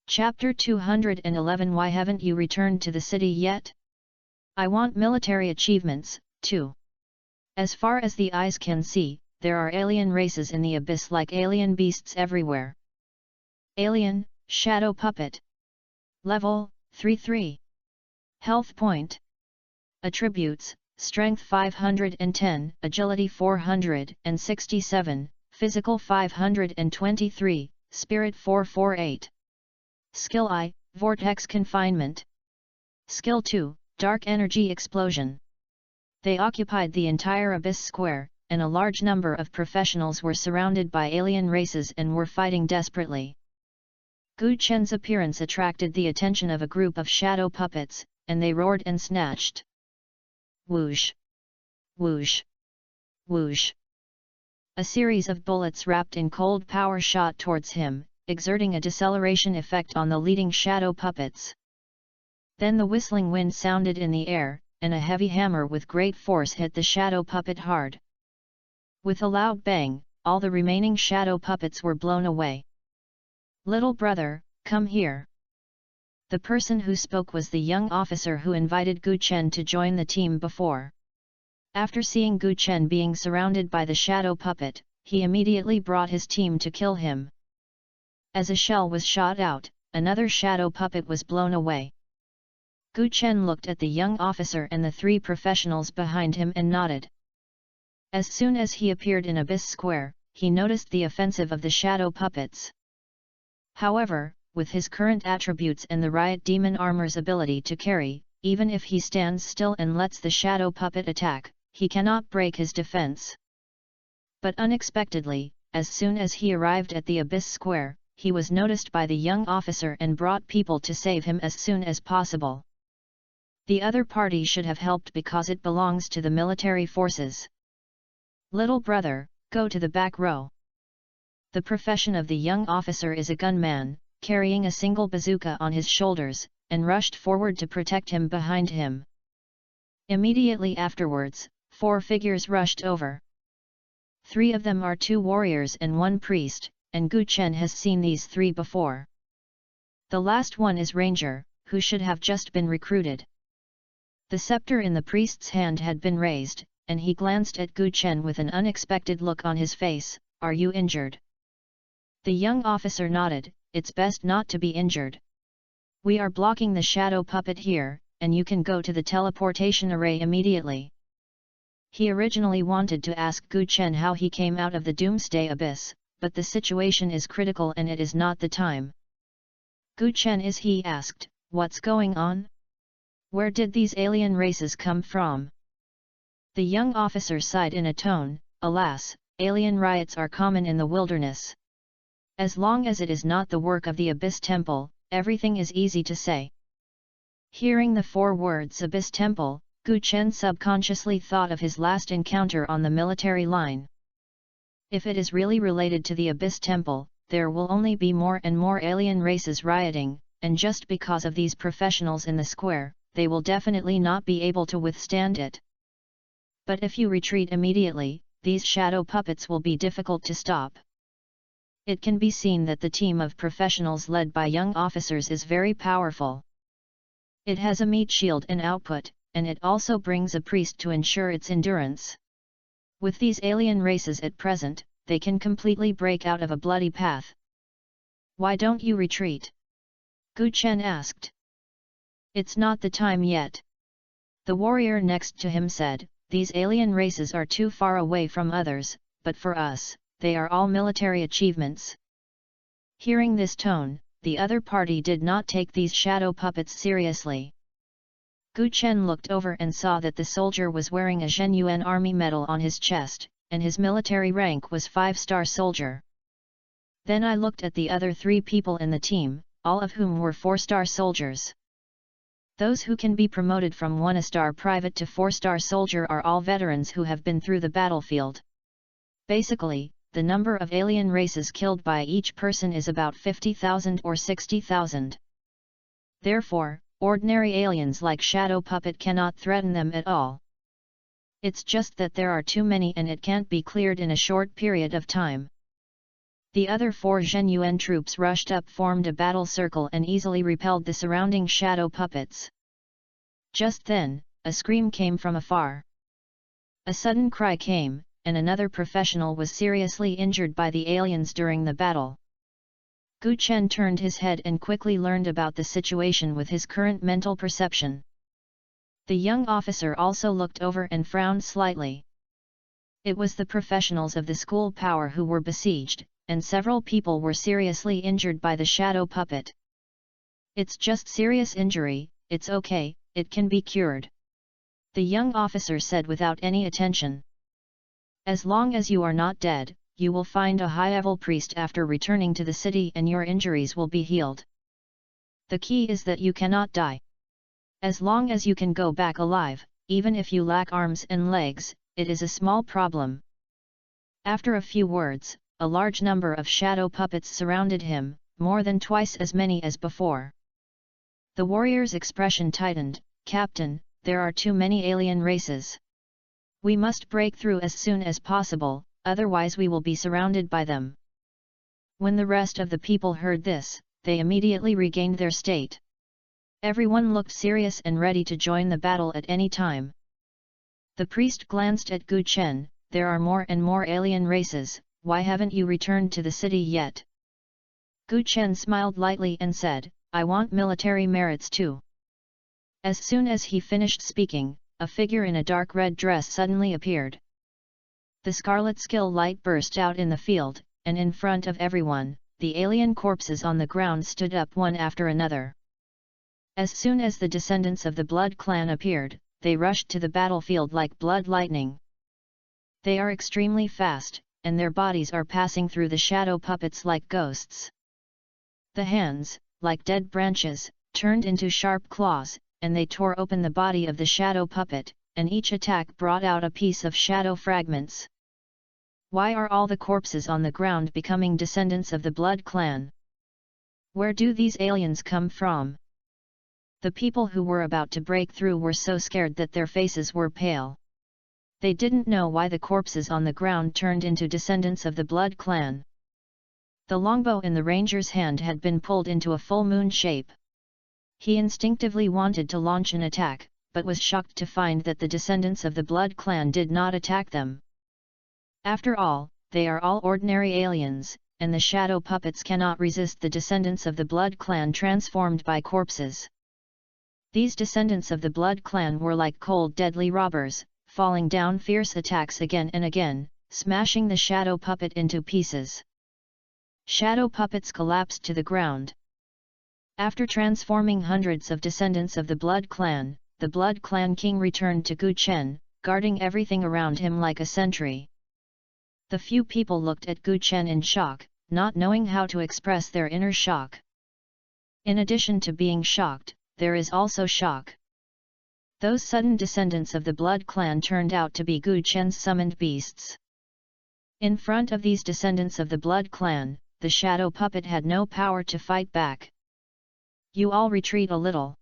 Chapter 211 Why haven't you returned to the city yet? I want military achievements, too. As far as the eyes can see, there are alien races in the abyss like alien beasts everywhere. Alien, Shadow Puppet. Level, 3-3. Health point. Attributes, Strength 510, Agility 467, Physical 523, Spirit 448. Skill I, Vortex Confinement. Skill 2, Dark Energy Explosion. They occupied the entire Abyss Square, and a large number of professionals were surrounded by alien races and were fighting desperately. Gu Chen's appearance attracted the attention of a group of shadow puppets, and they roared and snatched. Whoosh! Whoosh! Whoosh! A series of bullets wrapped in cold power shot towards him, exerting a deceleration effect on the leading shadow puppets. Then the whistling wind sounded in the air, and a heavy hammer with great force hit the shadow puppet hard. With a loud bang, all the remaining shadow puppets were blown away. "Little brother, come here." The person who spoke was the young officer who invited Gu Chen to join the team before. After seeing Gu Chen being surrounded by the shadow puppet, he immediately brought his team to kill him. As a shell was shot out, another shadow puppet was blown away. Gu Chen looked at the young officer and the three professionals behind him and nodded. As soon as he appeared in Abyss Square, he noticed the offensive of the shadow puppets. However, with his current attributes and the Riot Demon Armor's ability to carry, even if he stands still and lets the shadow puppet attack, he cannot break his defense. But unexpectedly, as soon as he arrived at the Abyss Square, he was noticed by the young officer and brought people to save him as soon as possible. The other party should have helped because it belongs to the military forces. "Little brother, go to the back row." The profession of the young officer is a gunman, carrying a single bazooka on his shoulders, and rushed forward to protect him behind him. Immediately afterwards, 4 figures rushed over. 3 of them are 2 warriors and 1 priest, and Gu Chen has seen these 3 before. The last one is Ranger, who should have just been recruited. The scepter in the priest's hand had been raised, and he glanced at Gu Chen with an unexpected look on his face. "Are you injured?" The young officer nodded. "It's best not to be injured. We are blocking the shadow puppet here, and you can go to the teleportation array immediately." He originally wanted to ask Gu Chen how he came out of the Doomsday Abyss, but the situation is critical and it is not the time. "Gu Chen is?" he asked. "What's going on? Where did these alien races come from?" The young officer sighed in a tone, "Alas, alien riots are common in the wilderness. As long as it is not the work of the Abyss Temple, everything is easy to say." Hearing the 4 words Abyss Temple, Gu Chen subconsciously thought of his last encounter on the military line. If it is really related to the Abyss Temple, there will only be more and more alien races rioting, and just because of these professionals in the square, they will definitely not be able to withstand it. But if you retreat immediately, these shadow puppets will be difficult to stop. It can be seen that the team of professionals led by young officers is very powerful. It has a meat shield and output, and it also brings a priest to ensure its endurance. With these alien races at present, they can completely break out of a bloody path. "Why don't you retreat?" Gu Chen asked. "It's not the time yet." The warrior next to him said, "These alien races are too far away from others, but for us, they are all military achievements." Hearing this tone, the other party did not take these shadow puppets seriously. Gu Chen looked over and saw that the soldier was wearing a Zhenyuan army medal on his chest, and his military rank was 5-star soldier. Then I looked at the other 3 people in the team, all of whom were 4-star soldiers. Those who can be promoted from 1-star private to 4-star soldier are all veterans who have been through the battlefield. Basically, the number of alien races killed by each person is about 50,000 or 60,000. Therefore, ordinary aliens like Shadow Puppet cannot threaten them at all. It's just that there are too many and it can't be cleared in a short period of time. The other 4 Zhenyuan troops rushed up, formed a battle circle and easily repelled the surrounding shadow puppets. Just then, a scream came from afar. A sudden cry came, and another professional was seriously injured by the aliens during the battle. Gu Chen turned his head and quickly learned about the situation with his current mental perception. The young officer also looked over and frowned slightly. It was the professionals of the school power who were besieged, and several people were seriously injured by the shadow puppet. "It's just serious injury, it's okay, it can be cured," the young officer said without any attention. "As long as you are not dead, you will find a high-level priest after returning to the city and your injuries will be healed. The key is that you cannot die. As long as you can go back alive, even if you lack arms and legs, it is a small problem." After a few words, a large number of shadow puppets surrounded him, more than twice as many as before. The warrior's expression tightened. "Captain, there are too many alien races. We must break through as soon as possible, otherwise we will be surrounded by them." When the rest of the people heard this, they immediately regained their state. Everyone looked serious and ready to join the battle at any time. The priest glanced at Gu Chen. "There are more and more alien races, why haven't you returned to the city yet?" Gu Chen smiled lightly and said, "I want military merits too." As soon as he finished speaking, a figure in a dark red dress suddenly appeared. The scarlet skill light burst out in the field, and in front of everyone, the alien corpses on the ground stood up one after another. As soon as the descendants of the Blood clan appeared, they rushed to the battlefield like blood lightning. They are extremely fast, and their bodies are passing through the shadow puppets like ghosts. The hands, like dead branches, turned into sharp claws, and they tore open the body of the shadow puppet, and each attack brought out a piece of shadow fragments. Why are all the corpses on the ground becoming descendants of the Blood clan? Where do these aliens come from? The people who were about to break through were so scared that their faces were pale. They didn't know why the corpses on the ground turned into descendants of the Blood clan. The longbow in the ranger's hand had been pulled into a full moon shape. He instinctively wanted to launch an attack, but was shocked to find that the descendants of the Blood clan did not attack them. After all, they are all ordinary aliens, and the shadow puppets cannot resist the descendants of the Blood clan transformed by corpses. These descendants of the Blood clan were like cold deadly robbers, falling down fierce attacks again and again, smashing the shadow puppet into pieces. Shadow puppets collapsed to the ground. After transforming hundreds of descendants of the Blood clan king returned to Gu Chen, guarding everything around him like a sentry. The few people looked at Gu Chen in shock, not knowing how to express their inner shock. In addition to being shocked, there is also shock. Those sudden descendants of the Blood clan turned out to be Gu Chen's summoned beasts. In front of these descendants of the Blood clan, the shadow puppet had no power to fight back. "You all retreat a little."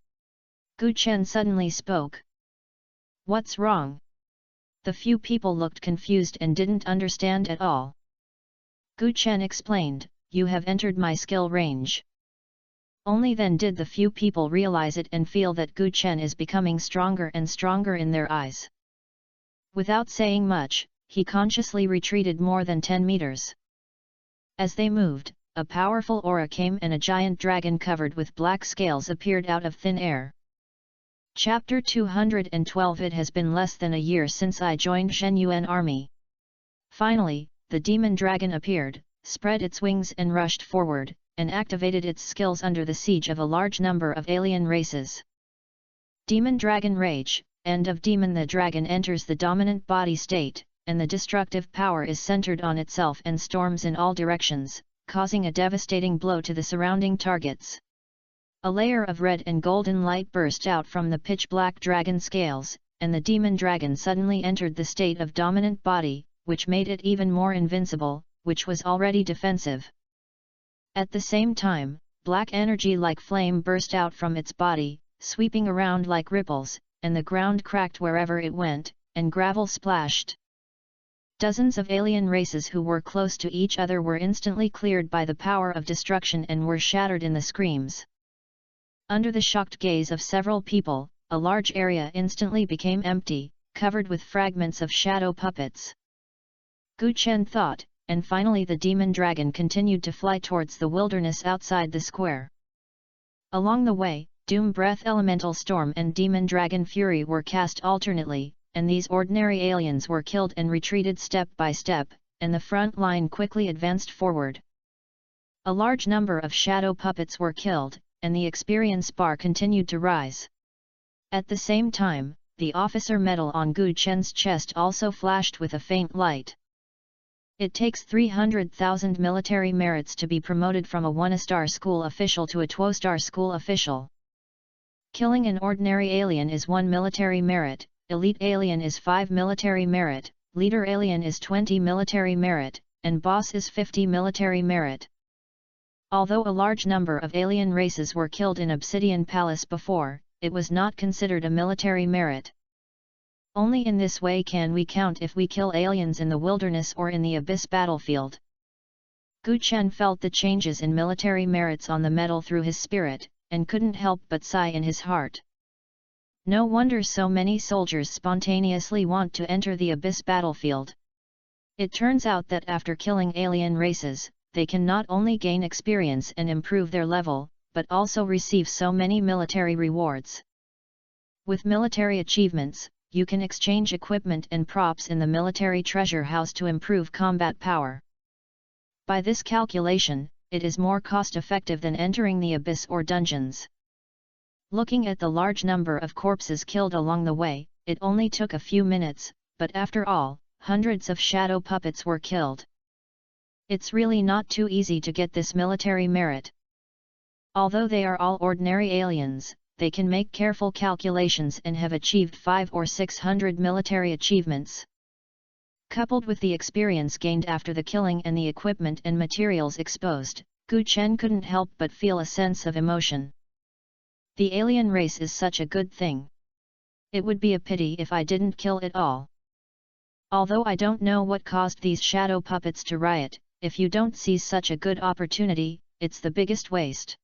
Gu Chen suddenly spoke. "What's wrong?" The few people looked confused and didn't understand at all. Gu Chen explained, "You have entered my skill range." Only then did the few people realize it and feel that Gu Chen is becoming stronger and stronger in their eyes. Without saying much, he consciously retreated more than 10 meters. As they moved, a powerful aura came and a giant dragon covered with black scales appeared out of thin air. Chapter 212. It has been less than a year since I joined Zhenyuan army. Finally, the demon dragon appeared, spread its wings and rushed forward, and activated its skills under the siege of a large number of alien races. Demon Dragon Rage, End of Demon. The dragon enters the dominant body state, and the destructive power is centered on itself and storms in all directions, causing a devastating blow to the surrounding targets. A layer of red and golden light burst out from the pitch-black dragon scales, and the demon dragon suddenly entered the state of dominant body, which made it even more invincible, which was already defensive. At the same time, black energy like flame burst out from its body, sweeping around like ripples, and the ground cracked wherever it went, and gravel splashed. Dozens of alien races who were close to each other were instantly cleared by the power of destruction and were shattered in the screams. Under the shocked gaze of several people, a large area instantly became empty, covered with fragments of shadow puppets. Gu Chen thought, and finally the demon dragon continued to fly towards the wilderness outside the square. Along the way, Doom Breath Elemental Storm and Demon Dragon Fury were cast alternately, and these ordinary aliens were killed and retreated step by step, and the front line quickly advanced forward. A large number of shadow puppets were killed, and the experience bar continued to rise. At the same time, the officer medal on Gu Chen's chest also flashed with a faint light. It takes 300,000 military merits to be promoted from a 1-star school official to a 2-star school official. Killing an ordinary alien is 1 military merit, elite alien is 5 military merit, leader alien is 20 military merit, and boss is 50 military merit. Although a large number of alien races were killed in Obsidian Palace before, it was not considered a military merit. Only in this way can we count if we kill aliens in the wilderness or in the Abyss battlefield. Gu Chen felt the changes in military merits on the medal through his spirit, and couldn't help but sigh in his heart. No wonder so many soldiers spontaneously want to enter the Abyss battlefield. It turns out that after killing alien races, they can not only gain experience and improve their level, but also receive so many military rewards. With military achievements, you can exchange equipment and props in the military treasure house to improve combat power. By this calculation, it is more cost-effective than entering the Abyss or dungeons. Looking at the large number of corpses killed along the way, it only took a few minutes, but after all, hundreds of shadow puppets were killed. It's really not too easy to get this military merit. Although they are all ordinary aliens, they can make careful calculations and have achieved 500 or 600 military achievements. Coupled with the experience gained after the killing and the equipment and materials exposed, Gu Chen couldn't help but feel a sense of emotion. The alien race is such a good thing. It would be a pity if I didn't kill it all. Although I don't know what caused these shadow puppets to riot, if you don't seize such a good opportunity, it's the biggest waste.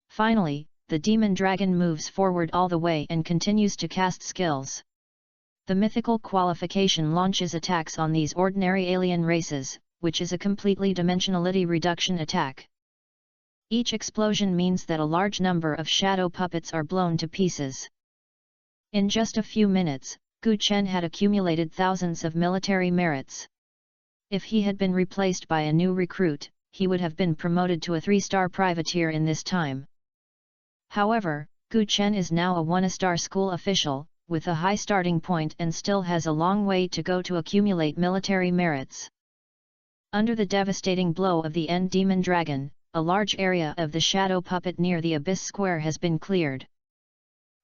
Finally, the demon dragon moves forward all the way and continues to cast skills. The mythical qualification launches attacks on these ordinary alien races, which is a completely dimensionality reduction attack. Each explosion means that a large number of shadow puppets are blown to pieces. In just a few minutes, Gu Chen had accumulated thousands of military merits. If he had been replaced by a new recruit, he would have been promoted to a 3-star privateer in this time. However, Gu Chen is now a 1-star school official, with a high starting point and still has a long way to go to accumulate military merits. Under the devastating blow of the End Demon Dragon, a large area of the shadow puppet near the Abyss Square has been cleared.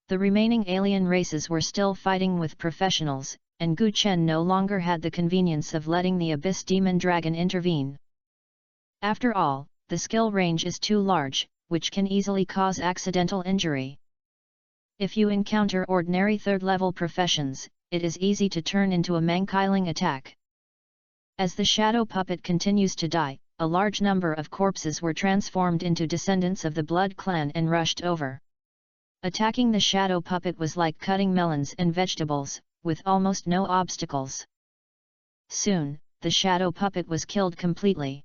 The remaining alien races were still fighting with professionals, and Gu Chen no longer had the convenience of letting the Abyss Demon Dragon intervene. After all, the skill range is too large, which can easily cause accidental injury. If you encounter ordinary 3rd-level professions, it is easy to turn into a mankiling attack. As the shadow puppet continues to die, a large number of corpses were transformed into descendants of the Blood Clan and rushed over. Attacking the shadow puppet was like cutting melons and vegetables, with almost no obstacles. Soon, the shadow puppet was killed completely.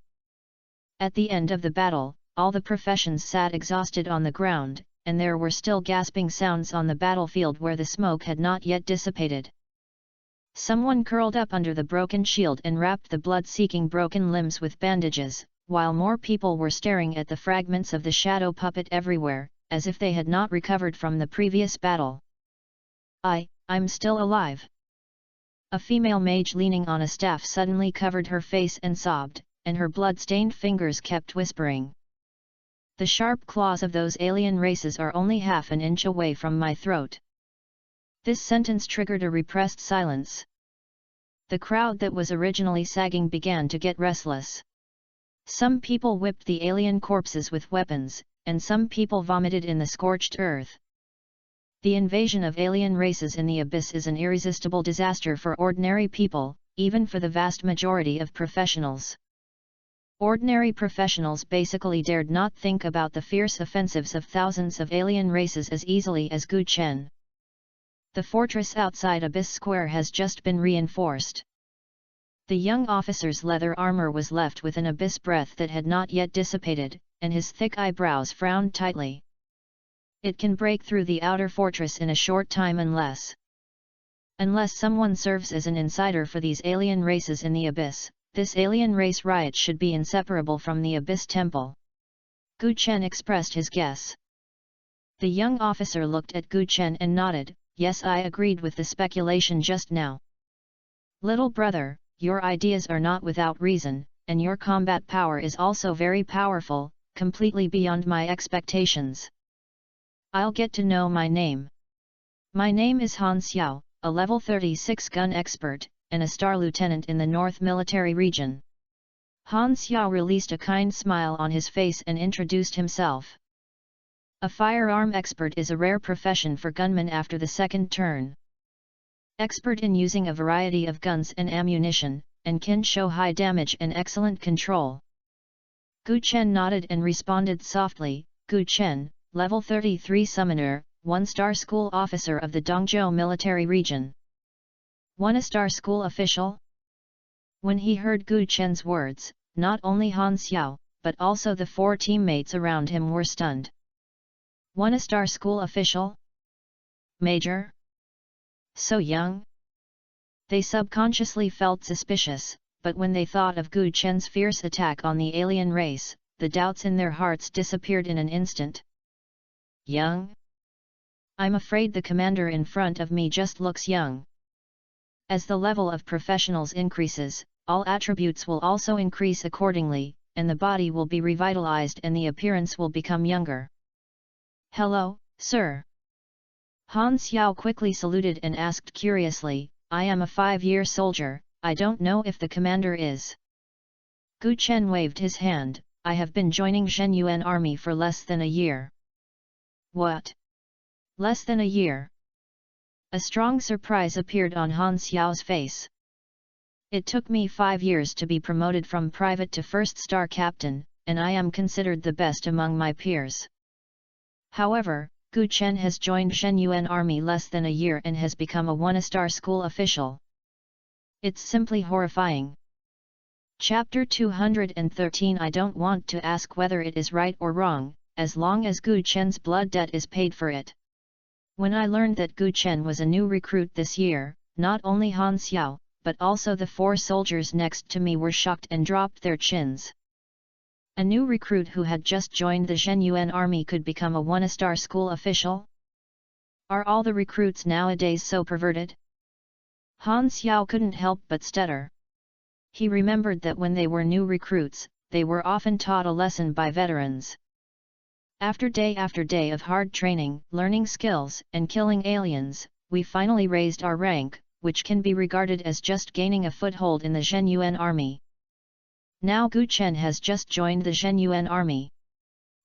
At the end of the battle, all the professions sat exhausted on the ground, and there were still gasping sounds on the battlefield where the smoke had not yet dissipated. Someone curled up under the broken shield and wrapped the blood-seeking broken limbs with bandages, while more people were staring at the fragments of the shadow puppet everywhere, as if they had not recovered from the previous battle. I'm still alive. A female mage leaning on a staff suddenly covered her face and sobbed, and her blood-stained fingers kept whispering. The sharp claws of those alien races are only half an inch away from my throat. This sentence triggered a repressed silence. The crowd that was originally sagging began to get restless. Some people whipped the alien corpses with weapons, and some people vomited in the scorched earth. The invasion of alien races in the Abyss is an irresistible disaster for ordinary people, even for the vast majority of professionals. Ordinary professionals basically dared not think about the fierce offensives of thousands of alien races as easily as Gu Chen. The fortress outside Abyss Square has just been reinforced. The young officer's leather armor was left with an abyss breath that had not yet dissipated, and his thick eyebrows frowned tightly. It can break through the outer fortress in a short time unless someone serves as an insider for these alien races in the abyss. This alien race riot should be inseparable from the Abyss Temple. Gu Chen expressed his guess. The young officer looked at Gu Chen and nodded, yes, I agreed with the speculation just now. Little brother, your ideas are not without reason, and your combat power is also very powerful, completely beyond my expectations. I'll get to know my name. My name is Han Xiao, a level 36 gun expert, and a star lieutenant in the North Military Region. Han Xiao released a kind smile on his face and introduced himself. A firearm expert is a rare profession for gunmen after the second turn. Expert in using a variety of guns and ammunition, and can show high damage and excellent control. Gu Chen nodded and responded softly, Gu Chen, level 33 summoner, 1-star school officer of the Dongzhou Military Region. 1-star school official? When he heard Gu Chen's words, not only Han Xiao, but also the 4 teammates around him were stunned. 1-star school official? Major? So young? They subconsciously felt suspicious, but when they thought of Gu Chen's fierce attack on the alien race, the doubts in their hearts disappeared in an instant. Young? I'm afraid the commander in front of me just looks young. As the level of professionals increases, all attributes will also increase accordingly, and the body will be revitalized and the appearance will become younger. Hello, sir. Han Xiao quickly saluted and asked curiously, I am a 5-year soldier, I don't know if the commander is. Gu Chen waved his hand, I have been joining Zhen Yuan army for less than a year. What? Less than a year? A strong surprise appeared on Han Xiao's face. It took me 5 years to be promoted from private to 1-star captain, and I am considered the best among my peers. However, Gu Chen has joined Zhen Yuan army less than a year and has become a 1-star school official. It's simply horrifying. Chapter 213 I don't want to ask whether it is right or wrong, as long as Gu Chen's blood debt is paid for it. When I learned that Gu Chen was a new recruit this year, not only Han Xiao, but also the 4 soldiers next to me were shocked and dropped their chins. A new recruit who had just joined the Zhen Yuan army could become a 1-star school official? Are all the recruits nowadays so perverted? Han Xiao couldn't help but stutter. He remembered that when they were new recruits, they were often taught a lesson by veterans. After day of hard training, learning skills, and killing aliens, we finally raised our rank, which can be regarded as just gaining a foothold in the Zhen Yuan army. Now Gu Chen has just joined the Zhen Yuan army.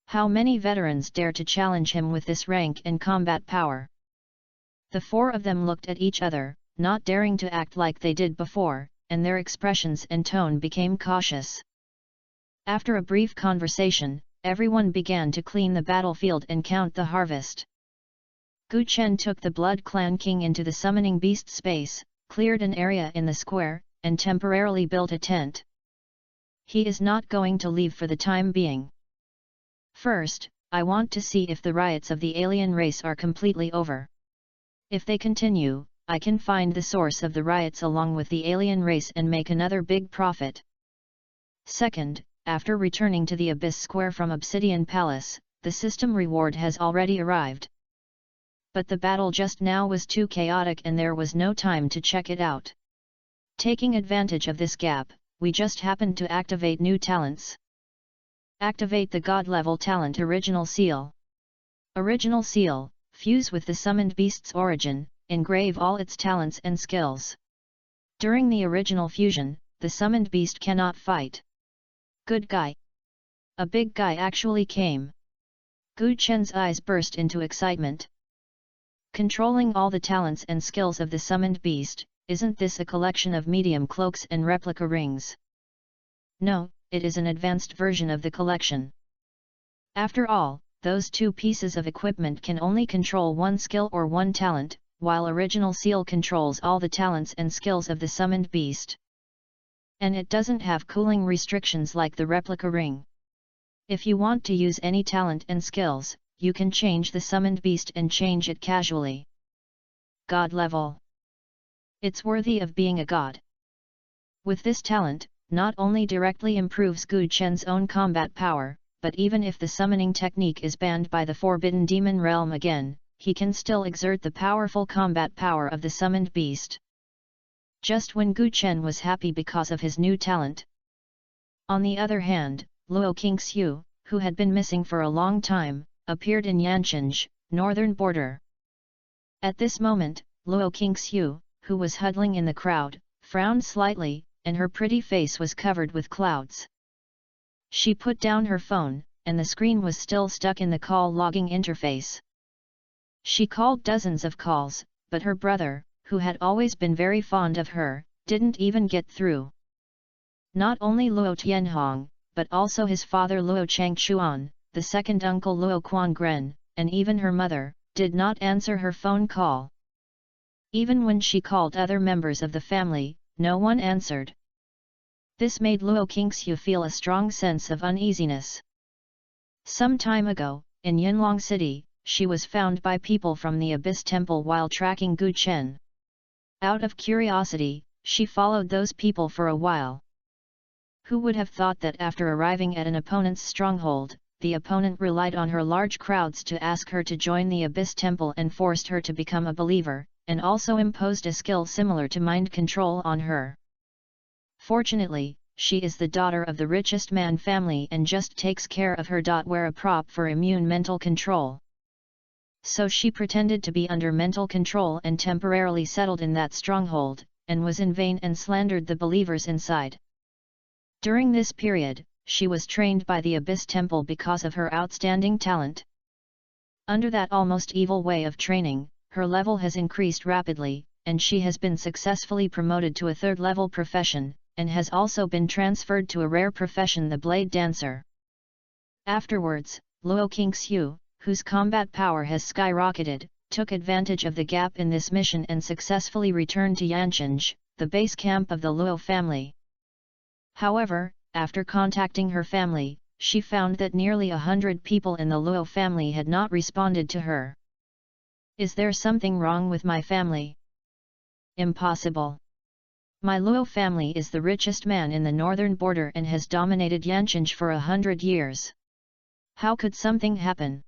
How many veterans dare to challenge him with this rank and combat power? The 4 of them looked at each other, not daring to act like they did before, and their expressions and tone became cautious. After a brief conversation, everyone began to clean the battlefield and count the harvest. Gu Chen took the Blood Clan King into the summoning beast space, cleared an area in the square, and temporarily built a tent. He is not going to leave for the time being. First, I want to see if the riots of the alien race are completely over. If they continue, I can find the source of the riots along with the alien race and make another big profit. Second, after returning to the Abyss Square from Obsidian Palace, the system reward has already arrived. But the battle just now was too chaotic and there was no time to check it out. Taking advantage of this gap, we just happened to activate new talents. Activate the God-level talent Original Seal. Original Seal, fuse with the summoned beast's origin, engrave all its talents and skills. During the original fusion, the summoned beast cannot fight. Good guy. A big guy actually came. Gu Chen's eyes burst into excitement. Controlling all the talents and skills of the summoned beast, isn't this a collection of medium cloaks and replica rings? No, it is an advanced version of the collection. After all, those two pieces of equipment can only control one skill or one talent, while original seal controls all the talents and skills of the summoned beast. And it doesn't have cooling restrictions like the replica ring. If you want to use any talent and skills, you can change the summoned beast and change it casually. God level. It's worthy of being a god. With this talent, not only directly improves Gu Chen's own combat power, but even if the summoning technique is banned by the Forbidden Demon Realm again, he can still exert the powerful combat power of the summoned beast. Just when Gu Chen was happy because of his new talent. On the other hand, Luo Qingxiu, who had been missing for a long time, appeared in Yanchenge, northern border. At this moment, Luo Qingxiu, who was huddling in the crowd, frowned slightly, and her pretty face was covered with clouds. She put down her phone, and the screen was still stuck in the call logging interface. She called dozens of calls, but her brother, who had always been very fond of her, didn't even get through. Not only Luo Tianhong, but also his father Luo Changchuan, the second uncle Luo Quangren, and even her mother, did not answer her phone call. Even when she called other members of the family, no one answered. This made Luo Qingxiu feel a strong sense of uneasiness. Some time ago, in Yunlong City, she was found by people from the Abyss Temple while tracking Gu Chen. Out of curiosity, she followed those people for a while. Who would have thought that after arriving at an opponent's stronghold, the opponent relied on her large crowds to ask her to join the Abyss Temple and forced her to become a believer, and also imposed a skill similar to mind control on her. Fortunately, she is the daughter of the richest man family and just takes care of her. Wear a prop for immune mental control. So she pretended to be under mental control and temporarily settled in that stronghold, and was in vain and slandered the believers inside. During this period, she was trained by the Abyss Temple because of her outstanding talent. Under that almost evil way of training, her level has increased rapidly, and she has been successfully promoted to a third-level profession, and has also been transferred to a rare profession, the Blade Dancer. Afterwards, Luo Qingxiu, whose combat power has skyrocketed, took advantage of the gap in this mission and successfully returned to Yanchenge, the base camp of the Luo family. However, after contacting her family, she found that nearly 100 people in the Luo family had not responded to her. Is there something wrong with my family? Impossible. My Luo family is the richest man in the northern border and has dominated Yanchenge for 100 years. How could something happen?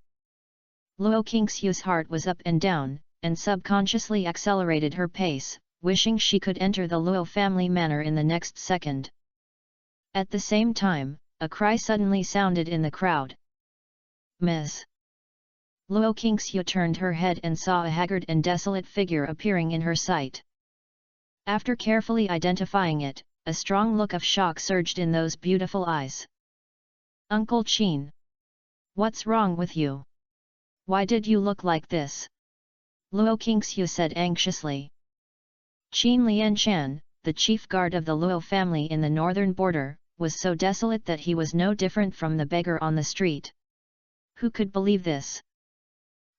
Luo Qingxiu's heart was up and down, and subconsciously accelerated her pace, wishing she could enter the Luo family manor in the next second. At the same time, a cry suddenly sounded in the crowd. Miss! Luo Qingxiu turned her head and saw a haggard and desolate figure appearing in her sight. After carefully identifying it, a strong look of shock surged in those beautiful eyes. Uncle Qin! What's wrong with you? Why did you look like this? Luo Qingxiu said anxiously. Qin Lianshan, the chief guard of the Luo family in the northern border, was so desolate that he was no different from the beggar on the street. Who could believe this?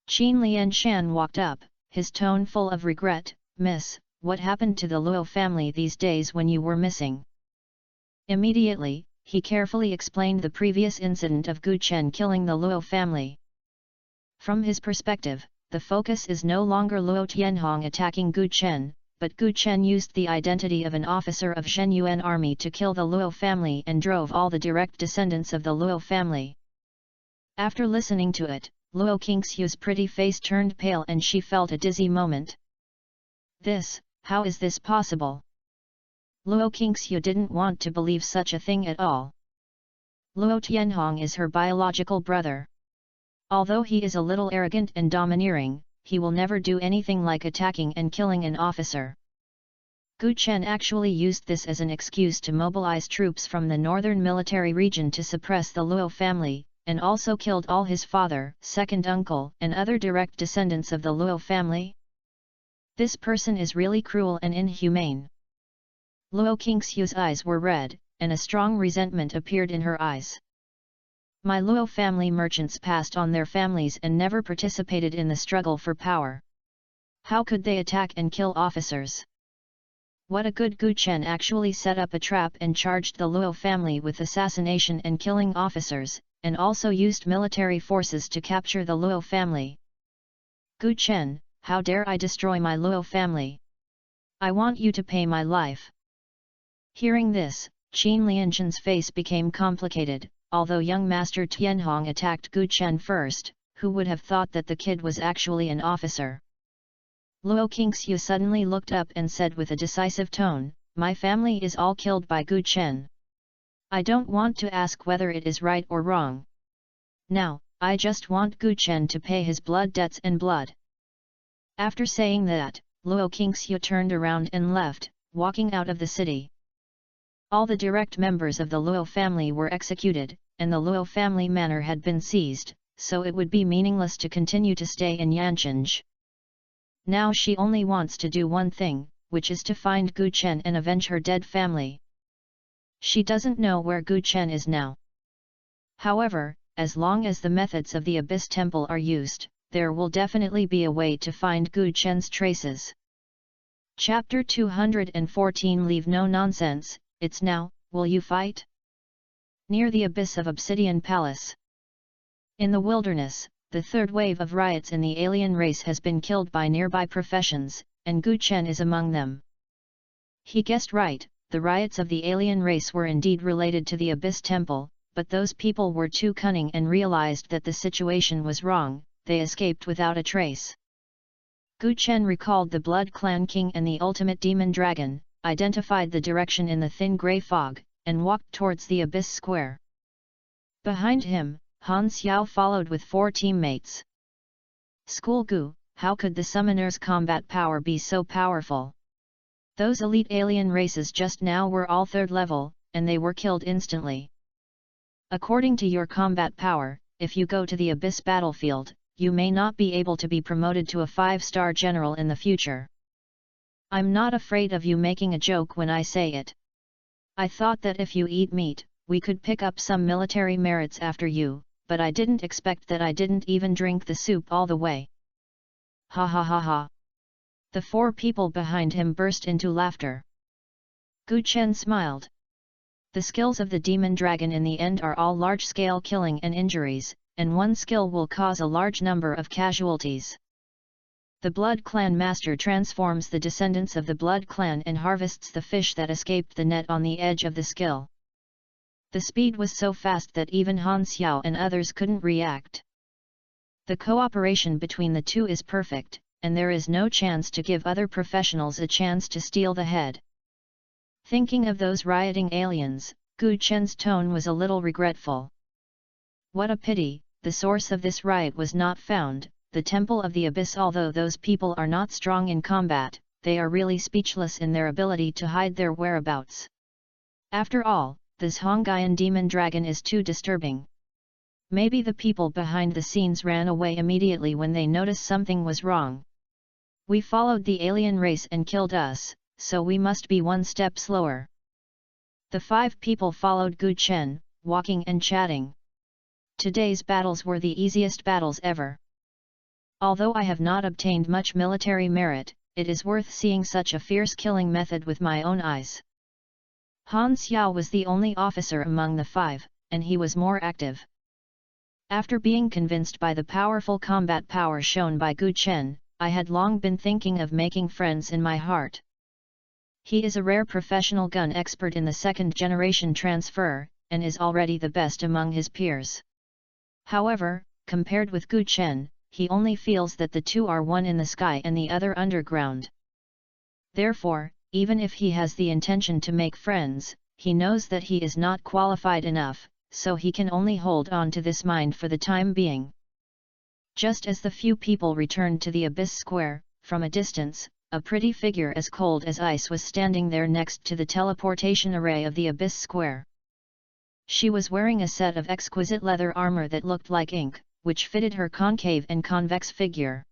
Qin Lianshan walked up, his tone full of regret. Miss, what happened to the Luo family these days when you were missing? Immediately, he carefully explained the previous incident of Gu Chen killing the Luo family. From his perspective, the focus is no longer Luo Tianhong attacking Gu Chen, but Gu Chen used the identity of an officer of Shen Yuan army to kill the Luo family and drove all the direct descendants of the Luo family. After listening to it, Luo Qingxiu's pretty face turned pale and she felt a dizzy moment. How is this possible? Luo Qingxiu didn't want to believe such a thing at all. Luo Tianhong is her biological brother. Although he is a little arrogant and domineering, he will never do anything like attacking and killing an officer. Gu Chen actually used this as an excuse to mobilize troops from the northern military region to suppress the Luo family, and also killed all his father, second uncle, and other direct descendants of the Luo family. This person is really cruel and inhumane. Luo Qingxiu's eyes were red, and a strong resentment appeared in her eyes. My Luo family merchants passed on their families and never participated in the struggle for power. How could they attack and kill officers? What a good Gu Chen actually set up a trap and charged the Luo family with assassination and killing officers, and also used military forces to capture the Luo family. Gu Chen, how dare I destroy my Luo family? I want you to pay my life. Hearing this, Qin Lianshan's face became complicated. Although young master Tianhong attacked Gu Chen first, who would have thought that the kid was actually an officer? Luo Qingxiu suddenly looked up and said with a decisive tone, "My family is all killed by Gu Chen. I don't want to ask whether it is right or wrong. Now, I just want Gu Chen to pay his blood debts and blood." After saying that, Luo Qingxiu turned around and left, walking out of the city. All the direct members of the Luo family were executed, and the Luo family manor had been seized, so it would be meaningless to continue to stay in Yanchenge. Now she only wants to do one thing, which is to find Gu Chen and avenge her dead family. She doesn't know where Gu Chen is now. However, as long as the methods of the Abyss Temple are used, there will definitely be a way to find Gu Chen's traces. Chapter 214 Leave no nonsense, it's now, will you fight? Near the abyss of Obsidian Palace. In the wilderness, the third wave of riots in the alien race has been killed by nearby professions, and Gu Chen is among them. He guessed right, the riots of the alien race were indeed related to the Abyss Temple, but those people were too cunning and realized that the situation was wrong. They escaped without a trace. Gu Chen recalled the Blood Clan King and the ultimate demon dragon, identified the direction in the thin grey fog, and walked towards the Abyss Square. Behind him, Han Xiao followed with 4 teammates. School Gu, how could the summoner's combat power be so powerful? Those elite alien races just now were all 3rd level, and they were killed instantly. According to your combat power, if you go to the Abyss battlefield, you may not be able to be promoted to a 5-star general in the future. I'm not afraid of you making a joke when I say it. I thought that if you eat meat, we could pick up some military merits after you, but I didn't expect that I didn't even drink the soup all the way. Ha ha ha ha. The 4 people behind him burst into laughter. Gu Chen smiled. The skills of the demon dragon in the end are all large-scale killing and injuries, and one skill will cause a large number of casualties. The Blood Clan Master transforms the descendants of the Blood Clan and harvests the fish that escaped the net on the edge of the skill. The speed was so fast that even Han Xiao and others couldn't react. The cooperation between the two is perfect, and there is no chance to give other professionals a chance to steal the head. Thinking of those rioting aliens, Gu Chen's tone was a little regretful. What a pity, the source of this riot was not found, the Temple of the Abyss. Although those people are not strong in combat, they are really speechless in their ability to hide their whereabouts. After all, this Hongaian demon dragon is too disturbing. Maybe the people behind the scenes ran away immediately when they noticed something was wrong. We followed the alien race and killed us, so we must be one step slower. The 5 people followed Gu Chen, walking and chatting. Today's battles were the easiest battles ever. Although I have not obtained much military merit, it is worth seeing such a fierce killing method with my own eyes. Han Xiao was the only officer among the 5, and he was more active. After being convinced by the powerful combat power shown by Gu Chen, I had long been thinking of making friends in my heart. He is a rare professional gun expert in the 2nd generation transfer, and is already the best among his peers. However, compared with Gu Chen, he only feels that the two are one in the sky and the other underground. Therefore, even if he has the intention to make friends, he knows that he is not qualified enough, so he can only hold on to this mind for the time being. Just as the few people returned to the Abyss Square, from a distance, a pretty figure as cold as ice was standing there next to the teleportation array of the Abyss Square. She was wearing a set of exquisite leather armor that looked like ink, which fitted her concave and convex figure.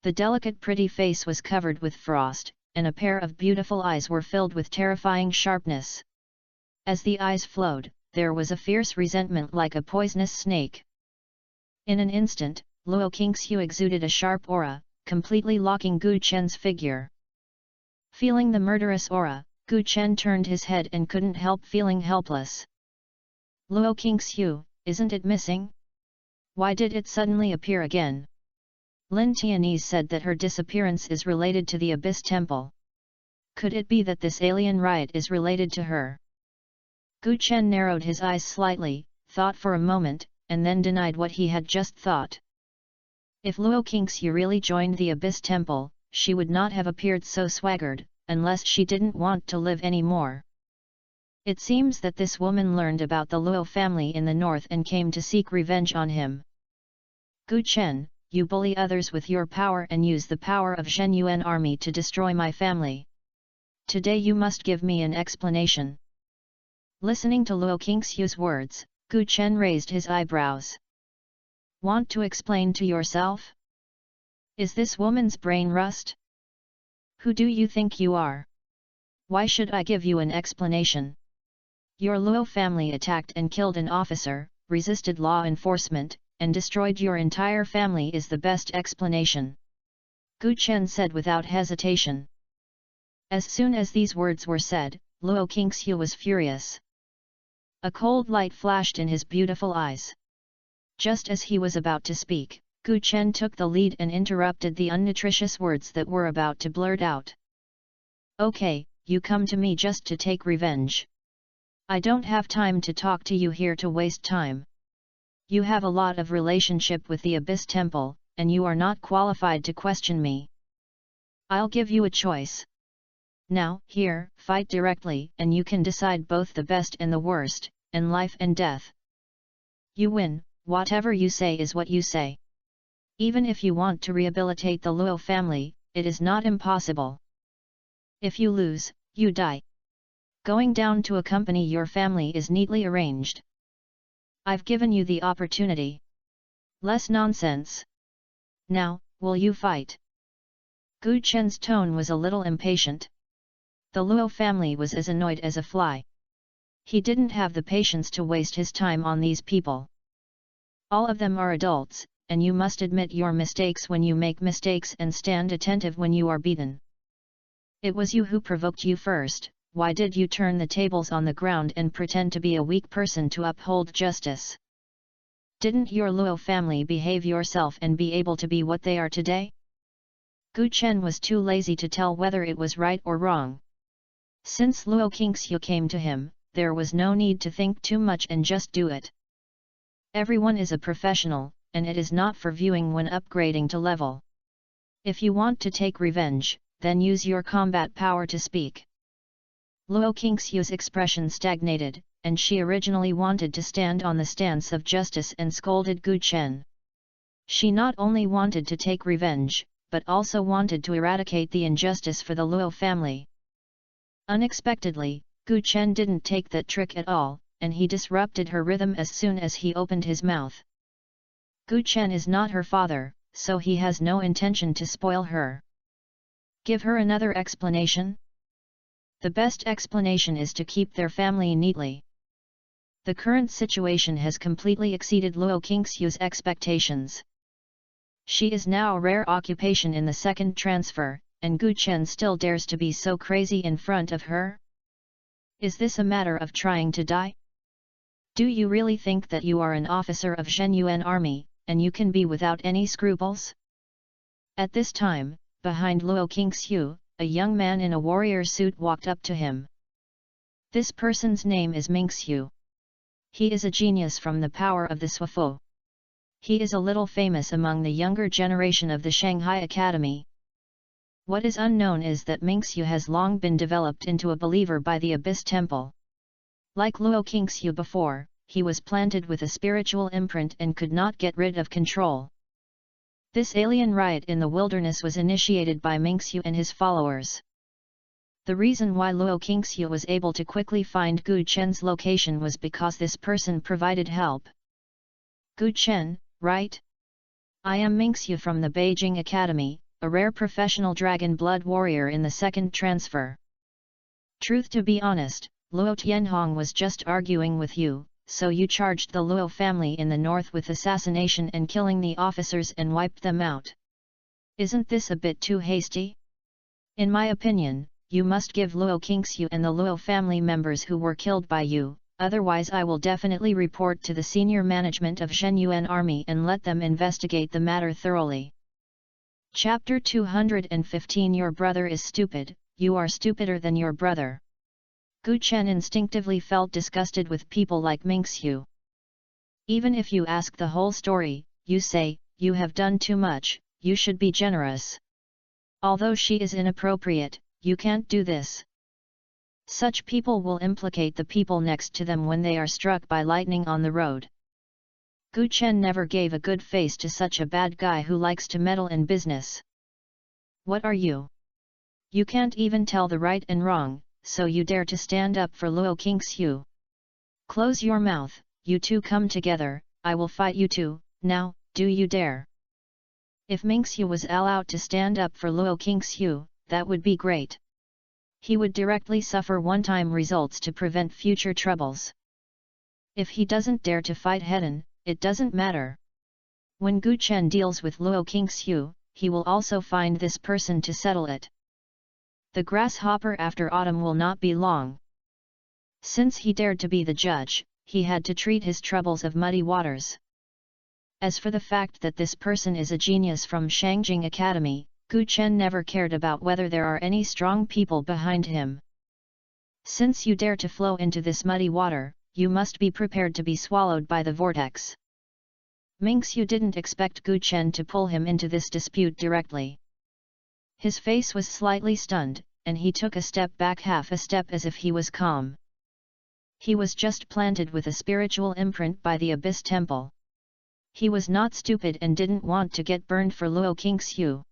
The delicate pretty face was covered with frost, and a pair of beautiful eyes were filled with terrifying sharpness. As the eyes flowed, there was a fierce resentment like a poisonous snake. In an instant, Luo Qingxiu exuded a sharp aura, completely locking Gu Chen's figure. Feeling the murderous aura, Gu Chen turned his head and couldn't help feeling helpless. Luo Qingxiu, isn't it missing? Why did it suddenly appear again? Lin Tianese said that her disappearance is related to the Abyss Temple. Could it be that this alien riot is related to her? Gu Chen narrowed his eyes slightly, thought for a moment, and then denied what he had just thought. If Luo Qingxiu really joined the Abyss Temple, she would not have appeared so swaggered, unless she didn't want to live anymore. It seems that this woman learned about the Luo family in the north and came to seek revenge on him. Gu Chen, you bully others with your power and use the power of Zhen Yuan army to destroy my family. Today you must give me an explanation. Listening to Luo Qingxiu's words, Gu Chen raised his eyebrows. Want to explain to yourself? Is this woman's brain rust? Who do you think you are? Why should I give you an explanation? Your Luo family attacked and killed an officer, resisted law enforcement, and destroyed your entire family is the best explanation. Gu Chen said without hesitation. As soon as these words were said, Luo Qingxiu was furious. A cold light flashed in his beautiful eyes. Just as he was about to speak, Gu Chen took the lead and interrupted the unnutritious words that were about to blurt out. Okay, you come to me just to take revenge. I don't have time to talk to you here to waste time. You have a lot of relationship with the Abyss Temple, and you are not qualified to question me. I'll give you a choice. Now, here, fight directly, and you can decide both the best and the worst, and life and death. You win, whatever you say is what you say. Even if you want to rehabilitate the Luo family, it is not impossible. If you lose, you die. Going down to accompany your family is neatly arranged. I've given you the opportunity. Less nonsense. Now, will you fight? Gu Chen's tone was a little impatient. The Luo family was as annoyed as a fly. He didn't have the patience to waste his time on these people. All of them are adults, and you must admit your mistakes when you make mistakes and stand attentive when you are beaten. It was you who provoked you first. Why did you turn the tables on the ground and pretend to be a weak person to uphold justice? Didn't your Luo family behave yourself and be able to be what they are today? Gu Chen was too lazy to tell whether it was right or wrong. Since Luo Qingxiu came to him, there was no need to think too much and just do it. Everyone is a professional, and it is not for viewing when upgrading to level. If you want to take revenge, then use your combat power to speak. Luo Qingxiu's expression stagnated, and she originally wanted to stand on the stance of justice and scolded Gu Chen. She not only wanted to take revenge, but also wanted to eradicate the injustice for the Luo family. Unexpectedly, Gu Chen didn't take that trick at all, and he disrupted her rhythm as soon as he opened his mouth. Gu Chen is not her father, so he has no intention to spoil her. Give her another explanation? The best explanation is to keep their family neatly. The current situation has completely exceeded Luo Qingxiu's expectations. She is now a rare occupation in the second transfer, and Gu Chen still dares to be so crazy in front of her? Is this a matter of trying to die? Do you really think that you are an officer of Zhen Yuan army, and you can be without any scruples? At this time, behind Luo Qingxiu, a young man in a warrior suit walked up to him. This person's name is Mingxiu. He is a genius from the power of the Suifo. He is a little famous among the younger generation of the Shanghai Academy. What is unknown is that Mingxiu has long been developed into a believer by the Abyss Temple. Like Luo Qingxiu before, he was planted with a spiritual imprint and could not get rid of control. This alien riot in the wilderness was initiated by Mingxiu and his followers. The reason why Luo Qingxiu was able to quickly find Gu Chen's location was because this person provided help. Gu Chen, right? I am Mingxiu from the Beijing Academy, a rare professional dragon blood warrior in the second transfer. Truth to be honest, Luo Tianhong was just arguing with you, so you charged the Luo family in the north with assassination and killing the officers and wiped them out. Isn't this a bit too hasty? In my opinion, you must give Luo Qingxiu and the Luo family members who were killed by you, otherwise I will definitely report to the senior management of Shenyuan Army and let them investigate the matter thoroughly. Chapter 215 Your brother is stupid, you are stupider than your brother. Gu Chen instinctively felt disgusted with people like Mingxiu. Even if you ask the whole story, you say, you have done too much, you should be generous. Although she is inappropriate, you can't do this. Such people will implicate the people next to them when they are struck by lightning on the road. Gu Chen never gave a good face to such a bad guy who likes to meddle in business. What are you? You can't even tell the right and wrong, so you dare to stand up for Luo Qingxiu. Close your mouth, you two come together, I will fight you two, now, do you dare? If Mingxiu was allowed to stand up for Luo Qingxiu, that would be great. He would directly suffer one-time results to prevent future troubles. If he doesn't dare to fight head-on, it doesn't matter. When Gu Chen deals with Luo Qingxiu, he will also find this person to settle it. The grasshopper after autumn will not be long. Since he dared to be the judge, he had to treat his troubles of muddy waters. As for the fact that this person is a genius from Shangjing Academy, Gu Chen never cared about whether there are any strong people behind him. Since you dare to flow into this muddy water, you must be prepared to be swallowed by the vortex. Mingxiu didn't expect Gu Chen to pull him into this dispute directly. His face was slightly stunned, and he took a step back, half a step, as if he was calm. He was just planted with a spiritual imprint by the Abyss Temple. He was not stupid and didn't want to get burned for Luo Qingxiu.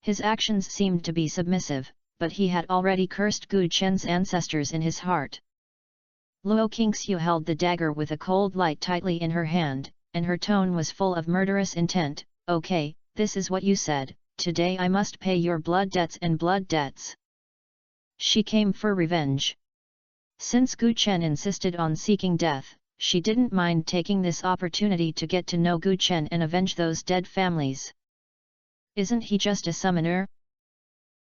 His actions seemed to be submissive, but he had already cursed Gu Chen's ancestors in his heart. Luo Qingxiu held the dagger with a cold light tightly in her hand, and her tone was full of murderous intent. Okay, this is what you said, today I must pay your blood debts and blood debts. She came for revenge. Since Gu Chen insisted on seeking death, she didn't mind taking this opportunity to get to know Gu Chen and avenge those dead families. Isn't he just a summoner?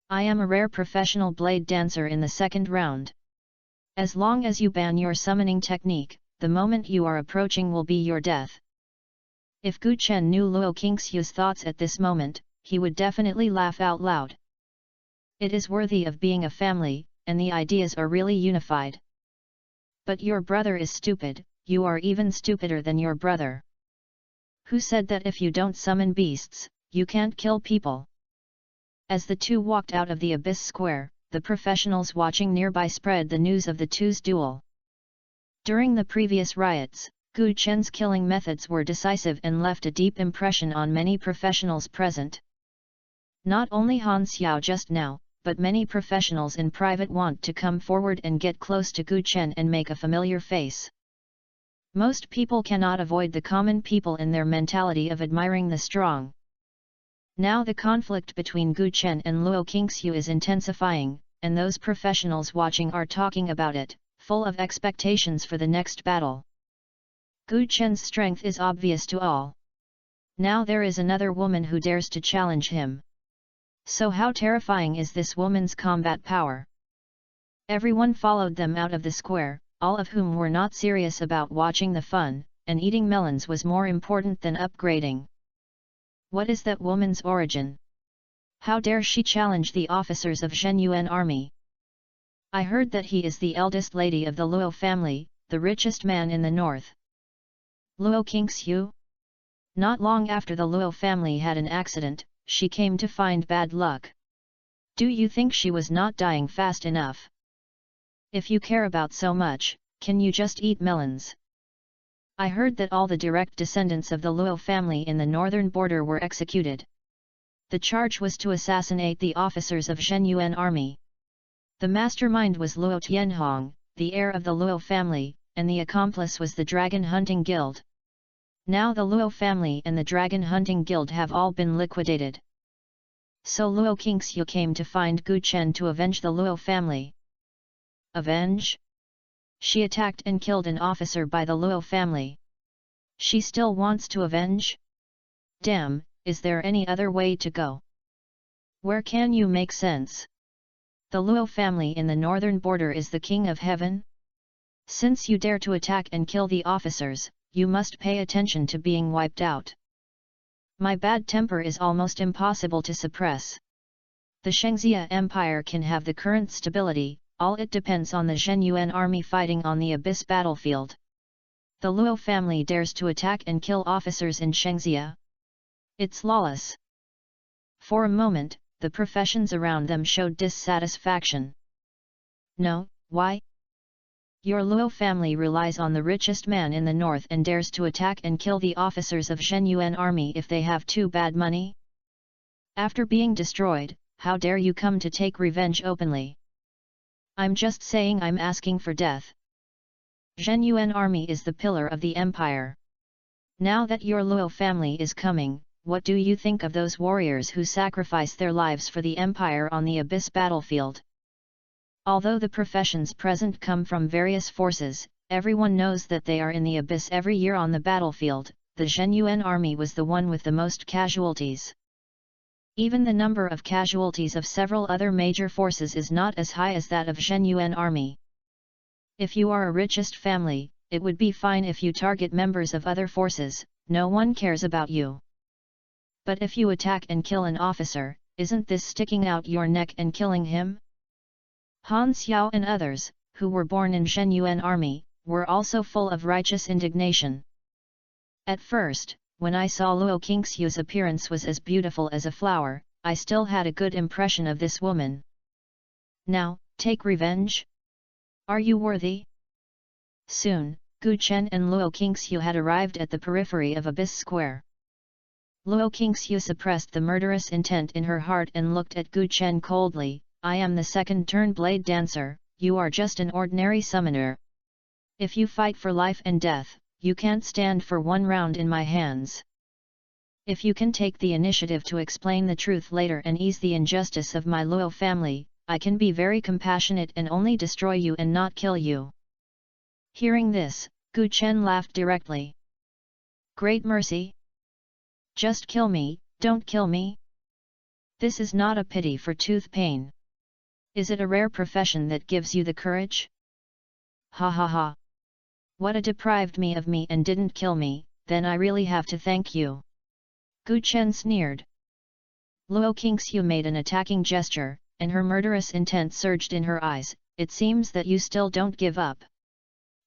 I am a rare professional blade dancer in the second round. As long as you ban your summoning technique, the moment you are approaching will be your death. If Gu Chen knew Luo Qingxiu's thoughts at this moment, he would definitely laugh out loud. It is worthy of being a family, and the ideas are really unified. But your brother is stupid, you are even stupider than your brother. Who said that if you don't summon beasts, you can't kill people? As the two walked out of the Abyss Square, the professionals watching nearby spread the news of the two's duel. During the previous riots, Gu Chen's killing methods were decisive and left a deep impression on many professionals present. Not only Han Xiao just now, but many professionals in private want to come forward and get close to Gu Chen and make a familiar face. Most people cannot avoid the common people in their mentality of admiring the strong. Now the conflict between Gu Chen and Luo Qingxiu is intensifying, and those professionals watching are talking about it, full of expectations for the next battle. Gu Chen's strength is obvious to all. Now there is another woman who dares to challenge him. So how terrifying is this woman's combat power? Everyone followed them out of the square, all of whom were not serious about watching the fun, and eating melons was more important than upgrading. What is that woman's origin? How dare she challenge the officers of Shenyuan Army? I heard that he is the eldest lady of the Luo family, the richest man in the north. Luo Qingxiu? Not long after the Luo family had an accident, she came to find bad luck. Do you think she was not dying fast enough? If you care about so much, can you just eat melons? I heard that all the direct descendants of the Luo family in the northern border were executed. The charge was to assassinate the officers of Shenyuan Army. The mastermind was Luo Tianhong, the heir of the Luo family, and the accomplice was the Dragon Hunting Guild. Now the Luo family and the Dragon Hunting Guild have all been liquidated. So Luo Qingxiu came to find Gu Chen to avenge the Luo family. Avenge? She attacked and killed an officer by the Luo family. She still wants to avenge? Damn, is there any other way to go? Where can you make sense? The Luo family in the northern border is the king of heaven? Since you dare to attack and kill the officers, you must pay attention to being wiped out. My bad temper is almost impossible to suppress. The Shengxia Empire can have the current stability, all it depends on the Zhenyuan army fighting on the Abyss battlefield. The Luo family dares to attack and kill officers in Shengxia. It's lawless. For a moment, the professions around them showed dissatisfaction. No, why? Your Luo family relies on the richest man in the north and dares to attack and kill the officers of Zhenyuan army if they have too bad money? After being destroyed, how dare you come to take revenge openly? I'm just saying I'm asking for death. Zhenyuan army is the pillar of the empire. Now that your Luo family is coming, what do you think of those warriors who sacrifice their lives for the empire on the Abyss battlefield? Although the professions present come from various forces, everyone knows that they are in the Abyss every year on the battlefield. The Zhenyuan army was the one with the most casualties. Even the number of casualties of several other major forces is not as high as that of Zhenyuan army. If you are a richest family, it would be fine if you target members of other forces, no one cares about you. But if you attack and kill an officer, isn't this sticking out your neck and killing him? Han Xiao and others, who were born in Zhenyuan army, were also full of righteous indignation. At first, when I saw Luo Qingxiu's appearance was as beautiful as a flower, I still had a good impression of this woman. Now, take revenge? Are you worthy? Soon, Gu Chen and Luo Qingxiu had arrived at the periphery of Abyss Square. Luo Qingxiu suppressed the murderous intent in her heart and looked at Gu Chen coldly. I am the second-turn blade dancer, you are just an ordinary summoner. If you fight for life and death, you can't stand for one round in my hands. If you can take the initiative to explain the truth later and ease the injustice of my Luo family, I can be very compassionate and only destroy you and not kill you. Hearing this, Gu Chen laughed directly. Great mercy! Just kill me, don't kill me! This is not a pity for tooth pain. Is it a rare profession that gives you the courage? Ha ha ha! What a deprived me of me and didn't kill me, then I really have to thank you. Gu Chen sneered. Luo Qingxiu made an attacking gesture, and her murderous intent surged in her eyes. It seems that you still don't give up.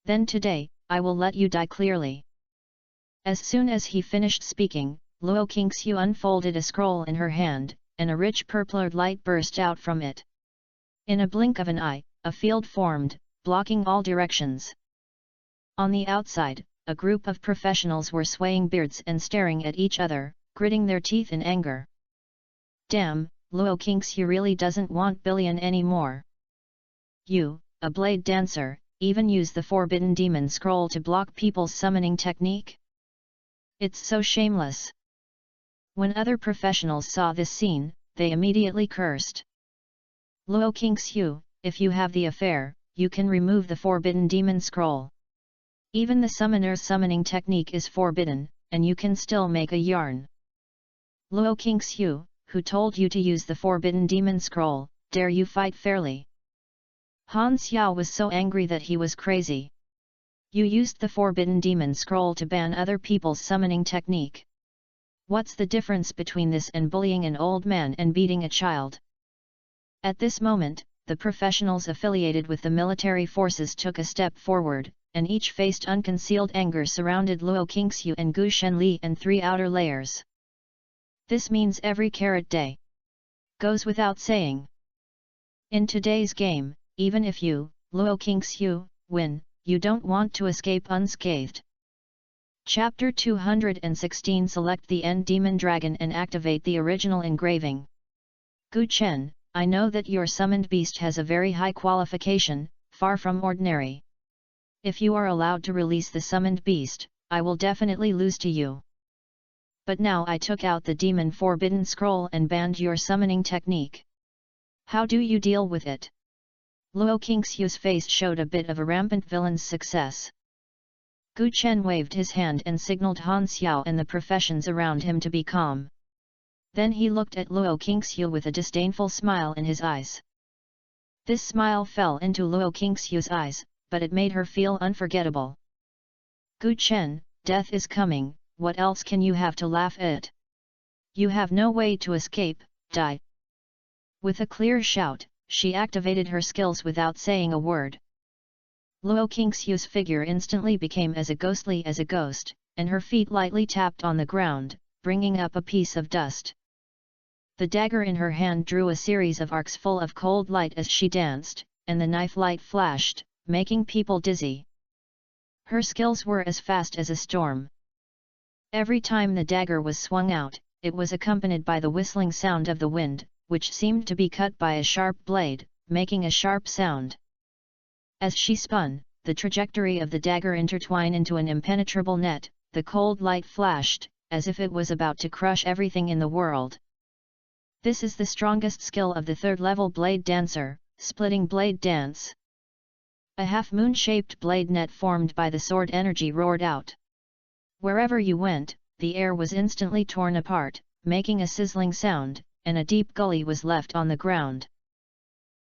Then today, I will let you die clearly. As soon as he finished speaking, Luo Qingxiu unfolded a scroll in her hand, and a rich purpler light burst out from it. In a blink of an eye, a field formed, blocking all directions. On the outside, a group of professionals were swaying beards and staring at each other, gritting their teeth in anger. Damn, Luo Qingxiu really doesn't want billion anymore. You, a blade dancer, even use the forbidden demon scroll to block people's summoning technique? It's so shameless. When other professionals saw this scene, they immediately cursed. Luo Qingxiu, if you have the affair, you can remove the forbidden demon scroll. Even the summoner's summoning technique is forbidden, and you can still make a yarn. Luo Qingxiu, who told you to use the forbidden demon scroll, dare you fight fairly? Han Xiao was so angry that he was crazy. You used the forbidden demon scroll to ban other people's summoning technique. What's the difference between this and bullying an old man and beating a child? At this moment, the professionals affiliated with the military forces took a step forward, and each faced unconcealed anger surrounded Luo Qingxiu and Gu Shenli and 3 outer layers. This means every carrot day. Goes without saying. In today's game, even if you, Luo Qingxiu, win, you don't want to escape unscathed. Chapter 216 Select the End Demon Dragon and activate the original engraving. Gu Chen, I know that your summoned beast has a very high qualification, far from ordinary. If you are allowed to release the summoned beast, I will definitely lose to you. But now I took out the demon forbidden scroll and banned your summoning technique. How do you deal with it? Luo Qingxiu's face showed a bit of a rampant villain's success. Gu Chen waved his hand and signaled Han Xiao and the professions around him to be calm. Then he looked at Luo Qingxiu with a disdainful smile in his eyes. This smile fell into Luo Qingxiu's eyes, but it made her feel unforgettable. Gu Chen, death is coming, what else can you have to laugh at? You have no way to escape, die. With a clear shout, she activated her skills without saying a word. Luo Qingxiu's figure instantly became as ghostly as a ghost, and her feet lightly tapped on the ground, bringing up a piece of dust. The dagger in her hand drew a series of arcs full of cold light as she danced, and the knife light flashed, making people dizzy. Her skills were as fast as a storm. Every time the dagger was swung out, it was accompanied by the whistling sound of the wind, which seemed to be cut by a sharp blade, making a sharp sound. As she spun, the trajectory of the dagger intertwined into an impenetrable net, the cold light flashed, as if it was about to crush everything in the world. This is the strongest skill of the third-level blade dancer, splitting blade dance. A half-moon-shaped blade net formed by the sword energy roared out. Wherever you went, the air was instantly torn apart, making a sizzling sound, and a deep gully was left on the ground.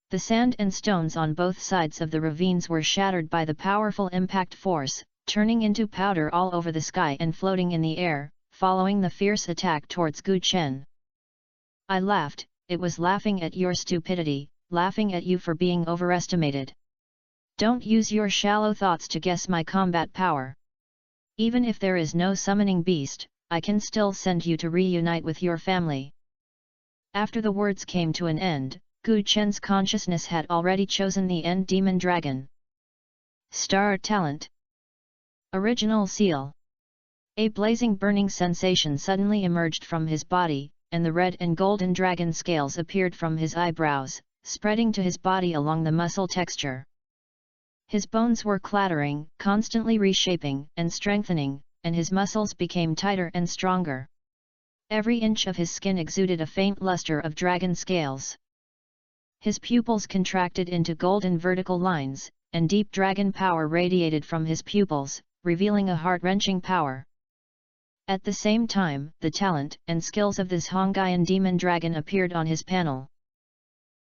The sand and stones on both sides of the ravines were shattered by the powerful impact force, turning into powder all over the sky and floating in the air, following the fierce attack towards Gu Chen. I laughed, it was laughing at your stupidity, laughing at you for being overestimated. Don't use your shallow thoughts to guess my combat power. Even if there is no summoning beast, I can still send you to reunite with your family. After the words came to an end, Gu Chen's consciousness had already chosen the end demon dragon. Star talent. Original seal. A blazing burning sensation suddenly emerged from his body, and the red and golden dragon scales appeared from his eyebrows, spreading to his body along the muscle texture. His bones were clattering, constantly reshaping and strengthening, and his muscles became tighter and stronger. Every inch of his skin exuded a faint luster of dragon scales. His pupils contracted into golden vertical lines, and deep dragon power radiated from his pupils, revealing a heart-wrenching power. At the same time, the talent and skills of this Hongyan demon dragon appeared on his panel.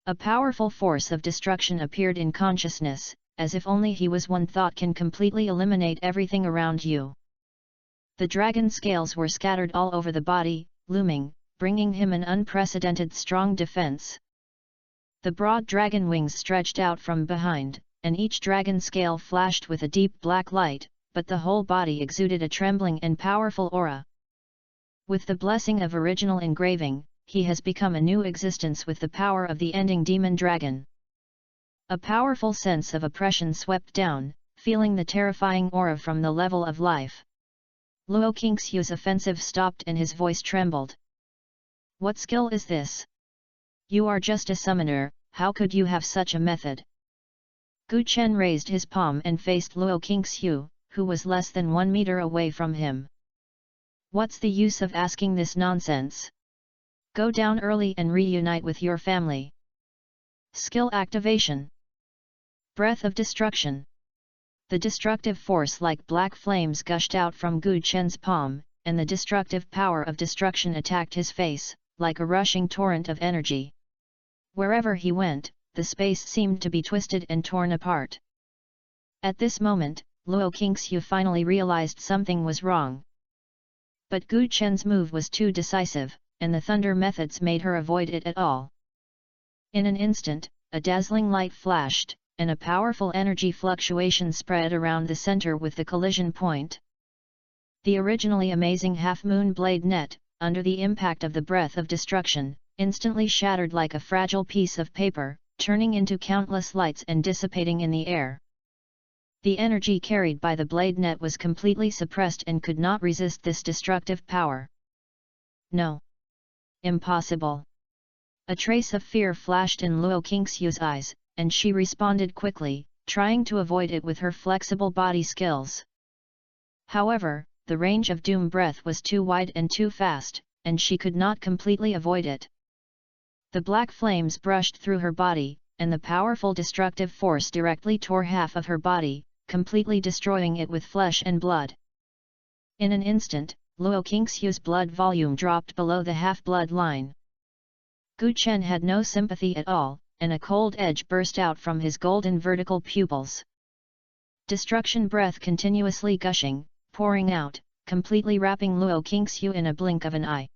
A powerful force of destruction appeared in consciousness, as if only he was one thought can completely eliminate everything around you. The dragon scales were scattered all over the body, looming, bringing him an unprecedented strong defense. The broad dragon wings stretched out from behind, and each dragon scale flashed with a deep black light, but the whole body exuded a trembling and powerful aura. With the blessing of original engraving, he has become a new existence with the power of the ending demon dragon. A powerful sense of oppression swept down, feeling the terrifying aura from the level of life. Luo Qingxiu's offensive stopped and his voice trembled. What skill is this? You are just a summoner, how could you have such a method? Gu Chen raised his palm and faced Luo Qingxiu, who was less than 1 meter away from him. What's the use of asking this nonsense? Go down early and reunite with your family. Skill activation. Breath of destruction. The destructive force like black flames gushed out from Gu Chen's palm, and the destructive power of destruction attacked his face, like a rushing torrent of energy. Wherever he went, the space seemed to be twisted and torn apart. At this moment, Luo Qingxiu finally realized something was wrong. But Gu Chen's move was too decisive, and the thunder methods made her avoid it at all. In an instant, a dazzling light flashed, and a powerful energy fluctuation spread around the center with the collision point. The originally amazing half-moon blade net, under the impact of the breath of destruction, instantly shattered like a fragile piece of paper, turning into countless lights and dissipating in the air. The energy carried by the blade net was completely suppressed and could not resist this destructive power. No. Impossible. A trace of fear flashed in Luo Qingxiu's eyes, and she responded quickly, trying to avoid it with her flexible body skills. However, the range of doom breath was too wide and too fast, and she could not completely avoid it. The black flames brushed through her body, and the powerful destructive force directly tore half of her body, completely destroying it with flesh and blood. In an instant, Luo Qingxiu's blood volume dropped below the half-blood line. Gu Chen had no sympathy at all, and a cold edge burst out from his golden vertical pupils. Destruction breath continuously gushing, pouring out, completely wrapping Luo Qingxiu in a blink of an eye.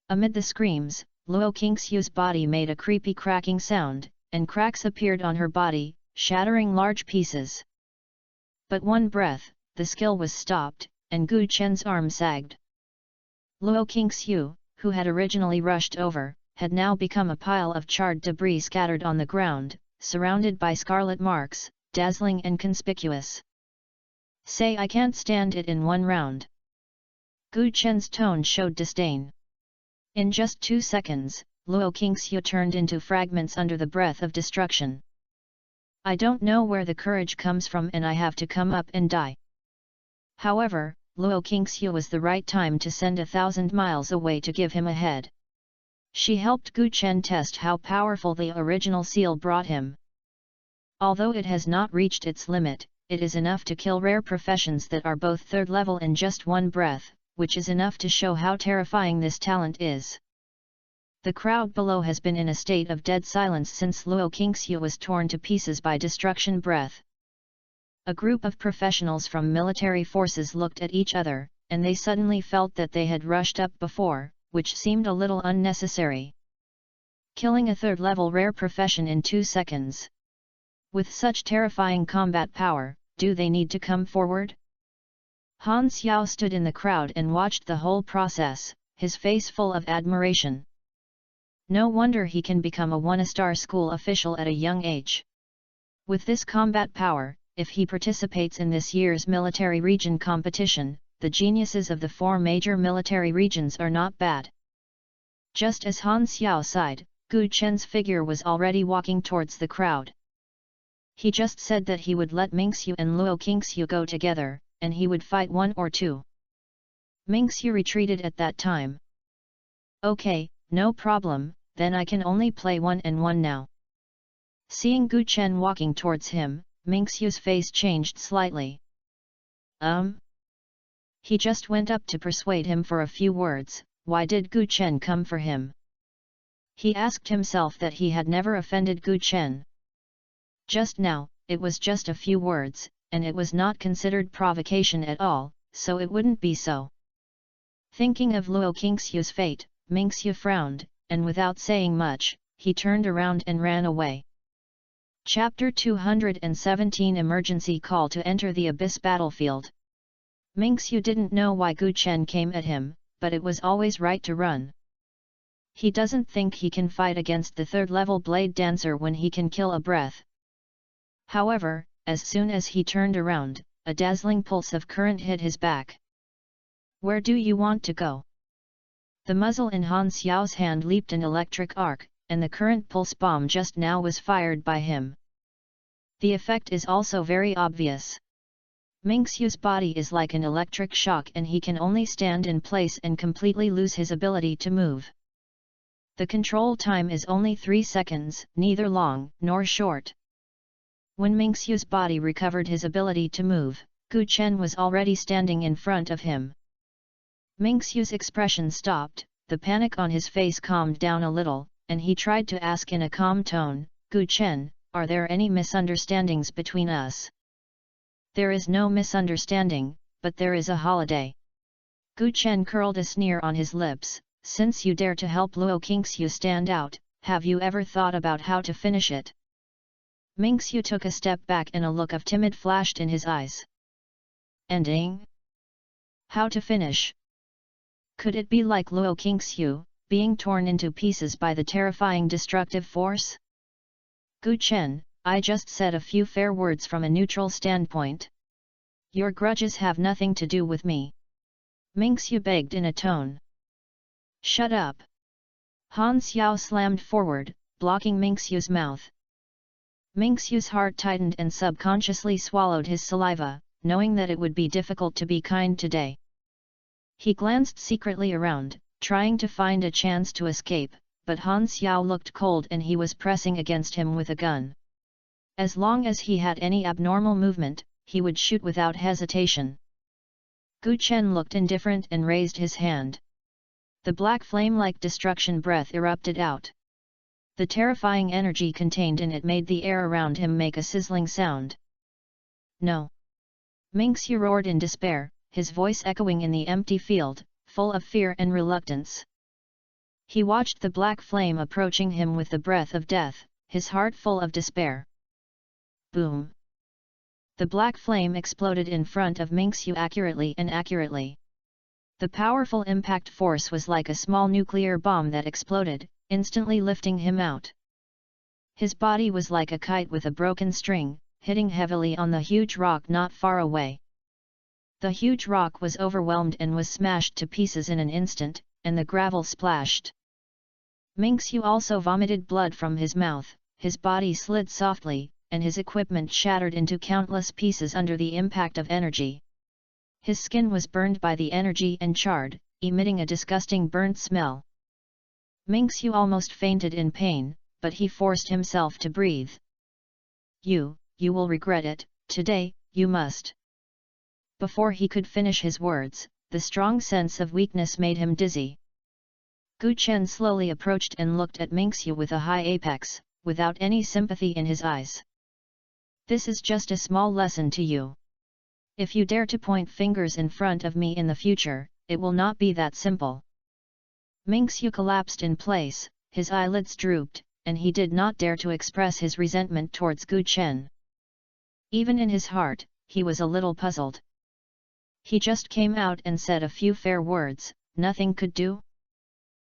Amid the screams, Luo Qingxiu's body made a creepy cracking sound, and cracks appeared on her body, shattering large pieces. But one breath, the skill was stopped, and Gu Chen's arm sagged. Luo Qingxiu, who had originally rushed over, had now become a pile of charred debris scattered on the ground, surrounded by scarlet marks, dazzling and conspicuous. "Say I can't stand it in one round." Gu Chen's tone showed disdain. In just 2 seconds, Luo Qingxiu turned into fragments under the breath of destruction. "I don't know where the courage comes from and I have to come up and die." However, Luo Qingxiu was the right time to send 1,000 miles away to give him a head. She helped Gu Chen test how powerful the original seal brought him. Although it has not reached its limit, it is enough to kill rare professions that are both third level in just one breath, which is enough to show how terrifying this talent is. The crowd below has been in a state of dead silence since Luo Qingxiu was torn to pieces by destruction breath. A group of professionals from military forces looked at each other, and they suddenly felt that they had rushed up before, which seemed a little unnecessary. Killing a third-level rare profession in 2 seconds. With such terrifying combat power, do they need to come forward? Han Xiao stood in the crowd and watched the whole process, his face full of admiration. No wonder he can become a one-star school official at a young age. With this combat power, if he participates in this year's military region competition, the geniuses of the 4 major military regions are not bad. Just as Han Xiao sighed, Gu Chen's figure was already walking towards the crowd. He just said that he would let Mingxiu and Luo Qingxiu go together, and he would fight 1 or 2. Mingxiu retreated at that time. "Okay, no problem, then I can only play 1 and 1 now." Seeing Gu Chen walking towards him, Mingxiu's face changed slightly. He just went up to persuade him for a few words. Why did Gu Chen come for him? He asked himself that he had never offended Gu Chen. Just now, it was just a few words, and it was not considered provocation at all, so it wouldn't be so. Thinking of Luo Qingxiu's fate, Mingxiu frowned, and without saying much, he turned around and ran away. Chapter 217 Emergency Call to Enter the Abyss Battlefield. Mingxiu didn't know why Gu Chen came at him, but it was always right to run. He doesn't think he can fight against the third-level blade dancer when he can kill a breath. However, as soon as he turned around, a dazzling pulse of current hit his back. "Where do you want to go?" The muzzle in Han Xiao's hand leaped an electric arc, and the current pulse bomb just now was fired by him. The effect is also very obvious. Mingxiu's body is like an electric shock and he can only stand in place and completely lose his ability to move. The control time is only 3 seconds, neither long nor short. When Mingxiu's body recovered his ability to move, Gu Chen was already standing in front of him. Mingxiu's expression stopped, the panic on his face calmed down a little, and he tried to ask in a calm tone, "Gu Chen, are there any misunderstandings between us?" "There is no misunderstanding, but there is a holiday." Gu Chen curled a sneer on his lips. "Since you dare to help Luo Qingxiu stand out, have you ever thought about how to finish it?" Mingxiu took a step back and a look of timid flashed in his eyes. "Ending? How to finish? Could it be like Luo Qingxiu, being torn into pieces by the terrifying destructive force?" "Gu Chen, I just said a few fair words from a neutral standpoint. Your grudges have nothing to do with me." Mingxiu begged in a tone. "Shut up!" Han Xiao slammed forward, blocking Mingxiu's mouth. Mingxiu's heart tightened and subconsciously swallowed his saliva, knowing that it would be difficult to be kind today. He glanced secretly around, trying to find a chance to escape, but Han Xiao looked cold and he was pressing against him with a gun. As long as he had any abnormal movement, he would shoot without hesitation. Gu Chen looked indifferent and raised his hand. The black flame-like destruction breath erupted out. The terrifying energy contained in it made the air around him make a sizzling sound. No! Mingxiu roared in despair, his voice echoing in the empty field, full of fear and reluctance. He watched the black flame approaching him with the breath of death, his heart full of despair. Boom! The black flame exploded in front of Mingxiu accurately. The powerful impact force was like a small nuclear bomb that exploded, instantly lifting him out. His body was like a kite with a broken string, hitting heavily on the huge rock not far away. The huge rock was overwhelmed and was smashed to pieces in an instant, and the gravel splashed. Mingxiu also vomited blood from his mouth, his body slid softly, and his equipment shattered into countless pieces under the impact of energy. His skin was burned by the energy and charred, emitting a disgusting burnt smell. Mingxiu almost fainted in pain, but he forced himself to breathe. You will regret it, today, you must. Before he could finish his words, the strong sense of weakness made him dizzy. Gu Chen slowly approached and looked at Mingxiu with a high apex, without any sympathy in his eyes. This is just a small lesson to you. If you dare to point fingers in front of me in the future, it will not be that simple. Mingxiu collapsed in place, his eyelids drooped, and he did not dare to express his resentment towards Gu Chen. Even in his heart, he was a little puzzled. He just came out and said a few fair words, nothing could do?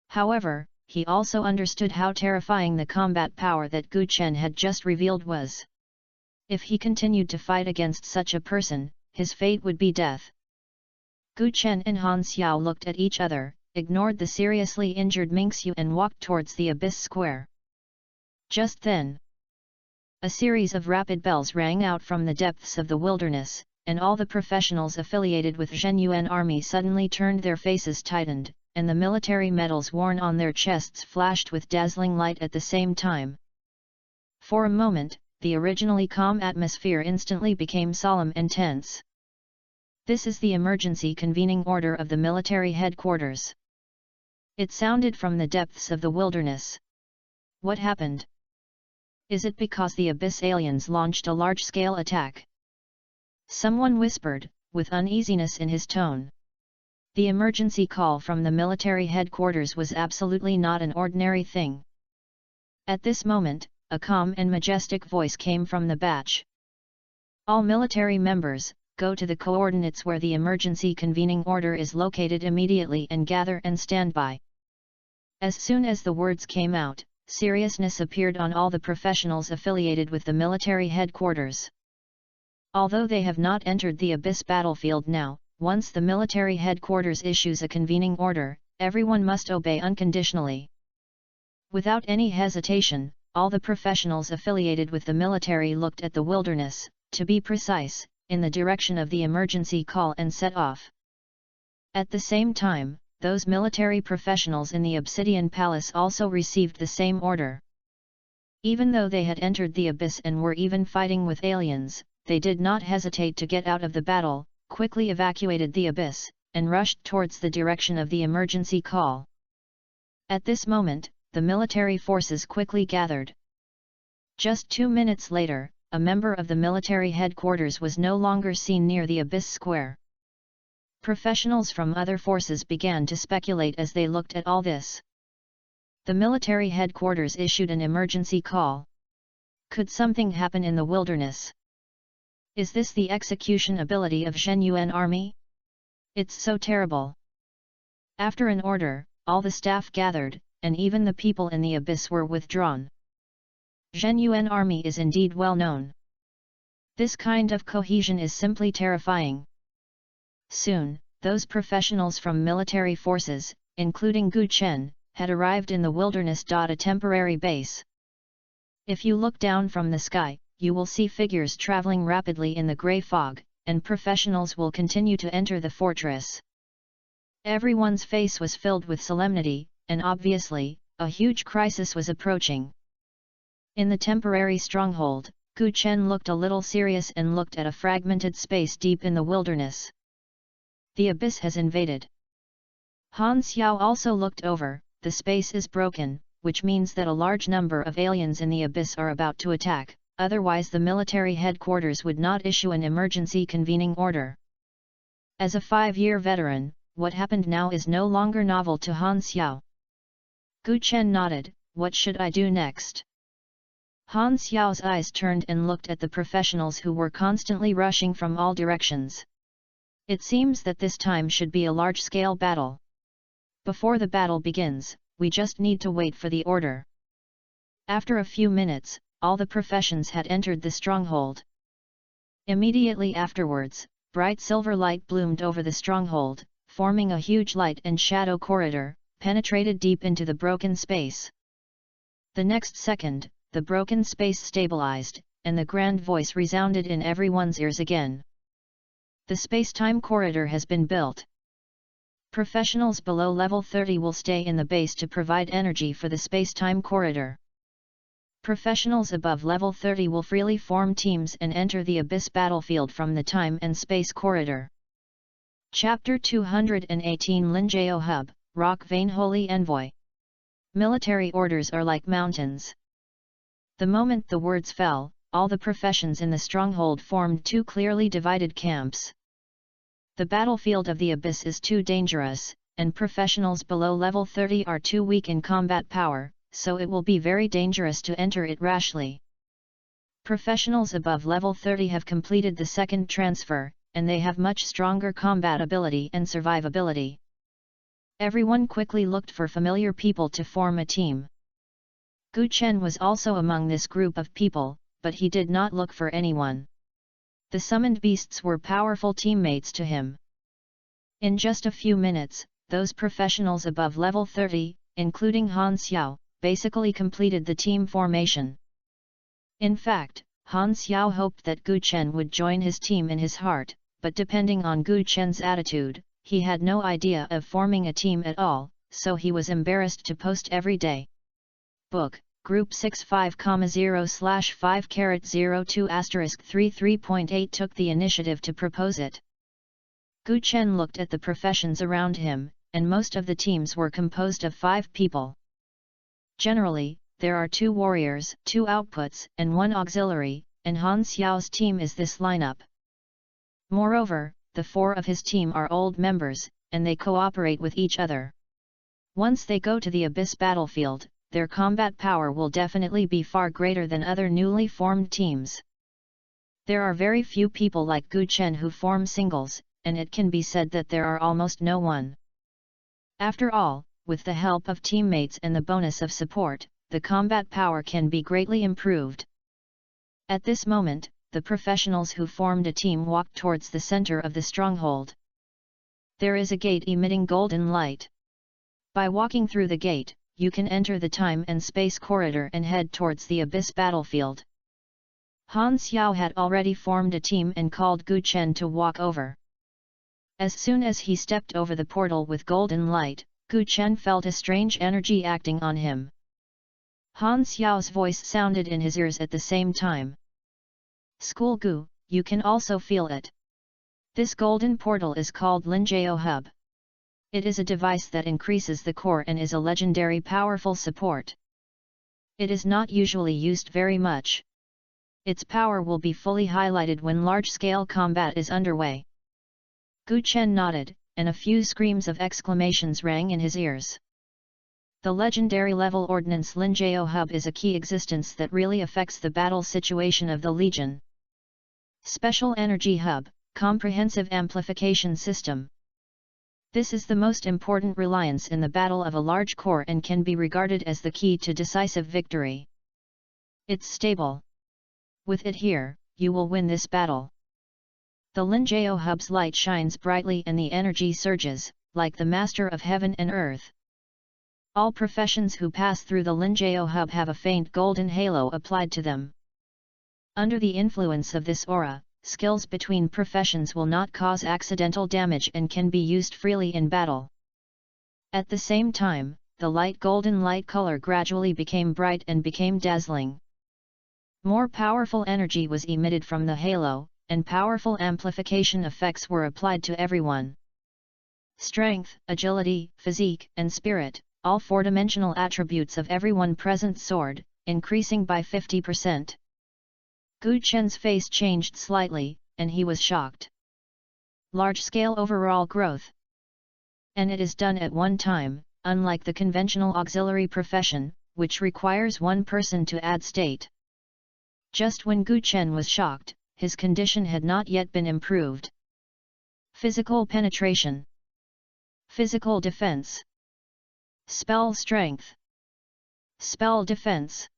However, he also understood how terrifying the combat power that Gu Chen had just revealed was. If he continued to fight against such a person, his fate would be death. Gu Chen and Han Xiao looked at each other, ignored the seriously injured Mingxiu and walked towards the abyss square. Just then, a series of rapid bells rang out from the depths of the wilderness, and all the professionals affiliated with Zhen Yuan army suddenly turned, their faces tightened, and the military medals worn on their chests flashed with dazzling light at the same time. For a moment, the originally calm atmosphere instantly became solemn and tense. This is the emergency convening order of the military headquarters. It sounded from the depths of the wilderness. What happened? Is it because the Abyss aliens launched a large-scale attack? Someone whispered, with uneasiness in his tone. The emergency call from the military headquarters was absolutely not an ordinary thing. At this moment, a calm and majestic voice came from the batch. All military members, go to the coordinates where the emergency convening order is located immediately and gather and stand by. As soon as the words came out, seriousness appeared on all the professionals affiliated with the military headquarters. Although they have not entered the Abyss battlefield now, once the military headquarters issues a convening order, everyone must obey unconditionally. Without any hesitation, all the professionals affiliated with the military looked at the wilderness, to be precise, in the direction of the emergency call and set off. At the same time, those military professionals in the Obsidian Palace also received the same order. Even though they had entered the Abyss and were even fighting with aliens, they did not hesitate to get out of the battle, quickly evacuated the Abyss, and rushed towards the direction of the emergency call. At this moment, the military forces quickly gathered. Just 2 minutes later, a member of the military headquarters was no longer seen near the Abyss Square. Professionals from other forces began to speculate as they looked at all this. The military headquarters issued an emergency call. Could something happen in the wilderness? Is this the execution ability of Zhen Yuan army? It's so terrible. After an order, all the staff gathered, and even the people in the Abyss were withdrawn. Zhen Yuan army is indeed well known. This kind of cohesion is simply terrifying. Soon, those professionals from military forces, including Gu Chen, had arrived in the wilderness. A temporary base. If you look down from the sky, you will see figures traveling rapidly in the grey fog, and professionals will continue to enter the fortress. Everyone's face was filled with solemnity, and obviously, a huge crisis was approaching. In the temporary stronghold, Gu Chen looked a little serious and looked at a fragmented space deep in the wilderness. The abyss has invaded. Han Xiao also looked over. The space is broken, which means that a large number of aliens in the abyss are about to attack, otherwise the military headquarters would not issue an emergency convening order. As a 5-year veteran, what happened now is no longer novel to Han Xiao. Gu Chen nodded. What should I do next? Han Xiao's eyes turned and looked at the professionals who were constantly rushing from all directions. It seems that this time should be a large-scale battle. Before the battle begins, we just need to wait for the order. After a few minutes, all the professions had entered the stronghold. Immediately afterwards, bright silver light bloomed over the stronghold, forming a huge light and shadow corridor, penetrated deep into the broken space. The next second, the broken space stabilized, and the grand voice resounded in everyone's ears again. The space-time corridor has been built. Professionals below level 30 will stay in the base to provide energy for the space-time corridor. Professionals above level 30 will freely form teams and enter the abyss battlefield from the time and space corridor. Chapter 218 Linjiao Hub, Rock Vein Holy Envoy. Military orders are like mountains. The moment the words fell, all the professions in the stronghold formed two clearly divided camps. The battlefield of the abyss is too dangerous, and professionals below level 30 are too weak in combat power, so it will be very dangerous to enter it rashly. Professionals above level 30 have completed the second transfer, and they have much stronger combat ability and survivability. Everyone quickly looked for familiar people to form a team. Gu Chen was also among this group of people, but he did not look for anyone. The summoned beasts were powerful teammates to him. In just a few minutes, those professionals above level 30, including Han Xiao, basically completed the team formation. In fact, Han Xiao hoped that Gu Chen would join his team in his heart, but depending on Gu Chen's attitude, he had no idea of forming a team at all, so he was embarrassed to post every day. Book. Group 65,0/5*02*33.8 took the initiative to propose it. Gu Chen looked at the professions around him, and most of the teams were composed of 5 people. Generally, there are 2 warriors, 2 outputs, and 1 auxiliary, and Han Xiao's team is this lineup. Moreover, the 4 of his team are old members, and they cooperate with each other. Once they go to the abyss battlefield, their combat power will definitely be far greater than other newly formed teams. There are very few people like Gu Chen who form singles, and it can be said that there are almost no one. After all, with the help of teammates and the bonus of support, the combat power can be greatly improved. At this moment, the professionals who formed a team walked towards the center of the stronghold. There is a gate emitting golden light. By walking through the gate, you can enter the time and space corridor and head towards the abyss battlefield. Han Xiao had already formed a team and called Gu Chen to walk over. As soon as he stepped over the portal with golden light, Gu Chen felt a strange energy acting on him. Han Xiao's voice sounded in his ears at the same time. School Gu, you can also feel it. This golden portal is called Linjiao Hub. It is a device that increases the core and is a legendary powerful support. It is not usually used very much. Its power will be fully highlighted when large-scale combat is underway. Gu Chen nodded, and a few screams of exclamations rang in his ears. The legendary level ordnance Linjiao Hub is a key existence that really affects the battle situation of the Legion. Special Energy Hub, Comprehensive Amplification System. This is the most important reliance in the battle of a large core and can be regarded as the key to decisive victory. It's stable. With it here, you will win this battle. The Linjiao Hub's light shines brightly and the energy surges, like the master of heaven and earth. All professions who pass through the Linjiao Hub have a faint golden halo applied to them. Under the influence of this aura, skills between professions will not cause accidental damage and can be used freely in battle. At the same time, the light golden light color gradually became bright and became dazzling. More powerful energy was emitted from the halo, and powerful amplification effects were applied to everyone. Strength, agility, physique, and spirit, all four-dimensional attributes of everyone present soared, increasing by 50%. Gu Chen's face changed slightly, and he was shocked. Large-scale overall growth. And it is done at one time, unlike the conventional auxiliary profession, which requires one person to add state. Just when Gu Chen was shocked, his condition had not yet been improved. Physical penetration. Physical defense. Spell strength. Spell defense.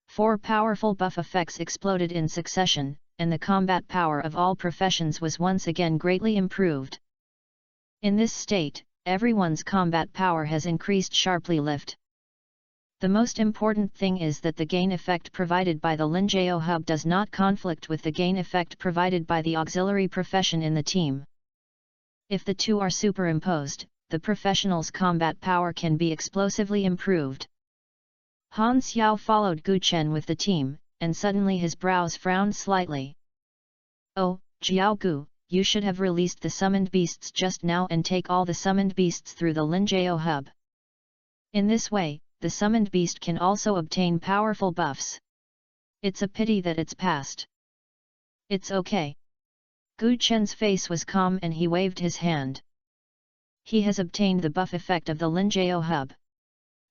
4 powerful buff effects exploded in succession, and the combat power of all professions was once again greatly improved. In this state, everyone's combat power has increased sharply. The most important thing is that the gain effect provided by the Linjiao hub does not conflict with the gain effect provided by the auxiliary profession in the team. If the two are superimposed, the professional's combat power can be explosively improved. Han Xiao followed Gu Chen with the team, and suddenly his brows frowned slightly. "Oh, Jiao Gu, you should have released the summoned beasts just now and take all the summoned beasts through the Linjiao hub. In this way, the summoned beast can also obtain powerful buffs. It's a pity that it's past." "It's okay." Gu Chen's face was calm and he waved his hand. He has obtained the buff effect of the Linjiao hub.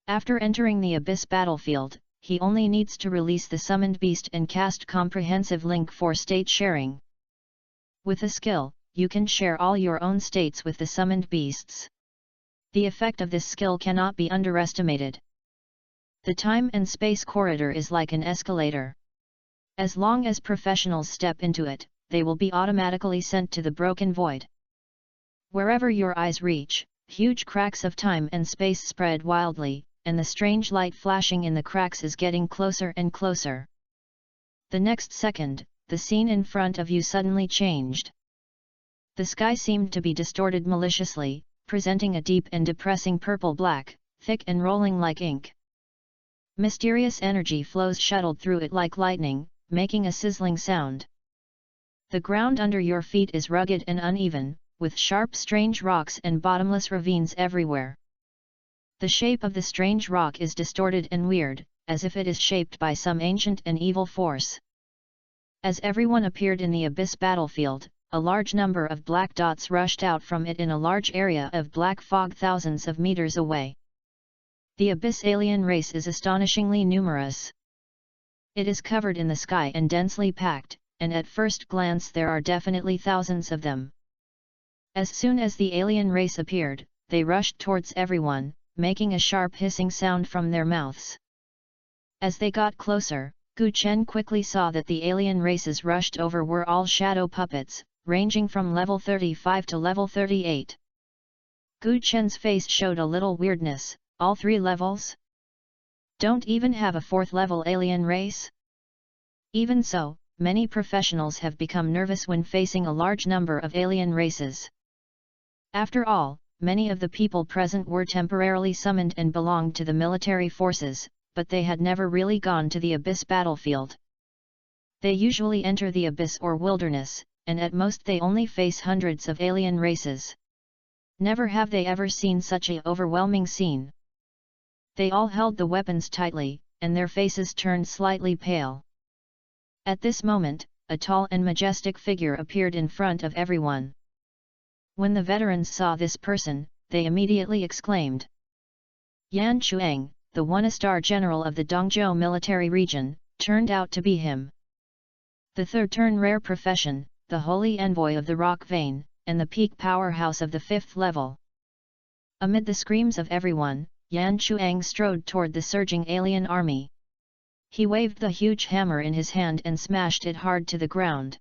After entering the Abyss battlefield, he only needs to release the summoned beast and cast comprehensive link for state sharing. With a skill, you can share all your own states with the summoned beasts. The effect of this skill cannot be underestimated. The time and space corridor is like an escalator. As long as professionals step into it, they will be automatically sent to the broken void. Wherever your eyes reach, huge cracks of time and space spread wildly, and the strange light flashing in the cracks is getting closer and closer. The next second, the scene in front of you suddenly changed. The sky seemed to be distorted maliciously, presenting a deep and depressing purple-black, thick and rolling like ink. Mysterious energy flows shuttled through it like lightning, making a sizzling sound. The ground under your feet is rugged and uneven, with sharp strange rocks and bottomless ravines everywhere. The shape of the strange rock is distorted and weird, as if it is shaped by some ancient and evil force. As everyone appeared in the Abyss battlefield, a large number of black dots rushed out from it in a large area of black fog thousands of meters away. The Abyss alien race is astonishingly numerous. It is covered in the sky and densely packed, and at first glance there are definitely thousands of them. As soon as the alien race appeared, they rushed towards everyone, making a sharp hissing sound from their mouths. As they got closer, Gu Chen quickly saw that the alien races rushed over were all shadow puppets, ranging from level 35 to level 38. Gu Chen's face showed a little weirdness. All 3 levels? Don't even have a 4th level alien race? Even so, many professionals have become nervous when facing a large number of alien races. After all, many of the people present were temporarily summoned and belonged to the military forces, but they had never really gone to the Abyss battlefield. They usually enter the Abyss or wilderness, and at most they only face hundreds of alien races. Never have they ever seen such an overwhelming scene. They all held the weapons tightly, and their faces turned slightly pale. At this moment, a tall and majestic figure appeared in front of everyone. When the veterans saw this person, they immediately exclaimed. Yan Chuang, the one-star general of the Dongzhou military region, turned out to be him. The third-turn rare profession, the holy envoy of the rock vein, and the peak powerhouse of the 5th level. Amid the screams of everyone, Yan Chuang strode toward the surging alien army. He waved the huge hammer in his hand and smashed it hard to the ground.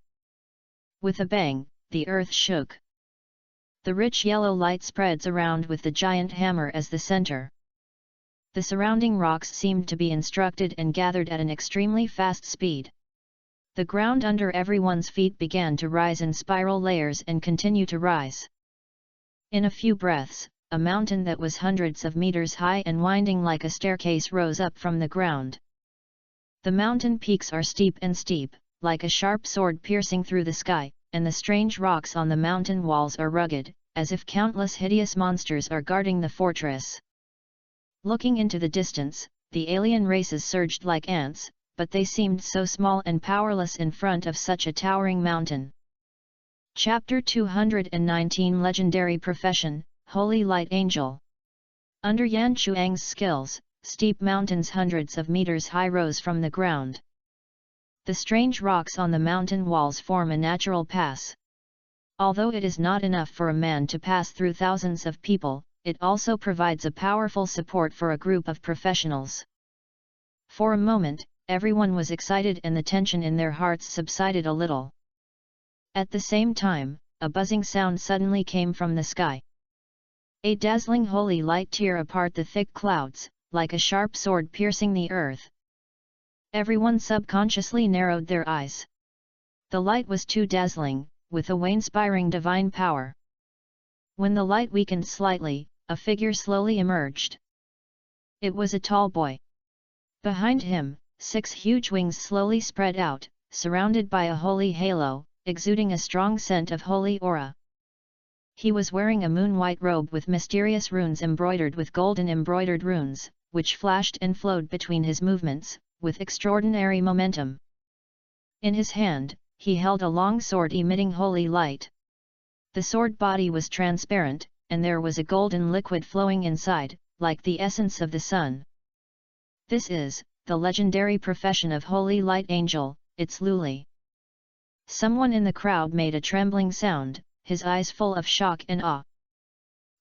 With a bang, the earth shook. The rich yellow light spreads around with the giant hammer as the center. The surrounding rocks seemed to be instructed and gathered at an extremely fast speed. The ground under everyone's feet began to rise in spiral layers and continue to rise. In a few breaths, a mountain that was hundreds of meters high and winding like a staircase rose up from the ground. The mountain peaks are steep, like a sharp sword piercing through the sky, and the strange rocks on the mountain walls are rugged, as if countless hideous monsters are guarding the fortress. Looking into the distance, the alien races surged like ants, but they seemed so small and powerless in front of such a towering mountain. Chapter 219 Legendary Profession, Holy Light Angel. Under Yan Chuang's skills, steep mountains hundreds of meters high rose from the ground. The strange rocks on the mountain walls form a natural pass. Although it is not enough for a man to pass through thousands of people, it also provides a powerful support for a group of professionals. For a moment, everyone was excited and the tension in their hearts subsided a little. At the same time, a buzzing sound suddenly came from the sky. A dazzling holy light tore apart the thick clouds, like a sharp sword piercing the earth. Everyone subconsciously narrowed their eyes. The light was too dazzling, with a inspiring divine power. When the light weakened slightly, a figure slowly emerged. It was a tall boy. Behind him, 6 huge wings slowly spread out, surrounded by a holy halo, exuding a strong scent of holy aura. He was wearing a moon-white robe with mysterious runes embroidered with golden embroidered runes, which flashed and flowed between his movements, with extraordinary momentum. In his hand, he held a long sword emitting holy light. The sword body was transparent, and there was a golden liquid flowing inside, like the essence of the sun. This is the legendary profession of Holy Light Angel, it's Luli. Someone in the crowd made a trembling sound, his eyes full of shock and awe.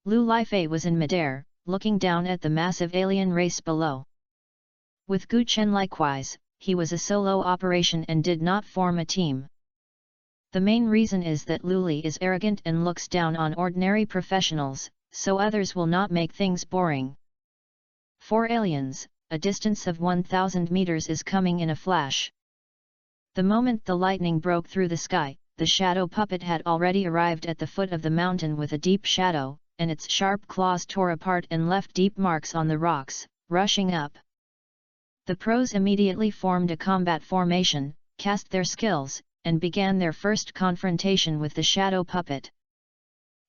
Lu Lifei was in midair, looking down at the massive alien race below. With Gu Chen likewise, he was a solo operation and did not form a team. The main reason is that Luli is arrogant and looks down on ordinary professionals, so others will not make things boring. 4 aliens, a distance of 1,000 meters is coming in a flash. The moment the lightning broke through the sky, the shadow puppet had already arrived at the foot of the mountain with a deep shadow, and its sharp claws tore apart and left deep marks on the rocks, rushing up. The pros immediately formed a combat formation, cast their skills, and began their first confrontation with the shadow puppet.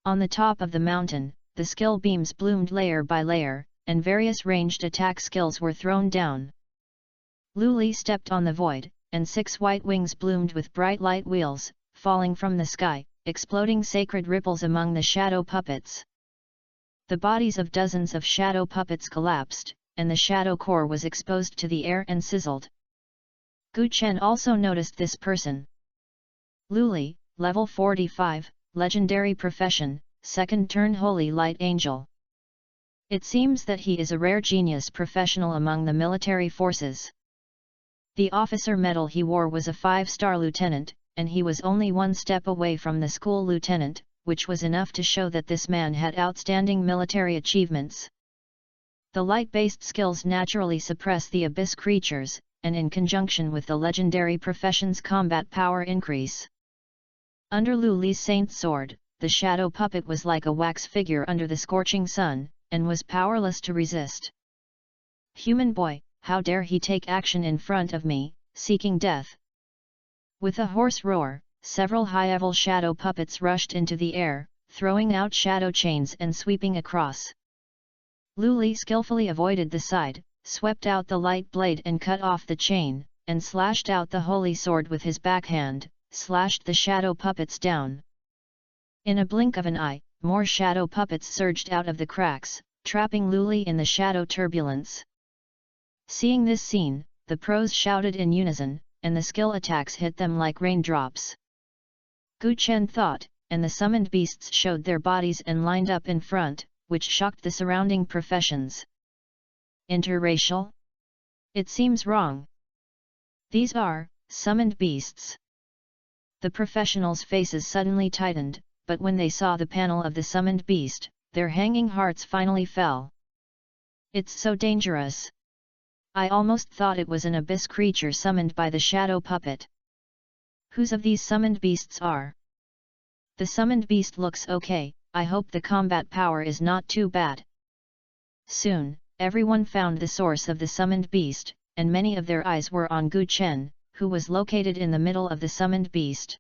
On the top of the mountain, the skill beams bloomed layer by layer, and various ranged attack skills were thrown down. Luli stepped on the void, and 6 white wings bloomed with bright light wheels, falling from the sky, exploding sacred ripples among the shadow puppets. The bodies of dozens of shadow puppets collapsed, and the shadow core was exposed to the air and sizzled. Gu Chen also noticed this person. Luli, level 45, legendary profession, second turn Holy Light Angel. It seems that he is a rare genius professional among the military forces. The officer medal he wore was a 5-star lieutenant, and he was only 1 step away from the school lieutenant, which was enough to show that this man had outstanding military achievements. The light-based skills naturally suppress the abyss creatures, and in conjunction with the legendary profession's combat power increase. Under Luli's saint sword, the shadow puppet was like a wax figure under the scorching sun, and was powerless to resist. Human boy, how dare he take action in front of me, seeking death? With a hoarse roar, several high-level shadow puppets rushed into the air, throwing out shadow chains and sweeping across. Luli skillfully avoided the side, swept out the light blade and cut off the chain, and slashed out the holy sword with his backhand, slashed the shadow puppets down. In a blink of an eye, more shadow puppets surged out of the cracks, trapping Luli in the shadow turbulence. Seeing this scene, the pros shouted in unison, and the skill attacks hit them like raindrops. Gu Chen thought, and the summoned beasts showed their bodies and lined up in front, which shocked the surrounding professions. Interracial? It seems wrong. These are summoned beasts. The professionals' faces suddenly tightened, but when they saw the panel of the summoned beast, their hanging hearts finally fell. It's so dangerous. I almost thought it was an abyss creature summoned by the shadow puppet. Whose of these summoned beasts are? The summoned beast looks okay, I hope the combat power is not too bad. Soon, everyone found the source of the summoned beast, and many of their eyes were on Gu Chen, who was located in the middle of the summoned beast.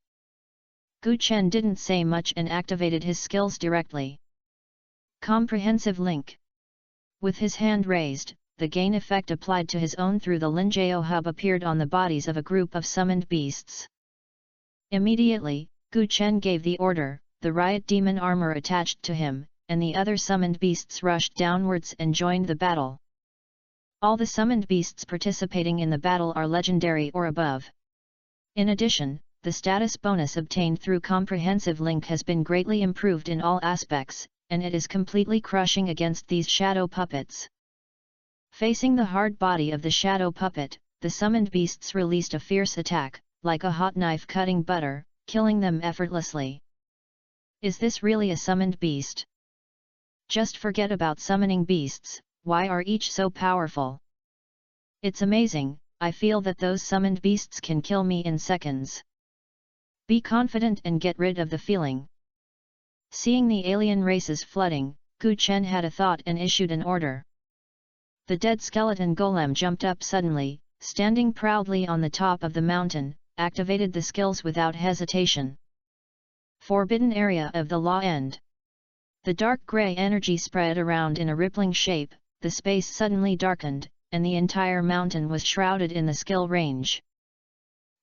Gu Chen didn't say much and activated his skills directly. Comprehensive link. With his hand raised, the gain effect applied to his own through the Linjiao hub appeared on the bodies of a group of summoned beasts. Immediately, Gu Chen gave the order, the riot demon armor attached to him, and the other summoned beasts rushed downwards and joined the battle. All the summoned beasts participating in the battle are legendary or above. In addition, the status bonus obtained through Comprehensive Link has been greatly improved in all aspects, and it is completely crushing against these shadow puppets. Facing the hard body of the shadow puppet, the summoned beasts released a fierce attack, like a hot knife cutting butter, killing them effortlessly. Is this really a summoned beast? Just forget about summoning beasts, why are each so powerful? It's amazing, I feel that those summoned beasts can kill me in seconds. Be confident and get rid of the feeling. Seeing the alien races flooding, Gu Chen had a thought and issued an order. The dead skeleton golem jumped up suddenly, standing proudly on the top of the mountain, activated the skills without hesitation. Forbidden area of the law end. The dark grey energy spread around in a rippling shape, the space suddenly darkened, and the entire mountain was shrouded in the skill range.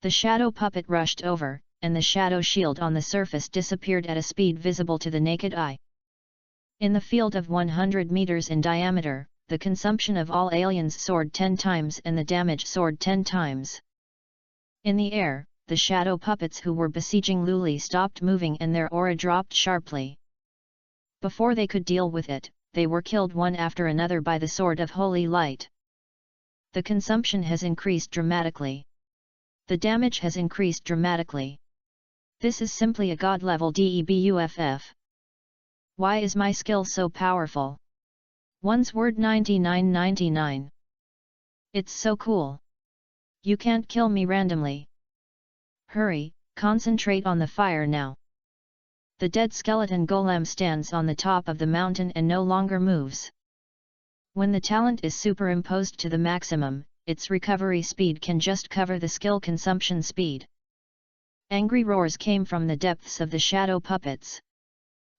The shadow puppet rushed over, and the shadow shield on the surface disappeared at a speed visible to the naked eye. In the field of 100 meters in diameter, the consumption of all aliens soared 10 times and the damage soared 10 times. In the air, the shadow puppets who were besieging Luli stopped moving and their aura dropped sharply. Before they could deal with it, they were killed one after another by the sword of holy light. The consumption has increased dramatically. The damage has increased dramatically. This is simply a god-level DEBUFF. Why is my skill so powerful? One's word 9999. It's so cool. You can't kill me randomly. Hurry, concentrate on the fire now. The dead skeleton golem stands on the top of the mountain and no longer moves. When the talent is superimposed to the maximum, its recovery speed can just cover the skill consumption speed. Angry roars came from the depths of the shadow puppets.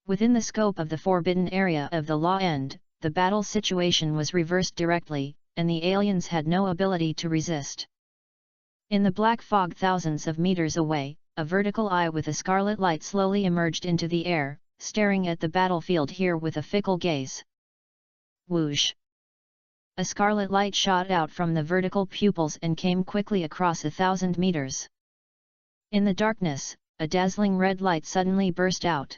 Within the scope of the forbidden area of the law end, the battle situation was reversed directly, and the aliens had no ability to resist. In the black fog thousands of meters away, a vertical eye with a scarlet light slowly emerged into the air, staring at the battlefield here with a fickle gaze. Whoosh! A scarlet light shot out from the vertical pupils and came quickly across 1,000 meters. In the darkness, a dazzling red light suddenly burst out.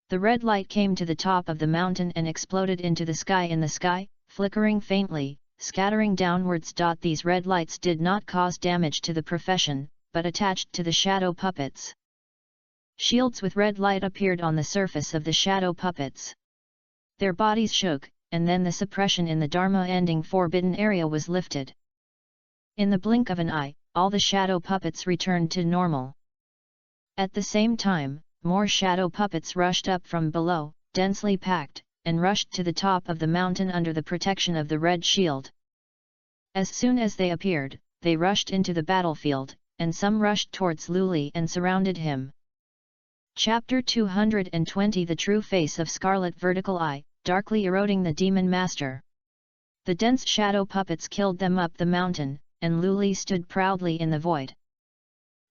The red light came to the top of the mountain and exploded into the sky, flickering faintly, scattering downwards. These red lights did not cause damage to the profession, but attached to the shadow puppets. Shields with red light appeared on the surface of the shadow puppets. Their bodies shook, and then the suppression in the Dharma-ending forbidden area was lifted. In the blink of an eye, all the shadow puppets returned to normal. At the same time, more shadow puppets rushed up from below, densely packed, and rushed to the top of the mountain under the protection of the red shield. As soon as they appeared, they rushed into the battlefield, and some rushed towards Luli and surrounded him. Chapter 220 The True Face of Scarlet Vertical Eye, darkly eroding the Demon Master. The dense shadow puppets killed them up the mountain, and Luli stood proudly in the void.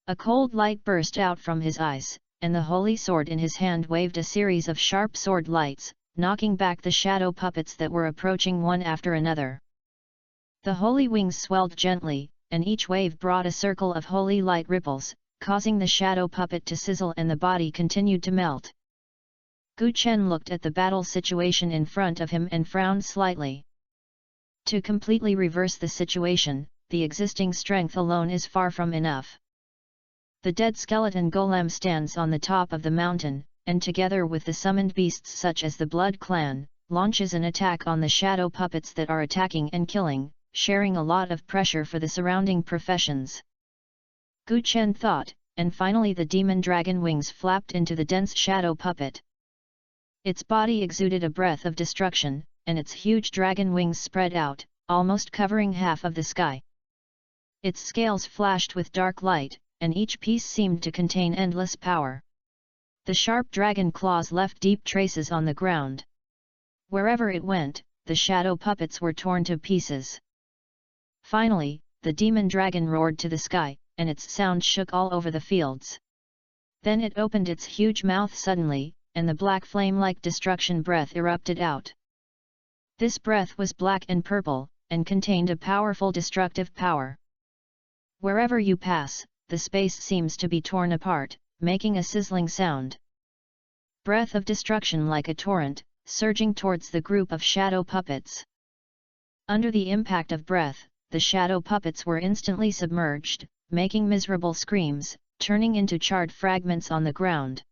A cold light burst out from his eyes, and the holy sword in his hand waved a series of sharp sword lights, knocking back the shadow puppets that were approaching one after another. The holy wings swelled gently, and each wave brought a circle of holy light ripples, causing the shadow puppet to sizzle and the body continued to melt. Gu Chen looked at the battle situation in front of him and frowned slightly. To completely reverse the situation, the existing strength alone is far from enough. The dead skeleton golem stands on the top of the mountain, and together with the summoned beasts such as the Blood Clan, launches an attack on the shadow puppets that are attacking and killing, sharing a lot of pressure for the surrounding professions. Gu Chen thought, and finally the demon dragon wings flapped into the dense shadow puppet. Its body exuded a breath of destruction, and its huge dragon wings spread out, almost covering half of the sky. Its scales flashed with dark light, and each piece seemed to contain endless power. The sharp dragon claws left deep traces on the ground. Wherever it went, the shadow puppets were torn to pieces. Finally, the demon dragon roared to the sky, and its sound shook all over the fields. Then it opened its huge mouth suddenly, and the black flame-like destruction breath erupted out. This breath was black and purple, and contained a powerful destructive power. Wherever you pass, the space seems to be torn apart, making a sizzling sound. Breath of destruction like a torrent, surging towards the group of shadow puppets. Under the impact of breath, the shadow puppets were instantly submerged, making miserable screams, turning into charred fragments on the ground.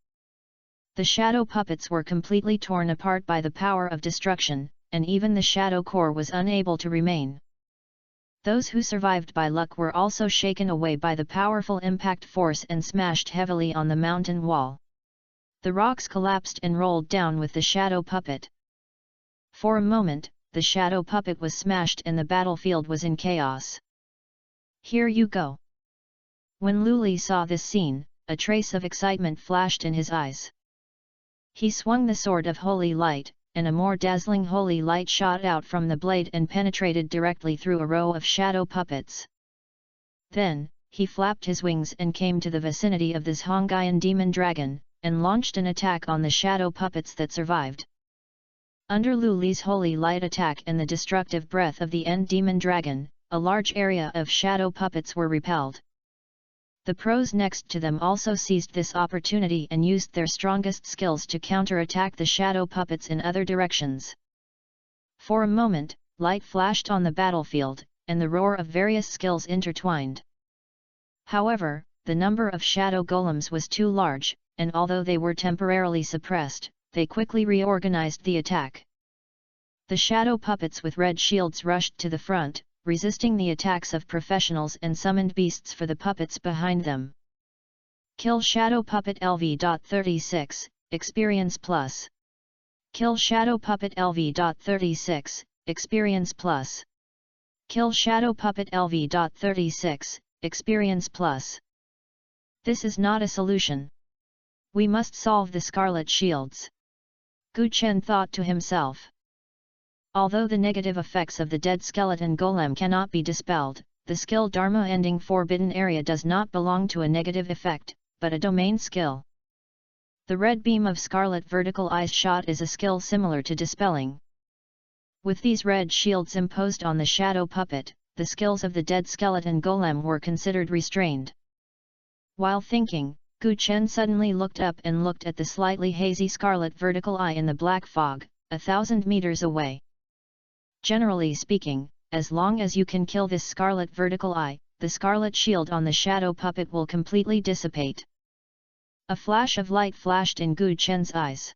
The shadow puppets were completely torn apart by the power of destruction, and even the shadow core was unable to remain. Those who survived by luck were also shaken away by the powerful impact force and smashed heavily on the mountain wall. The rocks collapsed and rolled down with the shadow puppet. For a moment, the shadow puppet was smashed and the battlefield was in chaos. "Here you go." When Luli saw this scene, a trace of excitement flashed in his eyes. He swung the sword of holy light, and a more dazzling holy light shot out from the blade and penetrated directly through a row of shadow puppets. Then, he flapped his wings and came to the vicinity of this Hongaian demon dragon, and launched an attack on the shadow puppets that survived. Under Luli's holy light attack and the destructive breath of the end demon dragon, a large area of shadow puppets were repelled. The pros next to them also seized this opportunity and used their strongest skills to counter-attack the shadow puppets in other directions. For a moment, light flashed on the battlefield, and the roar of various skills intertwined. However, the number of shadow golems was too large, and although they were temporarily suppressed, they quickly reorganized the attack. The shadow puppets with red shields rushed to the front, resisting the attacks of professionals and summoned beasts for the puppets behind them. Kill Shadow Puppet LV.36, Experience Plus. Kill Shadow Puppet LV.36, Experience Plus. Kill Shadow Puppet LV.36, Experience Plus. This is not a solution. We must solve the Scarlet Shields. Gu Chen thought to himself. Although the negative effects of the dead skeleton golem cannot be dispelled, the skill Dharma ending Forbidden Area does not belong to a negative effect, but a domain skill. The red beam of Scarlet Vertical Eyes shot is a skill similar to dispelling. With these red shields imposed on the shadow puppet, the skills of the dead skeleton golem were considered restrained. While thinking, Gu Chen suddenly looked up and looked at the slightly hazy Scarlet Vertical Eye in the black fog, 1,000 meters away. Generally speaking, as long as you can kill this Scarlet Vertical Eye, the Scarlet Shield on the shadow puppet will completely dissipate. A flash of light flashed in Gu Chen's eyes.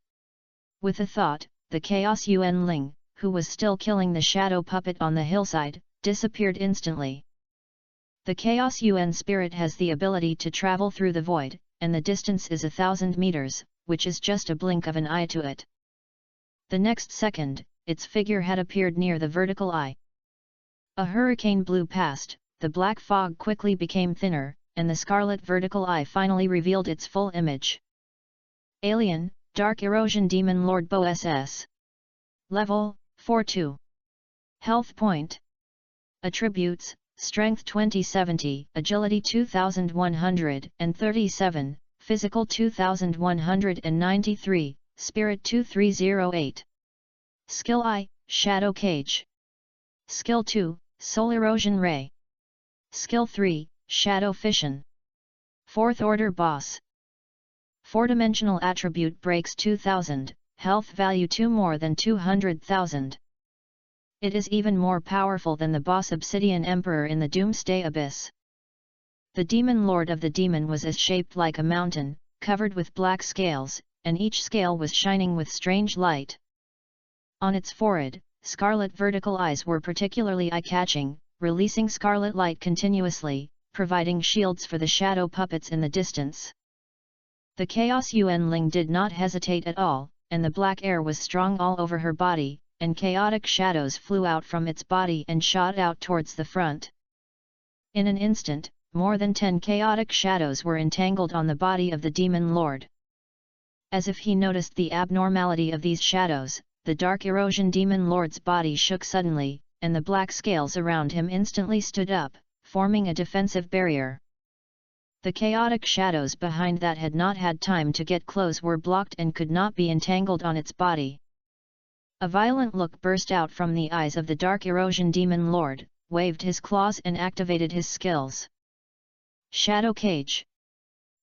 With a thought, the Chaos Yuan Ling, who was still killing the shadow puppet on the hillside, disappeared instantly. The Chaos Yuan spirit has the ability to travel through the void, and the distance is 1,000 meters, which is just a blink of an eye to it. The next second, its figure had appeared near the vertical eye. A hurricane blew past, the black fog quickly became thinner, and the Scarlet Vertical Eye finally revealed its full image. Alien, Dark Erosion Demon Lord Bo SS. Level, 4-2. Health Point. Attributes, Strength 2070, Agility 2137, Physical 2193, Spirit 2308. Skill I, Shadow Cage. Skill 2, Soul Erosion Ray. Skill 3, Shadow Fission. 4th Order Boss. 4-dimensional attribute breaks 2000, health value 2 more than 200,000. It is even more powerful than the boss Obsidian Emperor in the Doomsday Abyss. The Demon Lord of the Demon was as shaped like a mountain, covered with black scales, and each scale was shining with strange light. On its forehead, scarlet vertical eyes were particularly eye-catching, releasing scarlet light continuously, providing shields for the shadow puppets in the distance. The Chaos Yuan Ling did not hesitate at all, and the black air was strong all over her body, and chaotic shadows flew out from its body and shot out towards the front. In an instant, more than 10 chaotic shadows were entangled on the body of the demon lord. As if he noticed the abnormality of these shadows, the dark erosion demon lord's body shook suddenly, and the black scales around him instantly stood up, forming a defensive barrier. The chaotic shadows behind that had not had time to get close were blocked and could not be entangled on its body. A violent look burst out from the eyes of the dark erosion demon lord, waved his claws and activated his skills. Shadow Cage.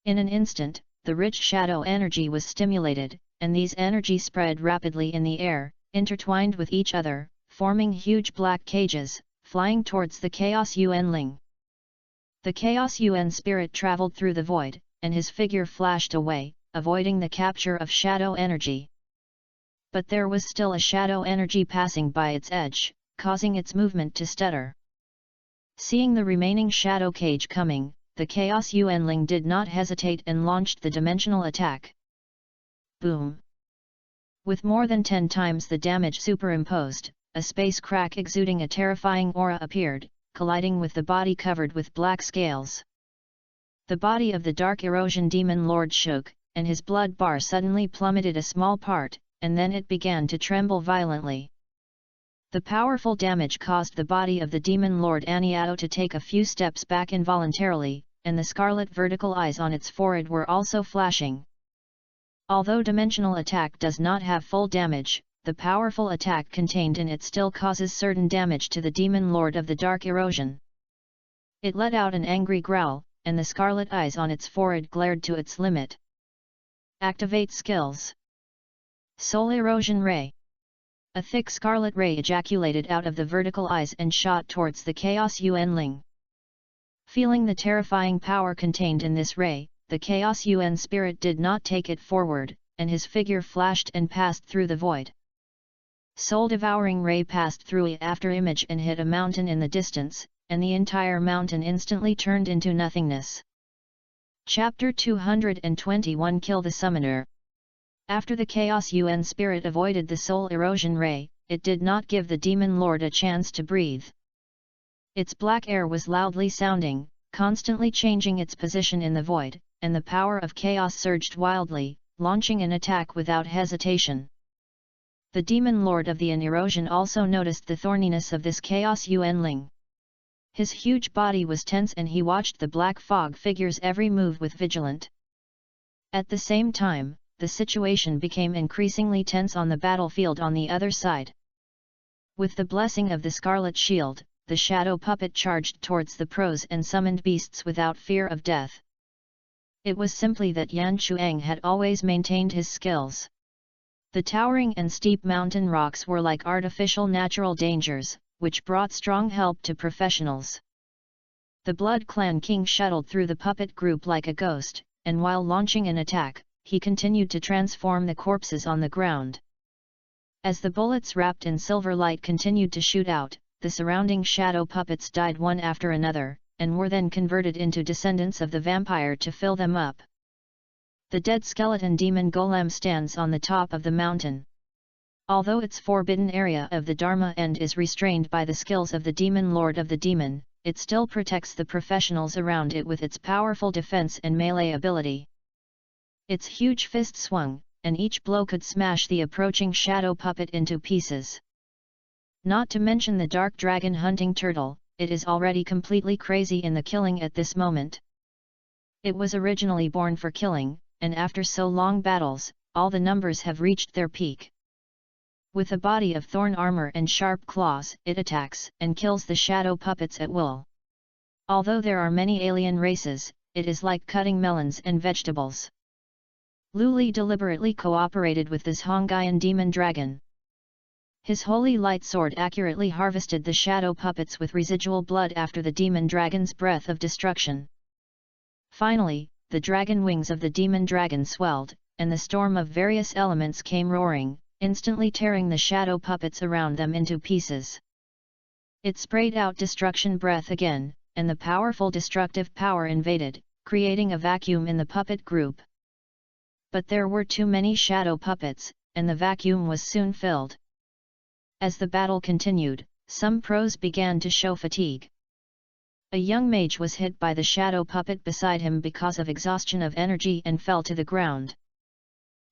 In an instant, the rich shadow energy was stimulated, and these energy spread rapidly in the air, intertwined with each other, forming huge black cages, flying towards the Chaos Yuanling. The Chaos Yuan spirit traveled through the void, and his figure flashed away, avoiding the capture of shadow energy. But there was still a shadow energy passing by its edge, causing its movement to stutter. Seeing the remaining shadow cage coming, the Chaos Yuanling did not hesitate and launched the dimensional attack. Boom! With more than 10 times the damage superimposed, a space crack exuding a terrifying aura appeared, colliding with the body covered with black scales. The body of the dark erosion demon lord shook, and his blood bar suddenly plummeted a small part, and then it began to tremble violently. The powerful damage caused the body of the demon lord Aniao to take a few steps back involuntarily, and the scarlet vertical eyes on its forehead were also flashing. Although dimensional attack does not have full damage, the powerful attack contained in it still causes certain damage to the demon lord of the dark erosion. It let out an angry growl, and the scarlet eyes on its forehead glared to its limit. Activate skills. Soul Erosion Ray. A thick scarlet ray ejaculated out of the vertical eyes and shot towards the Chaos Yuanling. Feeling the terrifying power contained in this ray, the Chaos Yuan spirit did not take it forward, and his figure flashed and passed through the void. Soul Devouring Ray passed through it after image and hit a mountain in the distance, and the entire mountain instantly turned into nothingness. Chapter 221 Kill the Summoner. After the Chaos Yuan spirit avoided the Soul Erosion Ray, it did not give the demon lord a chance to breathe. Its black air was loudly sounding, constantly changing its position in the void, and the power of chaos surged wildly, launching an attack without hesitation. The demon lord of the erosion also noticed the thorniness of this Chaos Yuanling. His huge body was tense and he watched the black fog figure's every move with vigilant. At the same time, the situation became increasingly tense on the battlefield on the other side. With the blessing of the Scarlet Shield, the shadow puppet charged towards the pros and summoned beasts without fear of death. It was simply that Yan Chuang had always maintained his skills. The towering and steep mountain rocks were like artificial natural dangers, which brought strong help to professionals. The Blood Clan King shuttled through the puppet group like a ghost, and while launching an attack, he continued to transform the corpses on the ground. As the bullets wrapped in silver light continued to shoot out, the surrounding shadow puppets died one after another, and were then converted into descendants of the vampire to fill them up. The dead skeleton demon golem stands on the top of the mountain. Although its forbidden area of the Dharma end is restrained by the skills of the demon lord of the demon, it still protects the professionals around it with its powerful defense and melee ability. Its huge fist swung, and each blow could smash the approaching shadow puppet into pieces. Not to mention the dark dragon hunting turtle, it is already completely crazy in the killing at this moment. It was originally born for killing, and after so long battles, all the numbers have reached their peak. With a body of thorn armor and sharp claws, it attacks and kills the shadow puppets at will. Although there are many alien races, it is like cutting melons and vegetables. Luli deliberately cooperated with this Hongaian demon dragon. His holy light sword accurately harvested the shadow puppets with residual blood after the demon dragon's breath of destruction. Finally, the dragon wings of the demon dragon swelled, and the storm of various elements came roaring, instantly tearing the shadow puppets around them into pieces. It sprayed out destruction breath again, and the powerful destructive power invaded, creating a vacuum in the puppet group. But there were too many shadow puppets, and the vacuum was soon filled. As the battle continued, some pros began to show fatigue. A young mage was hit by the shadow puppet beside him because of exhaustion of energy and fell to the ground.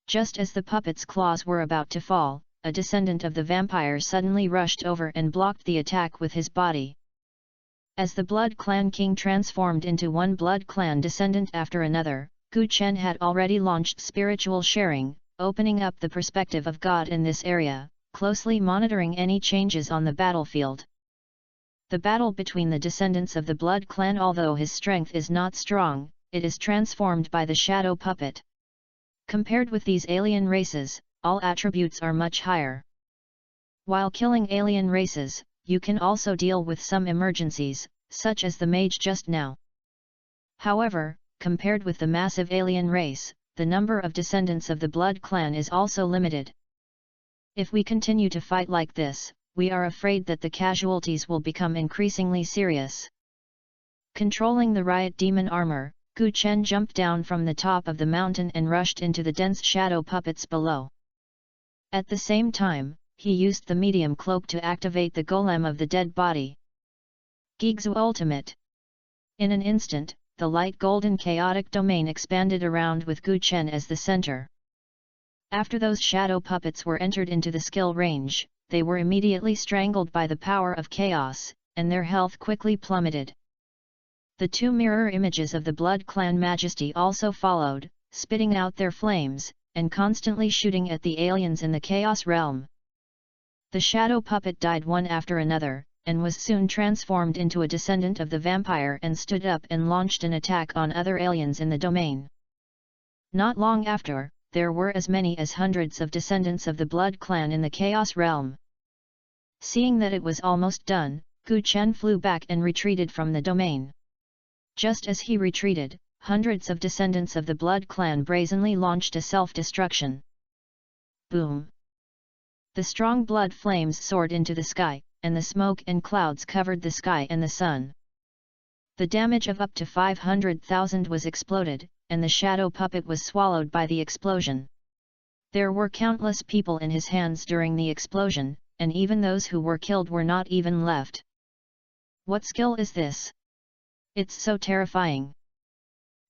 Just as the puppet's claws were about to fall, a descendant of the vampire suddenly rushed over and blocked the attack with his body. As the Blood Clan king transformed into one Blood Clan descendant after another, Gu Chen had already launched spiritual sharing, opening up the perspective of God in this area, closely monitoring any changes on the battlefield. The battle between the descendants of the Blood Clan, although his strength is not strong, it is transformed by the shadow puppet. Compared with these alien races, all attributes are much higher. While killing alien races, you can also deal with some emergencies, such as the mage just now. However, compared with the massive alien race, the number of descendants of the Blood Clan is also limited. If we continue to fight like this, we are afraid that the casualties will become increasingly serious. Controlling the riot demon armor, Gu Chen jumped down from the top of the mountain and rushed into the dense shadow puppets below. At the same time, he used the medium cloak to activate the golem of the dead body. Gigzu Ultimate. In an instant, the light golden chaotic domain expanded around with Gu Chen as the center. After those shadow puppets were entered into the skill range, they were immediately strangled by the power of chaos, and their health quickly plummeted. The two mirror images of the Blood Clan Majesty also followed, spitting out their flames, and constantly shooting at the aliens in the Chaos Realm. The shadow puppet died one after another, and was soon transformed into a descendant of the vampire and stood up and launched an attack on other aliens in the domain. Not long after, there were as many as hundreds of descendants of the Blood Clan in the Chaos Realm. Seeing that it was almost done, Gu Chen flew back and retreated from the domain. Just as he retreated, hundreds of descendants of the Blood Clan brazenly launched a self-destruction. Boom! The strong blood flames soared into the sky, and the smoke and clouds covered the sky and the sun. The damage of up to 500,000 was exploded, and the shadow puppet was swallowed by the explosion. There were countless people in his hands during the explosion, and even those who were killed were not even left. What skill is this? It's so terrifying.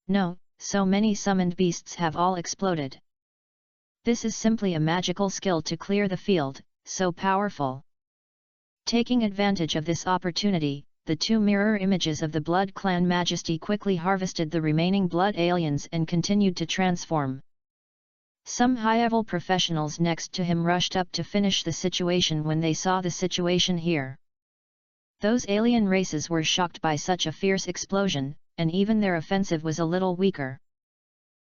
No, so many summoned beasts have all exploded. This is simply a magical skill to clear the field, so powerful. Taking advantage of this opportunity, the two mirror images of the Blood Clan Majesty quickly harvested the remaining blood aliens and continued to transform. Some high-level professionals next to him rushed up to finish the situation when they saw the situation here. Those alien races were shocked by such a fierce explosion, and even their offensive was a little weaker.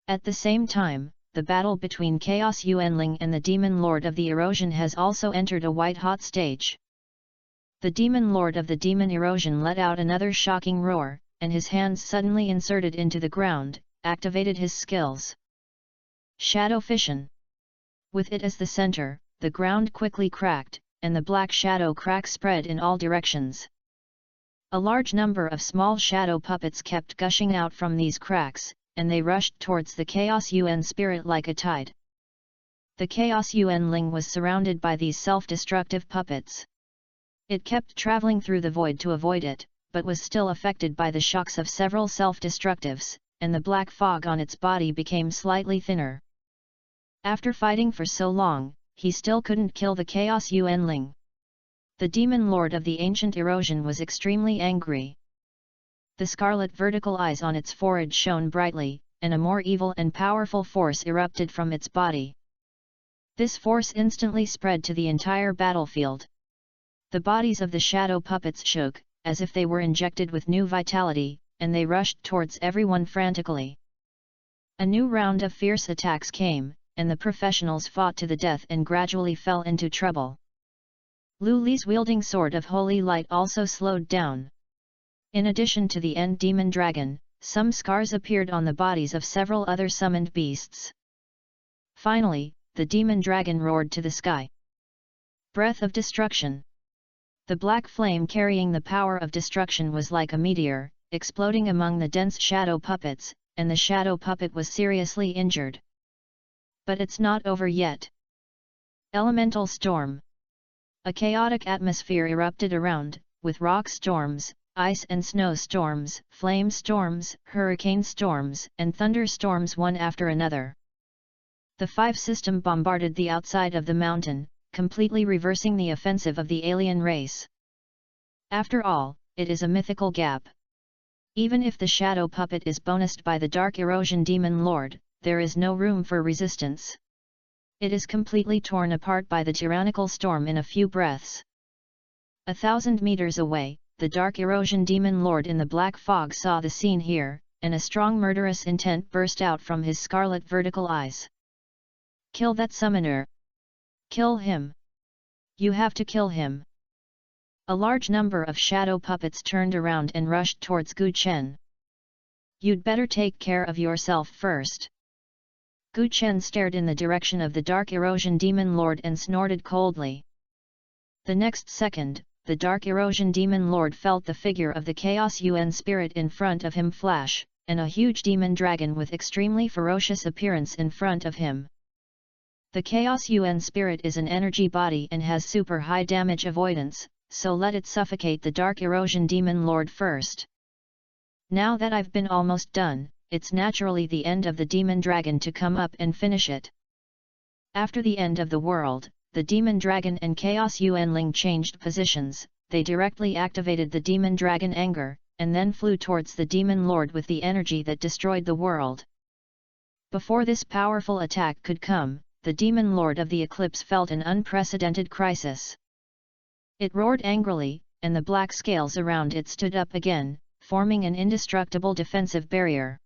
At the same time, the battle between Chaos Yuanling and the Demon Lord of the Erosion has also entered a white-hot stage. The Demon Lord of the Demon Erosion let out another shocking roar, and his hands suddenly inserted into the ground, activated his skills. Shadow Fission. With it as the center, the ground quickly cracked, and the black shadow crack spread in all directions. A large number of small shadow puppets kept gushing out from these cracks, and they rushed towards the Chaos Yuan spirit like a tide. The Chaos Yuanling was surrounded by these self-destructive puppets. It kept traveling through the void to avoid it, but was still affected by the shocks of several self-destructives, and the black fog on its body became slightly thinner. After fighting for so long, he still couldn't kill the Chaos Yuanling. The Demon Lord of the Ancient Erosion was extremely angry. The scarlet vertical eyes on its forehead shone brightly, and a more evil and powerful force erupted from its body. This force instantly spread to the entire battlefield. The bodies of the shadow puppets shook, as if they were injected with new vitality, and they rushed towards everyone frantically. A new round of fierce attacks came, and the professionals fought to the death and gradually fell into trouble. Lu Li's wielding sword of holy light also slowed down. In addition to the end demon dragon, some scars appeared on the bodies of several other summoned beasts. Finally, the demon dragon roared to the sky. Breath of destruction. The black flame carrying the power of destruction was like a meteor, exploding among the dense shadow puppets, and the shadow puppet was seriously injured. But it's not over yet. Elemental storm. A chaotic atmosphere erupted around, with rock storms, ice and snow storms, flame storms, hurricane storms, and thunderstorms one after another. The 5 system bombarded the outside of the mountain, completely reversing the offensive of the alien race. After all, it is a mythical gap. Even if the shadow puppet is bonused by the Dark Erosion Demon Lord, there is no room for resistance. It is completely torn apart by the tyrannical storm in a few breaths. 1,000 meters away, the Dark Erosion Demon Lord in the black fog saw the scene here, and a strong murderous intent burst out from his scarlet vertical eyes. Kill that summoner! Kill him! You have to kill him! A large number of shadow puppets turned around and rushed towards Gu Chen. You'd better take care of yourself first. Gu Chen stared in the direction of the Dark Erosion Demon Lord and snorted coldly. The next second, the Dark Erosion Demon Lord felt the figure of the Chaos Yuan spirit in front of him flash, and a huge demon dragon with extremely ferocious appearance in front of him. The Chaos Yuan spirit is an energy body and has super high damage avoidance, so let it suffocate the Dark Erosion Demon Lord first. Now that I've been almost done, it's naturally the end of the demon dragon to come up and finish it. After the end of the world, the demon dragon and Chaos Yuanling changed positions, they directly activated the demon dragon anger, and then flew towards the demon lord with the energy that destroyed the world. Before this powerful attack could come, the demon lord of the eclipse felt an unprecedented crisis. It roared angrily, and the black scales around it stood up again, forming an indestructible defensive barrier.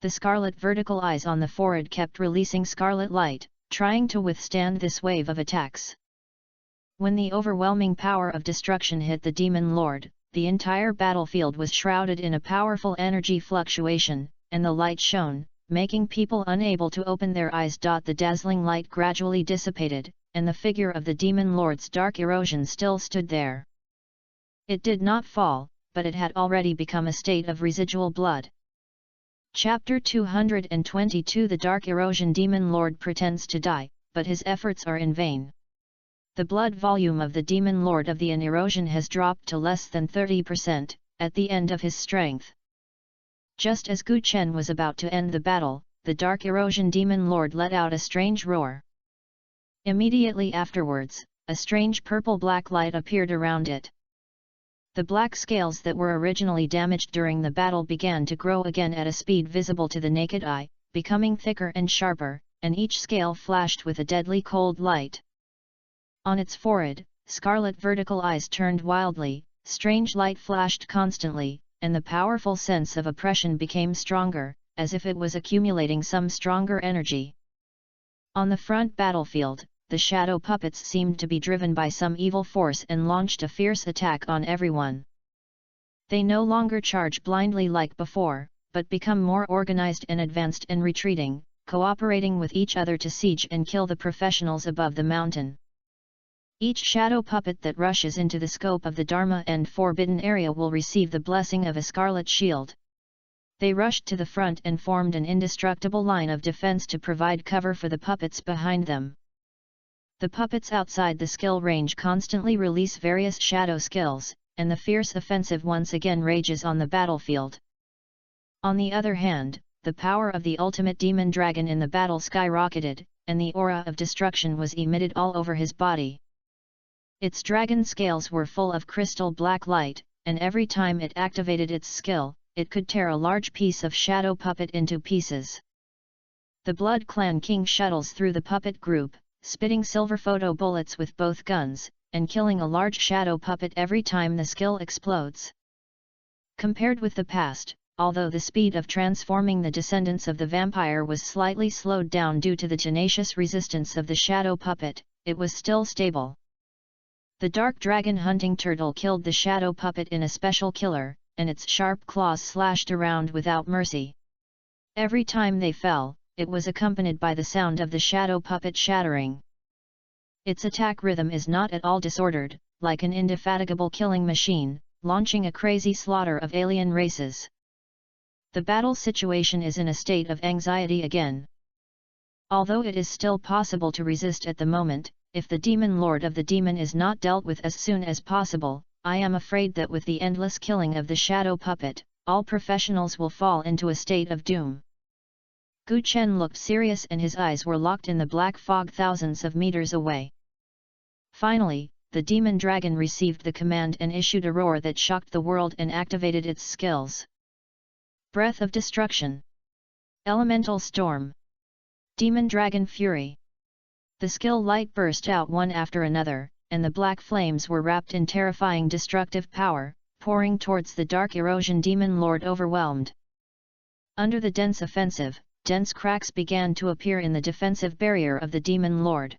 The scarlet vertical eyes on the forehead kept releasing scarlet light, trying to withstand this wave of attacks. When the overwhelming power of destruction hit the demon lord, the entire battlefield was shrouded in a powerful energy fluctuation, and the light shone, making people unable to open their eyes. The dazzling light gradually dissipated, and the figure of the demon lord's dark erosion still stood there. It did not fall, but it had already become a state of residual blood. Chapter 222 The Dark Erosion Demon Lord pretends to die, but his efforts are in vain. The blood volume of the Demon Lord of the Erosion has dropped to less than 30%, at the end of his strength. Just as Gu Chen was about to end the battle, the Dark Erosion Demon Lord let out a strange roar. Immediately afterwards, a strange purple-black light appeared around it. The black scales that were originally damaged during the battle began to grow again at a speed visible to the naked eye, becoming thicker and sharper, and each scale flashed with a deadly cold light. On its forehead, scarlet vertical eyes turned wildly, strange light flashed constantly, and the powerful sense of oppression became stronger, as if it was accumulating some stronger energy. On the front battlefield, the shadow puppets seemed to be driven by some evil force and launched a fierce attack on everyone. They no longer charge blindly like before, but become more organized and advanced and retreating, cooperating with each other to siege and kill the professionals above the mountain. Each shadow puppet that rushes into the scope of the Dharma and Forbidden Area will receive the blessing of a scarlet shield. They rushed to the front and formed an indestructible line of defense to provide cover for the puppets behind them. The puppets outside the skill range constantly release various shadow skills, and the fierce offensive once again rages on the battlefield. On the other hand, the power of the ultimate demon dragon in the battle skyrocketed, and the aura of destruction was emitted all over his body. Its dragon scales were full of crystal black light, and every time it activated its skill, it could tear a large piece of shadow puppet into pieces. The Blood Clan King shuttles through the puppet group, spitting silver photo bullets with both guns, and killing a large shadow puppet every time the skill explodes. Compared with the past, although the speed of transforming the descendants of the vampire was slightly slowed down due to the tenacious resistance of the shadow puppet, it was still stable. The dark dragon hunting turtle killed the shadow puppet in a special killer, and its sharp claws slashed around without mercy. Every time they fell, it was accompanied by the sound of the shadow puppet shattering. Its attack rhythm is not at all disordered, like an indefatigable killing machine, launching a crazy slaughter of alien races. The battle situation is in a state of anxiety again. Although it is still possible to resist at the moment, if the demon lord of the demon is not dealt with as soon as possible, I am afraid that with the endless killing of the shadow puppet, all professionals will fall into a state of doom. Gu Chen looked serious and his eyes were locked in the black fog thousands of meters away. Finally, the demon dragon received the command and issued a roar that shocked the world and activated its skills. Breath of Destruction. Elemental Storm. Demon Dragon Fury. The skill light burst out one after another, and the black flames were wrapped in terrifying destructive power, pouring towards the dark erosion demon lord overwhelmed. Under the dense offensive, dense cracks began to appear in the defensive barrier of the demon lord.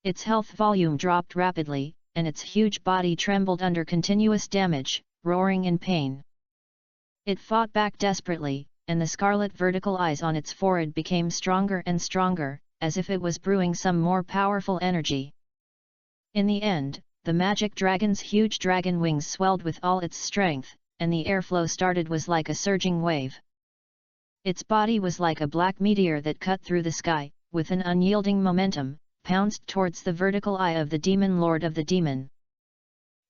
Its health volume dropped rapidly, and its huge body trembled under continuous damage, roaring in pain. It fought back desperately, and the scarlet vertical eyes on its forehead became stronger and stronger, as if it was brewing some more powerful energy. In the end, the magic dragon's huge dragon wings swelled with all its strength, and the airflow started was like a surging wave. Its body was like a black meteor that cut through the sky, with an unyielding momentum, pounced towards the vertical eye of the demon lord of the demon.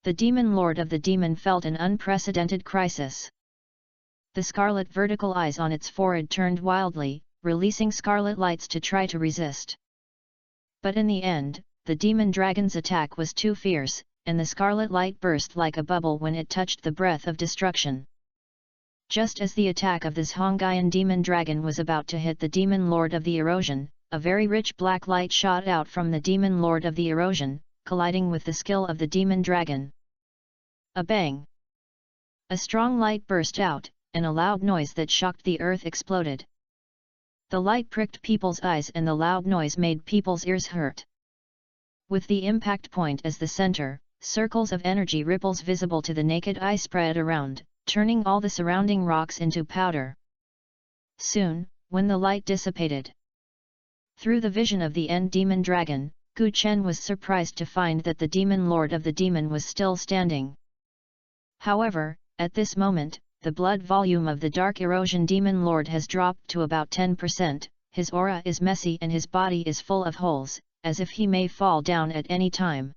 The demon lord of the demon felt an unprecedented crisis. The scarlet vertical eyes on its forehead turned wildly, releasing scarlet lights to try to resist. But in the end, the demon dragon's attack was too fierce, and the scarlet light burst like a bubble when it touched the breath of destruction. Just as the attack of this Hongaian demon dragon was about to hit the demon lord of the erosion, a very rich black light shot out from the demon lord of the erosion, colliding with the skill of the demon dragon. A bang! A strong light burst out, and a loud noise that shocked the earth exploded. The light pricked people's eyes and the loud noise made people's ears hurt. With the impact point as the center, circles of energy ripples visible to the naked eye spread around, turning all the surrounding rocks into powder. Soon, when the light dissipated, through the vision of the end demon dragon, Gu Chen was surprised to find that the demon lord of the demon was still standing. However, at this moment, the blood volume of the dark erosion demon lord has dropped to about 10%, his aura is messy and his body is full of holes, as if he may fall down at any time.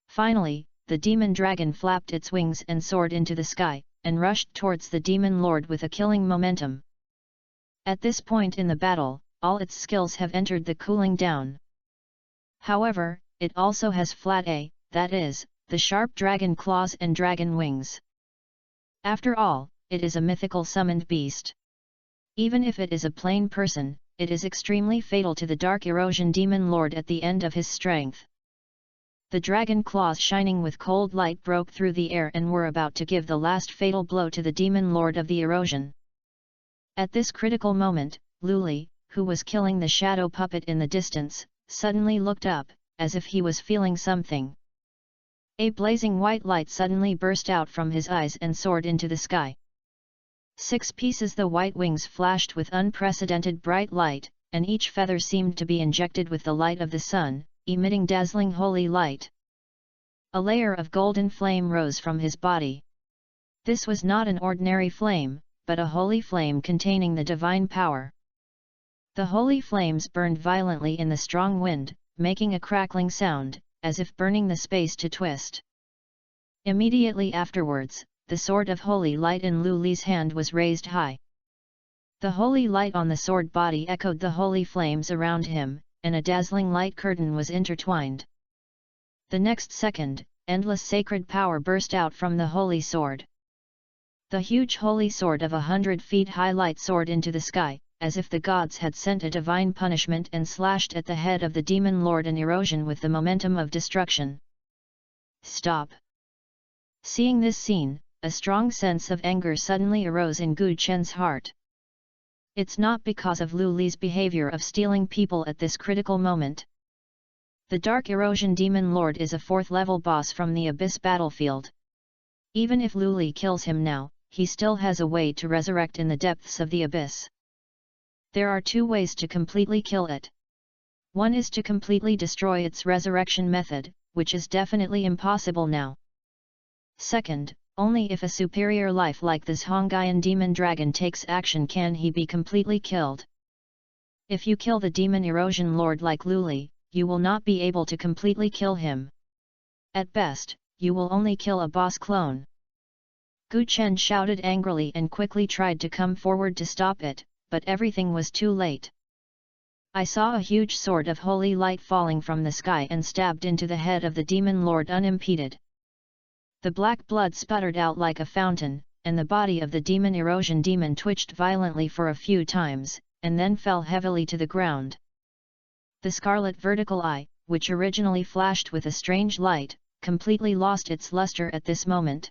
Finally, the demon dragon flapped its wings and soared into the sky, and rushed towards the demon lord with a killing momentum. At this point in the battle, all its skills have entered the cooling down. However, it also has flat A, that is, the sharp dragon claws and dragon wings. After all, it is a mythical summoned beast. Even if it is a plain person, it is extremely fatal to the dark erosion demon lord at the end of his strength. The dragon claws shining with cold light broke through the air and were about to give the last fatal blow to the demon lord of the erosion. At this critical moment, Luli, who was killing the shadow puppet in the distance, suddenly looked up, as if he was feeling something. A blazing white light suddenly burst out from his eyes and soared into the sky. 6 pieces the white wings flashed with unprecedented bright light, and each feather seemed to be injected with the light of the sun, emitting dazzling holy light. A layer of golden flame rose from his body. This was not an ordinary flame, but a holy flame containing the divine power. The holy flames burned violently in the strong wind, making a crackling sound, as if burning the space to twist. Immediately afterwards, the sword of holy light in Luli's hand was raised high. The holy light on the sword body echoed the holy flames around him, and a dazzling light curtain was intertwined. The next second, endless sacred power burst out from the holy sword. The huge holy sword of 100 feet high light soared into the sky, as if the gods had sent a divine punishment and slashed at the head of the demon lord in erosion with the momentum of destruction. Stop! Seeing this scene, a strong sense of anger suddenly arose in Gu Chen's heart. It's not because of Luli's behavior of stealing people at this critical moment. The Dark Erosion Demon Lord is a 4th-level boss from the Abyss battlefield. Even if Luli kills him now, he still has a way to resurrect in the depths of the Abyss. There are 2 ways to completely kill it. One is to completely destroy its resurrection method, which is definitely impossible now. Second, only if a superior life like this Hongaian demon dragon takes action can he be completely killed. If you kill the demon erosion lord like Luli, you will not be able to completely kill him. At best, you will only kill a boss clone. Gu Chen shouted angrily and quickly tried to come forward to stop it, but everything was too late. I saw a huge sword of holy light falling from the sky and stabbed into the head of the demon lord unimpeded. The black blood sputtered out like a fountain, and the body of the demon erosion demon twitched violently for a few times, and then fell heavily to the ground. The scarlet vertical eye, which originally flashed with a strange light, completely lost its luster at this moment.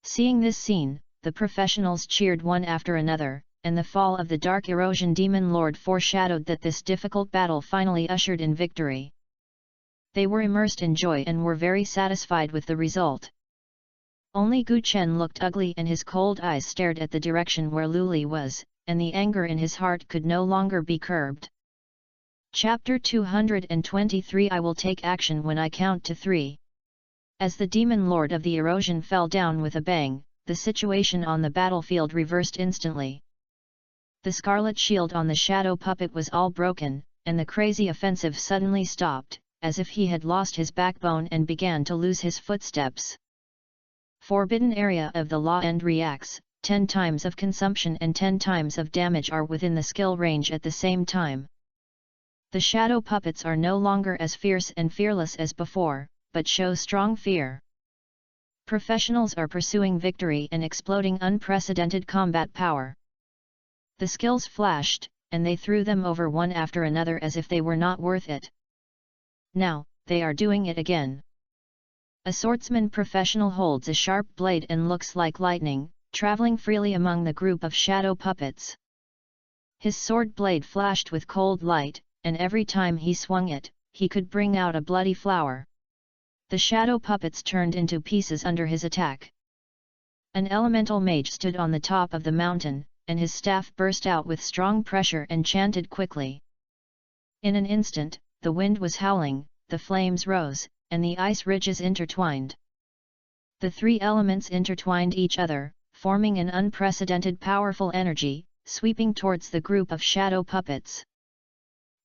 Seeing this scene, the professionals cheered one after another, and the fall of the dark erosion demon lord foreshadowed that this difficult battle finally ushered in victory. They were immersed in joy and were very satisfied with the result. Only Gu Chen looked ugly and his cold eyes stared at the direction where Luli was, and the anger in his heart could no longer be curbed. Chapter 223 I will take action when I count to 3. As the demon lord of the erosion fell down with a bang, the situation on the battlefield reversed instantly. The scarlet shield on the shadow puppet was all broken, and the crazy offensive suddenly stopped, as if he had lost his backbone and began to lose his footsteps. Forbidden area of the law end reacts, 10 times of consumption and 10 times of damage are within the skill range at the same time. The shadow puppets are no longer as fierce and fearless as before, but show strong fear. Professionals are pursuing victory and exploding unprecedented combat power. The skills flashed, and they threw them over one after another as if they were not worth it. Now, they are doing it again. A swordsman professional holds a sharp blade and looks like lightning, traveling freely among the group of shadow puppets. His sword blade flashed with cold light, and every time he swung it, he could bring out a bloody flower. The shadow puppets turned into pieces under his attack. An elemental mage stood on the top of the mountain, and his staff burst out with strong pressure and chanted quickly. In an instant, the wind was howling, the flames rose, and the ice ridges intertwined. The 3 elements intertwined each other, forming an unprecedented powerful energy, sweeping towards the group of shadow puppets.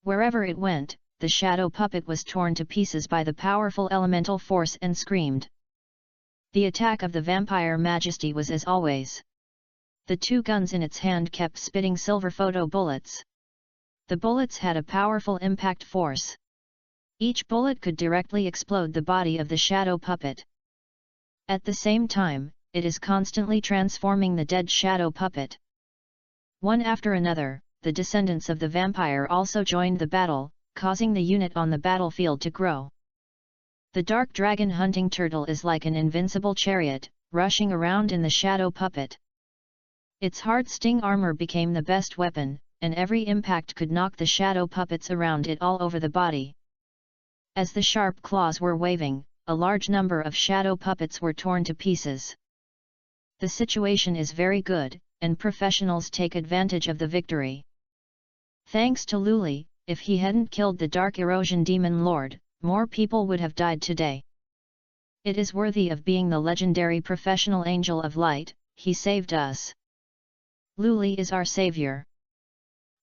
Wherever it went, the shadow puppet was torn to pieces by the powerful elemental force and screamed. The attack of the vampire majesty was as always. The 2 guns in its hand kept spitting silver photo bullets. The bullets had a powerful impact force. Each bullet could directly explode the body of the shadow puppet. At the same time, it is constantly transforming the dead shadow puppet. One after another, the descendants of the vampire also joined the battle, causing the unit on the battlefield to grow. The dark dragon hunting turtle is like an invincible chariot, rushing around in the shadow puppet. Its hard sting armor became the best weapon, and every impact could knock the shadow puppets around it all over the body. As the sharp claws were waving, a large number of shadow puppets were torn to pieces. The situation is very good, and professionals take advantage of the victory. Thanks to Luli, if he hadn't killed the Dark Erosion Demon Lord, more people would have died today. It is worthy of being the legendary professional angel of light, he saved us. Luli is our savior.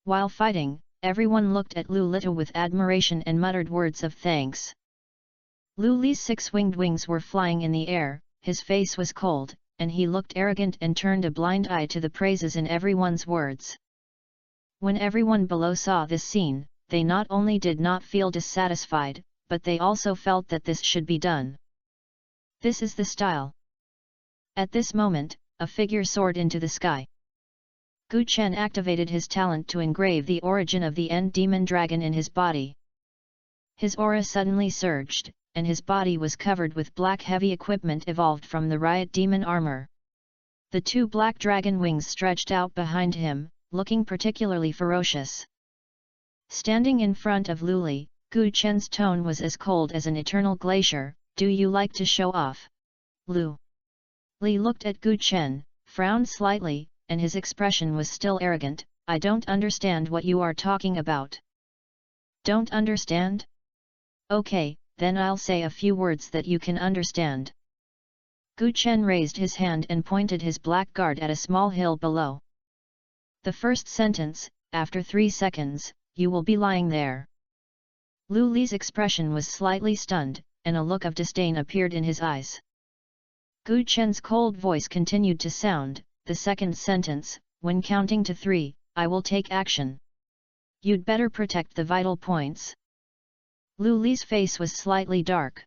While fighting, everyone looked at Lulita with admiration and muttered words of thanks. Luli's 6 winged wings were flying in the air, his face was cold, and he looked arrogant and turned a blind eye to the praises in everyone's words. When everyone below saw this scene, they not only did not feel dissatisfied, but they also felt that this should be done. This is the style. At this moment, a figure soared into the sky. Gu Chen activated his talent to engrave the origin of the End Demon Dragon in his body. His aura suddenly surged, and his body was covered with black heavy equipment evolved from the Riot Demon armor. The 2 black dragon wings stretched out behind him, looking particularly ferocious. Standing in front of Luli, Gu Chen's tone was as cold as an eternal glacier. Do you like to show off? Lu Li looked at Gu Chen, frowned slightly, and his expression was still arrogant. I don't understand what you are talking about. Don't understand? Okay, then I'll say a few words that you can understand. Gu Chen raised his hand and pointed his black guard at a small hill below. The first sentence, after 3 seconds, you will be lying there. Lu Li's expression was slightly stunned, and a look of disdain appeared in his eyes. Gu Chen's cold voice continued to sound, the second sentence, when counting to 3, I will take action. You'd better protect the vital points. Lu Li's face was slightly dark.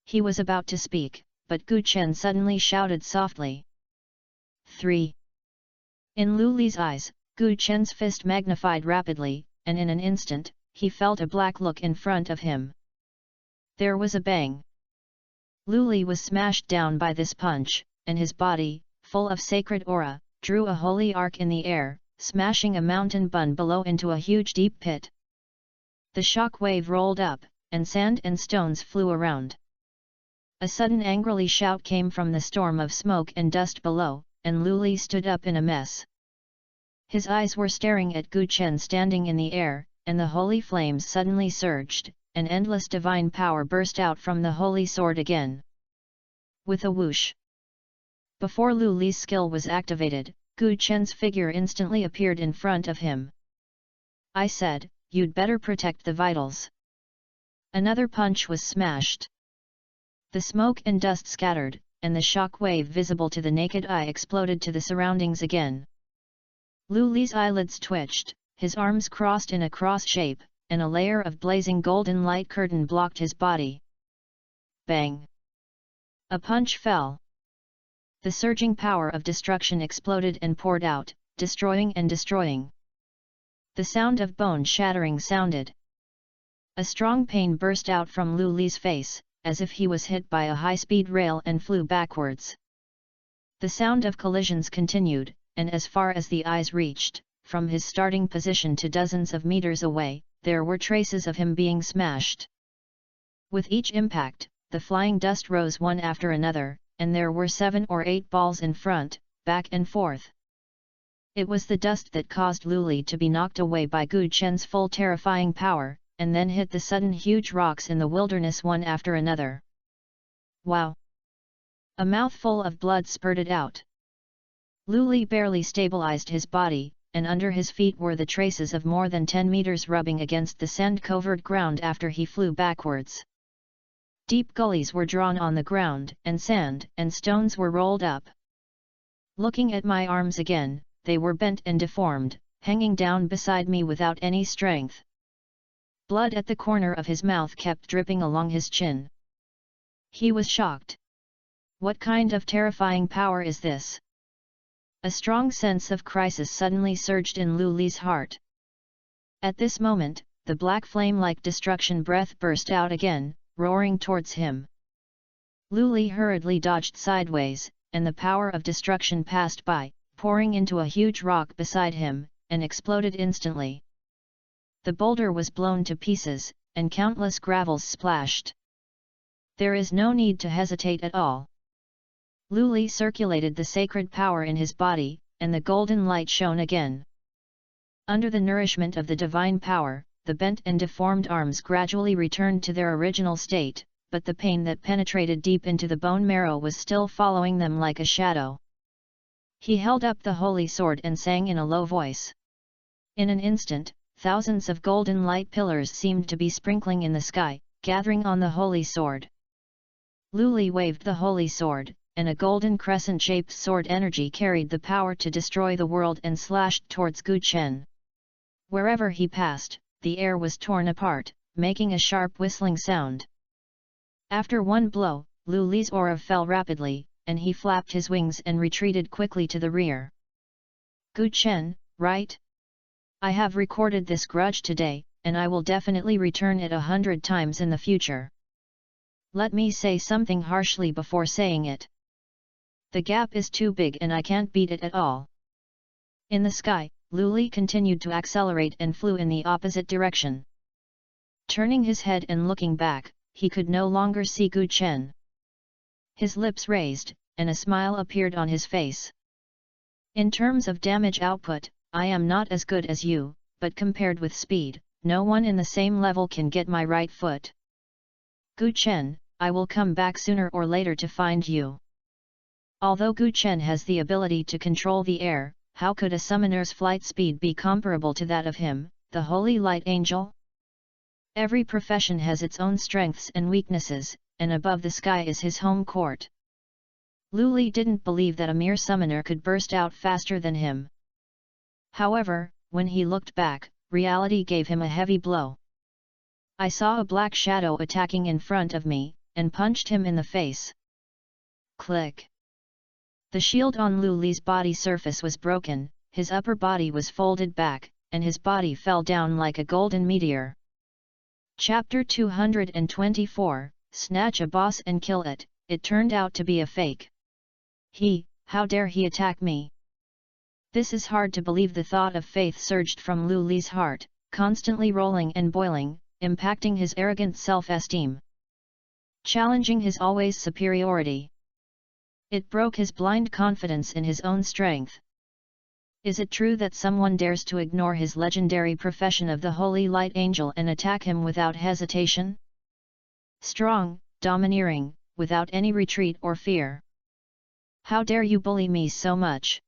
He was about to speak, but Gu Chen suddenly shouted softly. 3. In Lu Li's eyes, Gu Chen's fist magnified rapidly, and in an instant, he felt a black look in front of him. There was a bang. Lu Li was smashed down by this punch, and his body, full of sacred aura, drew a holy arc in the air, smashing a mountain bun below into a huge deep pit. The shock wave rolled up, and sand and stones flew around. A sudden angrily shout came from the storm of smoke and dust below, and Lu Li stood up in a mess. His eyes were staring at Gu Chen standing in the air, and the holy flames suddenly surged, and endless divine power burst out from the holy sword again. With a whoosh. Before Lu Li's skill was activated, Gu Chen's figure instantly appeared in front of him. I said, you'd better protect the vitals. Another punch was smashed. The smoke and dust scattered, and the shock wave visible to the naked eye exploded to the surroundings again. Lu Li's eyelids twitched, his arms crossed in a cross shape, and a layer of blazing golden light curtain blocked his body. Bang! A punch fell. The surging power of destruction exploded and poured out, destroying and destroying. The sound of bone shattering sounded. A strong pain burst out from Lu Li's face, as if he was hit by a high-speed rail and flew backwards. The sound of collisions continued, and as far as the eyes reached, from his starting position to dozens of meters away, there were traces of him being smashed. With each impact, the flying dust rose one after another, and there were 7 or 8 balls in front, back and forth. It was the dust that caused Lu Li to be knocked away by Gu Chen's full terrifying power, and then hit the sudden huge rocks in the wilderness one after another. Wow! A mouthful of blood spurted out. Lu Li barely stabilized his body, and under his feet were the traces of more than 10 meters rubbing against the sand-covered ground after he flew backwards. Deep gullies were drawn on the ground, and sand and stones were rolled up. Looking at my arms again, they were bent and deformed, hanging down beside me without any strength. Blood at the corner of his mouth kept dripping along his chin. He was shocked. What kind of terrifying power is this? A strong sense of crisis suddenly surged in Lu Li's heart. At this moment, the black flame-like destruction breath burst out again, roaring towards him. Lu Li hurriedly dodged sideways, and the power of destruction passed by, pouring into a huge rock beside him, and exploded instantly. The boulder was blown to pieces, and countless gravels splashed. There is no need to hesitate at all. Lu Li circulated the sacred power in his body, and the golden light shone again. Under the nourishment of the divine power, the bent and deformed arms gradually returned to their original state, but the pain that penetrated deep into the bone marrow was still following them like a shadow. He held up the holy sword and sang in a low voice. In an instant, thousands of golden light pillars seemed to be sprinkling in the sky, gathering on the holy sword. Lu Li waved the holy sword, and a golden crescent-shaped sword energy carried the power to destroy the world and slashed towards Gu Chen. Wherever he passed, the air was torn apart, making a sharp whistling sound. After one blow, Lu Li's aura fell rapidly, and he flapped his wings and retreated quickly to the rear. Gu Chen, right? I have recorded this grudge today, and I will definitely return it 100 times in the future. Let me say something harshly before saying it. The gap is too big and I can't beat it at all. In the sky, Lu Li continued to accelerate and flew in the opposite direction. Turning his head and looking back, he could no longer see Gu Chen. His lips raised, and a smile appeared on his face. In terms of damage output, I am not as good as you, but compared with speed, no one in the same level can get my right foot. Gu Chen, I will come back sooner or later to find you. Although Gu Chen has the ability to control the air, how could a summoner's flight speed be comparable to that of him, the Holy Light Angel? Every profession has its own strengths and weaknesses, and above the sky is his home court. Lu Li didn't believe that a mere summoner could burst out faster than him. However, when he looked back, reality gave him a heavy blow. I saw a black shadow attacking in front of me, and punched him in the face. Click! The shield on Lu Li's body surface was broken, his upper body was folded back, and his body fell down like a golden meteor. Chapter 224, Snatch a boss and kill it. It turned out to be a fake. How dare he attack me? This is hard to believe. The thought of faith surged from Lu Li's heart, constantly rolling and boiling, impacting his arrogant self-esteem, challenging his always superiority. It broke his blind confidence in his own strength. Is it true that someone dares to ignore his legendary profession of the Holy Light Angel and attack him without hesitation? Strong, domineering, without any retreat or fear. How dare you bully me so much?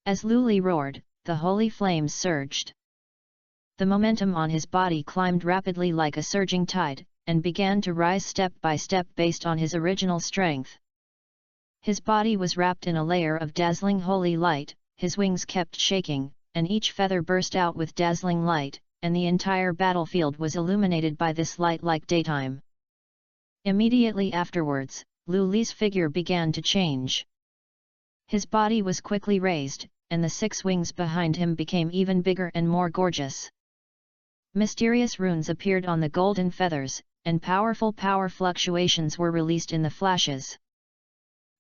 As Lu Li roared, the holy flames surged. The momentum on his body climbed rapidly like a surging tide, and began to rise step by step based on his original strength. His body was wrapped in a layer of dazzling holy light, his wings kept shaking, and each feather burst out with dazzling light, and the entire battlefield was illuminated by this light like daytime. Immediately afterwards, Lu Li's figure began to change. His body was quickly raised, and the 6 wings behind him became even bigger and more gorgeous. Mysterious runes appeared on the golden feathers, and powerful power fluctuations were released in the flashes.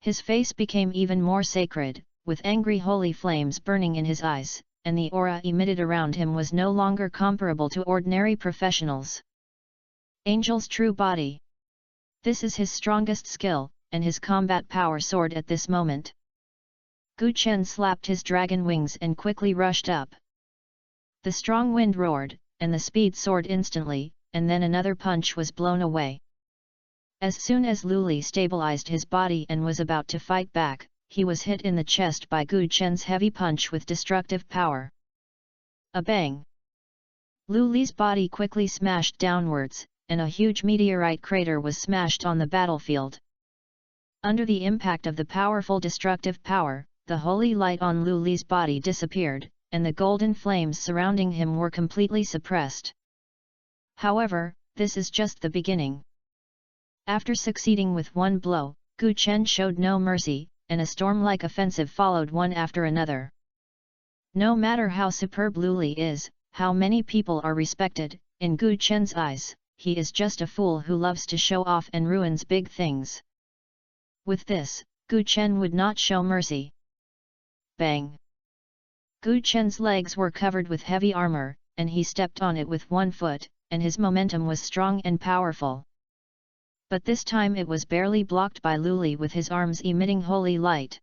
His face became even more sacred, with angry holy flames burning in his eyes, and the aura emitted around him was no longer comparable to ordinary professionals. Angel's true body. This is his strongest skill, and his combat power soared at this moment. Gu Chen slapped his dragon wings and quickly rushed up. The strong wind roared, and the speed soared instantly, and then another punch was blown away. As soon as Lu Li stabilized his body and was about to fight back, he was hit in the chest by Gu Chen's heavy punch with destructive power. A bang! Lu Li's body quickly smashed downwards, and a huge meteorite crater was smashed on the battlefield. Under the impact of the powerful destructive power, the holy light on Lu Li's body disappeared, and the golden flames surrounding him were completely suppressed. However, this is just the beginning. After succeeding with one blow, Gu Chen showed no mercy, and a storm-like offensive followed one after another. No matter how superb Lu Li is, how many people are respected, in Gu Chen's eyes, he is just a fool who loves to show off and ruins big things. With this, Gu Chen would not show mercy. Bang! Gu Chen's legs were covered with heavy armor, and he stepped on it with one foot, and his momentum was strong and powerful. But this time it was barely blocked by Lu Li with his arms emitting holy light.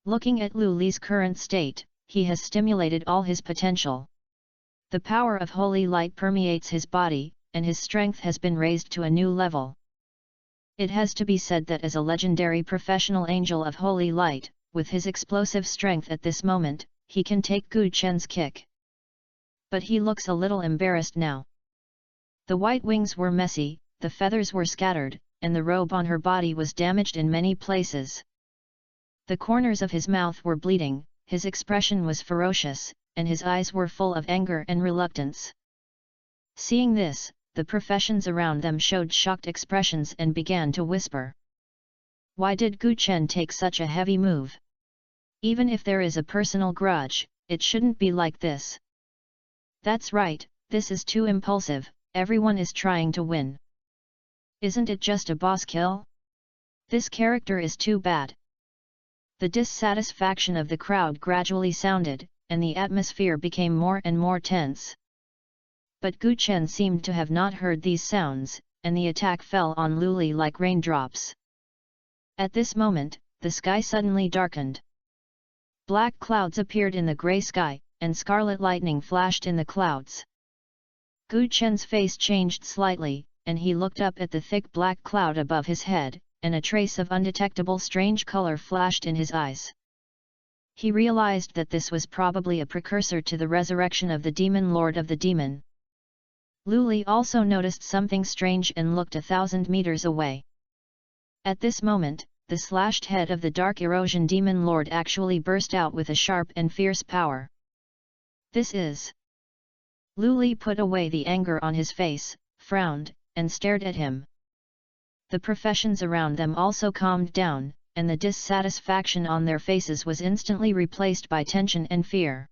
Looking at Lu Li's current state, he has stimulated all his potential. The power of holy light permeates his body, and his strength has been raised to a new level. It has to be said that as a legendary professional angel of holy light, with his explosive strength at this moment, he can take Gu Chen's kick. But he looks a little embarrassed now. The white wings were messy, the feathers were scattered, and the robe on her body was damaged in many places. The corners of his mouth were bleeding, his expression was ferocious, and his eyes were full of anger and reluctance. Seeing this, the professions around them showed shocked expressions and began to whisper. Why did Gu Chen take such a heavy move? Even if there is a personal grudge, it shouldn't be like this. That's right, this is too impulsive, everyone is trying to win. Isn't it just a boss kill? This character is too bad. The dissatisfaction of the crowd gradually sounded, and the atmosphere became more and more tense. But Gu Chen seemed to have not heard these sounds, and the attack fell on Lu Li like raindrops. At this moment, the sky suddenly darkened. Black clouds appeared in the grey sky, and scarlet lightning flashed in the clouds. Gu Chen's face changed slightly, and he looked up at the thick black cloud above his head, and a trace of undetectable strange color flashed in his eyes. He realized that this was probably a precursor to the resurrection of the demon lord of the demon. Lu Li also noticed something strange and looked 1,000 meters away. At this moment, the slashed head of the dark erosion demon lord actually burst out with a sharp and fierce power. This is... Lu Li put away the anger on his face, frowned, and stared at him. The professions around them also calmed down, and the dissatisfaction on their faces was instantly replaced by tension and fear.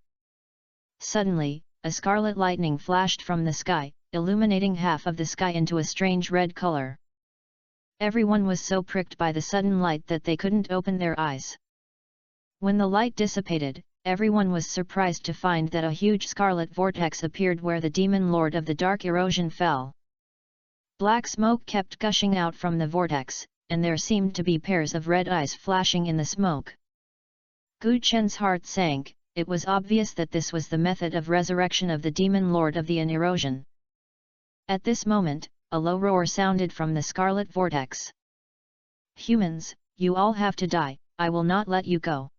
Suddenly, a scarlet lightning flashed from the sky, illuminating half of the sky into a strange red color. Everyone was so pricked by the sudden light that they couldn't open their eyes. When the light dissipated, everyone was surprised to find that a huge scarlet vortex appeared where the demon lord of the dark erosion fell. Black smoke kept gushing out from the vortex, and there seemed to be pairs of red eyes flashing in the smoke. Gu Chen's heart sank. It was obvious that this was the method of resurrection of the demon lord of the erosion. At this moment, a low roar sounded from the scarlet vortex. "Humans, you all have to die, I will not let you go."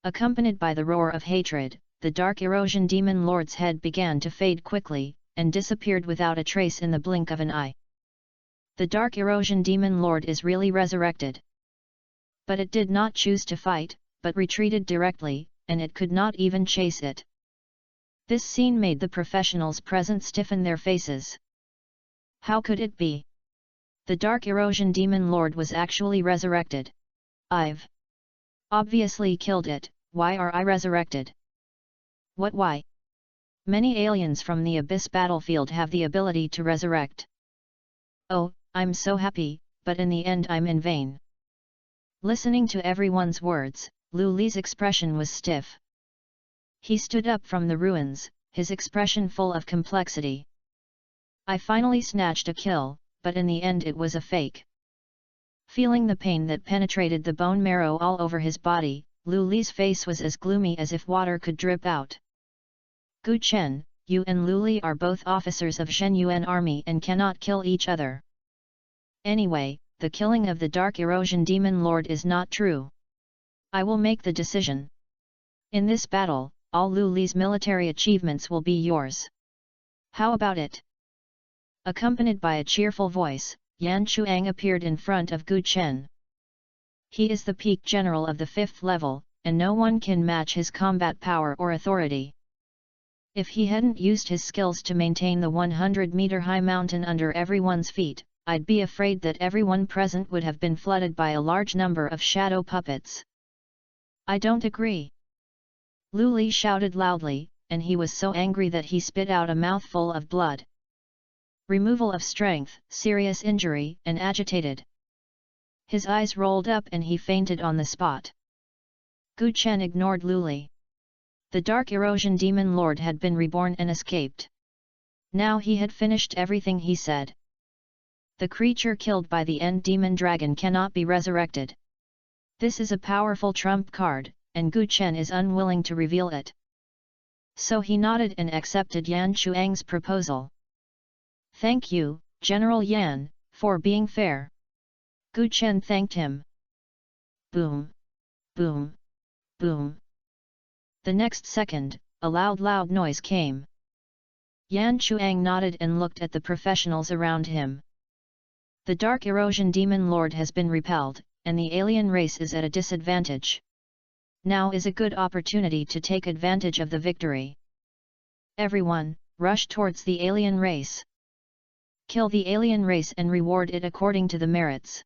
Accompanied by the roar of hatred, the dark erosion demon lord's head began to fade quickly, and disappeared without a trace in the blink of an eye. The dark erosion demon lord is really resurrected. But it did not choose to fight, but retreated directly, and it could not even chase it. This scene made the professionals present stiffen their faces. How could it be? The dark erosion demon lord was actually resurrected. I've obviously killed it, why are I resurrected? What why? Many aliens from the Abyss battlefield have the ability to resurrect. Oh, I'm so happy, but in the end I'm in vain. Listening to everyone's words, Lu Li's expression was stiff. He stood up from the ruins, his expression full of complexity. I finally snatched a kill, but in the end it was a fake. Feeling the pain that penetrated the bone marrow all over his body, Lu Li's face was as gloomy as if water could drip out. Gu Chen, you and Lu Li are both officers of Zhen Yuan army and cannot kill each other. Anyway, the killing of the dark erosion demon lord is not true. I will make the decision. In this battle, all Lu Li's military achievements will be yours. How about it? Accompanied by a cheerful voice, Yan Chuang appeared in front of Gu Chen. He is the peak general of the 5th level, and no one can match his combat power or authority. If he hadn't used his skills to maintain the 100-meter-high mountain under everyone's feet, I'd be afraid that everyone present would have been flooded by a large number of shadow puppets. I don't agree. Lu Li shouted loudly, and he was so angry that he spit out a mouthful of blood. Removal of strength, serious injury, and agitated. His eyes rolled up and he fainted on the spot. Gu Chen ignored Lu Li. The dark erosion demon lord had been reborn and escaped. Now he had finished everything he said. The creature killed by the end demon dragon cannot be resurrected. This is a powerful trump card, and Gu Chen is unwilling to reveal it. So he nodded and accepted Yan Chuang's proposal. Thank you, General Yan, for being fair. Gu Chen thanked him. Boom! Boom! Boom! The next second, a loud noise came. Yan Chuang nodded and looked at the professionals around him. The dark erosion demon lord has been repelled, and the alien race is at a disadvantage. Now is a good opportunity to take advantage of the victory. Everyone, rush towards the alien race. Kill the alien race and reward it according to the merits.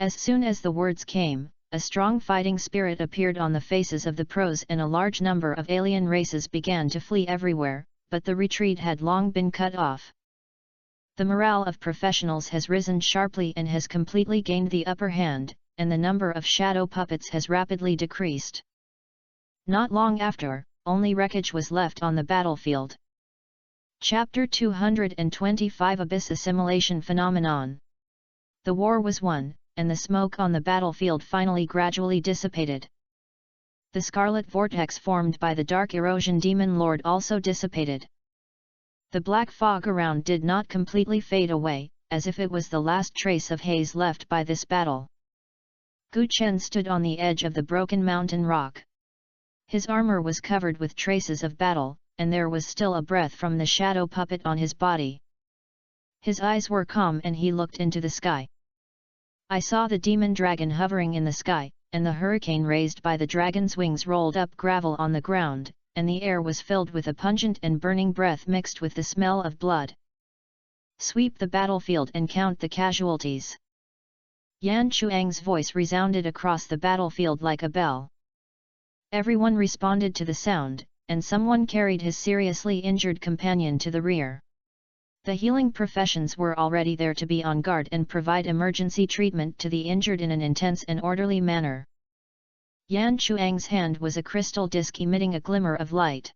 As soon as the words came, a strong fighting spirit appeared on the faces of the pros and a large number of alien races began to flee everywhere, but the retreat had long been cut off. The morale of professionals has risen sharply and has completely gained the upper hand, and the number of shadow puppets has rapidly decreased. Not long after, only wreckage was left on the battlefield. Chapter 225 Abyss Assimilation Phenomenon. The war was won, and the smoke on the battlefield finally gradually dissipated. The scarlet vortex formed by the dark erosion demon lord also dissipated. The black fog around did not completely fade away, as if it was the last trace of haze left by this battle. Gu Chen stood on the edge of the broken mountain rock. His armor was covered with traces of battle, and there was still a breath from the shadow puppet on his body. His eyes were calm and he looked into the sky. I saw the demon dragon hovering in the sky, and the hurricane raised by the dragon's wings rolled up gravel on the ground, and the air was filled with a pungent and burning breath mixed with the smell of blood. Sweep the battlefield and count the casualties. Yan Chuang's voice resounded across the battlefield like a bell. Everyone responded to the sound, and someone carried his seriously injured companion to the rear. The healing professions were already there to be on guard and provide emergency treatment to the injured in an intense and orderly manner. Yan Chuang's hand was a crystal disc emitting a glimmer of light.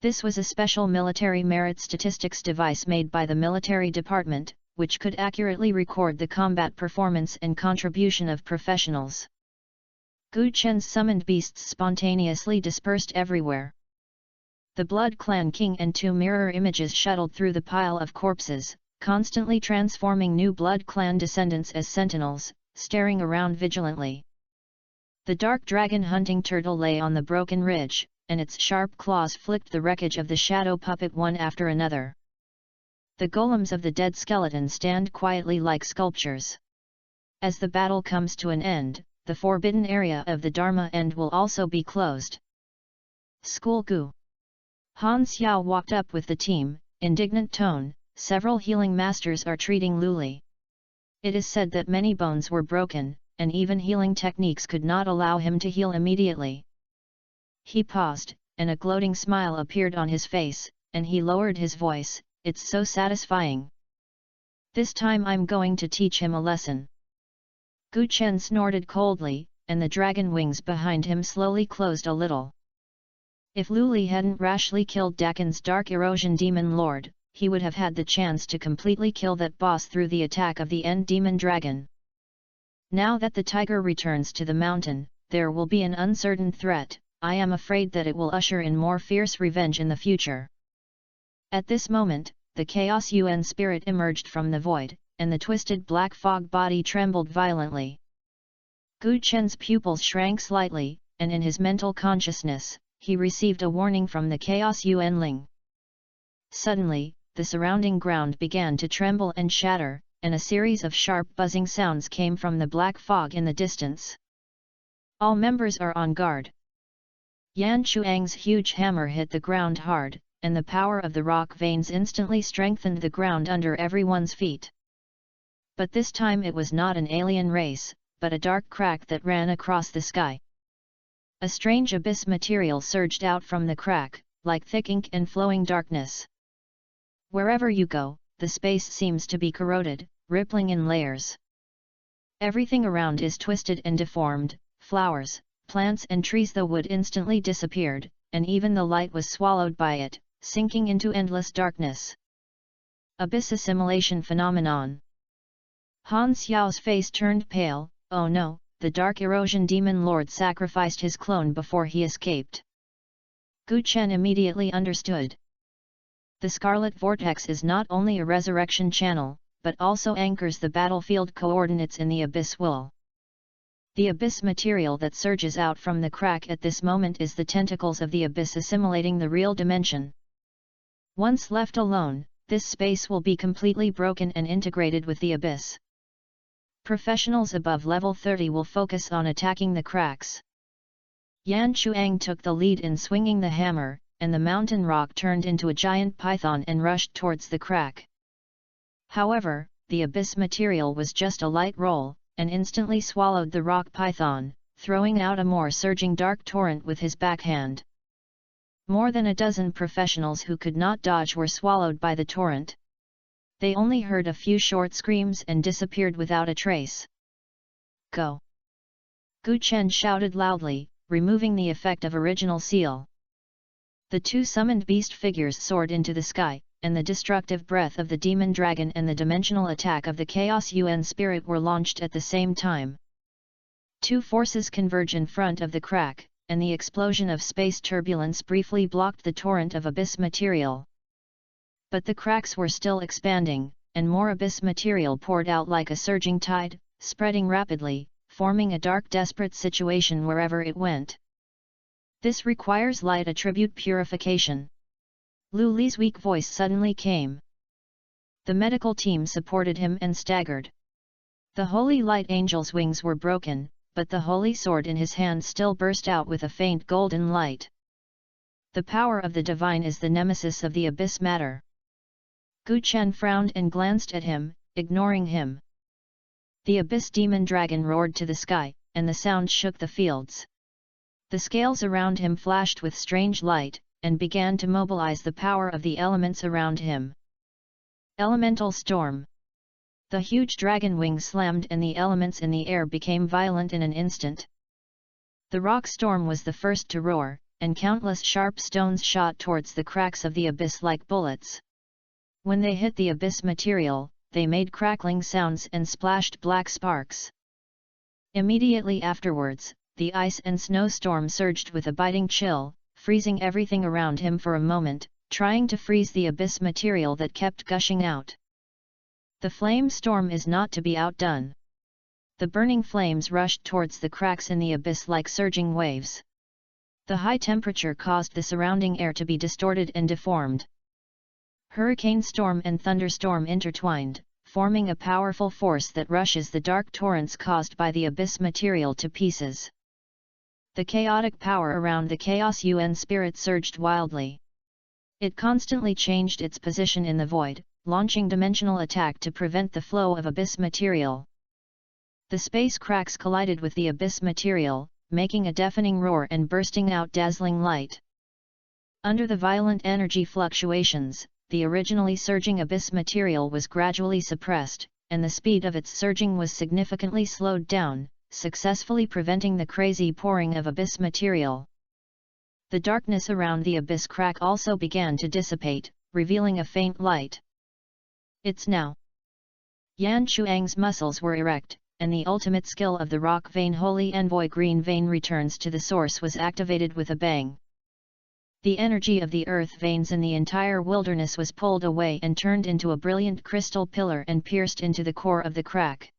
This was a special military merit statistics device made by the military department, which could accurately record the combat performance and contribution of professionals. Gu Chen's summoned beasts spontaneously dispersed everywhere. The Blood Clan King and 2 mirror images shuttled through the pile of corpses, constantly transforming new Blood Clan descendants as sentinels, staring around vigilantly. The dark dragon hunting turtle lay on the broken ridge, and its sharp claws flicked the wreckage of the shadow puppet one after another. The golems of the dead skeleton stand quietly like sculptures. As the battle comes to an end, the forbidden area of the Dharma End will also be closed. School Gu. Han Xiao walked up with the team, indignant tone, several healing masters are treating Luli. It is said that many bones were broken, and even healing techniques could not allow him to heal immediately. He paused, and a gloating smile appeared on his face, and he lowered his voice, it's so satisfying. This time I'm going to teach him a lesson. Gu Chen snorted coldly, and the dragon wings behind him slowly closed a little. If Luli hadn't rashly killed Dakin's Dark Erosion Demon Lord, he would have had the chance to completely kill that boss through the attack of the End Demon Dragon. Now that the tiger returns to the mountain, there will be an uncertain threat. I am afraid that it will usher in more fierce revenge in the future. At this moment, the Chaos Yuan spirit emerged from the void, and the twisted black fog body trembled violently. Gu Chen's pupils shrank slightly, and in his mental consciousness, he received a warning from the Chaos Yuan Ling. Suddenly, the surrounding ground began to tremble and shatter, and a series of sharp buzzing sounds came from the black fog in the distance. All members are on guard. Yan Chuang's huge hammer hit the ground hard, and the power of the rock veins instantly strengthened the ground under everyone's feet. But this time it was not an alien race, but a dark crack that ran across the sky. A strange abyss material surged out from the crack, like thick ink and flowing darkness. Wherever you go, the space seems to be corroded, rippling in layers. Everything around is twisted and deformed, flowers, plants and trees. The wood instantly disappeared, and even the light was swallowed by it, sinking into endless darkness. Abyss assimilation phenomenon. Han Xiao's face turned pale. Oh no, the Dark Erosion Demon Lord sacrificed his clone before he escaped. Gu Chen immediately understood. The Scarlet Vortex is not only a resurrection channel, but also anchors the battlefield coordinates in the abyss wool. The abyss material that surges out from the crack at this moment is the tentacles of the abyss assimilating the real dimension. Once left alone, this space will be completely broken and integrated with the abyss. Professionals above level 30 will focus on attacking the cracks. Yan Chuang took the lead in swinging the hammer, and the mountain rock turned into a giant python and rushed towards the crack. However, the abyss material was just a light roll, and instantly swallowed the rock python, throwing out a more surging dark torrent with his backhand. More than a dozen professionals who could not dodge were swallowed by the torrent. They only heard a few short screams and disappeared without a trace. Go! Gu Chen shouted loudly, removing the effect of original seal. The 2 summoned beast figures soared into the sky, and the destructive breath of the demon dragon and the dimensional attack of the Chaos Yuan spirit were launched at the same time. 2 forces converge in front of the crack, and the explosion of space turbulence briefly blocked the torrent of abyss material. But the cracks were still expanding, and more abyss material poured out like a surging tide, spreading rapidly, forming a dark desperate situation wherever it went. This requires light attribute purification. Lu Li's weak voice suddenly came. The medical team supported him and staggered. The holy light angel's wings were broken, but the holy sword in his hand still burst out with a faint golden light. The power of the divine is the nemesis of the abyss matter. Gu Chen frowned and glanced at him, ignoring him. The abyss demon dragon roared to the sky, and the sound shook the fields. The scales around him flashed with strange light, and began to mobilize the power of the elements around him. Elemental storm. The huge dragon wings slammed and the elements in the air became violent in an instant. The rock storm was the first to roar, and countless sharp stones shot towards the cracks of the abyss like bullets. When they hit the abyss material, they made crackling sounds and splashed black sparks. Immediately afterwards, the ice and snowstorm surged with a biting chill, freezing everything around him for a moment, trying to freeze the abyss material that kept gushing out. The flame storm is not to be outdone. The burning flames rushed towards the cracks in the abyss like surging waves. The high temperature caused the surrounding air to be distorted and deformed. Hurricane storm and thunderstorm intertwined, forming a powerful force that rushes the dark torrents caused by the abyss material to pieces. The chaotic power around the Chaos UN spirit surged wildly. It constantly changed its position in the void, launching dimensional attack to prevent the flow of abyss material. The space cracks collided with the abyss material, making a deafening roar and bursting out dazzling light. Under the violent energy fluctuations, the originally surging abyss material was gradually suppressed, and the speed of its surging was significantly slowed down, successfully preventing the crazy pouring of abyss material. The darkness around the abyss crack also began to dissipate, revealing a faint light. It's now. Yan Chuang's muscles were erect, and the ultimate skill of the rock vein holy envoy green vein returns to the source was activated with a bang. The energy of the earth veins in the entire wilderness was pulled away and turned into a brilliant crystal pillar and pierced into the core of the crack.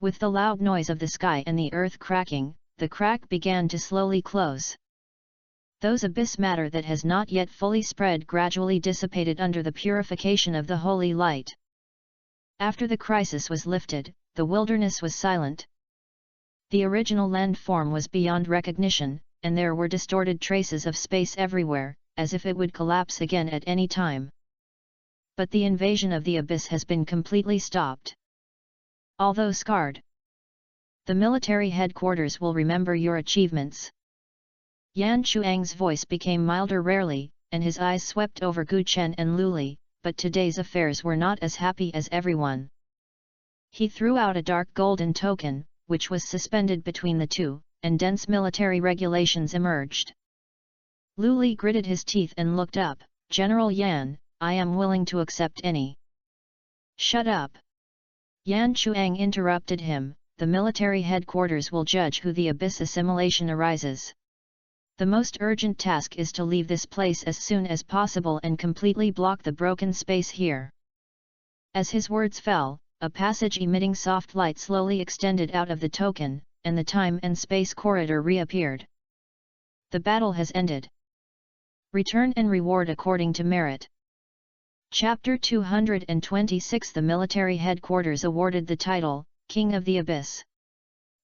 With the loud noise of the sky and the earth cracking, the crack began to slowly close. Those abyss matter that has not yet fully spread gradually dissipated under the purification of the holy light. After the crisis was lifted, the wilderness was silent. The original landform was beyond recognition, and there were distorted traces of space everywhere, as if it would collapse again at any time. But the invasion of the abyss has been completely stopped. Although scarred, the military headquarters will remember your achievements. Yan Chuang's voice became milder rarely, and his eyes swept over Gu Chen and Lu Li, but today's affairs were not as happy as everyone. He threw out a dark golden token, which was suspended between the two, and dense military regulations emerged. Lu Li gritted his teeth and looked up. General Yan, I am willing to accept any. Shut up! Yan Chuang interrupted him. The military headquarters will judge who the abyss assimilation arises. The most urgent task is to leave this place as soon as possible and completely block the broken space here. As his words fell, a passage emitting soft light slowly extended out of the token, and the time and space corridor reappeared. The battle has ended. Return and reward according to merit. Chapter 226. The military headquarters awarded the title, King of the Abyss.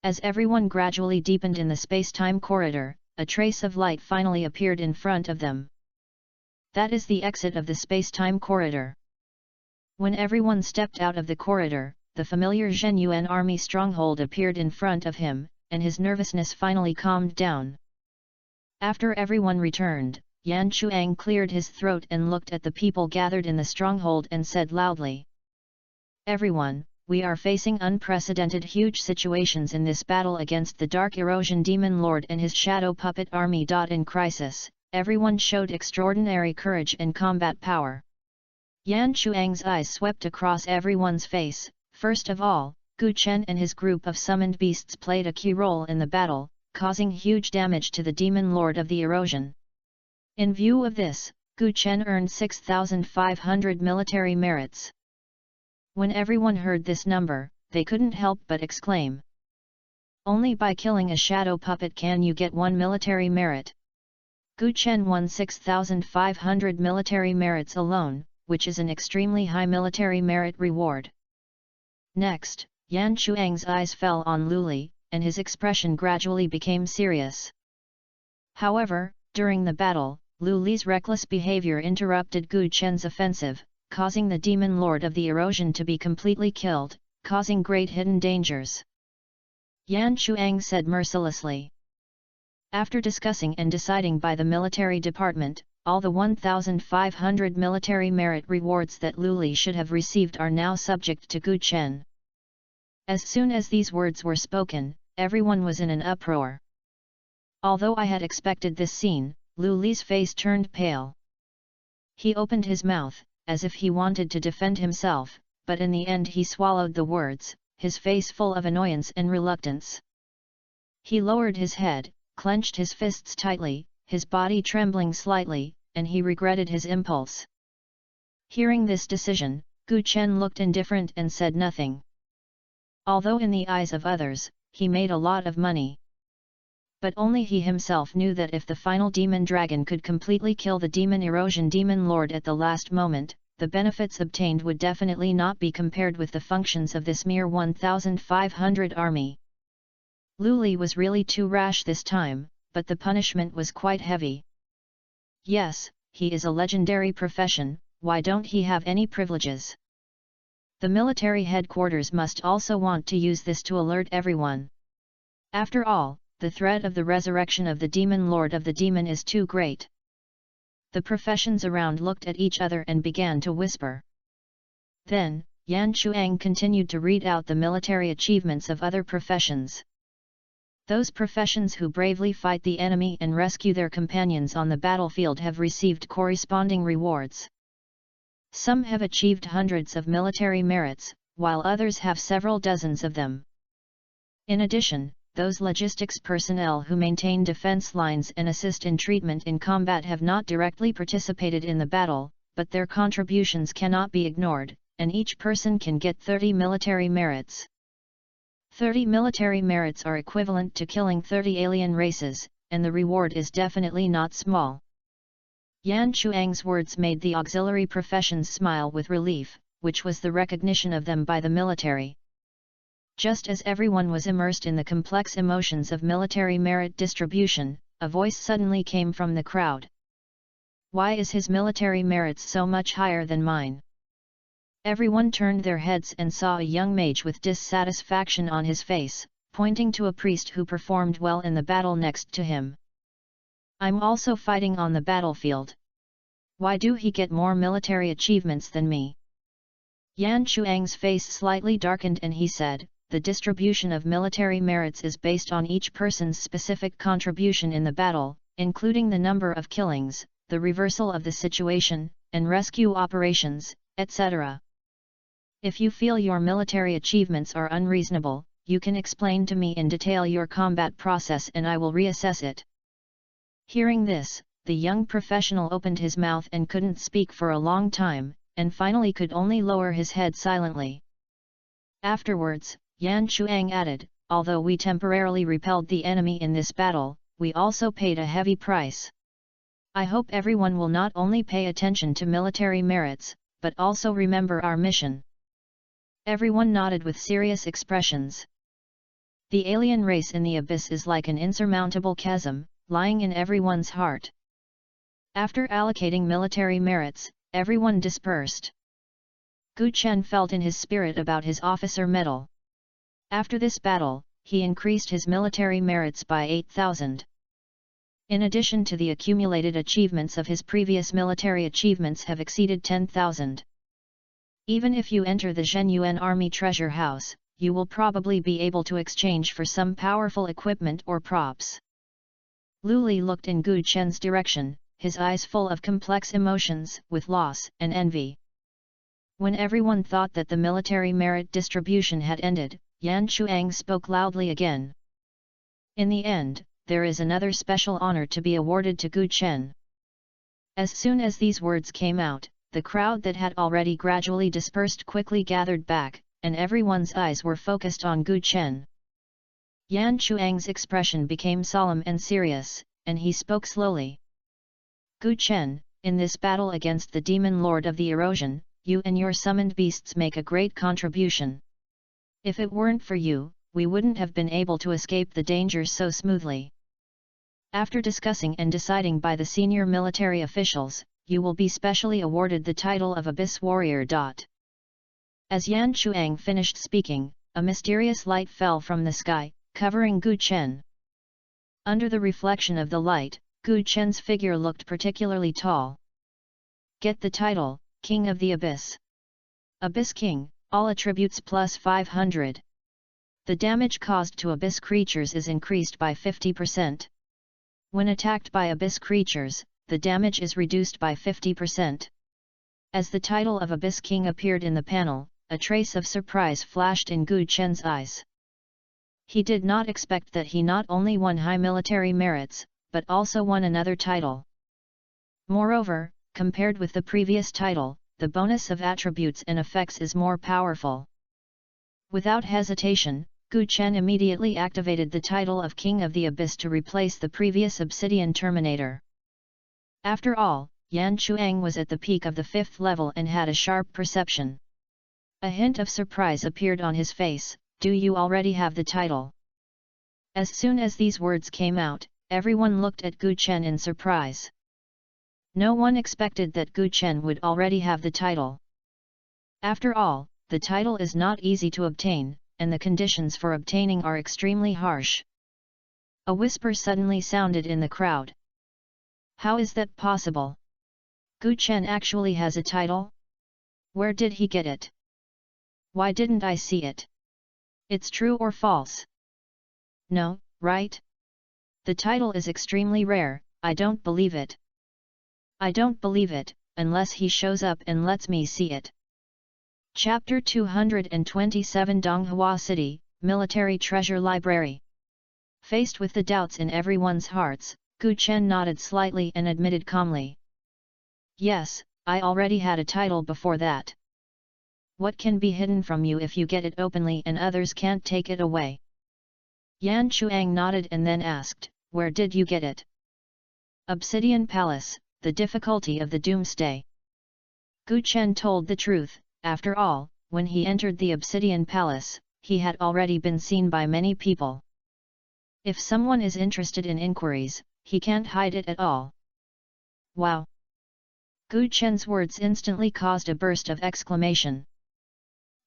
As everyone gradually deepened in the space-time corridor, a trace of light finally appeared in front of them. That is the exit of the space-time corridor. When everyone stepped out of the corridor, the familiar Zhenyuan army stronghold appeared in front of him, and his nervousness finally calmed down. After everyone returned, Yan Chuang cleared his throat and looked at the people gathered in the stronghold and said loudly, "Everyone, we are facing unprecedented huge situations in this battle against the Dark Erosion Demon Lord and his shadow puppet army. In crisis, everyone showed extraordinary courage and combat power." Yan Chuang's eyes swept across everyone's face. First of all, Gu Chen and his group of summoned beasts played a key role in the battle, causing huge damage to the Demon Lord of the Erosion. In view of this, Gu Chen earned 6,500 military merits. When everyone heard this number, they couldn't help but exclaim, Only by killing a shadow puppet can you get 1 military merit. Gu Chen won 6,500 military merits alone, which is an extremely high military merit reward. Next, Yan Chuang's eyes fell on Lu Li, and his expression gradually became serious. However, during the battle, Lu Li's reckless behavior interrupted Gu Chen's offensive, causing the demon lord of the erosion to be completely killed, causing great hidden dangers. Yan Chuang said mercilessly. After discussing and deciding by the military department, all the 1,500 military merit rewards that Lu Li should have received are now subject to Gu Chen. As soon as these words were spoken, everyone was in an uproar. Although I had expected this scene, Lu Li's face turned pale. He opened his mouth, as if he wanted to defend himself, but in the end he swallowed the words, his face full of annoyance and reluctance. He lowered his head, clenched his fists tightly, his body trembling slightly, and he regretted his impulse. Hearing this decision, Gu Chen looked indifferent and said nothing. Although in the eyes of others, he made a lot of money. But only he himself knew that if the final demon dragon could completely kill the demon erosion demon lord at the last moment, the benefits obtained would definitely not be compared with the functions of this mere 1,500 army. Lu Li was really too rash this time, but the punishment was quite heavy. Yes, he is a legendary profession, why don't he have any privileges? The military headquarters must also want to use this to alert everyone. After all, the threat of the resurrection of the demon lord of the demon is too great. The professions around looked at each other and began to whisper. Then, Yan Chuang continued to read out the military achievements of other professions. Those professions who bravely fight the enemy and rescue their companions on the battlefield have received corresponding rewards. Some have achieved hundreds of military merits, while others have several dozens of them. In addition, those logistics personnel who maintain defense lines and assist in treatment in combat have not directly participated in the battle, but their contributions cannot be ignored, and each person can get 30 military merits. 30 military merits are equivalent to killing 30 alien races, and the reward is definitely not small. Yan Chuang's words made the auxiliary professions smile with relief, which was the recognition of them by the military. Just as everyone was immersed in the complex emotions of military merit distribution, a voice suddenly came from the crowd. Why is his military merits so much higher than mine? Everyone turned their heads and saw a young mage with dissatisfaction on his face, pointing to a priest who performed well in the battle next to him. I'm also fighting on the battlefield. Why do he get more military achievements than me? Yan Chuang's face slightly darkened and he said, the distribution of military merits is based on each person's specific contribution in the battle, including the number of killings, the reversal of the situation, and rescue operations, etc. If you feel your military achievements are unreasonable, you can explain to me in detail your combat process and I will reassess it. Hearing this, the young professional opened his mouth and couldn't speak for a long time, and finally could only lower his head silently. Afterwards, Yan Chuang added, although we temporarily repelled the enemy in this battle, we also paid a heavy price. I hope everyone will not only pay attention to military merits, but also remember our mission. Everyone nodded with serious expressions. The alien race in the abyss is like an insurmountable chasm, lying in everyone's heart. After allocating military merits, everyone dispersed. Gu Chen felt in his spirit about his officer medal. After this battle, he increased his military merits by 8,000. In addition to the accumulated achievements of his previous military achievements have exceeded 10,000. Even if you enter the Zhenyuan Army Treasure House, you will probably be able to exchange for some powerful equipment or props. Lu Li looked in Gu Chen's direction, his eyes full of complex emotions, with loss and envy. When everyone thought that the military merit distribution had ended, Yan Chuang spoke loudly again. In the end, there is another special honor to be awarded to Gu Chen. As soon as these words came out, the crowd that had already gradually dispersed quickly gathered back, and everyone's eyes were focused on Gu Chen. Yan Chuang's expression became solemn and serious, and he spoke slowly. Gu Chen, in this battle against the demon lord of the erosion, you and your summoned beasts make a great contribution. If it weren't for you, we wouldn't have been able to escape the dangers so smoothly. After discussing and deciding by the senior military officials, you will be specially awarded the title of Abyss Warrior. As Yan Chuang finished speaking, a mysterious light fell from the sky, covering Gu Chen. Under the reflection of the light, Gu Chen's figure looked particularly tall. Get the title, King of the Abyss. Abyss King, all attributes plus 500. The damage caused to Abyss creatures is increased by 50%. When attacked by Abyss creatures, the damage is reduced by 50%. As the title of Abyss King appeared in the panel, a trace of surprise flashed in Gu Chen's eyes. He did not expect that he not only won high military merits, but also won another title. Moreover, compared with the previous title, the bonus of attributes and effects is more powerful. Without hesitation, Gu Chen immediately activated the title of King of the Abyss to replace the previous Obsidian Terminator. After all, Yan Chuang was at the peak of the 5th level and had a sharp perception. A hint of surprise appeared on his face. Do you already have the title? As soon as these words came out, everyone looked at Gu Chen in surprise. No one expected that Gu Chen would already have the title. After all, the title is not easy to obtain, and the conditions for obtaining are extremely harsh. A whisper suddenly sounded in the crowd. How is that possible? Gu Chen actually has a title? Where did he get it? Why didn't I see it? It's true or false? No, right? The title is extremely rare, I don't believe it. I don't believe it, unless he shows up and lets me see it. Chapter 227 Donghua City, Military Treasure Library. Faced with the doubts in everyone's hearts, Gu Chen nodded slightly and admitted calmly. Yes, I already had a title before that. What can be hidden from you if you get it openly and others can't take it away? Yan Chuang nodded and then asked, where did you get it? Obsidian Palace, the difficulty of the Doomsday. Gu Chen told the truth. After all, when he entered the Obsidian Palace, he had already been seen by many people. If someone is interested in inquiries, he can't hide it at all. Wow! Gu Chen's words instantly caused a burst of exclamation.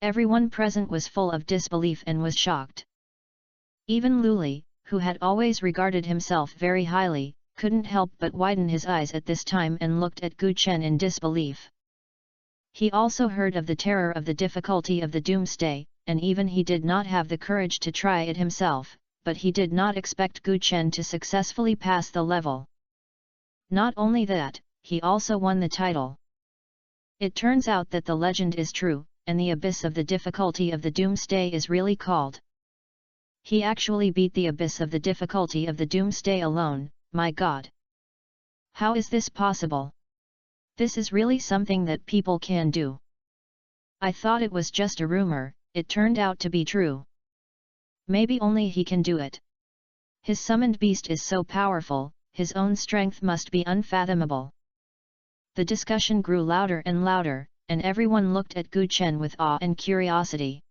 Everyone present was full of disbelief and was shocked. Even Luli, who had always regarded himself very highly, couldn't help but widen his eyes at this time and looked at Gu Chen in disbelief. He also heard of the terror of the difficulty of the Doomsday, and even he did not have the courage to try it himself, but he did not expect Gu Chen to successfully pass the level. Not only that, he also won the title. It turns out that the legend is true, and the abyss of the difficulty of the Doomsday is really called. He actually beat the abyss of the difficulty of the Doomsday alone, my god! How is this possible? This is really something that people can do. I thought it was just a rumor, it turned out to be true. Maybe only he can do it. His summoned beast is so powerful, his own strength must be unfathomable. The discussion grew louder and louder, and everyone looked at Gu Chen with awe and curiosity.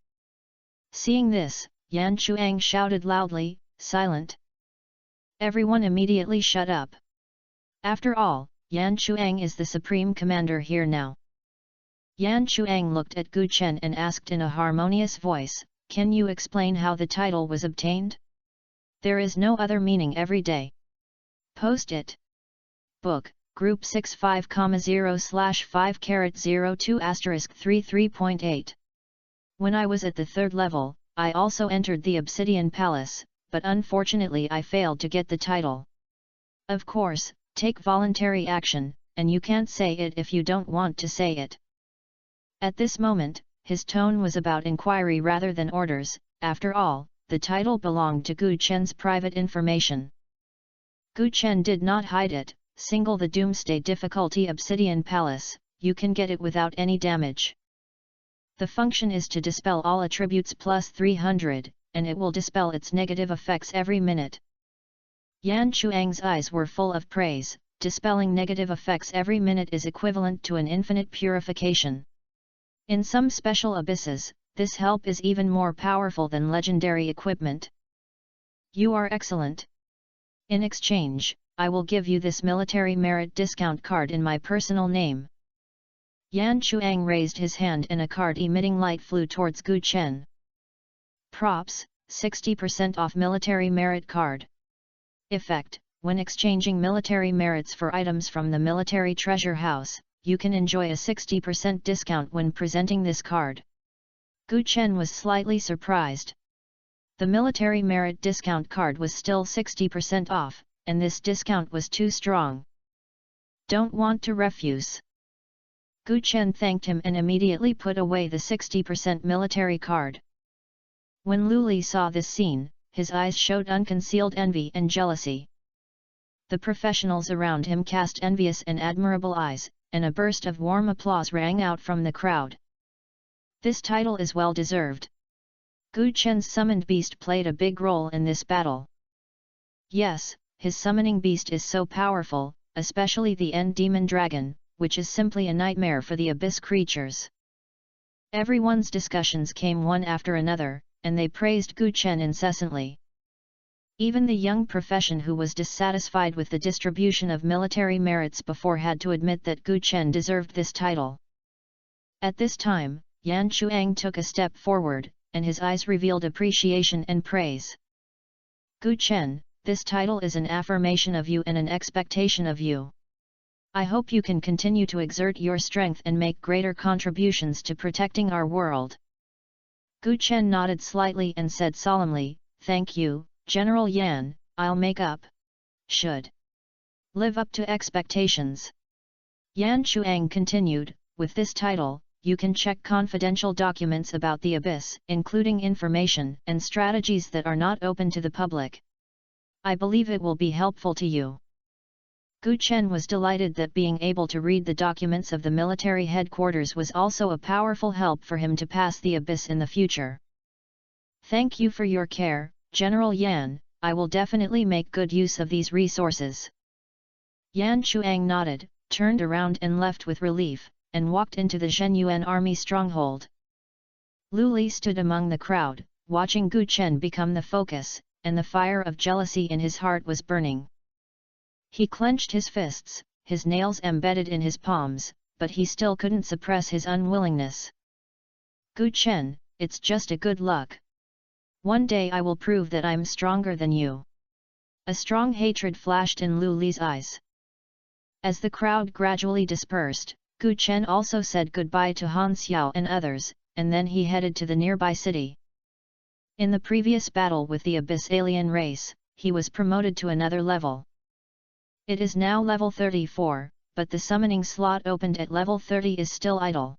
Seeing this, Yan Chuang shouted loudly, "Silent!" Everyone immediately shut up. After all, Yan Chuang is the supreme commander here now. Yan Chuang looked at Gu Chen and asked in a harmonious voice, "Can you explain how the title was obtained? There is no other meaning every day." Post it. Book, Group 65,0/5-02*33.8. When I was at the 3rd level, I also entered the Obsidian Palace, but unfortunately I failed to get the title. Of course, take voluntary action, and you can't say it if you don't want to say it. At this moment, his tone was about inquiry rather than orders. After all, the title belonged to Gu Chen's private information. Gu Chen did not hide it. Single the Doomsday difficulty Obsidian Palace, you can get it without any damage. The function is to dispel all attributes plus 300, and it will dispel its negative effects every minute. Yan Chuang's eyes were full of praise. Dispelling negative effects every minute is equivalent to an infinite purification. In some special abysses, this help is even more powerful than legendary equipment. You are excellent. In exchange, I will give you this military merit discount card in my personal name. Yan Chuang raised his hand and a card emitting light flew towards Gu Chen. Props, 60% off military merit card. Effect: when exchanging military merits for items from the military treasure house, you can enjoy a 60% discount when presenting this card. Gu Chen was slightly surprised. The military merit discount card was still 60% off, and this discount was too strong. Don't want to refuse. Gu Chen thanked him and immediately put away the 60% military card. When Lu Li saw this scene, his eyes showed unconcealed envy and jealousy. The professionals around him cast envious and admirable eyes, and a burst of warm applause rang out from the crowd. This title is well deserved. Gu Chen's summoned beast played a big role in this battle. Yes, his summoning beast is so powerful, especially the End Demon Dragon, which is simply a nightmare for the abyss creatures. Everyone's discussions came one after another, and they praised Gu Chen incessantly. Even the young profession who was dissatisfied with the distribution of military merits before had to admit that Gu Chen deserved this title. At this time, Yan Chuang took a step forward, and his eyes revealed appreciation and praise. Gu Chen, this title is an affirmation of you and an expectation of you. I hope you can continue to exert your strength and make greater contributions to protecting our world. Gu Chen nodded slightly and said solemnly, "Thank you, General Yan, I'll make up. Should live up to expectations." Yan Chuang continued, "With this title, you can check confidential documents about the abyss, including information and strategies that are not open to the public. I believe it will be helpful to you." Gu Chen was delighted that being able to read the documents of the military headquarters was also a powerful help for him to pass the abyss in the future. "Thank you for your care, General Yan, I will definitely make good use of these resources." Yan Chuang nodded, turned around and left with relief, and walked into the Zhenyuan army stronghold. Lu Li stood among the crowd, watching Gu Chen become the focus, and the fire of jealousy in his heart was burning. He clenched his fists, his nails embedded in his palms, but he still couldn't suppress his unwillingness. "Gu Chen, it's just a good luck. One day I will prove that I'm stronger than you." A strong hatred flashed in Lu Li's eyes. As the crowd gradually dispersed, Gu Chen also said goodbye to Han Xiao and others, and then he headed to the nearby city. In the previous battle with the Abyss alien race, he was promoted to another level. It is now level 34, but the summoning slot opened at level 30 is still idle.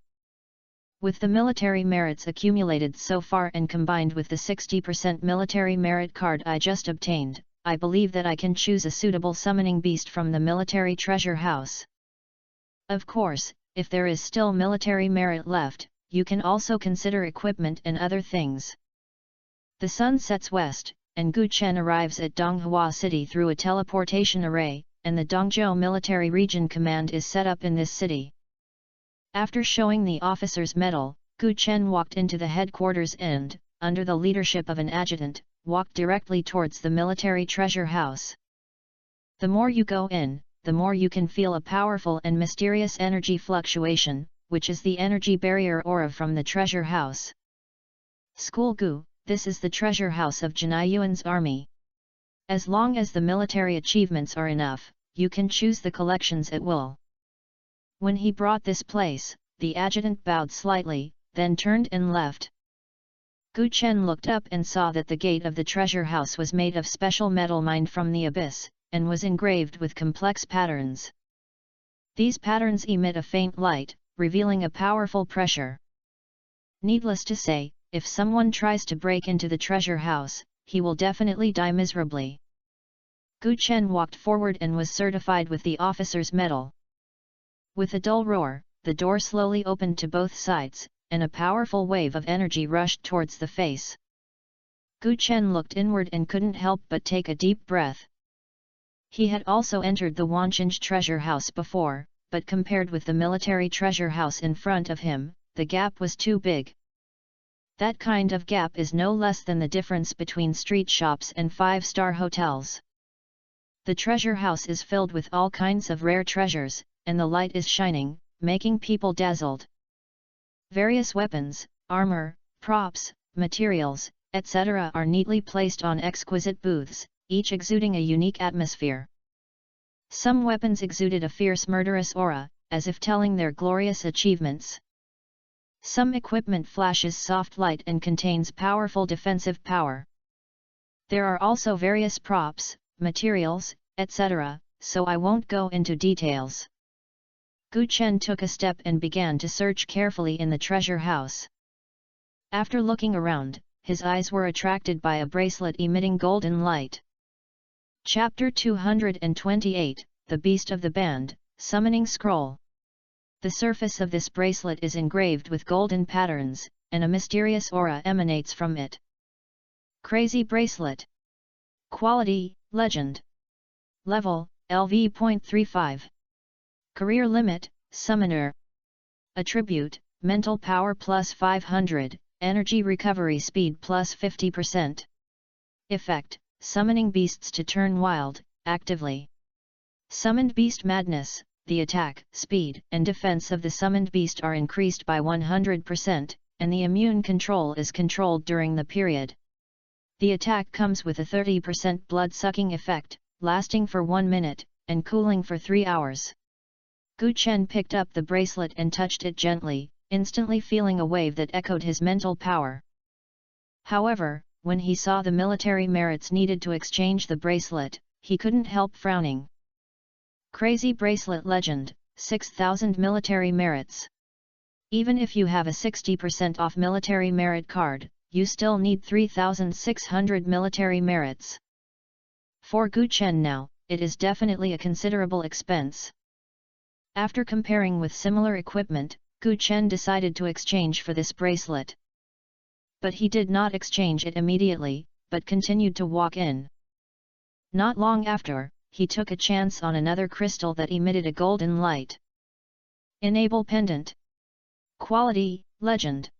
With the military merits accumulated so far and combined with the 60% military merit card I just obtained, I believe that I can choose a suitable summoning beast from the military treasure house. Of course, if there is still military merit left, you can also consider equipment and other things. The sun sets west, and Gu Chen arrives at Donghua City through a teleportation array, and the Dongzhou Military Region Command is set up in this city. After showing the officer's medal, Gu Chen walked into the headquarters and, under the leadership of an adjutant, walked directly towards the military treasure house. The more you go in, the more you can feel a powerful and mysterious energy fluctuation, which is the energy barrier aura from the treasure house. School Gu, this is the treasure house of Zhenyuan's army. As long as the military achievements are enough, you can choose the collections at will. When he brought this place, the adjutant bowed slightly, then turned and left. Gu Chen looked up and saw that the gate of the treasure house was made of special metal mined from the abyss, and was engraved with complex patterns. These patterns emit a faint light, revealing a powerful pressure. Needless to say, if someone tries to break into the treasure house, he will definitely die miserably. Gu Chen walked forward and was certified with the officer's medal. With a dull roar, the door slowly opened to both sides, and a powerful wave of energy rushed towards the face. Gu Chen looked inward and couldn't help but take a deep breath. He had also entered the Wanchange treasure house before, but compared with the military treasure house in front of him, the gap was too big. That kind of gap is no less than the difference between street shops and five-star hotels. The treasure house is filled with all kinds of rare treasures, and the light is shining, making people dazzled. Various weapons, armor, props, materials, etc. are neatly placed on exquisite booths, each exuding a unique atmosphere. Some weapons exuded a fierce murderous aura, as if telling their glorious achievements. Some equipment flashes soft light and contains powerful defensive power. There are also various props, materials, etc., so I won't go into details. Gu Chen took a step and began to search carefully in the treasure house. After looking around, his eyes were attracted by a bracelet emitting golden light. Chapter 228, The Beast of the Band, Summoning Scroll. The surface of this bracelet is engraved with golden patterns, and a mysterious aura emanates from it. Crazy Bracelet. Quality, Legend. Level, LV.35. Career Limit, Summoner. Attribute, Mental Power plus 500, Energy Recovery Speed plus 50%. Effect, Summoning beasts to turn wild, actively. Summoned Beast Madness, the attack, speed and defense of the summoned beast are increased by 100%, and the immune control is controlled during the period. The attack comes with a 30% blood-sucking effect, lasting for 1 minute, and cooling for 3 hours. Gu Chen picked up the bracelet and touched it gently, instantly feeling a wave that echoed his mental power. However, when he saw the military merits needed to exchange the bracelet, he couldn't help frowning. Crazy Bracelet Legend, 6,000 military merits. Even if you have a 60% off military merit card, you still need 3,600 military merits. For Gu Chen now, it is definitely a considerable expense. After comparing with similar equipment, Gu Chen decided to exchange for this bracelet. But he did not exchange it immediately, but continued to walk in. Not long after, he took a chance on another crystal that emitted a golden light. Enable Pendant. Quality, Legend.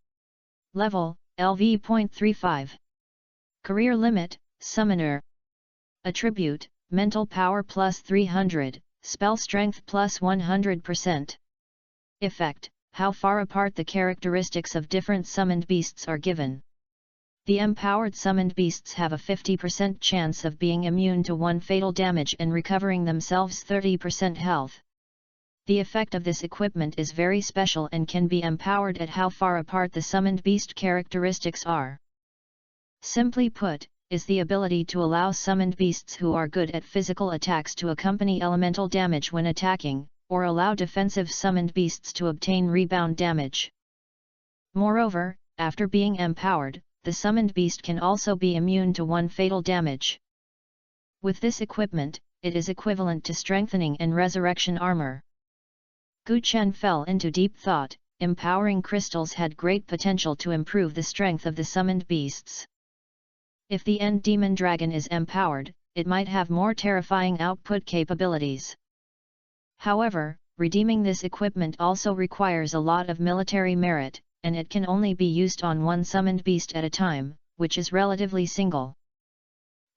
Level, LV.35. Career Limit, Summoner. Attribute, Mental Power plus 300, Spell Strength plus 100%. Effect, how far apart the characteristics of different summoned beasts are given. The empowered summoned beasts have a 50% chance of being immune to 1 fatal damage and recovering themselves 30% health. The effect of this equipment is very special and can be empowered at how far apart the summoned beast characteristics are. Simply put, is the ability to allow summoned beasts who are good at physical attacks to accompany elemental damage when attacking, or allow defensive summoned beasts to obtain rebound damage. Moreover, after being empowered, the summoned beast can also be immune to 1 fatal damage. With this equipment, it is equivalent to strengthening and resurrection armor. Gu Chen fell into deep thought. Empowering crystals had great potential to improve the strength of the summoned beasts. If the End Demon Dragon is empowered, it might have more terrifying output capabilities. However, redeeming this equipment also requires a lot of military merit, and it can only be used on 1 summoned beast at a time, which is relatively single.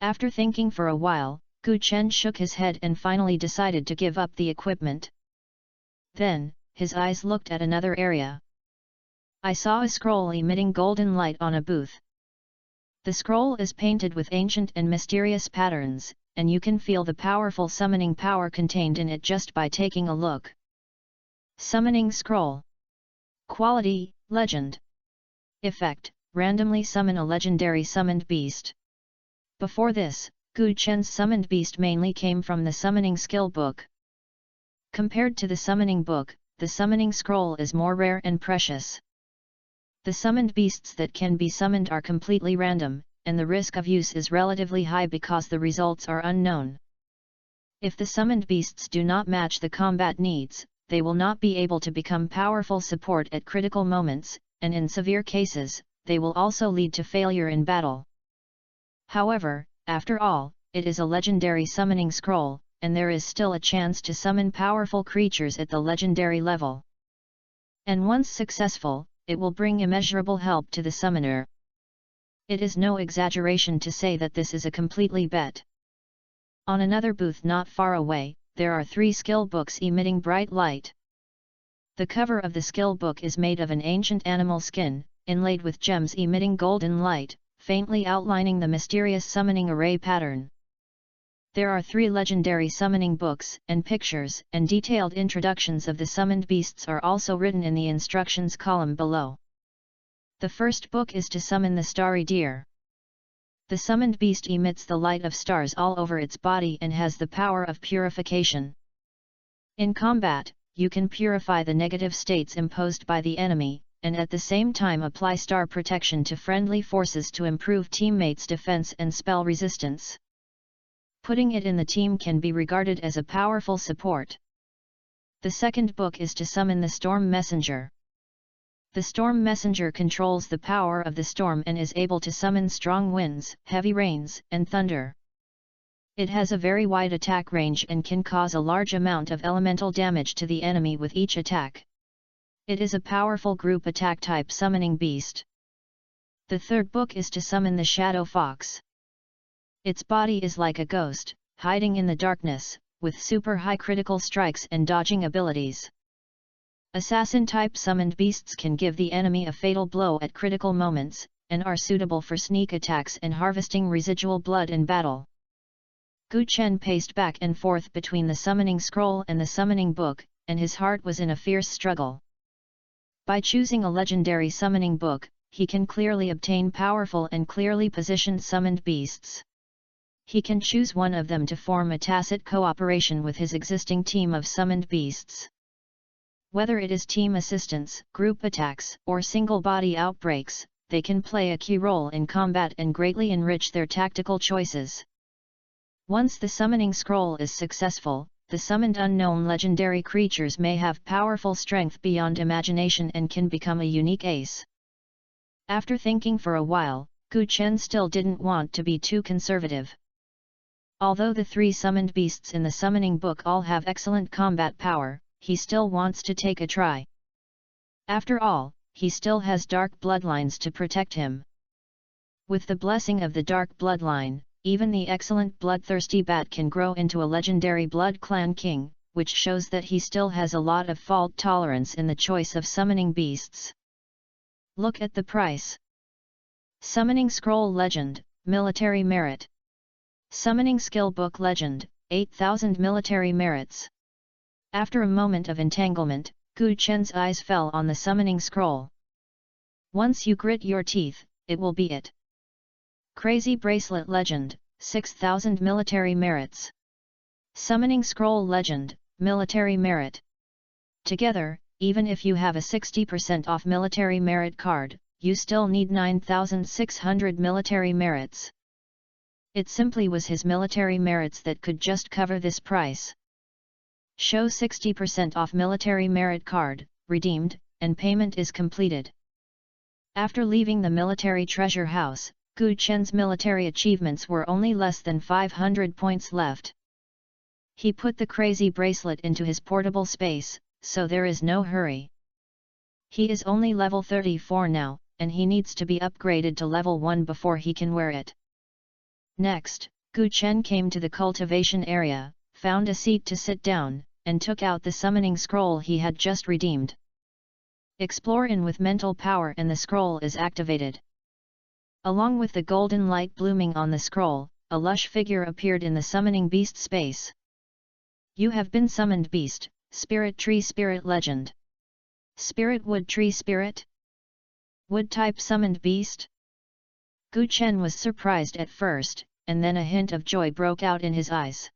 After thinking for a while, Gu Chen shook his head and finally decided to give up the equipment. Then, his eyes looked at another area. I saw a scroll emitting golden light on a booth. The scroll is painted with ancient and mysterious patterns, and you can feel the powerful summoning power contained in it just by taking a look. Summoning Scroll. Quality, Legend. Effect, randomly summon a legendary summoned beast. Before this, Gu Chen's summoned beast mainly came from the summoning skill book. Compared to the summoning book, the summoning scroll is more rare and precious. The summoned beasts that can be summoned are completely random, and the risk of use is relatively high because the results are unknown. If the summoned beasts do not match the combat needs, they will not be able to become powerful support at critical moments, and in severe cases, they will also lead to failure in battle. However, after all, it is a legendary summoning scroll, and there is still a chance to summon powerful creatures at the legendary level. And once successful, it will bring immeasurable help to the summoner. It is no exaggeration to say that this is a completely bet. On another booth not far away, there are 3 skill books emitting bright light. The cover of the skill book is made of an ancient animal skin, inlaid with gems emitting golden light, faintly outlining the mysterious summoning array pattern. There are 3 legendary summoning books, and pictures and detailed introductions of the summoned beasts are also written in the instructions column below. The first book is to summon the starry deer. The summoned beast emits the light of stars all over its body and has the power of purification. In combat, you can purify the negative states imposed by the enemy, and at the same time apply star protection to friendly forces to improve teammates' defense and spell resistance. Putting it in the team can be regarded as a powerful support. The second book is to summon the Storm Messenger. The Storm Messenger controls the power of the storm and is able to summon strong winds, heavy rains, and thunder. It has a very wide attack range and can cause a large amount of elemental damage to the enemy with each attack. It is a powerful group attack type summoning beast. The third book is to summon the Shadow Fox. Its body is like a ghost, hiding in the darkness, with super high critical strikes and dodging abilities. Assassin-type summoned beasts can give the enemy a fatal blow at critical moments, and are suitable for sneak attacks and harvesting residual blood in battle. Gu Chen paced back and forth between the summoning scroll and the summoning book, and his heart was in a fierce struggle. By choosing a legendary summoning book, he can clearly obtain powerful and clearly positioned summoned beasts. He can choose one of them to form a tacit cooperation with his existing team of summoned beasts. Whether it is team assistance, group attacks, or single-body outbreaks, they can play a key role in combat and greatly enrich their tactical choices. Once the summoning scroll is successful, the summoned unknown legendary creatures may have powerful strength beyond imagination and can become a unique ace. After thinking for a while, Gu Chen still didn't want to be too conservative. Although the 3 summoned beasts in the summoning book all have excellent combat power, he still wants to take a try. After all, he still has dark bloodlines to protect him. With the blessing of the dark bloodline, even the excellent bloodthirsty bat can grow into a legendary blood clan king, which shows that he still has a lot of fault tolerance in the choice of summoning beasts. Look at the price. Summoning Scroll Legend, Military Merit. Summoning Skill Book Legend, 8,000 Military Merits. After a moment of entanglement, Gu Chen's eyes fell on the summoning scroll. Once you grit your teeth, it will be it. Crazy Bracelet Legend, 6,000 Military Merits. Summoning Scroll Legend, Military Merit. Together, even if you have a 60% off Military Merit card, you still need 9,600 Military Merits. It simply was his military merits that could just cover this price. Show 60% off Military Merit card, redeemed, and payment is completed. After leaving the military treasure house, Gu Chen's military achievements were only less than 500 points left. He put the crazy bracelet into his portable space, so there is no hurry. He is only level 34 now, and he needs to be upgraded to level 1 before he can wear it. Next, Gu Chen came to the cultivation area, found a seat to sit down, and took out the summoning scroll he had just redeemed. Explore in with mental power and the scroll is activated. Along with the golden light blooming on the scroll, a lush figure appeared in the summoning beast space. You have been summoned beast, Spirit Tree Spirit Legend. Spirit Wood Tree Spirit? Wood type summoned beast? Gu Chen was surprised at first, and then a hint of joy broke out in his eyes.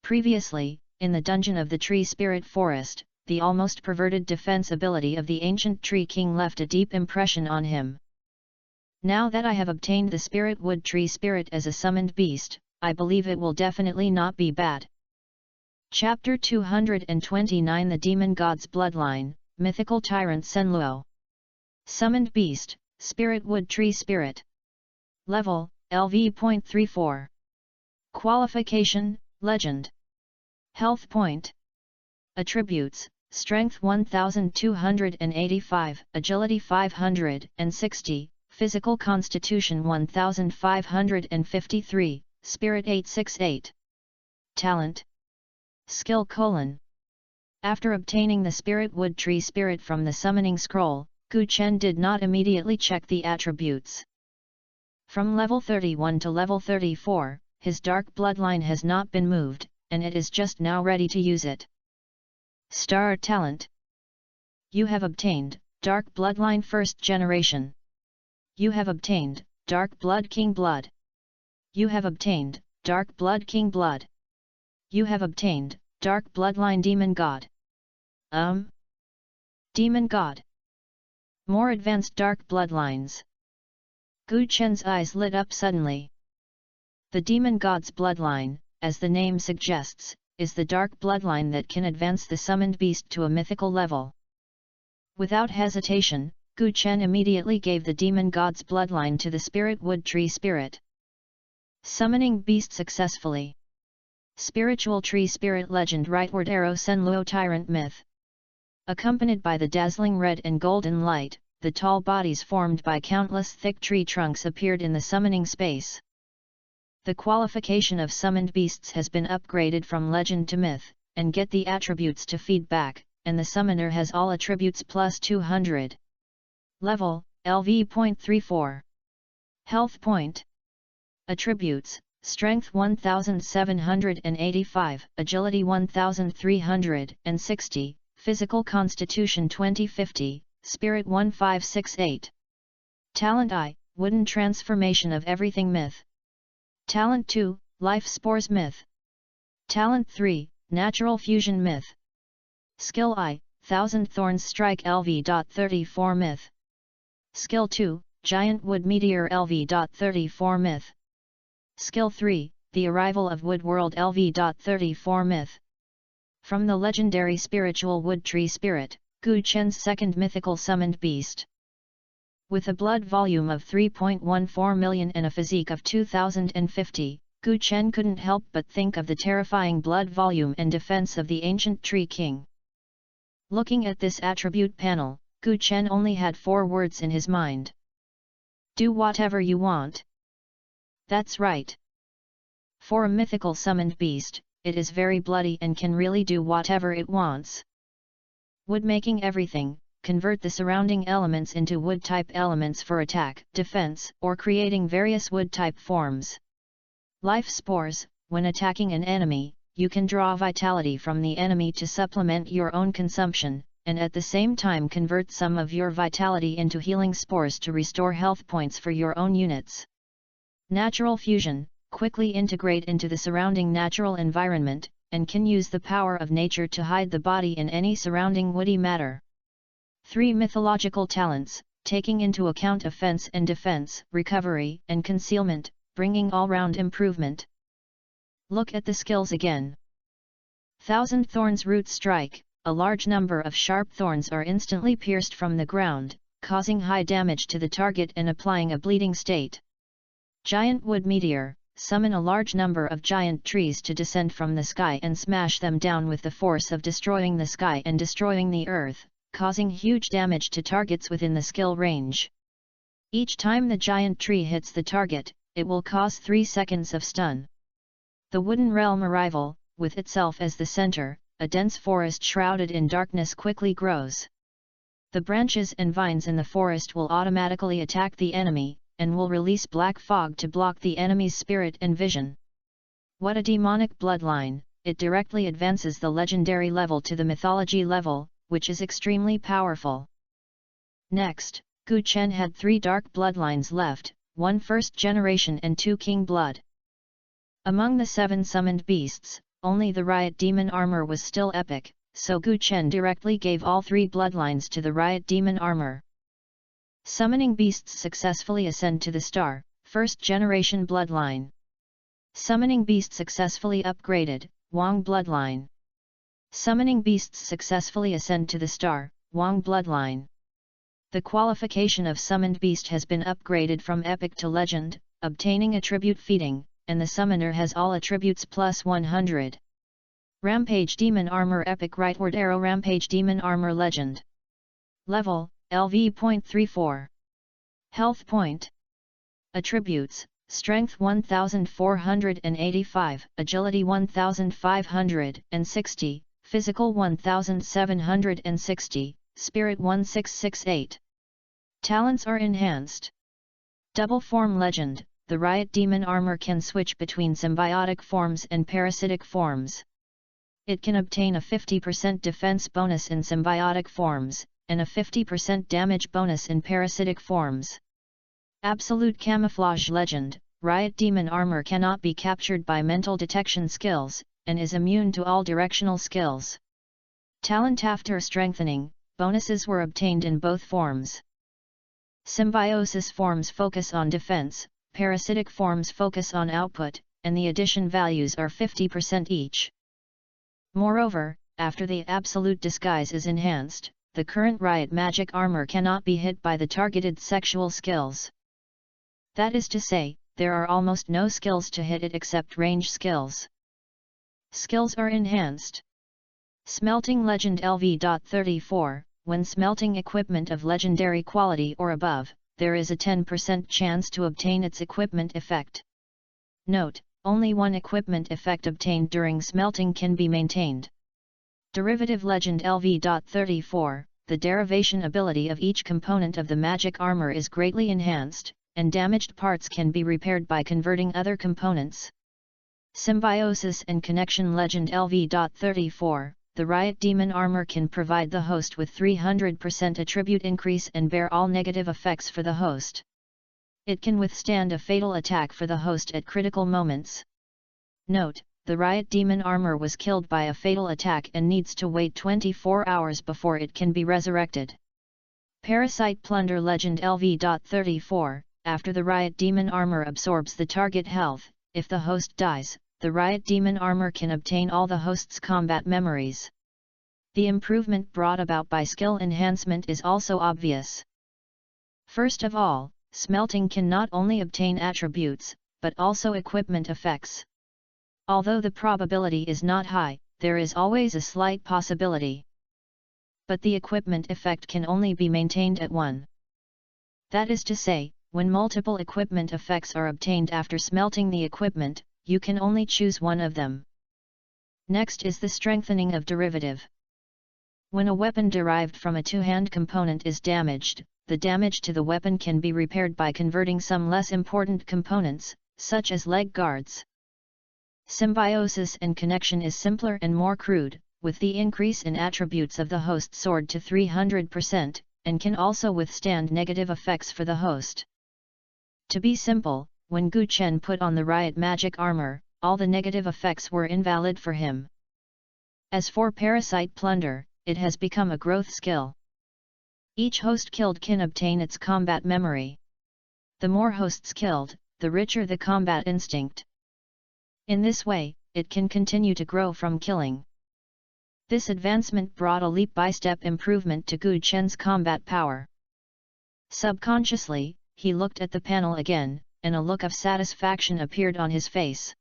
Previously, in the dungeon of the Tree Spirit Forest, the almost perverted defense ability of the ancient Tree King left a deep impression on him. Now that I have obtained the Spirit Wood Tree Spirit as a summoned beast, I believe it will definitely not be bad. Chapter 229 The Demon God's Bloodline, Mythical Tyrant Senluo. Summoned Beast, Spirit Wood Tree Spirit. Level, LV.34. Qualification, Legend. Health point. Attributes, Strength 1285, Agility 560, Physical Constitution 1553, Spirit 868. Talent. Skill : After obtaining the Spirit Wood Tree Spirit from the Summoning Scroll, Gu Chen did not immediately check the attributes. From level 31 to level 34, his dark bloodline has not been moved, and it is just now ready to use it. Star Talent. You have obtained Dark Bloodline First Generation. You have obtained Dark Blood King Blood. You have obtained Dark Blood King Blood. You have obtained Dark Bloodline Demon God. Demon God. More advanced dark bloodlines. Gu Chen's eyes lit up suddenly. The Demon God's bloodline, as the name suggests, is the dark bloodline that can advance the summoned beast to a mythical level. Without hesitation, Gu Chen immediately gave the Demon God's bloodline to the Spirit Wood Tree Spirit. Summoning beast successfully. Spiritual Tree Spirit Legend Rightward Arrow Senluo Tyrant Myth. Accompanied by the dazzling red and golden light, the tall bodies formed by countless thick tree trunks appeared in the summoning space. The qualification of summoned beasts has been upgraded from legend to myth, and get the attributes to feedback, and the summoner has all attributes plus 200. Level, LV.34. Health point. Attributes, Strength 1785, Agility 1360, Physical Constitution 2050, Spirit 1568. Talent I, Wooden Transformation of Everything Myth. Talent 2, Life Spores Myth. Talent 3, Natural Fusion Myth. Skill I, Thousand Thorns Strike LV.34 Myth. Skill 2, Giant Wood Meteor LV.34 Myth. Skill 3, The Arrival of Wood World LV.34 Myth. From the legendary Spiritual Wood Tree Spirit, Gu Chen's second mythical summoned beast. With a blood volume of 3.14 million and a physique of 2050, Gu Chen couldn't help but think of the terrifying blood volume and defense of the ancient Tree King. Looking at this attribute panel, Gu Chen only had 4 words in his mind. Do whatever you want. That's right. For a mythical summoned beast, it is very bloody and can really do whatever it wants. Wood making everything, convert the surrounding elements into wood-type elements for attack, defense, or creating various wood-type forms. Life spores, when attacking an enemy, you can draw vitality from the enemy to supplement your own consumption, and at the same time convert some of your vitality into healing spores to restore health points for your own units. Natural fusion, quickly integrate into the surrounding natural environment, and can use the power of nature to hide the body in any surrounding woody matter. 3 mythological talents, taking into account offense and defense, recovery and concealment, bringing all-round improvement. Look at the skills again. Thousand Thorns Root Strike, a large number of sharp thorns are instantly pierced from the ground, causing high damage to the target and applying a bleeding state. Giant Wood Meteor, summon a large number of giant trees to descend from the sky and smash them down with the force of destroying the sky and destroying the earth, causing huge damage to targets within the skill range. Each time the giant tree hits the target, it will cause 3 seconds of stun. The Wooden Realm Arrival, with itself as the center, a dense forest shrouded in darkness quickly grows. The branches and vines in the forest will automatically attack the enemy, and will release black fog to block the enemy's spirit and vision. What a demonic bloodline! It directly advances the legendary level to the mythology level, which is extremely powerful. Next, Gu Chen had 3 dark bloodlines left, 1 first generation and 2 king blood. Among the 7 summoned beasts, only the Riot Demon Armor was still epic, so Gu Chen directly gave all 3 bloodlines to the Riot Demon Armor. Summoning beasts successfully ascend to the star, first generation bloodline. Summoning beast successfully upgraded, Wang bloodline. Summoning beasts successfully ascend to the star, Wang bloodline. The qualification of summoned beast has been upgraded from epic to legend, obtaining attribute feeding, and the summoner has all attributes plus 100. Rampage Demon Armor Epic Rightward Arrow Rampage Demon Armor Legend. Level, LV.34. Health Point. Attributes, Strength 1485, Agility 1560, Physical 1760, Spirit 1668. Talents are enhanced. Double Form Legend, the Riot Demon Armor can switch between symbiotic forms and parasitic forms. It can obtain a 50% defense bonus in symbiotic forms, and a 50% damage bonus in parasitic forms. Absolute Camouflage Legend, Riot Demon Armor cannot be captured by mental detection skills, and is immune to all directional skills. Talent After strengthening, bonuses were obtained in both forms. Symbiosis forms focus on defense, parasitic forms focus on output, and the addition values are 50% each. Moreover, after the absolute disguise is enhanced, the current Riot magic armor cannot be hit by the targeted sexual skills. That is to say, there are almost no skills to hit it except range skills. Skills are enhanced. Smelting Legend LV.34, when smelting equipment of legendary quality or above, there is a 10% chance to obtain its equipment effect. Note, only one equipment effect obtained during smelting can be maintained. Derivative Legend LV.34, the derivation ability of each component of the magic armor is greatly enhanced, and damaged parts can be repaired by converting other components. Symbiosis and Connection Legend LV.34, the Riot Demon Armor can provide the host with 300% attribute increase and bear all negative effects for the host. It can withstand a fatal attack for the host at critical moments. Note, the Riot Demon Armor was killed by a fatal attack and needs to wait 24 hours before it can be resurrected. Parasite Plunder Legend LV.34, after the Riot Demon Armor absorbs the target health, if the host dies, the Riot Demon Armor can obtain all the host's combat memories. The improvement brought about by skill enhancement is also obvious. First of all, smelting can not only obtain attributes, but also equipment effects. Although the probability is not high, there is always a slight possibility. But the equipment effect can only be maintained at one. That is to say, when multiple equipment effects are obtained after smelting the equipment, you can only choose one of them. Next is the strengthening of derivative. When a weapon derived from a two-hand component is damaged, the damage to the weapon can be repaired by converting some less important components, such as leg guards. Symbiosis and Connection is simpler and more crude, with the increase in attributes of the host sword to 300%, and can also withstand negative effects for the host. To be simple, when Gu Chen put on the Riot magic armor, all the negative effects were invalid for him. As for Parasite Plunder, it has become a growth skill. Each host killed can obtain its combat memory. The more hosts killed, the richer the combat instinct. In this way, it can continue to grow from killing. This advancement brought a leap-by-step improvement to Gu Chen's combat power. Subconsciously, he looked at the panel again, and a look of satisfaction appeared on his face.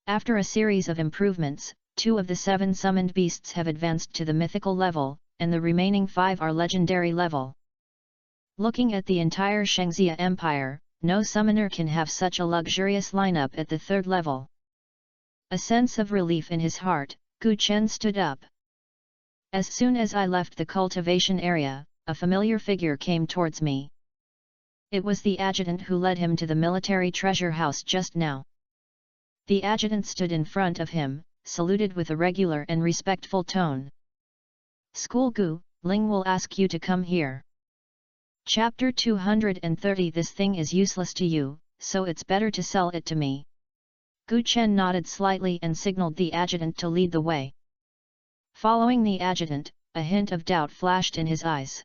After a series of improvements, 2 of the 7 summoned beasts have advanced to the mythical level, and the remaining 5 are legendary level. Looking at the entire Shangxia Empire, no summoner can have such a luxurious lineup at the 3rd level. A sense of relief in his heart, Gu Chen stood up. As soon as I left the cultivation area, a familiar figure came towards me. It was the adjutant who led him to the military treasure house just now. The adjutant stood in front of him, saluted with a regular and respectful tone. "School Gu, Ling will ask you to come here." Chapter 230. This thing is useless to you, so it's better to sell it to me. Gu Chen nodded slightly and signaled the adjutant to lead the way. Following the adjutant, a hint of doubt flashed in his eyes.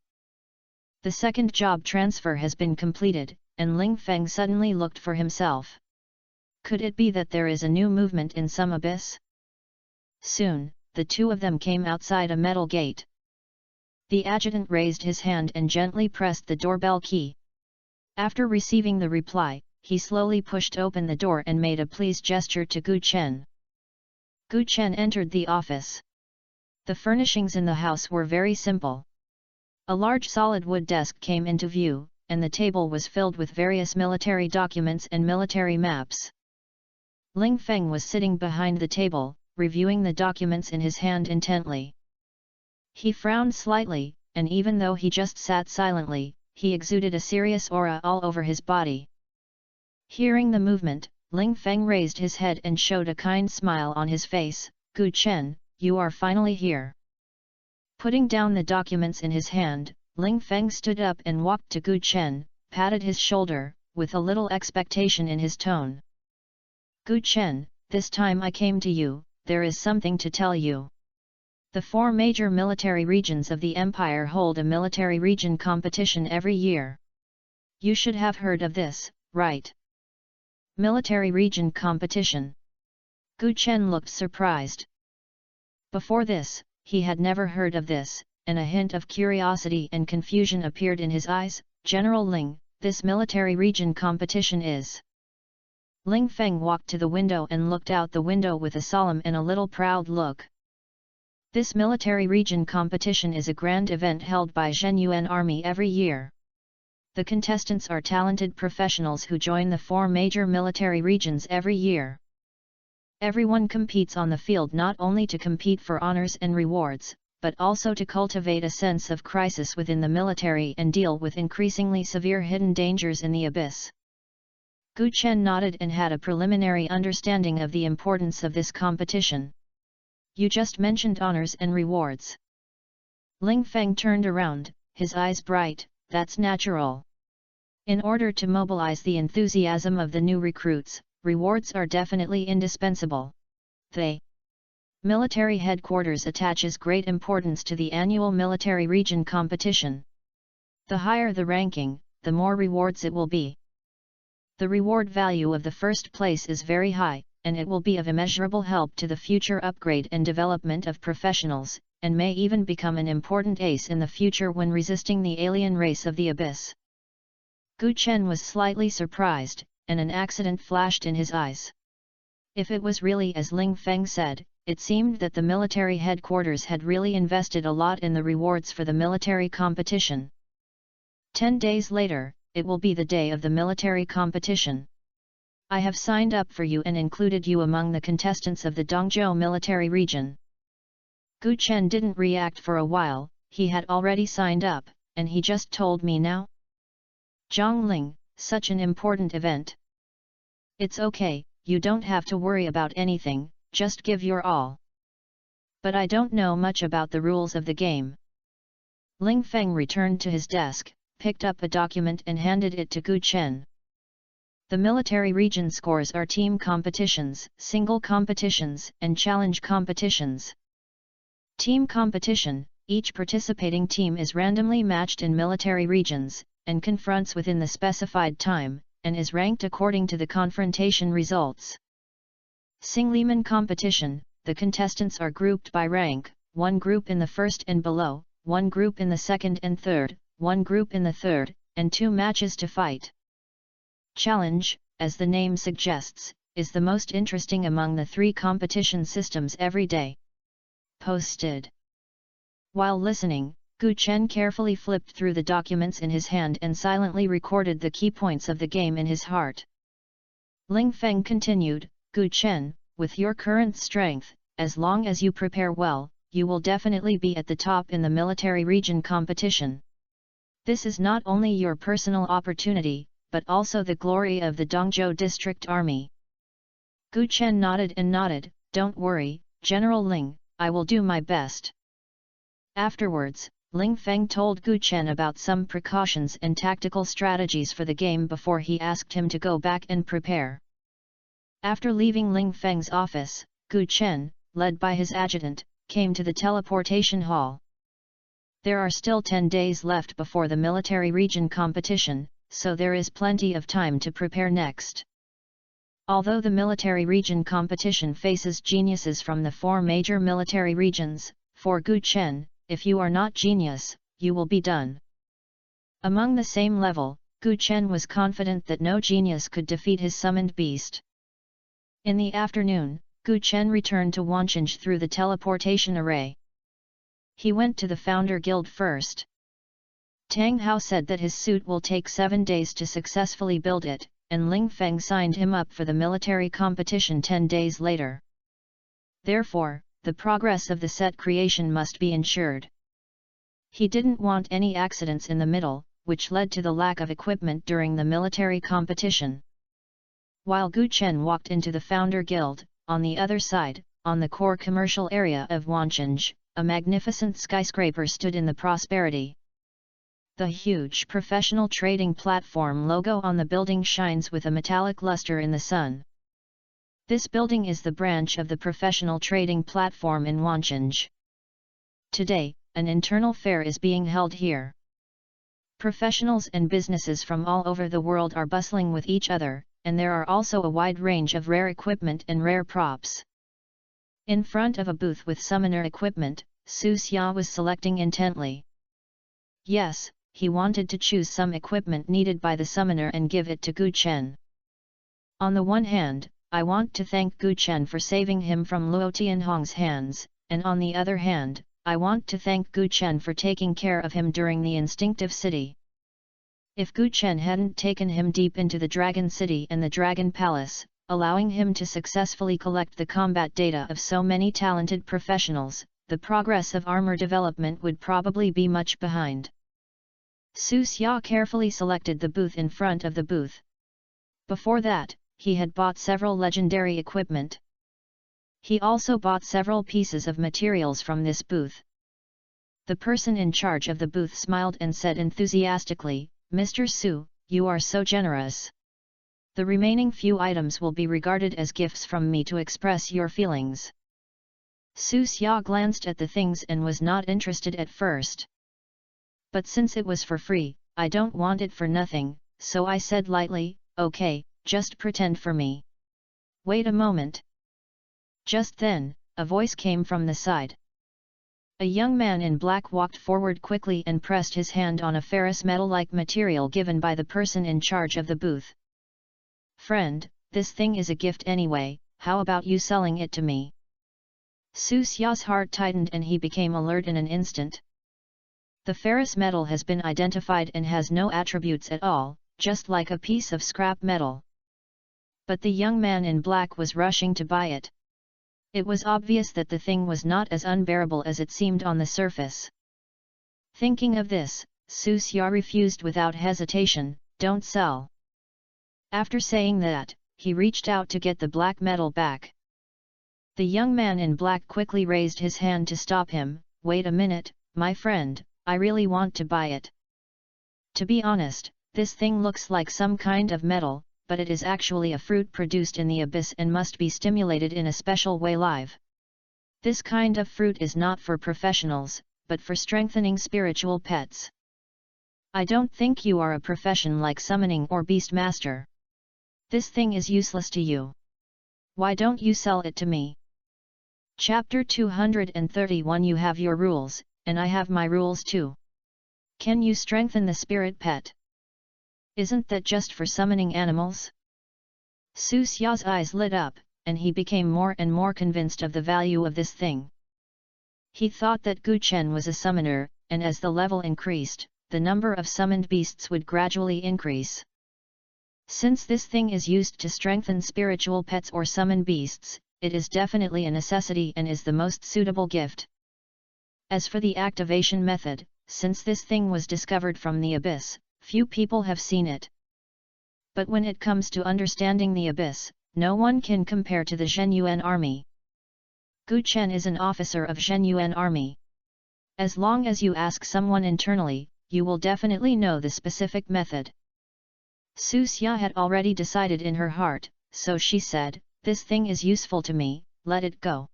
The second job transfer has been completed, and Ling Feng suddenly looked for himself. Could it be that there is a new movement in some abyss? Soon, the 2 of them came outside a metal gate. The adjutant raised his hand and gently pressed the doorbell key. After receiving the reply, he slowly pushed open the door and made a pleased gesture to Gu Chen. Gu Chen entered the office. The furnishings in the house were very simple. A large solid wood desk came into view, and the table was filled with various military documents and military maps. Ling Feng was sitting behind the table, reviewing the documents in his hand intently. He frowned slightly, and even though he just sat silently, he exuded a serious aura all over his body. Hearing the movement, Ling Feng raised his head and showed a kind smile on his face. "Gu Chen, you are finally here." Putting down the documents in his hand, Ling Feng stood up and walked to Gu Chen, patted his shoulder, with a little expectation in his tone. "Gu Chen, this time I came to you, there is something to tell you. The 4 major military regions of the Empire hold a military region competition every year. You should have heard of this, right?" Military region competition. Gu Chen looked surprised. Before this, he had never heard of this, and a hint of curiosity and confusion appeared in his eyes. "General Ling, this military region competition is..." Ling Feng walked to the window and looked out the window with a solemn and a little proud look. "This military region competition is a grand event held by Zhenyuan Army every year. The contestants are talented professionals who join the 4 major military regions every year. Everyone competes on the field not only to compete for honors and rewards, but also to cultivate a sense of crisis within the military and deal with increasingly severe hidden dangers in the abyss." Gu Chen nodded and had a preliminary understanding of the importance of this competition. "You just mentioned honors and rewards." Ling Feng turned around, his eyes bright. "That's natural. In order to mobilize the enthusiasm of the new recruits, rewards are definitely indispensable. The military headquarters attaches great importance to the annual military region competition. The higher the ranking, the more rewards it will be. The reward value of the first place is very high, and it will be of immeasurable help to the future upgrade and development of professionals, and may even become an important ace in the future when resisting the alien race of the abyss." Gu Chen was slightly surprised, and an accident flashed in his eyes. If it was really as Ling Feng said, it seemed that the military headquarters had really invested a lot in the rewards for the military competition. 10 days later, it will be the day of the military competition. I have signed up for you and included you among the contestants of the Dongzhou military region. Gu Chen didn't react for a while. He had already signed up, and he just told me now? Zhang Ling, such an important event. It's okay, you don't have to worry about anything, just give your all. But I don't know much about the rules of the game. Ling Feng returned to his desk, picked up a document and handed it to Gu Chen. The military region scores are team competitions, single competitions, and challenge competitions. Team competition: each participating team is randomly matched in military regions, and confronts within the specified time, and is ranked according to the confrontation results. Singliman competition: the contestants are grouped by rank, one group in the first and below, one group in the second and third, one group in the third, and 2 matches to fight. Challenge, as the name suggests, is the most interesting among the 3 competition systems every day. Posted. While listening, Gu Chen carefully flipped through the documents in his hand and silently recorded the key points of the game in his heart. Ling Feng continued, "Gu Chen, with your current strength, as long as you prepare well, you will definitely be at the top in the military region competition. This is not only your personal opportunity, but also the glory of the Dongzhou District Army." Gu Chen nodded and nodded. "Don't worry, General Ling, I will do my best." Afterwards, Ling Feng told Gu Chen about some precautions and tactical strategies for the game before he asked him to go back and prepare. After leaving Ling Feng's office, Gu Chen, led by his adjutant, came to the teleportation hall. There are still 10 days left before the military region competition, so there is plenty of time to prepare next. Although the military region competition faces geniuses from the 4 major military regions, for Gu Chen, if you are not genius, you will be done. Among the same level, Gu Chen was confident that no genius could defeat his summoned beast. In the afternoon, Gu Chen returned to Wancheng through the teleportation array. He went to the Founder Guild first. Tang Hao said that his suit will take 7 days to successfully build it, and Ling Feng signed him up for the military competition 10 days later. Therefore, the progress of the set creation must be ensured. He didn't want any accidents in the middle, which led to the lack of equipment during the military competition. While Gu Chen walked into the Founder Guild, on the other side, on the core commercial area of Wancheng, a magnificent skyscraper stood in the prosperity. The huge professional trading platform logo on the building shines with a metallic luster in the sun. This building is the branch of the professional trading platform in Wancheng. Today, an internal fair is being held here. Professionals and businesses from all over the world are bustling with each other, and there are also a wide range of rare equipment and rare props. In front of a booth with summoner equipment, Su Xia was selecting intently. Yes, he wanted to choose some equipment needed by the summoner and give it to Gu Chen. On the one hand, I want to thank Gu Chen for saving him from Luo Tianhong's hands, and on the other hand, I want to thank Gu Chen for taking care of him during the instinctive city. If Gu Chen hadn't taken him deep into the Dragon City and the Dragon Palace, allowing him to successfully collect the combat data of so many talented professionals, the progress of armor development would probably be much behind. Su Xia carefully selected the booth in front of the booth. Before that, he had bought several legendary equipment. He also bought several pieces of materials from this booth. The person in charge of the booth smiled and said enthusiastically, "Mr. Su, you are so generous. The remaining few items will be regarded as gifts from me to express your feelings." Su Xia glanced at the things and was not interested at first. "But since it was for free, I don't want it for nothing," so I said lightly, "Okay, just pretend for me. Wait a moment." Just then, a voice came from the side. A young man in black walked forward quickly and pressed his hand on a ferrous metal-like material given by the person in charge of the booth. "Friend, this thing is a gift anyway, how about you selling it to me?" Su Xia's heart tightened and he became alert in an instant. The ferrous metal has been identified and has no attributes at all, just like a piece of scrap metal. But the young man in black was rushing to buy it. It was obvious that the thing was not as unbearable as it seemed on the surface. Thinking of this, Su Xia refused without hesitation, "Don't sell." After saying that, he reached out to get the black metal back. The young man in black quickly raised his hand to stop him. "Wait a minute, my friend, I really want to buy it. To be honest, this thing looks like some kind of metal, but it is actually a fruit produced in the abyss and must be stimulated in a special way live. This kind of fruit is not for professionals, but for strengthening spiritual pets. I don't think you are a profession like summoning or beast master. This thing is useless to you. Why don't you sell it to me?" Chapter 231 You have your rules, and I have my rules too. Can you strengthen the spirit pet? Isn't that just for summoning animals? Su Xia's eyes lit up, and he became more and more convinced of the value of this thing. He thought that Gu Chen was a summoner, and as the level increased, the number of summoned beasts would gradually increase. Since this thing is used to strengthen spiritual pets or summon beasts, it is definitely a necessity and is the most suitable gift. As for the activation method, since this thing was discovered from the abyss, few people have seen it. But when it comes to understanding the abyss, no one can compare to the Zhenyuan army. Gu Chen is an officer of Zhenyuan army. As long as you ask someone internally, you will definitely know the specific method. Su Xia had already decided in her heart, so she said, "This thing is useful to me, let it go."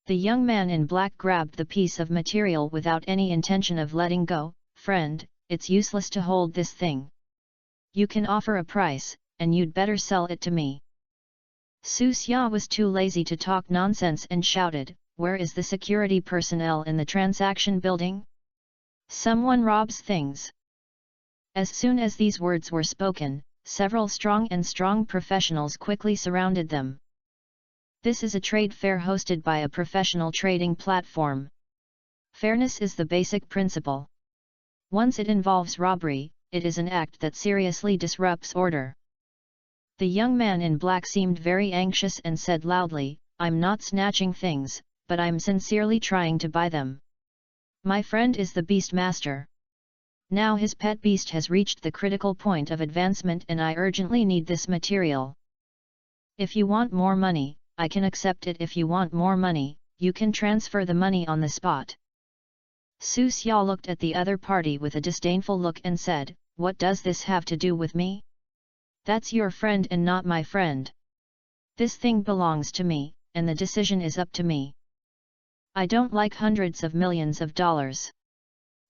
The young man in black grabbed the piece of material without any intention of letting go. "Friend, it's useless to hold this thing. You can offer a price, and you'd better sell it to me." Su Xia was too lazy to talk nonsense and shouted, "Where is the security personnel in the transaction building? Someone robs things. As soon as these words were spoken, several strong professionals quickly surrounded them. This is a trade fair hosted by a professional trading platform. Fairness is the basic principle. Once it involves robbery, it is an act that seriously disrupts order. The young man in black seemed very anxious and said loudly, "I'm not snatching things, but I'm sincerely trying to buy them. My friend is the beast master. Now his pet beast has reached the critical point of advancement and I urgently need this material. If you want more money, I can accept it. If you want more money, you can transfer the money on the spot." Su Xia looked at the other party with a disdainful look and said, "What does this have to do with me? That's your friend and not my friend. This thing belongs to me, and the decision is up to me. I don't like hundreds of millions of dollars.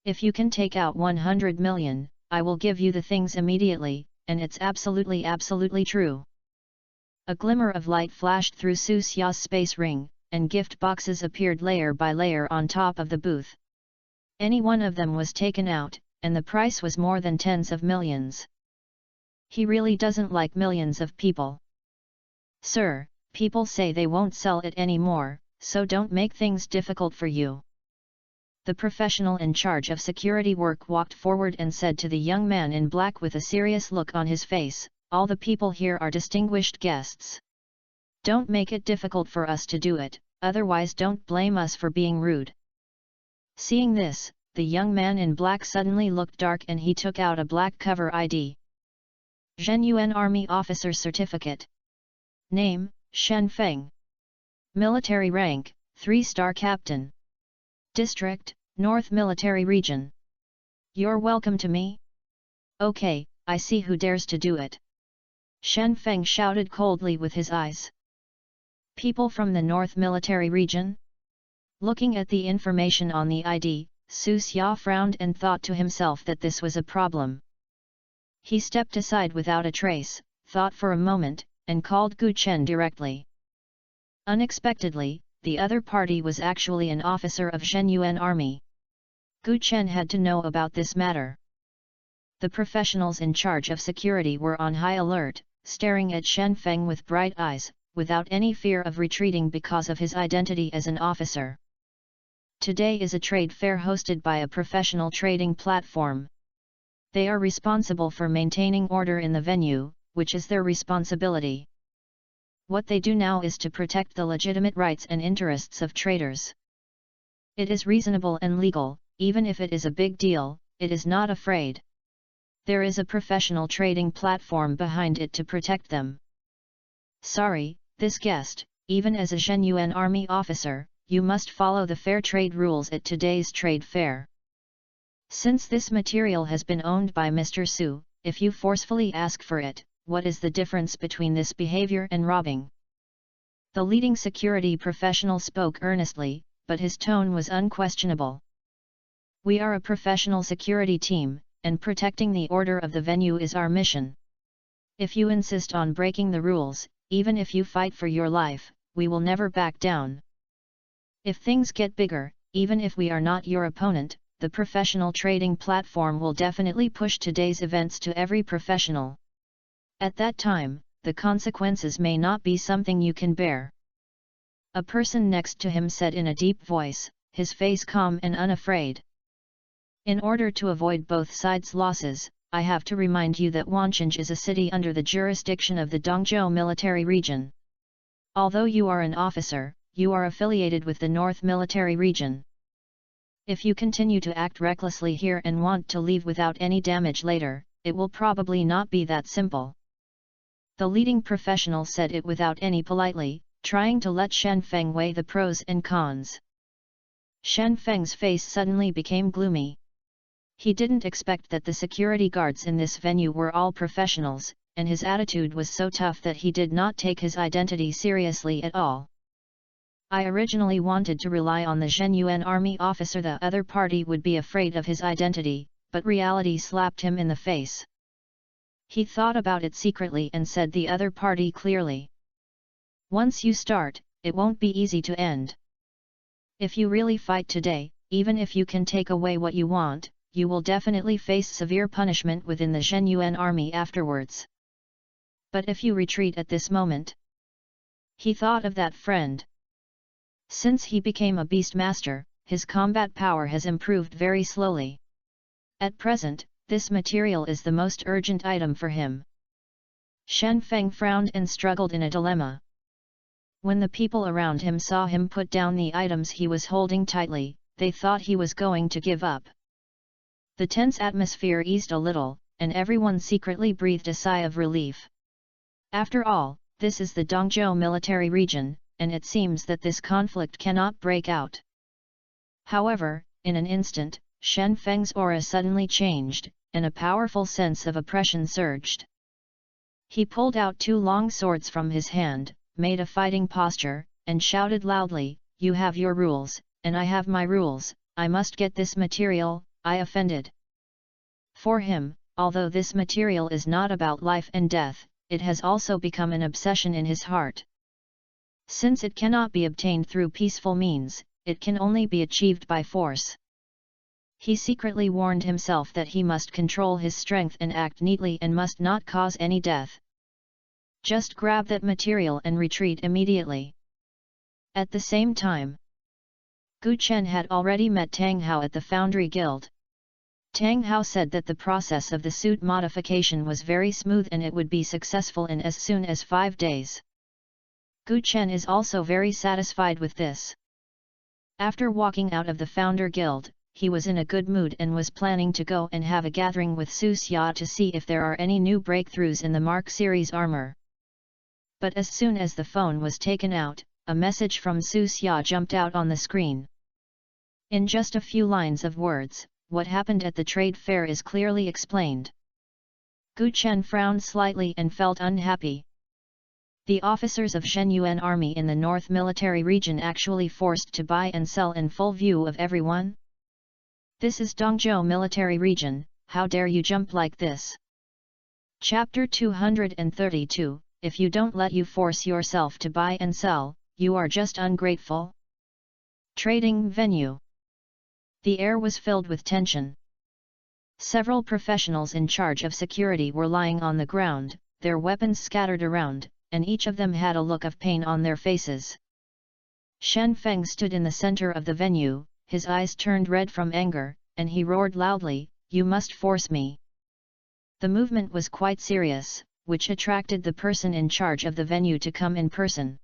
If you can take out 100 million, I will give you the things immediately, and it's absolutely true." A glimmer of light flashed through Su Xia's space ring, and gift boxes appeared layer by layer on top of the booth. Any one of them was taken out, and the price was more than tens of millions. He really doesn't like millions of people. "Sir, people say they won't sell it anymore, so don't make things difficult for you." The professional in charge of security work walked forward and said to the young man in black with a serious look on his face, "All the people here are distinguished guests. Don't make it difficult for us to do it, otherwise don't blame us for being rude." Seeing this, the young man in black suddenly looked dark and he took out a black cover ID. Zhenyuan Army Officer Certificate. Name, Shen Feng. Military rank, 3-star Captain. District, North Military Region. You're welcome to me? Okay, I see who dares to do it. Shen Feng shouted coldly with his eyes. People from the North Military Region? Looking at the information on the ID, Su Xia frowned and thought to himself that this was a problem. He stepped aside without a trace, thought for a moment, and called Gu Chen directly. Unexpectedly, the other party was actually an officer of Zhenyuan Army. Gu Chen had to know about this matter. The professionals in charge of security were on high alert, staring at Shen Feng with bright eyes, without any fear of retreating because of his identity as an officer. Today is a trade fair hosted by a professional trading platform. They are responsible for maintaining order in the venue, which is their responsibility. What they do now is to protect the legitimate rights and interests of traders. It is reasonable and legal, even if it is a big deal, it is not afraid. There is a professional trading platform behind it to protect them. Sorry, this guest, even as a Zhenyuan Army officer, you must follow the fair trade rules at today's trade fair. Since this material has been owned by Mr. Su, if you forcefully ask for it, what is the difference between this behavior and robbing? The leading security professional spoke earnestly, but his tone was unquestionable. We are a professional security team, and protecting the order of the venue is our mission. If you insist on breaking the rules, even if you fight for your life, we will never back down. If things get bigger, even if we are not your opponent, the professional trading platform will definitely push today's events to every professional. At that time, the consequences may not be something you can bear. A person next to him said in a deep voice, his face calm and unafraid. In order to avoid both sides' losses, I have to remind you that Wancheng is a city under the jurisdiction of the Dongzhou military region. Although you are an officer, you are affiliated with the North military region. If you continue to act recklessly here and want to leave without any damage later, it will probably not be that simple. The leading professional said it without any politely, trying to let Shen Feng weigh the pros and cons. Shen Feng's face suddenly became gloomy. He didn't expect that the security guards in this venue were all professionals, and his attitude was so tough that he did not take his identity seriously at all. I originally wanted to rely on the Zhenyuan Army officer. The other party would be afraid of his identity, but reality slapped him in the face. He thought about it secretly and said the other party clearly. Once you start, it won't be easy to end. If you really fight today, even if you can take away what you want, you will definitely face severe punishment within the Zhenyuan army afterwards. But if you retreat at this moment..." He thought of that friend. Since he became a beast master, his combat power has improved very slowly. At present, this material is the most urgent item for him. Shen Feng frowned and struggled in a dilemma. When the people around him saw him put down the items he was holding tightly, they thought he was going to give up. The tense atmosphere eased a little, and everyone secretly breathed a sigh of relief. After all, this is the Dongzhou military region, and it seems that this conflict cannot break out. However, in an instant, Shen Feng's aura suddenly changed, and a powerful sense of oppression surged. He pulled out 2 long swords from his hand, made a fighting posture, and shouted loudly, "You have your rules, and I have my rules, I must get this material, I offended." For him, although this material is not about life and death, it has also become an obsession in his heart. Since it cannot be obtained through peaceful means, it can only be achieved by force. He secretly warned himself that he must control his strength and act neatly and must not cause any death. Just grab that material and retreat immediately. At the same time, Gu Chen had already met Tang Hao at the Foundry Guild. Tang Hao said that the process of the suit modification was very smooth and it would be successful in as soon as 5 days. Gu Chen is also very satisfied with this. After walking out of the Founder Guild, he was in a good mood and was planning to go and have a gathering with Su Xia to see if there are any new breakthroughs in the Mark series armor. But as soon as the phone was taken out, a message from Su Xia jumped out on the screen. In just a few lines of words, what happened at the trade fair is clearly explained. Gu Chen frowned slightly and felt unhappy. The officers of Zhenyuan army in the North military region actually forced to buy and sell in full view of everyone? This is Dongzhou military region, how dare you jump like this? Chapter 232, If you don't let you force yourself to buy and sell, you are just ungrateful. Trading venue. The air was filled with tension. Several professionals in charge of security were lying on the ground, their weapons scattered around, and each of them had a look of pain on their faces. Shen Feng stood in the center of the venue, his eyes turned red from anger, and he roared loudly, "You must force me!" The movement was quite serious, which attracted the person in charge of the venue to come in person.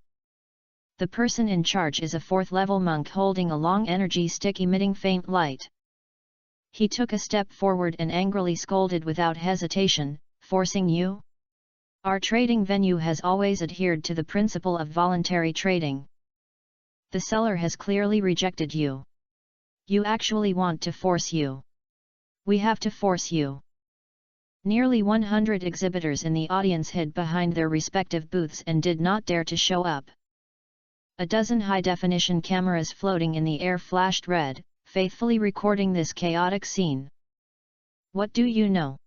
The person in charge is a 4th-level monk holding a long energy stick emitting faint light. He took a step forward and angrily scolded without hesitation, "Forcing you? Our trading venue has always adhered to the principle of voluntary trading. The seller has clearly rejected you. You actually want to force you. We have to force you." Nearly 100 exhibitors in the audience hid behind their respective booths and did not dare to show up. A dozen high-definition cameras floating in the air flashed red, faithfully recording this chaotic scene. What do you know?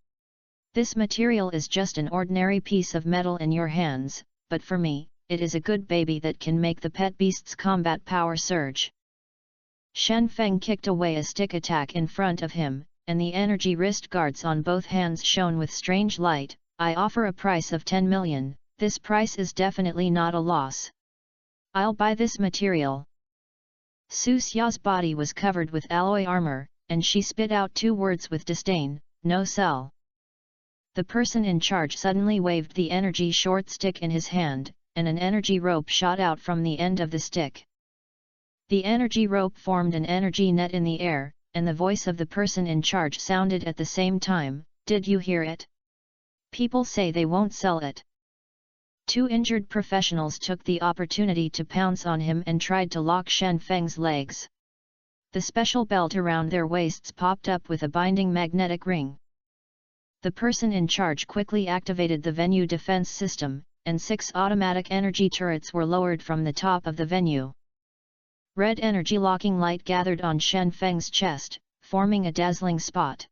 This material is just an ordinary piece of metal in your hands, but for me, it is a good baby that can make the pet beast's combat power surge. Shen Feng kicked away a stick attack in front of him, and the energy wrist guards on both hands shone with strange light. "I offer a price of 10 million, this price is definitely not a loss. I'll buy this material." Su Xia's body was covered with alloy armor, and she spit out 2 words with disdain, "No sell." The person in charge suddenly waved the energy short stick in his hand, and an energy rope shot out from the end of the stick. The energy rope formed an energy net in the air, and the voice of the person in charge sounded at the same time, "Did you hear it? People say they won't sell it." 2 injured professionals took the opportunity to pounce on him and tried to lock Shen Feng's legs. The special belt around their waists popped up with a binding magnetic ring. The person in charge quickly activated the venue defense system, and 6 automatic energy turrets were lowered from the top of the venue. Red energy locking light gathered on Shen Feng's chest, forming a dazzling spot.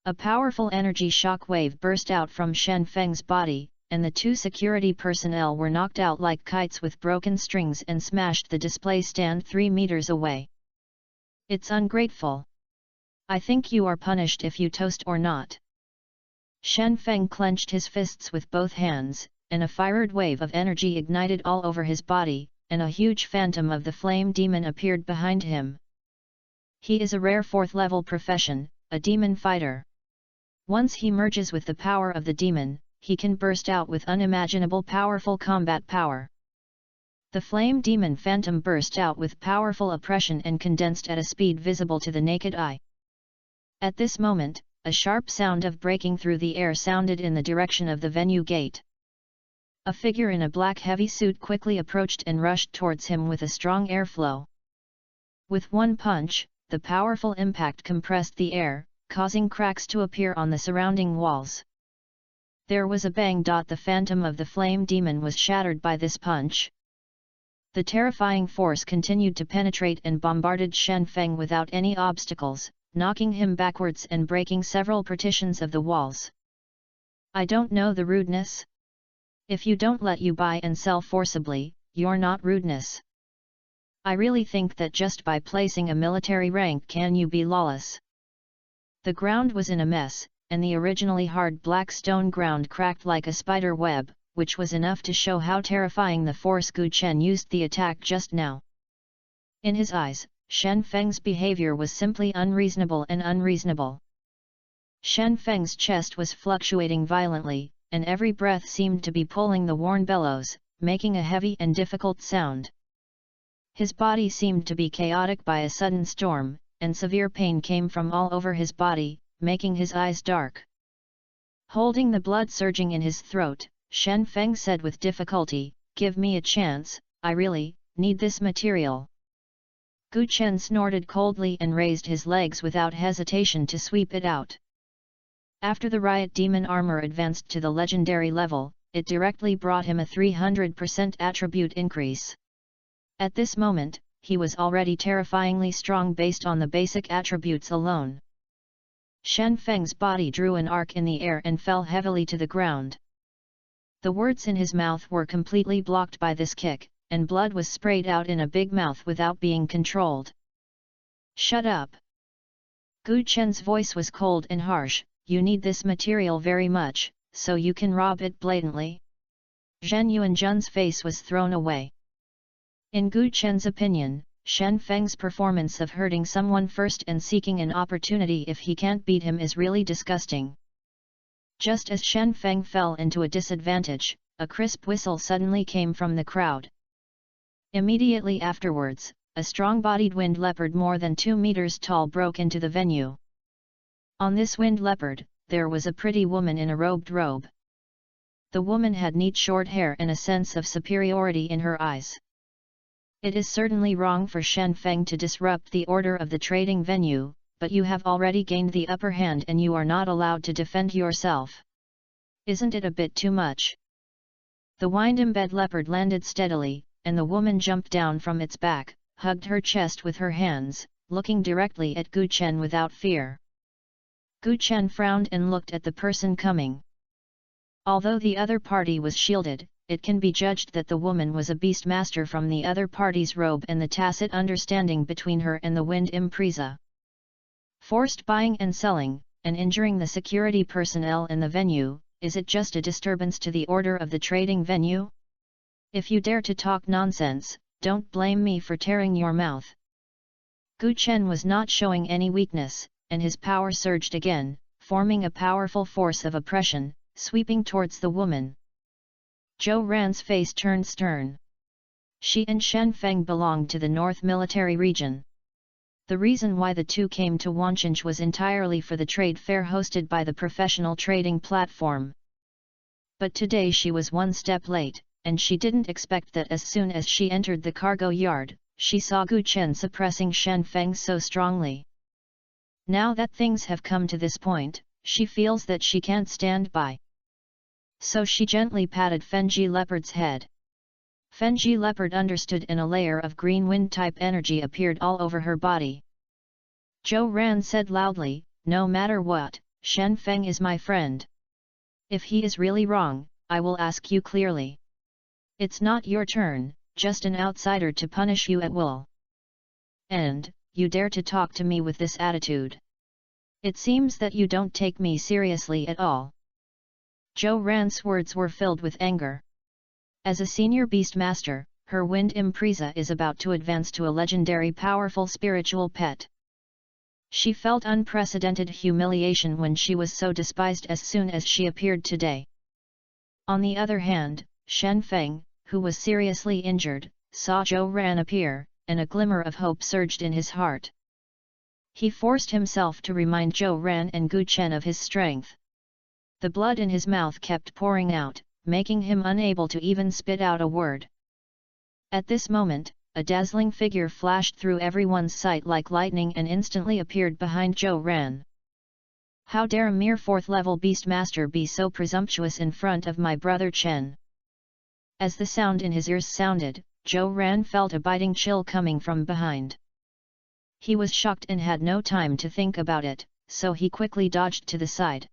A powerful energy shock wave burst out from Shen Feng's body, and the 2 security personnel were knocked out like kites with broken strings and smashed the display stand 3 meters away. "It's ungrateful. I think you are punished if you toast or not. Shen Feng clenched his fists with both hands, and a fired wave of energy ignited all over his body, and a huge phantom of the flame demon appeared behind him. He is a rare 4th level profession, a demon fighter. Once he merges with the power of the demon, he can burst out with unimaginable powerful combat power. The flame demon phantom burst out with powerful oppression and condensed at a speed visible to the naked eye. At this moment, a sharp sound of breaking through the air sounded in the direction of the venue gate. A figure in a black heavy suit quickly approached and rushed towards him with a strong airflow. With one punch, the powerful impact compressed the air, causing cracks to appear on the surrounding walls. There was a bang. The phantom of the flame demon was shattered by this punch. The terrifying force continued to penetrate and bombarded Shen Feng without any obstacles, knocking him backwards and breaking several partitions of the walls. I don't know the rudeness. If you don't let you buy and sell forcibly, you're not rudeness. I really think that just by placing a military rank can you be lawless. The ground was in a mess, and the originally hard black stone ground cracked like a spider web, which was enough to show how terrifying the force Gu Chen used the attack just now. In his eyes, Shen Feng's behavior was simply unreasonable and unreasonable. Shen Feng's chest was fluctuating violently, and every breath seemed to be pulling the worn bellows, making a heavy and difficult sound. His body seemed to be chaotic by a sudden storm, and severe pain came from all over his body, making his eyes dark. Holding the blood surging in his throat, Shen Feng said with difficulty, "Give me a chance, I really need this material." Gu Chen snorted coldly and raised his legs without hesitation to sweep it out. After the riot demon armor advanced to the legendary level, it directly brought him a 300% attribute increase. At this moment, he was already terrifyingly strong based on the basic attributes alone. Shen Feng's body drew an arc in the air and fell heavily to the ground. The words in his mouth were completely blocked by this kick, and blood was sprayed out in a big mouth without being controlled. "Shut up!" Gu Chen's voice was cold and harsh. "You need this material very much, so you can rob it blatantly?" Zhen Yuanzhen's face was thrown away. In Gu Chen's opinion, Shen Feng's performance of hurting someone first and seeking an opportunity if he can't beat him is really disgusting. Just as Shen Feng fell into a disadvantage, a crisp whistle suddenly came from the crowd. Immediately afterwards, a strong-bodied wind leopard more than 2 meters tall broke into the venue. On this wind leopard, there was a pretty woman in a robed robe. The woman had neat short hair and a sense of superiority in her eyes. It is certainly wrong for Shen Feng to disrupt the order of the trading venue, but you have already gained the upper hand and you are not allowed to defend yourself. Isn't it a bit too much? The wind-embed leopard landed steadily, and the woman jumped down from its back, hugged her chest with her hands, looking directly at Gu Chen without fear. Gu Chen frowned and looked at the person coming. Although the other party was shielded, it can be judged that the woman was a beastmaster from the other party's robe and the tacit understanding between her and the wind impreza. Forced buying and selling, and injuring the security personnel in the venue, is it just a disturbance to the order of the trading venue? If you dare to talk nonsense, don't blame me for tearing your mouth. Gu Chen was not showing any weakness, and his power surged again, forming a powerful force of oppression, sweeping towards the woman. Zhou Ran's face turned stern. She and Shen Feng belonged to the North Military Region. The reason why the two came to Wancheng was entirely for the trade fair hosted by the professional trading platform. But today she was one step late, and she didn't expect that as soon as she entered the cargo yard, she saw Gu Chen suppressing Shen Feng so strongly. Now that things have come to this point, she feels that she can't stand by. So she gently patted Fenji Leopard's head. Fenji Leopard understood and a layer of green wind-type energy appeared all over her body. Zhou Ran said loudly, "No matter what, Shen Feng is my friend. If he is really wrong, I will ask you clearly. It's not your turn, just an outsider to punish you at will. And, you dare to talk to me with this attitude. It seems that you don't take me seriously at all. Zhou Ran's words were filled with anger. As a senior beastmaster, her wind impreza is about to advance to a legendary powerful spiritual pet. She felt unprecedented humiliation when she was so despised as soon as she appeared today. On the other hand, Shen Feng, who was seriously injured, saw Zhou Ran appear, and a glimmer of hope surged in his heart. He forced himself to remind Zhou Ran and Gu Chen of his strength. The blood in his mouth kept pouring out, making him unable to even spit out a word. At this moment, a dazzling figure flashed through everyone's sight like lightning and instantly appeared behind Zhou Ran. How dare a mere 4th-level beastmaster be so presumptuous in front of my brother Chen? As the sound in his ears sounded, Zhou Ran felt a biting chill coming from behind. He was shocked and had no time to think about it, so he quickly dodged to the side.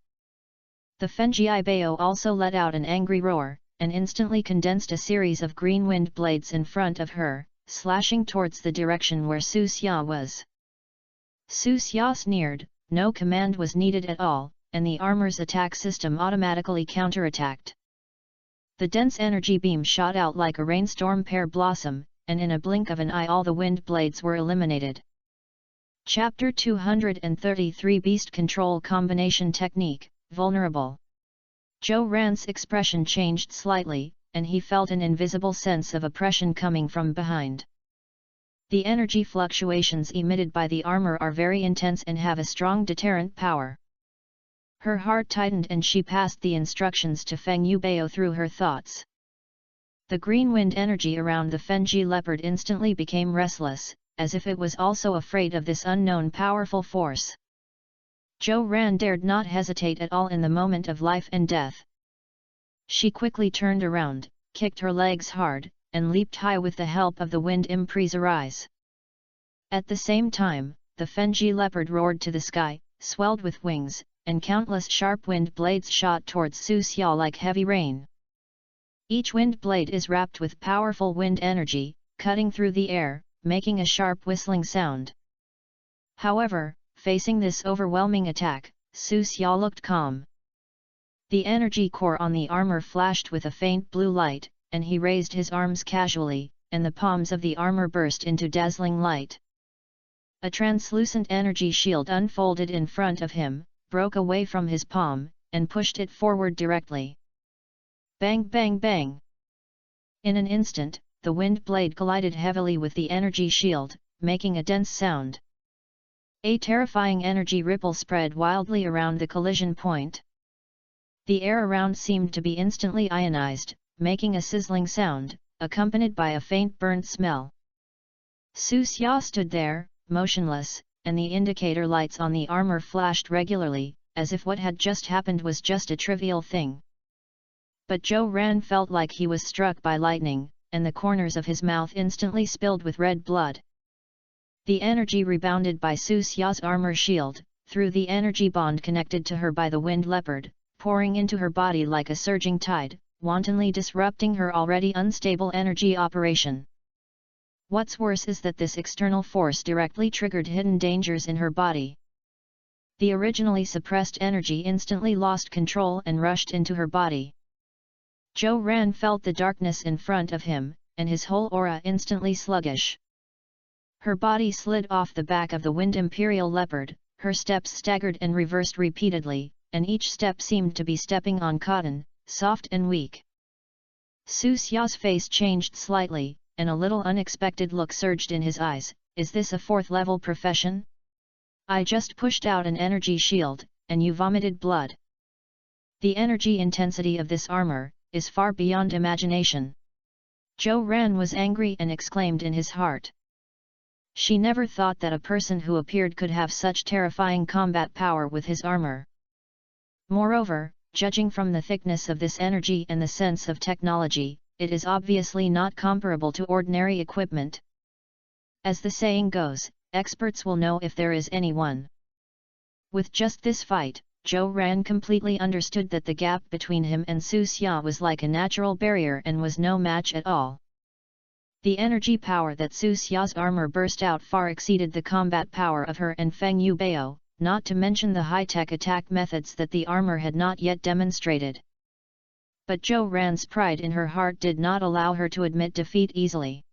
The Fenji Bao also let out an angry roar, and instantly condensed a series of green wind blades in front of her, slashing towards the direction where Su Xia was. Su Xia sneered, no command was needed at all, and the armor's attack system automatically counterattacked. The dense energy beam shot out like a rainstorm pear blossom, and in a blink of an eye all the wind blades were eliminated. Chapter 233 Beast Control Combination Technique, Vulnerable. Zhou Ran's expression changed slightly, and he felt an invisible sense of oppression coming from behind. The energy fluctuations emitted by the armor are very intense and have a strong deterrent power. Her heart tightened and she passed the instructions to Feng Yubao through her thoughts. The green wind energy around the Fenji leopard instantly became restless, as if it was also afraid of this unknown powerful force. Zhou Ran dared not hesitate at all in the moment of life and death. She quickly turned around, kicked her legs hard, and leaped high with the help of the wind impreza rise. At the same time, the Fenji leopard roared to the sky, swelled with wings, and countless sharp wind blades shot towards Su Xia like heavy rain. Each wind blade is wrapped with powerful wind energy, cutting through the air, making a sharp whistling sound. However, facing this overwhelming attack, Su Xia looked calm. The energy core on the armor flashed with a faint blue light, and he raised his arms casually, and the palms of the armor burst into dazzling light. A translucent energy shield unfolded in front of him, broke away from his palm, and pushed it forward directly. Bang bang bang! In an instant, the wind blade collided heavily with the energy shield, making a dense sound. A terrifying energy ripple spread wildly around the collision point. The air around seemed to be instantly ionized, making a sizzling sound, accompanied by a faint burnt smell. Su Xia stood there, motionless, and the indicator lights on the armor flashed regularly, as if what had just happened was just a trivial thing. But Zhou Ran felt like he was struck by lightning, and the corners of his mouth instantly spilled with red blood. The energy rebounded by Su Xia's armor shield, through the energy bond connected to her by the wind leopard, pouring into her body like a surging tide, wantonly disrupting her already unstable energy operation. What's worse is that this external force directly triggered hidden dangers in her body. The originally suppressed energy instantly lost control and rushed into her body. Zhou Ran felt the darkness in front of him, and his whole aura instantly sluggish. Her body slid off the back of the wind imperial leopard, her steps staggered and reversed repeatedly, and each step seemed to be stepping on cotton, soft and weak. Su Xia's face changed slightly, and a little unexpected look surged in his eyes. Is this a 4th-level profession? I just pushed out an energy shield, and you vomited blood. The energy intensity of this armor is far beyond imagination. Zhou Ran was angry and exclaimed in his heart. She never thought that a person who appeared could have such terrifying combat power with his armor. Moreover, judging from the thickness of this energy and the sense of technology, it is obviously not comparable to ordinary equipment. As the saying goes, experts will know if there is any one. With just this fight, Zhou Ran completely understood that the gap between him and Su Xia was like a natural barrier and was no match at all. The energy power that Su Xia's armor burst out far exceeded the combat power of her and Feng Yubao, not to mention the high-tech attack methods that the armor had not yet demonstrated. But Zhou Ran's pride in her heart did not allow her to admit defeat easily.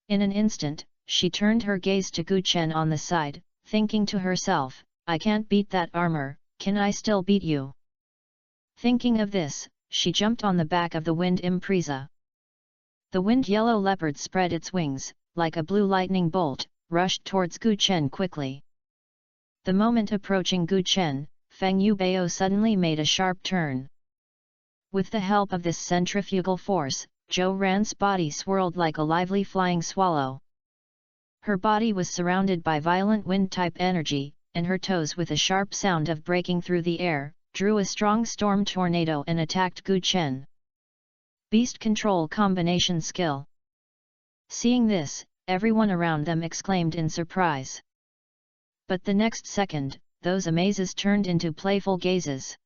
In an instant, she turned her gaze to Gu Chen on the side, thinking to herself, I can't beat that armor, can I still beat you? Thinking of this, she jumped on the back of the wind impreza. The wind-yellow leopard spread its wings, like a blue lightning bolt, rushed towards Gu Chen quickly. The moment approaching Gu Chen, Feng Yubao suddenly made a sharp turn. With the help of this centrifugal force, Zhou Ran's body swirled like a lively flying swallow. Her body was surrounded by violent wind-type energy, and her toes with a sharp sound of breaking through the air, drew a strong storm tornado and attacked Gu Chen. Beast Control Combination Skill. Seeing this, everyone around them exclaimed in surprise. But the next second, those amazes turned into playful gazes.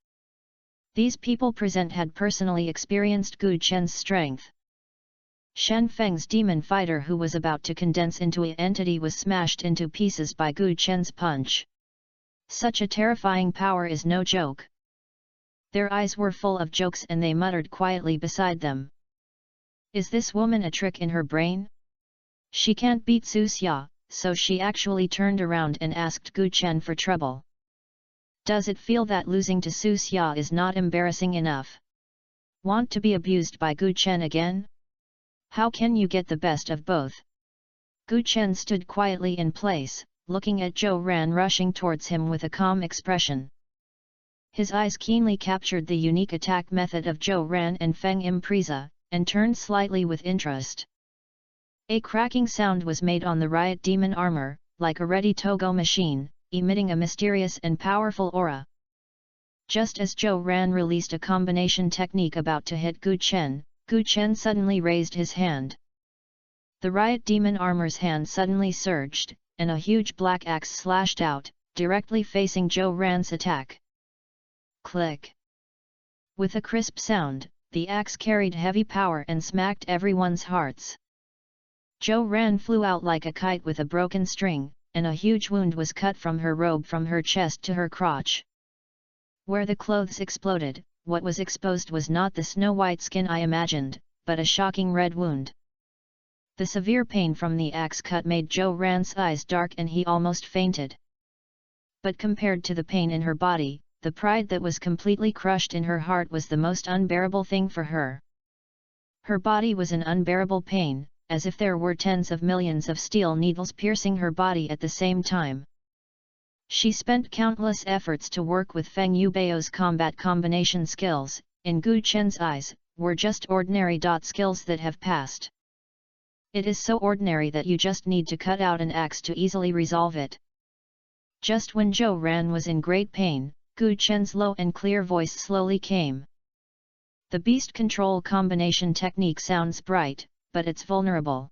These people present had personally experienced Gu Chen's strength. Shen Feng's demon fighter who was about to condense into an entity was smashed into pieces by Gu Chen's punch. Such a terrifying power is no joke. Their eyes were full of jokes and they muttered quietly beside them. Is this woman a trick in her brain? She can't beat Su Xia, so she actually turned around and asked Gu Chen for trouble. Does it feel that losing to Su Xia is not embarrassing enough? Want to be abused by Gu Chen again? How can you get the best of both? Gu Chen stood quietly in place, looking at Zhou Ran rushing towards him with a calm expression. His eyes keenly captured the unique attack method of Zhou Ran and Feng Impreza, and turned slightly with interest. A cracking sound was made on the riot demon armor, like a ready-to-go machine, emitting a mysterious and powerful aura. Just as Zhou Ran released a combination technique about to hit Gu Chen suddenly raised his hand. The riot demon armor's hand suddenly surged, and a huge black axe slashed out, directly facing Zhou Ran's attack. Click! With a crisp sound, the axe carried heavy power and smacked everyone's hearts. Zhou Ran flew out like a kite with a broken string, and a huge wound was cut from her robe from her chest to her crotch. Where the clothes exploded, what was exposed was not the snow-white skin I imagined, but a shocking red wound. The severe pain from the axe cut made Zhou Ran's eyes dark and he almost fainted. But compared to the pain in her body, the pride that was completely crushed in her heart was the most unbearable thing for her. Her body was in unbearable pain, as if there were tens of millions of steel needles piercing her body at the same time. She spent countless efforts to work with Feng Yubao's combat combination skills, in Gu Chen's eyes, were just ordinary skills that have passed. It is so ordinary that you just need to cut out an axe to easily resolve it. Just when Zhou Ran was in great pain, Gu Chen's low and clear voice slowly came. The beast control combination technique sounds bright, but it's vulnerable.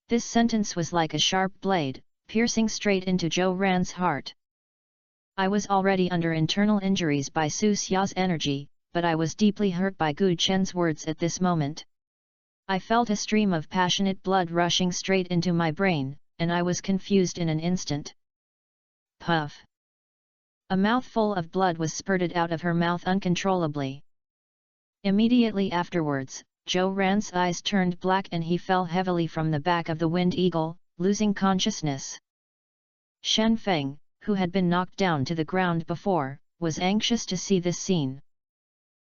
This sentence was like a sharp blade, piercing straight into Zhou Ran's heart. I was already under internal injuries by Su Xia's energy, but I was deeply hurt by Gu Chen's words at this moment. I felt a stream of passionate blood rushing straight into my brain, and I was confused in an instant. Puff! A mouthful of blood was spurted out of her mouth uncontrollably. Immediately afterwards, Zhou Ran's eyes turned black and he fell heavily from the back of the Wind Eagle, losing consciousness. Shen Feng, who had been knocked down to the ground before, was anxious to see this scene.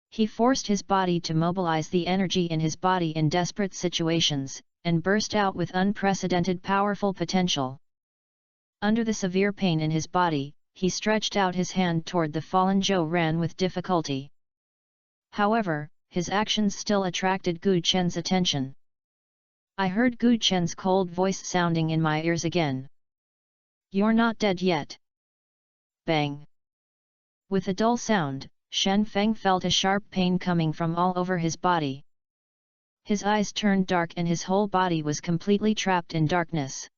He forced his body to mobilize the energy in his body in desperate situations, and burst out with unprecedented powerful potential. Under the severe pain in his body, he stretched out his hand toward the fallen Zhou Ran with difficulty. However, his actions still attracted Gu Chen's attention. I heard Gu Chen's cold voice sounding in my ears again. You're not dead yet. Bang! With a dull sound, Shen Feng felt a sharp pain coming from all over his body. His eyes turned dark and his whole body was completely trapped in darkness.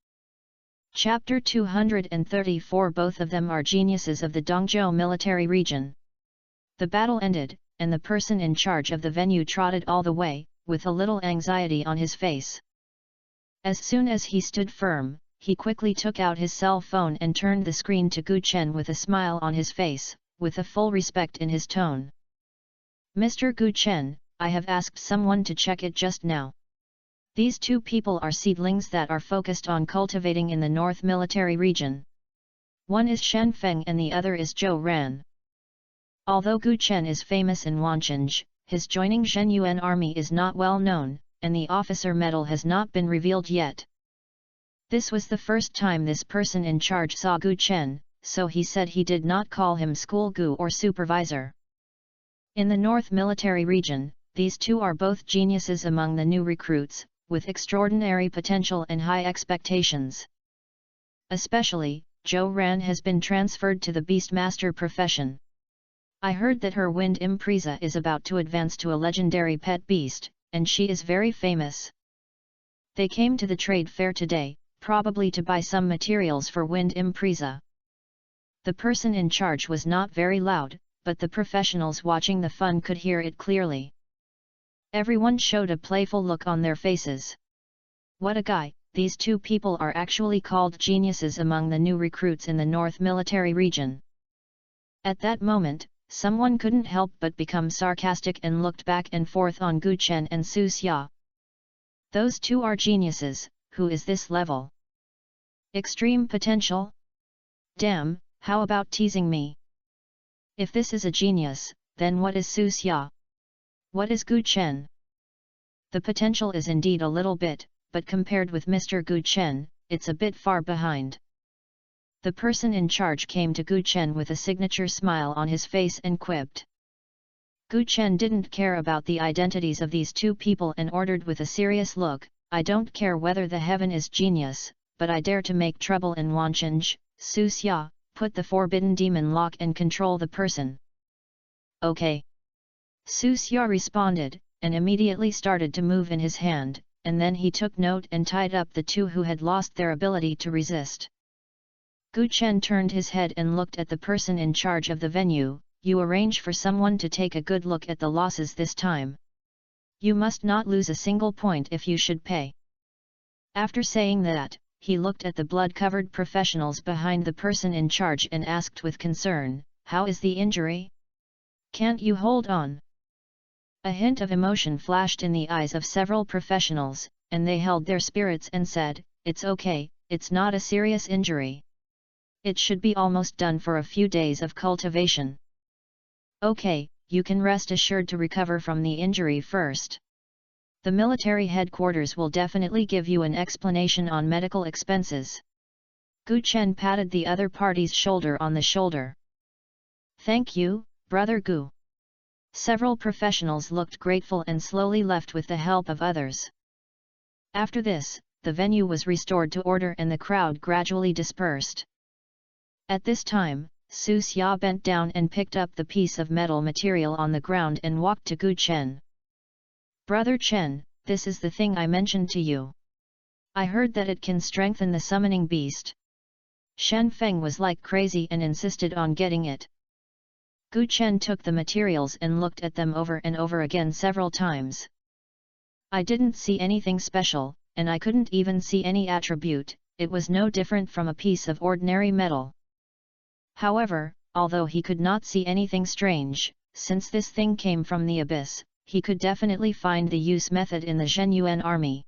Chapter 234. Both of them are geniuses of the Dongzhou military region. The battle ended, and the person in charge of the venue trotted all the way, with a little anxiety on his face. As soon as he stood firm, he quickly took out his cell phone and turned the screen to Gu Chen with a smile on his face, with a full respect in his tone. "Mr. Gu Chen, I have asked someone to check it just now. These two people are seedlings that are focused on cultivating in the North Military region. One is Shen Feng and the other is Zhou Ran. Although Gu Chen is famous in Wancheng, his joining Zhenyuan army is not well known, and the officer medal has not been revealed yet." This was the first time this person in charge saw Gu Chen, so he said he did not call him School Gu or supervisor. In the North Military region, these two are both geniuses among the new recruits, with extraordinary potential and high expectations. Especially, Zhou Ran has been transferred to the Beastmaster profession. I heard that her Wind Impreza is about to advance to a legendary pet beast, and she is very famous. They came to the trade fair today, probably to buy some materials for Wind Impreza. The person in charge was not very loud, but the professionals watching the fun could hear it clearly. Everyone showed a playful look on their faces. What a guy, these two people are actually called geniuses among the new recruits in the North Military region. At that moment, someone couldn't help but become sarcastic and looked back and forth on Gu Chen and Su Xia. Those two are geniuses, who is this level? Extreme potential? Damn, how about teasing me? If this is a genius, then what is Su Xia? What is Gu Chen? The potential is indeed a little bit, but compared with Mr. Gu Chen, it's a bit far behind. The person in charge came to Gu Chen with a signature smile on his face and quipped. Gu Chen didn't care about the identities of these two people and ordered with a serious look, "I don't care whether the heaven is genius, but I dare to make trouble in Wancheng. Su Xia, put the forbidden demon lock and control the person." "Okay." Su Xia responded, and immediately started to move in his hand, and then he took note and tied up the two who had lost their ability to resist. Gu Chen turned his head and looked at the person in charge of the venue. "You arrange for someone to take a good look at the losses this time. You must not lose a single point if you should pay." After saying that, he looked at the blood-covered professionals behind the person in charge and asked with concern, "How is the injury? Can't you hold on?" A hint of emotion flashed in the eyes of several professionals, and they held their spirits and said, "It's okay, it's not a serious injury. It should be almost done for a few days of cultivation. Okay, you can rest assured to recover from the injury first. The military headquarters will definitely give you an explanation on medical expenses." Gu Chen patted the other party's shoulder on the shoulder. "Thank you, Brother Gu." Several professionals looked grateful and slowly left with the help of others. After this, the venue was restored to order and the crowd gradually dispersed. At this time, Su Xia bent down and picked up the piece of metal material on the ground and walked to Gu Chen. "Brother Chen, this is the thing I mentioned to you. I heard that it can strengthen the summoning beast." Shen Feng was like crazy and insisted on getting it. Gu Chen took the materials and looked at them over and over again several times. "I didn't see anything special, and I couldn't even see any attribute, it was no different from a piece of ordinary metal." However, although he could not see anything strange, since this thing came from the abyss, he could definitely find the use method in the Zhenyuan army.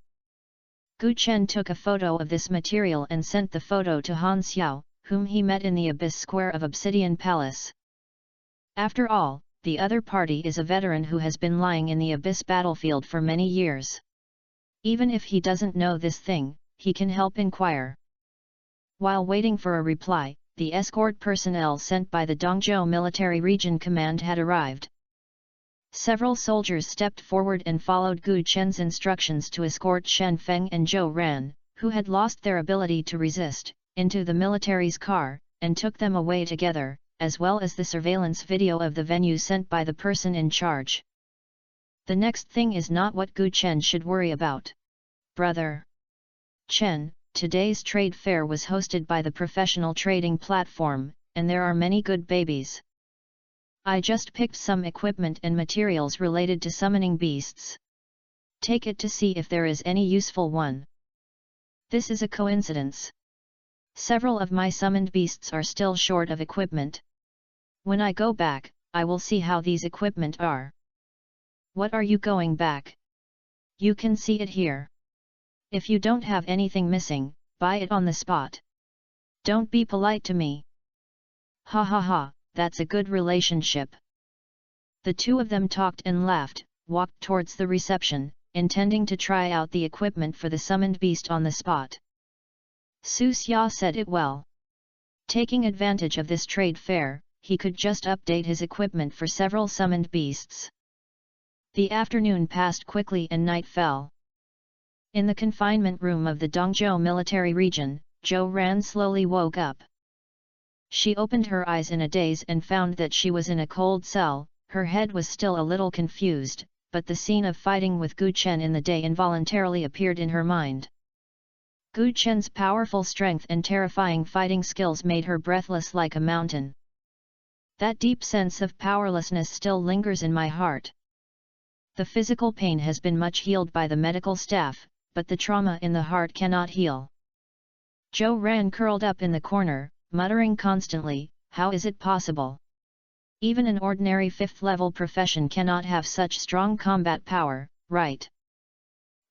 Gu Chen took a photo of this material and sent the photo to Han Xiao, whom he met in the Abyss Square of Obsidian Palace. After all, the other party is a veteran who has been lying in the Abyss battlefield for many years. Even if he doesn't know this thing, he can help inquire. While waiting for a reply, the escort personnel sent by the Dongzhou Military Region Command had arrived. Several soldiers stepped forward and followed Gu Chen's instructions to escort Shen Feng and Zhou Ran, who had lost their ability to resist, into the military's car, and took them away together, as well as the surveillance video of the venue sent by the person in charge. The next thing is not what Gu Chen should worry about. Brother Chen, today's trade fair was hosted by the professional trading platform, and there are many good babies. I just picked some equipment and materials related to summoning beasts. Take it to see if there is any useful one. This is a coincidence. Several of my summoned beasts are still short of equipment. When I go back, I will see how these equipment are. What are you going back? You can see it here. If you don't have anything missing, buy it on the spot. Don't be polite to me. Ha ha ha, that's a good relationship. The two of them talked and laughed, walked towards the reception, intending to try out the equipment for the summoned beast on the spot. Su Xia said it well. Taking advantage of this trade fair, he could just update his equipment for several summoned beasts. The afternoon passed quickly and night fell. In the confinement room of the Dongzhou military region, Zhou Ran slowly woke up. She opened her eyes in a daze and found that she was in a cold cell. Her head was still a little confused, but the scene of fighting with Gu Chen in the day involuntarily appeared in her mind. Gu Chen's powerful strength and terrifying fighting skills made her breathless like a mountain. That deep sense of powerlessness still lingers in my heart. The physical pain has been much healed by the medical staff, but the trauma in the heart cannot heal. Zhou Ran curled up in the corner, muttering constantly, "How is it possible? Even an ordinary 5th-level profession cannot have such strong combat power, right?"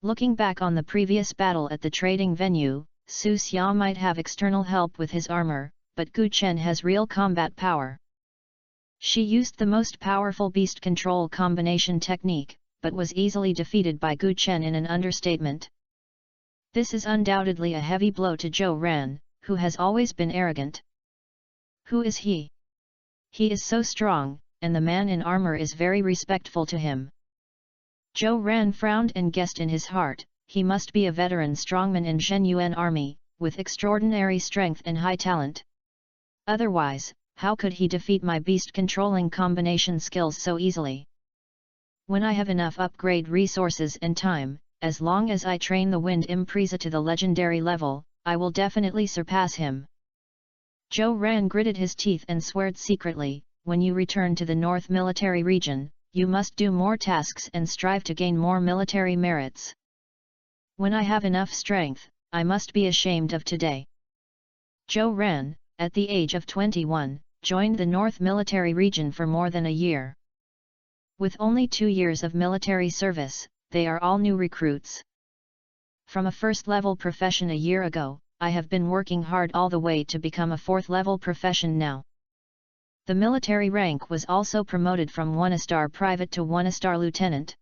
Looking back on the previous battle at the trading venue, Su Xia might have external help with his armor, but Gu Chen has real combat power. She used the most powerful beast control combination technique, but was easily defeated by Gu Chen in an understatement. This is undoubtedly a heavy blow to Zhou Ran, who has always been arrogant. Who is he? He is so strong, and the man in armor is very respectful to him. Zhou Ran frowned and guessed in his heart, he must be a veteran strongman in Zhenyuan army, with extraordinary strength and high talent. Otherwise, how could he defeat my beast-controlling combination skills so easily? When I have enough upgrade resources and time, as long as I train the Wind Impreza to the legendary level, I will definitely surpass him. Zhou Ran gritted his teeth and swore secretly, "When you return to the North Military Region, you must do more tasks and strive to gain more military merits. When I have enough strength, I must be ashamed of today." Zhou Ran, at the age of 21, joined the North Military Region for more than a year. With only 2 years of military service, they are all new recruits. From a first-level profession a year ago, I have been working hard all the way to become a 4th-level profession now. The military rank was also promoted from 1-star private to 1-star lieutenant.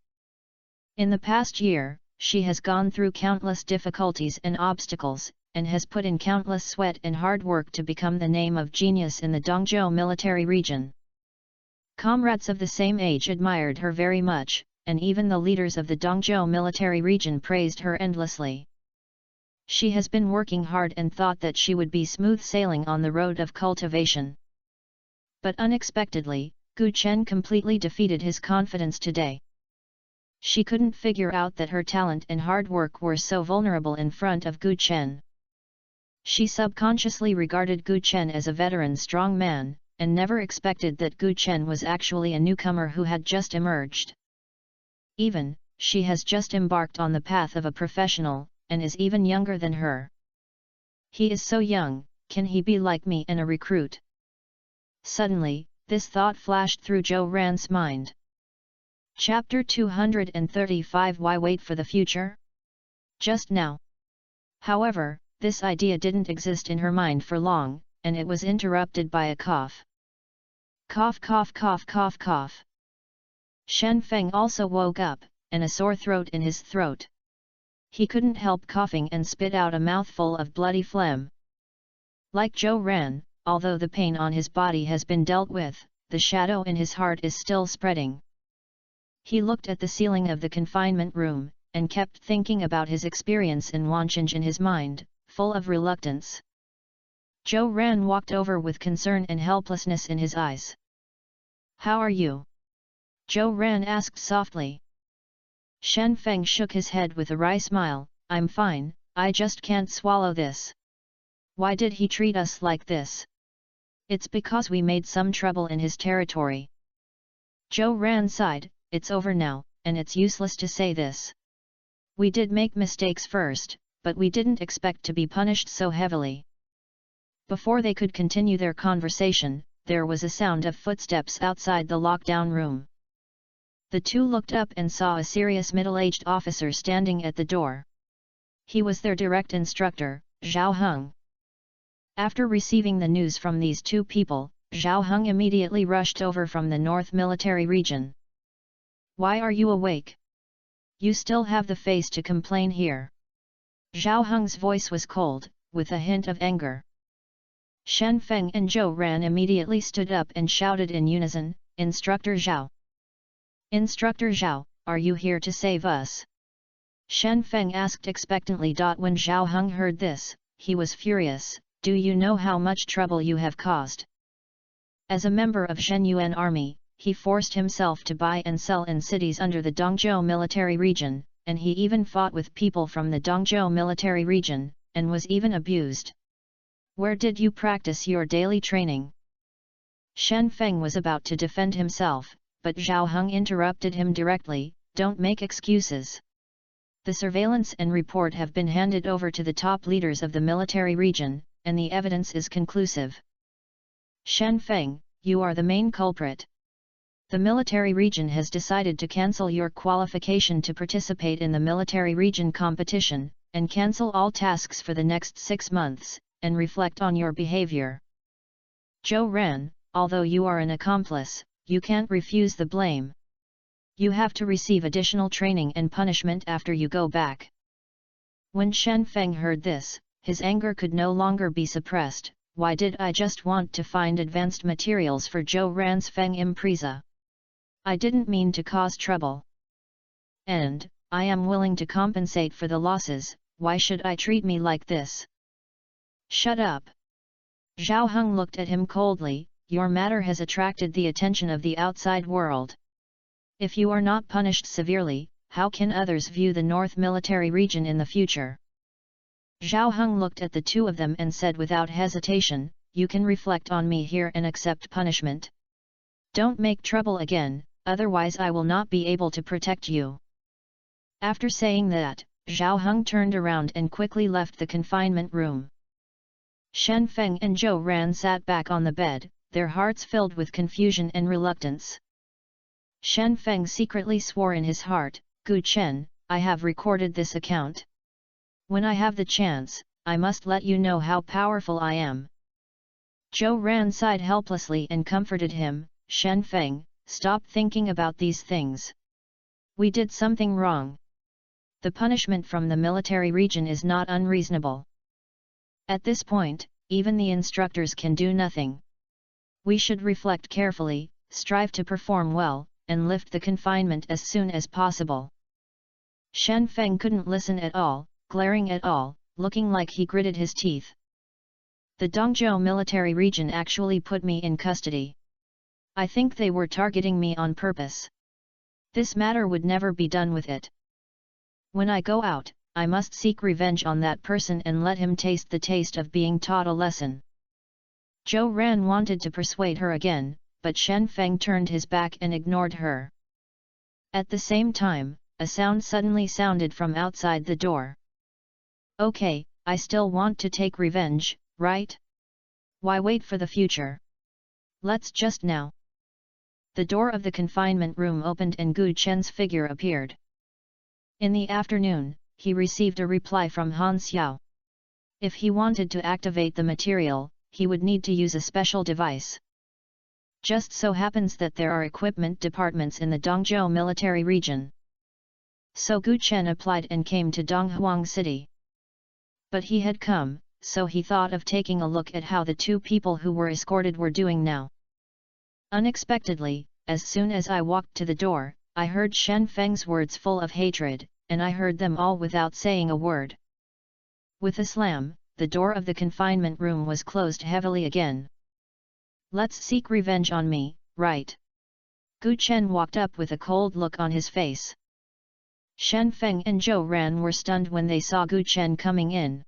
In the past year, she has gone through countless difficulties and obstacles, and has put in countless sweat and hard work to become the name of genius in the Dongzhou military region. Comrades of the same age admired her very much, and even the leaders of the Dongzhou military region praised her endlessly. She has been working hard and thought that she would be smooth sailing on the road of cultivation. But unexpectedly, Gu Chen completely defeated his confidence today. She couldn't figure out that her talent and hard work were so vulnerable in front of Gu Chen. She subconsciously regarded Gu Chen as a veteran strong man, and never expected that Gu Chen was actually a newcomer who had just emerged. She has just embarked on the path of a professional, and is even younger than her. He is so young, can he be like me and a recruit? Suddenly, this thought flashed through Zhou Ran's mind. Chapter 235 Why wait for the future? Just now. However, this idea didn't exist in her mind for long, and it was interrupted by a cough. Cough cough cough cough cough. Shen Feng also woke up, and a sore throat in his throat. He couldn't help coughing and spit out a mouthful of bloody phlegm. Like Zhou Ran, although the pain on his body has been dealt with, the shadow in his heart is still spreading. He looked at the ceiling of the confinement room, and kept thinking about his experience in Wancheng in his mind, full of reluctance. Zhou Ran walked over with concern and helplessness in his eyes. "How are you?" Zhou Ran asked softly. Shen Feng shook his head with a wry smile, "I'm fine, I just can't swallow this. Why did he treat us like this? It's because we made some trouble in his territory." Zhou Ran sighed, "It's over now, and it's useless to say this. We did make mistakes first, but we didn't expect to be punished so heavily. Before they could continue their conversation, there was a sound of footsteps outside the lockdown room. The two looked up and saw a serious middle-aged officer standing at the door. He was their direct instructor, Zhao Heng. After receiving the news from these two people, Zhao Heng immediately rushed over from the North Military Region. "Why are you awake? You still have the face to complain here." Zhao Heng's voice was cold, with a hint of anger. Shen Feng and Zhou Ran immediately stood up and shouted in unison, "Instructor Zhao! Instructor Zhao, are you here to save us?" Shen Feng asked expectantly. When Zhao Heng heard this, he was furious. "Do you know how much trouble you have caused?" As a member of Shen Yuan army, he forced himself to buy and sell in cities under the Dongzhou military region, and he even fought with people from the Dongzhou military region, and was even abused. "Where did you practice your daily training?" Shen Feng was about to defend himself, but Zhao Heng interrupted him directly, "Don't make excuses. The surveillance and report have been handed over to the top leaders of the military region, and the evidence is conclusive. Shen Feng, you are the main culprit. The military region has decided to cancel your qualification to participate in the military region competition, and cancel all tasks for the next 6 months, and reflect on your behavior. Zhou Ran, although you are an accomplice, you can't refuse the blame. You have to receive additional training and punishment after you go back." When Shen Feng heard this, his anger could no longer be suppressed. "Why did I just want to find advanced materials for Zhou Ran's Feng Impreza? I didn't mean to cause trouble. And, I am willing to compensate for the losses. Why should I treat me like this?" "Shut up!" Zhao Heng looked at him coldly. "Your matter has attracted the attention of the outside world. If you are not punished severely, how can others view the North Military Region in the future?" Zhao Heng looked at the two of them and said without hesitation, "You can reflect on me here and accept punishment. Don't make trouble again, otherwise I will not be able to protect you." After saying that, Zhao Heng turned around and quickly left the confinement room. Shen Feng and Zhou Ran sat back on the bed, their hearts filled with confusion and reluctance. Shen Feng secretly swore in his heart, "Gu Chen, I have recorded this account. When I have the chance, I must let you know how powerful I am." Zhou Ran sighed helplessly and comforted him, "Shen Feng, stop thinking about these things. We did something wrong. The punishment from the military region is not unreasonable. At this point, even the instructors can do nothing. We should reflect carefully, strive to perform well, and lift the confinement as soon as possible." Shen Feng couldn't listen at all, glaring at all, looking like he gritted his teeth. "The Dongzhou military region actually put me in custody. I think they were targeting me on purpose. This matter would never be done with it. When I go out, I must seek revenge on that person and let him taste the taste of being taught a lesson." Zhou Ran wanted to persuade her again, but Shen Feng turned his back and ignored her. At the same time, a sound suddenly sounded from outside the door. "Okay, I still want to take revenge, right? Why wait for the future? Let's just now." The door of the confinement room opened and Gu Chen's figure appeared. In the afternoon, he received a reply from Han Xiao. If he wanted to activate the material, he would need to use a special device. Just so happens that there are equipment departments in the Dongzhou military region. So Gu Chen applied and came to Donghuang City. But he had come, so he thought of taking a look at how the two people who were escorted were doing now. Unexpectedly, as soon as I walked to the door, I heard Shen Feng's words full of hatred, and I heard them all without saying a word. With a slam, the door of the confinement room was closed heavily again. "Let's seek revenge on me, right?" Gu Chen walked up with a cold look on his face. Shen Feng and Zhou Ran were stunned when they saw Gu Chen coming in.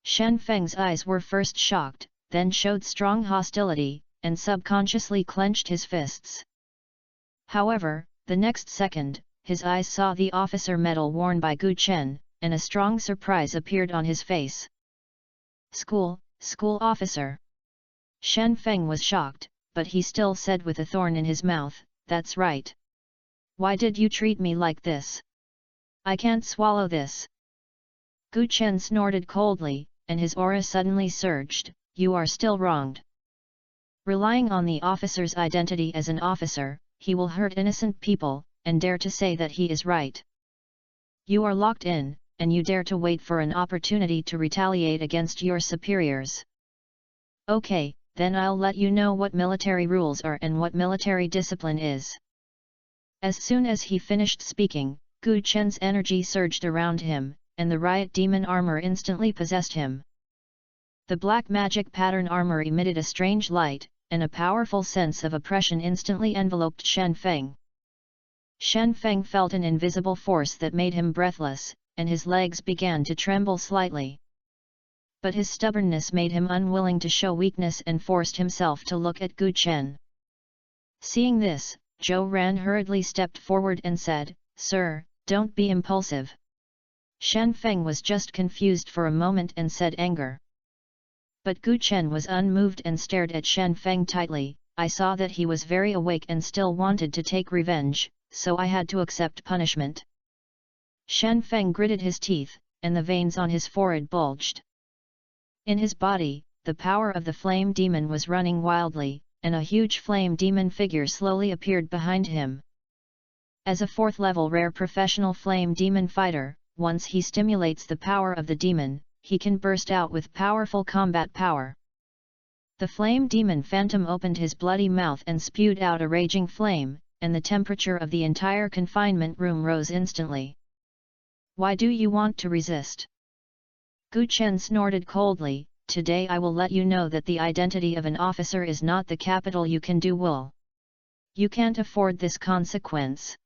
Shen Feng's eyes were first shocked, then showed strong hostility, and subconsciously clenched his fists. However, the next second, his eyes saw the officer medal worn by Gu Chen, and a strong surprise appeared on his face. School School officer. Shen Feng was shocked, but he still said with a thorn in his mouth, "That's right. Why did you treat me like this? I can't swallow this." Gu Chen snorted coldly, and his aura suddenly surged, "You are still wronged. Relying on the officer's identity as an officer, he will hurt innocent people, and dare to say that he is right. You are locked in, and you dare to wait for an opportunity to retaliate against your superiors. Okay, then I'll let you know what military rules are and what military discipline is." As soon as he finished speaking, Gu Chen's energy surged around him, and the riot demon armor instantly possessed him. The black magic pattern armor emitted a strange light, and a powerful sense of oppression instantly enveloped Shen Feng. Shen Feng felt an invisible force that made him breathless, and his legs began to tremble slightly. But his stubbornness made him unwilling to show weakness and forced himself to look at Gu Chen. Seeing this, Zhou Ran hurriedly stepped forward and said, "Sir, don't be impulsive." Shen Feng was just confused for a moment and said anger. But Gu Chen was unmoved and stared at Shen Feng tightly. "I saw that he was very awake and still wanted to take revenge, so I had to accept punishment." Shen Feng gritted his teeth, and the veins on his forehead bulged. In his body, the power of the flame demon was running wildly, and a huge flame demon figure slowly appeared behind him. As a 4th-level rare professional flame demon fighter, once he stimulates the power of the demon, he can burst out with powerful combat power. The flame demon phantom opened his bloody mouth and spewed out a raging flame, and the temperature of the entire confinement room rose instantly. "Why do you want to resist?" Gu Chen snorted coldly, "Today I will let you know that the identity of an officer is not the capital you can do wool. You can't afford this consequence."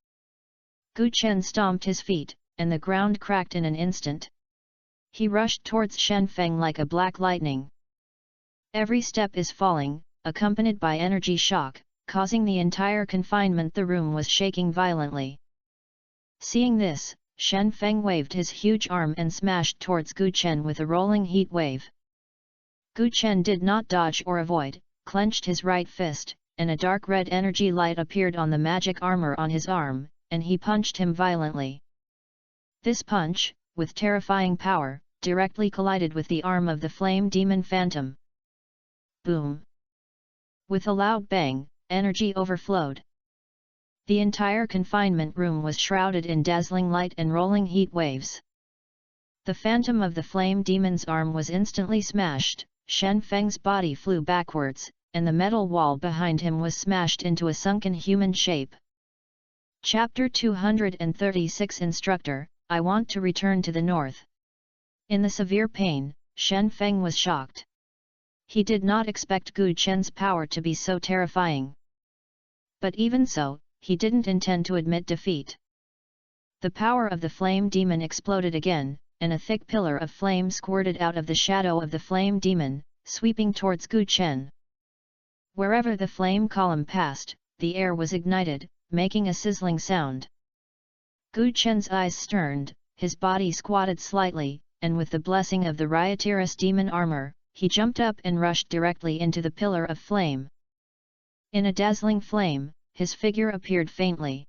Gu Chen stomped his feet, and the ground cracked in an instant. He rushed towards Shen Feng like a black lightning. Every step is falling, accompanied by energy shock, causing the entire confinement room was shaking violently. Seeing this, Shen Feng waved his huge arm and smashed towards Gu Chen with a rolling heat wave. Gu Chen did not dodge or avoid, clenched his right fist, and a dark red energy light appeared on the magic armor on his arm, and he punched him violently. This punch, with terrifying power, directly collided with the arm of the flame demon phantom. Boom! With a loud bang, energy overflowed. The entire confinement room was shrouded in dazzling light and rolling heat waves. The phantom of the flame demon's arm was instantly smashed, Shen Feng's body flew backwards, and the metal wall behind him was smashed into a sunken human shape. Chapter 236 Instructor, I want to return to the north. In the severe pain, Shen Feng was shocked. He did not expect Gu Chen's power to be so terrifying. But even so, he didn't intend to admit defeat. The power of the flame demon exploded again, and a thick pillar of flame squirted out of the shadow of the flame demon, sweeping towards Gu Chen. Wherever the flame column passed, the air was ignited, making a sizzling sound. Gu Chen's eyes sterned, his body squatted slightly, and with the blessing of the Rioterus demon armor, he jumped up and rushed directly into the pillar of flame. In a dazzling flame, his figure appeared faintly.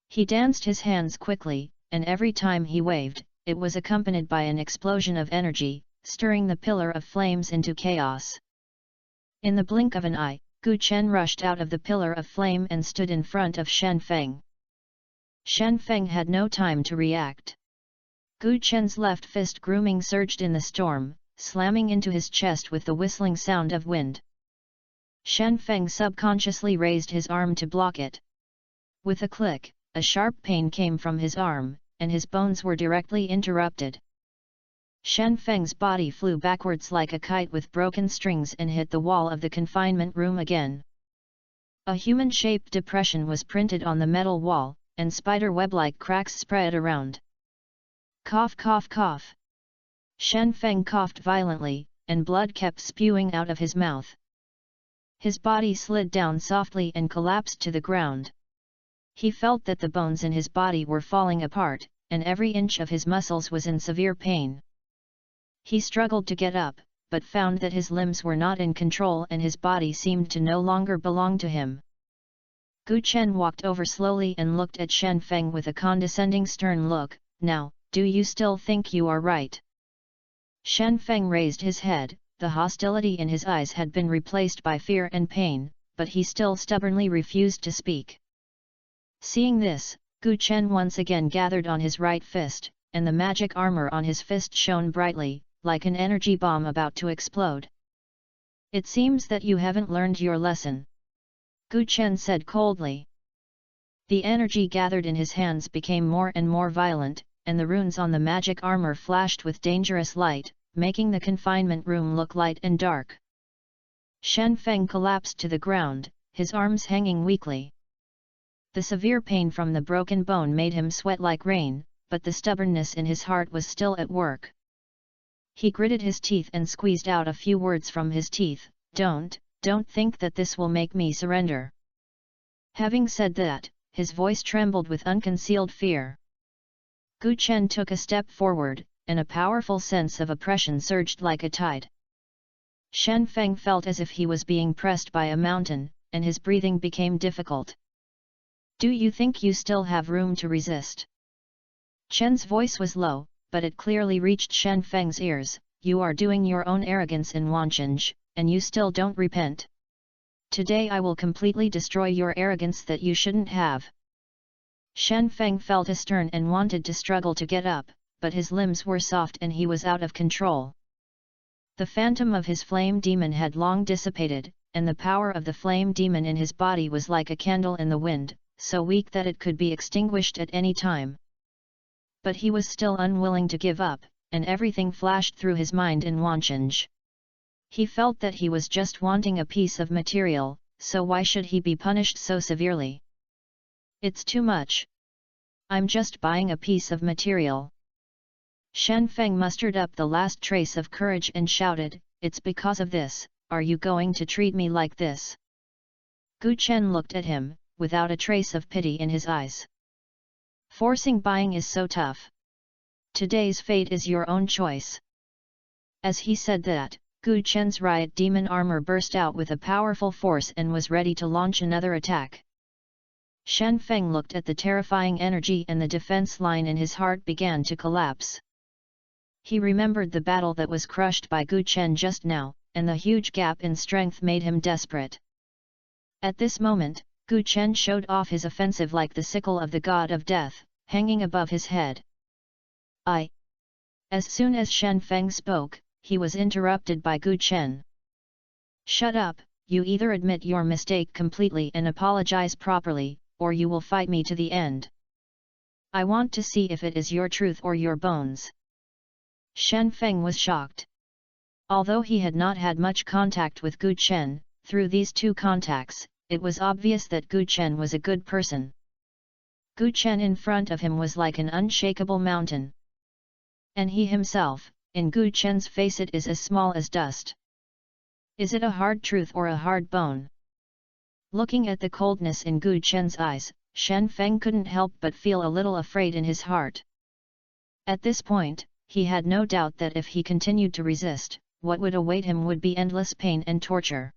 He danced his hands quickly, and every time he waved, it was accompanied by an explosion of energy, stirring the pillar of flames into chaos. In the blink of an eye, Gu Chen rushed out of the pillar of flame and stood in front of Shen Feng. Shen Feng had no time to react. Gu Chen's left fist grooming surged in the storm, slamming into his chest with the whistling sound of wind. Shen Feng subconsciously raised his arm to block it. With a click, a sharp pain came from his arm, and his bones were directly interrupted. Shen Feng's body flew backwards like a kite with broken strings and hit the wall of the confinement room again. A human-shaped depression was printed on the metal wall, and spider-web-like cracks spread around. Cough cough cough. Shen Feng coughed violently, and blood kept spewing out of his mouth. His body slid down softly and collapsed to the ground. He felt that the bones in his body were falling apart, and every inch of his muscles was in severe pain. He struggled to get up, but found that his limbs were not in control and his body seemed to no longer belong to him. Gu Chen walked over slowly and looked at Shen Feng with a condescending stern look. "Now, do you still think you are right?" Shen Feng raised his head. The hostility in his eyes had been replaced by fear and pain, but he still stubbornly refused to speak. Seeing this, Gu Chen once again gathered on his right fist, and the magic armor on his fist shone brightly, like an energy bomb about to explode. "It seems that you haven't learned your lesson," Gu Chen said coldly. The energy gathered in his hands became more and more violent, and the runes on the magic armor flashed with dangerous light, making the confinement room look light and dark. Shen Feng collapsed to the ground, his arms hanging weakly. The severe pain from the broken bone made him sweat like rain, but the stubbornness in his heart was still at work. He gritted his teeth and squeezed out a few words from his teeth. Don't think that this will make me surrender." Having said that, his voice trembled with unconcealed fear. Gu Chen took a step forward, and a powerful sense of oppression surged like a tide. Shen Feng felt as if he was being pressed by a mountain, and his breathing became difficult. "Do you think you still have room to resist?" Chen's voice was low, but it clearly reached Shen Feng's ears. "You are doing your own arrogance in Wanchange, and you still don't repent. Today I will completely destroy your arrogance that you shouldn't have." Shen Feng felt astern and wanted to struggle to get up, but his limbs were soft and he was out of control. The phantom of his flame demon had long dissipated, and the power of the flame demon in his body was like a candle in the wind, so weak that it could be extinguished at any time. But he was still unwilling to give up, and everything flashed through his mind in Wanchange. He felt that he was just wanting a piece of material, so why should he be punished so severely? "It's too much. I'm just buying a piece of material." Shen Feng mustered up the last trace of courage and shouted, "It's because of this, are you going to treat me like this?" Gu Chen looked at him, without a trace of pity in his eyes. "Forcing buying is so tough. Today's fate is your own choice." As he said that, Gu Chen's riot demon armor burst out with a powerful force and was ready to launch another attack. Shen Feng looked at the terrifying energy and the defense line in his heart began to collapse. He remembered the battle that was crushed by Gu Chen just now, and the huge gap in strength made him desperate. At this moment, Gu Chen showed off his offensive like the sickle of the god of death, hanging above his head. As soon as Shen Feng spoke, he was interrupted by Gu Chen. "Shut up, you either admit your mistake completely and apologize properly, or you will fight me to the end. I want to see if it is your truth or your bones." Shen Feng was shocked. Although he had not had much contact with Gu Chen, through these two contacts, it was obvious that Gu Chen was a good person. Gu Chen in front of him was like an unshakable mountain. And he himself, in Gu Chen's face, it is as small as dust. Is it a hard truth or a hard bone? Looking at the coldness in Gu Chen's eyes, Shen Feng couldn't help but feel a little afraid in his heart. At this point, he had no doubt that if he continued to resist, what would await him would be endless pain and torture.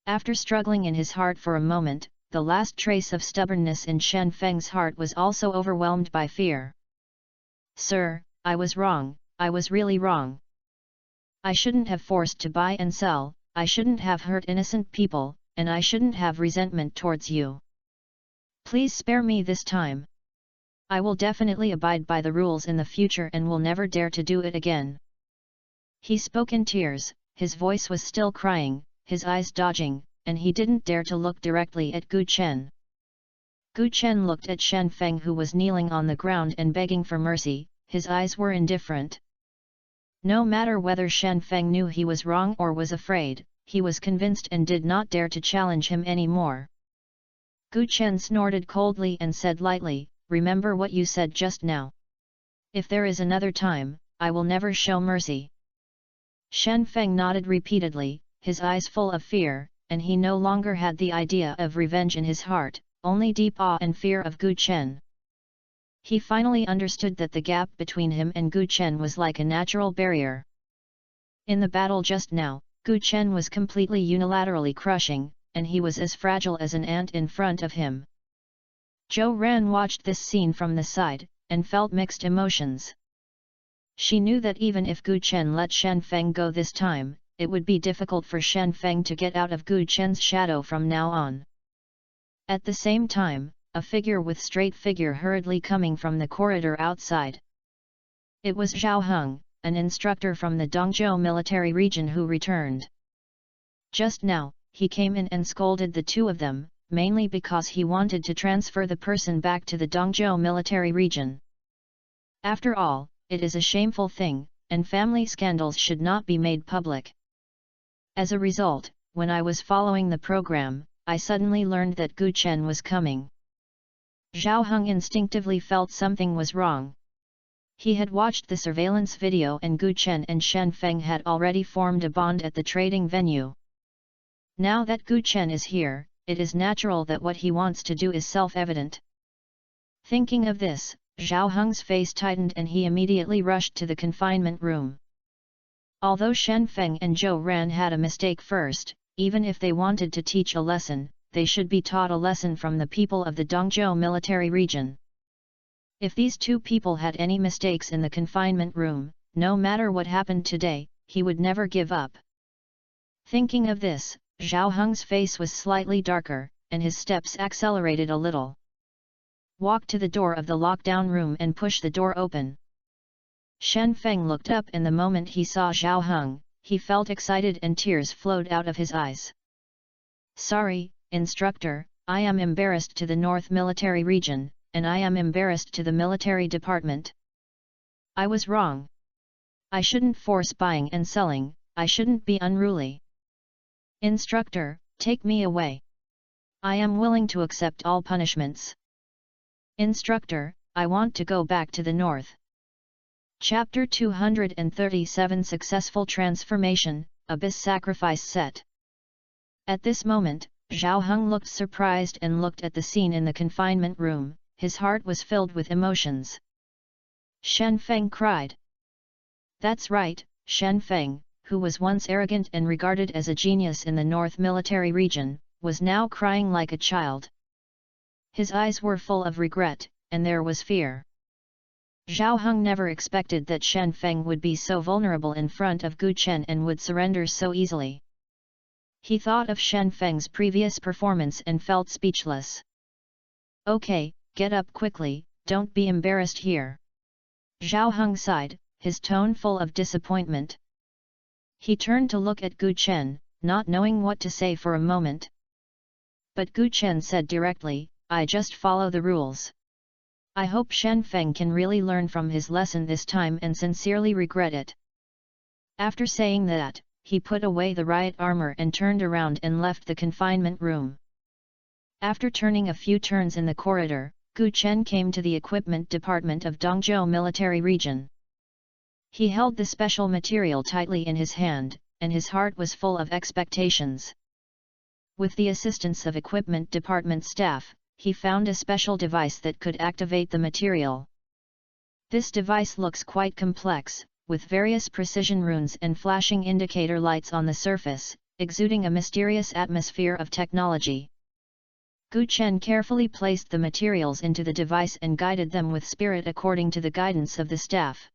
After struggling in his heart for a moment, the last trace of stubbornness in Shen Feng's heart was also overwhelmed by fear. "Sir, I was wrong, I was really wrong. I shouldn't have forced to buy and sell, I shouldn't have hurt innocent people, and I shouldn't have resentment towards you. Please spare me this time. I will definitely abide by the rules in the future and will never dare to do it again." He spoke in tears, his voice was still crying, his eyes dodging, and he didn't dare to look directly at Gu Chen. Gu Chen looked at Shen Feng, who was kneeling on the ground and begging for mercy. His eyes were indifferent. No matter whether Shen Feng knew he was wrong or was afraid, he was convinced and did not dare to challenge him anymore. Gu Chen snorted coldly and said lightly, "Remember what you said just now. If there is another time, I will never show mercy." Shen Feng nodded repeatedly, his eyes full of fear, and he no longer had the idea of revenge in his heart, only deep awe and fear of Gu Chen. He finally understood that the gap between him and Gu Chen was like a natural barrier. In the battle just now, Gu Chen was completely unilaterally crushing, and he was as fragile as an ant in front of him. Zhou Ran watched this scene from the side, and felt mixed emotions. She knew that even if Gu Chen let Shen Feng go this time, it would be difficult for Shen Feng to get out of Gu Chen's shadow from now on. At the same time, a figure with straight figure hurriedly coming from the corridor outside. It was Zhao Heng, an instructor from the Dongzhou military region who returned. Just now, he came in and scolded the two of them, mainly because he wanted to transfer the person back to the Dongzhou military region. After all, it is a shameful thing, and family scandals should not be made public. As a result, when I was following the program, I suddenly learned that Gu Chen was coming. Zhao Heng instinctively felt something was wrong. He had watched the surveillance video and Gu Chen and Shen Feng had already formed a bond at the trading venue. Now that Gu Chen is here, it is natural that what he wants to do is self-evident. Thinking of this, Zhao Heng's face tightened and he immediately rushed to the confinement room. Although Shen Feng and Zhou Ran had a mistake first, even if they wanted to teach a lesson, they should be taught a lesson from the people of the Dongzhou military region. If these two people had any mistakes in the confinement room, no matter what happened today, he would never give up. Thinking of this, Zhao Heng's face was slightly darker, and his steps accelerated a little. Walk to the door of the lockdown room and push the door open. Shen Feng looked up and the moment he saw Zhao Heng, he felt excited and tears flowed out of his eyes. Sorry, instructor, I am embarrassed to the North Military Region, and I am embarrassed to the military department. I was wrong. I shouldn't force buying and selling, I shouldn't be unruly. Instructor, take me away. I am willing to accept all punishments. Instructor, I want to go back to the north. Chapter 237 Successful Transformation, Abyss Sacrifice Set. At this moment, Zhao Heng looked surprised and looked at the scene in the confinement room, his heart was filled with emotions. Shen Feng cried. That's right, Shen Feng, who was once arrogant and regarded as a genius in the North Military Region, was now crying like a child. His eyes were full of regret, and there was fear. Zhao Heng never expected that Shen Feng would be so vulnerable in front of Gu Chen and would surrender so easily. He thought of Shen Feng's previous performance and felt speechless. Okay, get up quickly, don't be embarrassed here. Zhao Heng sighed, his tone full of disappointment. He turned to look at Gu Chen, not knowing what to say for a moment. But Gu Chen said directly, I just follow the rules. I hope Shen Feng can really learn from his lesson this time and sincerely regret it. After saying that, he put away the riot armor and turned around and left the confinement room. After turning a few turns in the corridor, Gu Chen came to the equipment department of Dongzhou military region. He held the special material tightly in his hand, and his heart was full of expectations. With the assistance of equipment department staff, he found a special device that could activate the material. This device looks quite complex, with various precision runes and flashing indicator lights on the surface, exuding a mysterious atmosphere of technology. Gu Chen carefully placed the materials into the device and guided them with spirit according to the guidance of the staff.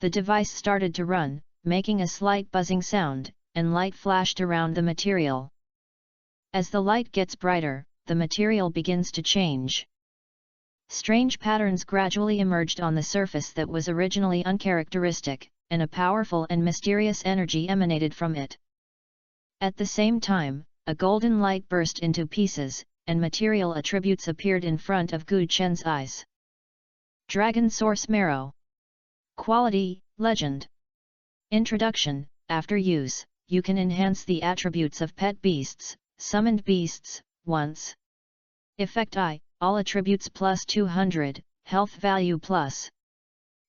The device started to run, making a slight buzzing sound, and light flashed around the material. As the light gets brighter, the material begins to change. Strange patterns gradually emerged on the surface that was originally uncharacteristic, and a powerful and mysterious energy emanated from it. At the same time, a golden light burst into pieces, and material attributes appeared in front of Gu Chen's eyes. Dragon Source Marrow. Quality, Legend. Introduction. After use, you can enhance the attributes of pet beasts, summoned beasts, once. Effect I, all attributes plus 200, health value plus.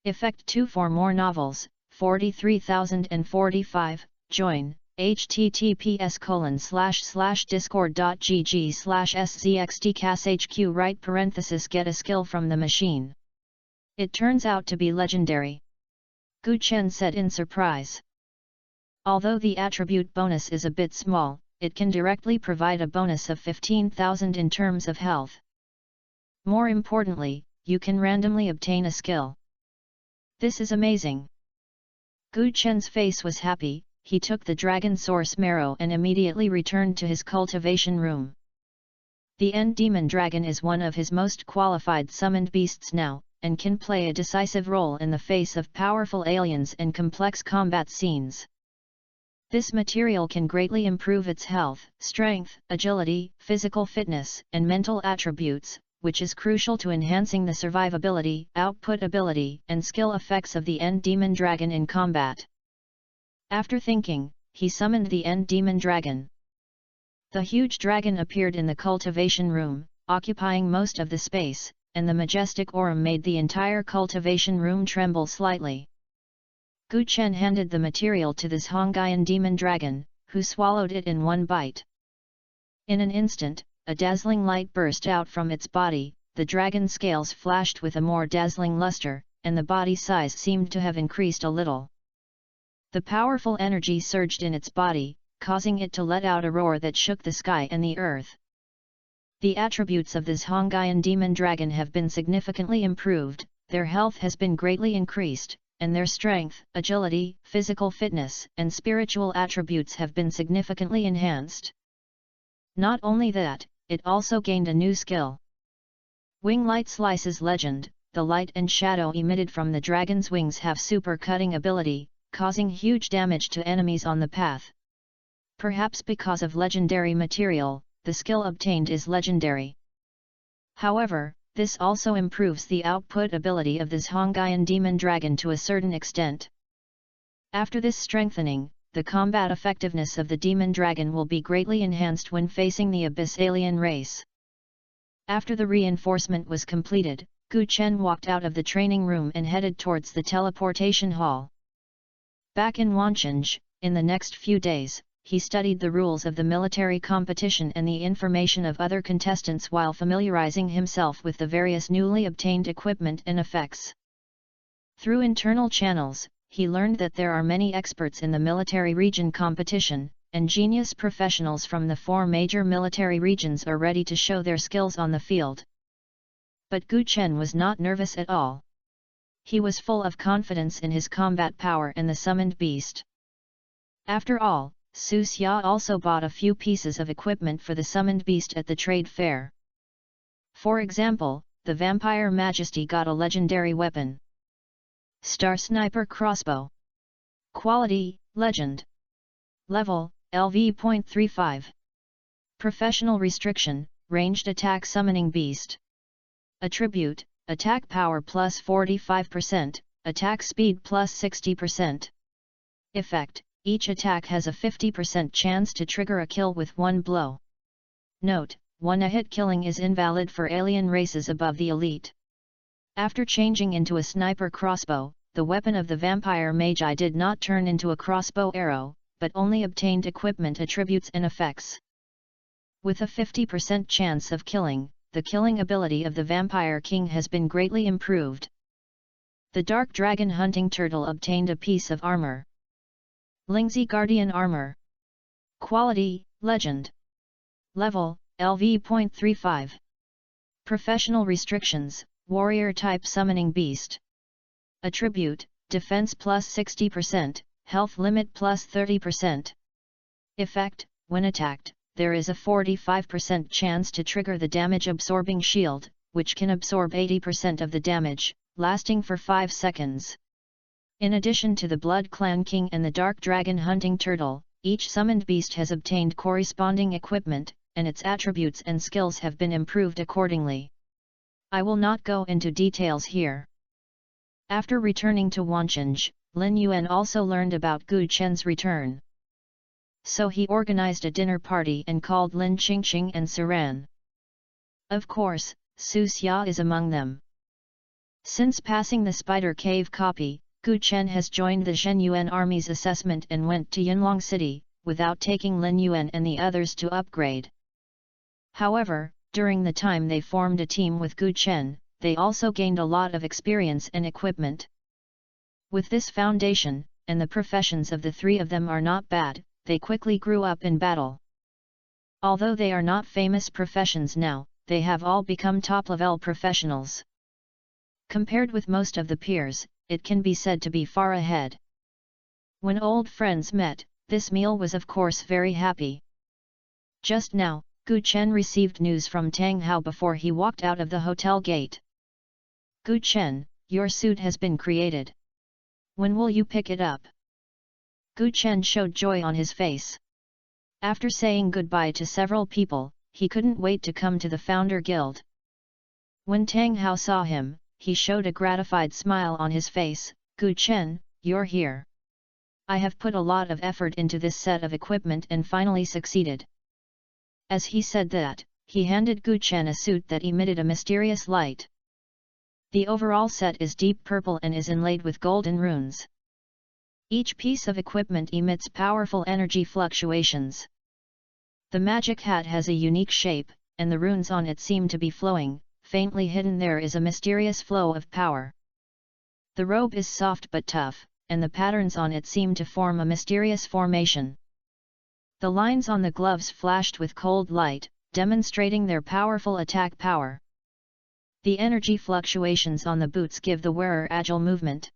Effect 2 for more novels, 43,045, join, https://discord.gg/szxdcashq right parenthesis get a skill from the machine. It turns out to be legendary. Gu Chen said in surprise. Although the attribute bonus is a bit small, it can directly provide a bonus of 15,000 in terms of health. More importantly, you can randomly obtain a skill. This is amazing. Gu Chen's face was happy. He took the dragon source marrow and immediately returned to his cultivation room. The End Demon Dragon is one of his most qualified summoned beasts now, and can play a decisive role in the face of powerful aliens and complex combat scenes. This material can greatly improve its health, strength, agility, physical fitness, and mental attributes, which is crucial to enhancing the survivability, output ability, and skill effects of the End Demon Dragon in combat. After thinking, he summoned the End Demon Dragon. The huge dragon appeared in the cultivation room, occupying most of the space, and the majestic aura made the entire cultivation room tremble slightly. Gu Chen handed the material to this Hongyan Demon Dragon, who swallowed it in one bite. In an instant, a dazzling light burst out from its body, the dragon's scales flashed with a more dazzling luster, and the body size seemed to have increased a little. The powerful energy surged in its body, causing it to let out a roar that shook the sky and the earth. The attributes of this Hongyan Demon Dragon have been significantly improved, their health has been greatly increased, and their strength, agility, physical fitness, and spiritual attributes have been significantly enhanced. Not only that, it also gained a new skill. Wing Light Slices Legend. The light and shadow emitted from the dragon's wings have super cutting ability, causing huge damage to enemies on the path. Perhaps because of legendary material, the skill obtained is legendary. However, this also improves the output ability of this Hongyan Demon Dragon to a certain extent. After this strengthening, the combat effectiveness of the Demon Dragon will be greatly enhanced when facing the Abyss alien race. After the reinforcement was completed, Gu Chen walked out of the training room and headed towards the teleportation hall. Back in Wancheng, in the next few days, he studied the rules of the military competition and the information of other contestants while familiarizing himself with the various newly obtained equipment and effects. Through internal channels, he learned that there are many experts in the military region competition, and genius professionals from the 4 major military regions are ready to show their skills on the field. But Gu Chen was not nervous at all. He was full of confidence in his combat power and the summoned beast. After all, Su Xia also bought a few pieces of equipment for the summoned beast at the trade fair. For example, the Vampire Majesty got a legendary weapon. Star Sniper Crossbow. Quality, Legend. Level, LV.35. Professional Restriction, Ranged Attack Summoning Beast. Attribute, Attack Power plus 45%, Attack Speed plus 60%. Effect, each attack has a 50% chance to trigger a kill with one blow. Note, one-hit killing is invalid for alien races above the elite. After changing into a sniper crossbow, the weapon of the Vampire Magi did not turn into a crossbow arrow, but only obtained equipment attributes and effects. With a 50% chance of killing, the killing ability of the Vampire King has been greatly improved. The Dark Dragon Hunting Turtle obtained a piece of armor. Lingzi Guardian Armor. Quality, Legend. Level, LV.35. Professional Restrictions, Warrior Type Summoning Beast. Attribute, Defense plus 60%, Health Limit plus 30%. Effect, when attacked, there is a 45% chance to trigger the damage-absorbing shield, which can absorb 80% of the damage, lasting for 5 seconds. In addition to the Blood Clan King and the Dark Dragon Hunting Turtle, each summoned beast has obtained corresponding equipment, and its attributes and skills have been improved accordingly. I will not go into details here. After returning to Wancheng, Lin Yuan also learned about Gu Chen's return. So he organized a dinner party and called Lin Qingqing and Suran. Of course, Su Xia is among them. Since passing the Spider Cave copy, Gu Chen has joined the Zhenyuan army's assessment and went to Yunlong City, without taking Lin Yuan and the others to upgrade. However, during the time they formed a team with Gu Chen, they also gained a lot of experience and equipment. With this foundation, and the professions of the three of them are not bad, they quickly grew up in battle. Although they are not famous professions now, they have all become top-level professionals. Compared with most of the peers, it can be said to be far ahead. When old friends met, this meal was of course very happy. Just now, Gu Chen received news from Tang Hao before he walked out of the hotel gate. Gu Chen, your suit has been created. When will you pick it up? Gu Chen showed joy on his face. After saying goodbye to several people, he couldn't wait to come to the Founder Guild. When Tang Hao saw him, he showed a gratified smile on his face. Gu Chen, you're here. I have put a lot of effort into this set of equipment and finally succeeded. As he said that, he handed Gu Chen a suit that emitted a mysterious light. The overall set is deep purple and is inlaid with golden runes. Each piece of equipment emits powerful energy fluctuations. The magic hat has a unique shape, and the runes on it seem to be flowing. Faintly hidden there is a mysterious flow of power. The robe is soft but tough, and the patterns on it seem to form a mysterious formation. The lines on the gloves flashed with cold light, demonstrating their powerful attack power. The energy fluctuations on the boots give the wearer agile movement.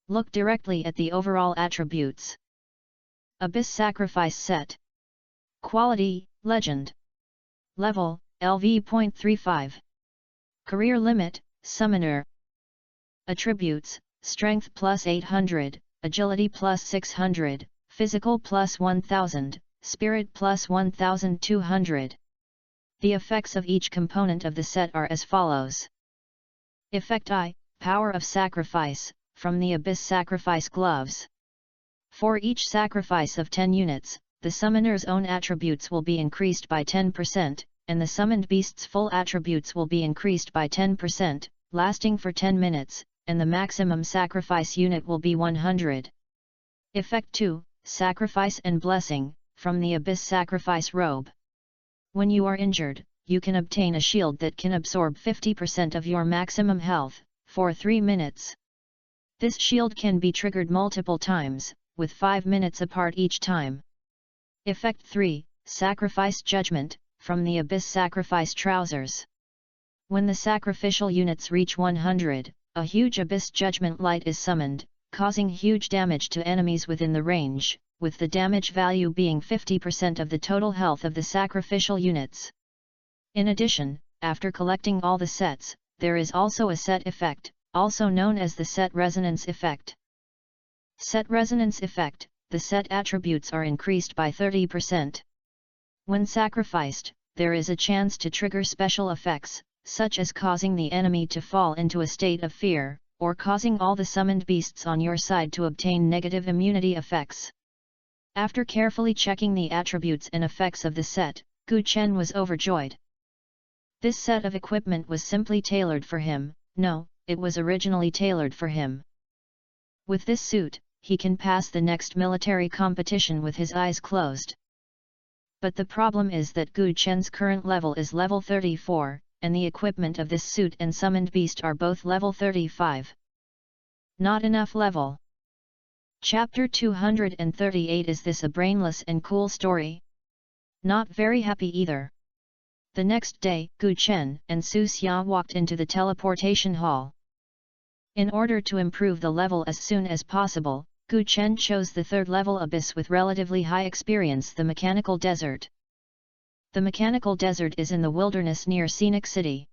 Look directly at the overall attributes. Abyss Sacrifice Set. Quality, Legend. Level, LV.35. Career Limit, Summoner. Attributes, Strength plus 800, Agility plus 600, Physical plus 1000, Spirit plus 1200. The effects of each component of the set are as follows. Effect I, Power of Sacrifice, from the Abyss Sacrifice Gloves. For each sacrifice of 10 units, the summoner's own attributes will be increased by 10%, and the summoned beast's full attributes will be increased by 10%, lasting for 10 minutes, and the maximum sacrifice unit will be 100. Effect 2, Sacrifice and Blessing, from the Abyss Sacrifice Robe. When you are injured, you can obtain a shield that can absorb 50% of your maximum health, for 3 minutes. This shield can be triggered multiple times, with 5 minutes apart each time. Effect 3, Sacrifice Judgment, from the Abyss Sacrifice Trousers. When the sacrificial units reach 100, a huge Abyss Judgment Light is summoned, causing huge damage to enemies within the range, with the damage value being 50% of the total health of the sacrificial units. In addition, after collecting all the sets, there is also a set effect, also known as the Set Resonance Effect. Set Resonance Effect, the set attributes are increased by 30%. When sacrificed, there is a chance to trigger special effects, such as causing the enemy to fall into a state of fear, or causing all the summoned beasts on your side to obtain negative immunity effects. After carefully checking the attributes and effects of the set, Gu Chen was overjoyed. This set of equipment was simply tailored for him. No, it was originally tailored for him. With this suit, he can pass the next military competition with his eyes closed. But the problem is that Gu Chen's current level is level 34, and the equipment of this suit and summoned beast are both level 35. Not enough level. Chapter 238. Is this a brainless and cool story? Not very happy either. The next day, Gu Chen and Su Xia walked into the teleportation hall. In order to improve the level as soon as possible, Gu Chen chose the third level abyss with relatively high experience, the Mechanical Desert. The Mechanical Desert is in the wilderness near Scenic City.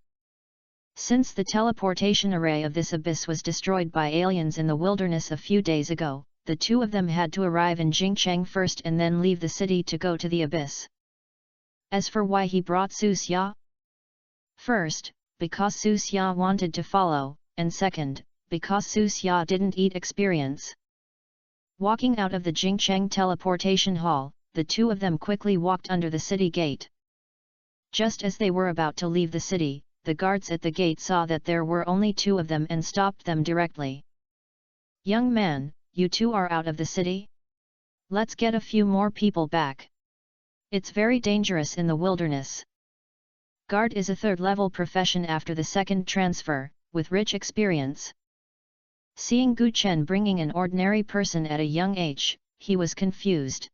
Since the teleportation array of this abyss was destroyed by aliens in the wilderness a few days ago, the two of them had to arrive in Jingcheng first and then leave the city to go to the abyss. As for why he brought Su Xia? First, because Su Xia wanted to follow, and second, because Su Xia didn't eat experience. Walking out of the Jingcheng teleportation hall, the two of them quickly walked under the city gate. Just as they were about to leave the city, the guards at the gate saw that there were only two of them and stopped them directly. "Young man, you two are out of the city? Let's get a few more people back. It's very dangerous in the wilderness." Guard is a third-level profession after the second transfer, with rich experience. Seeing Gu Chen bringing an ordinary person at a young age, he was confused.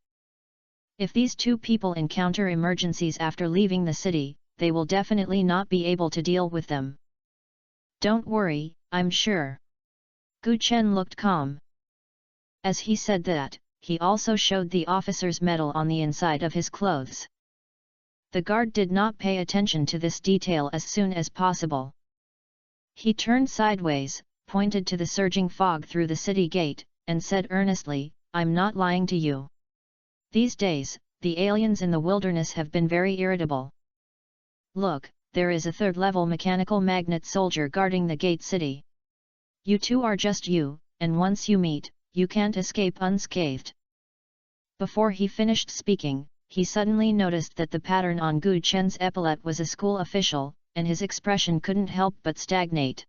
If these two people encounter emergencies after leaving the city, they will definitely not be able to deal with them. Don't worry, I'm sure. Gu Chen looked calm. As he said that, he also showed the officer's medal on the inside of his clothes. The guard did not pay attention to this detail as soon as possible. He turned sideways, pointed to the surging fog through the city gate, and said earnestly, I'm not lying to you. These days, the aliens in the wilderness have been very irritable. Look, there is a third-level mechanical magnet soldier guarding the gate city. You two are just you, and once you meet, you can't escape unscathed. Before he finished speaking, he suddenly noticed that the pattern on Gu Chen's epaulette was a school official, and his expression couldn't help but stagnate.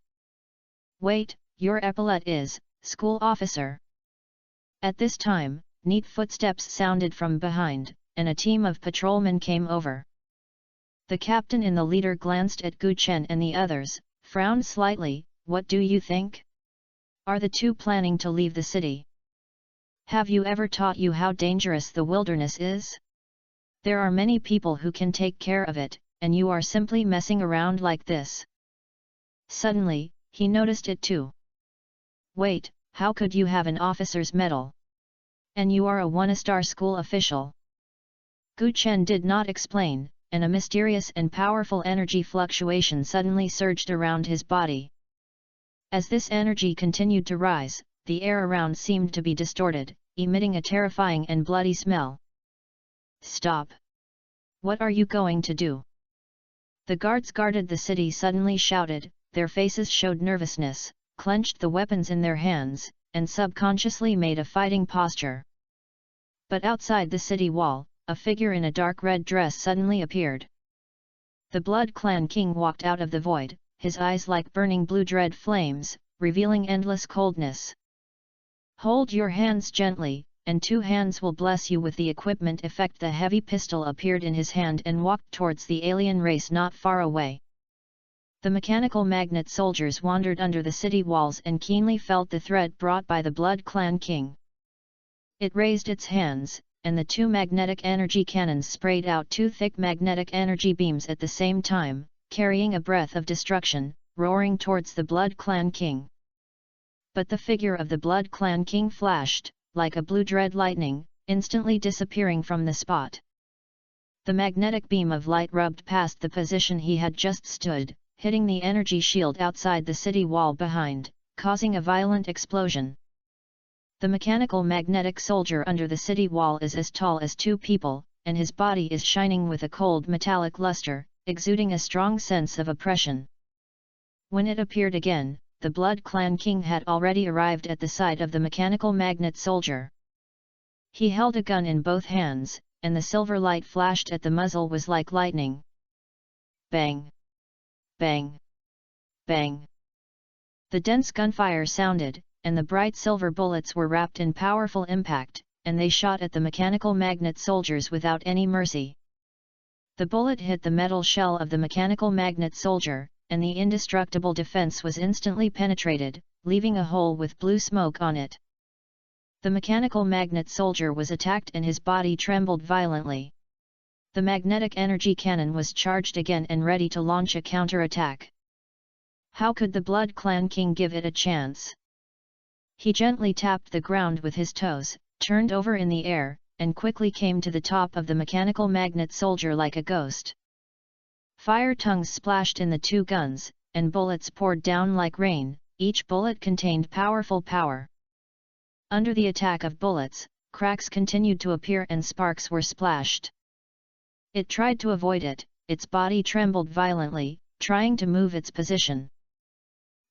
Wait, your epaulette is, school officer. At this time, neat footsteps sounded from behind, and a team of patrolmen came over. The captain and the leader glanced at Gu Chen and the others, frowned slightly. What do you think? Are the two planning to leave the city? Have you ever taught you how dangerous the wilderness is? There are many people who can take care of it, and you are simply messing around like this. Suddenly, he noticed it too. Wait, how could you have an officer's medal? And you are a one-star school official. Gu Chen did not explain, and a mysterious and powerful energy fluctuation suddenly surged around his body. As this energy continued to rise, the air around seemed to be distorted, emitting a terrifying and bloody smell. Stop! What are you going to do? The guards guarded the city suddenly shouted, their faces showed nervousness, clenched the weapons in their hands, and subconsciously made a fighting posture. But outside the city wall, a figure in a dark red dress suddenly appeared. The Blood Clan King walked out of the void, his eyes like burning blue dread flames, revealing endless coldness. Hold your hands gently, and 2 hands will bless you with the equipment effect. The heavy pistol appeared in his hand and walked towards the alien race not far away. The mechanical magnet soldiers wandered under the city walls and keenly felt the threat brought by the Blood Clan King. It raised its hands, and the 2 magnetic energy cannons sprayed out 2 thick magnetic energy beams at the same time, carrying a breath of destruction, roaring towards the Blood Clan King. But the figure of the Blood Clan King flashed, like a blue dread lightning, instantly disappearing from the spot. The magnetic beam of light rubbed past the position he had just stood, hitting the energy shield outside the city wall behind, causing a violent explosion. The mechanical magnetic soldier under the city wall is as tall as 2 people, and his body is shining with a cold metallic luster, exuding a strong sense of oppression. When it appeared again, the Blood Clan King had already arrived at the side of the mechanical magnet soldier. He held a gun in both hands, and the silver light flashed at the muzzle was like lightning. Bang! Bang! Bang! The dense gunfire sounded, and the bright silver bullets were wrapped in powerful impact, and they shot at the mechanical magnet soldiers without any mercy. The bullet hit the metal shell of the mechanical magnet soldier, and the indestructible defense was instantly penetrated, leaving a hole with blue smoke on it. The mechanical magnet soldier was attacked and his body trembled violently. The magnetic energy cannon was charged again and ready to launch a counterattack. How could the Blood Clan King give it a chance? He gently tapped the ground with his toes, turned over in the air, and quickly came to the top of the mechanical magnet soldier like a ghost. Fire tongues splashed in the 2 guns, and bullets poured down like rain, each bullet contained powerful power. Under the attack of bullets, cracks continued to appear and sparks were splashed. It tried to avoid it, its body trembled violently, trying to move its position.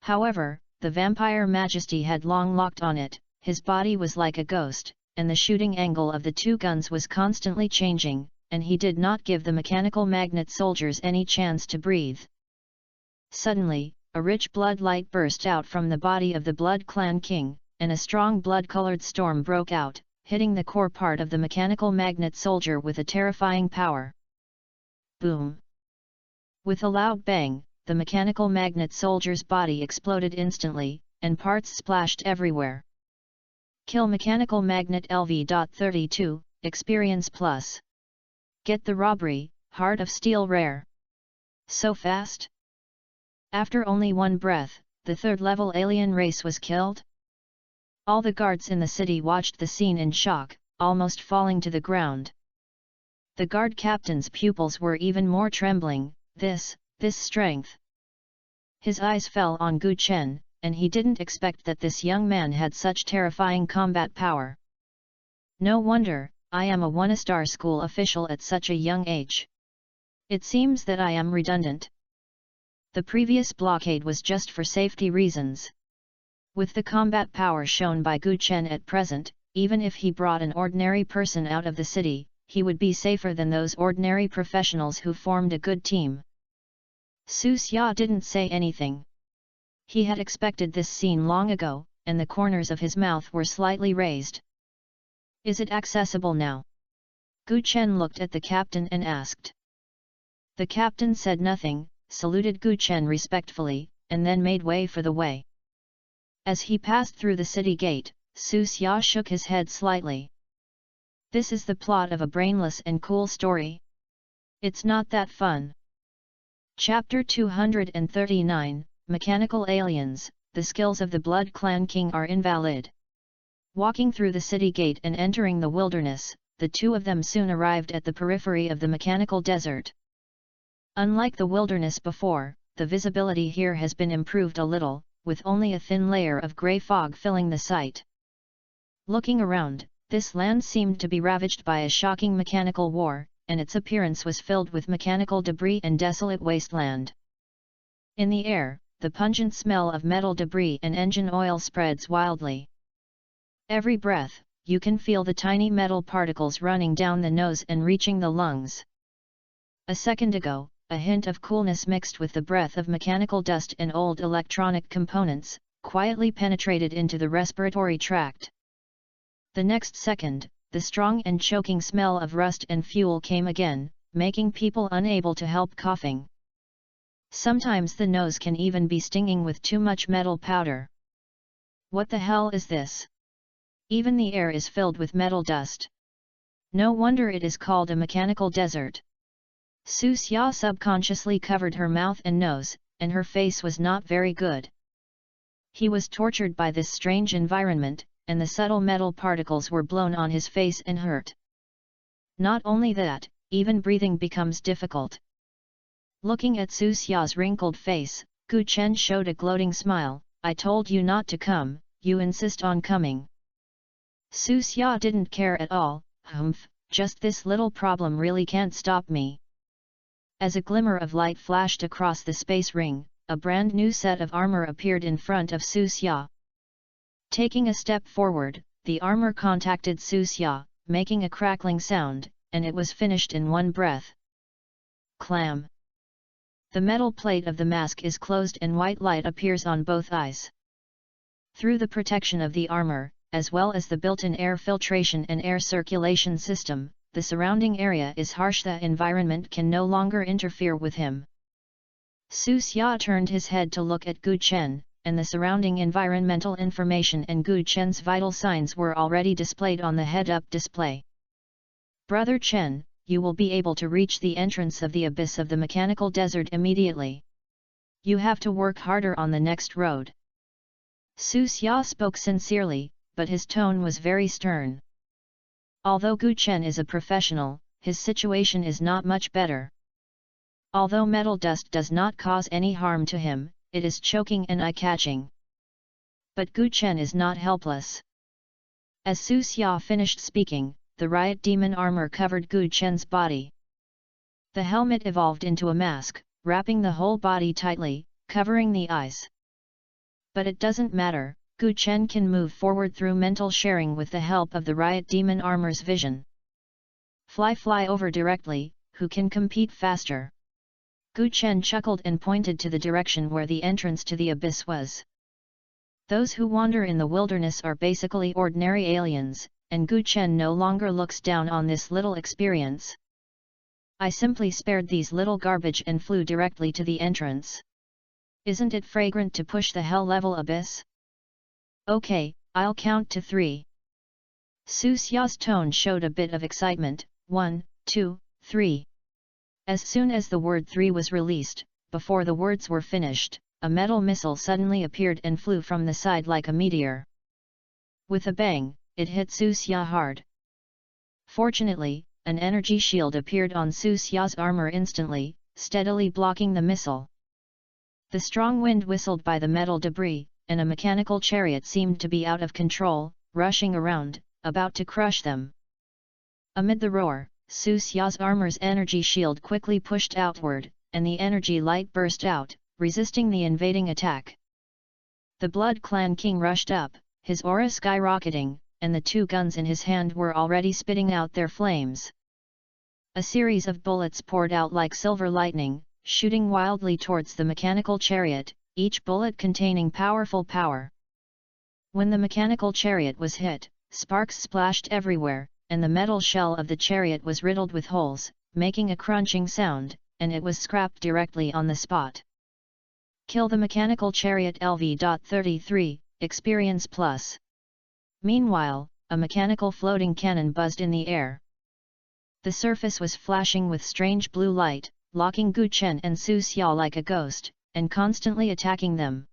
However, the vampire majesty had long locked on it, his body was like a ghost, and the shooting angle of the 2 guns was constantly changing, and he did not give the mechanical magnet soldiers any chance to breathe. Suddenly, a rich blood light burst out from the body of the Blood Clan King, and a strong blood-colored storm broke out, hitting the core part of the mechanical magnet soldier with a terrifying power. Boom! With a loud bang, the mechanical magnet soldier's body exploded instantly, and parts splashed everywhere. Kill Mechanical Magnet LV.32, Experience Plus. Get the Robbery, Heart of Steel Rare. So fast? After only one breath, the third-level alien race was killed? All the guards in the city watched the scene in shock, almost falling to the ground. The guard captain's pupils were even more trembling. This strength. His eyes fell on Gu Chen, and he didn't expect that this young man had such terrifying combat power. No wonder, I am a one-star school official at such a young age. It seems that I am redundant. The previous blockade was just for safety reasons. With the combat power shown by Gu Chen at present, even if he brought an ordinary person out of the city, he would be safer than those ordinary professionals who formed a good team. Su Xia didn't say anything. He had expected this scene long ago, and the corners of his mouth were slightly raised. Is it accessible now? Gu Chen looked at the captain and asked. The captain said nothing, saluted Gu Chen respectfully, and then made way for the way. As he passed through the city gate, Su Xia shook his head slightly. This is the plot of a brainless and cool story. It's not that fun. Chapter 239, Mechanical Aliens, the skills of the Blood Clan King are invalid. Walking through the city gate and entering the wilderness, the two of them soon arrived at the periphery of the mechanical desert. Unlike the wilderness before, the visibility here has been improved a little, with only a thin layer of grey fog filling the sight. Looking around, this land seemed to be ravaged by a shocking mechanical war, and its appearance was filled with mechanical debris and desolate wasteland. In the air, the pungent smell of metal debris and engine oil spreads wildly. Every breath, you can feel the tiny metal particles running down the nose and reaching the lungs. A second ago, a hint of coolness mixed with the breath of mechanical dust and old electronic components, quietly penetrated into the respiratory tract. The next second, the strong and choking smell of rust and fuel came again, making people unable to help coughing. Sometimes the nose can even be stinging with too much metal powder. What the hell is this? Even the air is filled with metal dust. No wonder it is called a mechanical desert. Su Xia subconsciously covered her mouth and nose, and her face was not very good. He was tortured by this strange environment, and the subtle metal particles were blown on his face and hurt. Not only that, even breathing becomes difficult. Looking at Su Xia's wrinkled face, Gu Chen showed a gloating smile. I told you not to come, you insist on coming. Su Xia didn't care at all. Humph, just this little problem really can't stop me. As a glimmer of light flashed across the space ring, a brand new set of armor appeared in front of Su Xia. Taking a step forward, the armor contacted Su Xia, making a crackling sound, and it was finished in one breath. Clam! The metal plate of the mask is closed and white light appears on both eyes. Through the protection of the armor, as well as the built-in air filtration and air circulation system, the surrounding area is harsh. The environment can no longer interfere with him. Su Xia turned his head to look at Gu Chen, and the surrounding environmental information and Gu Chen's vital signs were already displayed on the head-up display. Brother Chen, you will be able to reach the entrance of the abyss of the mechanical desert immediately. You have to work harder on the next road. Su Xia spoke sincerely, but his tone was very stern. Although Gu Chen is a professional, his situation is not much better. Although metal dust does not cause any harm to him, it is choking and eye-catching. But Gu Chen is not helpless. As Su Xia finished speaking, the riot demon armor covered Gu Chen's body. The helmet evolved into a mask, wrapping the whole body tightly, covering the eyes. But it doesn't matter, Gu Chen can move forward through mental sharing with the help of the riot demon armor's vision. Fly over directly, who can compete faster? Gu Chen chuckled and pointed to the direction where the entrance to the abyss was. Those who wander in the wilderness are basically ordinary aliens, and Gu Chen no longer looks down on this little experience. I simply spared these little garbage and flew directly to the entrance. Isn't it fragrant to push the hell-level abyss? Okay, I'll count to 3. Su Xia's tone showed a bit of excitement. 1, 2, 3. As soon as the word 3 was released, before the words were finished, a metal missile suddenly appeared and flew from the side like a meteor. With a bang, it hit Su Xia hard. Fortunately, an energy shield appeared on Su Xia's armor instantly, steadily blocking the missile. The strong wind whistled by the metal debris, and a mechanical chariot seemed to be out of control, rushing around, about to crush them. Amid the roar, Su Xia's armor's energy shield quickly pushed outward, and the energy light burst out, resisting the invading attack. The Blood Clan King rushed up, his aura skyrocketing, and the 2 guns in his hand were already spitting out their flames. A series of bullets poured out like silver lightning, shooting wildly towards the mechanical chariot, each bullet containing powerful power. When the mechanical chariot was hit, sparks splashed everywhere, and the metal shell of the chariot was riddled with holes, making a crunching sound, and it was scrapped directly on the spot. Kill the mechanical chariot LV.33, Experience Plus. Meanwhile, a mechanical floating cannon buzzed in the air. The surface was flashing with strange blue light, locking Gu Chen and Su Xia like a ghost, and constantly attacking them.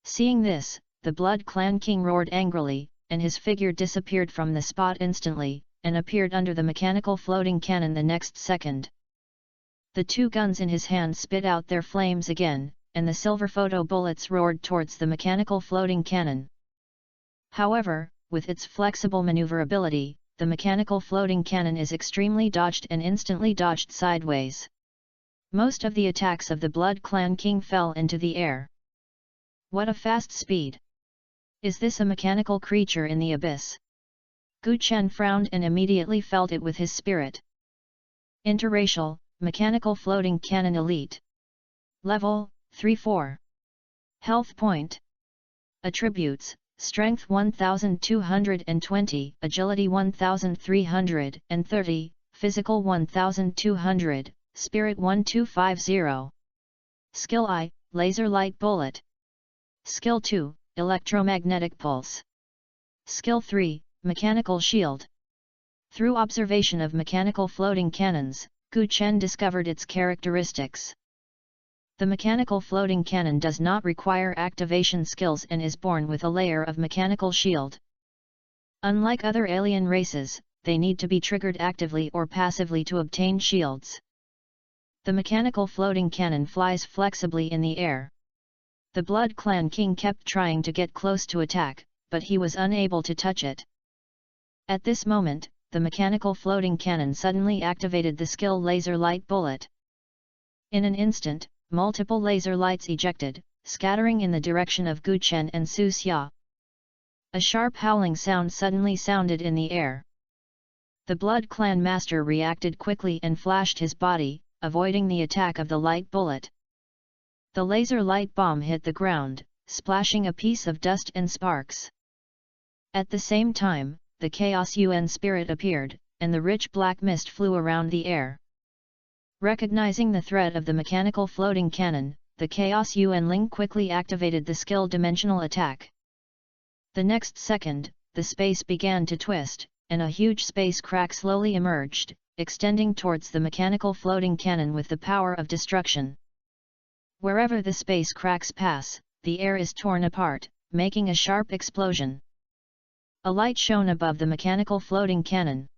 Seeing this, the Blood Clan King roared angrily, and his figure disappeared from the spot instantly, and appeared under the mechanical floating cannon the next second. The 2 guns in his hand spit out their flames again, and the silver photo bullets roared towards the mechanical floating cannon. However, with its flexible maneuverability, the mechanical floating cannon is extremely dodged and instantly dodged sideways. Most of the attacks of the Blood Clan King fell into the air. What a fast speed! Is this a mechanical creature in the abyss? Gu Chen frowned and immediately felt it with his spirit. Interracial, mechanical floating cannon elite. Level, 3-4. Health point. Attributes, Strength 1220, Agility 1330, Physical 1200, Spirit 1250. Skill I, Laser Light Bullet. Skill 2, Electromagnetic Pulse. Skill 3, Mechanical Shield. Through observation of mechanical floating cannons, Gu Chen discovered its characteristics. The mechanical floating cannon does not require activation skills and is born with a layer of mechanical shield. Unlike other alien races, they need to be triggered actively or passively to obtain shields. The mechanical floating cannon flies flexibly in the air. The Blood Clan King kept trying to get close to attack, but he was unable to touch it. At this moment, the mechanical floating cannon suddenly activated the skill Laser Light Bullet. In an instant, multiple laser lights ejected, scattering in the direction of Gu Chen and Su Xia. A sharp howling sound suddenly sounded in the air. The Blood Clan Master reacted quickly and flashed his body, avoiding the attack of the light bullet. The laser light bomb hit the ground, splashing a piece of dust and sparks. At the same time, the Chaos Yuan spirit appeared, and the rich black mist flew around the air. Recognizing the threat of the mechanical floating cannon, the Chaos Yuan Ling quickly activated the skill Dimensional Attack. The next second, the space began to twist, and a huge space crack slowly emerged, extending towards the mechanical floating cannon with the power of destruction. Wherever the space cracks pass, the air is torn apart, making a sharp explosion. A light shone above the mechanical floating cannon.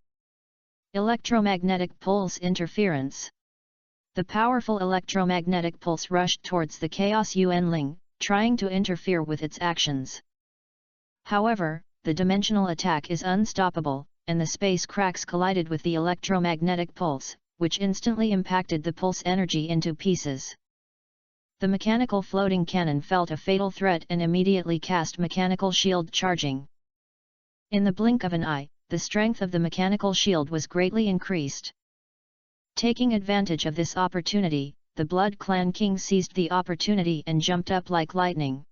Electromagnetic Pulse Interference. The powerful electromagnetic pulse rushed towards the Chaos Yuan Ling, trying to interfere with its actions. However, the dimensional attack is unstoppable, and the space cracks collided with the electromagnetic pulse, which instantly impacted the pulse energy into pieces. The mechanical floating cannon felt a fatal threat and immediately cast mechanical shield charging. In the blink of an eye, the strength of the mechanical shield was greatly increased. Taking advantage of this opportunity, the Blood Clan King seized the opportunity and jumped up like lightning.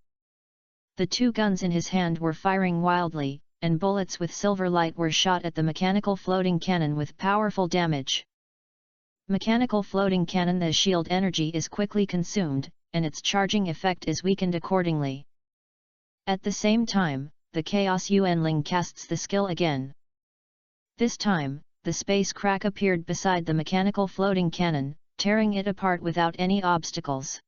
The 2 guns in his hand were firing wildly, and bullets with silver light were shot at the mechanical floating cannon with powerful damage. Mechanical floating cannon. The shield energy is quickly consumed, and its charging effect is weakened accordingly. At the same time, the Chaos Yuanling casts the skill again. This time, the space crack appeared beside the mechanical floating cannon, tearing it apart without any obstacles.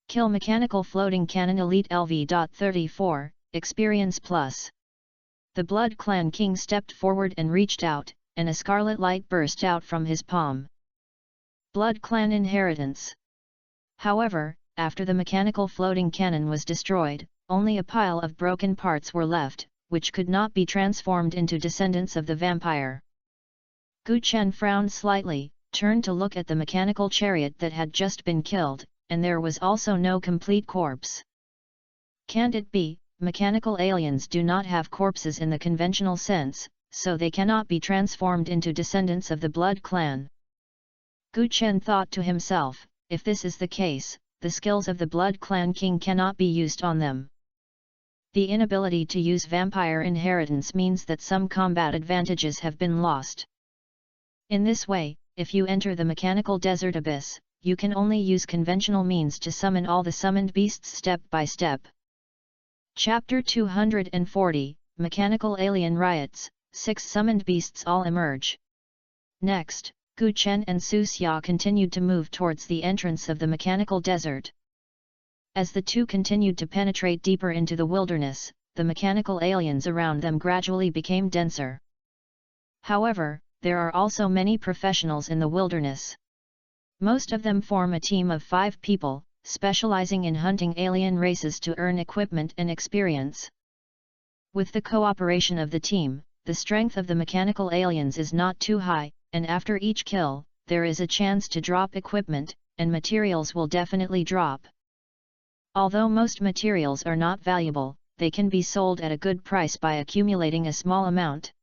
Kill Mechanical Floating Cannon Elite LV.34, Experience Plus. The Blood Clan King stepped forward and reached out, and a scarlet light burst out from his palm. Blood Clan Inheritance. However, after the mechanical floating cannon was destroyed, only a pile of broken parts were left, which could not be transformed into descendants of the vampire. Gu Chen frowned slightly, turned to look at the mechanical chariot that had just been killed, and there was also no complete corpse. Can't it be, mechanical aliens do not have corpses in the conventional sense, so they cannot be transformed into descendants of the Blood Clan? Gu Chen thought to himself, if this is the case, the skills of the Blood Clan King cannot be used on them. The inability to use vampire inheritance means that some combat advantages have been lost. In this way, if you enter the mechanical desert abyss, you can only use conventional means to summon all the summoned beasts step by step. Chapter 240, Mechanical Alien Riots, 6 summoned beasts all emerge. Next, Gu Chen and Su Xia continued to move towards the entrance of the mechanical desert. As the two continued to penetrate deeper into the wilderness, the mechanical aliens around them gradually became denser. However, there are also many professionals in the wilderness. Most of them form a team of 5 people, specializing in hunting alien races to earn equipment and experience. With the cooperation of the team, the strength of the mechanical aliens is not too high, and after each kill, there is a chance to drop equipment, and materials will definitely drop. Although most materials are not valuable, they can be sold at a good price by accumulating a small amount.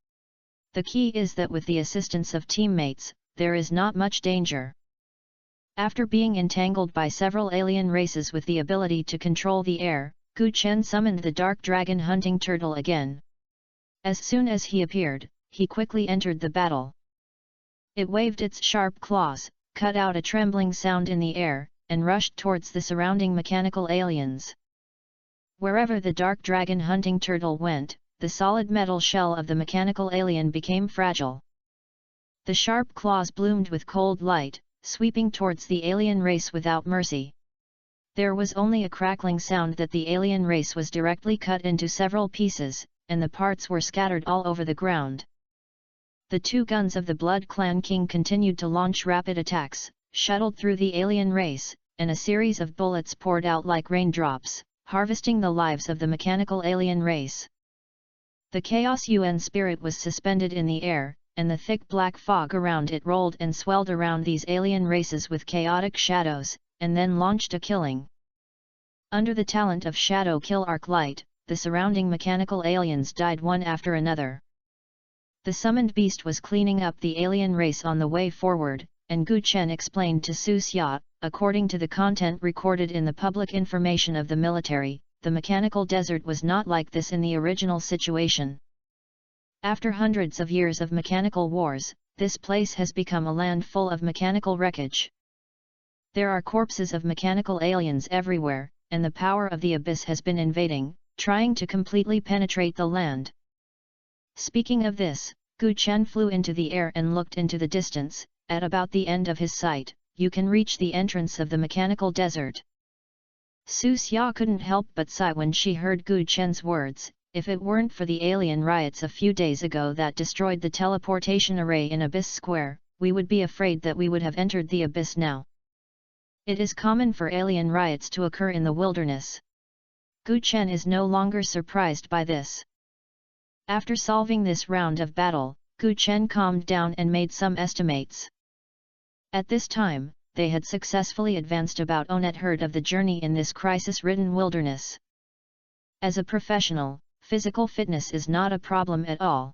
The key is that with the assistance of teammates, there is not much danger. After being entangled by several alien races with the ability to control the air, Gu Chen summoned the Dark Dragon Hunting Turtle again. As soon as he appeared, he quickly entered the battle. It waved its sharp claws, cut out a trembling sound in the air, and rushed towards the surrounding mechanical aliens. Wherever the Dark Dragon Hunting Turtle went, the solid metal shell of the mechanical alien became fragile. The sharp claws bloomed with cold light, sweeping towards the alien race without mercy. There was only a crackling sound that the alien race was directly cut into several pieces, and the parts were scattered all over the ground. The 2 guns of the Blood Clan King continued to launch rapid attacks, shuttled through the alien race, and a series of bullets poured out like raindrops, harvesting the lives of the mechanical alien race. The Chaos Yuan spirit was suspended in the air, and the thick black fog around it rolled and swelled around these alien races with chaotic shadows, and then launched a killing. Under the talent of Shadow Kill Arc Light, the surrounding mechanical aliens died one after another. The summoned beast was cleaning up the alien race on the way forward, and Gu Chen explained to Su Xia, according to the content recorded in the public information of the military, the mechanical desert was not like this in the original situation. After hundreds of years of mechanical wars, this place has become a land full of mechanical wreckage. There are corpses of mechanical aliens everywhere, and the power of the abyss has been invading, trying to completely penetrate the land. Speaking of this, Gu Chen flew into the air and looked into the distance. At about the end of his sight, you can reach the entrance of the mechanical desert. Su Xia couldn't help but sigh when she heard Gu Chen's words. If it weren't for the alien riots a few days ago that destroyed the teleportation array in Abyss Square, we would be afraid that we would have entered the abyss now. It is common for alien riots to occur in the wilderness. Gu Chen is no longer surprised by this. After solving this round of battle, Gu Chen calmed down and made some estimates. At this time, they had successfully advanced about one third of the journey in this crisis-ridden wilderness. As a professional, physical fitness is not a problem at all.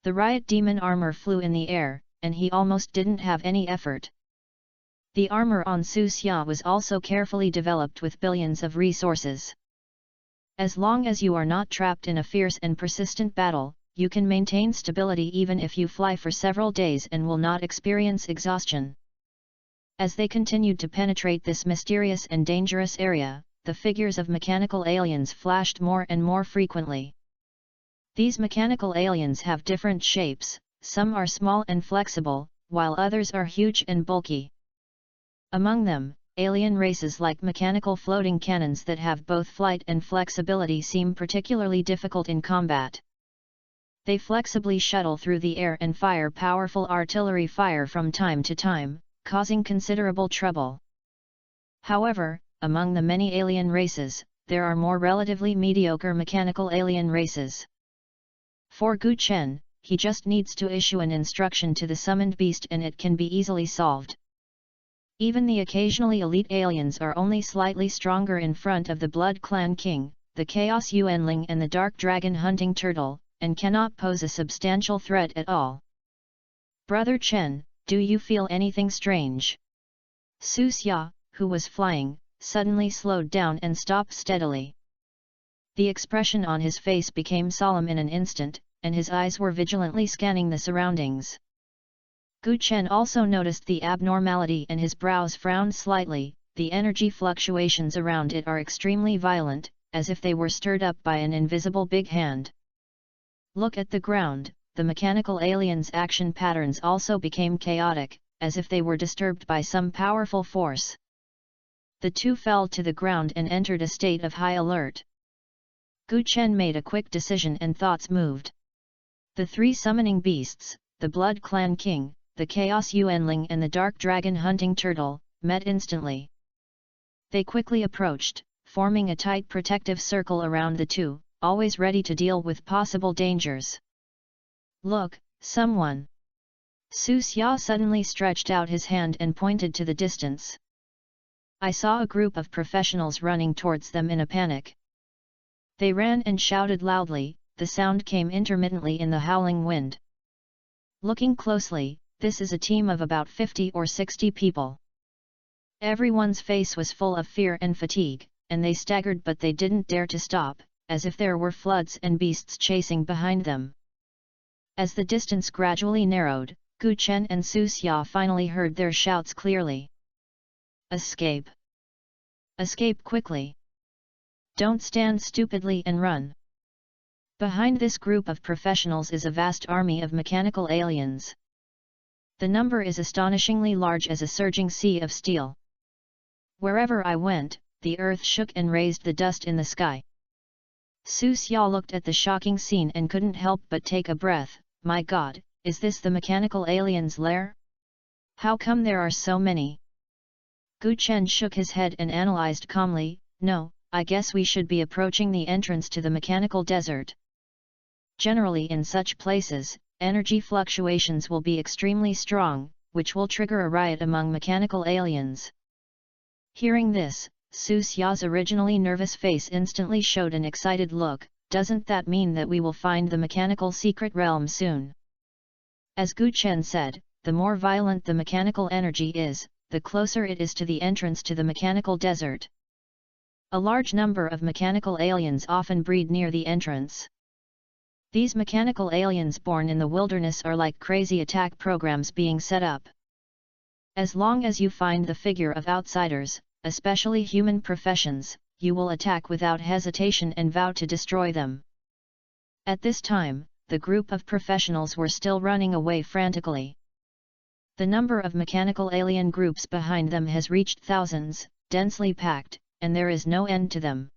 The riot demon armor flew in the air, and he almost didn't have any effort. The armor on Su Xia was also carefully developed with billions of resources. As long as you are not trapped in a fierce and persistent battle, you can maintain stability even if you fly for several days and will not experience exhaustion. As they continued to penetrate this mysterious and dangerous area, the figures of mechanical aliens flashed more and more frequently. These mechanical aliens have different shapes, some are small and flexible, while others are huge and bulky. Among them, alien races like mechanical floating cannons that have both flight and flexibility seem particularly difficult in combat. They flexibly shuttle through the air and fire powerful artillery fire from time to time, causing considerable trouble. However, among the many alien races, there are more relatively mediocre mechanical alien races. For Gu Chen, he just needs to issue an instruction to the summoned beast and it can be easily solved. Even the occasionally elite aliens are only slightly stronger in front of the Blood Clan King, the Chaos Yuanling and the Dark Dragon Hunting Turtle, and cannot pose a substantial threat at all. Brother Chen, do you feel anything strange? Su Xia, who was flying, suddenly slowed down and stopped steadily. The expression on his face became solemn in an instant, and his eyes were vigilantly scanning the surroundings. Gu Chen also noticed the abnormality and his brows frowned slightly. The energy fluctuations around it are extremely violent, as if they were stirred up by an invisible big hand. Look at the ground, the mechanical aliens' action patterns also became chaotic, as if they were disturbed by some powerful force. The two fell to the ground and entered a state of high alert. Gu Chen made a quick decision and thoughts moved. The three summoning beasts, the Blood Clan King, the Chaos Yuanling and the Dark Dragon Hunting Turtle, met instantly. They quickly approached, forming a tight protective circle around the two, always ready to deal with possible dangers. Look, someone! Su Xia suddenly stretched out his hand and pointed to the distance. I saw a group of professionals running towards them in a panic. They ran and shouted loudly, the sound came intermittently in the howling wind. Looking closely, this is a team of about 50 or 60 people. Everyone's face was full of fear and fatigue, and they staggered but they didn't dare to stop, as if there were floods and beasts chasing behind them. As the distance gradually narrowed, Gu Chen and Su Xia finally heard their shouts clearly. Escape! Escape quickly! Don't stand stupidly and run! Behind this group of professionals is a vast army of mechanical aliens. The number is astonishingly large as a surging sea of steel. Wherever I went, the earth shook and raised the dust in the sky. Su Xia looked at the shocking scene and couldn't help but take a breath. My God, is this the mechanical aliens' lair? How come there are so many? Gu Chen shook his head and analyzed calmly, no, I guess we should be approaching the entrance to the mechanical desert. Generally in such places, energy fluctuations will be extremely strong, which will trigger a riot among mechanical aliens. Hearing this, Su Xia's originally nervous face instantly showed an excited look. Doesn't that mean that we will find the mechanical secret realm soon? As Gu Chen said, the more violent the mechanical energy is, the closer it is to the entrance to the mechanical desert. A large number of mechanical aliens often breed near the entrance. These mechanical aliens born in the wilderness are like crazy attack programs being set up. As long as you find the figure of outsiders, especially human professions, you will attack without hesitation and vow to destroy them. At this time, the group of professionals were still running away frantically. The number of mechanical alien groups behind them has reached thousands, densely packed, and there is no end to them.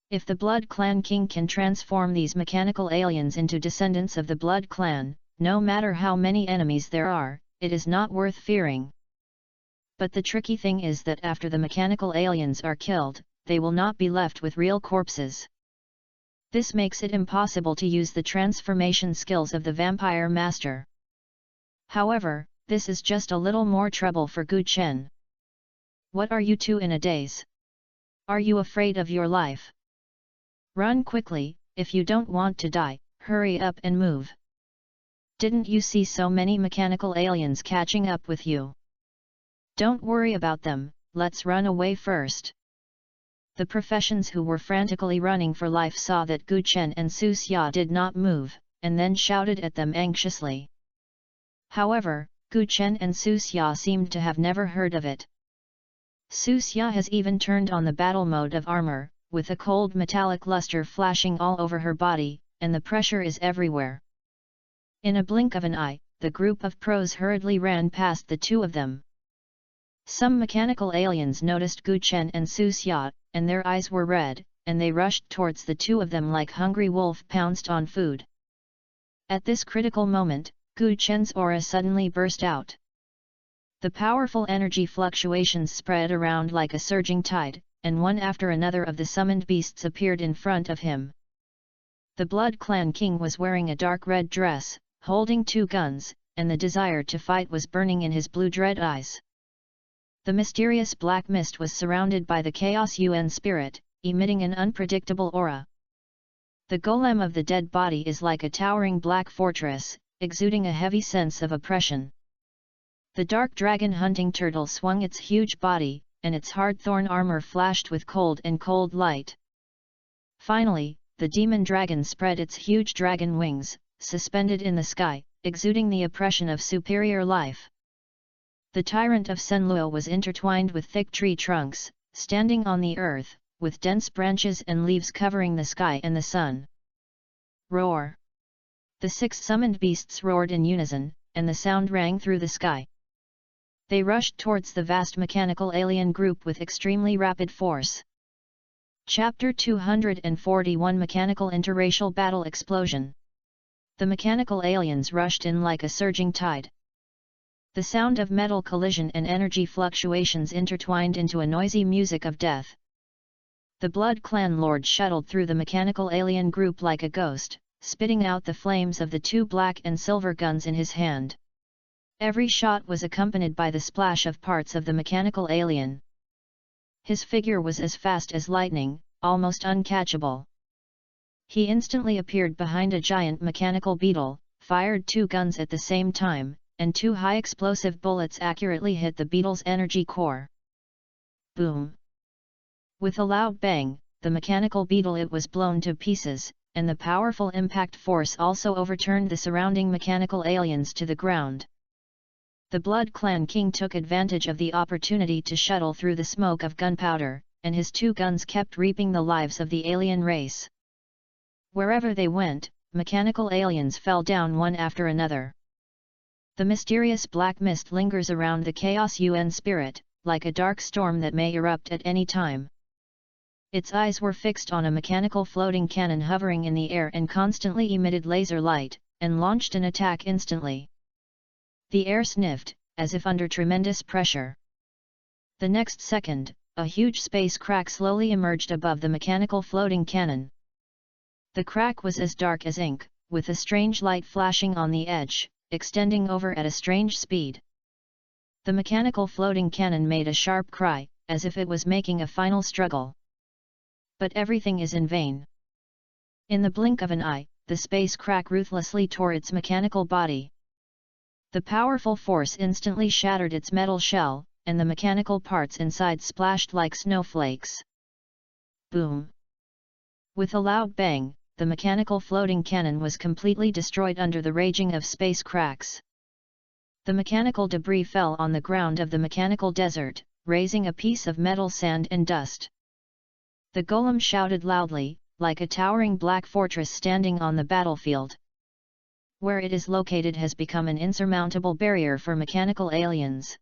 If the Blood Clan King can transform these mechanical aliens into descendants of the Blood Clan, no matter how many enemies there are, it is not worth fearing. But the tricky thing is that after the mechanical aliens are killed, they will not be left with real corpses. This makes it impossible to use the transformation skills of the Vampire Master. However, this is just a little more trouble for Gu Chen. What are you two in a daze? Are you afraid of your life? Run quickly, if you don't want to die, hurry up and move. Didn't you see so many mechanical aliens catching up with you? Don't worry about them, let's run away first. The professions who were frantically running for life saw that Gu Chen and Su Xia did not move, and then shouted at them anxiously. However, Gu Chen and Su Xia seemed to have never heard of it. Xia has even turned on the battle mode of armor, with a cold metallic luster flashing all over her body, and the pressure is everywhere. In a blink of an eye, the group of pros hurriedly ran past the two of them. Some mechanical aliens noticed Gu Chen and Xia, and their eyes were red, and they rushed towards the two of them like hungry wolf pounced on food. At this critical moment, Gu Chen's aura suddenly burst out. The powerful energy fluctuations spread around like a surging tide, and one after another of the summoned beasts appeared in front of him. The Blood Clan King was wearing a dark red dress, holding two guns, and the desire to fight was burning in his blue dread eyes. The mysterious black mist was surrounded by the Chaos Yuan spirit, emitting an unpredictable aura. The golem of the dead body is like a towering black fortress, exuding a heavy sense of oppression. The dark dragon hunting turtle swung its huge body, and its hard thorn armor flashed with cold light. Finally, the demon dragon spread its huge dragon wings, suspended in the sky, exuding the oppression of superior life. The tyrant of Senluo was intertwined with thick tree trunks, standing on the earth, with dense branches and leaves covering the sky and the sun. Roar! The 6 summoned beasts roared in unison, and the sound rang through the sky. They rushed towards the vast mechanical alien group with extremely rapid force. Chapter 241 Mechanical Interracial Battle Explosion. The mechanical aliens rushed in like a surging tide. The sound of metal collision and energy fluctuations intertwined into a noisy music of death. The Blood Clan Lord shuttled through the mechanical alien group like a ghost, spitting out the flames of the 2 black and silver guns in his hand. Every shot was accompanied by the splash of parts of the mechanical alien. His figure was as fast as lightning, almost uncatchable. He instantly appeared behind a giant mechanical beetle, fired 2 guns at the same time, and 2 high-explosive bullets accurately hit the beetle's energy core. Boom! With a loud bang, the mechanical beetle was blown to pieces, and the powerful impact force also overturned the surrounding mechanical aliens to the ground. The Blood Clan King took advantage of the opportunity to shuttle through the smoke of gunpowder, and his 2 guns kept reaping the lives of the alien race. Wherever they went, mechanical aliens fell down one after another. The mysterious black mist lingers around the Chaos Yuan spirit, like a dark storm that may erupt at any time. Its eyes were fixed on a mechanical floating cannon hovering in the air and constantly emitted laser light, and launched an attack instantly. The air sniffed, as if under tremendous pressure. The next second, a huge space crack slowly emerged above the mechanical floating cannon. The crack was as dark as ink, with a strange light flashing on the edge, extending over at a strange speed. The mechanical floating cannon made a sharp cry, as if it was making a final struggle. But everything is in vain. In the blink of an eye, the space crack ruthlessly tore its mechanical body. The powerful force instantly shattered its metal shell, and the mechanical parts inside splashed like snowflakes. Boom! With a loud bang, the mechanical floating cannon was completely destroyed under the raging of space cracks. The mechanical debris fell on the ground of the mechanical desert, raising a piece of metal sand and dust. The golem shouted loudly, like a towering black fortress standing on the battlefield. Where it is located has become an insurmountable barrier for mechanical aliens.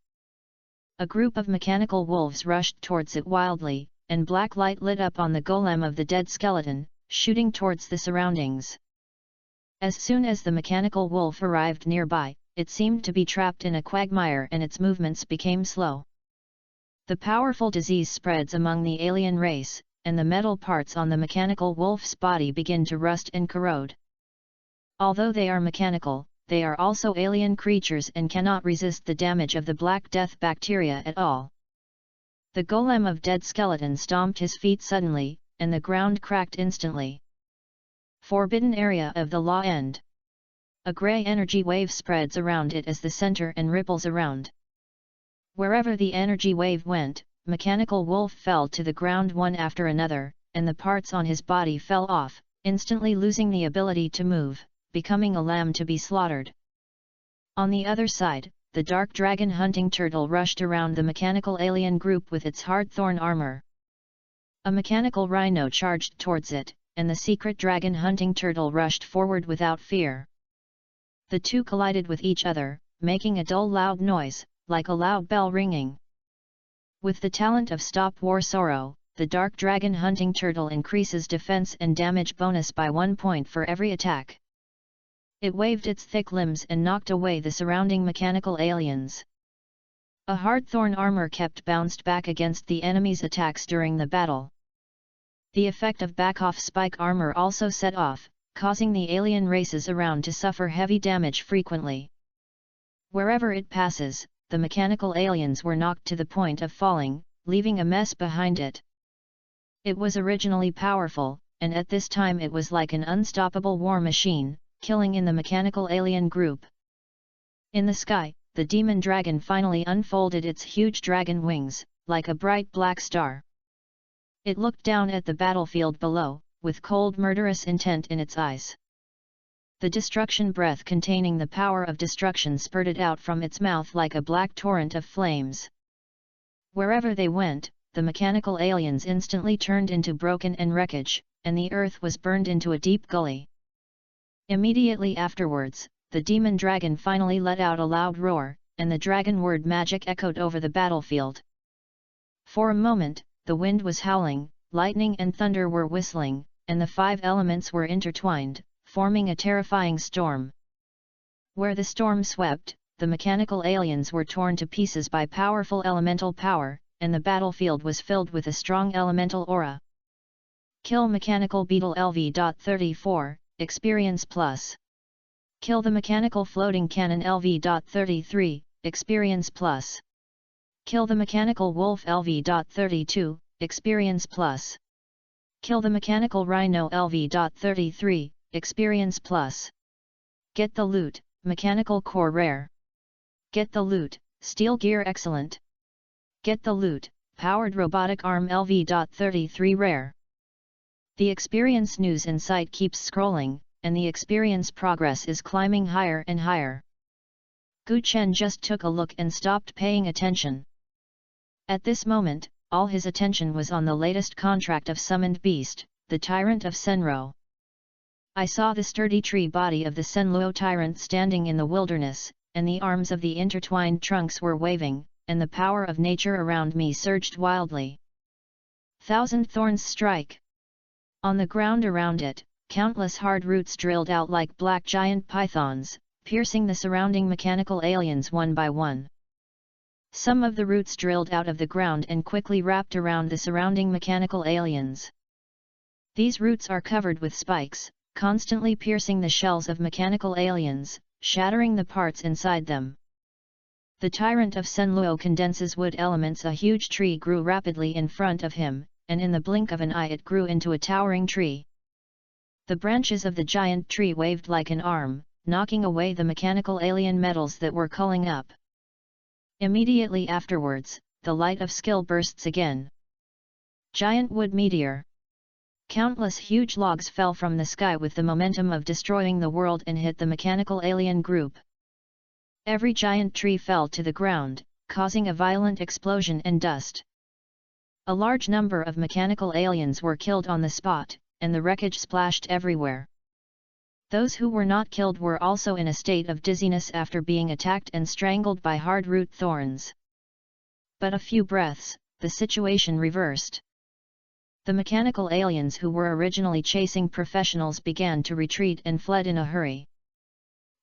A group of mechanical wolves rushed towards it wildly, and black light lit up on the golem of the dead skeleton, shooting towards the surroundings. As soon as the mechanical wolf arrived nearby, it seemed to be trapped in a quagmire and its movements became slow. The powerful disease spreads among the alien race, and the metal parts on the mechanical wolf's body begin to rust and corrode. Although they are mechanical, they are also alien creatures and cannot resist the damage of the Black Death bacteria at all. The golem of dead skeleton stomped his feet suddenly, and the ground cracked instantly. Forbidden area of the law end. A grey energy wave spreads around it as the center and ripples around. Wherever the energy wave went, mechanical wolf fell to the ground one after another, and the parts on his body fell off, instantly losing the ability to move, becoming a lamb to be slaughtered. On the other side, the dark dragon hunting turtle rushed around the mechanical alien group with its hard thorn armor. A mechanical rhino charged towards it, and the secret dragon hunting turtle rushed forward without fear. The two collided with each other, making a dull loud noise, like a loud bell ringing. With the talent of Stop War Sorrow, the dark dragon hunting turtle increases defense and damage bonus by 1 point for every attack. It waved its thick limbs and knocked away the surrounding mechanical aliens. A hard thorn armor kept bounced back against the enemy's attacks during the battle. The effect of back-off spike armor also set off, causing the alien races around to suffer heavy damage frequently. Wherever it passes, the mechanical aliens were knocked to the point of falling, leaving a mess behind it. It was originally powerful, and at this time it was like an unstoppable war machine, killing in the mechanical alien group. In the sky, the demon dragon finally unfolded its huge dragon wings, like a bright black star. It looked down at the battlefield below, with cold murderous intent in its eyes. The destruction breath containing the power of destruction spurted out from its mouth like a black torrent of flames. Wherever they went, the mechanical aliens instantly turned into broken and wreckage, and the earth was burned into a deep gully. Immediately afterwards, the demon dragon finally let out a loud roar, and the dragon word magic echoed over the battlefield. For a moment, the wind was howling, lightning and thunder were whistling, and the 5 elements were intertwined, forming a terrifying storm. Where the storm swept, the mechanical aliens were torn to pieces by powerful elemental power, and the battlefield was filled with a strong elemental aura. Kill Mechanical Beetle LV.34, Experience Plus. Kill the Mechanical Floating Cannon LV.33, Experience Plus. Kill the Mechanical Wolf LV.32, Experience Plus. Kill the Mechanical Rhino LV.33, Experience Plus. Get the loot, Mechanical Core Rare. Get the loot, Steel Gear Excellent. Get the loot, Powered Robotic Arm LV.33 Rare. The experience news in sight keeps scrolling, and the experience progress is climbing higher and higher. Gu Chen just took a look and stopped paying attention. At this moment, all his attention was on the latest contract of Summoned Beast, the Tyrant of Senro. I saw the sturdy tree body of the Senluo Tyrant standing in the wilderness, and the arms of the intertwined trunks were waving, and the power of nature around me surged wildly. Thousand Thorns Strike! On the ground around it, countless hard roots drilled out like black giant pythons, piercing the surrounding mechanical aliens one by one. Some of the roots drilled out of the ground and quickly wrapped around the surrounding mechanical aliens. These roots are covered with spikes, constantly piercing the shells of mechanical aliens, shattering the parts inside them. The Tyrant of Senluo condenses wood elements. A huge tree grew rapidly in front of him, and in the blink of an eye it grew into a towering tree. The branches of the giant tree waved like an arm, knocking away the mechanical alien metals that were culling up. Immediately afterwards, the light of skill bursts again. Giant wood meteor. Countless huge logs fell from the sky with the momentum of destroying the world and hit the mechanical alien group. Every giant tree fell to the ground, causing a violent explosion and dust. A large number of mechanical aliens were killed on the spot, and the wreckage splashed everywhere. Those who were not killed were also in a state of dizziness after being attacked and strangled by hard root thorns. But a few breaths, the situation reversed. The mechanical aliens who were originally chasing professionals began to retreat and fled in a hurry.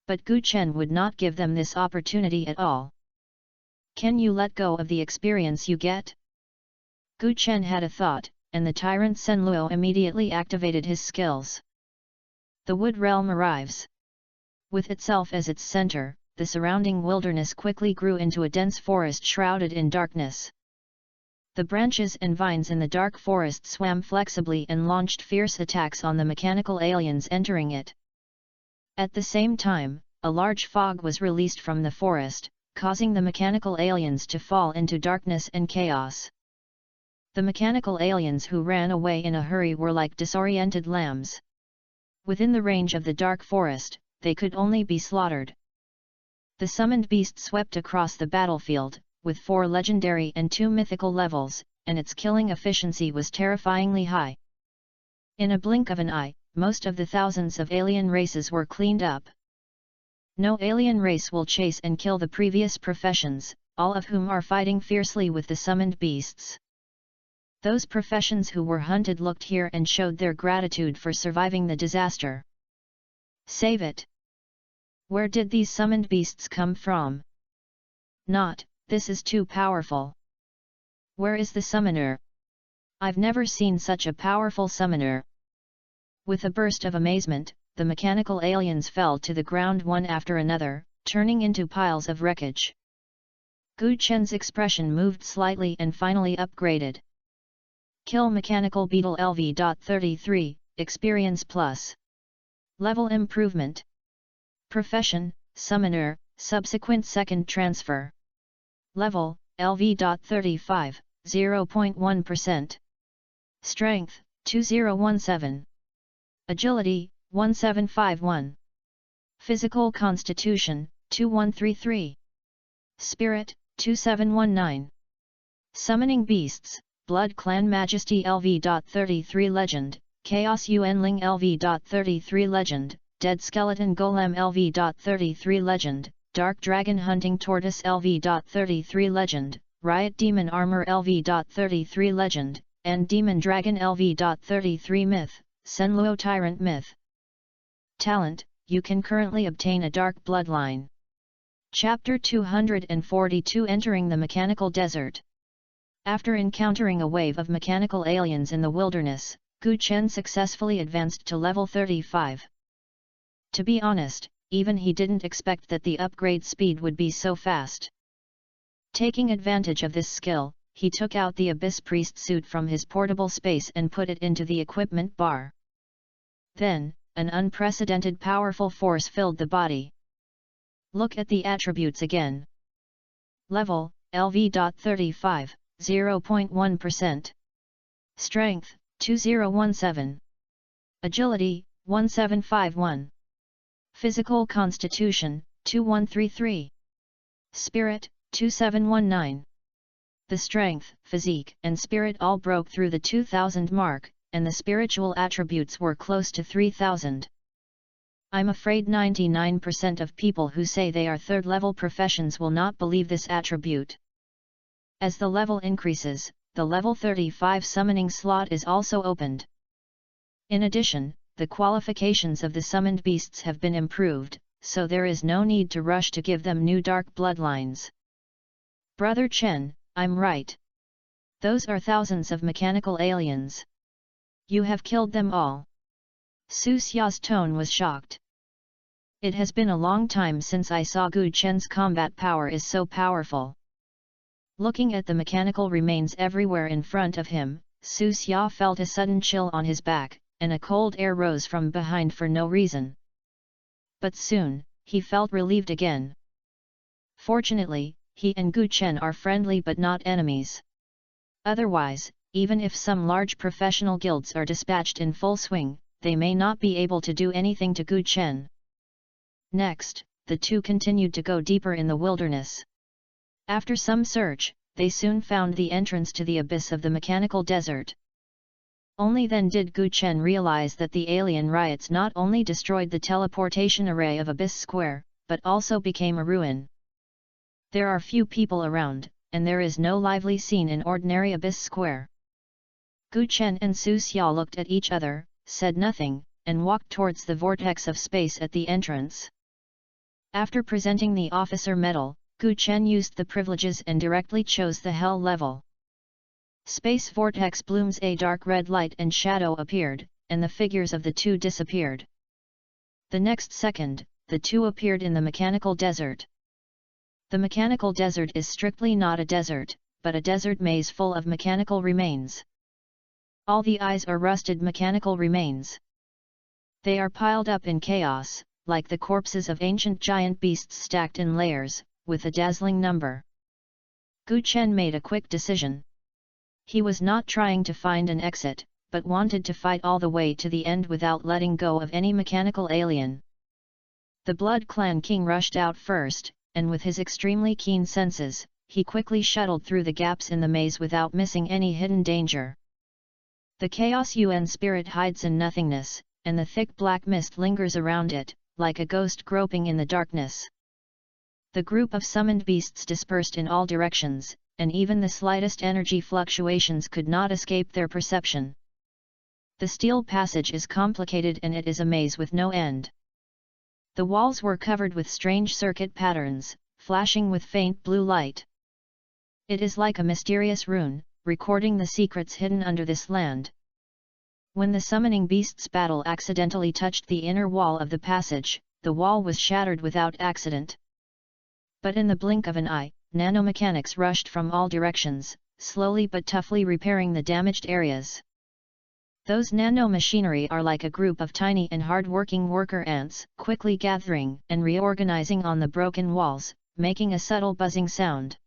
But Gu Chen would not give them this opportunity at all. Can you let go of the experience you get? Gu Chen had a thought, and the Tyrant Senluo immediately activated his skills. The Wood Realm arrives. With itself as its center, the surrounding wilderness quickly grew into a dense forest shrouded in darkness. The branches and vines in the dark forest swam flexibly and launched fierce attacks on the mechanical aliens entering it. At the same time, a large fog was released from the forest, causing the mechanical aliens to fall into darkness and chaos. The mechanical aliens who ran away in a hurry were like disoriented lambs. Within the range of the dark forest, they could only be slaughtered. The summoned beast swept across the battlefield, with 4 legendary and 2 mythical levels, and its killing efficiency was terrifyingly high. In a blink of an eye, most of the thousands of alien races were cleaned up. No alien race will chase and kill the previous professions, all of whom are fighting fiercely with the summoned beasts. Those professions who were hunted looked here and showed their gratitude for surviving the disaster. Save it! Where did these summoned beasts come from? Not, this is too powerful. Where is the summoner? I've never seen such a powerful summoner. With a burst of amazement, the mechanical aliens fell to the ground one after another, turning into piles of wreckage. Gu Chen's expression moved slightly and finally upgraded. Kill Mechanical Beetle LV.33, Experience Plus. Level Improvement. Profession, Summoner, Subsequent Second Transfer. Level, LV.35, 0.1%. Strength, 2017. Agility, 1751. Physical Constitution, 2133. Spirit, 2719. Summoning Beasts, Blood Clan Majesty LV.33 Legend, Chaos Yuanling LV.33 Legend, Dead Skeleton Golem LV.33 Legend, Dark Dragon Hunting Tortoise LV.33 Legend, Riot Demon Armor LV.33 Legend, and Demon Dragon LV.33 Myth, Senluo Tyrant Myth. Talent, you can currently obtain a Dark Bloodline. Chapter 242 Entering the Mechanical Desert. After encountering a wave of mechanical aliens in the wilderness, Gu Chen successfully advanced to level 35. To be honest, even he didn't expect that the upgrade speed would be so fast. Taking advantage of this skill, he took out the Abyss Priest suit from his portable space and put it into the equipment bar. Then, an unprecedented powerful force filled the body. Look at the attributes again. Level, LV.35, 0.1%. Strength, 2017. Agility, 1751. Physical Constitution, 2133. Spirit, 2719. The strength, physique, and spirit all broke through the 2000 mark, and the spiritual attributes were close to 3000. I'm afraid 99% of people who say they are third-level professions will not believe this attribute. As the level increases, the level 35 summoning slot is also opened. In addition, the qualifications of the summoned beasts have been improved, so there is no need to rush to give them new dark bloodlines. Brother Chen, I'm right. Those are thousands of mechanical aliens. You have killed them all. Su Xia's tone was shocked. It has been a long time since I saw Gu Chen's combat power is so powerful. Looking at the mechanical remains everywhere in front of him, Su Xia felt a sudden chill on his back, and a cold air rose from behind for no reason. But soon, he felt relieved again. Fortunately, he and Gu Chen are friendly but not enemies. Otherwise, even if some large professional guilds are dispatched in full swing, they may not be able to do anything to Gu Chen. Next, the two continued to go deeper in the wilderness. After some search, they soon found the entrance to the abyss of the mechanical desert. Only then did Gu Chen realize that the alien riots not only destroyed the teleportation array of Abyss Square, but also became a ruin. There are few people around, and there is no lively scene in ordinary Abyss Square. Gu Chen and Su Xia looked at each other, said nothing, and walked towards the vortex of space at the entrance. After presenting the officer medal, Gu Chen used the privileges and directly chose the Hell level. Space vortex blooms, a dark red light and shadow appeared, and the figures of the two disappeared. The next second, the two appeared in the mechanical desert. The mechanical desert is strictly not a desert, but a desert maze full of mechanical remains. All the eyes are rusted mechanical remains. They are piled up in chaos, like the corpses of ancient giant beasts stacked in layers, with a dazzling number. Gu Chen made a quick decision. He was not trying to find an exit, but wanted to fight all the way to the end without letting go of any mechanical alien. The Blood Clan King rushed out first, and with his extremely keen senses, he quickly shuttled through the gaps in the maze without missing any hidden danger. The Chaos UN spirit hides in nothingness, and the thick black mist lingers around it, like a ghost groping in the darkness. The group of summoned beasts dispersed in all directions, and even the slightest energy fluctuations could not escape their perception. The steel passage is complicated and it is a maze with no end. The walls were covered with strange circuit patterns, flashing with faint blue light. It is like a mysterious rune, recording the secrets hidden under this land. When the summoning beasts' battle accidentally touched the inner wall of the passage, the wall was shattered without accident. But in the blink of an eye, nanomechanics rushed from all directions, slowly but toughly repairing the damaged areas. Those nanomachinery are like a group of tiny and hard-working worker ants, quickly gathering and reorganizing on the broken walls, making a subtle buzzing sound.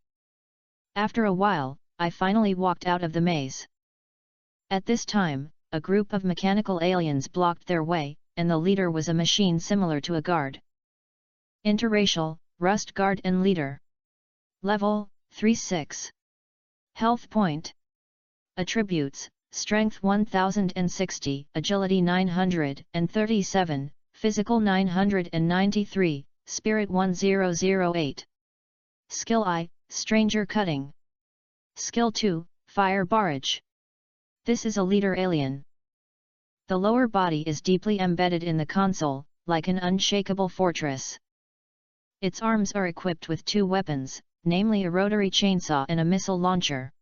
After a while, I finally walked out of the maze. At this time, a group of mechanical aliens blocked their way, and the leader was a machine similar to a guard. Interracial, Rust Guard and Leader. Level, 3-6. Health Point. Attributes, Strength 1060, Agility 937, Physical 993, Spirit 1008. Skill I, Stranger Cutting. Skill 2, Fire Barrage. This is a leader alien. The lower body is deeply embedded in the console, like an unshakable fortress. Its arms are equipped with two weapons, namely a rotary chainsaw and a missile launcher.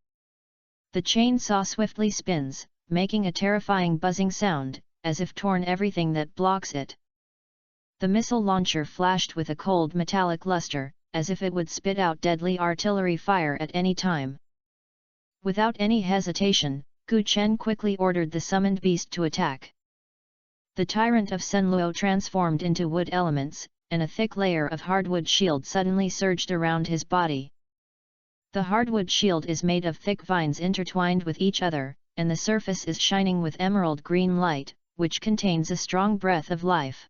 The chainsaw swiftly spins, making a terrifying buzzing sound, as if torn everything that blocks it. The missile launcher flashed with a cold metallic luster, as if it would spit out deadly artillery fire at any time. Without any hesitation, Gu Chen quickly ordered the summoned beast to attack. The tyrant of Senluo transformed into wood elements, and a thick layer of hardwood shield suddenly surged around his body. The hardwood shield is made of thick vines intertwined with each other, and the surface is shining with emerald green light, which contains a strong breath of life.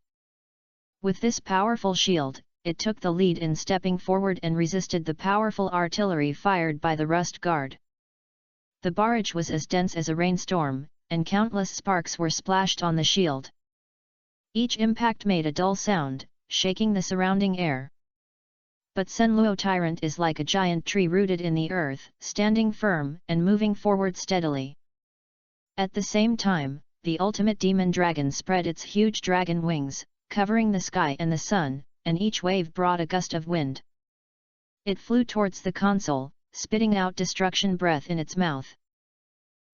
With this powerful shield, it took the lead in stepping forward and resisted the powerful artillery fired by the Rust Guard. The barrage was as dense as a rainstorm, and countless sparks were splashed on the shield. Each impact made a dull sound, shaking the surrounding air. But Senluo Tyrant is like a giant tree rooted in the earth, standing firm and moving forward steadily. At the same time, the ultimate demon dragon spread its huge dragon wings, covering the sky and the sun, and each wave brought a gust of wind. It flew towards the console, spitting out destruction breath in its mouth.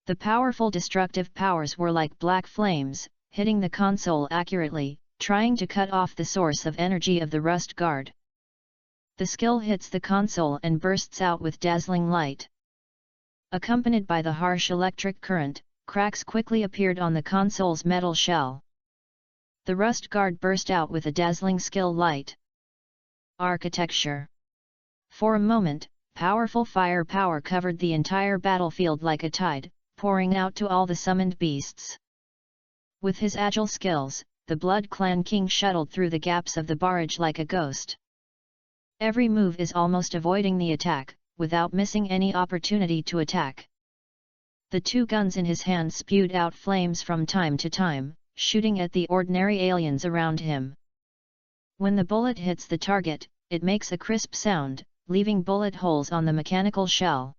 The powerful destructive powers were like black flames, hitting the console accurately, trying to cut off the source of energy of the Rust Guard. The skill hits the console and bursts out with dazzling light. Accompanied by the harsh electric current, cracks quickly appeared on the console's metal shell. The Rust Guard burst out with a dazzling skill light. Architecture. For a moment, powerful fire power covered the entire battlefield like a tide, pouring out to all the summoned beasts. With his agile skills, the Blood Clan King shuttled through the gaps of the barrage like a ghost. Every move is almost avoiding the attack, without missing any opportunity to attack. The two guns in his hand spewed out flames from time to time, shooting at the ordinary aliens around him. When the bullet hits the target, it makes a crisp sound, leaving bullet holes on the mechanical shell.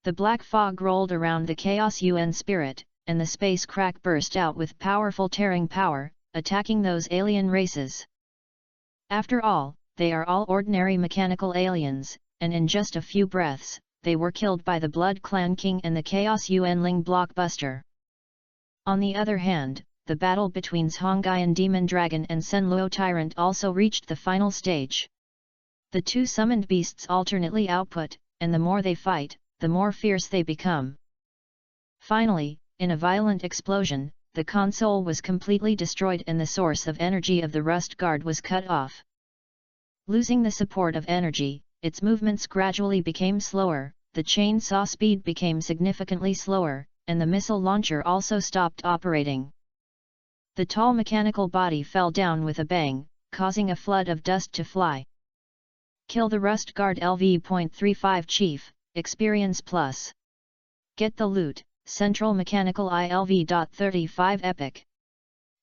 The black fog rolled around the Chaos UN spirit, and the space crack burst out with powerful tearing power, attacking those alien races. After all, they are all ordinary mechanical aliens, and in just a few breaths, they were killed by the Blood Clan King and the Chaos UN Ling blockbuster. On the other hand, the battle between Zhonggaian Demon Dragon and Senluo Tyrant also reached the final stage. The two summoned beasts alternately output, and the more they fight, the more fierce they become. Finally, in a violent explosion, the console was completely destroyed and the source of energy of the Rust Guard was cut off. Losing the support of energy, its movements gradually became slower, the chainsaw speed became significantly slower, and the missile launcher also stopped operating. The tall mechanical body fell down with a bang, causing a flood of dust to fly. Kill the Rust Guard LV.35 Chief, Experience Plus. Get the loot, Central Mechanical ILV.35 Epic.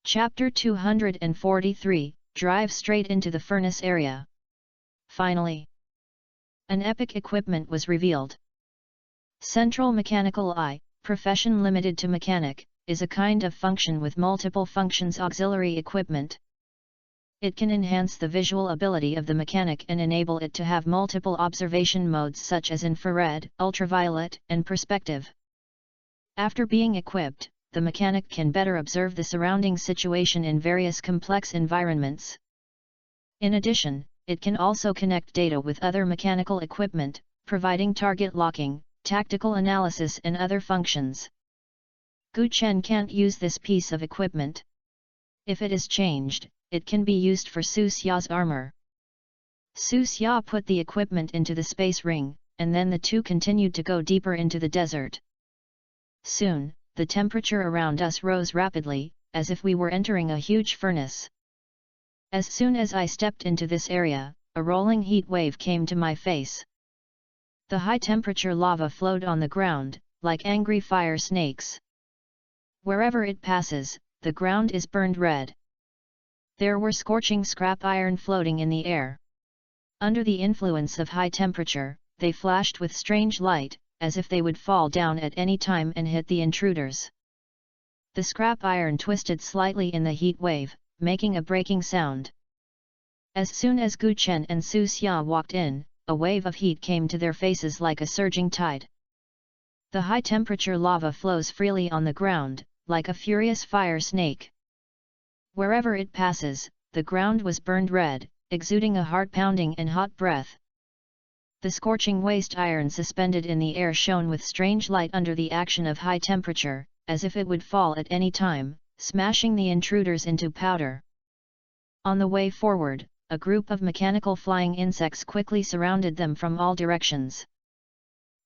Chapter 243, Drive straight into the furnace area. Finally, an epic equipment was revealed. Central Mechanical I, profession limited to mechanic, is a kind of function with multiple functions auxiliary equipment. It can enhance the visual ability of the mechanic and enable it to have multiple observation modes such as infrared, ultraviolet, and perspective. After being equipped, the mechanic can better observe the surrounding situation in various complex environments. In addition, it can also connect data with other mechanical equipment, providing target locking, tactical analysis and other functions. Gu Chen can't use this piece of equipment. If it is changed, it can be used for Su Xia's armor. Su Xia put the equipment into the space ring, and then the two continued to go deeper into the desert. Soon, the temperature around us rose rapidly, as if we were entering a huge furnace. As soon as I stepped into this area, a rolling heat wave came to my face. The high-temperature lava flowed on the ground, like angry fire snakes. Wherever it passes, the ground is burned red. There were scorching scrap iron floating in the air. Under the influence of high temperature, they flashed with strange light, as if they would fall down at any time and hit the intruders. The scrap iron twisted slightly in the heat wave, making a breaking sound. As soon as Gu Chen and Su Xia walked in, a wave of heat came to their faces like a surging tide. The high-temperature lava flows freely on the ground, like a furious fire snake. Wherever it passes, the ground was burned red, exuding a heart-pounding and hot breath. The scorching waste iron suspended in the air shone with strange light under the action of high temperature, as if it would fall at any time, smashing the intruders into powder. On the way forward, a group of mechanical flying insects quickly surrounded them from all directions.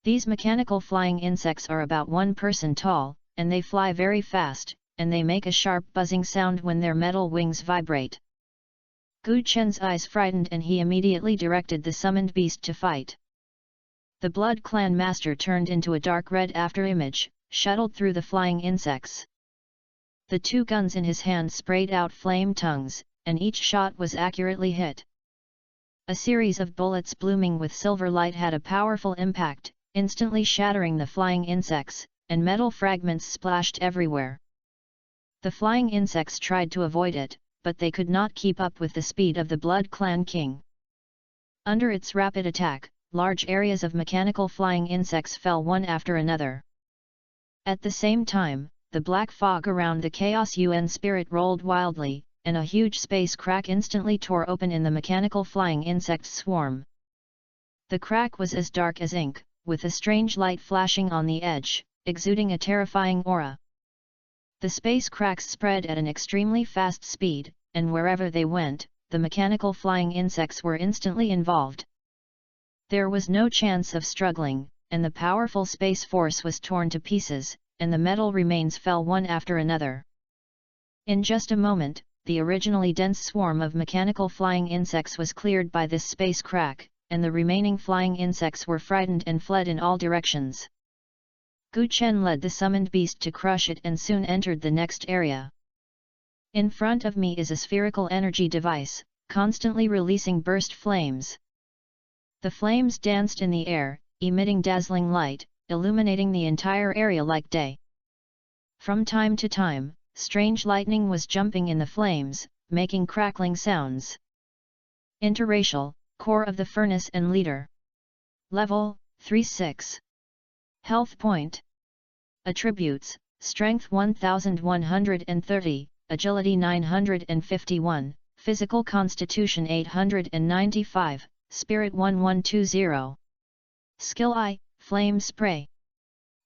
These mechanical flying insects are about 1 person tall, and they fly very fast, and they make a sharp buzzing sound when their metal wings vibrate. Gu Chen's eyes frightened and he immediately directed the summoned beast to fight. The Blood Clan Master turned into a dark red afterimage, shuttled through the flying insects. The 2 guns in his hand sprayed out flame tongues, and each shot was accurately hit. A series of bullets blooming with silver light had a powerful impact, instantly shattering the flying insects, and metal fragments splashed everywhere. The flying insects tried to avoid it, but they could not keep up with the speed of the Blood Clan King. Under its rapid attack, large areas of mechanical flying insects fell one after another. At the same time, the black fog around the Chaos UN spirit rolled wildly, and a huge space crack instantly tore open in the mechanical flying insect swarm. The crack was as dark as ink, with a strange light flashing on the edge, exuding a terrifying aura. The space cracks spread at an extremely fast speed, and wherever they went, the mechanical flying insects were instantly involved. There was no chance of struggling, and the powerful space force was torn to pieces, and the metal remains fell one after another. In just a moment, the originally dense swarm of mechanical flying insects was cleared by this space crack, and the remaining flying insects were frightened and fled in all directions. Gu Chen led the summoned beast to crush it and soon entered the next area. In front of me is a spherical energy device, constantly releasing burst flames. The flames danced in the air, emitting dazzling light, illuminating the entire area like day. From time to time, strange lightning was jumping in the flames, making crackling sounds. Interracial, core of the furnace and leader. Level, 3-6. Health point. Attributes, Strength 1130, Agility 951, Physical Constitution 895, Spirit 1120. Skill I, Flame Spray.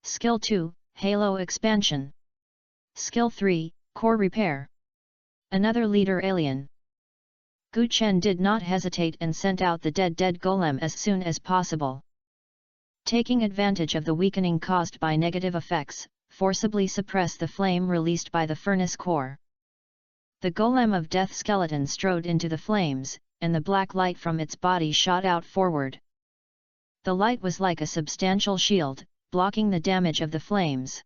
Skill 2, Halo Expansion. Skill 3, Core Repair. Another leader alien. Gu Chen did not hesitate and sent out the dead golem as soon as possible. Taking advantage of the weakening caused by negative effects, forcibly suppress the flame released by the furnace core. The golem of death skeleton strode into the flames, and the black light from its body shot out forward. The light was like a substantial shield, blocking the damage of the flames.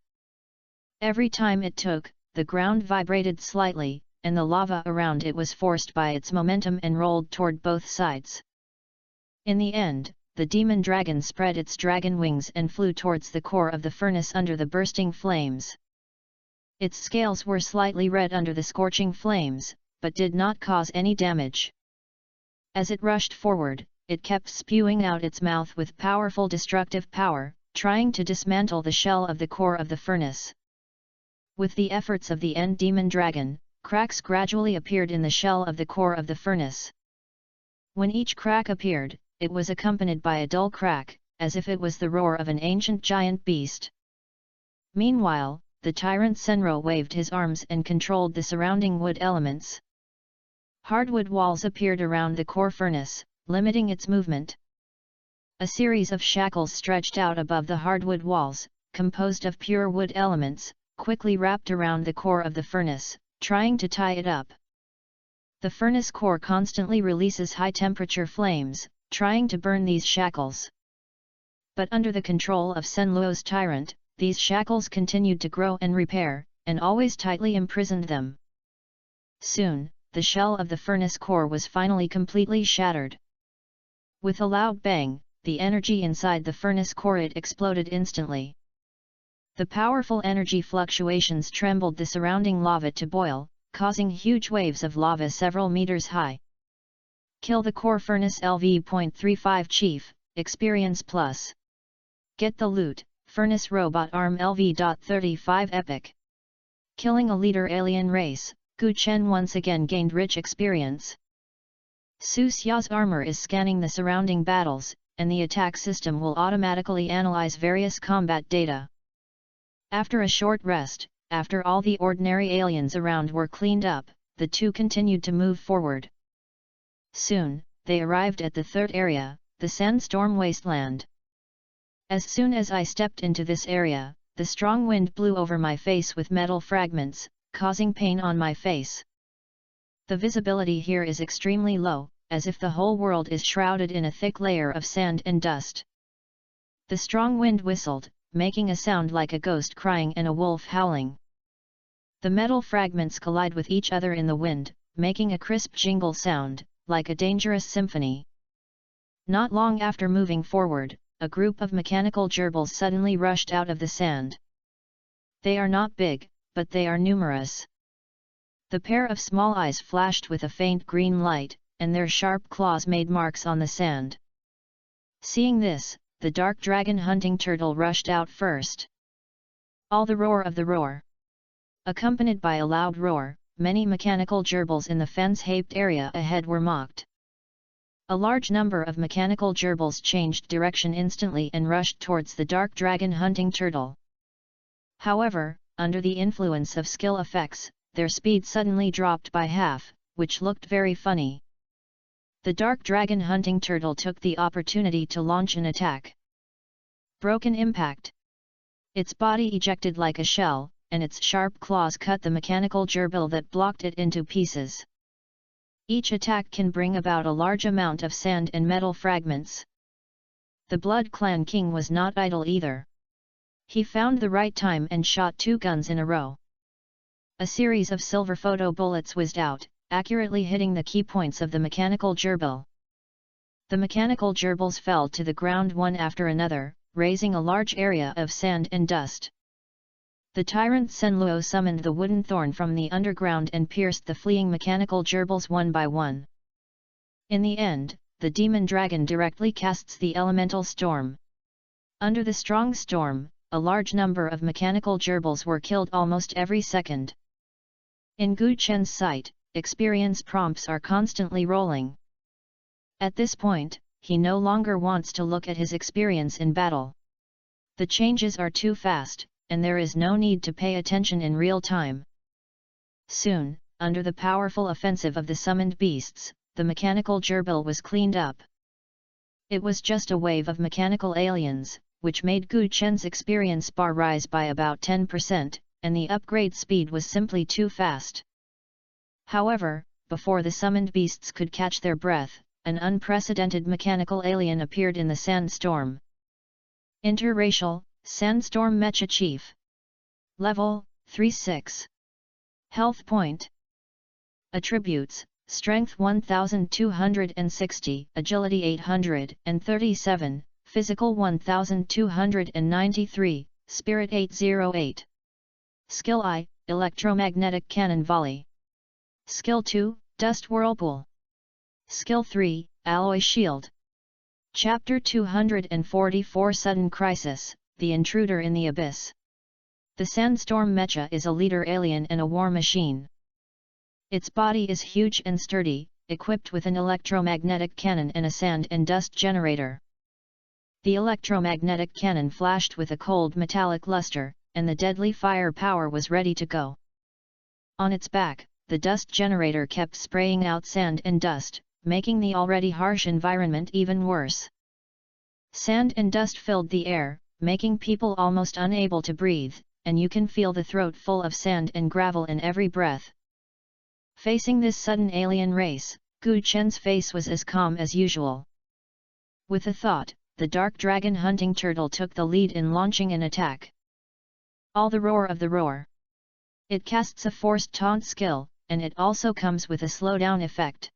Every time it took, the ground vibrated slightly, and the lava around it was forced by its momentum and rolled toward both sides. In the end, the demon dragon spread its dragon wings and flew towards the core of the furnace under the bursting flames. Its scales were slightly red under the scorching flames, but did not cause any damage. As it rushed forward, it kept spewing out its mouth with powerful destructive power, trying to dismantle the shell of the core of the furnace. With the efforts of the end demon dragon, cracks gradually appeared in the shell of the core of the furnace. When each crack appeared, it was accompanied by a dull crack, as if it was the roar of an ancient giant beast. Meanwhile, the tyrant Senro waved his arms and controlled the surrounding wood elements. Hardwood walls appeared around the core furnace, limiting its movement. A series of shackles stretched out above the hardwood walls, composed of pure wood elements, quickly wrapped around the core of the furnace, trying to tie it up. The furnace core constantly releases high-temperature flames, trying to burn these shackles. But under the control of Senluo's tyrant, these shackles continued to grow and repair, and always tightly imprisoned them. Soon, the shell of the furnace core was finally completely shattered. With a loud bang, the energy inside the furnace core exploded instantly. The powerful energy fluctuations trembled the surrounding lava to boil, causing huge waves of lava several meters high. Kill the core furnace LV.35 Chief, Experience Plus. Get the loot, Furnace Robot Arm LV.35 Epic. Killing a leader alien race, Gu Chen once again gained rich experience. Su Xia's armor is scanning the surrounding battles, and the attack system will automatically analyze various combat data. After a short rest, after all the ordinary aliens around were cleaned up, the two continued to move forward. Soon, they arrived at the third area, the Sandstorm Wasteland. As soon as I stepped into this area, the strong wind blew over my face with metal fragments, causing pain on my face. The visibility here is extremely low, as if the whole world is shrouded in a thick layer of sand and dust. The strong wind whistled, making a sound like a ghost crying and a wolf howling. The metal fragments collide with each other in the wind, making a crisp jingle sound, like a dangerous symphony. Not long after moving forward, a group of mechanical gerbils suddenly rushed out of the sand. They are not big, but they are numerous. The pair of small eyes flashed with a faint green light, and their sharp claws made marks on the sand. Seeing this, the dark dragon hunting turtle rushed out first. All the roar of the roar. Accompanied by a loud roar, many mechanical gerbils in the fence-shaped area ahead were mocked. A large number of mechanical gerbils changed direction instantly and rushed towards the dark dragon hunting turtle. However, under the influence of skill effects, their speed suddenly dropped by half, which looked very funny. The dark dragon hunting turtle took the opportunity to launch an attack. Broken impact. Its body ejected like a shell, and its sharp claws cut the mechanical gerbil that blocked it into pieces. Each attack can bring about a large amount of sand and metal fragments. The Blood Clan King was not idle either. He found the right time and shot 2 guns in a row. A series of silver photo bullets whizzed out, accurately hitting the key points of the mechanical gerbil. The mechanical gerbils fell to the ground one after another, raising a large area of sand and dust. The tyrant Senluo summoned the wooden thorn from the underground and pierced the fleeing mechanical gerbils one by one. In the end, the demon dragon directly casts the elemental storm. Under the strong storm, a large number of mechanical gerbils were killed almost every second. In Gu Chen's sight, experience prompts are constantly rolling. At this point, he no longer wants to look at his experience in battle. The changes are too fast, and there is no need to pay attention in real time. Soon, under the powerful offensive of the summoned beasts, the mechanical gerbil was cleaned up. It was just a wave of mechanical aliens, which made Gu Chen's experience bar rise by about 10%, and the upgrade speed was simply too fast. However, before the summoned beasts could catch their breath, an unprecedented mechanical alien appeared in the sandstorm. Interracial, Sandstorm Mecha Chief. Level, 3-6. Health Point. Attributes, Strength 1260, Agility 837, Physical 1293, Spirit 808. Skill I, Electromagnetic Cannon Volley. Skill 2, Dust Whirlpool. Skill 3, Alloy Shield. Chapter 244 Sudden Crisis, The Intruder in the Abyss. The Sandstorm Mecha is a leader alien and a war machine. Its body is huge and sturdy, equipped with an electromagnetic cannon and a sand and dust generator. The electromagnetic cannon flashed with a cold metallic luster, and the deadly fire power was ready to go. On its back, the dust generator kept spraying out sand and dust, making the already harsh environment even worse. Sand and dust filled the air, making people almost unable to breathe, and you can feel the throat full of sand and gravel in every breath. Facing this sudden alien race, Gu Chen's face was as calm as usual. With a thought, the dark dragon hunting turtle took the lead in launching an attack. All the roar of the roar. It casts a forced taunt skill, and it also comes with a slowdown effect.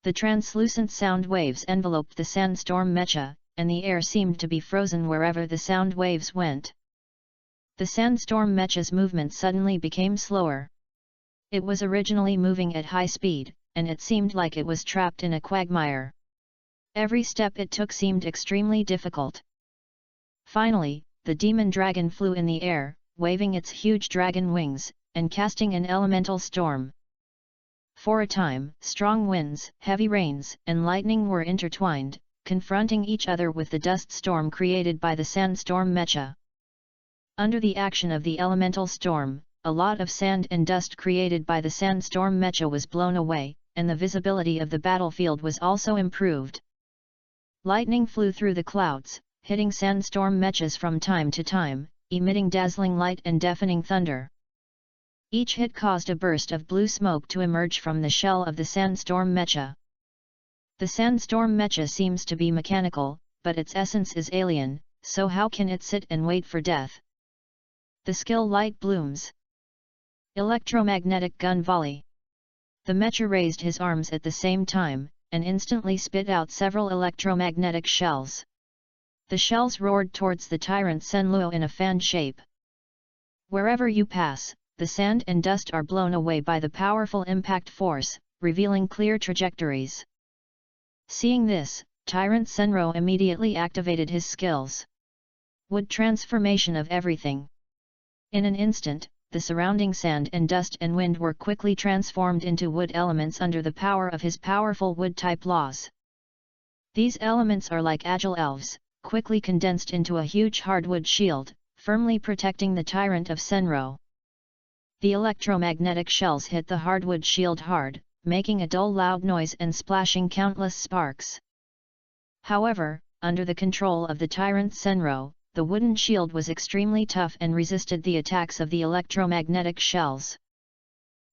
The translucent sound waves enveloped the sandstorm mecha, and the air seemed to be frozen wherever the sound waves went. The sandstorm mecha's movement suddenly became slower. It was originally moving at high speed, and it seemed like it was trapped in a quagmire. Every step it took seemed extremely difficult. Finally, the demon dragon flew in the air, waving its huge dragon wings, and casting an elemental storm. For a time, strong winds, heavy rains, and lightning were intertwined, confronting each other with the dust storm created by the sandstorm mecha. Under the action of the elemental storm, a lot of sand and dust created by the sandstorm mecha was blown away, and the visibility of the battlefield was also improved. Lightning flew through the clouds, hitting sandstorm mechas from time to time, emitting dazzling light and deafening thunder. Each hit caused a burst of blue smoke to emerge from the shell of the sandstorm mecha. The sandstorm mecha seems to be mechanical, but its essence is alien, so how can it sit and wait for death? The skill Light Blooms. Electromagnetic Gun Volley. The mecha raised his arms at the same time, and instantly spit out several electromagnetic shells. The shells roared towards the tyrant Senluo in a fan shape. Wherever you pass, the sand and dust are blown away by the powerful impact force, revealing clear trajectories. Seeing this, Tyrant Senro immediately activated his skills. Wood transformation of everything. In an instant, the surrounding sand and dust and wind were quickly transformed into wood elements under the power of his powerful wood-type laws. These elements are like agile elves, quickly condensed into a huge hardwood shield, firmly protecting the tyrant of Senro. The electromagnetic shells hit the hardwood shield hard, making a dull loud noise and splashing countless sparks. However, under the control of the tyrant Senro, the wooden shield was extremely tough and resisted the attacks of the electromagnetic shells.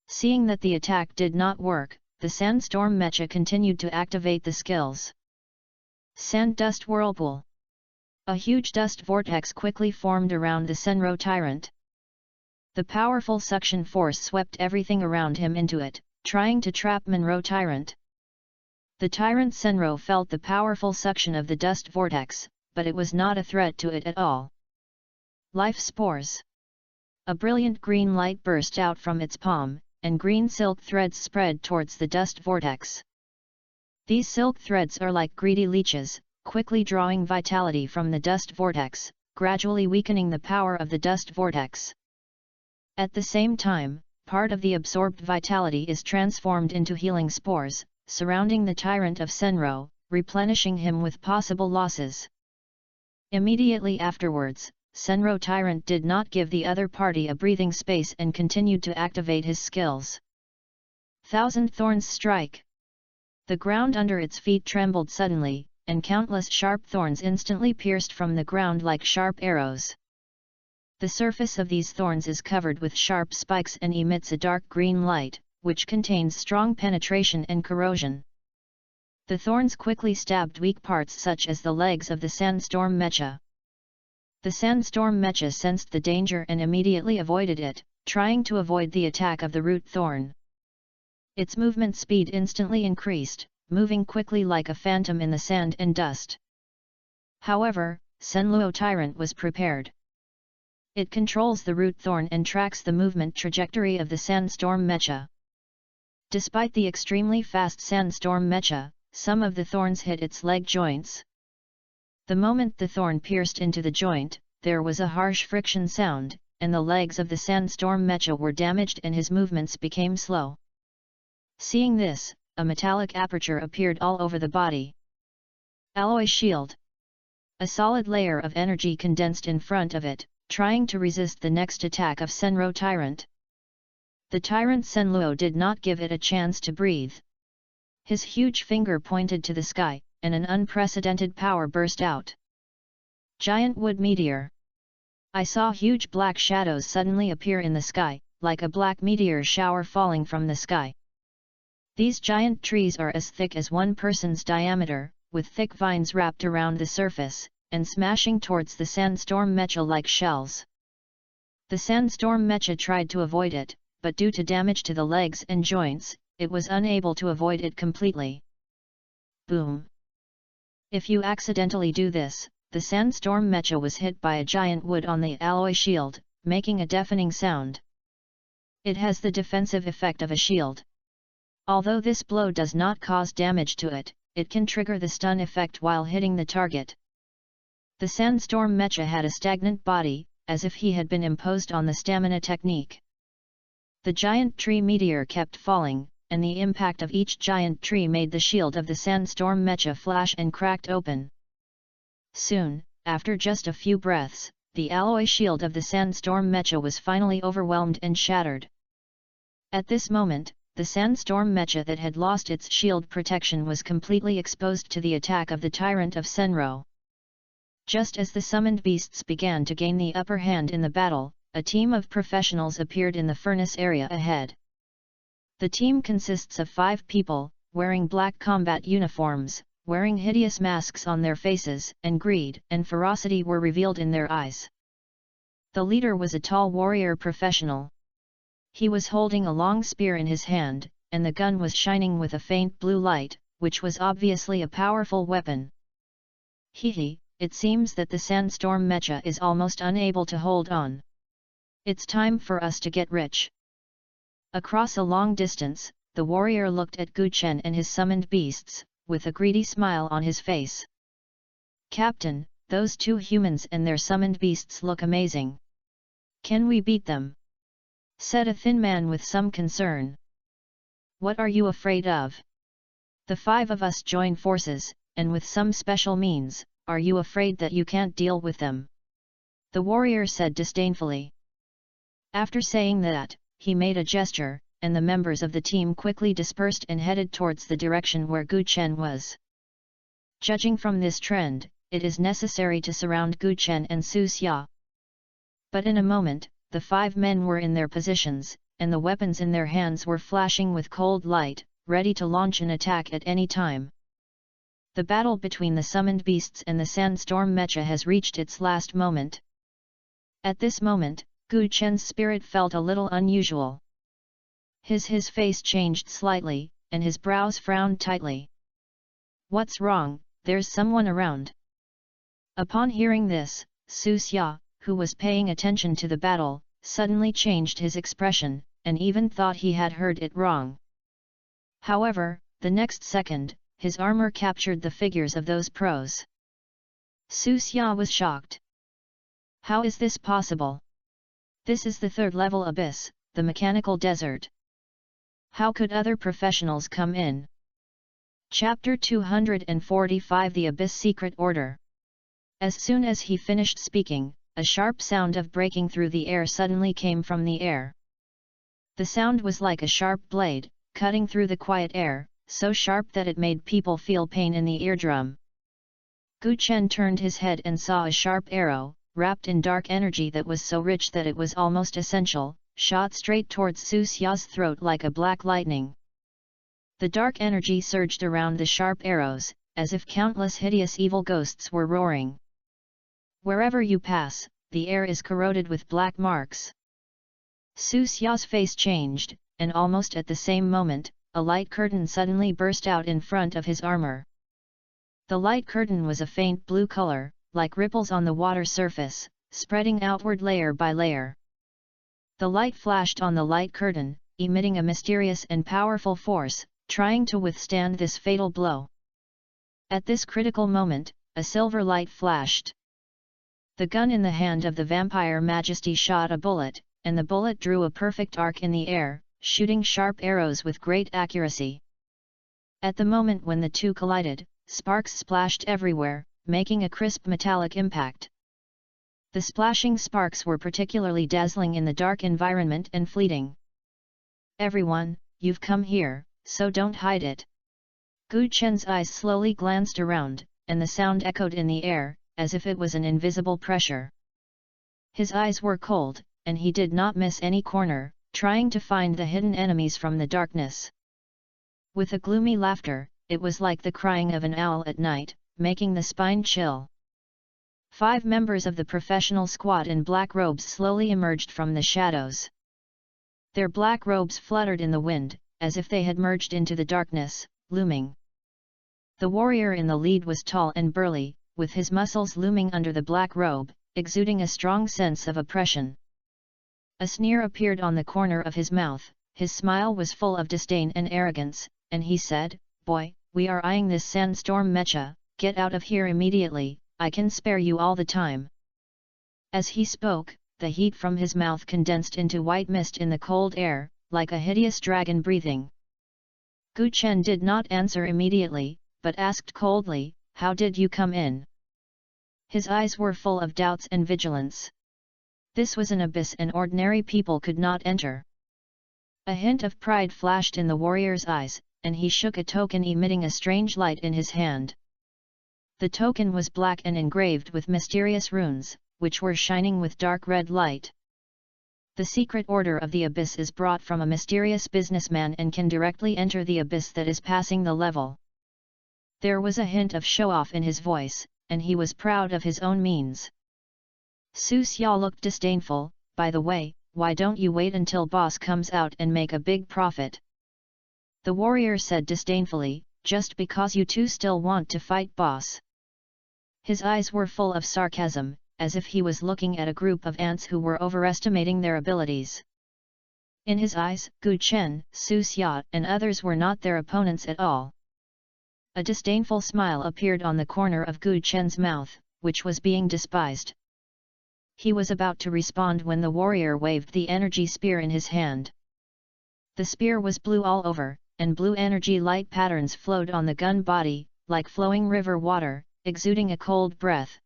Seeing that the attack did not work, the sandstorm mecha continued to activate the skills. Sand Dust Whirlpool. A huge dust vortex quickly formed around the Senro tyrant. The powerful suction force swept everything around him into it, trying to trap Monroe tyrant. The tyrant Senro felt the powerful suction of the dust vortex, but it was not a threat to it at all. Life Spores. A brilliant green light burst out from its palm, and green silk threads spread towards the dust vortex. These silk threads are like greedy leeches, quickly drawing vitality from the dust vortex, gradually weakening the power of the dust vortex. At the same time, part of the absorbed vitality is transformed into healing spores, surrounding the tyrant of Senro, replenishing him with possible losses. Immediately afterwards, Senro tyrant did not give the other party a breathing space and continued to activate his skills. Thousand Thorns Strike. The ground under its feet trembled suddenly, and countless sharp thorns instantly pierced from the ground like sharp arrows. The surface of these thorns is covered with sharp spikes and emits a dark green light, which contains strong penetration and corrosion. The thorns quickly stabbed weak parts such as the legs of the sandstorm mecha. The sandstorm mecha sensed the danger and immediately avoided it, trying to avoid the attack of the root thorn. Its movement speed instantly increased, moving quickly like a phantom in the sand and dust. However, Senluo Tyrant was prepared. It controls the root thorn and tracks the movement trajectory of the sandstorm mecha. Despite the extremely fast sandstorm mecha, some of the thorns hit its leg joints. The moment the thorn pierced into the joint, there was a harsh friction sound, and the legs of the sandstorm mecha were damaged and his movements became slow. Seeing this, a metallic aperture appeared all over the body. Alloy shield. A solid layer of energy condensed in front of it, trying to resist the next attack of Senro Tyrant. The Tyrant Senluo did not give it a chance to breathe. His huge finger pointed to the sky, and an unprecedented power burst out. Giant wood meteor. I saw huge black shadows suddenly appear in the sky, like a black meteor shower falling from the sky. These giant trees are as thick as one person's diameter, with thick vines wrapped around the surface, and smashing towards the sandstorm mecha like shells. The sandstorm mecha tried to avoid it, but due to damage to the legs and joints, it was unable to avoid it completely. Boom! If you accidentally do this, the sandstorm mecha was hit by a giant wood on the alloy shield, making a deafening sound. It has the defensive effect of a shield. Although this blow does not cause damage to it, it can trigger the stun effect while hitting the target. The sandstorm mecha had a stagnant body, as if he had been imposed on the stamina technique. The giant tree meteor kept falling, and the impact of each giant tree made the shield of the sandstorm mecha flash and cracked open. Soon, after just a few breaths, the alloy shield of the sandstorm mecha was finally overwhelmed and shattered. At this moment, the sandstorm mecha that had lost its shield protection was completely exposed to the attack of the Tyrant of Senro. Just as the summoned beasts began to gain the upper hand in the battle, a team of professionals appeared in the furnace area ahead. The team consists of 5 people, wearing black combat uniforms, wearing hideous masks on their faces, and greed and ferocity were revealed in their eyes. The leader was a tall warrior professional. He was holding a long spear in his hand, and the gun was shining with a faint blue light, which was obviously a powerful weapon. Hehe, it seems that the sandstorm mecha is almost unable to hold on. It's time for us to get rich. Across a long distance, the warrior looked at Gu Chen and his summoned beasts, with a greedy smile on his face. Captain, those 2 humans and their summoned beasts look amazing. Can we beat them? Said a thin man with some concern. What are you afraid of? The 5 of us join forces, and with some special means, are you afraid that you can't deal with them? The warrior said disdainfully. After saying that, he made a gesture, and the members of the team quickly dispersed and headed towards the direction where Gu Chen was. Judging from this trend, it is necessary to surround Gu Chen and Su Xia. But in a moment, the 5 men were in their positions, and the weapons in their hands were flashing with cold light, ready to launch an attack at any time. The battle between the summoned beasts and the sandstorm mecha has reached its last moment. At this moment, Gu Chen's spirit felt a little unusual. His face changed slightly, and his brows frowned tightly. What's wrong? There's someone around. Upon hearing this, Su Xia, who was paying attention to the battle, suddenly changed his expression, and even thought he had heard it wrong. However, the next second, his armor captured the figures of those pros. Su Xia was shocked. How is this possible? This is the 3rd level abyss, the mechanical desert. How could other professionals come in? Chapter 245 The Abyss Secret Order. As soon as he finished speaking, a sharp sound of breaking through the air suddenly came from the air. The sound was like a sharp blade, cutting through the quiet air, so sharp that it made people feel pain in the eardrum. Gu Chen turned his head and saw a sharp arrow, wrapped in dark energy that was so rich that it was almost essential, shot straight towards Su Xia's throat like a black lightning. The dark energy surged around the sharp arrows, as if countless hideous evil ghosts were roaring. Wherever you pass, the air is corroded with black marks. Su Xia's face changed, and almost at the same moment, a light curtain suddenly burst out in front of his armor. The light curtain was a faint blue color, like ripples on the water surface, spreading outward layer by layer. The light flashed on the light curtain, emitting a mysterious and powerful force, trying to withstand this fatal blow. At this critical moment, a silver light flashed. The gun in the hand of the vampire majesty shot a bullet, and the bullet drew a perfect arc in the air, shooting sharp arrows with great accuracy. At the moment when the two collided, sparks splashed everywhere, making a crisp metallic impact. The splashing sparks were particularly dazzling in the dark environment and fleeting. "Everyone, you've come here, so don't hide it." Gu Chen's eyes slowly glanced around, and the sound echoed in the air, as if it was an invisible pressure. His eyes were cold, and he did not miss any corner, trying to find the hidden enemies from the darkness. With a gloomy laughter, it was like the crying of an owl at night, making the spine chill. 5 members of the professional squad in black robes slowly emerged from the shadows. Their black robes fluttered in the wind, as if they had merged into the darkness, looming. The warrior in the lead was tall and burly, with his muscles looming under the black robe, exuding a strong sense of oppression. A sneer appeared on the corner of his mouth, his smile was full of disdain and arrogance, and he said, "Boy, we are eyeing this sandstorm mecha, get out of here immediately, I can spare you all the time." As he spoke, the heat from his mouth condensed into white mist in the cold air, like a hideous dragon breathing. Gu Chen did not answer immediately, but asked coldly, "How did you come in?" His eyes were full of doubts and vigilance. This was an abyss and ordinary people could not enter. A hint of pride flashed in the warrior's eyes, and he shook a token emitting a strange light in his hand. The token was black and engraved with mysterious runes, which were shining with dark red light. The secret order of the abyss is brought from a mysterious businessman and can directly enter the abyss that is passing the level. There was a hint of show-off in his voice, and he was proud of his own means. Su Xia looked disdainful. "By the way, why don't you wait until boss comes out and make a big profit?" The warrior said disdainfully, "Just because you two still want to fight boss." His eyes were full of sarcasm, as if he was looking at a group of ants who were overestimating their abilities. In his eyes, Gu Chen, Su Xia, and others were not their opponents at all. A disdainful smile appeared on the corner of Gu Chen's mouth, which was being despised. He was about to respond when the warrior waved the energy spear in his hand. The spear was blue all over, and blue energy light patterns flowed on the gun body, like flowing river water, exuding a cold breath.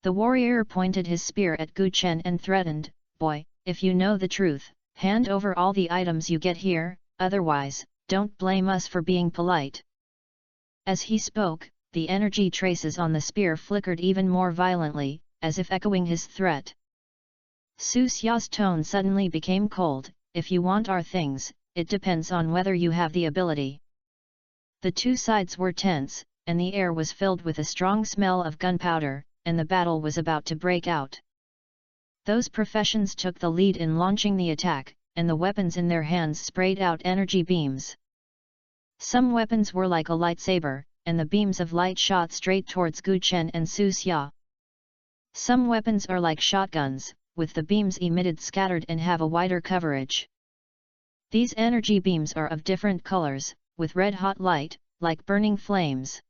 The warrior pointed his spear at Gu Chen and threatened, "Boy, if you know the truth, hand over all the items you get here, otherwise, don't blame us for being polite." As he spoke, the energy traces on the spear flickered even more violently, as if echoing his threat. Su Xia's tone suddenly became cold. "If you want our things, it depends on whether you have the ability." The two sides were tense, and the air was filled with a strong smell of gunpowder, and the battle was about to break out. Those professions took the lead in launching the attack, and the weapons in their hands sprayed out energy beams. Some weapons were like a lightsaber, and the beams of light shot straight towards Gu Chen and Su Xia. Some weapons are like shotguns, with the beams emitted scattered and have a wider coverage. These energy beams are of different colors, with red-hot light, like burning flames.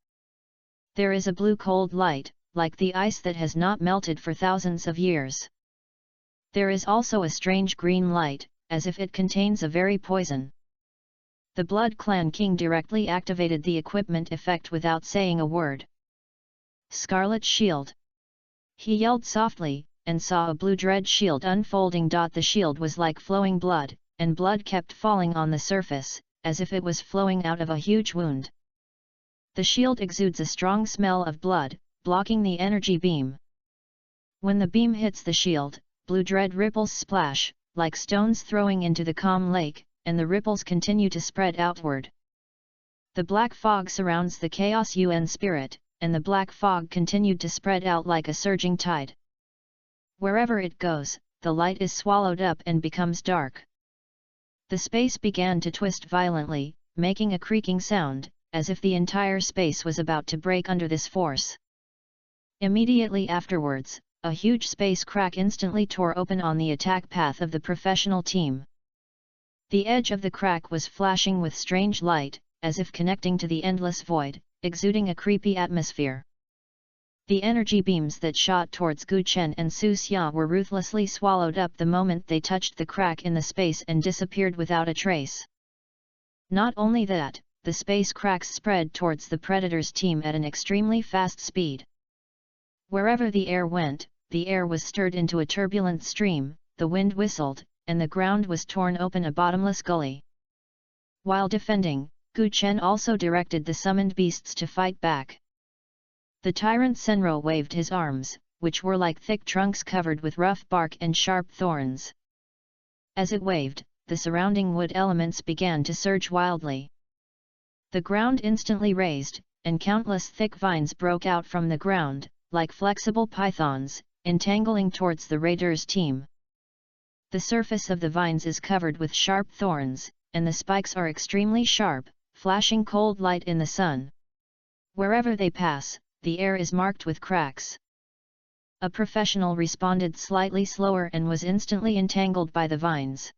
There is a blue cold light, like the ice that has not melted for thousands of years. There is also a strange green light, as if it contains a very poison. The Blood Clan King directly activated the equipment effect without saying a word. "Scarlet Shield!" He yelled softly, and saw a blue dread shield unfolding. The shield was like flowing blood, and blood kept falling on the surface, as if it was flowing out of a huge wound. The shield exudes a strong smell of blood, blocking the energy beam. When the beam hits the shield, blue dread ripples splash, like stones throwing into the calm lake, and the ripples continue to spread outward. The black fog surrounds the Chaos UN spirit, and the black fog continued to spread out like a surging tide. Wherever it goes, the light is swallowed up and becomes dark. The space began to twist violently, making a creaking sound, as if the entire space was about to break under this force. Immediately afterwards, a huge space crack instantly tore open on the attack path of the professional team. The edge of the crack was flashing with strange light, as if connecting to the endless void, exuding a creepy atmosphere. The energy beams that shot towards Gu Chen and Su Xia were ruthlessly swallowed up the moment they touched the crack in the space and disappeared without a trace. Not only that, the space cracks spread towards the Predator's team at an extremely fast speed. Wherever the air went, the air was stirred into a turbulent stream, the wind whistled, and the ground was torn open a bottomless gully. While defending, Gu Chen also directed the summoned beasts to fight back. The tyrant Senro waved his arms, which were like thick trunks covered with rough bark and sharp thorns. As it waved, the surrounding wood elements began to surge wildly. The ground instantly raised, and countless thick vines broke out from the ground, like flexible pythons, entangling towards the raiders' team. The surface of the vines is covered with sharp thorns, and the spikes are extremely sharp, flashing cold light in the sun. Wherever they pass, the air is marked with cracks. A professional responded slightly slower and was instantly entangled by the vines.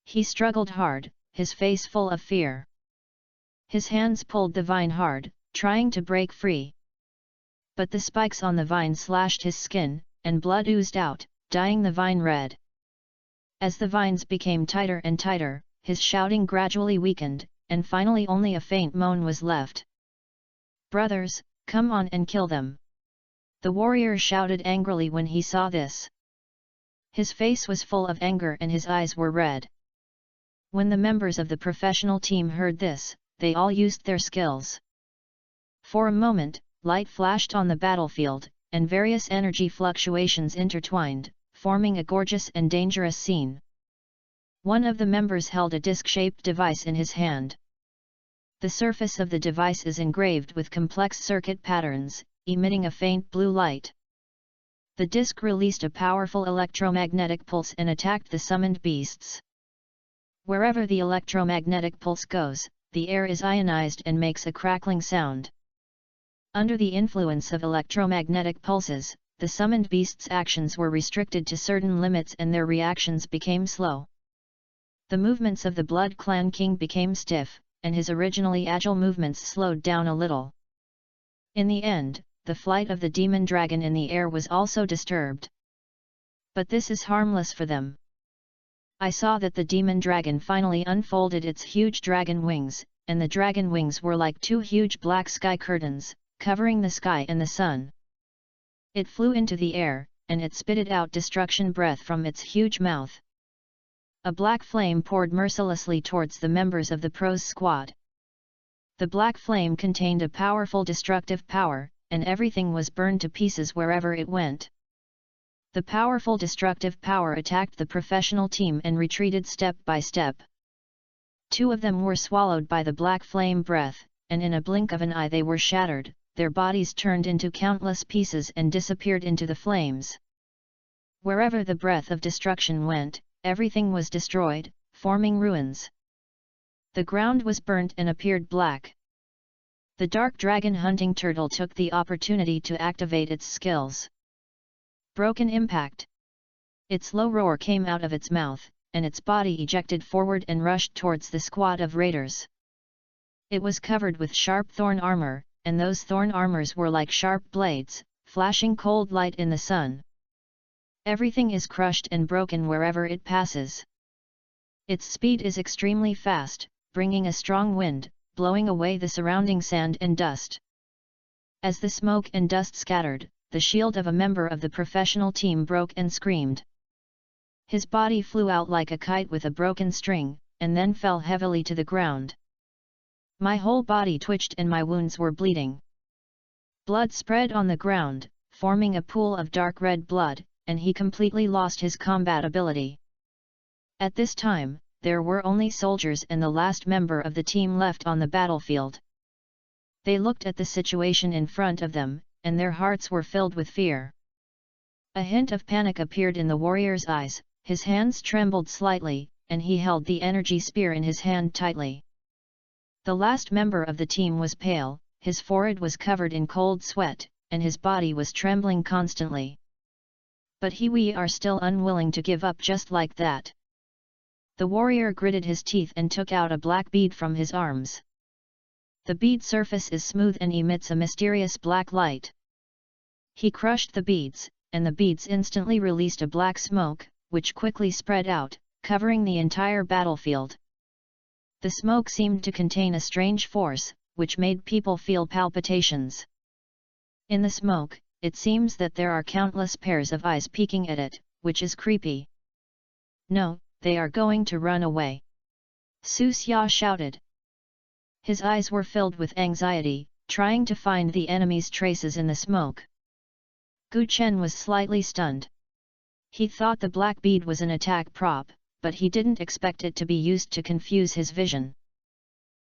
He struggled hard, his face full of fear. His hands pulled the vine hard, trying to break free. But the spikes on the vine slashed his skin, and blood oozed out, dyeing the vine red. As the vines became tighter and tighter, his shouting gradually weakened, and finally only a faint moan was left. "Brothers, come on and kill them!" The warrior shouted angrily when he saw this. His face was full of anger and his eyes were red. When the members of the professional team heard this, they all used their skills. For a moment, light flashed on the battlefield, and various energy fluctuations intertwined, forming a gorgeous and dangerous scene. One of the members held a disc-shaped device in his hand. The surface of the device is engraved with complex circuit patterns, emitting a faint blue light. The disc released a powerful electromagnetic pulse and attacked the summoned beasts. Wherever the electromagnetic pulse goes, the air is ionized and makes a crackling sound. Under the influence of electromagnetic pulses, the summoned beasts' actions were restricted to certain limits and their reactions became slow. The movements of the Blood Clan King became stiff, and his originally agile movements slowed down a little. In the end, the flight of the demon dragon in the air was also disturbed. But this is harmless for them. I saw that the demon dragon finally unfolded its huge dragon wings, and the dragon wings were like two huge black sky curtains, covering the sky and the sun. It flew into the air, and it spitted out destruction breath from its huge mouth. A black flame poured mercilessly towards the members of the pros squad. The black flame contained a powerful destructive power, and everything was burned to pieces wherever it went. The powerful destructive power attacked the professional team and retreated step by step. Two of them were swallowed by the black flame breath, and in a blink of an eye they were shattered, their bodies turned into countless pieces and disappeared into the flames. Wherever the breath of destruction went, everything was destroyed, forming ruins. The ground was burnt and appeared black. The dark dragon hunting turtle took the opportunity to activate its skills. Broken impact. Its low roar came out of its mouth, and its body ejected forward and rushed towards the squad of raiders. It was covered with sharp thorn armor, and those thorn armors were like sharp blades, flashing cold light in the sun. Everything is crushed and broken wherever it passes. Its speed is extremely fast, bringing a strong wind, blowing away the surrounding sand and dust. As the smoke and dust scattered, the shield of a member of the professional team broke and screamed. His body flew out like a kite with a broken string, and then fell heavily to the ground. My whole body twitched and my wounds were bleeding. Blood spread on the ground, forming a pool of dark red blood, and he completely lost his combat ability. At this time, there were only soldiers and the last member of the team left on the battlefield. They looked at the situation in front of them, and their hearts were filled with fear. A hint of panic appeared in the warrior's eyes, his hands trembled slightly, and he held the energy spear in his hand tightly. The last member of the team was pale, his forehead was covered in cold sweat, and his body was trembling constantly. But we are still unwilling to give up just like that. The warrior gritted his teeth and took out a black bead from his arms. The bead surface is smooth and emits a mysterious black light. He crushed the beads, and the beads instantly released a black smoke, which quickly spread out, covering the entire battlefield. The smoke seemed to contain a strange force, which made people feel palpitations. In the smoke, it seems that there are countless pairs of eyes peeking at it, which is creepy. No, they are going to run away. Su Xia shouted. His eyes were filled with anxiety, trying to find the enemy's traces in the smoke. Gu Chen was slightly stunned. He thought the black bead was an attack prop, but he didn't expect it to be used to confuse his vision.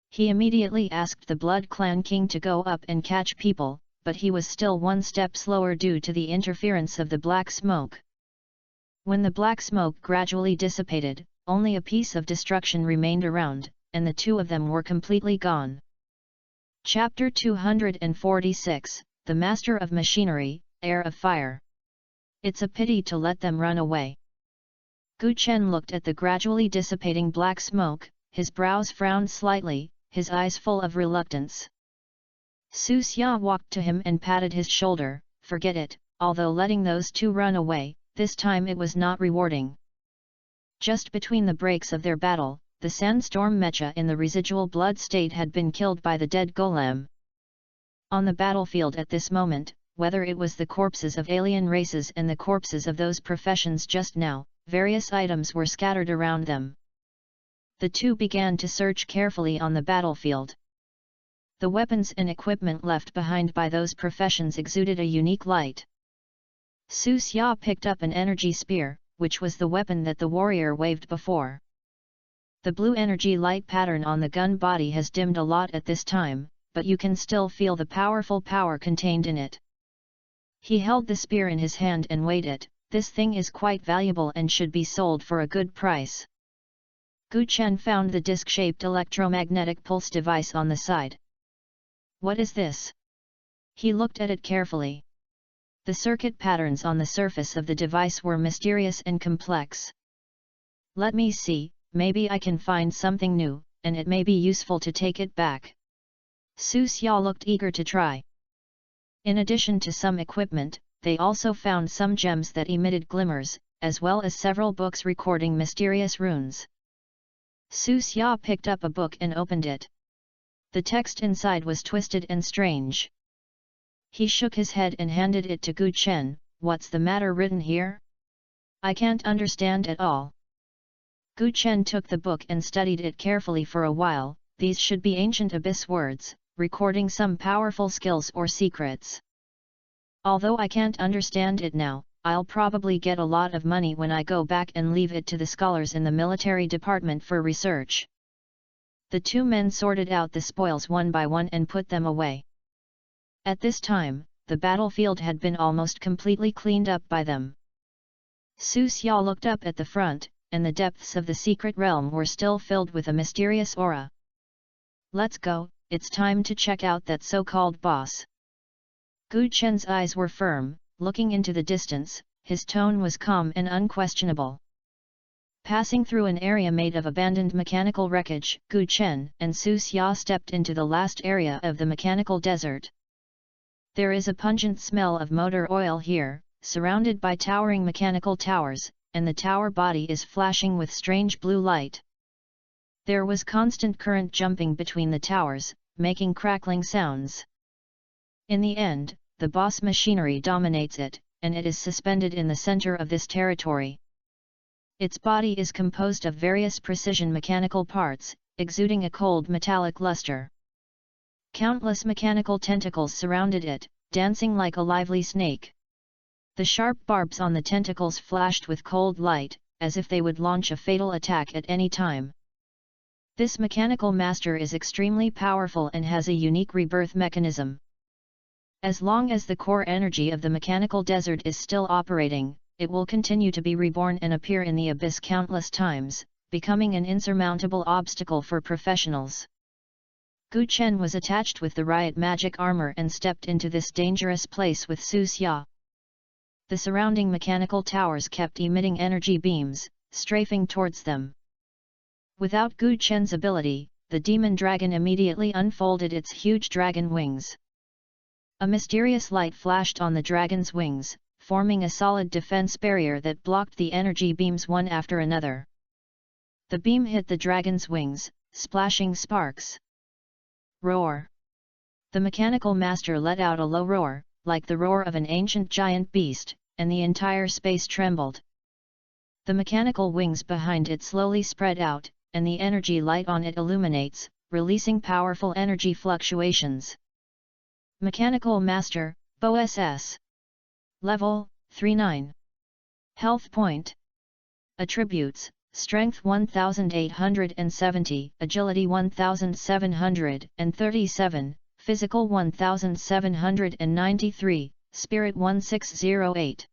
He immediately asked the Blood Clan King to go up and catch people, but he was still one step slower due to the interference of the black smoke. When the black smoke gradually dissipated, only a piece of destruction remained around, and the two of them were completely gone. Chapter 246, The Master of Machinery, Heir of Fire. It's a pity to let them run away. Gu Chen looked at the gradually dissipating black smoke, his brows frowned slightly, his eyes full of reluctance. Su Xia walked to him and patted his shoulder. Forget it, although letting those two run away, this time it was not rewarding. Just between the breaks of their battle, the sandstorm mecha in the residual blood state had been killed by the dead golem. On the battlefield at this moment, whether it was the corpses of alien races and the corpses of those professions just now, various items were scattered around them. The two began to search carefully on the battlefield. The weapons and equipment left behind by those professions exuded a unique light. Su Xia picked up an energy spear, which was the weapon that the warrior waved before. The blue energy light pattern on the gun body has dimmed a lot at this time, but you can still feel the powerful power contained in it. He held the spear in his hand and weighed it. This thing is quite valuable and should be sold for a good price. Gu Chen found the disc-shaped electromagnetic pulse device on the side. What is this? He looked at it carefully. The circuit patterns on the surface of the device were mysterious and complex. Let me see, maybe I can find something new, and it may be useful to take it back. Su Xia looked eager to try. In addition to some equipment, they also found some gems that emitted glimmers, as well as several books recording mysterious runes. Su Xia picked up a book and opened it. The text inside was twisted and strange. He shook his head and handed it to Gu Chen. What's the matter written here? I can't understand at all. Gu Chen took the book and studied it carefully for a while. These should be ancient abyss words, recording some powerful skills or secrets. Although I can't understand it now, I'll probably get a lot of money when I go back and leave it to the scholars in the military department for research. The two men sorted out the spoils one by one and put them away. At this time, the battlefield had been almost completely cleaned up by them. Su Xia looked up at the front, and the depths of the secret realm were still filled with a mysterious aura. Let's go, it's time to check out that so-called boss. Gu Chen's eyes were firm, looking into the distance, his tone was calm and unquestionable. Passing through an area made of abandoned mechanical wreckage, Gu Chen and Su Xia stepped into the last area of the mechanical desert. There is a pungent smell of motor oil here, surrounded by towering mechanical towers, and the tower body is flashing with strange blue light. There was constant current jumping between the towers, making crackling sounds. In the end, the boss machinery dominates it, and it is suspended in the center of this territory. Its body is composed of various precision mechanical parts, exuding a cold metallic luster. Countless mechanical tentacles surrounded it, dancing like a lively snake. The sharp barbs on the tentacles flashed with cold light, as if they would launch a fatal attack at any time. This mechanical master is extremely powerful and has a unique rebirth mechanism. As long as the core energy of the mechanical desert is still operating, it will continue to be reborn and appear in the abyss countless times, becoming an insurmountable obstacle for professionals. Gu Chen was attached with the riot magic armor and stepped into this dangerous place with Su Xia. The surrounding mechanical towers kept emitting energy beams, strafing towards them. Without Gu Chen's ability, the demon dragon immediately unfolded its huge dragon wings. A mysterious light flashed on the dragon's wings, forming a solid defense barrier that blocked the energy beams one after another. The beam hit the dragon's wings, splashing sparks. Roar! The mechanical master let out a low roar, like the roar of an ancient giant beast, and the entire space trembled. The mechanical wings behind it slowly spread out, and the energy light on it illuminates, releasing powerful energy fluctuations. Mechanical Master, BOSS. Level, 39. Health Point. Attributes, Strength 1870, Agility 1737, Physical 1793, Spirit 1608.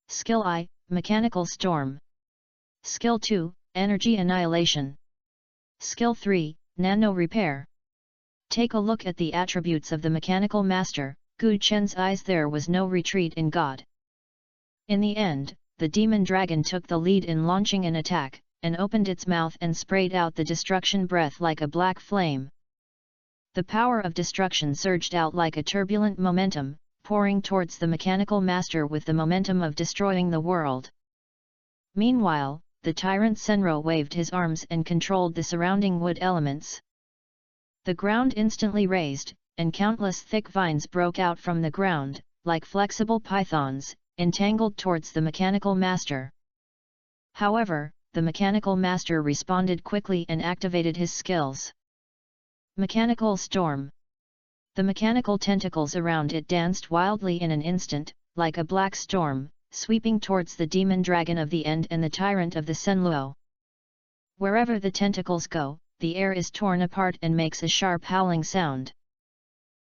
Skill I, Mechanical Storm. Skill 2, Energy Annihilation. Skill 3, Nano Repair. Take a look at the attributes of the Mechanical Master. Gu Chen's eyes. There was no retreat in God. In the end, the demon dragon took the lead in launching an attack, and opened its mouth and sprayed out the destruction breath like a black flame. The power of destruction surged out like a turbulent momentum, pouring towards the Mechanical Master with the momentum of destroying the world. Meanwhile, the tyrant Senro waved his arms and controlled the surrounding wood elements. The ground instantly raised, and countless thick vines broke out from the ground, like flexible pythons, entangled towards the Mechanical Master. However, the Mechanical Master responded quickly and activated his skills. Mechanical Storm. The mechanical tentacles around it danced wildly in an instant, like a black storm, sweeping towards the demon dragon of the End and the tyrant of the Senluo. Wherever the tentacles go, the air is torn apart and makes a sharp howling sound.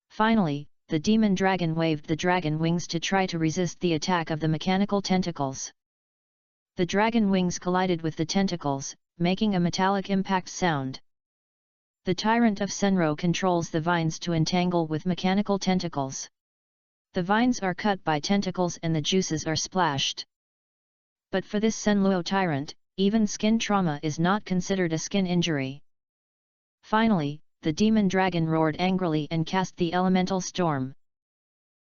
Finally, the demon dragon waved the dragon wings to try to resist the attack of the mechanical tentacles. The dragon wings collided with the tentacles, making a metallic impact sound. The tyrant of Senro controls the vines to entangle with mechanical tentacles. The vines are cut by tentacles and the juices are splashed. But for this Senluo tyrant, even skin trauma is not considered a skin injury. Finally, the demon dragon roared angrily and cast the elemental storm.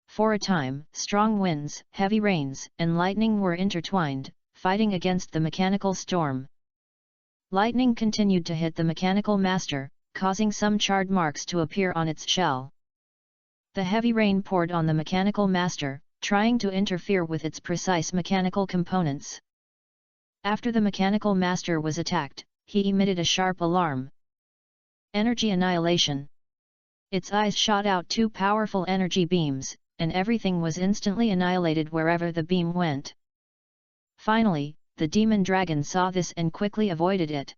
For a time, strong winds, heavy rains, and lightning were intertwined, fighting against the mechanical storm. Lightning continued to hit the Mechanical Master, causing some charred marks to appear on its shell. The heavy rain poured on the Mechanical Master, trying to interfere with its precise mechanical components. After the Mechanical Master was attacked, he emitted a sharp alarm. Energy Annihilation. Its eyes shot out two powerful energy beams, and everything was instantly annihilated wherever the beam went. Finally, the demon dragon saw this and quickly avoided it.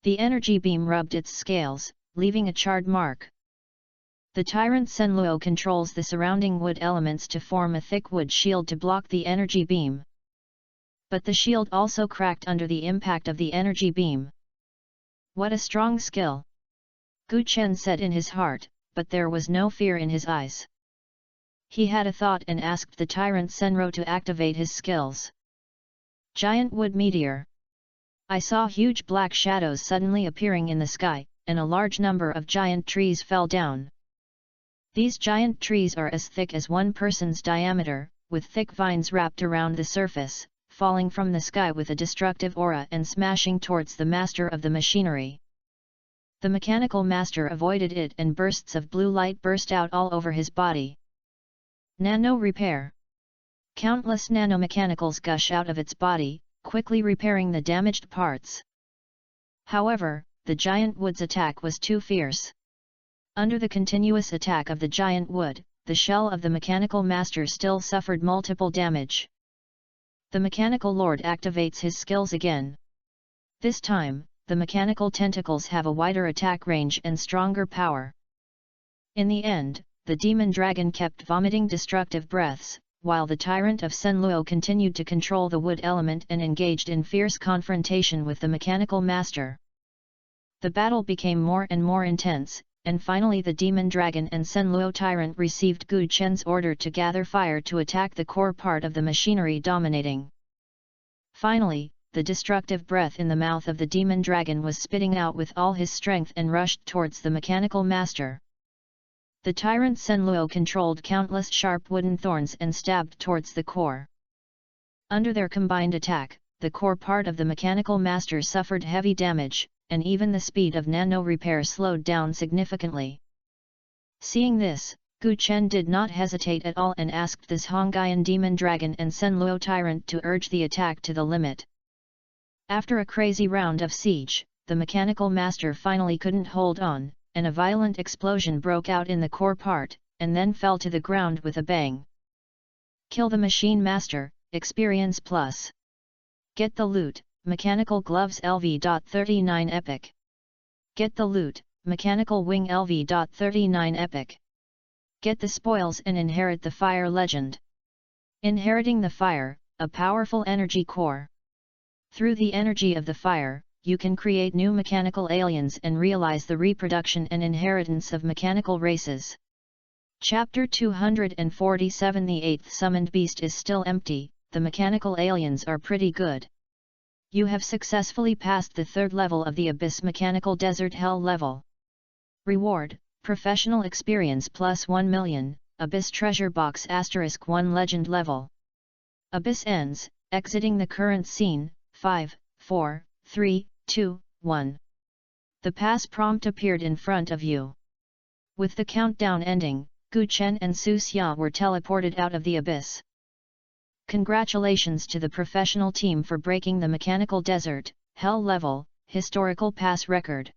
The energy beam rubbed its scales, leaving a charred mark. The tyrant Senluo controls the surrounding wood elements to form a thick wood shield to block the energy beam. But the shield also cracked under the impact of the energy beam. What a strong skill! Gu Chen said in his heart, but there was no fear in his eyes. He had a thought and asked the tyrant Senro to activate his skills. Giant Wood Meteor. I saw huge black shadows suddenly appearing in the sky, and a large number of giant trees fell down. These giant trees are as thick as one person's diameter, with thick vines wrapped around the surface, falling from the sky with a destructive aura and smashing towards the master of the machinery. The Mechanical Master avoided it and bursts of blue light burst out all over his body. Nano Repair. Countless nanomechanicals gush out of its body, quickly repairing the damaged parts. However, the giant wood's attack was too fierce. Under the continuous attack of the giant wood, the shell of the Mechanical Master still suffered multiple damage. The mechanical lord activates his skills again. This time, the mechanical tentacles have a wider attack range and stronger power. In the end, the demon dragon kept vomiting destructive breaths, while the tyrant of Senluo continued to control the wood element and engaged in fierce confrontation with the mechanical master. The battle became more and more intense, and finally the demon dragon and Senluo tyrant received Gu Chen's order to gather fire to attack the core part of the machinery dominating. Finally, the destructive breath in the mouth of the demon dragon was spitting out with all his strength and rushed towards the mechanical master. The tyrant Senluo controlled countless sharp wooden thorns and stabbed towards the core. Under their combined attack, the core part of the mechanical master suffered heavy damage, and even the speed of nano repair slowed down significantly. Seeing this, Gu Chen did not hesitate at all and asked this Hongaian demon dragon and Senluo tyrant to urge the attack to the limit. After a crazy round of siege, the mechanical master finally couldn't hold on, and a violent explosion broke out in the core part, and then fell to the ground with a bang. Kill the machine master, experience plus. Get the loot, mechanical gloves LV.39 epic. Get the loot, mechanical wing LV.39 epic. Get the spoils and inherit the fire legend. Inheriting the fire, a powerful energy core. Through the energy of the fire, you can create new mechanical aliens and realize the reproduction and inheritance of mechanical races. Chapter 247. The 8th summoned beast is still empty, the mechanical aliens are pretty good. You have successfully passed the 3rd level of the Abyss Mechanical Desert Hell level. Reward, Professional Experience plus 1 million, Abyss Treasure Box *1 Legend level. Abyss ends, exiting the current scene, 5, 4, 3, 2, 1. The pass prompt appeared in front of you. With the countdown ending, Gu Chen and Su Xia were teleported out of the abyss. Congratulations to the professional team for breaking the Mechanical Desert Hell level historical pass record.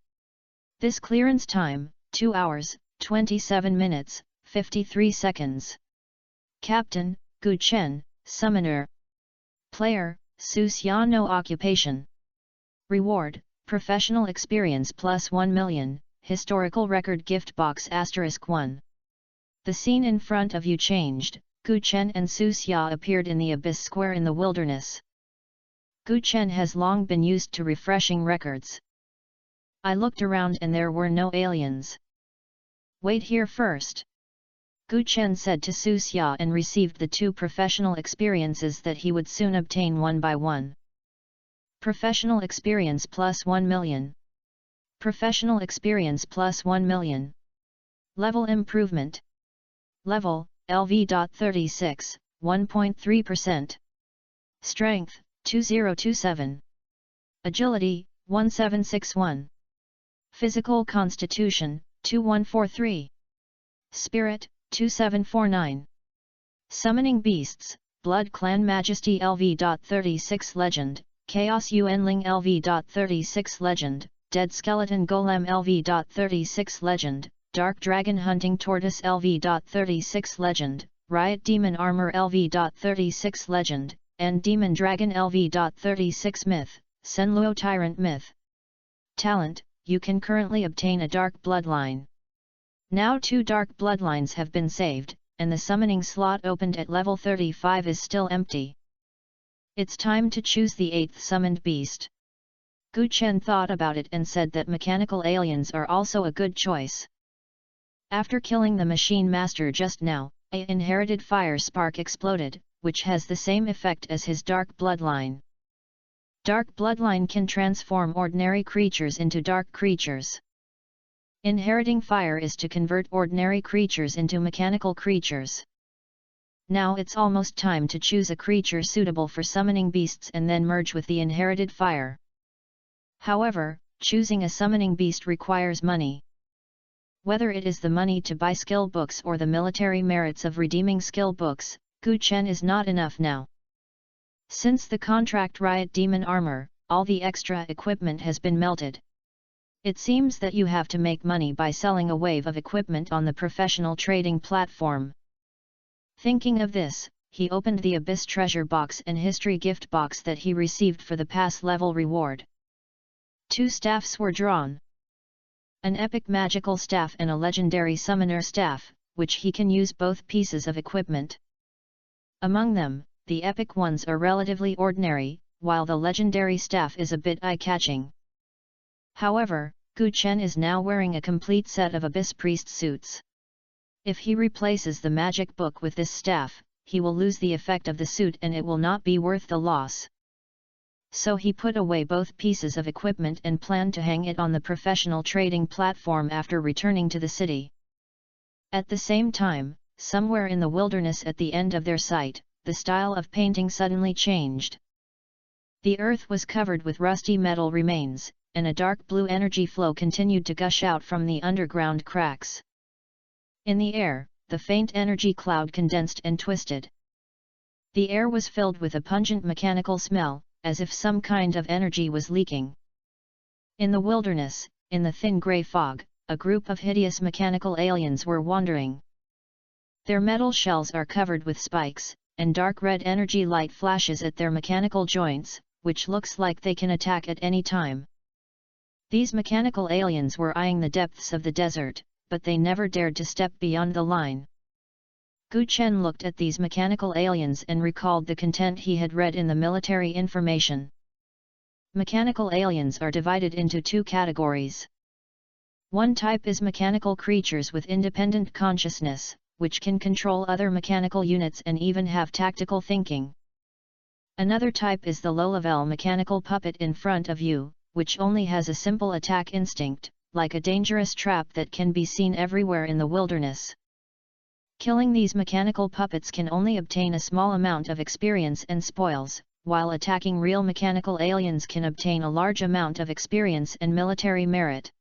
This clearance time, 2 hours, 27 minutes, 53 seconds. Captain, Gu Chen, Summoner. Player, Su Xia. No occupation. Reward, Professional Experience plus 1 million, Historical Record Gift Box *1. The scene in front of you changed, Gu Chen and Su Xia appeared in the Abyss Square in the wilderness. Gu Chen has long been used to refreshing records. I looked around and there were no aliens. Wait here first. Gu Chen said to Su Xia and received the 2 professional experiences that he would soon obtain one by one. Professional Experience plus 1 million. Professional Experience plus 1 million. Level Improvement. Level, LV.36, 1.3%. Strength, 2027. Agility, 1761. Physical Constitution, 2143. Spirit, 2749. Summoning Beasts, Blood Clan Majesty LV.36 Legend, Chaos Yuanling LV.36 Legend, Dead Skeleton Golem LV.36 Legend, Dark Dragon Hunting Tortoise LV.36 Legend, Riot Demon Armor LV.36 Legend, and Demon Dragon LV.36 Myth, Senluo Tyrant Myth. Talent, you can currently obtain a Dark Bloodline. Now 2 Dark Bloodlines have been saved, and the summoning slot opened at level 35 is still empty. It's time to choose the 8th summoned beast. Gu Chen thought about it and said that mechanical aliens are also a good choice. After killing the machine master just now, an inherited fire spark exploded, which has the same effect as his dark bloodline. Dark bloodline can transform ordinary creatures into dark creatures. Inheriting fire is to convert ordinary creatures into mechanical creatures. Now it's almost time to choose a creature suitable for summoning beasts and then merge with the inherited fire. However, choosing a summoning beast requires money. Whether it is the money to buy skill books or the military merits of redeeming skill books, Gu Chen is not enough now. Since the contract Riot Demon Armor, all the extra equipment has been melted. It seems that you have to make money by selling a wave of equipment on the professional trading platform. Thinking of this, he opened the Abyss treasure box and history gift box that he received for the pass level reward. 2 staffs were drawn. An epic magical staff and a legendary summoner staff, which he can use both pieces of equipment. Among them, the epic ones are relatively ordinary, while the legendary staff is a bit eye-catching. However, Gu Chen is now wearing a complete set of Abyss Priest suits. If he replaces the magic book with this staff, he will lose the effect of the suit and it will not be worth the loss. So he put away both pieces of equipment and planned to hang it on the professional trading platform after returning to the city. At the same time, somewhere in the wilderness at the end of their sight, the style of painting suddenly changed. The earth was covered with rusty metal remains, and a dark blue energy flow continued to gush out from the underground cracks. In the air, the faint energy cloud condensed and twisted. The air was filled with a pungent mechanical smell, as if some kind of energy was leaking. In the wilderness, in the thin grey fog, a group of hideous mechanical aliens were wandering. Their metal shells are covered with spikes, and dark red energy light flashes at their mechanical joints, which looks like they can attack at any time. These mechanical aliens were eyeing the depths of the desert, but they never dared to step beyond the line. Gu Chen looked at these mechanical aliens and recalled the content he had read in the military information. Mechanical aliens are divided into 2 categories. One type is mechanical creatures with independent consciousness, which can control other mechanical units and even have tactical thinking. Another type is the low-level mechanical puppet in front of you, which only has a simple attack instinct, like a dangerous trap that can be seen everywhere in the wilderness. Killing these mechanical puppets can only obtain a small amount of experience and spoils, while attacking real mechanical aliens can obtain a large amount of experience and military merit.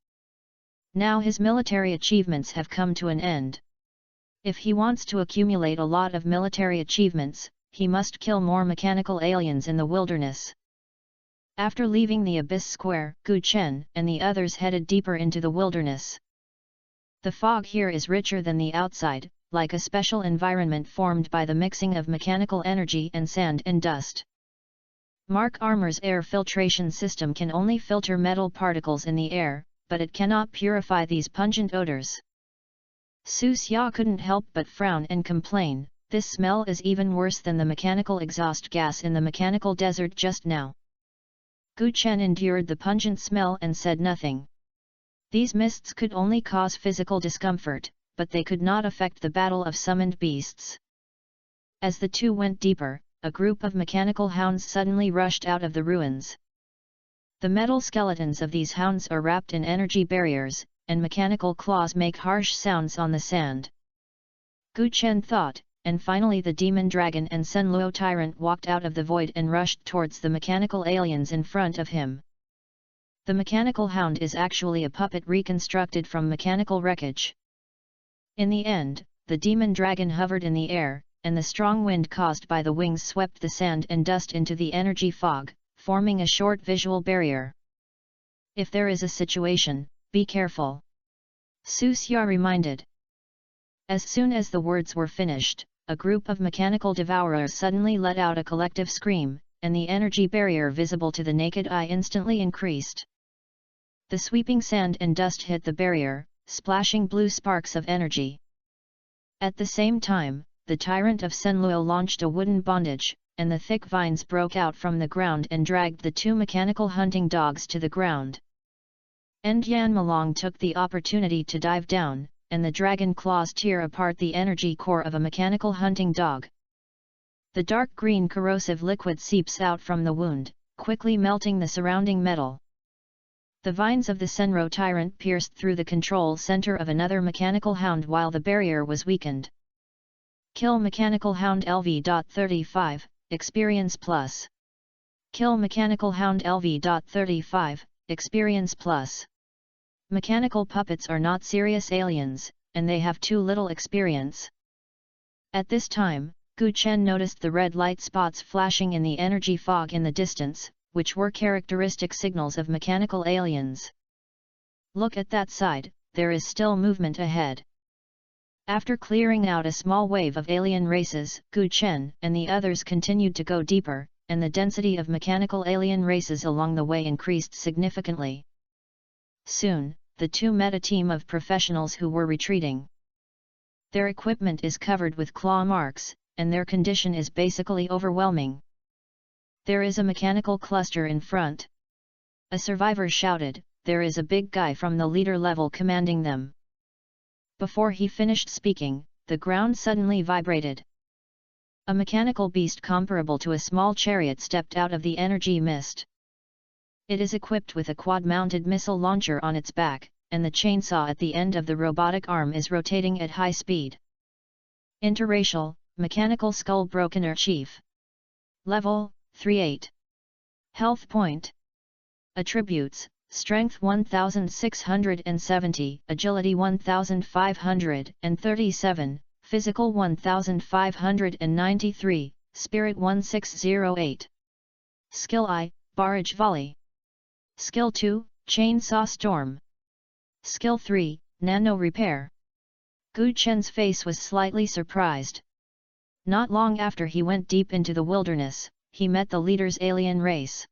Now his military achievements have come to an end. If he wants to accumulate a lot of military achievements, he must kill more mechanical aliens in the wilderness. After leaving the Abyss Square, Gu Chen and the others headed deeper into the wilderness. The fog here is richer than the outside, like a special environment formed by the mixing of mechanical energy and sand and dust. Mark Armor's air filtration system can only filter metal particles in the air, but it cannot purify these pungent odors. Su Xia couldn't help but frown and complain, this smell is even worse than the mechanical exhaust gas in the mechanical desert just now. Gu Chen endured the pungent smell and said nothing. These mists could only cause physical discomfort, but they could not affect the battle of summoned beasts. As the two went deeper, a group of mechanical hounds suddenly rushed out of the ruins. The metal skeletons of these hounds are wrapped in energy barriers, and mechanical claws make harsh sounds on the sand. Gu Chen thought, and finally the demon dragon and Senluo tyrant walked out of the void and rushed towards the mechanical aliens in front of him. The mechanical hound is actually a puppet reconstructed from mechanical wreckage. In the end, the demon dragon hovered in the air, and the strong wind caused by the wings swept the sand and dust into the energy fog, forming a short visual barrier. If there is a situation, be careful. Su Xia reminded. As soon as the words were finished, a group of mechanical devourers suddenly let out a collective scream, and the energy barrier visible to the naked eye instantly increased. The sweeping sand and dust hit the barrier, splashing blue sparks of energy. At the same time, the tyrant of Senluo launched a wooden bondage, and the thick vines broke out from the ground and dragged the two mechanical hunting dogs to the ground. Endyan Malong took the opportunity to dive down, and the dragon claws tear apart the energy core of a mechanical hunting dog. The dark green corrosive liquid seeps out from the wound, quickly melting the surrounding metal. The vines of the Senro tyrant pierced through the control center of another mechanical hound while the barrier was weakened. Kill Mechanical Hound LV.35, Experience Plus. Kill Mechanical Hound LV.35, Experience Plus. Mechanical puppets are not serious aliens, and they have too little experience. At this time, Gu Chen noticed the red light spots flashing in the energy fog in the distance, which were characteristic signals of mechanical aliens. Look at that side, there is still movement ahead. After clearing out a small wave of alien races, Gu Chen and the others continued to go deeper, and the density of mechanical alien races along the way increased significantly. Soon, the two met a team of professionals who were retreating. Their equipment is covered with claw marks, and their condition is basically overwhelming. There is a mechanical cluster in front. A survivor shouted, "There is a big guy from the leader level commanding them." Before he finished speaking, the ground suddenly vibrated. A mechanical beast comparable to a small chariot stepped out of the energy mist. It is equipped with a quad-mounted missile launcher on its back, and the chainsaw at the end of the robotic arm is rotating at high speed. Interracial, mechanical skull brokener chief. Level, 3-8. Health point. Attributes, Strength 1670, Agility 1537, Physical 1593, Spirit 1608. Skill I, Barrage Volley. Skill 2, Chainsaw Storm. Skill 3, Nano Repair. Gu Chen's face was slightly surprised. Not long after he went deep into the wilderness, he met the leader's alien race.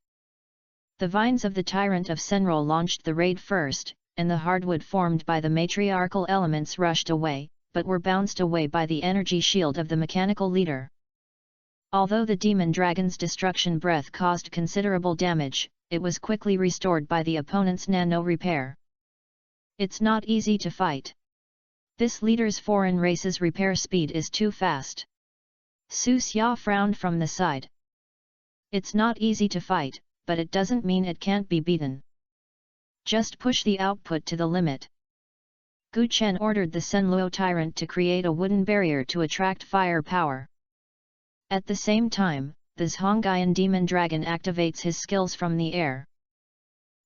The vines of the Tyrant of Senrol launched the raid first, and the hardwood formed by the matriarchal elements rushed away, but were bounced away by the energy shield of the mechanical leader. Although the demon dragon's destruction breath caused considerable damage, it was quickly restored by the opponent's nano repair. It's not easy to fight. This leader's foreign race's repair speed is too fast. Su Xia frowned from the side. It's not easy to fight, but it doesn't mean it can't be beaten. Just push the output to the limit. Gu Chen ordered the Senluo Tyrant to create a wooden barrier to attract fire power. At the same time, the Zhongyan Demon Dragon activates his skills from the air.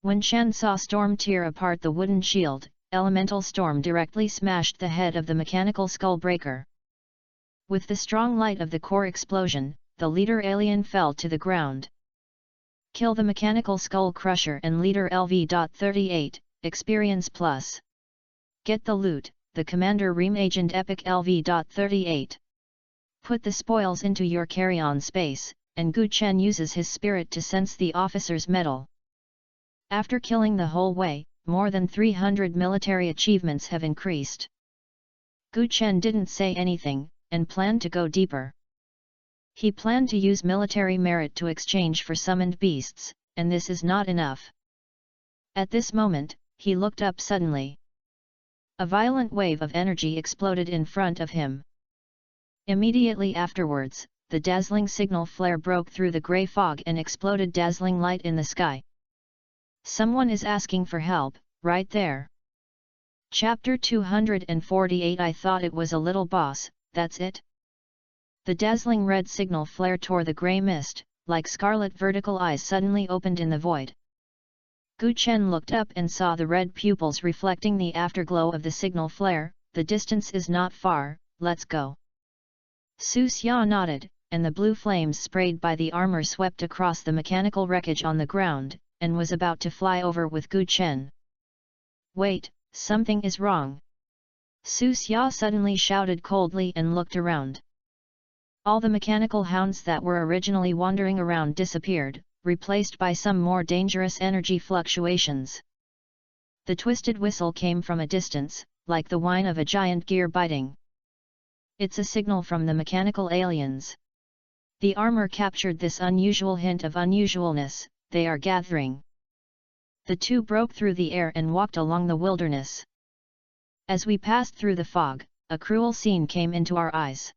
When Chen saw Storm tear apart the wooden shield, Elemental Storm directly smashed the head of the mechanical skull breaker. With the strong light of the core explosion, the leader alien fell to the ground. Kill the mechanical skull crusher and leader LV.38, Experience Plus. Get the loot, the Commander Ream Agent Epic LV.38. Put the spoils into your carry-on space, and Gu Chen uses his spirit to sense the officer's medal. After killing the whole way, more than 300 military achievements have increased. Gu Chen didn't say anything, and planned to go deeper. He planned to use military merit to exchange for summoned beasts, and this is not enough. At this moment, he looked up suddenly. A violent wave of energy exploded in front of him. Immediately afterwards, the dazzling signal flare broke through the grey fog and exploded dazzling light in the sky. Someone is asking for help, right there. Chapter 248. I thought it was a little boss, that's it? The dazzling red signal flare tore the grey mist, like scarlet vertical eyes suddenly opened in the void. Gu Chen looked up and saw the red pupils reflecting the afterglow of the signal flare. The distance is not far, let's go. Su Xia nodded, and the blue flames sprayed by the armor swept across the mechanical wreckage on the ground, and was about to fly over with Gu Chen. Wait, something is wrong. Su Xia suddenly shouted coldly and looked around. All the mechanical hounds that were originally wandering around disappeared, replaced by some more dangerous energy fluctuations. The twisted whistle came from a distance, like the whine of a giant gear biting. It's a signal from the mechanical aliens. The armor captured this unusual hint of unusualness. They are gathering. The two broke through the air and walked along the wilderness. As we passed through the fog, a cruel scene came into our eyes.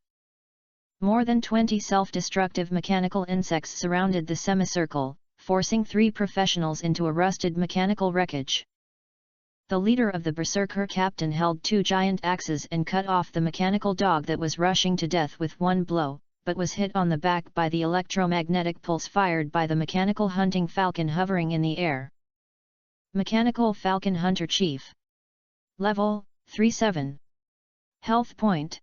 More than 20 self-destructive mechanical insects surrounded the semicircle, forcing 3 professionals into a rusted mechanical wreckage. The leader of the Berserker captain held 2 giant axes and cut off the mechanical dog that was rushing to death with one blow, but was hit on the back by the electromagnetic pulse fired by the mechanical hunting falcon hovering in the air. Mechanical Falcon Hunter Chief. Level, 3-7. Health point.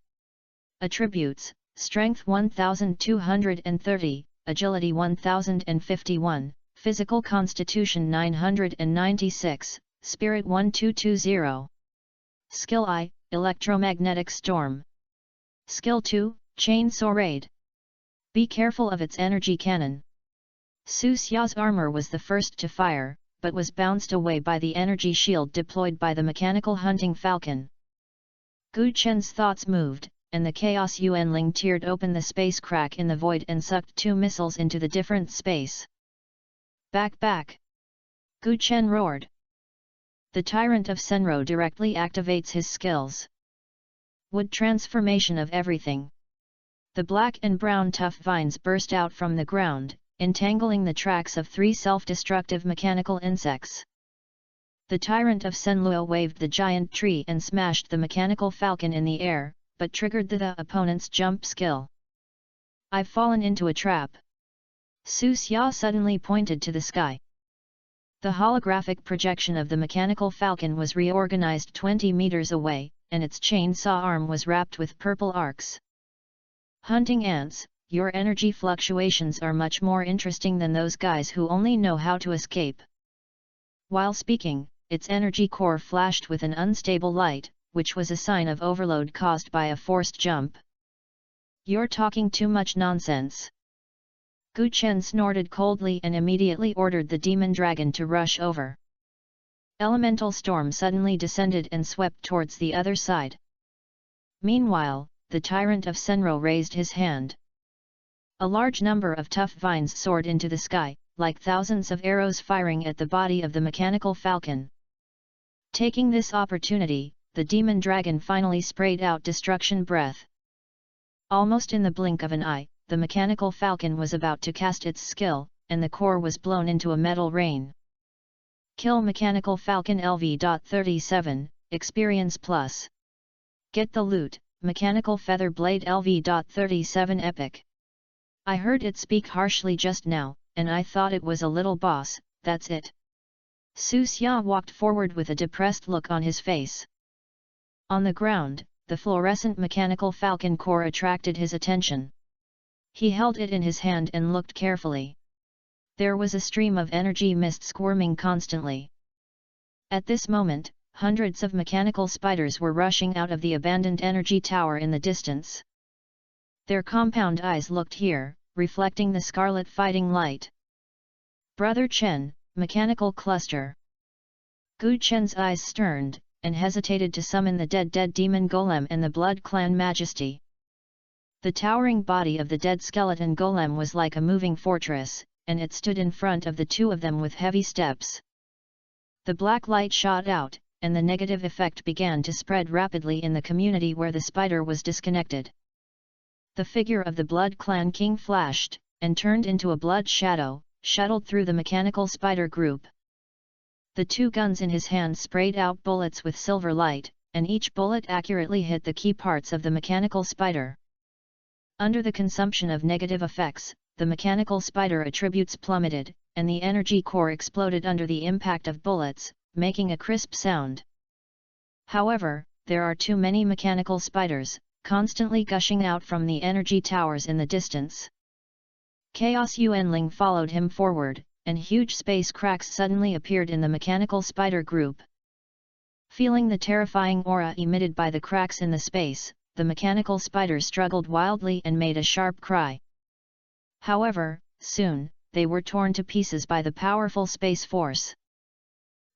Attributes, Strength 1230, Agility 1051, Physical Constitution 996, Spirit 1220. Skill I, Electromagnetic Storm. Skill 2, Chainsaw Raid. Be careful of its energy cannon. Su Xia's armor was the first to fire, but was bounced away by the energy shield deployed by the mechanical hunting falcon. Gu Chen's thoughts moved, and the Chaos Yuanling teared open the space crack in the void and sucked 2 missiles into the different space. Back back! Gu Chen roared. The Tyrant of Senro directly activates his skills. Wood transformation of everything. The black and brown tough vines burst out from the ground, entangling the tracks of 3 self-destructive mechanical insects. The Tyrant of Senluo waved the giant tree and smashed the mechanical falcon in the air, but triggered the opponent's jump skill. I've fallen into a trap. Su Xia suddenly pointed to the sky. The holographic projection of the mechanical falcon was reorganized 20 meters away, and its chainsaw arm was wrapped with purple arcs. Hunting ants, your energy fluctuations are much more interesting than those guys who only know how to escape. While speaking, its energy core flashed with an unstable light, which was a sign of overload caused by a forced jump. You're talking too much nonsense. Gu Chen snorted coldly and immediately ordered the demon dragon to rush over. Elemental storm suddenly descended and swept towards the other side. Meanwhile, the Tyrant of Senro raised his hand. A large number of tough vines soared into the sky, like thousands of arrows firing at the body of the mechanical falcon. Taking this opportunity, the demon dragon finally sprayed out destruction breath. Almost in the blink of an eye, the mechanical falcon was about to cast its skill, and the core was blown into a metal rain. Kill Mechanical Falcon LV.37, Experience Plus. Get the loot, Mechanical Feather Blade LV.37 Epic. I heard it speak harshly just now, and I thought it was a little boss, that's it. Su Xia walked forward with a depressed look on his face. On the ground, the fluorescent mechanical falcon core attracted his attention. He held it in his hand and looked carefully. There was a stream of energy mist squirming constantly. At this moment, hundreds of mechanical spiders were rushing out of the abandoned energy tower in the distance. Their compound eyes looked here, reflecting the scarlet fighting light. Brother Chen, mechanical cluster. Gu Chen's eyes sterned, and hesitated to summon the dead demon golem and the blood clan majesty. The towering body of the dead skeleton golem was like a moving fortress, and it stood in front of the 2 of them with heavy steps. The black light shot out, and the negative effect began to spread rapidly in the community where the spider was disconnected. The figure of the Blood Clan King flashed, and turned into a blood shadow, shuttled through the mechanical spider group. The 2 guns in his hand sprayed out bullets with silver light, and each bullet accurately hit the key parts of the mechanical spider. Under the consumption of negative effects, the mechanical spider attributes plummeted, and the energy core exploded under the impact of bullets, making a crisp sound. However, there are too many mechanical spiders, constantly gushing out from the energy towers in the distance. Chaos Yuanling followed him forward, and huge space cracks suddenly appeared in the mechanical spider group. Feeling the terrifying aura emitted by the cracks in the space, the mechanical spider struggled wildly and made a sharp cry. However, soon, they were torn to pieces by the powerful space force.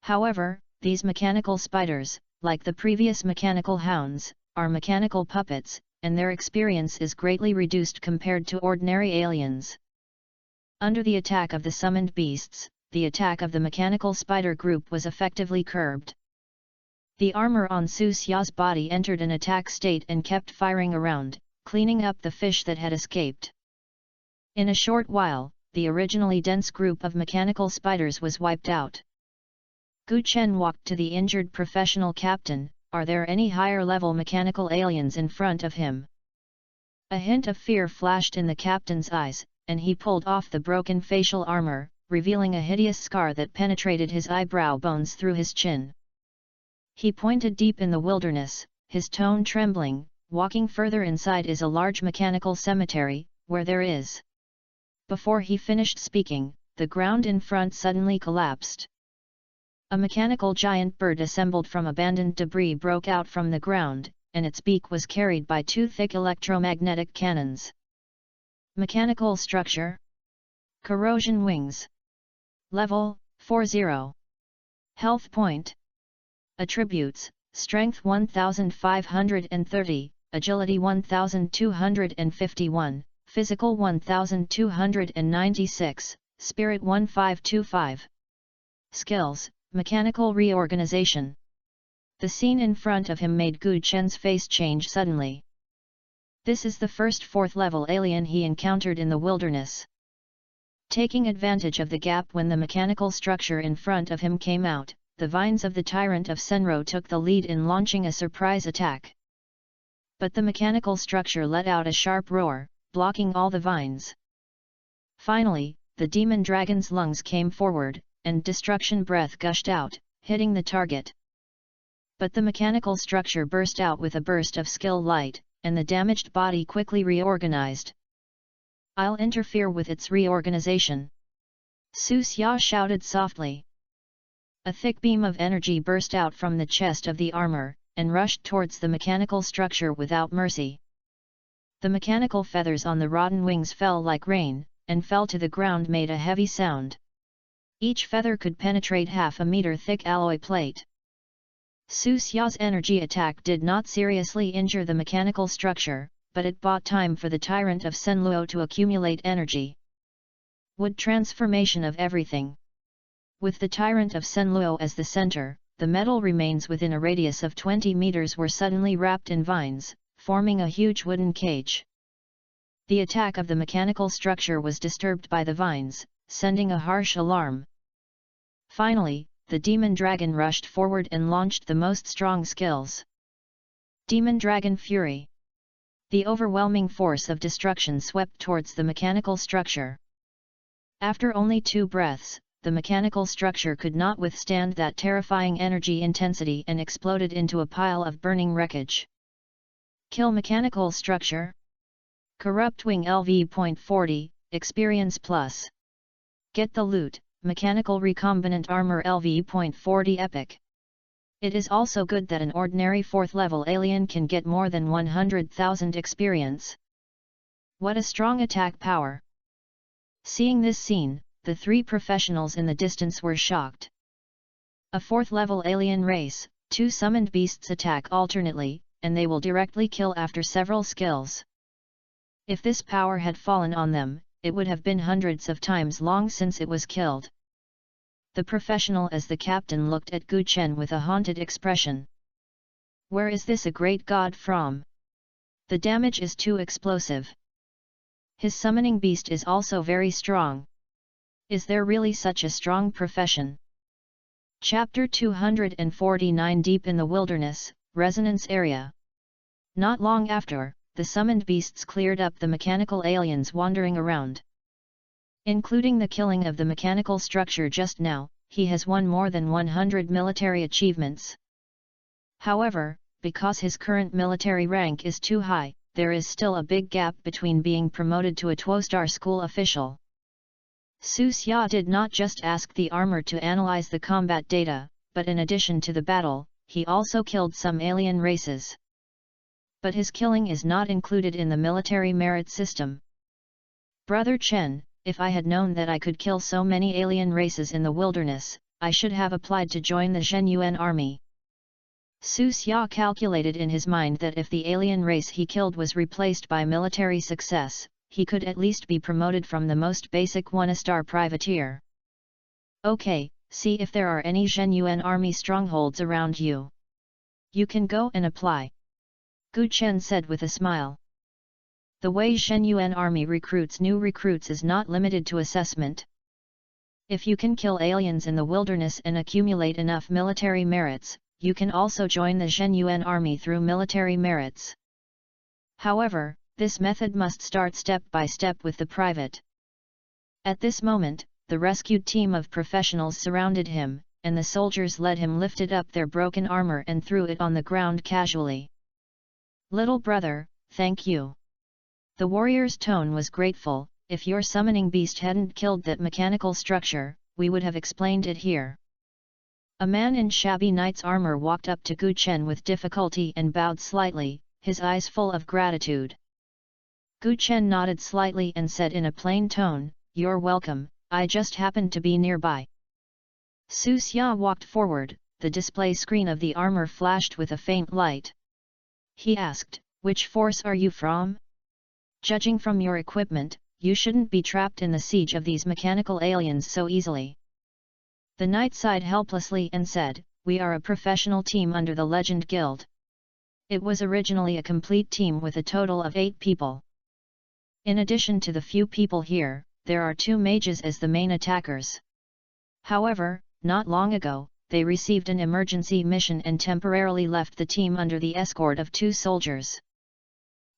However, these mechanical spiders, like the previous mechanical hounds, are mechanical puppets, and their experience is greatly reduced compared to ordinary aliens. Under the attack of the summoned beasts, the attack of the mechanical spider group was effectively curbed. The armor on Su Xia's body entered an attack state and kept firing around, cleaning up the fish that had escaped. In a short while, the originally dense group of mechanical spiders was wiped out. Gu Chen walked to the injured professional captain. Are there any higher-level mechanical aliens in front of him? A hint of fear flashed in the captain's eyes, and he pulled off the broken facial armor, revealing a hideous scar that penetrated his eyebrow bones through his chin. He pointed deep in the wilderness, his tone trembling. Walking further inside is a large mechanical cemetery, where there is. Before he finished speaking, the ground in front suddenly collapsed. A mechanical giant bird assembled from abandoned debris broke out from the ground, and its beak was carried by two thick electromagnetic cannons. Mechanical structure. Corrosion wings. Level, 40. Health point. Attributes, Strength 1530, Agility 1251, Physical 1296, Spirit 1525. Skills, Mechanical reorganization. The scene in front of him made Gu Chen's face change suddenly. This is the first fourth-level alien he encountered in the wilderness. Taking advantage of the gap when the mechanical structure in front of him came out, the vines of the Tyrant of Senro took the lead in launching a surprise attack. But the mechanical structure let out a sharp roar, blocking all the vines. Finally, the demon dragon's lungs came forward, and destruction breath gushed out, hitting the target. But the mechanical structure burst out with a burst of skill light, and the damaged body quickly reorganized. "I'll interfere with its reorganization," Su Xia shouted softly. A thick beam of energy burst out from the chest of the armor, and rushed towards the mechanical structure without mercy. The mechanical feathers on the rotten wings fell like rain, and fell to the ground made a heavy sound. Each feather could penetrate half a meter thick alloy plate. Su Xia's energy attack did not seriously injure the mechanical structure, but it bought time for the Tyrant of Senluo to accumulate energy. Wood transformation of everything. With the Tyrant of Senluo as the center, the metal remains within a radius of 20 meters were suddenly wrapped in vines, forming a huge wooden cage. The attack of the mechanical structure was disturbed by the vines, sending a harsh alarm. Finally, the demon dragon rushed forward and launched the most strong skills. Demon Dragon Fury. The overwhelming force of destruction swept towards the mechanical structure. After only 2 breaths, the mechanical structure could not withstand that terrifying energy intensity and exploded into a pile of burning wreckage. Kill mechanical structure. Corrupt Wing LV.40, Experience Plus. Get the loot, Mechanical Recombinant Armor LV.40 Epic. It is also good that an ordinary 4th-level alien can get more than 100,000 experience. What a strong attack power! Seeing this scene, the 3 professionals in the distance were shocked. A 4th-level alien race, 2 summoned beasts attack alternately, and they will directly kill after several skills. If this power had fallen on them, it would have been hundreds of times long since it was killed. The professional as the captain looked at Gu Chen with a haunted expression. Where is this a great god from? The damage is too explosive. His summoning beast is also very strong. Is there really such a strong profession? Chapter 249 Deep in the Wilderness, Resonance Area. Not long after, the summoned beasts cleared up the mechanical aliens wandering around. Including the killing of the mechanical structure just now, he has won more than 100 military achievements. However, because his current military rank is too high, there is still a big gap between being promoted to a 2-star school official. Su Xia did not just ask the armor to analyze the combat data, but in addition to the battle, he also killed some alien races. But his killing is not included in the military merit system. Brother Chen, if I had known that I could kill so many alien races in the wilderness, I should have applied to join the Zhenyuan army. Su Xia calculated in his mind that if the alien race he killed was replaced by military success, he could at least be promoted from the most basic 1-star privateer. Okay, see if there are any Zhenyuan army strongholds around you. You can go and apply. Gu Chen said with a smile. The way Zhenyuan army recruits new recruits is not limited to assessment. If you can kill aliens in the wilderness and accumulate enough military merits, you can also join the Zhenyuan army through military merits. However, this method must start step by step with the private. At this moment, the rescued team of professionals surrounded him, and the soldiers led him lifted up their broken armor and threw it on the ground casually. Little brother, thank you. The warrior's tone was grateful. If your summoning beast hadn't killed that mechanical structure, we would have explained it here. A man in shabby knight's armor walked up to Gu Chen with difficulty and bowed slightly, his eyes full of gratitude. Gu Chen nodded slightly and said in a plain tone, "You're welcome, I just happened to be nearby." Su Xia walked forward, the display screen of the armor flashed with a faint light. He asked, "Which force are you from? Judging from your equipment, you shouldn't be trapped in the siege of these mechanical aliens so easily." The knight sighed helplessly and said, "We are a professional team under the Legend Guild. It was originally a complete team with a total of 8 people. In addition to the few people here, there are 2 mages as the main attackers. However, not long ago, they received an emergency mission and temporarily left the team under the escort of 2 soldiers.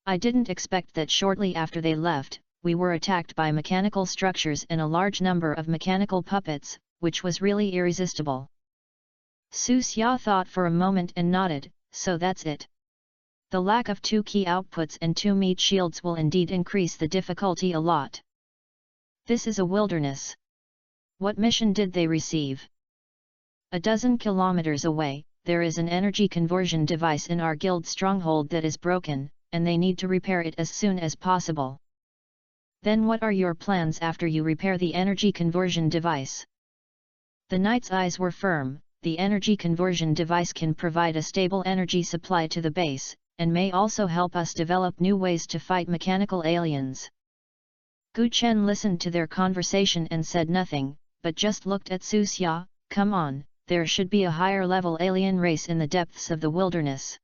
I didn't expect that shortly after they left, we were attacked by mechanical structures and a large number of mechanical puppets, which was really irresistible." Su Xia thought for a moment and nodded, "So that's it. The lack of 2 key outputs and 2 meat shields will indeed increase the difficulty a lot. This is a wilderness. What mission did they receive?" "A dozen kilometers away, there is an energy conversion device in our guild stronghold that is broken, and they need to repair it as soon as possible." "Then what are your plans after you repair the energy conversion device?" The knight's eyes were firm. "The energy conversion device can provide a stable energy supply to the base, and may also help us develop new ways to fight mechanical aliens." Gu Chen listened to their conversation and said nothing, but just looked at Su Xia. "Come on, there should be a higher level alien race in the depths of the wilderness."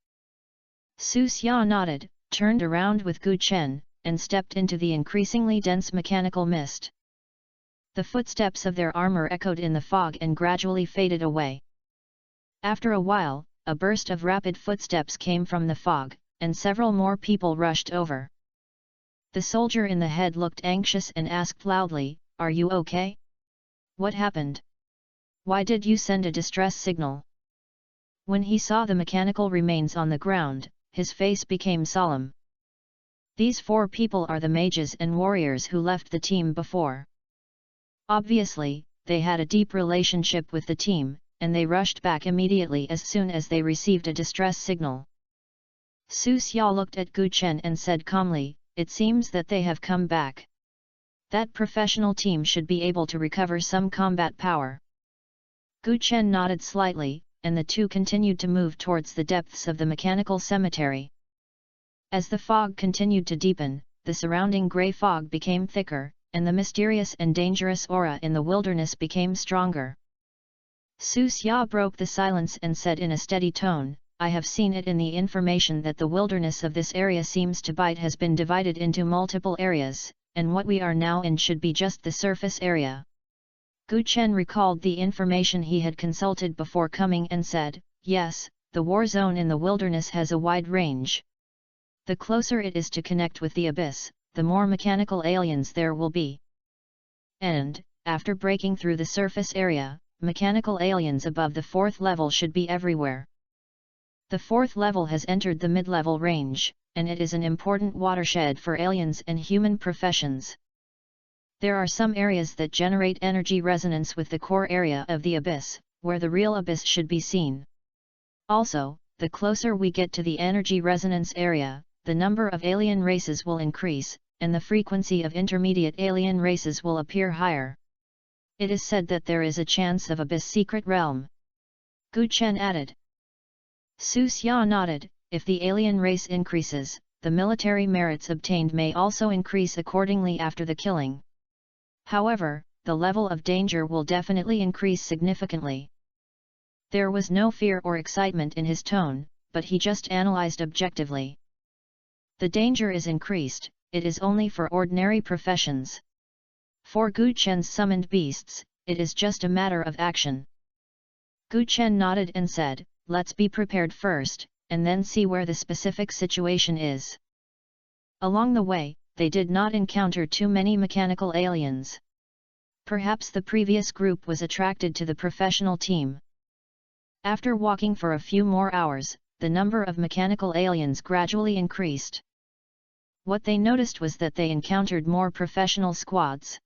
Su Xia nodded, turned around with Gu Chen, and stepped into the increasingly dense mechanical mist. The footsteps of their armor echoed in the fog and gradually faded away. After a while, a burst of rapid footsteps came from the fog, and several more people rushed over. The soldier in the head looked anxious and asked loudly, "Are you okay? What happened? Why did you send a distress signal?" When he saw the mechanical remains on the ground, his face became solemn. "These 4 people are the mages and warriors who left the team before. Obviously, they had a deep relationship with the team, and they rushed back immediately as soon as they received a distress signal." Su Xia looked at Gu Chen and said calmly, "It seems that they have come back. That professional team should be able to recover some combat power." Gu Chen nodded slightly, and the 2 continued to move towards the depths of the mechanical cemetery. As the fog continued to deepen, the surrounding grey fog became thicker, and the mysterious and dangerous aura in the wilderness became stronger. Su Xia broke the silence and said in a steady tone, "I have seen it in the information that the wilderness of this area seems to bite has been divided into multiple areas, and what we are now in should be just the surface area." Gu Chen recalled the information he had consulted before coming and said, "Yes, the war zone in the wilderness has a wide range. The closer it is to connect with the abyss, the more mechanical aliens there will be. And, after breaking through the surface area, mechanical aliens above the 4th level should be everywhere. The 4th level has entered the mid-level range, and it is an important watershed for aliens and human professions. There are some areas that generate energy resonance with the core area of the abyss, where the real abyss should be seen. Also, the closer we get to the energy resonance area, the number of alien races will increase, and the frequency of intermediate alien races will appear higher. It is said that there is a chance of abyss secret realm." Gu Chen added. Su Xia nodded. "If the alien race increases, the military merits obtained may also increase accordingly after the killing. However, the level of danger will definitely increase significantly." There was no fear or excitement in his tone, but he just analyzed objectively. "The danger is increased, it is only for ordinary professions. For Gu Chen's summoned beasts, it is just a matter of action." Gu Chen nodded and said, "Let's be prepared first, and then see where the specific situation is." Along the way, they did not encounter too many mechanical aliens. Perhaps the previous group was attracted to the professional team. After walking for a few more hours, the number of mechanical aliens gradually increased. What they noticed was that they encountered more professional squads.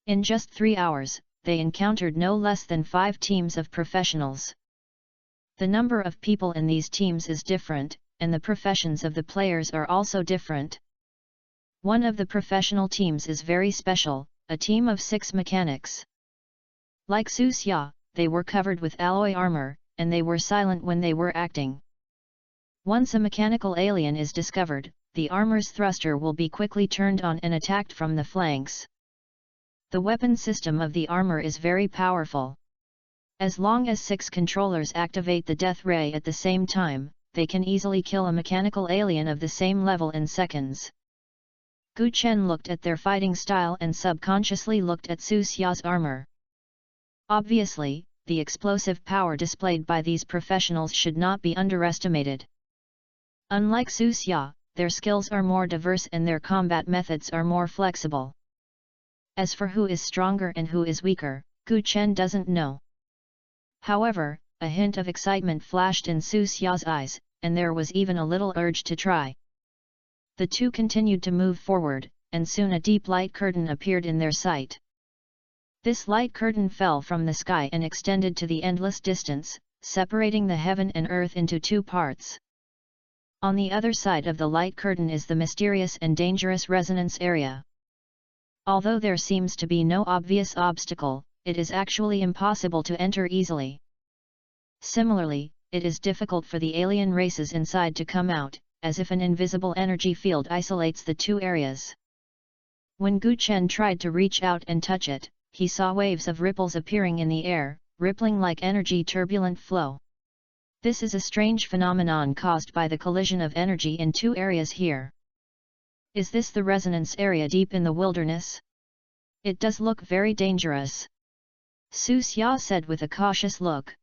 In just 3 hours, they encountered no less than 5 teams of professionals. The number of people in these teams is different, and the professions of the players are also different. One of the professional teams is very special, a team of 6 mechanics. Like Su Xia, they were covered with alloy armor, and they were silent when they were acting. Once a mechanical alien is discovered, the armor's thruster will be quickly turned on and attacked from the flanks. The weapon system of the armor is very powerful. As long as 6 controllers activate the death ray at the same time, they can easily kill a mechanical alien of the same level in seconds. Gu Chen looked at their fighting style and subconsciously looked at Su Xia's armor. Obviously, the explosive power displayed by these professionals should not be underestimated. Unlike Su Xia, their skills are more diverse and their combat methods are more flexible. As for who is stronger and who is weaker, Gu Chen doesn't know. However, a hint of excitement flashed in Su Xia's eyes, and there was even a little urge to try. The two continued to move forward, and soon a deep light curtain appeared in their sight. This light curtain fell from the sky and extended to the endless distance, separating the heaven and earth into 2 parts. On the other side of the light curtain is the mysterious and dangerous resonance area. Although there seems to be no obvious obstacle, it is actually impossible to enter easily. Similarly, it is difficult for the alien races inside to come out, as if an invisible energy field isolates the 2 areas. When Gu Chen tried to reach out and touch it, he saw waves of ripples appearing in the air, rippling like energy turbulent flow. This is a strange phenomenon caused by the collision of energy in 2 areas here. Is this the resonance area deep in the wilderness? It does look very dangerous. Su Xia said with a cautious look.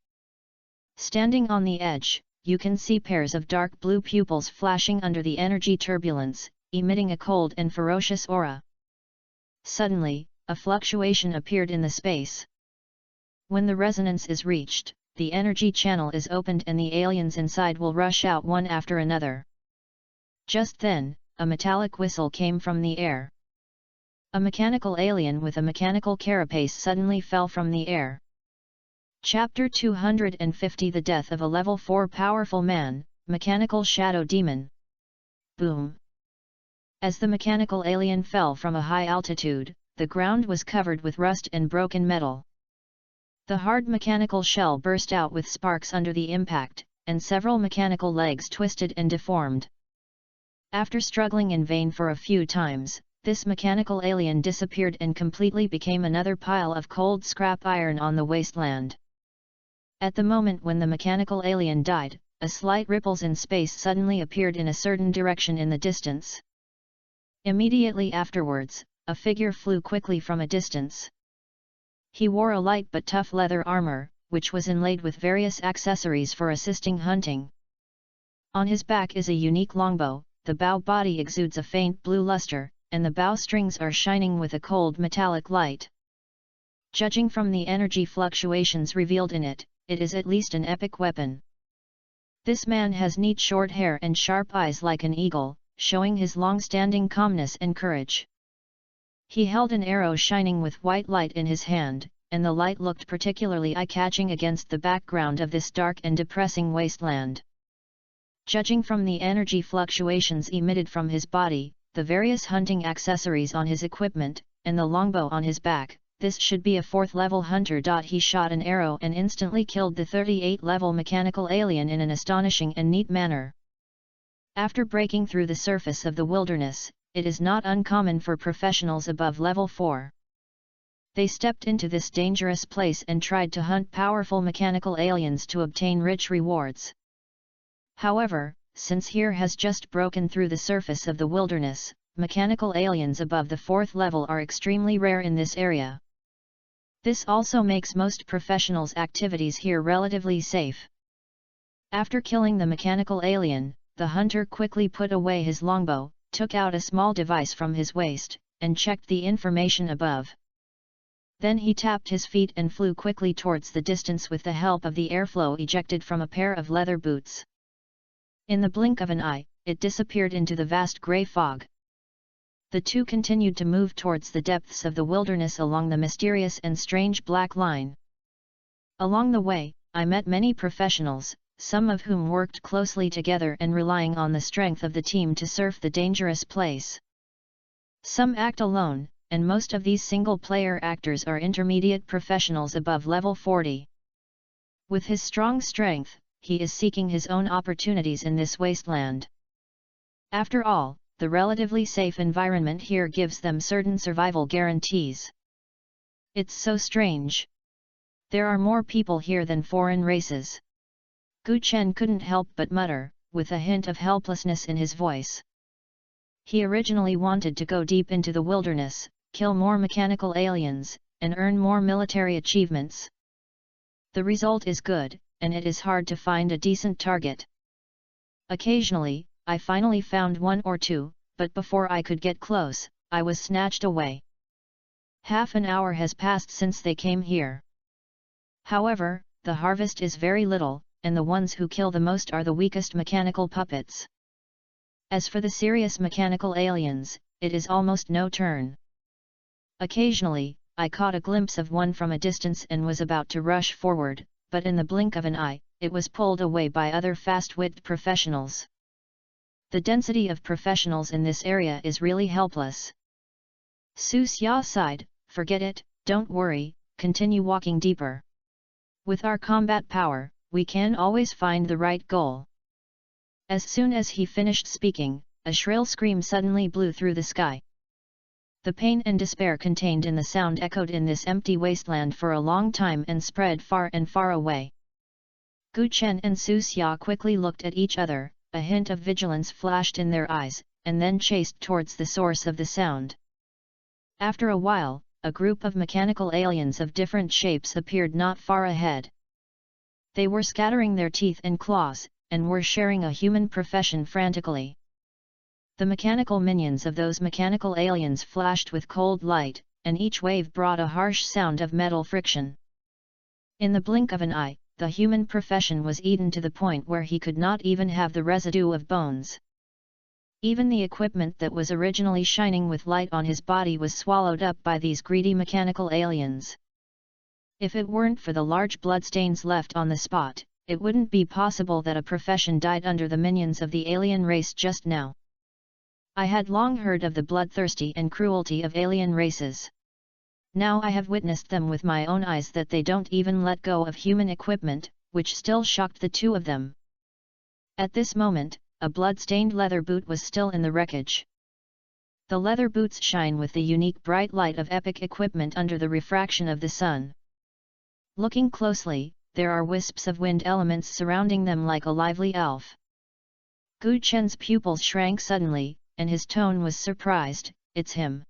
Standing on the edge, you can see pairs of dark blue pupils flashing under the energy turbulence, emitting a cold and ferocious aura. Suddenly, a fluctuation appeared in the space. When the resonance is reached, the energy channel is opened and the aliens inside will rush out one after another. Just then, a metallic whistle came from the air. A mechanical alien with a mechanical carapace suddenly fell from the air. Chapter 250 The Death of a Level 4 Powerful Man, Mechanical Shadow Demon. Boom! As the mechanical alien fell from a high altitude, the ground was covered with rust and broken metal. The hard mechanical shell burst out with sparks under the impact, and several mechanical legs twisted and deformed. After struggling in vain for a few times, this mechanical alien disappeared and completely became another pile of cold scrap iron on the wasteland. At the moment when the mechanical alien died, a slight ripples in space suddenly appeared in a certain direction in the distance. Immediately afterwards, a figure flew quickly from a distance. He wore a light but tough leather armor, which was inlaid with various accessories for assisting hunting. On his back is a unique longbow, the bow body exudes a faint blue luster, and the bow strings are shining with a cold metallic light. Judging from the energy fluctuations revealed in it, it is at least an epic weapon. This man has neat short hair and sharp eyes like an eagle, showing his long-standing calmness and courage. He held an arrow shining with white light in his hand, and the light looked particularly eye-catching against the background of this dark and depressing wasteland. Judging from the energy fluctuations emitted from his body, the various hunting accessories on his equipment, and the longbow on his back, this should be a 4th-level hunter. He shot an arrow and instantly killed the 38-level mechanical alien in an astonishing and neat manner. After breaking through the surface of the wilderness, it is not uncommon for professionals above level 4. They stepped into this dangerous place and tried to hunt powerful mechanical aliens to obtain rich rewards. However, since here has just broken through the surface of the wilderness, mechanical aliens above the 4th level are extremely rare in this area. This also makes most professionals' activities here relatively safe. After killing the mechanical alien, the hunter quickly put away his longbow, took out a small device from his waist, and checked the information above. Then he tapped his feet and flew quickly towards the distance with the help of the airflow ejected from a pair of leather boots. In the blink of an eye, it disappeared into the vast grey fog. The two continued to move towards the depths of the wilderness along the mysterious and strange black line. Along the way, I met many professionals, some of whom worked closely together and relying on the strength of the team to surf the dangerous place. Some act alone, and most of these single-player actors are intermediate professionals above level 40. With his strong strength, he is seeking his own opportunities in this wasteland. After all, the relatively safe environment here gives them certain survival guarantees. It's so strange. There are more people here than foreign races. Gu Chen couldn't help but mutter, with a hint of helplessness in his voice. He originally wanted to go deep into the wilderness, kill more mechanical aliens, and earn more military achievements. The result is good, and it is hard to find a decent target. Occasionally, I finally found one or two, but before I could get close, I was snatched away. Half an hour has passed since they came here. However, the harvest is very little, and the ones who kill the most are the weakest mechanical puppets. As for the serious mechanical aliens, it is almost no turn. Occasionally, I caught a glimpse of one from a distance and was about to rush forward, but in the blink of an eye, it was pulled away by other fast-witted professionals. The density of professionals in this area is really helpless. Su Xia sighed, "Forget it, don't worry, continue walking deeper. With our combat power, we can always find the right goal." As soon as he finished speaking, a shrill scream suddenly blew through the sky. The pain and despair contained in the sound echoed in this empty wasteland for a long time and spread far and far away. Gu Chen and Su Xia quickly looked at each other, a hint of vigilance flashed in their eyes, and then chased towards the source of the sound. After a while, a group of mechanical aliens of different shapes appeared not far ahead. They were scattering their teeth and claws, and were sharing a human profession frantically. The mechanical minions of those mechanical aliens flashed with cold light, and each wave brought a harsh sound of metal friction. In the blink of an eye, the human profession was eaten to the point where he could not even have the residue of bones. Even the equipment that was originally shining with light on his body was swallowed up by these greedy mechanical aliens. If it weren't for the large bloodstains left on the spot, it wouldn't be possible that a profession died under the minions of the alien race just now. I had long heard of the bloodthirsty and cruelty of alien races. Now I have witnessed them with my own eyes that they don't even let go of human equipment, which still shocked the two of them. At this moment, a blood-stained leather boot was still in the wreckage. The leather boots shine with the unique bright light of epic equipment under the refraction of the sun. Looking closely, there are wisps of wind elements surrounding them like a lively elf. Gu Chen's pupils shrank suddenly, and his tone was surprised. "It's him."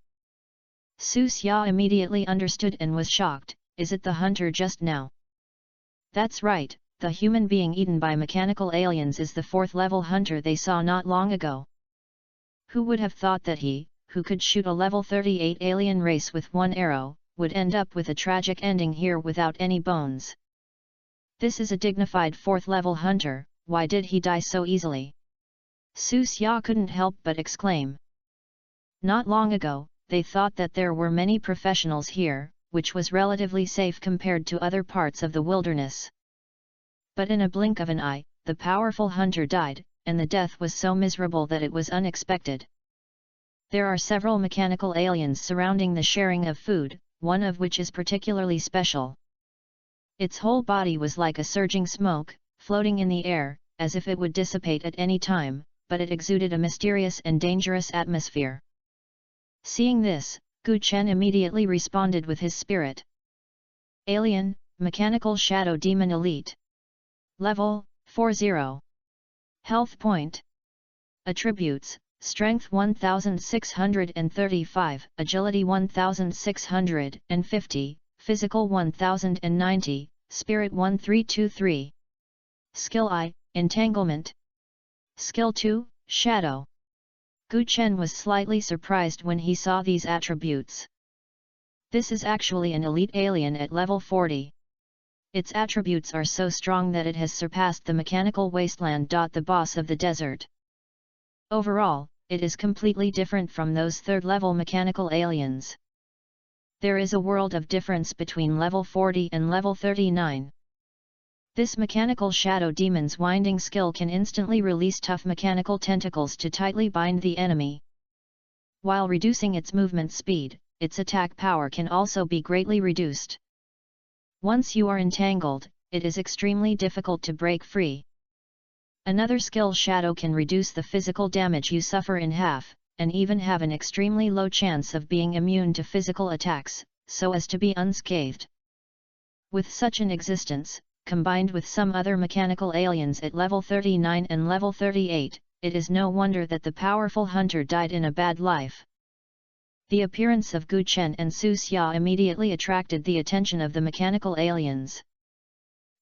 Su Xia immediately understood and was shocked. "Is it the hunter just now?" "That's right, the human being eaten by mechanical aliens is the 4th level hunter they saw not long ago. Who would have thought that he, who could shoot a level 38 alien race with one arrow, would end up with a tragic ending here without any bones? This is a dignified 4th level hunter, why did he die so easily?" Su Xia couldn't help but exclaim. Not long ago, they thought that there were many professionals here, which was relatively safe compared to other parts of the wilderness. But in a blink of an eye, the powerful hunter died, and the death was so miserable that it was unexpected. There are several mechanical aliens surrounding the sharing of food, one of which is particularly special. Its whole body was like a surging smoke, floating in the air, as if it would dissipate at any time, but it exuded a mysterious and dangerous atmosphere. Seeing this, Gu Chen immediately responded with his spirit. Alien, Mechanical Shadow Demon Elite. Level, 40. Health Point. Attributes, Strength 1635, Agility 1650, Physical 1090, Spirit 1323. Skill I, Entanglement. Skill 2, Shadow. Gu Chen was slightly surprised when he saw these attributes. This is actually an elite alien at level 40. Its attributes are so strong that it has surpassed the mechanical wasteland. The boss of the desert. Overall, it is completely different from those third-level mechanical aliens. There is a world of difference between level 40 and level 39. This mechanical shadow demon's winding skill can instantly release tough mechanical tentacles to tightly bind the enemy. While reducing its movement speed, its attack power can also be greatly reduced. Once you are entangled, it is extremely difficult to break free. Another skill shadow can reduce the physical damage you suffer in half, and even have an extremely low chance of being immune to physical attacks, so as to be unscathed. With such an existence, combined with some other mechanical aliens at level 39 and level 38, it is no wonder that the powerful hunter died in a bad life. The appearance of Gu Chen and Su Xia immediately attracted the attention of the mechanical aliens.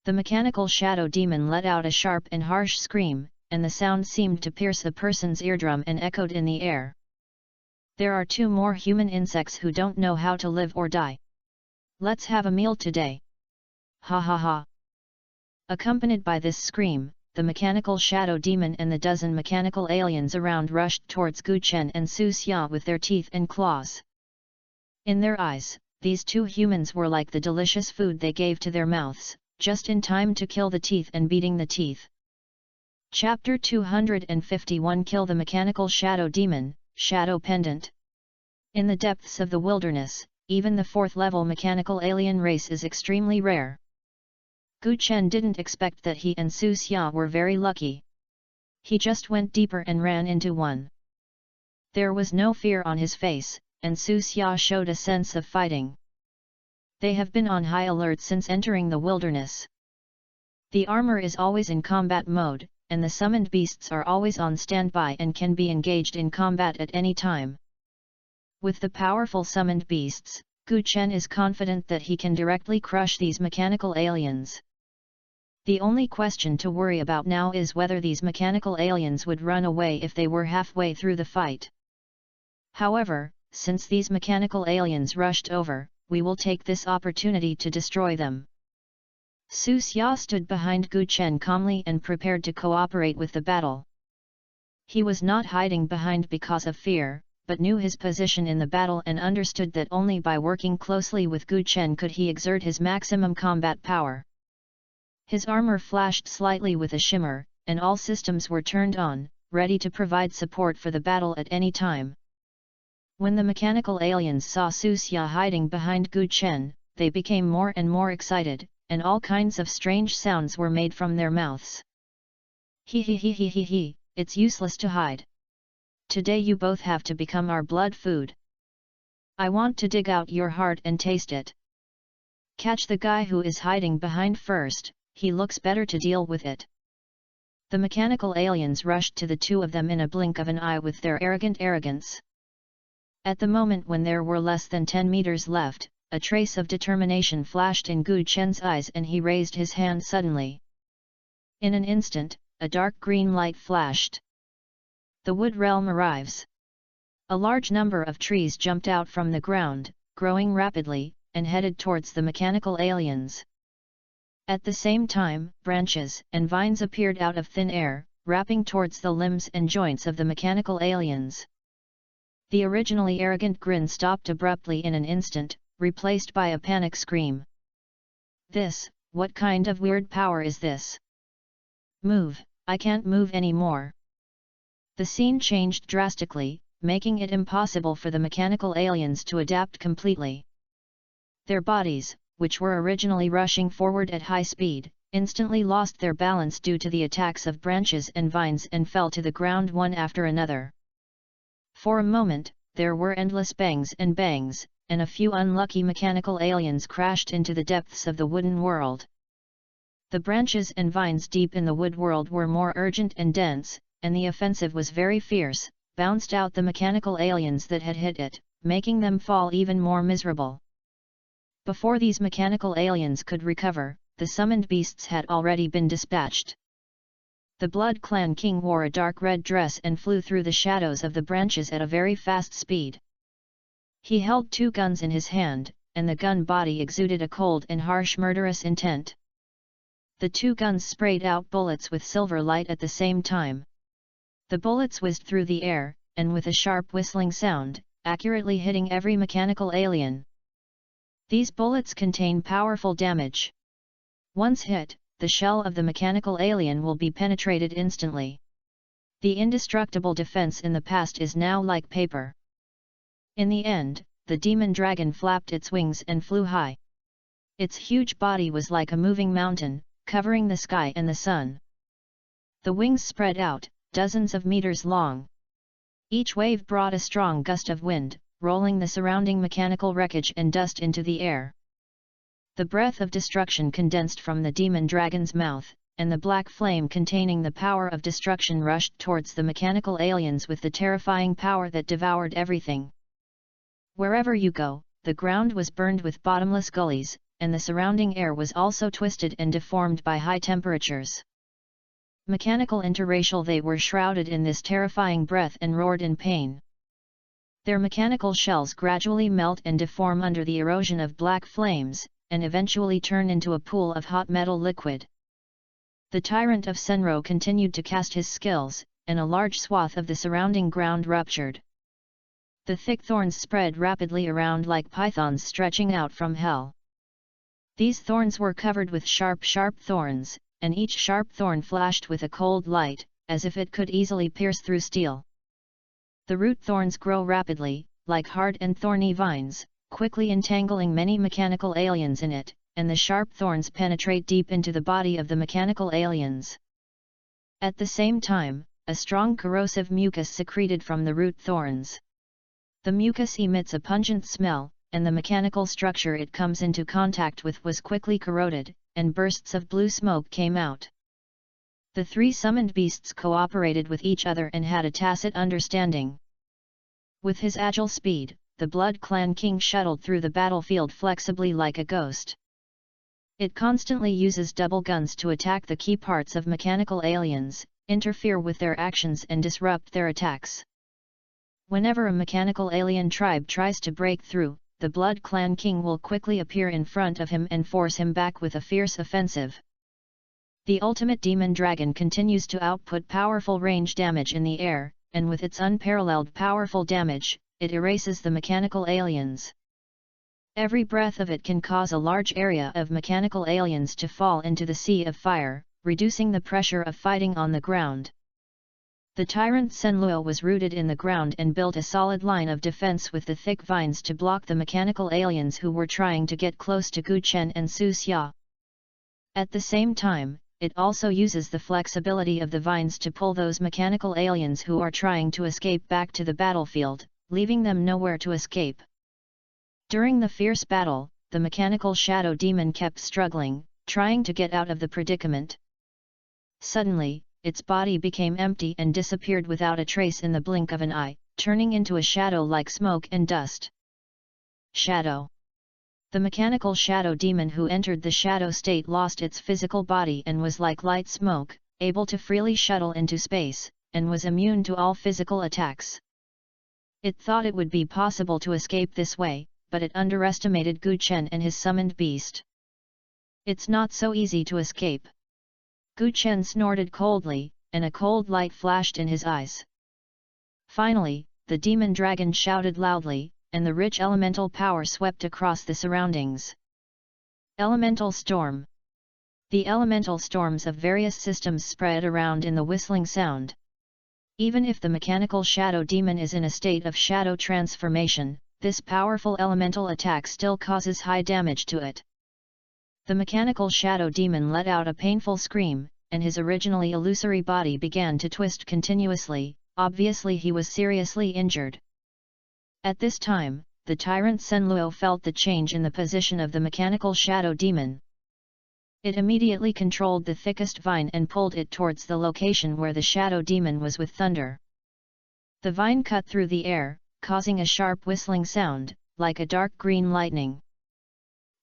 The mechanical shadow demon let out a sharp and harsh scream, and the sound seemed to pierce a person's eardrum and echoed in the air. There are 2 more human insects who don't know how to live or die. Let's have a meal today. Ha ha ha. Accompanied by this scream, the mechanical shadow demon and the dozen mechanical aliens around rushed towards Gu Chen and Su Xia with their teeth and claws. In their eyes, these 2 humans were like the delicious food they gave to their mouths, just in time to kill the teeth and beating the teeth. Chapter 251 Kill the Mechanical Shadow Demon, Shadow Pendant. In the depths of the wilderness, even the 4th-level mechanical alien race is extremely rare. Gu Chen didn't expect that he and Su Xia were very lucky. He just went deeper and ran into one. There was no fear on his face, and Su Xia showed a sense of fighting. They have been on high alert since entering the wilderness. The armor is always in combat mode, and the summoned beasts are always on standby and can be engaged in combat at any time. With the powerful summoned beasts, Gu Chen is confident that he can directly crush these mechanical aliens. The only question to worry about now is whether these mechanical aliens would run away if they were halfway through the fight. However, since these mechanical aliens rushed over, we will take this opportunity to destroy them. Su Xia stood behind Gu Chen calmly and prepared to cooperate with the battle. He was not hiding behind because of fear, but knew his position in the battle and understood that only by working closely with Gu Chen could he exert his maximum combat power. His armor flashed slightly with a shimmer, and all systems were turned on, ready to provide support for the battle at any time. When the mechanical aliens saw Su Xia hiding behind Gu Chen, they became more and more excited, and all kinds of strange sounds were made from their mouths. He, it's useless to hide. Today you both have to become our blood food. I want to dig out your heart and taste it. Catch the guy who is hiding behind first, he looks better to deal with it. The mechanical aliens rushed to the 2 of them in a blink of an eye with their arrogant arrogance. At the moment when there were less than 10 meters left, a trace of determination flashed in Gu Chen's eyes and he raised his hand suddenly. In an instant, a dark green light flashed. The wood realm arrives. A large number of trees jumped out from the ground, growing rapidly, and headed towards the mechanical aliens. At the same time, branches and vines appeared out of thin air, wrapping towards the limbs and joints of the mechanical aliens. The originally arrogant grin stopped abruptly in an instant, replaced by a panic scream. What kind of weird power is this? Move, I can't move anymore. The scene changed drastically, making it impossible for the mechanical aliens to adapt completely. Their bodies, which were originally rushing forward at high speed, instantly lost their balance due to the attacks of branches and vines and fell to the ground one after another. For a moment, there were endless bangs, and a few unlucky mechanical aliens crashed into the depths of the wooden world. The branches and vines deep in the wood world were more urgent and dense, and the offensive was very fierce, bounced out the mechanical aliens that had hit it, making them fall even more miserable. Before these mechanical aliens could recover, the summoned beasts had already been dispatched. The Blood Clan King wore a dark red dress and flew through the shadows of the branches at a very fast speed. He held 2 guns in his hand, and the gun body exuded a cold and harsh murderous intent. The 2 guns sprayed out bullets with silver light at the same time. The bullets whizzed through the air, and with a sharp whistling sound, accurately hitting every mechanical alien. These bullets contain powerful damage. Once hit, the shell of the mechanical alien will be penetrated instantly. The indestructible defense in the past is now like paper. In the end, the demon dragon flapped its wings and flew high. Its huge body was like a moving mountain, covering the sky and the sun. The wings spread out, dozens of meters long. Each wave brought a strong gust of wind, rolling the surrounding mechanical wreckage and dust into the air. The breath of destruction condensed from the demon dragon's mouth, and the black flame containing the power of destruction rushed towards the mechanical aliens with the terrifying power that devoured everything. Wherever you go, the ground was burned with bottomless gullies, and the surrounding air was also twisted and deformed by high temperatures. Mechanical interracial, they were shrouded in this terrifying breath and roared in pain. Their mechanical shells gradually melt and deform under the erosion of black flames, and eventually turn into a pool of hot metal liquid. The tyrant of Senro continued to cast his skills, and a large swath of the surrounding ground ruptured. The thick thorns spread rapidly around like pythons stretching out from hell. These thorns were covered with sharp thorns, and each sharp thorn flashed with a cold light, as if it could easily pierce through steel. The root thorns grow rapidly, like hard and thorny vines, quickly entangling many mechanical aliens in it, and the sharp thorns penetrate deep into the body of the mechanical aliens. At the same time, a strong corrosive mucus secreted from the root thorns. The mucus emits a pungent smell, and the mechanical structure it comes into contact with was quickly corroded, and bursts of blue smoke came out. The three summoned beasts cooperated with each other and had a tacit understanding. With his agile speed, the Blood Clan King shuttled through the battlefield flexibly like a ghost. It constantly uses double guns to attack the key parts of mechanical aliens, interfere with their actions and disrupt their attacks. Whenever a mechanical alien tribe tries to break through, the Blood Clan King will quickly appear in front of him and force him back with a fierce offensive. The ultimate demon dragon continues to output powerful range damage in the air, and with its unparalleled powerful damage, it erases the mechanical aliens. Every breath of it can cause a large area of mechanical aliens to fall into the sea of fire, reducing the pressure of fighting on the ground. The tyrant Senluo was rooted in the ground and built a solid line of defense with the thick vines to block the mechanical aliens who were trying to get close to Gu Chen and Su Xia. At the same time, it also uses the flexibility of the vines to pull those mechanical aliens who are trying to escape back to the battlefield, leaving them nowhere to escape. During the fierce battle, the mechanical shadow demon kept struggling, trying to get out of the predicament. Suddenly, its body became empty and disappeared without a trace in the blink of an eye, turning into a shadow like smoke and dust. Shadow. The mechanical shadow demon who entered the shadow state lost its physical body and was like light smoke, able to freely shuttle into space, and was immune to all physical attacks. It thought it would be possible to escape this way, but it underestimated Gu Chen and his summoned beast. It's not so easy to escape. Gu Chen snorted coldly, and a cold light flashed in his eyes. Finally, the demon dragon shouted loudly, and the rich elemental power swept across the surroundings. Elemental storm. The elemental storms of various systems spread around in the whistling sound. Even if the mechanical shadow demon is in a state of shadow transformation, this powerful elemental attack still causes high damage to it. The mechanical shadow demon let out a painful scream, and his originally illusory body began to twist continuously, obviously he was seriously injured. At this time, the tyrant Senluo felt the change in the position of the mechanical shadow demon. It immediately controlled the thickest vine and pulled it towards the location where the shadow demon was with thunder. The vine cut through the air, causing a sharp whistling sound, like a dark green lightning.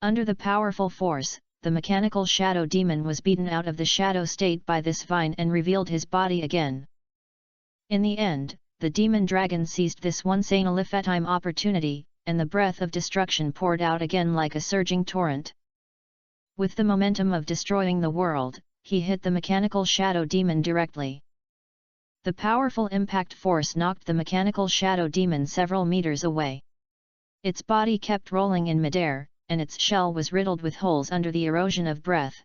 Under the powerful force, the mechanical shadow demon was beaten out of the shadow state by this vine and revealed his body again. In the end, the demon dragon seized this once-in-a-lifetime opportunity, and the breath of destruction poured out again like a surging torrent. With the momentum of destroying the world, he hit the mechanical shadow demon directly. The powerful impact force knocked the mechanical shadow demon several meters away. Its body kept rolling in midair, and its shell was riddled with holes under the erosion of breath.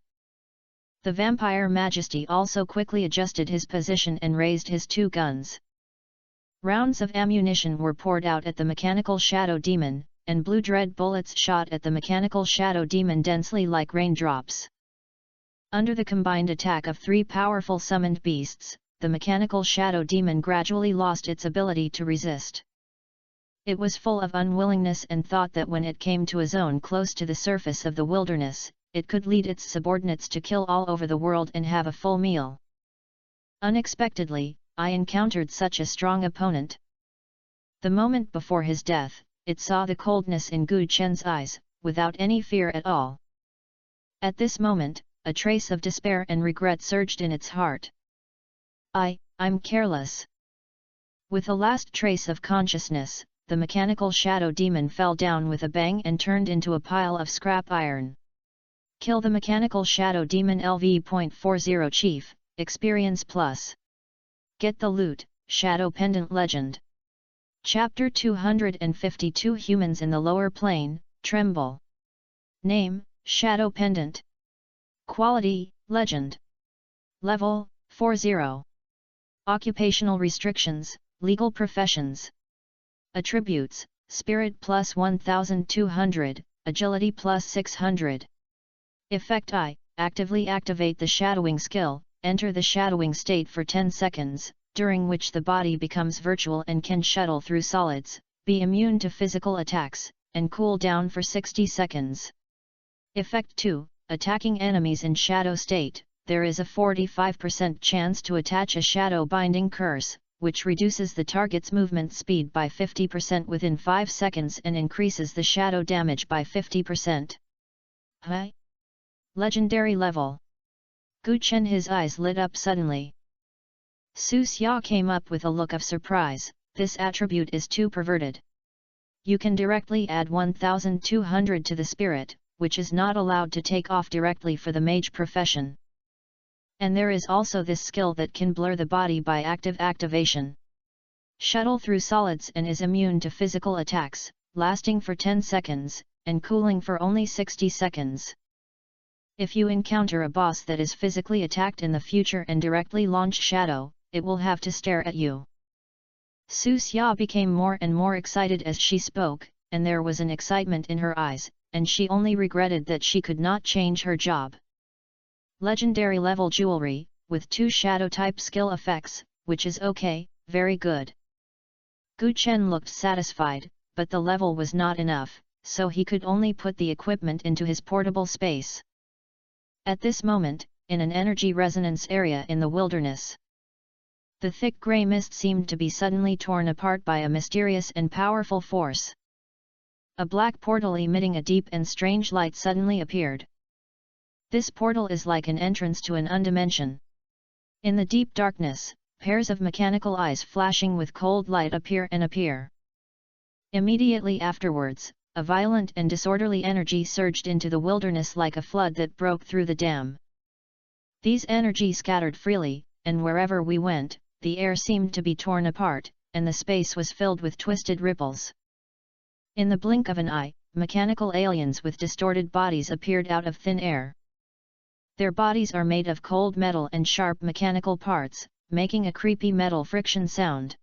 The vampire majesty also quickly adjusted his position and raised his 2 guns. Rounds of ammunition were poured out at the mechanical shadow demon, and blue dread bullets shot at the mechanical shadow demon densely like raindrops. Under the combined attack of 3 powerful summoned beasts, the mechanical shadow demon gradually lost its ability to resist. It was full of unwillingness and thought that when it came to a zone close to the surface of the wilderness, it could lead its subordinates to kill all over the world and have a full meal. Unexpectedly, I encountered such a strong opponent. The moment before his death, it saw the coldness in Gu Chen's eyes, without any fear at all. At this moment, a trace of despair and regret surged in its heart. I'm careless. With a last trace of consciousness, the mechanical shadow demon fell down with a bang and turned into a pile of scrap iron. Kill the mechanical shadow demon LV.40 Chief, Experience Plus. Get the loot, Shadow Pendant Legend. Chapter 252 Humans in the Lower Plane, Tremble. Name, Shadow Pendant. Quality, Legend. Level, 40. Occupational restrictions, legal professions. Attributes, Spirit plus 1200, Agility plus 600. Effect I, actively activate the shadowing skill, enter the shadowing state for 10 seconds, during which the body becomes virtual and can shuttle through solids, be immune to physical attacks, and cool down for 60 seconds. Effect 2, attacking enemies in shadow state, there is a 45% chance to attach a shadow binding curse, which reduces the target's movement speed by 50% within 5 seconds and increases the shadow damage by 50%. Hi! Legendary level. Gu Chen, his eyes lit up suddenly. Su Xia came up with a look of surprise. This attribute is too perverted. You can directly add 1200 to the spirit, which is not allowed to take off directly for the mage profession. And there is also this skill that can blur the body by active activation. Shuttle through solids and is immune to physical attacks, lasting for 10 seconds, and cooling for only 60 seconds. If you encounter a boss that is physically attacked in the future and directly launch shadow, it will have to stare at you. Su Xia became more and more excited as she spoke, and there was an excitement in her eyes, and she only regretted that she could not change her job. Legendary level jewelry, with 2 shadow type skill effects, which is okay, very good. Gu Chen looked satisfied, but the level was not enough, so he could only put the equipment into his portable space. At this moment, in an energy resonance area in the wilderness, the thick grey mist seemed to be suddenly torn apart by a mysterious and powerful force. A black portal emitting a deep and strange light suddenly appeared. This portal is like an entrance to an undimension. In the deep darkness, pairs of mechanical eyes flashing with cold light appear. Immediately afterwards, a violent and disorderly energy surged into the wilderness like a flood that broke through the dam. These energies scattered freely, and wherever we went, the air seemed to be torn apart, and the space was filled with twisted ripples. In the blink of an eye, mechanical aliens with distorted bodies appeared out of thin air. Their bodies are made of cold metal and sharp mechanical parts, making a creepy metal friction sound.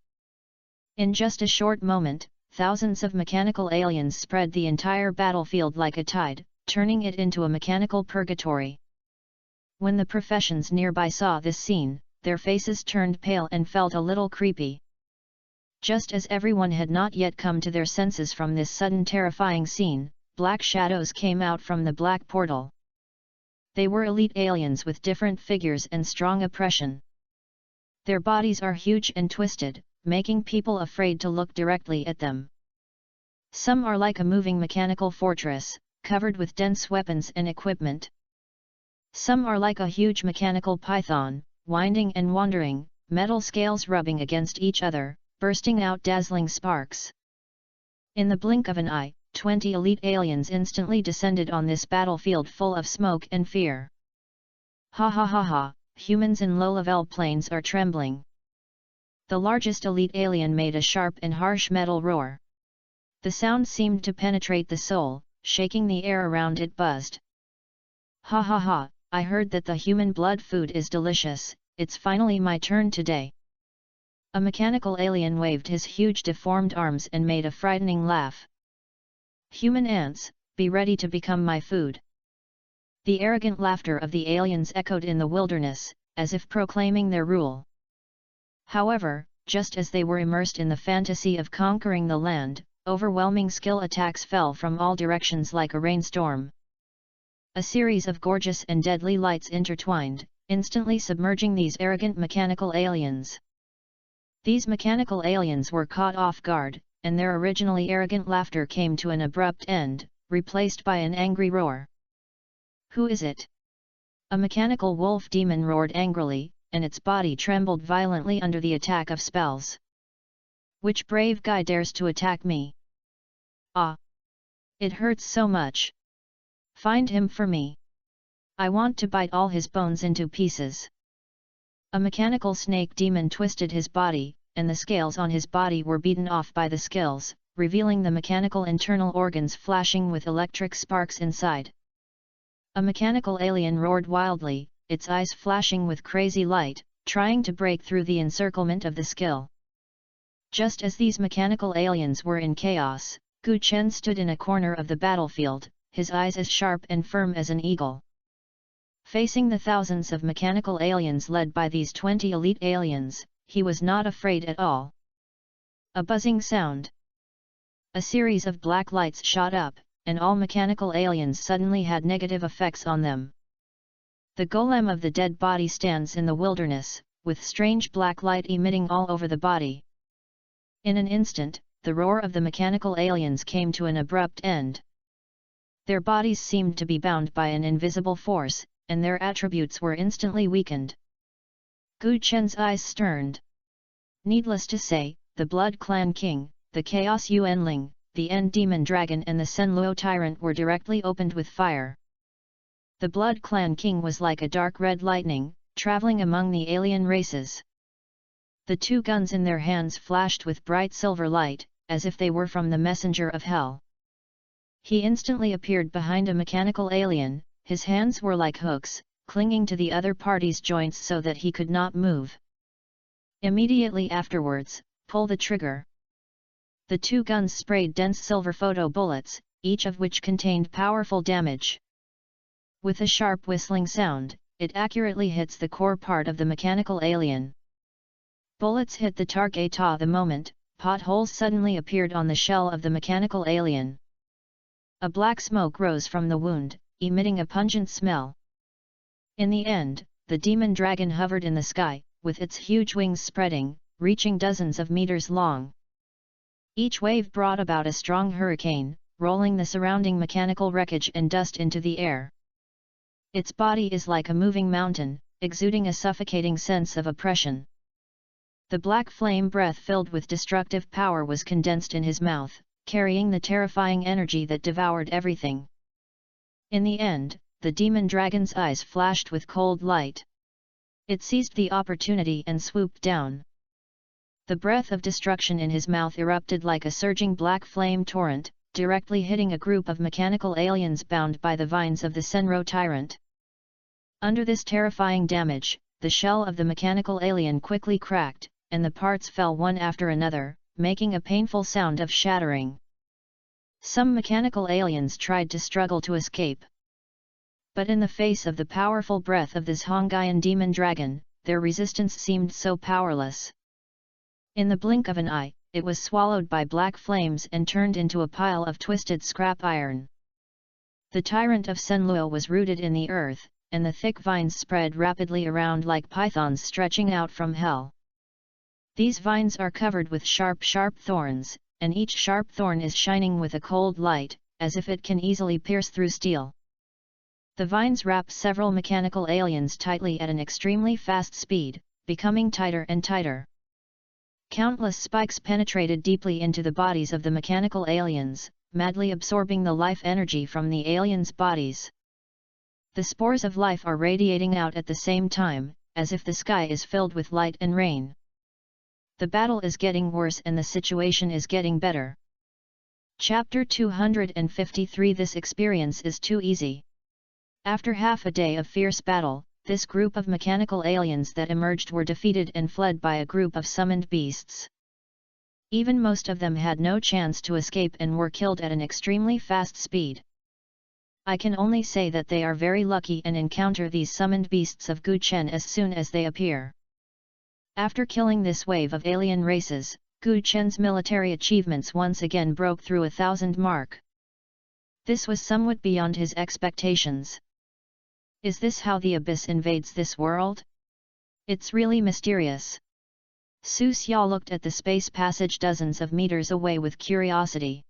In just a short moment, thousands of mechanical aliens spread the entire battlefield like a tide, turning it into a mechanical purgatory. When the professions nearby saw this scene, their faces turned pale and felt a little creepy. Just as everyone had not yet come to their senses from this sudden terrifying scene, black shadows came out from the black portal. They were elite aliens with different figures and strong oppression. Their bodies are huge and twisted, making people afraid to look directly at them. Some are like a moving mechanical fortress, covered with dense weapons and equipment. Some are like a huge mechanical python, winding and wandering, metal scales rubbing against each other, bursting out dazzling sparks. In the blink of an eye, 20 elite aliens instantly descended on this battlefield full of smoke and fear. Ha ha ha ha, humans in low-level planes are trembling. The largest elite alien made a sharp and harsh metal roar. The sound seemed to penetrate the soul, shaking the air around it buzzed. Ha ha ha, I heard that the human blood food is delicious, it's finally my turn today. A mechanical alien waved his huge deformed arms and made a frightening laugh. Human ants, be ready to become my food. The arrogant laughter of the aliens echoed in the wilderness, as if proclaiming their rule. However, just as they were immersed in the fantasy of conquering the land, overwhelming skill attacks fell from all directions like a rainstorm. A series of gorgeous and deadly lights intertwined, instantly submerging these arrogant mechanical aliens. These mechanical aliens were caught off guard, and their originally arrogant laughter came to an abrupt end, replaced by an angry roar. Who is it? A mechanical wolf demon roared angrily, and its body trembled violently under the attack of spells. Which brave guy dares to attack me? Ah! It hurts so much. Find him for me. I want to bite all his bones into pieces. A mechanical snake demon twisted his body, and the scales on his body were beaten off by the scales, revealing the mechanical internal organs flashing with electric sparks inside. A mechanical alien roared wildly, its eyes flashing with crazy light, trying to break through the encirclement of the skill. Just as these mechanical aliens were in chaos, Gu Chen stood in a corner of the battlefield, his eyes as sharp and firm as an eagle. Facing the thousands of mechanical aliens led by these 20 elite aliens, he was not afraid at all. A buzzing sound. A series of black lights shot up, and all mechanical aliens suddenly had negative effects on them. The golem of the dead body stands in the wilderness, with strange black light emitting all over the body. In an instant, the roar of the mechanical aliens came to an abrupt end. Their bodies seemed to be bound by an invisible force, and their attributes were instantly weakened. Gu Chen's eyes sterned. Needless to say, the Blood Clan King, the Chaos Yuanling, the End Demon Dragon and the Senluo Tyrant were directly opened with fire. The Blood Clan King was like a dark red lightning, traveling among the alien races. The two guns in their hands flashed with bright silver light, as if they were from the messenger of hell. He instantly appeared behind a mechanical alien, his hands were like hooks, clinging to the other party's joints so that he could not move. Immediately afterwards, pull the trigger. The two guns sprayed dense silver photo bullets, each of which contained powerful damage. With a sharp whistling sound, it accurately hits the core part of the mechanical alien. Bullets hit the target the moment, potholes suddenly appeared on the shell of the mechanical alien. A black smoke rose from the wound, emitting a pungent smell. In the end, the demon dragon hovered in the sky, with its huge wings spreading, reaching dozens of meters long. Each wave brought about a strong hurricane, rolling the surrounding mechanical wreckage and dust into the air. Its body is like a moving mountain, exuding a suffocating sense of oppression. The black flame breath filled with destructive power was condensed in his mouth, carrying the terrifying energy that devoured everything. In the end, the demon dragon's eyes flashed with cold light. It seized the opportunity and swooped down. The breath of destruction in his mouth erupted like a surging black flame torrent, directly hitting a group of mechanical aliens bound by the vines of the Senro Tyrant. Under this terrifying damage, the shell of the mechanical alien quickly cracked, and the parts fell one after another, making a painful sound of shattering. Some mechanical aliens tried to struggle to escape. But in the face of the powerful breath of this Hongaian demon dragon, their resistance seemed so powerless. In the blink of an eye, it was swallowed by black flames and turned into a pile of twisted scrap iron. The tyrant of Senluo was rooted in the earth, and the thick vines spread rapidly around like pythons stretching out from hell. These vines are covered with sharp thorns, and each sharp thorn is shining with a cold light, as if it can easily pierce through steel. The vines wrap several mechanical aliens tightly at an extremely fast speed, becoming tighter and tighter. Countless spikes penetrated deeply into the bodies of the mechanical aliens, madly absorbing the life energy from the aliens' bodies. The spores of life are radiating out at the same time, as if the sky is filled with light and rain. The battle is getting worse and the situation is getting better. Chapter 253 This experience is too easy. After half a day of fierce battle, this group of mechanical aliens that emerged were defeated and fled by a group of summoned beasts. Even most of them had no chance to escape and were killed at an extremely fast speed. I can only say that they are very lucky and encounter these summoned beasts of Gu Chen as soon as they appear. After killing this wave of alien races, Gu Chen's military achievements once again broke through 1,000 mark. This was somewhat beyond his expectations. Is this how the abyss invades this world? It's really mysterious. Su Xia looked at the space passage dozens of meters away with curiosity.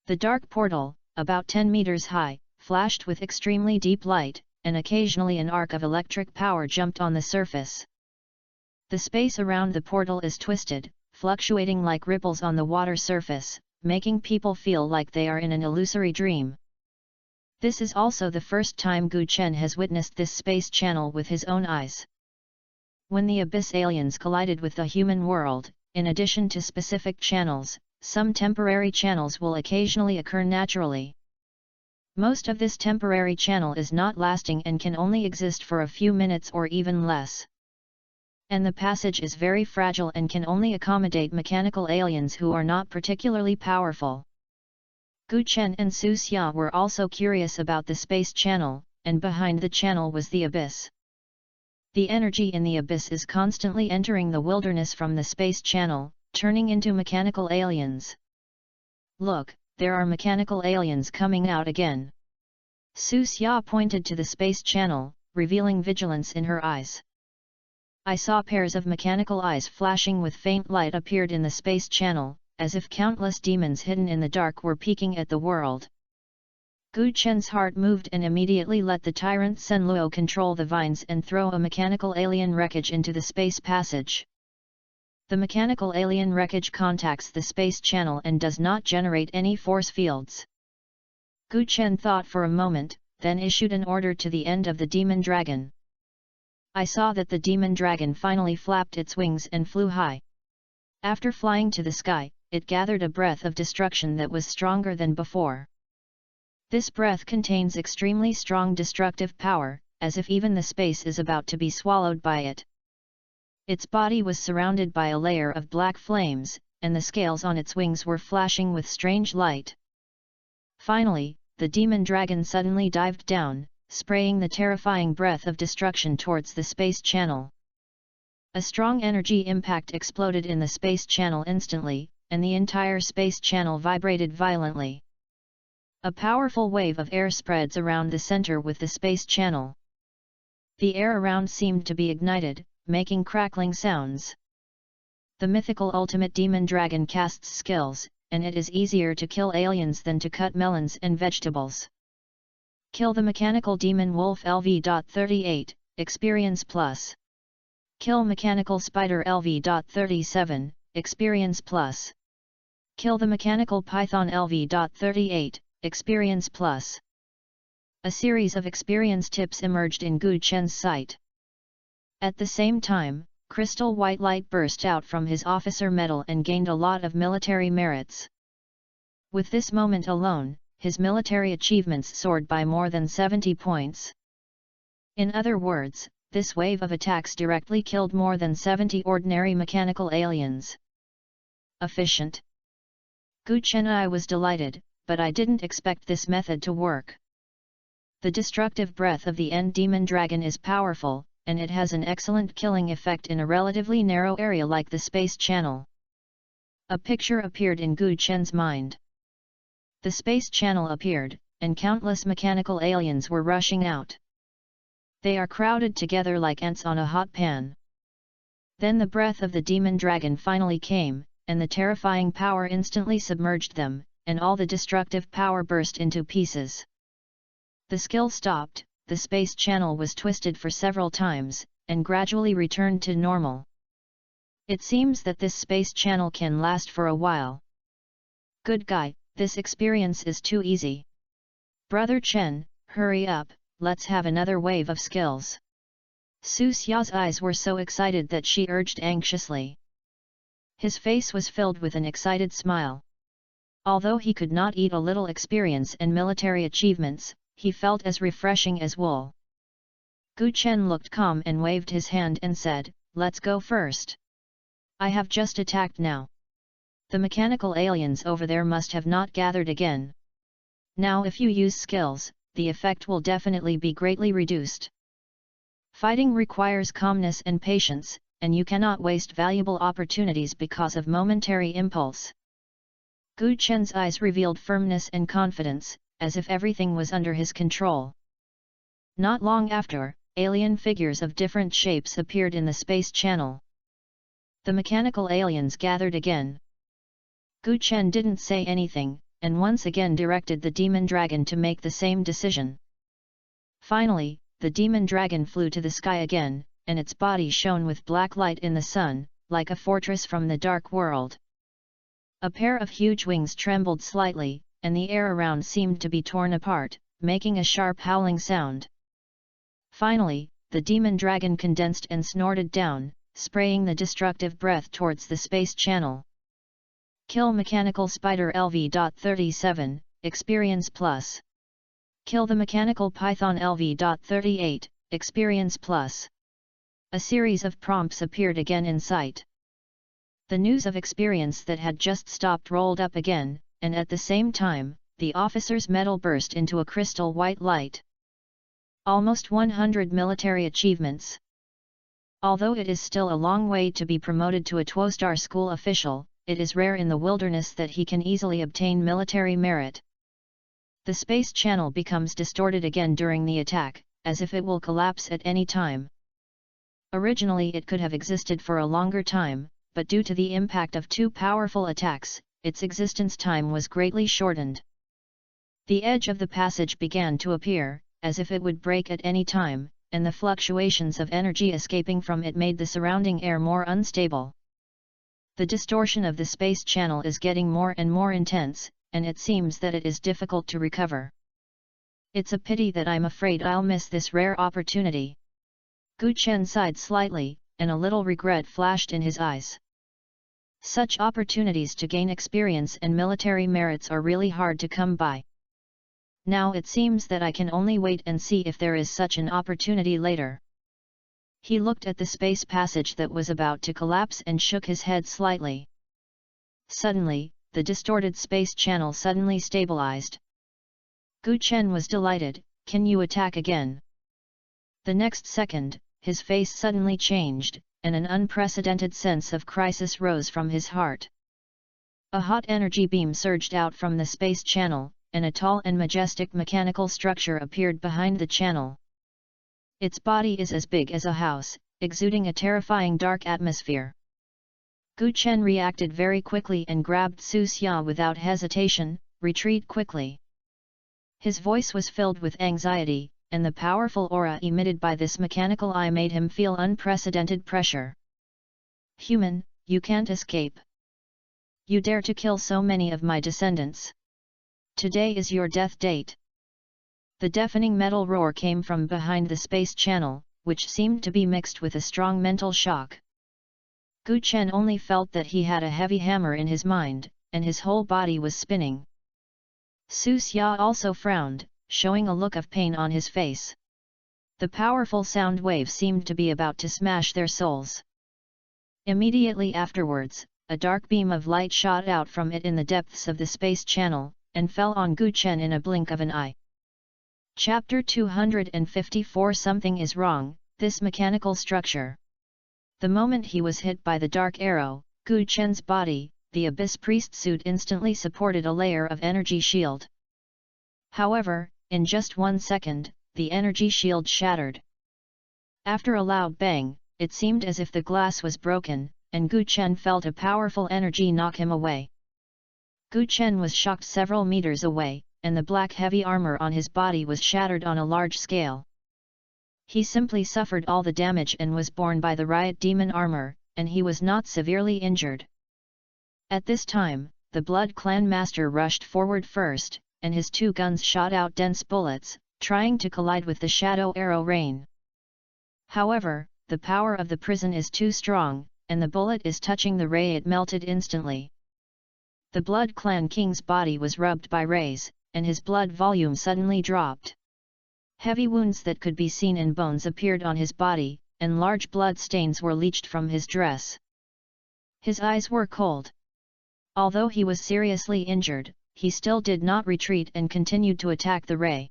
The dark portal, about 10 meters high, flashed with extremely deep light, and occasionally an arc of electric power jumped on the surface. The space around the portal is twisted, fluctuating like ripples on the water surface, making people feel like they are in an illusory dream. This is also the first time Gu Chen has witnessed this space channel with his own eyes. When the abyss aliens collided with the human world, in addition to specific channels, some temporary channels will occasionally occur naturally. Most of this temporary channel is not lasting and can only exist for a few minutes or even less. And the passage is very fragile and can only accommodate mechanical aliens who are not particularly powerful. Gu Chen and Su Xia were also curious about the space channel, and behind the channel was the abyss. The energy in the abyss is constantly entering the wilderness from the space channel, turning into mechanical aliens. Look, there are mechanical aliens coming out again. Su Xia pointed to the space channel, revealing vigilance in her eyes. I saw pairs of mechanical eyes flashing with faint light appeared in the space channel, as if countless demons hidden in the dark were peeking at the world. Gu Chen's heart moved and immediately let the tyrant Senluo control the vines and throw a mechanical alien wreckage into the space passage. The mechanical alien wreckage contacts the space channel and does not generate any force fields. Gu Chen thought for a moment, then issued an order to the end of the demon dragon. I saw that the demon dragon finally flapped its wings and flew high. After flying to the sky, it gathered a breath of destruction that was stronger than before. This breath contains extremely strong destructive power, as if even the space is about to be swallowed by it. Its body was surrounded by a layer of black flames, and the scales on its wings were flashing with strange light. Finally, the demon dragon suddenly dived down, spraying the terrifying breath of destruction towards the space channel. A strong energy impact exploded in the space channel instantly, and the entire space channel vibrated violently. A powerful wave of air spreads around the center with the space channel. The air around seemed to be ignited, making crackling sounds. The mythical ultimate demon dragon casts skills, and it is easier to kill aliens than to cut melons and vegetables. Kill the mechanical demon wolf LV.38, Experience Plus. Kill mechanical spider LV.37, Experience Plus. Kill the mechanical python LV.38, Experience Plus. A series of experience tips emerged in Gu Chen's sight. At the same time, crystal white light burst out from his officer medal and gained a lot of military merits. With this moment alone, his military achievements soared by more than 70 points. In other words, this wave of attacks directly killed more than 70 ordinary mechanical aliens. Efficient. Gu Chen I was delighted, but I didn't expect this method to work. The destructive breath of the end demon dragon is powerful, and it has an excellent killing effect in a relatively narrow area like the space channel. A picture appeared in Gu Chen's mind. The space channel appeared, and countless mechanical aliens were rushing out. They are crowded together like ants on a hot pan. Then the breath of the demon dragon finally came, and the terrifying power instantly submerged them, and all the destructive power burst into pieces. The skill stopped, the space channel was twisted for several times, and gradually returned to normal. It seems that this space channel can last for a while. Good guy, this experience is too easy. Brother Chen, hurry up, let's have another wave of skills. Su Xia's eyes were so excited that she urged anxiously. His face was filled with an excited smile. Although he could not eat a little experience and military achievements, he felt as refreshing as wool. Gu Chen looked calm and waved his hand and said, "Let's go first. I have just attacked now. The mechanical aliens over there must have not gathered again. Now if you use skills, the effect will definitely be greatly reduced. Fighting requires calmness and patience, and you cannot waste valuable opportunities because of momentary impulse." Gu Chen's eyes revealed firmness and confidence, as if everything was under his control. Not long after, alien figures of different shapes appeared in the space channel. The mechanical aliens gathered again. Gu Chen didn't say anything, and once again directed the demon dragon to make the same decision. Finally, the demon dragon flew to the sky again, and its body shone with black light in the sun, like a fortress from the dark world. A pair of huge wings trembled slightly, and the air around seemed to be torn apart, making a sharp howling sound. Finally, the demon dragon condensed and snorted down, spraying the destructive breath towards the space channel. Kill Mechanical Spider LV.37, Experience Plus. Kill the Mechanical Python LV.38, Experience Plus. A series of prompts appeared again in sight. The news of experience that had just stopped rolled up again, and at the same time, the officer's medal burst into a crystal white light. Almost 100 military achievements. Although it is still a long way to be promoted to a 2-star school official, it is rare in the wilderness that he can easily obtain military merit. The space channel becomes distorted again during the attack, as if it will collapse at any time. Originally it could have existed for a longer time, but due to the impact of 2 powerful attacks, its existence time was greatly shortened. The edge of the passage began to appear, as if it would break at any time, and the fluctuations of energy escaping from it made the surrounding air more unstable. The distortion of the space channel is getting more and more intense, and it seems that it is difficult to recover. It's a pity that I'm afraid I'll miss this rare opportunity. Gu Chen sighed slightly, and a little regret flashed in his eyes. Such opportunities to gain experience and military merits are really hard to come by. Now it seems that I can only wait and see if there is such an opportunity later. He looked at the space passage that was about to collapse and shook his head slightly. Suddenly, the distorted space channel suddenly stabilized. Gu Chen was delighted. "Can you attack again?" The next second, his face suddenly changed, and an unprecedented sense of crisis rose from his heart. A hot energy beam surged out from the space channel, and a tall and majestic mechanical structure appeared behind the channel. Its body is as big as a house, exuding a terrifying dark atmosphere. Gu Chen reacted very quickly and grabbed Su Xia without hesitation. "Retreat quickly." His voice was filled with anxiety, and the powerful aura emitted by this mechanical eye made him feel unprecedented pressure. "Human, you can't escape. You dare to kill so many of my descendants. Today is your death date." The deafening metal roar came from behind the space channel, which seemed to be mixed with a strong mental shock. Gu Chen only felt that he had a heavy hammer in his mind, and his whole body was spinning. Su Xia also frowned, showing a look of pain on his face. The powerful sound wave seemed to be about to smash their souls. Immediately afterwards, a dark beam of light shot out from it in the depths of the space channel, and fell on Gu Chen in a blink of an eye. Chapter 254. Something is wrong, this mechanical structure. The moment he was hit by the dark arrow, Gu Chen's body, the Abyss Priest suit, instantly supported a layer of energy shield. However, in just 1 second, the energy shield shattered. After a loud bang, it seemed as if the glass was broken, and Gu Chen felt a powerful energy knock him away. Gu Chen was shocked several meters away, and the black heavy armor on his body was shattered on a large scale. He simply suffered all the damage and was borne by the riot demon armor, and he was not severely injured. At this time, the Blood Clan Master rushed forward first, and his 2 guns shot out dense bullets, trying to collide with the shadow arrow rain. However, the power of the prison is too strong, and the bullet is touching the ray, it melted instantly. The Blood Clan King's body was rubbed by rays, and his blood volume suddenly dropped. Heavy wounds that could be seen in bones appeared on his body, and large blood stains were leached from his dress. His eyes were cold. Although he was seriously injured, he still did not retreat and continued to attack the ray.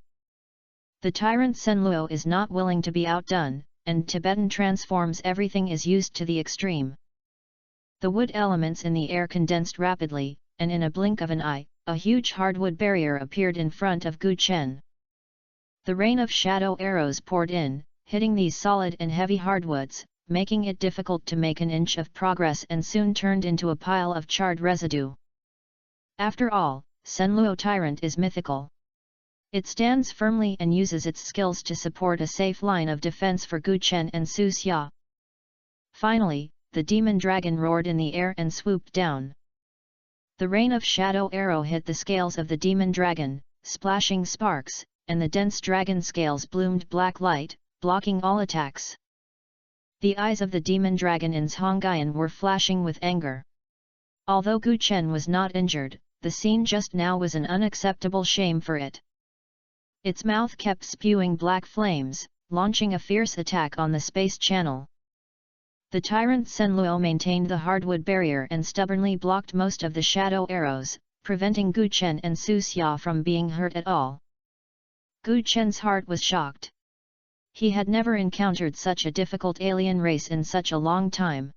The tyrant Senluo is not willing to be outdone, and Tibetan transforms everything is used to the extreme. The wood elements in the air condensed rapidly, and in a blink of an eye, a huge hardwood barrier appeared in front of Gu Chen. The rain of shadow arrows poured in, hitting these solid and heavy hardwoods, making it difficult to make an inch of progress, and soon turned into a pile of charred residue. After all, Senluo Tyrant is mythical. It stands firmly and uses its skills to support a safe line of defense for Gu Chen and Su Xia. Finally, the demon dragon roared in the air and swooped down. The rain of shadow arrow hit the scales of the demon dragon, splashing sparks, and the dense dragon scales bloomed black light, blocking all attacks. The eyes of the demon dragon in Zhongyan were flashing with anger. Although Gu Chen was not injured, the scene just now was an unacceptable shame for it. Its mouth kept spewing black flames, launching a fierce attack on the space channel. The tyrant Senluo maintained the hardwood barrier and stubbornly blocked most of the shadow arrows, preventing Gu Chen and Su Xia from being hurt at all. Gu Chen's heart was shocked. He had never encountered such a difficult alien race in such a long time.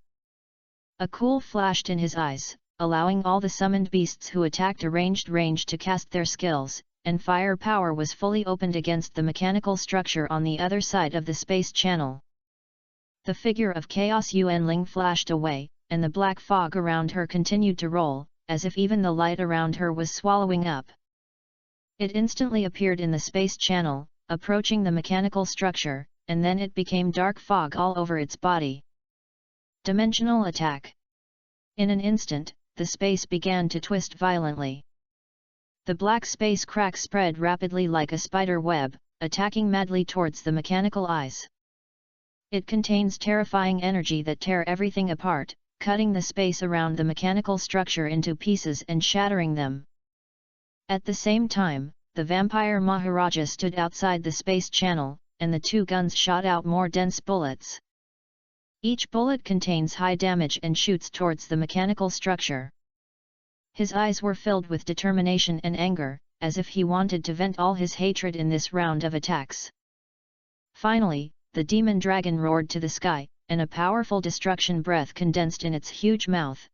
A cool flashed in his eyes, allowing all the summoned beasts who attacked arranged range to cast their skills, and fire power was fully opened against the mechanical structure on the other side of the space channel. The figure of Chaos Yuanling flashed away, and the black fog around her continued to roll, as if even the light around her was swallowing up. It instantly appeared in the space channel, approaching the mechanical structure, and then it became dark fog all over its body. Dimensional attack. In an instant, the space began to twist violently. The black space crack spread rapidly like a spider web, attacking madly towards the mechanical eyes. It contains terrifying energy that tear everything apart, cutting the space around the mechanical structure into pieces and shattering them. At the same time, the vampire Maharaja stood outside the space channel, and the two guns shot out more dense bullets. Each bullet contains high damage and shoots towards the mechanical structure. His eyes were filled with determination and anger, as if he wanted to vent all his hatred in this round of attacks. Finally, the demon dragon roared to the sky, and a powerful destruction breath condensed in its huge mouth.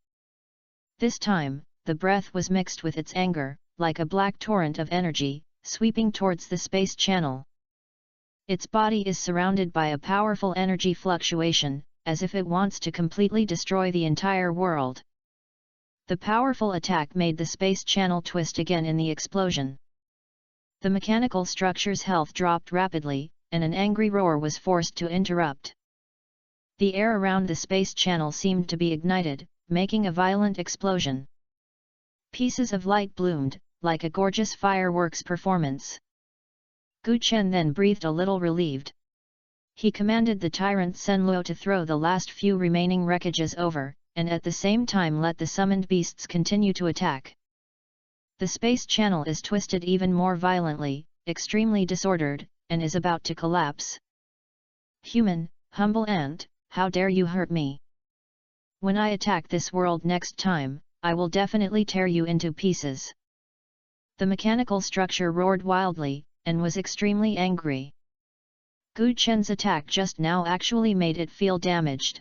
This time, the breath was mixed with its anger, like a black torrent of energy, sweeping towards the space channel. Its body is surrounded by a powerful energy fluctuation, as if it wants to completely destroy the entire world. The powerful attack made the space channel twist again in the explosion. The mechanical structure's health dropped rapidly, and an angry roar was forced to interrupt. The air around the space channel seemed to be ignited, making a violent explosion. Pieces of light bloomed, like a gorgeous fireworks performance. Gu Chen then breathed a little relieved. He commanded the tyrant Senluo to throw the last few remaining wreckages over, and at the same time let the summoned beasts continue to attack. The space channel is twisted even more violently, extremely disordered, and is about to collapse. Human, humble ant, how dare you hurt me? When I attack this world next time, I will definitely tear you into pieces. The mechanical structure roared wildly, and was extremely angry. Gu Chen's attack just now actually made it feel damaged.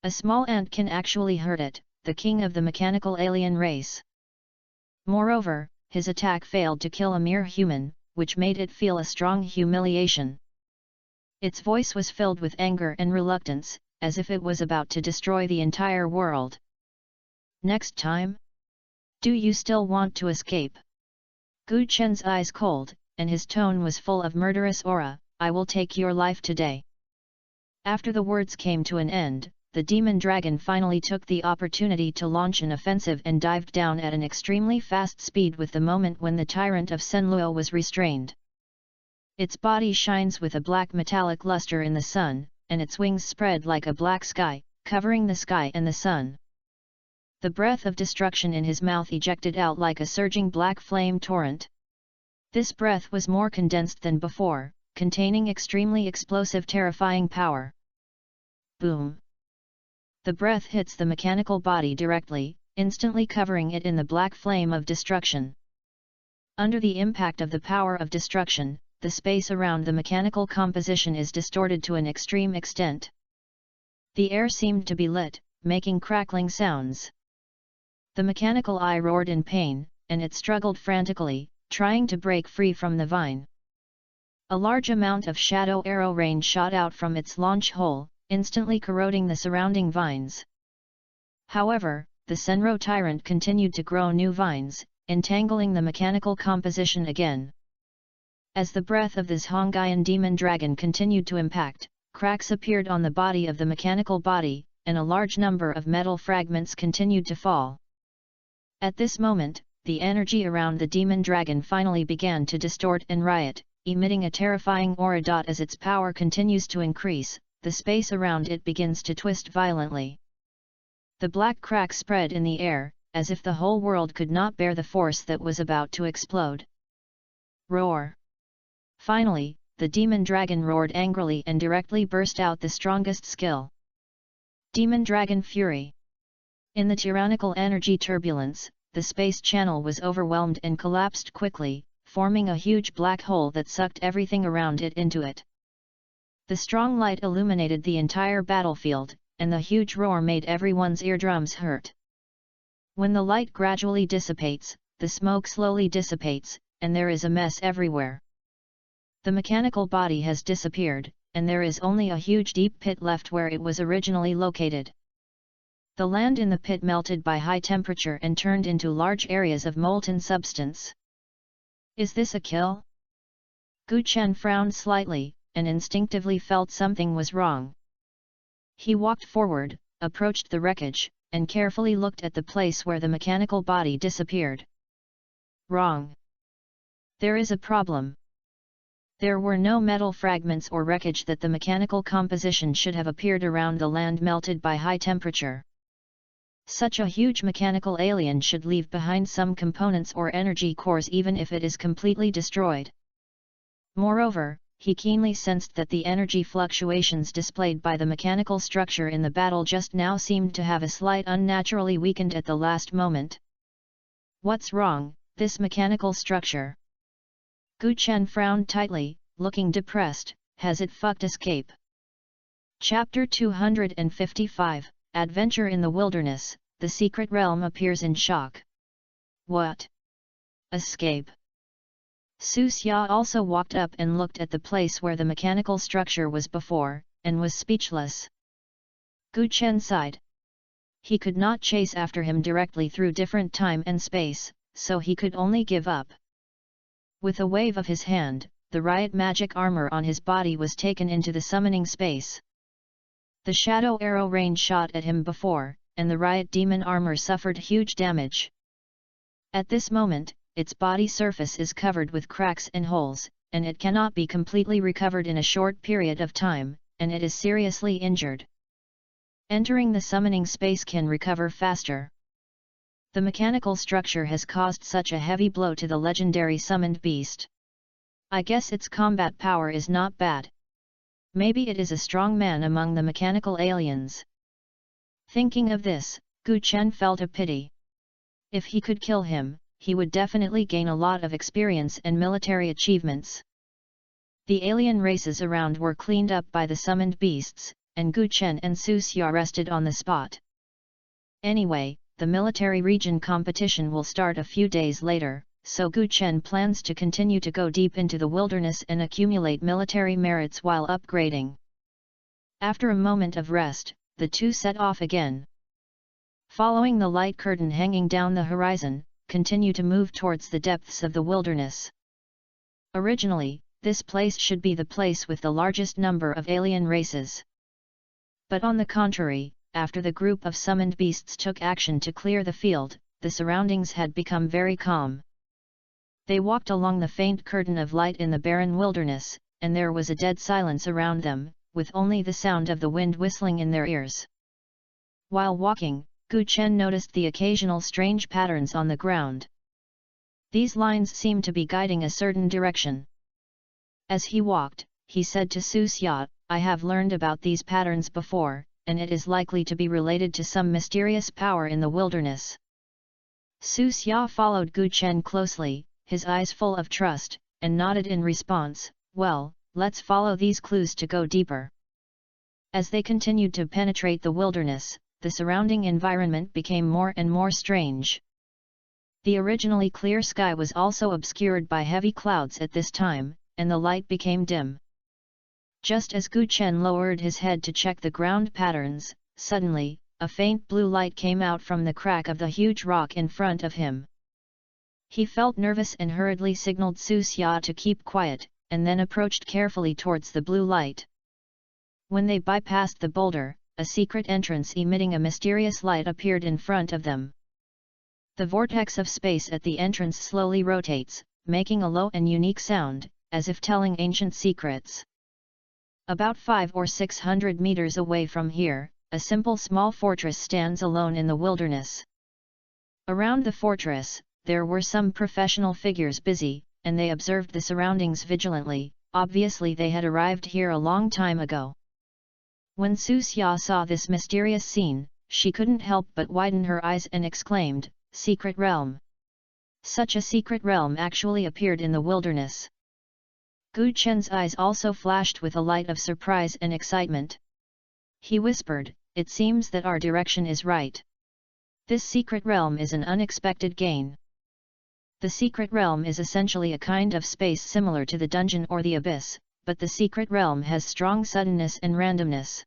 A small ant can actually hurt it, the king of the mechanical alien race. Moreover, his attack failed to kill a mere human, which made it feel a strong humiliation. Its voice was filled with anger and reluctance, as if it was about to destroy the entire world. Next time? Do you still want to escape? Gu Chen's eyes cold, and his tone was full of murderous aura. I will take your life today. After the words came to an end, the demon dragon finally took the opportunity to launch an offensive and dived down at an extremely fast speed with the moment when the tyrant of Senluo was restrained. Its body shines with a black metallic luster in the sun, and its wings spread like a black sky, covering the sky and the sun. The breath of destruction in his mouth ejected out like a surging black flame torrent. This breath was more condensed than before, containing extremely explosive terrifying power. Boom! The breath hits the mechanical body directly, instantly covering it in the black flame of destruction. Under the impact of the power of destruction, the space around the mechanical composition is distorted to an extreme extent. The air seemed to be lit, making crackling sounds. The mechanical eye roared in pain, and it struggled frantically, trying to break free from the vine. A large amount of shadow arrow rain shot out from its launch hole, instantly corroding the surrounding vines. However, the Senro tyrant continued to grow new vines, entangling the mechanical composition again. As the breath of this Hongaian demon dragon continued to impact, cracks appeared on the body of the mechanical body, and a large number of metal fragments continued to fall. At this moment, the energy around the demon dragon finally began to distort and riot, emitting a terrifying aura. As its power continues to increase, the space around it begins to twist violently. The black crack spread in the air, as if the whole world could not bear the force that was about to explode. Roar! Finally, the demon dragon roared angrily and directly burst out the strongest skill. Demon Dragon Fury. In the tyrannical energy turbulence, the space channel was overwhelmed and collapsed quickly, forming a huge black hole that sucked everything around it into it. The strong light illuminated the entire battlefield, and the huge roar made everyone's eardrums hurt. When the light gradually dissipates, the smoke slowly dissipates, and there is a mess everywhere. The mechanical body has disappeared, and there is only a huge deep pit left where it was originally located. The land in the pit melted by high temperature and turned into large areas of molten substance. Is this a kill? Gu Chen frowned slightly, and instinctively felt something was wrong. He walked forward, approached the wreckage, and carefully looked at the place where the mechanical body disappeared. Wrong. There is a problem. There were no metal fragments or wreckage that the mechanical composition should have appeared around the land melted by high temperature. Such a huge mechanical alien should leave behind some components or energy cores even if it is completely destroyed. Moreover, he keenly sensed that the energy fluctuations displayed by the mechanical structure in the battle just now seemed to have a slight unnaturally weakened at the last moment. What's wrong, this mechanical structure? Gu Chen frowned tightly, looking depressed. Has it fucked escape? Chapter 255, Adventure in the Wilderness, the Secret Realm appears in shock. What? Escape? Su Xia also walked up and looked at the place where the mechanical structure was before, and was speechless. Gu Chen sighed. He could not chase after him directly through different time and space, so he could only give up. With a wave of his hand, the riot magic armor on his body was taken into the summoning space. The shadow arrow rain shot at him before, and the riot demon armor suffered huge damage. At this moment, its body surface is covered with cracks and holes, and it cannot be completely recovered in a short period of time, and it is seriously injured. Entering the summoning space can recover faster. The mechanical structure has caused such a heavy blow to the legendary summoned beast. I guess its combat power is not bad. Maybe it is a strong man among the mechanical aliens. Thinking of this, Gu Chen felt a pity. If he could kill him, he would definitely gain a lot of experience and military achievements. The alien races around were cleaned up by the summoned beasts, and Gu Chen and Su Xia rested on the spot. Anyway, the military region competition will start a few days later, so Gu Chen plans to continue to go deep into the wilderness and accumulate military merits while upgrading. After a moment of rest, the two set off again. Following the light curtain hanging down the horizon, continue to move towards the depths of the wilderness. Originally, this place should be the place with the largest number of alien races. But on the contrary, after the group of summoned beasts took action to clear the field, the surroundings had become very calm. They walked along the faint curtain of light in the barren wilderness, and there was a dead silence around them, with only the sound of the wind whistling in their ears. While walking, Gu Chen noticed the occasional strange patterns on the ground. These lines seemed to be guiding a certain direction. As he walked, he said to Su Xia, I have learned about these patterns before, and it is likely to be related to some mysterious power in the wilderness. Su Xia followed Gu Chen closely, his eyes full of trust, and nodded in response, well, let's follow these clues to go deeper. As they continued to penetrate the wilderness, the surrounding environment became more and more strange. The originally clear sky was also obscured by heavy clouds at this time, and the light became dim. Just as Gu Chen lowered his head to check the ground patterns, suddenly, a faint blue light came out from the crack of the huge rock in front of him. He felt nervous and hurriedly signaled Su Xia to keep quiet, and then approached carefully towards the blue light. When they bypassed the boulder, a secret entrance emitting a mysterious light appeared in front of them. The vortex of space at the entrance slowly rotates, making a low and unique sound, as if telling ancient secrets. About 500 or 600 meters away from here, a simple small fortress stands alone in the wilderness. Around the fortress, there were some professional figures busy, and they observed the surroundings vigilantly. Obviously they had arrived here a long time ago. When Su Xia saw this mysterious scene, she couldn't help but widen her eyes and exclaimed, Secret realm! Such a secret realm actually appeared in the wilderness. Gu Chen's eyes also flashed with a light of surprise and excitement. He whispered, it seems that our direction is right. This secret realm is an unexpected gain. The secret realm is essentially a kind of space similar to the dungeon or the abyss, but the secret realm has strong suddenness and randomness.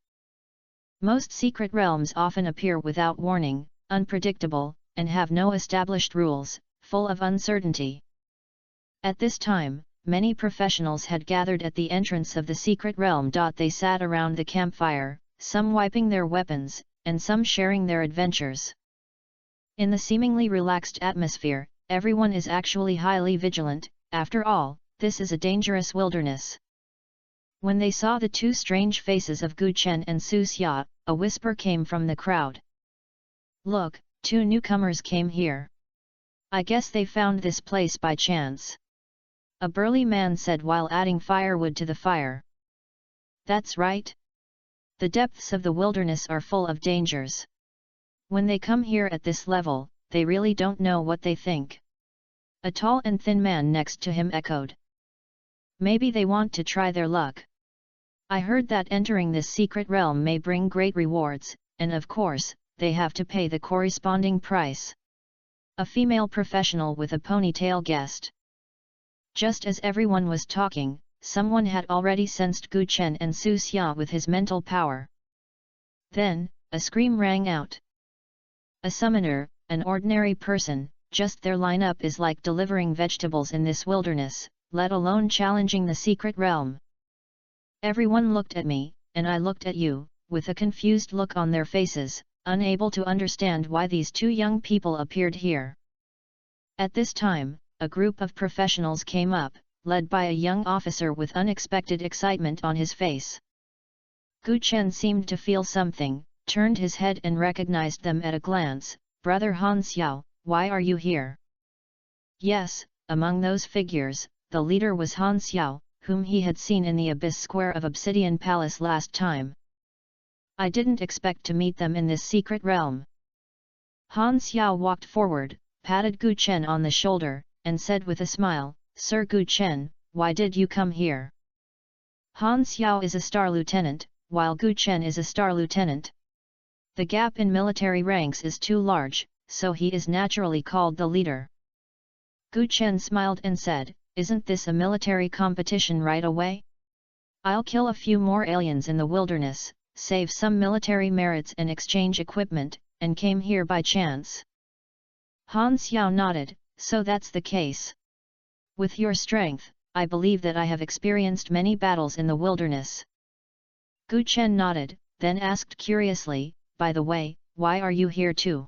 Most secret realms often appear without warning, unpredictable, and have no established rules, full of uncertainty. At this time, many professionals had gathered at the entrance of the secret realm. They sat around the campfire, some wiping their weapons, and some sharing their adventures. In the seemingly relaxed atmosphere, everyone is actually highly vigilant. After all, this is a dangerous wilderness. When they saw the two strange faces of Gu Chen and Su Xia, a whisper came from the crowd. Look, two newcomers came here. I guess they found this place by chance. A burly man said while adding firewood to the fire. That's right. The depths of the wilderness are full of dangers. When they come here at this level, they really don't know what they think. A tall and thin man next to him echoed. Maybe they want to try their luck. I heard that entering this secret realm may bring great rewards, and of course, they have to pay the corresponding price. A female professional with a ponytail guessed. Just as everyone was talking, someone had already sensed Gu Chen and Su Xia with his mental power. Then, a scream rang out. A summoner, an ordinary person, just their lineup is like delivering vegetables in this wilderness, let alone challenging the secret realm. Everyone looked at me, and I looked at you, with a confused look on their faces, unable to understand why these two young people appeared here. At this time, a group of professionals came up, led by a young officer with unexpected excitement on his face. Gu Chen seemed to feel something, turned his head and recognized them at a glance. Brother Han Xiao, why are you here? Yes, among those figures, the leader was Han Xiao, whom he had seen in the Abyss Square of Obsidian Palace last time. I didn't expect to meet them in this secret realm. Han Xiao walked forward, patted Gu Chen on the shoulder, and said with a smile, Sir Gu Chen, why did you come here? Han Xiao is a star lieutenant, while Gu Chen is a star lieutenant. The gap in military ranks is too large, so he is naturally called the leader. Gu Chen smiled and said, isn't this a military competition right away? I'll kill a few more aliens in the wilderness, save some military merits and exchange equipment, and came here by chance. Han Xiao nodded, so that's the case. With your strength, I believe that I have experienced many battles in the wilderness. Gu Chen nodded, then asked curiously, by the way, why are you here too?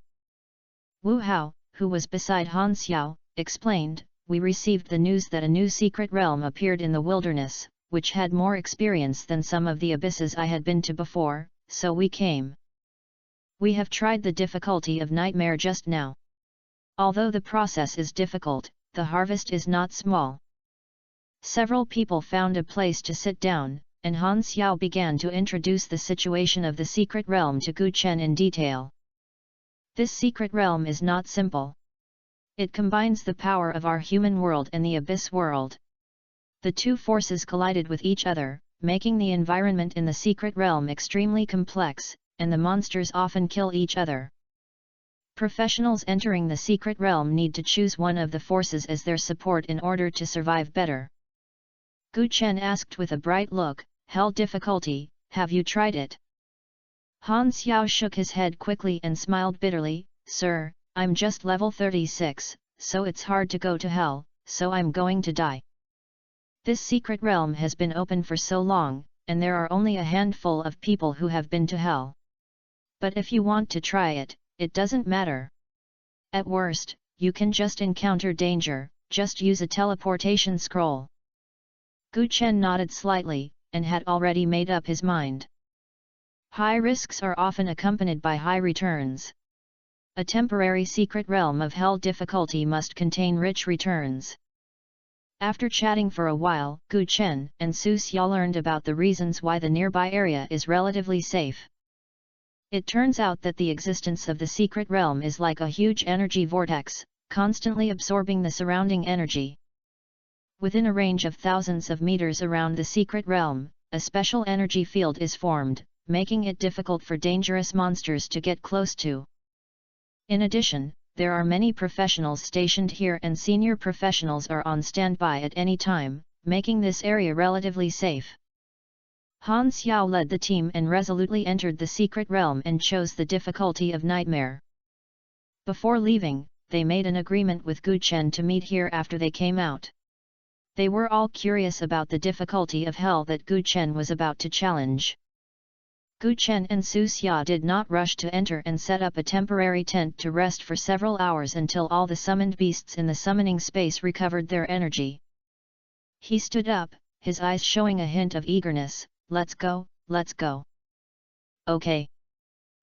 Wu Hao, who was beside Han Xiao, explained, we received the news that a new secret realm appeared in the wilderness, which had more experience than some of the abysses I had been to before, so we came. We have tried the difficulty of nightmare just now. Although the process is difficult, the harvest is not small. Several people found a place to sit down, and Han Xiao began to introduce the situation of the secret realm to Gu Chen in detail. This secret realm is not simple. It combines the power of our human world and the abyss world. The two forces collided with each other, making the environment in the secret realm extremely complex, and the monsters often kill each other. Professionals entering the secret realm need to choose one of the forces as their support in order to survive better. Gu Chen asked with a bright look, "Hell difficulty, have you tried it?" Han Xiao shook his head quickly and smiled bitterly, "Sir, I'm just level 36, so it's hard to go to hell, so I'm going to die. This secret realm has been open for so long, and there are only a handful of people who have been to hell. But if you want to try it, it doesn't matter. At worst, you can just encounter danger, just use a teleportation scroll." Gu Chen nodded slightly, and had already made up his mind. High risks are often accompanied by high returns. A temporary secret realm of hell difficulty must contain rich returns. After chatting for a while, Gu Chen and Su Xia learned about the reasons why the nearby area is relatively safe. It turns out that the existence of the secret realm is like a huge energy vortex, constantly absorbing the surrounding energy. Within a range of thousands of meters around the secret realm, a special energy field is formed, making it difficult for dangerous monsters to get close to. In addition, there are many professionals stationed here and senior professionals are on standby at any time, making this area relatively safe. Han Xiao led the team and resolutely entered the secret realm and chose the difficulty of nightmare. Before leaving, they made an agreement with Gu Chen to meet here after they came out. They were all curious about the difficulty of hell that Gu Chen was about to challenge. Gu Chen and Su Xia did not rush to enter and set up a temporary tent to rest for several hours until all the summoned beasts in the summoning space recovered their energy. He stood up, his eyes showing a hint of eagerness. Let's go, let's go." "Okay."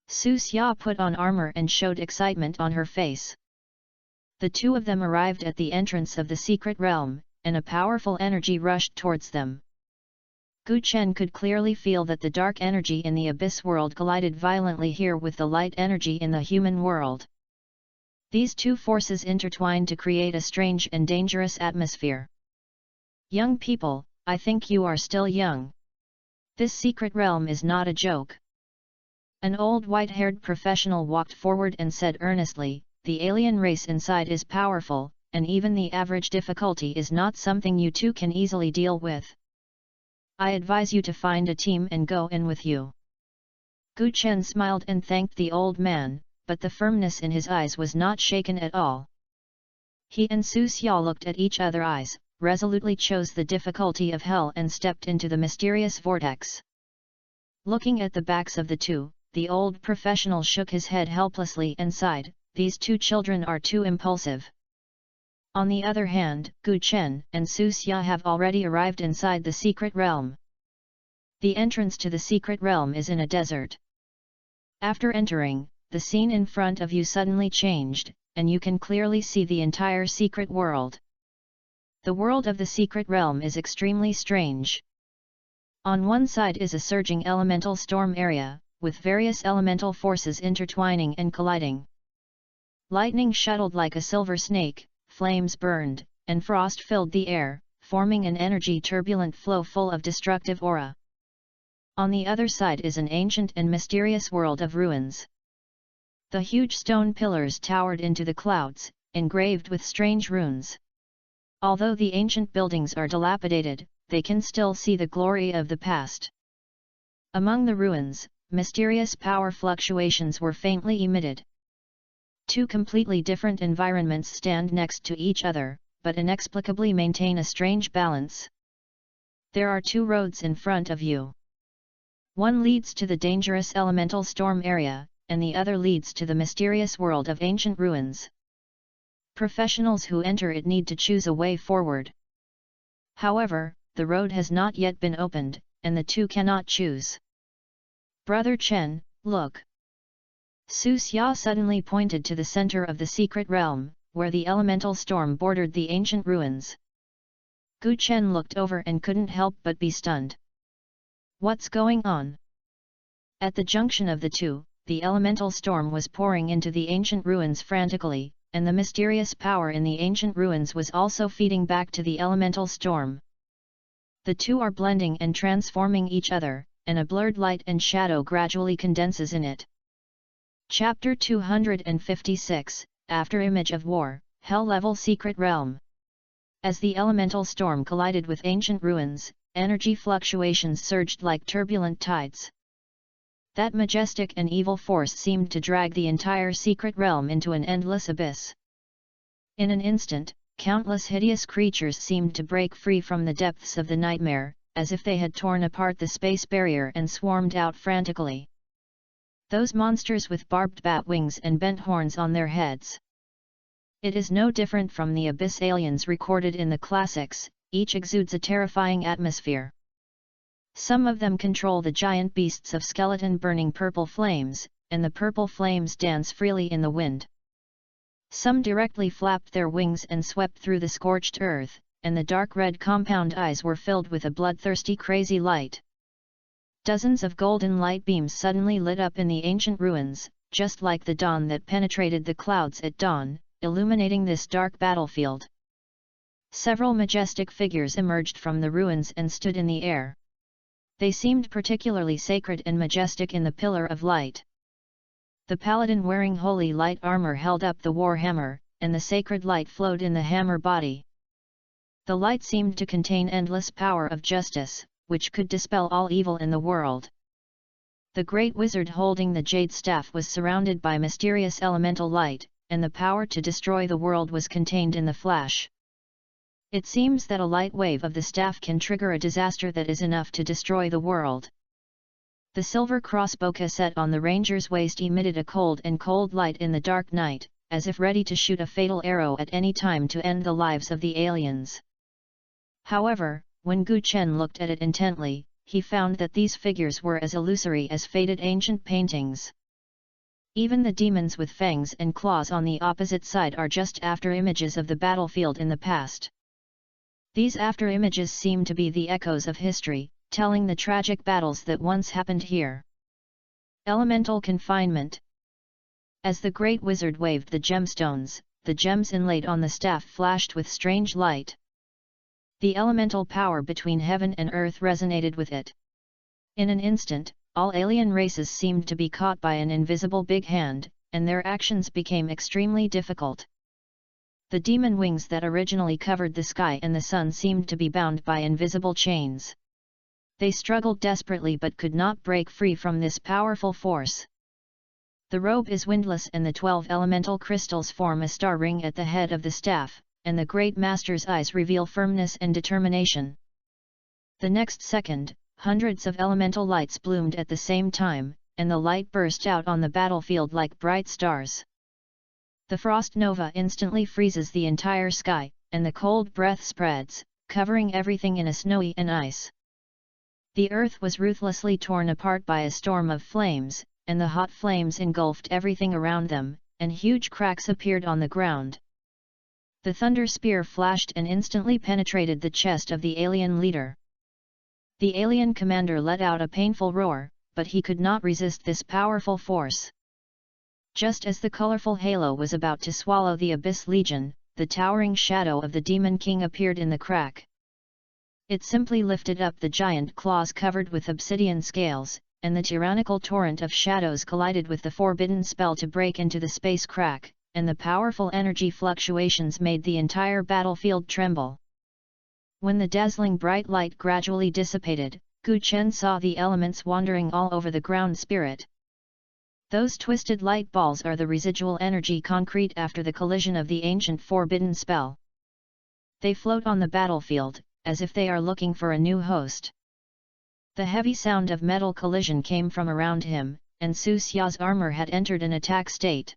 Su Xia put on armor and showed excitement on her face. The two of them arrived at the entrance of the secret realm, and a powerful energy rushed towards them. Gu Chen could clearly feel that the dark energy in the abyss world collided violently here with the light energy in the human world. These two forces intertwined to create a strange and dangerous atmosphere. "Young people, I think you are still young. This secret realm is not a joke." An old white-haired professional walked forward and said earnestly, "The alien race inside is powerful, and even the average difficulty is not something you two can easily deal with. I advise you to find a team and go in with you." Gu Chen smiled and thanked the old man, but the firmness in his eyes was not shaken at all. He and Su Xia looked at each other's eyes, resolutely chose the difficulty of hell and stepped into the mysterious vortex. Looking at the backs of the two, the old professional shook his head helplessly and sighed, "These two children are too impulsive." On the other hand, Gu Chen and Su Xia have already arrived inside the secret realm. The entrance to the secret realm is in a desert. After entering, the scene in front of you suddenly changed, and you can clearly see the entire secret world. The world of the secret realm is extremely strange. On one side is a surging elemental storm area, with various elemental forces intertwining and colliding. Lightning shuttled like a silver snake, flames burned, and frost filled the air, forming an energy turbulent flow full of destructive aura. On the other side is an ancient and mysterious world of ruins. The huge stone pillars towered into the clouds, engraved with strange runes. Although the ancient buildings are dilapidated, they can still see the glory of the past. Among the ruins, mysterious power fluctuations were faintly emitted. Two completely different environments stand next to each other, but inexplicably maintain a strange balance. There are two roads in front of you. One leads to the dangerous elemental storm area, and the other leads to the mysterious world of ancient ruins. Professionals who enter it need to choose a way forward. However, the road has not yet been opened, and the two cannot choose. "Brother Chen, look!" Su Xia suddenly pointed to the center of the secret realm, where the elemental storm bordered the ancient ruins. Gu Chen looked over and couldn't help but be stunned. What's going on? At the junction of the two, the elemental storm was pouring into the ancient ruins frantically, and the mysterious power in the ancient ruins was also feeding back to the elemental storm. The two are blending and transforming each other, and a blurred light and shadow gradually condenses in it. Chapter 256, After Image of War, Hell-Level Secret Realm. As the elemental storm collided with ancient ruins, energy fluctuations surged like turbulent tides. That majestic and evil force seemed to drag the entire secret realm into an endless abyss. In an instant, countless hideous creatures seemed to break free from the depths of the nightmare, as if they had torn apart the space barrier and swarmed out frantically. Those monsters with barbed bat wings and bent horns on their heads. It is no different from the abyss aliens recorded in the classics, each exudes a terrifying atmosphere. Some of them control the giant beasts of skeleton burning purple flames, and the purple flames dance freely in the wind. Some directly flapped their wings and swept through the scorched earth, and the dark red compound eyes were filled with a bloodthirsty crazy light. Dozens of golden light beams suddenly lit up in the ancient ruins, just like the dawn that penetrated the clouds at dawn, illuminating this dark battlefield. Several majestic figures emerged from the ruins and stood in the air. They seemed particularly sacred and majestic in the pillar of light. The paladin wearing holy light armor held up the war hammer, and the sacred light flowed in the hammer body. The light seemed to contain endless power of justice, which could dispel all evil in the world. The great wizard holding the jade staff was surrounded by mysterious elemental light, and the power to destroy the world was contained in the flash. It seems that a light wave of the staff can trigger a disaster that is enough to destroy the world. The silver crossbow cassette on the ranger's waist emitted a cold light in the dark night, as if ready to shoot a fatal arrow at any time to end the lives of the aliens. However, when Gu Chen looked at it intently, he found that these figures were as illusory as faded ancient paintings. Even the demons with fangs and claws on the opposite side are just after-images of the battlefield in the past. These after-images seem to be the echoes of history, telling the tragic battles that once happened here. Elemental confinement. As the great wizard waved the gemstones, the gems inlaid on the staff flashed with strange light. The elemental power between heaven and earth resonated with it. In an instant, all alien races seemed to be caught by an invisible big hand, and their actions became extremely difficult. The demon wings that originally covered the sky and the sun seemed to be bound by invisible chains. They struggled desperately but could not break free from this powerful force. The robe is windless and the 12 elemental crystals form a star ring at the head of the staff, and the great master's eyes reveal firmness and determination. The next second, hundreds of elemental lights bloomed at the same time, and the light burst out on the battlefield like bright stars. The frost nova instantly freezes the entire sky, and the cold breath spreads, covering everything in a snowy and ice. The earth was ruthlessly torn apart by a storm of flames, and the hot flames engulfed everything around them, and huge cracks appeared on the ground. The thunder spear flashed and instantly penetrated the chest of the alien leader. The alien commander let out a painful roar, but he could not resist this powerful force. Just as the colorful halo was about to swallow the Abyss Legion, the towering shadow of the Demon King appeared in the crack. It simply lifted up the giant claws covered with obsidian scales, and the tyrannical torrent of shadows collided with the forbidden spell to break into the space crack, and the powerful energy fluctuations made the entire battlefield tremble. When the dazzling bright light gradually dissipated, Gu Chen saw the elements wandering all over the ground spirit. Those twisted light balls are the residual energy concrete after the collision of the ancient forbidden spell. They float on the battlefield, as if they are looking for a new host. The heavy sound of metal collision came from around him, and Su Xia's armor had entered an attack state.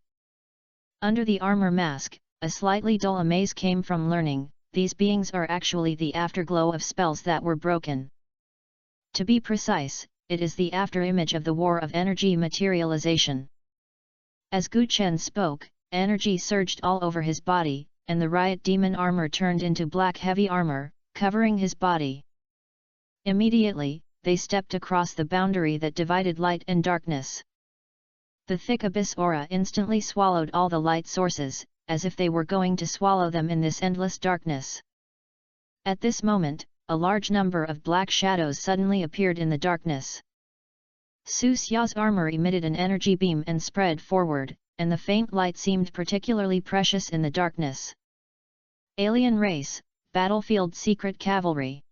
Under the armor mask, a slightly dull amaze came from learning, these beings are actually the afterglow of spells that were broken. To be precise, it is the after-image of the war of energy materialization. As Gu Chen spoke, energy surged all over his body, and the riot demon armor turned into black heavy armor, covering his body. Immediately, they stepped across the boundary that divided light and darkness. The thick abyss aura instantly swallowed all the light sources, as if they were going to swallow them in this endless darkness. At this moment, a large number of black shadows suddenly appeared in the darkness. Su Xia's armor emitted an energy beam and spread forward, and the faint light seemed particularly precious in the darkness. Alien Race, Battlefield Secret Cavalry.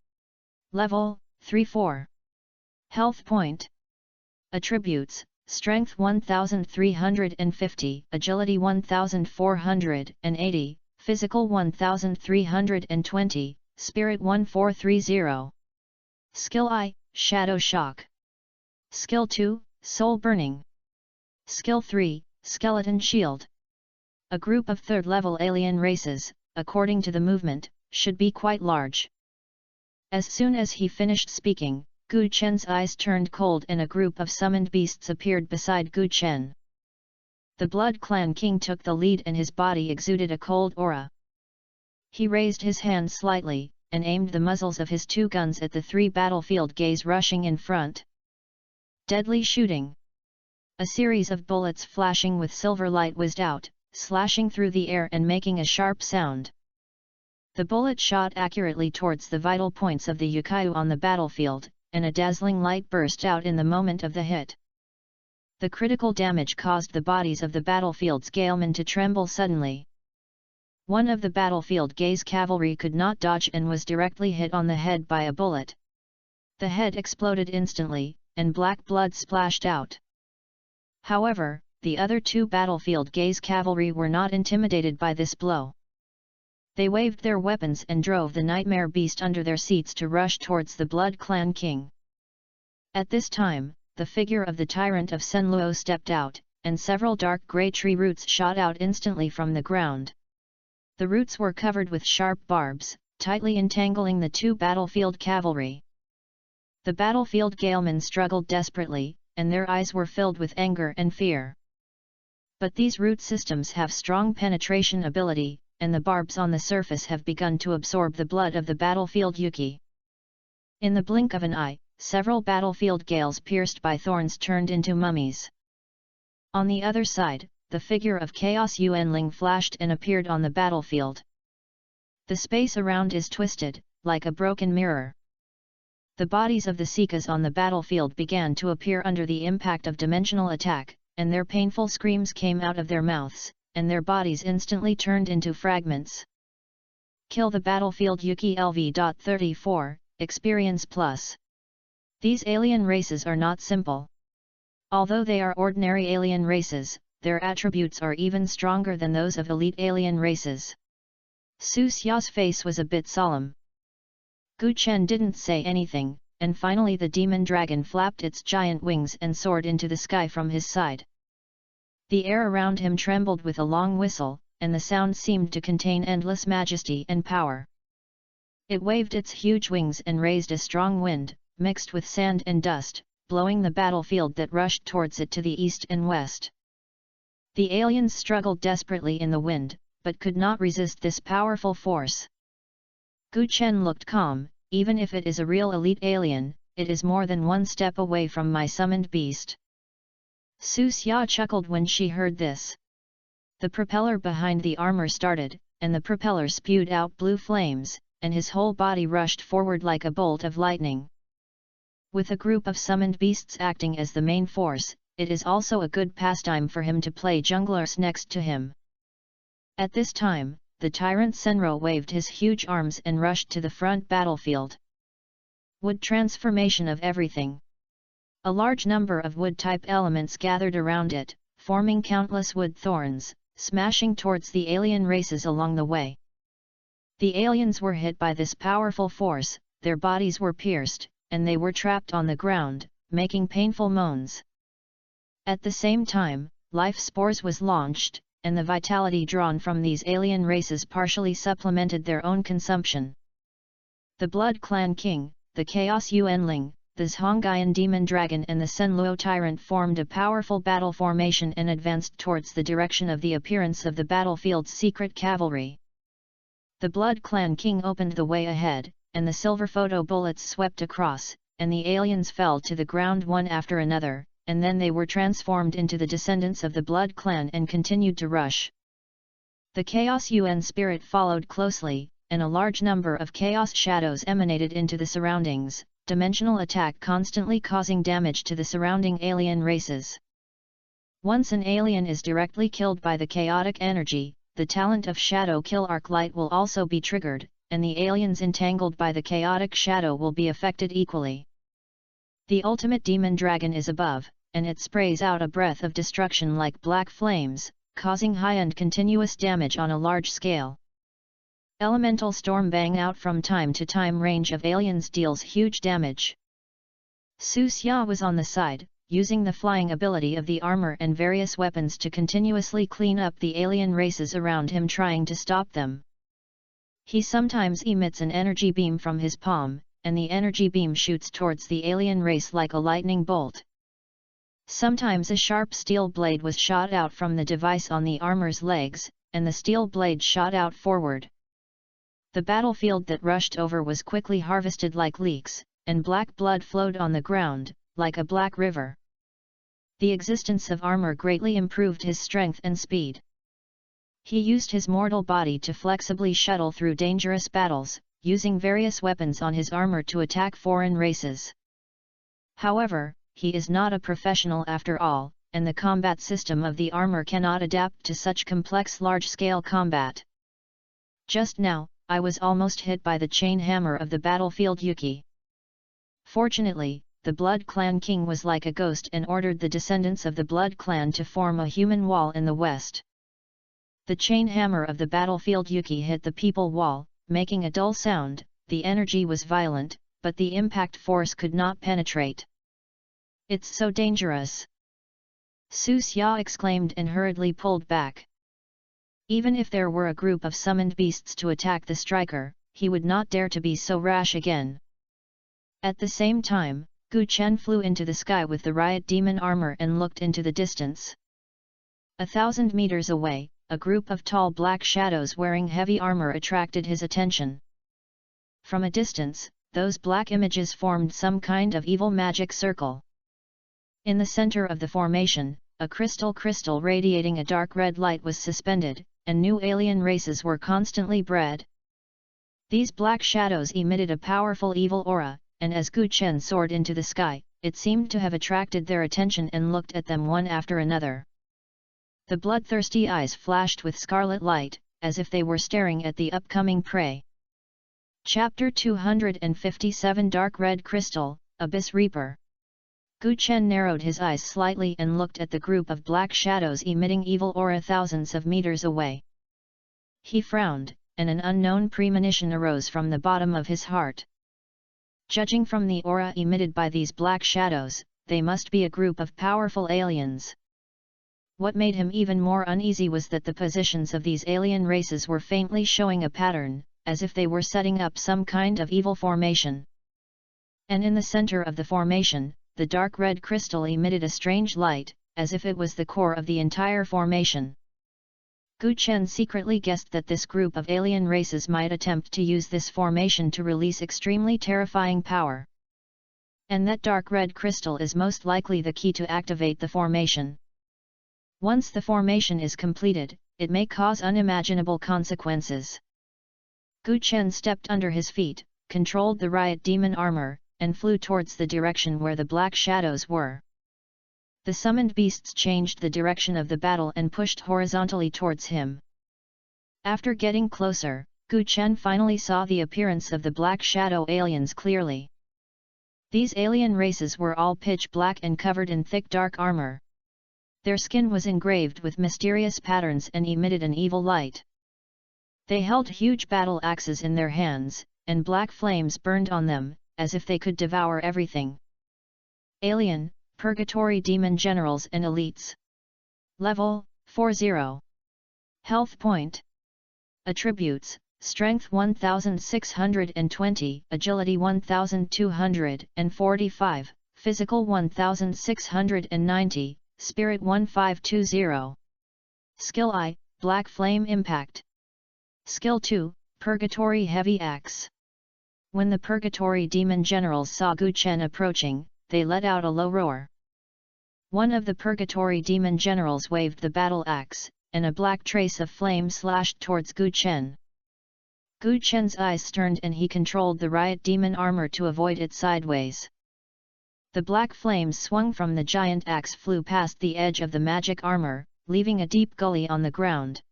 Level 3-4. Health Point. Attributes: Strength 1350, Agility 1480, Physical 1320, Spirit 1430. Skill I, Shadow Shock. Skill 2, Soul Burning. Skill 3, Skeleton Shield. A group of third-level alien races, according to the movement, should be quite large. As soon as he finished speaking, Gu Chen's eyes turned cold and a group of summoned beasts appeared beside Gu Chen. The Blood Clan King took the lead and his body exuded a cold aura. He raised his hand slightly, and aimed the muzzles of his two guns at the three battlefield gays rushing in front. Deadly shooting. A series of bullets flashing with silver light whizzed out, slashing through the air and making a sharp sound. The bullet shot accurately towards the vital points of the Yukayu on the battlefield, and a dazzling light burst out in the moment of the hit. The critical damage caused the bodies of the battlefield's galemen to tremble suddenly. One of the battlefield gays' cavalry could not dodge and was directly hit on the head by a bullet. The head exploded instantly, and black blood splashed out. However, the other two battlefield gays' cavalry were not intimidated by this blow. They waved their weapons and drove the nightmare beast under their seats to rush towards the Blood Clan King. At this time, the figure of the tyrant of Senluo stepped out, and several dark grey tree roots shot out instantly from the ground. The roots were covered with sharp barbs, tightly entangling the two battlefield cavalry. The battlefield galemen struggled desperately, and their eyes were filled with anger and fear. But these root systems have strong penetration ability, and the barbs on the surface have begun to absorb the blood of the battlefield Yuki. In the blink of an eye, several battlefield gales pierced by thorns turned into mummies. On the other side, the figure of Chaos Yuanling flashed and appeared on the battlefield. The space around is twisted, like a broken mirror. The bodies of the Sikas on the battlefield began to appear under the impact of dimensional attack, and their painful screams came out of their mouths, and their bodies instantly turned into fragments. Kill the battlefield Yuki LV.34, Experience Plus. These alien races are not simple. Although they are ordinary alien races, their attributes are even stronger than those of elite alien races. Su Xia's face was a bit solemn. Gu Chen didn't say anything, and finally the demon dragon flapped its giant wings and soared into the sky from his side. The air around him trembled with a long whistle, and the sound seemed to contain endless majesty and power. It waved its huge wings and raised a strong wind, mixed with sand and dust, blowing the battlefield that rushed towards it to the east and west. The aliens struggled desperately in the wind, but could not resist this powerful force. Gu Chen looked calm. Even if it is a real elite alien, it is more than one step away from my summoned beast. Su Xia chuckled when she heard this. The propeller behind the armor started, and the propeller spewed out blue flames, and his whole body rushed forward like a bolt of lightning. With a group of summoned beasts acting as the main force, it is also a good pastime for him to play junglers next to him. At this time, the tyrant Senro waved his huge arms and rushed to the front battlefield. Wood transformation of everything. A large number of wood-type elements gathered around it, forming countless wood thorns, smashing towards the alien races along the way. The aliens were hit by this powerful force, their bodies were pierced, and they were trapped on the ground, making painful moans. At the same time, life spores was launched, and the vitality drawn from these alien races partially supplemented their own consumption. The Blood Clan King, the Chaos Yuanling, the Zhongyan Demon Dragon and the Senluo Tyrant formed a powerful battle formation and advanced towards the direction of the appearance of the battlefield's secret cavalry. The Blood Clan King opened the way ahead, and the silver photo bullets swept across, and the aliens fell to the ground one after another, and then they were transformed into the descendants of the Blood Clan and continued to rush. The Chaos UN spirit followed closely, and a large number of chaos shadows emanated into the surroundings, dimensional attack constantly causing damage to the surrounding alien races. Once an alien is directly killed by the chaotic energy, the talent of Shadow Kill Arc Light will also be triggered, and the aliens entangled by the chaotic shadow will be affected equally. The ultimate demon dragon is above, and it sprays out a breath of destruction like black flames, causing high and continuous damage on a large scale. Elemental storm bang out from time to time range of aliens deals huge damage. Su Xia was on the side, using the flying ability of the armor and various weapons to continuously clean up the alien races around him trying to stop them. He sometimes emits an energy beam from his palm, and the energy beam shoots towards the alien race like a lightning bolt. Sometimes a sharp steel blade was shot out from the device on the armor's legs, and the steel blade shot out forward. The battlefield that rushed over was quickly harvested like leeks, and black blood flowed on the ground, like a black river. The existence of armor greatly improved his strength and speed. He used his mortal body to flexibly shuttle through dangerous battles, using various weapons on his armor to attack foreign races. However, he is not a professional after all, and the combat system of the armor cannot adapt to such complex large-scale combat. Just now, I was almost hit by the chain hammer of the battlefield Yuki. Fortunately, the Blood Clan King was like a ghost and ordered the descendants of the Blood Clan to form a human wall in the west. The chain hammer of the battlefield Yuki hit the people wall, making a dull sound. The energy was violent, but the impact force could not penetrate. "It's so dangerous!" Su Xia exclaimed and hurriedly pulled back. Even if there were a group of summoned beasts to attack the striker, he would not dare to be so rash again. At the same time, Gu Chen flew into the sky with the riot demon armor and looked into the distance. 1,000 meters away, a group of tall black shadows wearing heavy armor attracted his attention. From a distance, those black images formed some kind of evil magic circle. In the center of the formation, a crystal radiating a dark red light was suspended, and new alien races were constantly bred. These black shadows emitted a powerful evil aura, and as Gu Chen soared into the sky, it seemed to have attracted their attention and looked at them one after another. The bloodthirsty eyes flashed with scarlet light, as if they were staring at the upcoming prey. Chapter 257 Dark Red Crystal, Abyss Reaper. Gu Chen narrowed his eyes slightly and looked at the group of black shadows emitting evil aura thousands of meters away. He frowned, and an unknown premonition arose from the bottom of his heart. Judging from the aura emitted by these black shadows, they must be a group of powerful aliens. What made him even more uneasy was that the positions of these alien races were faintly showing a pattern, as if they were setting up some kind of evil formation. And in the center of the formation, the dark red crystal emitted a strange light, as if it was the core of the entire formation. Gu Chen secretly guessed that this group of alien races might attempt to use this formation to release extremely terrifying power. And that dark red crystal is most likely the key to activate the formation. Once the formation is completed, it may cause unimaginable consequences. Gu Chen stepped under his feet, controlled the riot demon armor, and flew towards the direction where the black shadows were. The summoned beasts changed the direction of the battle and pushed horizontally towards him. After getting closer, Gu Chen finally saw the appearance of the black shadow aliens clearly. These alien races were all pitch black and covered in thick dark armor. Their skin was engraved with mysterious patterns and emitted an evil light. They held huge battle axes in their hands, and black flames burned on them, as if they could devour everything. Alien, Purgatory Demon Generals and Elites. Level, 40. Health Point. Attributes, Strength 1620, Agility 1245, Physical 1690, Spirit 1520. Skill I, Black Flame Impact. Skill 2, Purgatory Heavy Axe. When the Purgatory Demon Generals saw Gu Chen approaching, they let out a low roar. One of the Purgatory Demon Generals waved the battle axe, and a black trace of flame slashed towards Gu Chen. Gu Chen's eyes turned and he controlled the riot demon armor to avoid it sideways. The black flames swung from the giant axe flew past the edge of the magic armor, leaving a deep gully on the ground.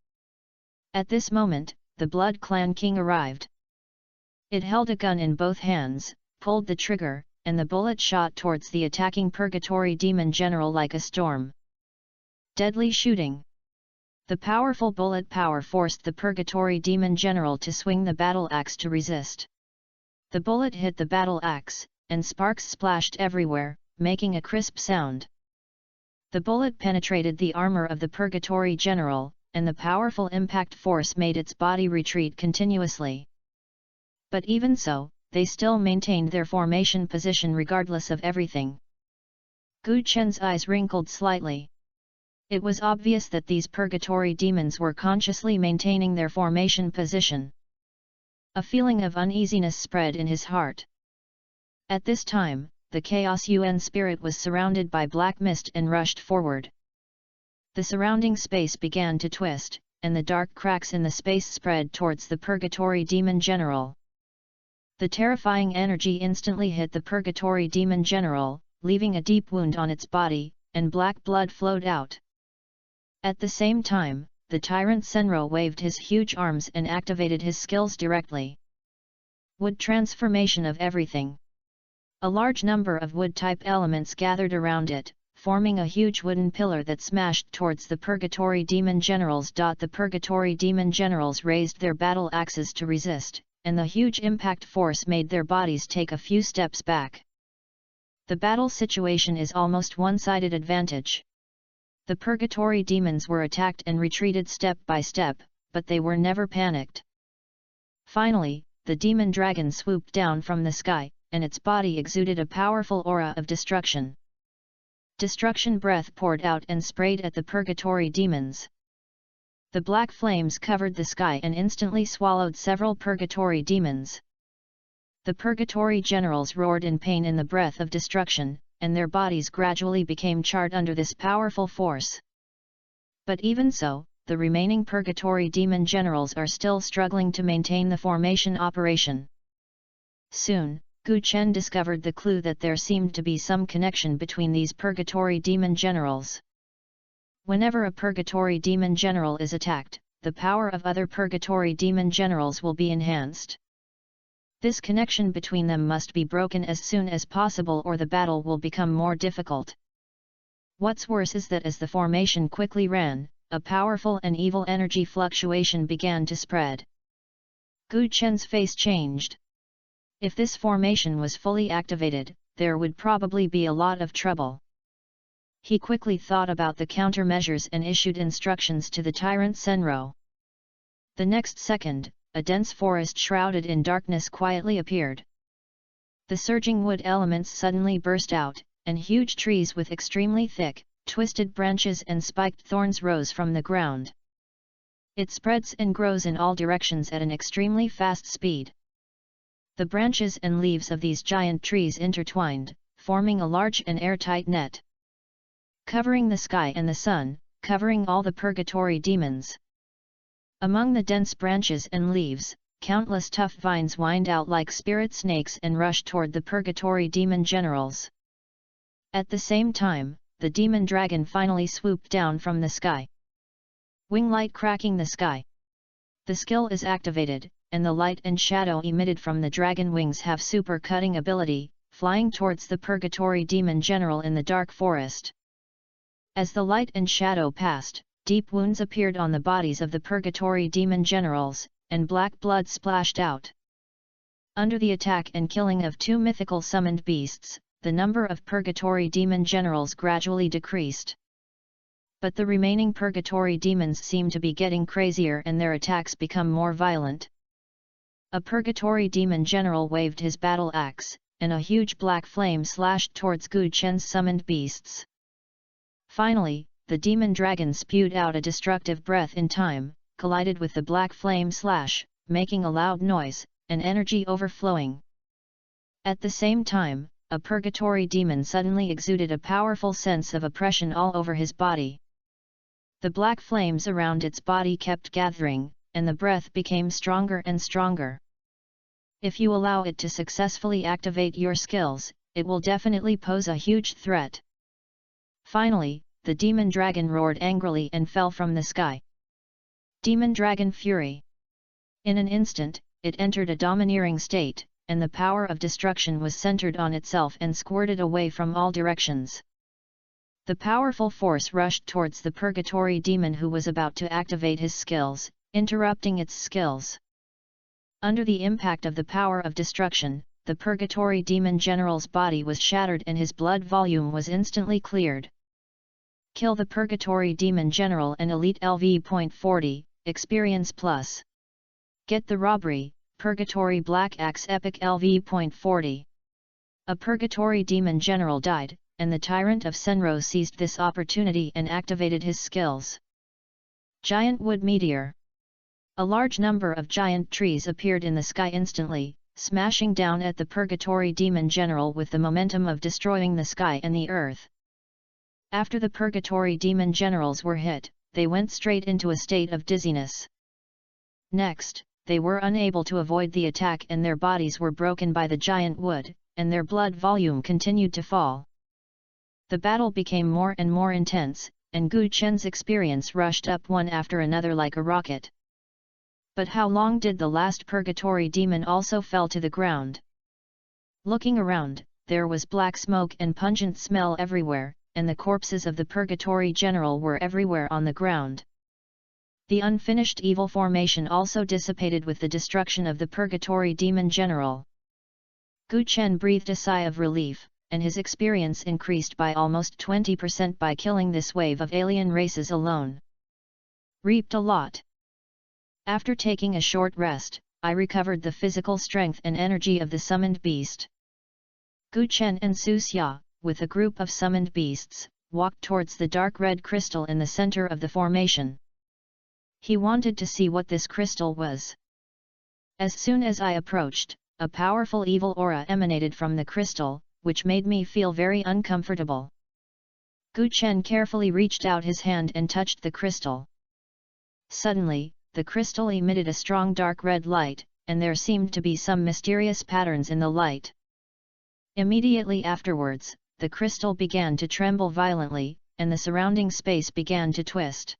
At this moment, the Blood Clan King arrived. It held a gun in both hands, pulled the trigger, and the bullet shot towards the attacking Purgatory Demon General like a storm. Deadly shooting. The powerful bullet power forced the Purgatory Demon General to swing the battle axe to resist. The bullet hit the battle axe, and sparks splashed everywhere, making a crisp sound. The bullet penetrated the armor of the Purgatory General, and the powerful impact force made its body retreat continuously. But even so, they still maintained their formation position regardless of everything. Gu Chen's eyes wrinkled slightly. It was obvious that these Purgatory demons were consciously maintaining their formation position. A feeling of uneasiness spread in his heart. At this time, the Chaos Yuan spirit was surrounded by black mist and rushed forward. The surrounding space began to twist, and the dark cracks in the space spread towards the Purgatory Demon General. The terrifying energy instantly hit the Purgatory Demon General, leaving a deep wound on its body, and black blood flowed out. At the same time, the Tyrant Senro waved his huge arms and activated his skills directly. Wood transformation of everything. A large number of wood-type elements gathered around it, forming a huge wooden pillar that smashed towards the Purgatory Demon Generals. The Purgatory Demon Generals raised their battle axes to resist, and the huge impact force made their bodies take a few steps back. The battle situation is almost one-sided advantage. The Purgatory demons were attacked and retreated step by step, but they were never panicked. Finally, the demon dragon swooped down from the sky, and its body exuded a powerful aura of destruction. Destruction breath poured out and sprayed at the Purgatory demons. The black flames covered the sky and instantly swallowed several Purgatory demons. The Purgatory generals roared in pain in the breath of destruction, and their bodies gradually became charred under this powerful force. But even so, the remaining Purgatory demon generals are still struggling to maintain the formation operation. Soon, Gu Chen discovered the clue that there seemed to be some connection between these Purgatory demon generals. Whenever a Purgatory demon general is attacked, the power of other Purgatory demon generals will be enhanced. This connection between them must be broken as soon as possible or the battle will become more difficult. What's worse is that as the formation quickly ran, a powerful and evil energy fluctuation began to spread. Gu Chen's face changed. If this formation was fully activated, there would probably be a lot of trouble. He quickly thought about the countermeasures and issued instructions to the Tyrant Senro. The next second, a dense forest shrouded in darkness quietly appeared. The surging wood elements suddenly burst out, and huge trees with extremely thick, twisted branches and spiked thorns rose from the ground. It spreads and grows in all directions at an extremely fast speed. The branches and leaves of these giant trees intertwined, forming a large and airtight net, covering the sky and the sun, covering all the Purgatory demons. Among the dense branches and leaves, countless tough vines wind out like spirit snakes and rush toward the Purgatory demon generals. At the same time, the demon dragon finally swooped down from the sky. Wing light cracking the sky. The skill is activated, and the light and shadow emitted from the dragon wings have super cutting ability, flying towards the Purgatory demon general in the dark forest. As the light and shadow passed, deep wounds appeared on the bodies of the Purgatory demon generals, and black blood splashed out. Under the attack and killing of two mythical summoned beasts, the number of Purgatory demon generals gradually decreased. But the remaining Purgatory demons seem to be getting crazier and their attacks become more violent. A purgatory demon general waved his battle axe, and a huge black flame slashed towards Gu Chen's summoned beasts. Finally, the demon dragon spewed out a destructive breath in time, collided with the black flame slash, making a loud noise, and energy overflowing. At the same time, a purgatory demon suddenly exuded a powerful sense of oppression all over his body. The black flames around its body kept gathering, and the breath became stronger and stronger. If you allow it to successfully activate your skills, it will definitely pose a huge threat. Finally, the demon dragon roared angrily and fell from the sky. Demon Dragon Fury. In an instant, it entered a domineering state, and the power of destruction was centered on itself and squirted away from all directions. The powerful force rushed towards the purgatory demon who was about to activate his skills, interrupting its skills. Under the impact of the power of destruction, the purgatory demon general's body was shattered and his blood volume was instantly cleared. Kill the purgatory demon general and elite LV.40, experience plus. Get the robbery, purgatory black axe epic LV.40. A purgatory demon general died, and the tyrant of Senro seized this opportunity and activated his skills. Giant Wood Meteor. A large number of giant trees appeared in the sky instantly, smashing down at the purgatory demon general with the momentum of destroying the sky and the earth. After the purgatory demon generals were hit, they went straight into a state of dizziness. Next, they were unable to avoid the attack and their bodies were broken by the giant wood, and their blood volume continued to fall. The battle became more and more intense, and Gu Chen's experience rushed up one after another like a rocket. But how long did the last purgatory demon also fell to the ground? Looking around, there was black smoke and pungent smell everywhere, and the corpses of the purgatory general were everywhere on the ground. The unfinished evil formation also dissipated with the destruction of the purgatory demon general. Gu Chen breathed a sigh of relief, and his experience increased by almost 20% by killing this wave of alien races alone. Reaped a lot. After taking a short rest, I recovered the physical strength and energy of the summoned beast. Gu Chen and Su Xia, with a group of summoned beasts, walked towards the dark red crystal in the center of the formation. He wanted to see what this crystal was. As soon as I approached, a powerful evil aura emanated from the crystal, which made me feel very uncomfortable. Gu Chen carefully reached out his hand and touched the crystal. Suddenly, the crystal emitted a strong dark red light, and there seemed to be some mysterious patterns in the light. Immediately afterwards, the crystal began to tremble violently, and the surrounding space began to twist.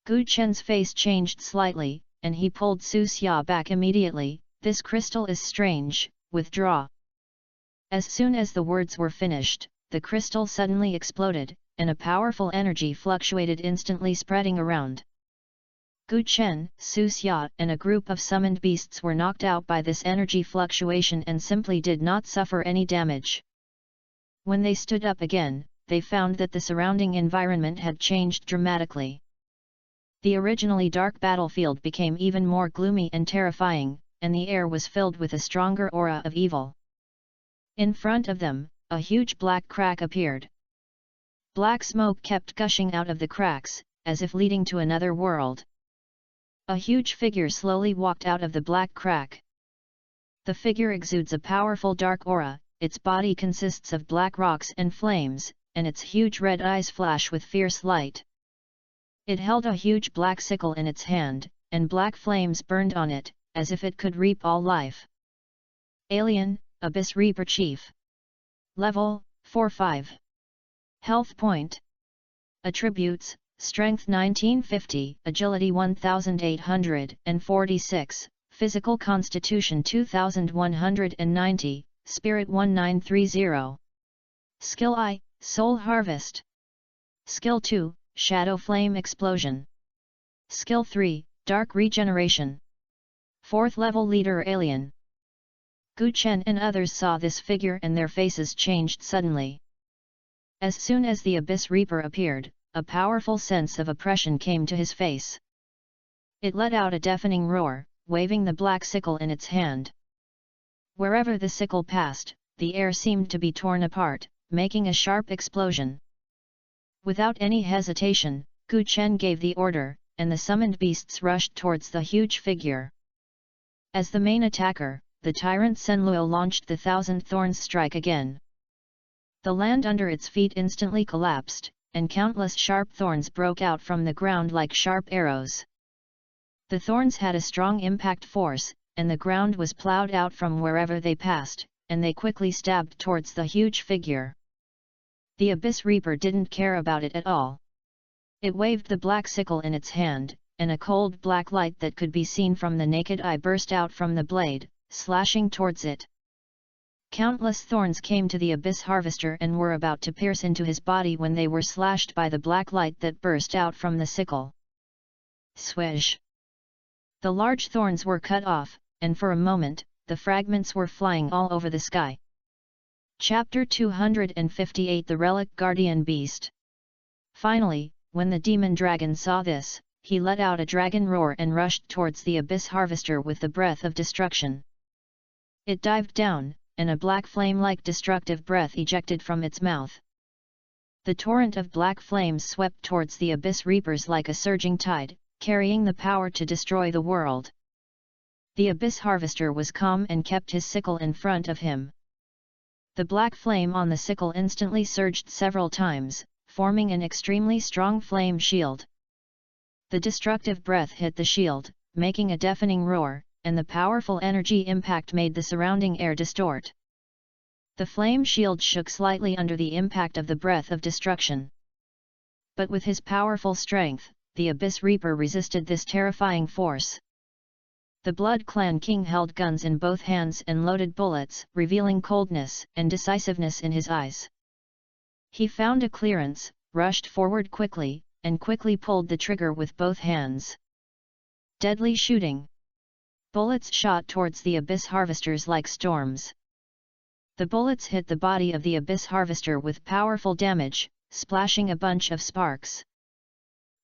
Gu Chen's face changed slightly, and he pulled Su Xia back immediately. This crystal is strange, withdraw. As soon as the words were finished, the crystal suddenly exploded, and a powerful energy fluctuated instantly spreading around. Gu Chen, Su Xia and a group of summoned beasts were knocked out by this energy fluctuation and simply did not suffer any damage. When they stood up again, they found that the surrounding environment had changed dramatically. The originally dark battlefield became even more gloomy and terrifying, and the air was filled with a stronger aura of evil. In front of them, a huge black crack appeared. Black smoke kept gushing out of the cracks, as if leading to another world. A huge figure slowly walked out of the black crack. The figure exudes a powerful dark aura, its body consists of black rocks and flames, and its huge red eyes flash with fierce light. It held a huge black sickle in its hand, and black flames burned on it, as if it could reap all life. Alien, Abyss Reaper Chief. Level, 4-5. Health Point. Attributes, Strength 1950, Agility 1846, Physical Constitution 2190, Spirit 1930. Skill I, Soul Harvest. Skill 2, Shadow Flame Explosion. Skill 3, Dark Regeneration. 4th Level Leader Alien. Gu Chen and others saw this figure and their faces changed suddenly. As soon as the Abyss Reaper appeared, a powerful sense of oppression came to his face. It let out a deafening roar, waving the black sickle in its hand. Wherever the sickle passed, the air seemed to be torn apart, making a sharp explosion. Without any hesitation, Gu Chen gave the order, and the summoned beasts rushed towards the huge figure. As the main attacker, the tyrant Senluo launched the Thousand Thorns strike again. The land under its feet instantly collapsed, and countless sharp thorns broke out from the ground like sharp arrows. The thorns had a strong impact force, and the ground was plowed out from wherever they passed, and they quickly stabbed towards the huge figure. The Abyss Reaper didn't care about it at all. It waved the black sickle in its hand, and a cold black light that could be seen from the naked eye burst out from the blade, slashing towards it. Countless thorns came to the Abyss Harvester and were about to pierce into his body when they were slashed by the black light that burst out from the sickle. Swish! The large thorns were cut off, and for a moment, the fragments were flying all over the sky. Chapter 258 The Relic Guardian Beast. Finally, when the demon dragon saw this, he let out a dragon roar and rushed towards the Abyss Harvester with the breath of destruction. It dived down, and a black flame-like destructive breath ejected from its mouth. The torrent of black flames swept towards the Abyss Reapers like a surging tide, carrying the power to destroy the world. The Abyss Harvester was calm and kept his sickle in front of him. The black flame on the sickle instantly surged several times, forming an extremely strong flame shield. The destructive breath hit the shield, making a deafening roar, and the powerful energy impact made the surrounding air distort. The flame shield shook slightly under the impact of the breath of destruction. But with his powerful strength, the Abyss Reaper resisted this terrifying force. The Blood Clan King held guns in both hands and loaded bullets, revealing coldness and decisiveness in his eyes. He found a clearance, rushed forward quickly, and quickly pulled the trigger with both hands. Deadly shooting. Bullets shot towards the Abyss Harvesters like storms. The bullets hit the body of the Abyss Harvester with powerful damage, splashing a bunch of sparks.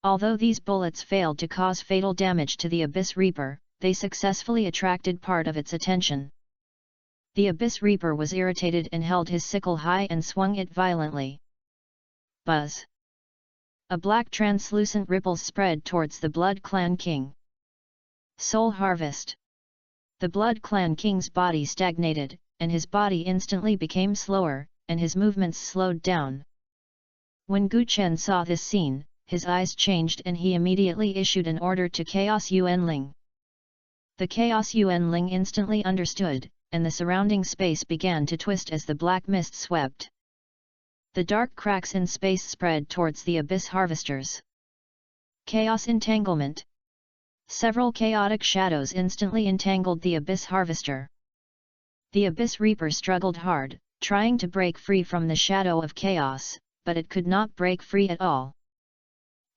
Although these bullets failed to cause fatal damage to the Abyss Reaper, they successfully attracted part of its attention. The Abyss Reaper was irritated and held his sickle high and swung it violently. Buzz! A black translucent ripple spread towards the Blood Clan King. Soul Harvest! The Blood Clan King's body stagnated, and his body instantly became slower, and his movements slowed down. When Gu Chen saw this scene, his eyes changed and he immediately issued an order to Chaos Yuanling. The Chaos Yuanling instantly understood, and the surrounding space began to twist as the black mist swept. The dark cracks in space spread towards the Abyss Harvesters. Chaos Entanglement. Several chaotic shadows instantly entangled the Abyss Harvester. The Abyss Reaper struggled hard, trying to break free from the shadow of chaos, but it could not break free at all.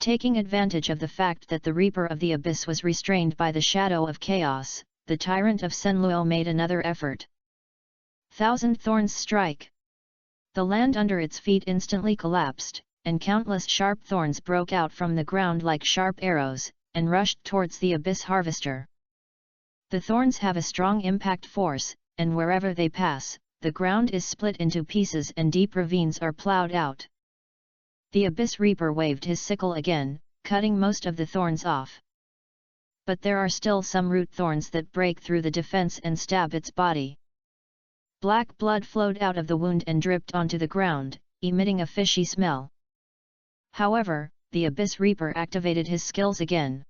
Taking advantage of the fact that the Reaper of the Abyss was restrained by the shadow of chaos, the Tyrant of Senluo made another effort. Thousand Thorns Strike! The land under its feet instantly collapsed, and countless sharp thorns broke out from the ground like sharp arrows, and rushed towards the Abyss Harvester. The thorns have a strong impact force, and wherever they pass, the ground is split into pieces and deep ravines are plowed out. The Abyss Reaper waved his sickle again, cutting most of the thorns off. But there are still some root thorns that break through the defense and stab its body. Black blood flowed out of the wound and dripped onto the ground, emitting a fishy smell. However, the Abyss Reaper activated his skills again.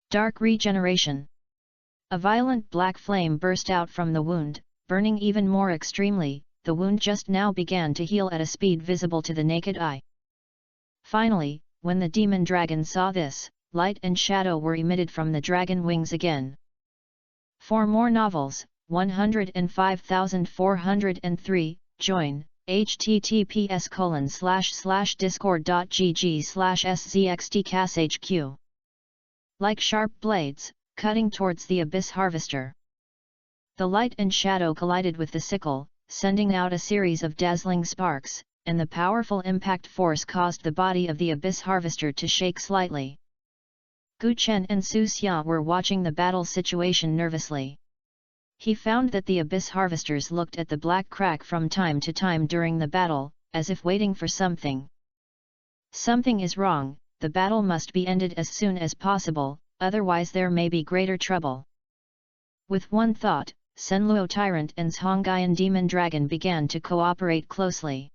Dark Regeneration. A violent black flame burst out from the wound, burning even more extremely. The wound just now began to heal at a speed visible to the naked eye. Finally, when the demon dragon saw this, light and shadow were emitted from the dragon wings again. For more novels, 105403, join, https://discord.gg/szxtcashq. Like sharp blades, cutting towards the Abyss Harvester. The light and shadow collided with the sickle, sending out a series of dazzling sparks, and the powerful impact force caused the body of the Abyss Harvester to shake slightly. Gu Chen and Su Xia were watching the battle situation nervously. He found that the abyss harvesters looked at the black crack from time to time during the battle, as if waiting for something. Something is wrong, the battle must be ended as soon as possible, otherwise there may be greater trouble. With one thought, Senluo Tyrant and Zhongyan Demon Dragon began to cooperate closely.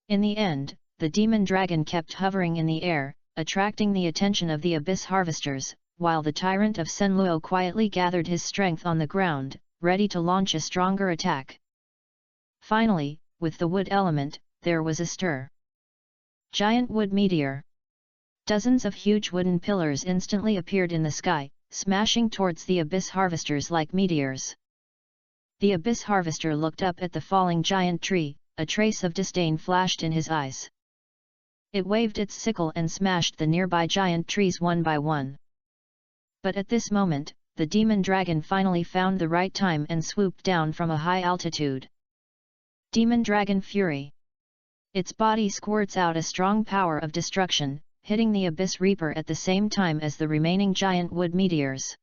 In the end, the Demon Dragon kept hovering in the air, attracting the attention of the abyss harvesters, while the Tyrant of Senluo quietly gathered his strength on the ground, ready to launch a stronger attack. Finally, with the wood element, there was a stir. Giant wood meteor. Dozens of huge wooden pillars instantly appeared in the sky, smashing towards the abyss harvesters like meteors. The abyss harvester looked up at the falling giant tree, a trace of disdain flashed in his eyes. It waved its sickle and smashed the nearby giant trees one by one. But at this moment, the demon dragon finally found the right time and swooped down from a high altitude. Demon Dragon Fury. Its body squirts out a strong power of destruction, hitting the Abyss Reaper at the same time as the remaining giant wood meteors.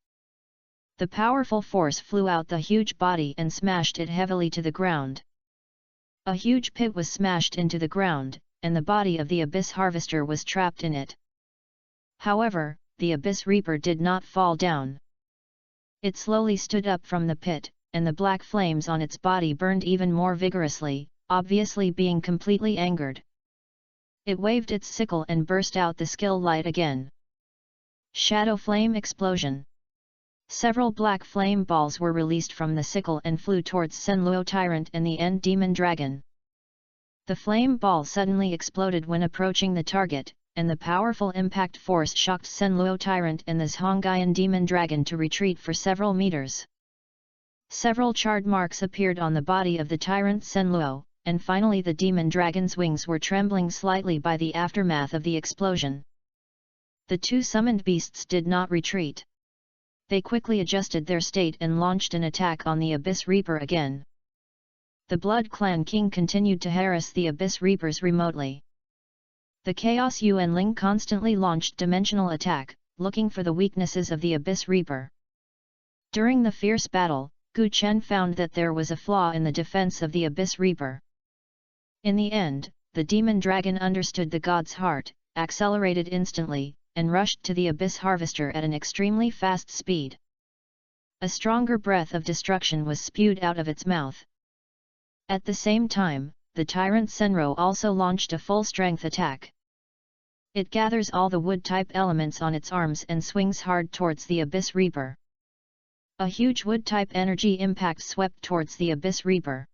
The powerful force flew out the huge body and smashed it heavily to the ground. A huge pit was smashed into the ground, and the body of the Abyss Harvester was trapped in it. However, the Abyss Reaper did not fall down. It slowly stood up from the pit, and the black flames on its body burned even more vigorously, obviously being completely angered. It waved its sickle and burst out the skill light again. Shadow Flame Explosion. Several black flame balls were released from the sickle and flew towards Senluo Tyrant and the End Demon Dragon. The flame ball suddenly exploded when approaching the target, and the powerful impact force shocked Senluo Tyrant and the Zhongyan Demon Dragon to retreat for several meters. Several charred marks appeared on the body of the Tyrant Senluo, and finally the Demon Dragon's wings were trembling slightly by the aftermath of the explosion. The two summoned beasts did not retreat. They quickly adjusted their state and launched an attack on the Abyss Reaper again. The Blood Clan King continued to harass the Abyss Reapers remotely. The Chaos Yuanling constantly launched dimensional attack, looking for the weaknesses of the Abyss Reaper. During the fierce battle, Gu Chen found that there was a flaw in the defense of the Abyss Reaper. In the end, the Demon Dragon understood the god's heart, accelerated instantly, and rushed to the Abyss Harvester at an extremely fast speed. A stronger breath of destruction was spewed out of its mouth. At the same time, the Tyrant Senro also launched a full-strength attack. It gathers all the wood-type elements on its arms and swings hard towards the Abyss Reaper. A huge wood-type energy impact swept towards the Abyss Reaper.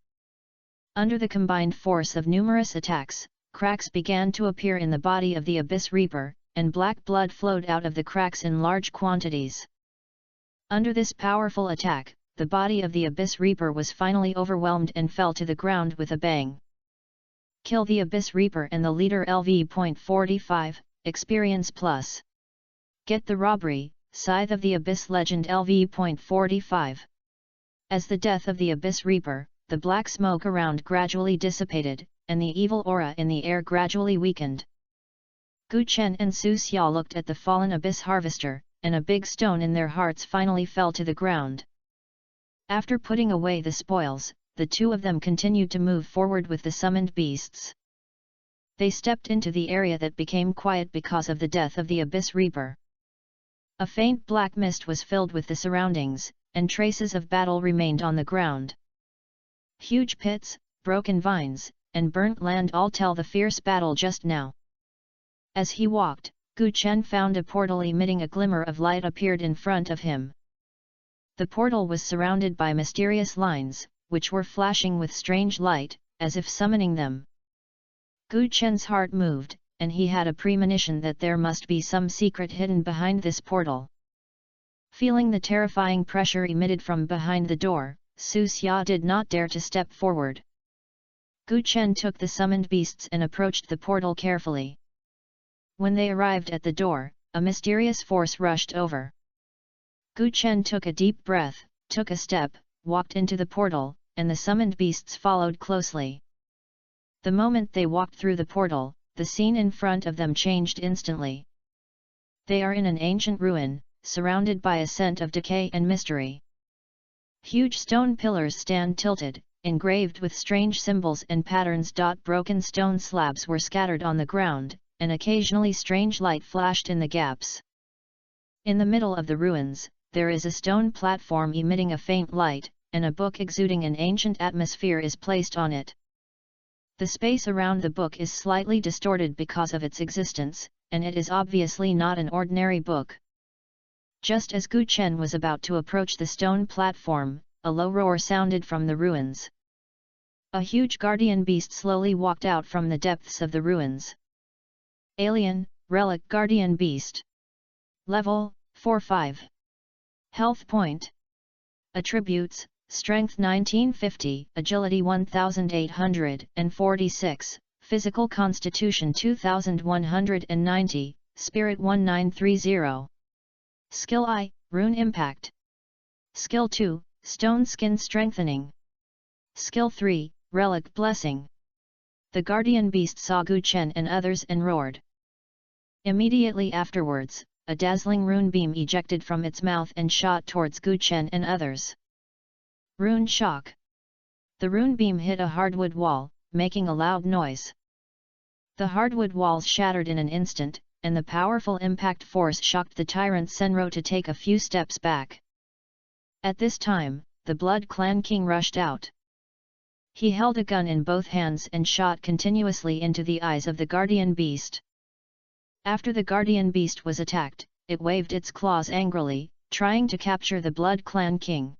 Under the combined force of numerous attacks, cracks began to appear in the body of the Abyss Reaper, and black blood flowed out of the cracks in large quantities. Under this powerful attack, the body of the Abyss Reaper was finally overwhelmed and fell to the ground with a bang. Kill the Abyss Reaper and the leader LV.45, Experience Plus. Get the Robbery, Scythe of the Abyss Legend LV.45. As the death of the Abyss Reaper, the black smoke around gradually dissipated, and the evil aura in the air gradually weakened. Gu Chen and Su Xia looked at the fallen Abyss Harvester, and a big stone in their hearts finally fell to the ground. After putting away the spoils, the two of them continued to move forward with the summoned beasts. They stepped into the area that became quiet because of the death of the Abyss Reaper. A faint black mist was filled with the surroundings, and traces of battle remained on the ground. Huge pits, broken vines, and burnt land all tell the fierce battle just now. As he walked, Gu Chen found a portal emitting a glimmer of light appeared in front of him. The portal was surrounded by mysterious lines, which were flashing with strange light, as if summoning them. Gu Chen's heart moved, and he had a premonition that there must be some secret hidden behind this portal. Feeling the terrifying pressure emitted from behind the door, Su Xia did not dare to step forward. Gu Chen took the summoned beasts and approached the portal carefully. When they arrived at the door, a mysterious force rushed over. Gu Chen took a deep breath, took a step, walked into the portal, and the summoned beasts followed closely. The moment they walked through the portal, the scene in front of them changed instantly. They are in an ancient ruin, surrounded by a scent of decay and mystery. Huge stone pillars stand tilted, engraved with strange symbols and patterns. Broken stone slabs were scattered on the ground, and occasionally strange light flashed in the gaps. In the middle of the ruins, there is a stone platform emitting a faint light, and a book exuding an ancient atmosphere is placed on it. The space around the book is slightly distorted because of its existence, and it is obviously not an ordinary book. Just as Gu Chen was about to approach the stone platform, a low roar sounded from the ruins. A huge guardian beast slowly walked out from the depths of the ruins. Alien, relic guardian beast. Level, 4-5. Health point. Attributes, Strength 1950, Agility 1846, Physical Constitution 2190, Spirit 1930. Skill I, Rune Impact. Skill 2, Stone Skin Strengthening. Skill 3, Relic Blessing. The guardian beast saw Gu Chen and others and roared. Immediately afterwards, a dazzling rune beam ejected from its mouth and shot towards Gu Chen and others. Rune Shock. The rune beam hit a hardwood wall, making a loud noise. The hardwood walls shattered in an instant, and the powerful impact force shocked the tyrant Senro to take a few steps back. At this time, the Blood Clan King rushed out. He held a gun in both hands and shot continuously into the eyes of the guardian beast. After the guardian beast was attacked, it waved its claws angrily, trying to capture the Blood Clan King.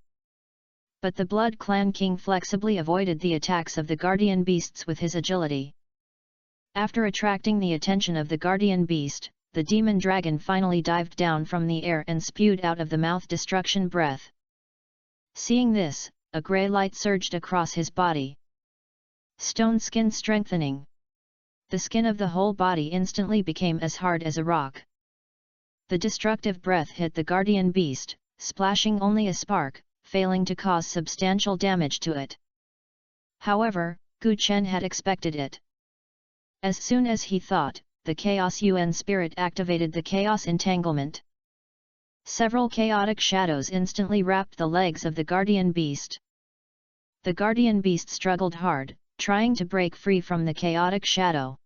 But the Blood Clan King flexibly avoided the attacks of the guardian beasts with his agility. After attracting the attention of the guardian beast, the demon dragon finally dived down from the air and spewed out of the mouth destruction breath. Seeing this, a grey light surged across his body. Stone Skin Strengthening. The skin of the whole body instantly became as hard as a rock. The destructive breath hit the guardian beast, splashing only a spark, failing to cause substantial damage to it. However, Gu Chen had expected it. As soon as he thought, the Chaos Yuan spirit activated the Chaos Entanglement. Several chaotic shadows instantly wrapped the legs of the guardian beast. The guardian beast struggled hard, trying to break free from the chaotic shadow.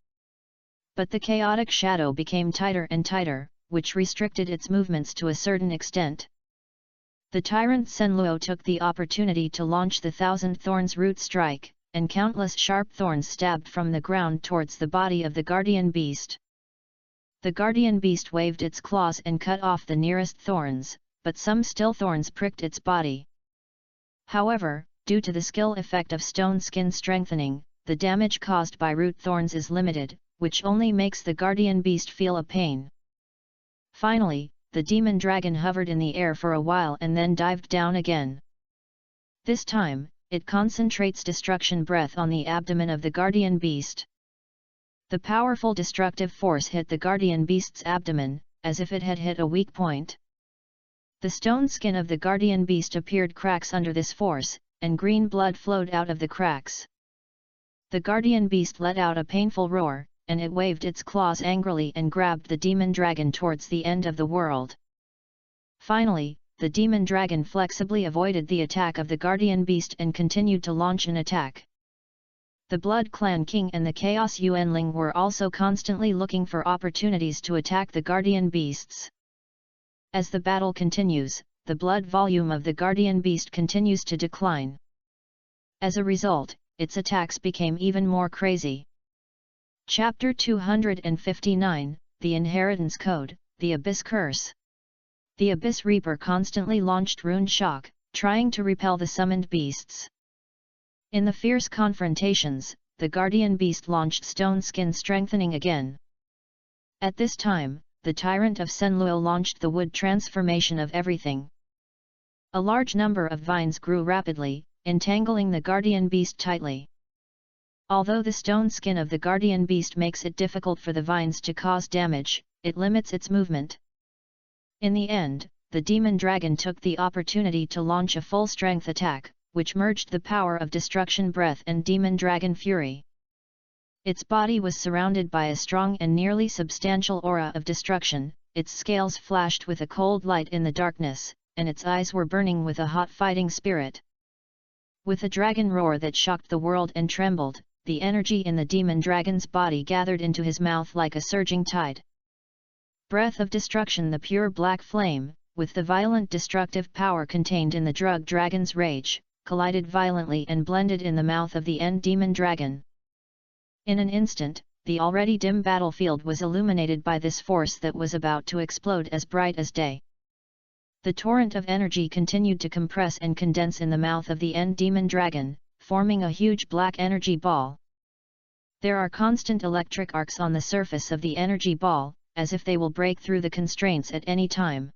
But the chaotic shadow became tighter and tighter, which restricted its movements to a certain extent. The tyrant Senluo took the opportunity to launch the Thousand Thorns Root Strike, and countless sharp thorns stabbed from the ground towards the body of the guardian beast. The guardian beast waved its claws and cut off the nearest thorns, but some still thorns pricked its body. However, due to the skill effect of Stone Skin Strengthening, the damage caused by root thorns is limited, which only makes the guardian beast feel a pain. Finally, the demon dragon hovered in the air for a while and then dived down again. This time, it concentrates destruction breath on the abdomen of the guardian beast. The powerful destructive force hit the guardian beast's abdomen, as if it had hit a weak point. The stone skin of the guardian beast appeared cracks under this force, and green blood flowed out of the cracks. The guardian beast let out a painful roar, and it waved its claws angrily and grabbed the demon dragon towards the end of the world. Finally, the demon dragon flexibly avoided the attack of the guardian beast and continued to launch an attack. The Blood Clan King and the Chaos Yuanling were also constantly looking for opportunities to attack the guardian beasts. As the battle continues, the blood volume of the guardian beast continues to decline. As a result, its attacks became even more crazy. Chapter 259, The Inheritance Code, The Abyss Curse. The Abyss Reaper constantly launched Rune Shock, trying to repel the summoned beasts. In the fierce confrontations, the guardian beast launched Stone Skin Strengthening again. At this time, the tyrant of Senluo launched the Wood Transformation of Everything. A large number of vines grew rapidly, entangling the guardian beast tightly. Although the stone skin of the guardian beast makes it difficult for the vines to cause damage, it limits its movement. In the end, the demon dragon took the opportunity to launch a full-strength attack, which merged the power of Destruction Breath and Demon Dragon Fury. Its body was surrounded by a strong and nearly substantial aura of destruction, its scales flashed with a cold light in the darkness, and its eyes were burning with a hot fighting spirit. With a dragon roar that shocked the world and trembled, the energy in the demon dragon's body gathered into his mouth like a surging tide. Breath of destruction, the pure black flame, with the violent destructive power contained in the drug dragon's rage, collided violently and blended in the mouth of the end demon dragon. In an instant, the already dim battlefield was illuminated by this force that was about to explode as bright as day. The torrent of energy continued to compress and condense in the mouth of the end demon dragon, forming a huge black energy ball. There are constant electric arcs on the surface of the energy ball, as if they will break through the constraints at any time.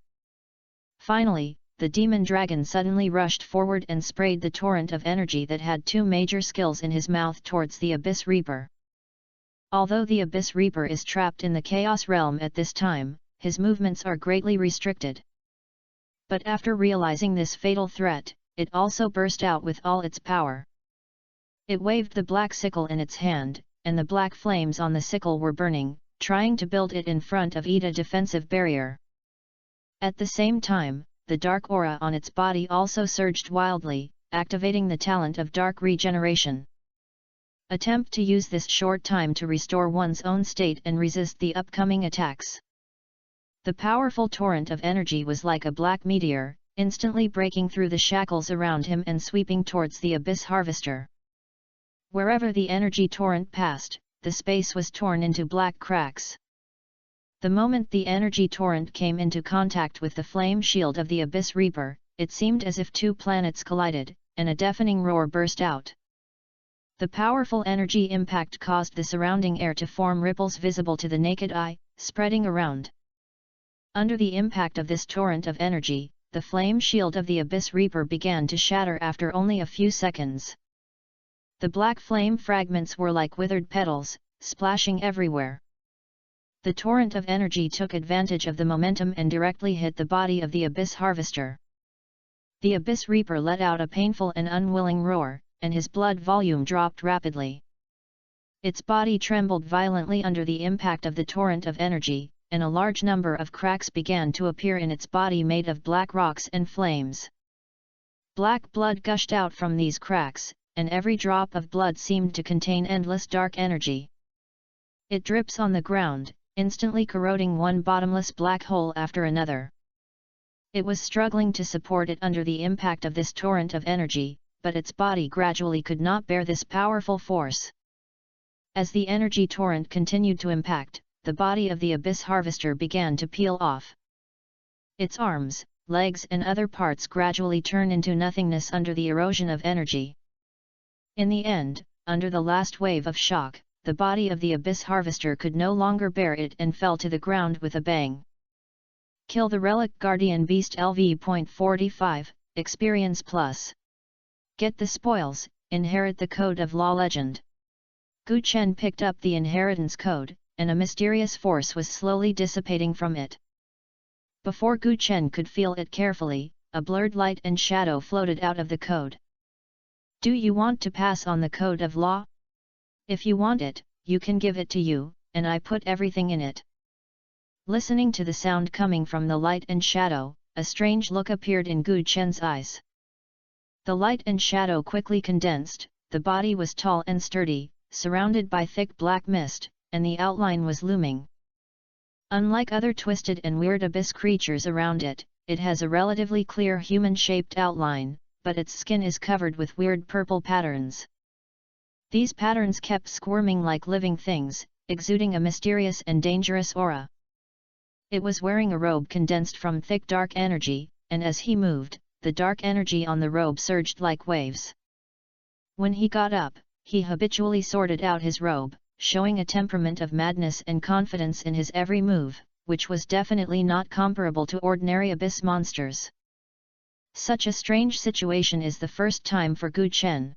Finally, the demon dragon suddenly rushed forward and sprayed the torrent of energy that had two major skills in his mouth towards the Abyss Reaper. Although the Abyss Reaper is trapped in the Chaos Realm at this time, his movements are greatly restricted. But after realizing this fatal threat, it also burst out with all its power. It waved the black sickle in its hand, and the black flames on the sickle were burning, trying to build it in front of a defensive barrier. At the same time, the dark aura on its body also surged wildly, activating the talent of dark regeneration. Attempt to use this short time to restore one's own state and resist the upcoming attacks. The powerful torrent of energy was like a black meteor, instantly breaking through the shackles around him and sweeping towards the Abyss Harvester. Wherever the energy torrent passed, the space was torn into black cracks. The moment the energy torrent came into contact with the flame shield of the Abyss Reaper, it seemed as if two planets collided, and a deafening roar burst out. The powerful energy impact caused the surrounding air to form ripples visible to the naked eye, spreading around. Under the impact of this torrent of energy, the flame shield of the Abyss Reaper began to shatter after only a few seconds. The black flame fragments were like withered petals, splashing everywhere. The torrent of energy took advantage of the momentum and directly hit the body of the Abyss Harvester. The Abyss Reaper let out a painful and unwilling roar, and his blood volume dropped rapidly. Its body trembled violently under the impact of the torrent of energy, and a large number of cracks began to appear in its body made of black rocks and flames. Black blood gushed out from these cracks, and every drop of blood seemed to contain endless dark energy. It drips on the ground, instantly corroding one bottomless black hole after another. It was struggling to support it under the impact of this torrent of energy, but its body gradually could not bear this powerful force. As the energy torrent continued to impact, the body of the Abyss Harvester began to peel off. Its arms, legs and other parts gradually turned into nothingness under the erosion of energy. In the end, under the last wave of shock, the body of the Abyss Harvester could no longer bear it and fell to the ground with a bang. Kill the Relic Guardian Beast LV.45, Experience Plus. Get the spoils, inherit the Code of Law Legend. Gu Chen picked up the inheritance code, and a mysterious force was slowly dissipating from it. Before Gu Chen could feel it carefully, a blurred light and shadow floated out of the code. Do you want to pass on the Code of Law? If you want it, you can give it to you, and I put everything in it. Listening to the sound coming from the light and shadow, a strange look appeared in Gu Chen's eyes. The light and shadow quickly condensed, the body was tall and sturdy, surrounded by thick black mist, and the outline was looming. Unlike other twisted and weird abyss creatures around it, it has a relatively clear human-shaped outline, but its skin is covered with weird purple patterns. These patterns kept squirming like living things, exuding a mysterious and dangerous aura. It was wearing a robe condensed from thick dark energy, and as he moved, the dark energy on the robe surged like waves. When he got up, he habitually sorted out his robe, showing a temperament of madness and confidence in his every move, which was definitely not comparable to ordinary abyss monsters. Such a strange situation is the first time for Gu Chen.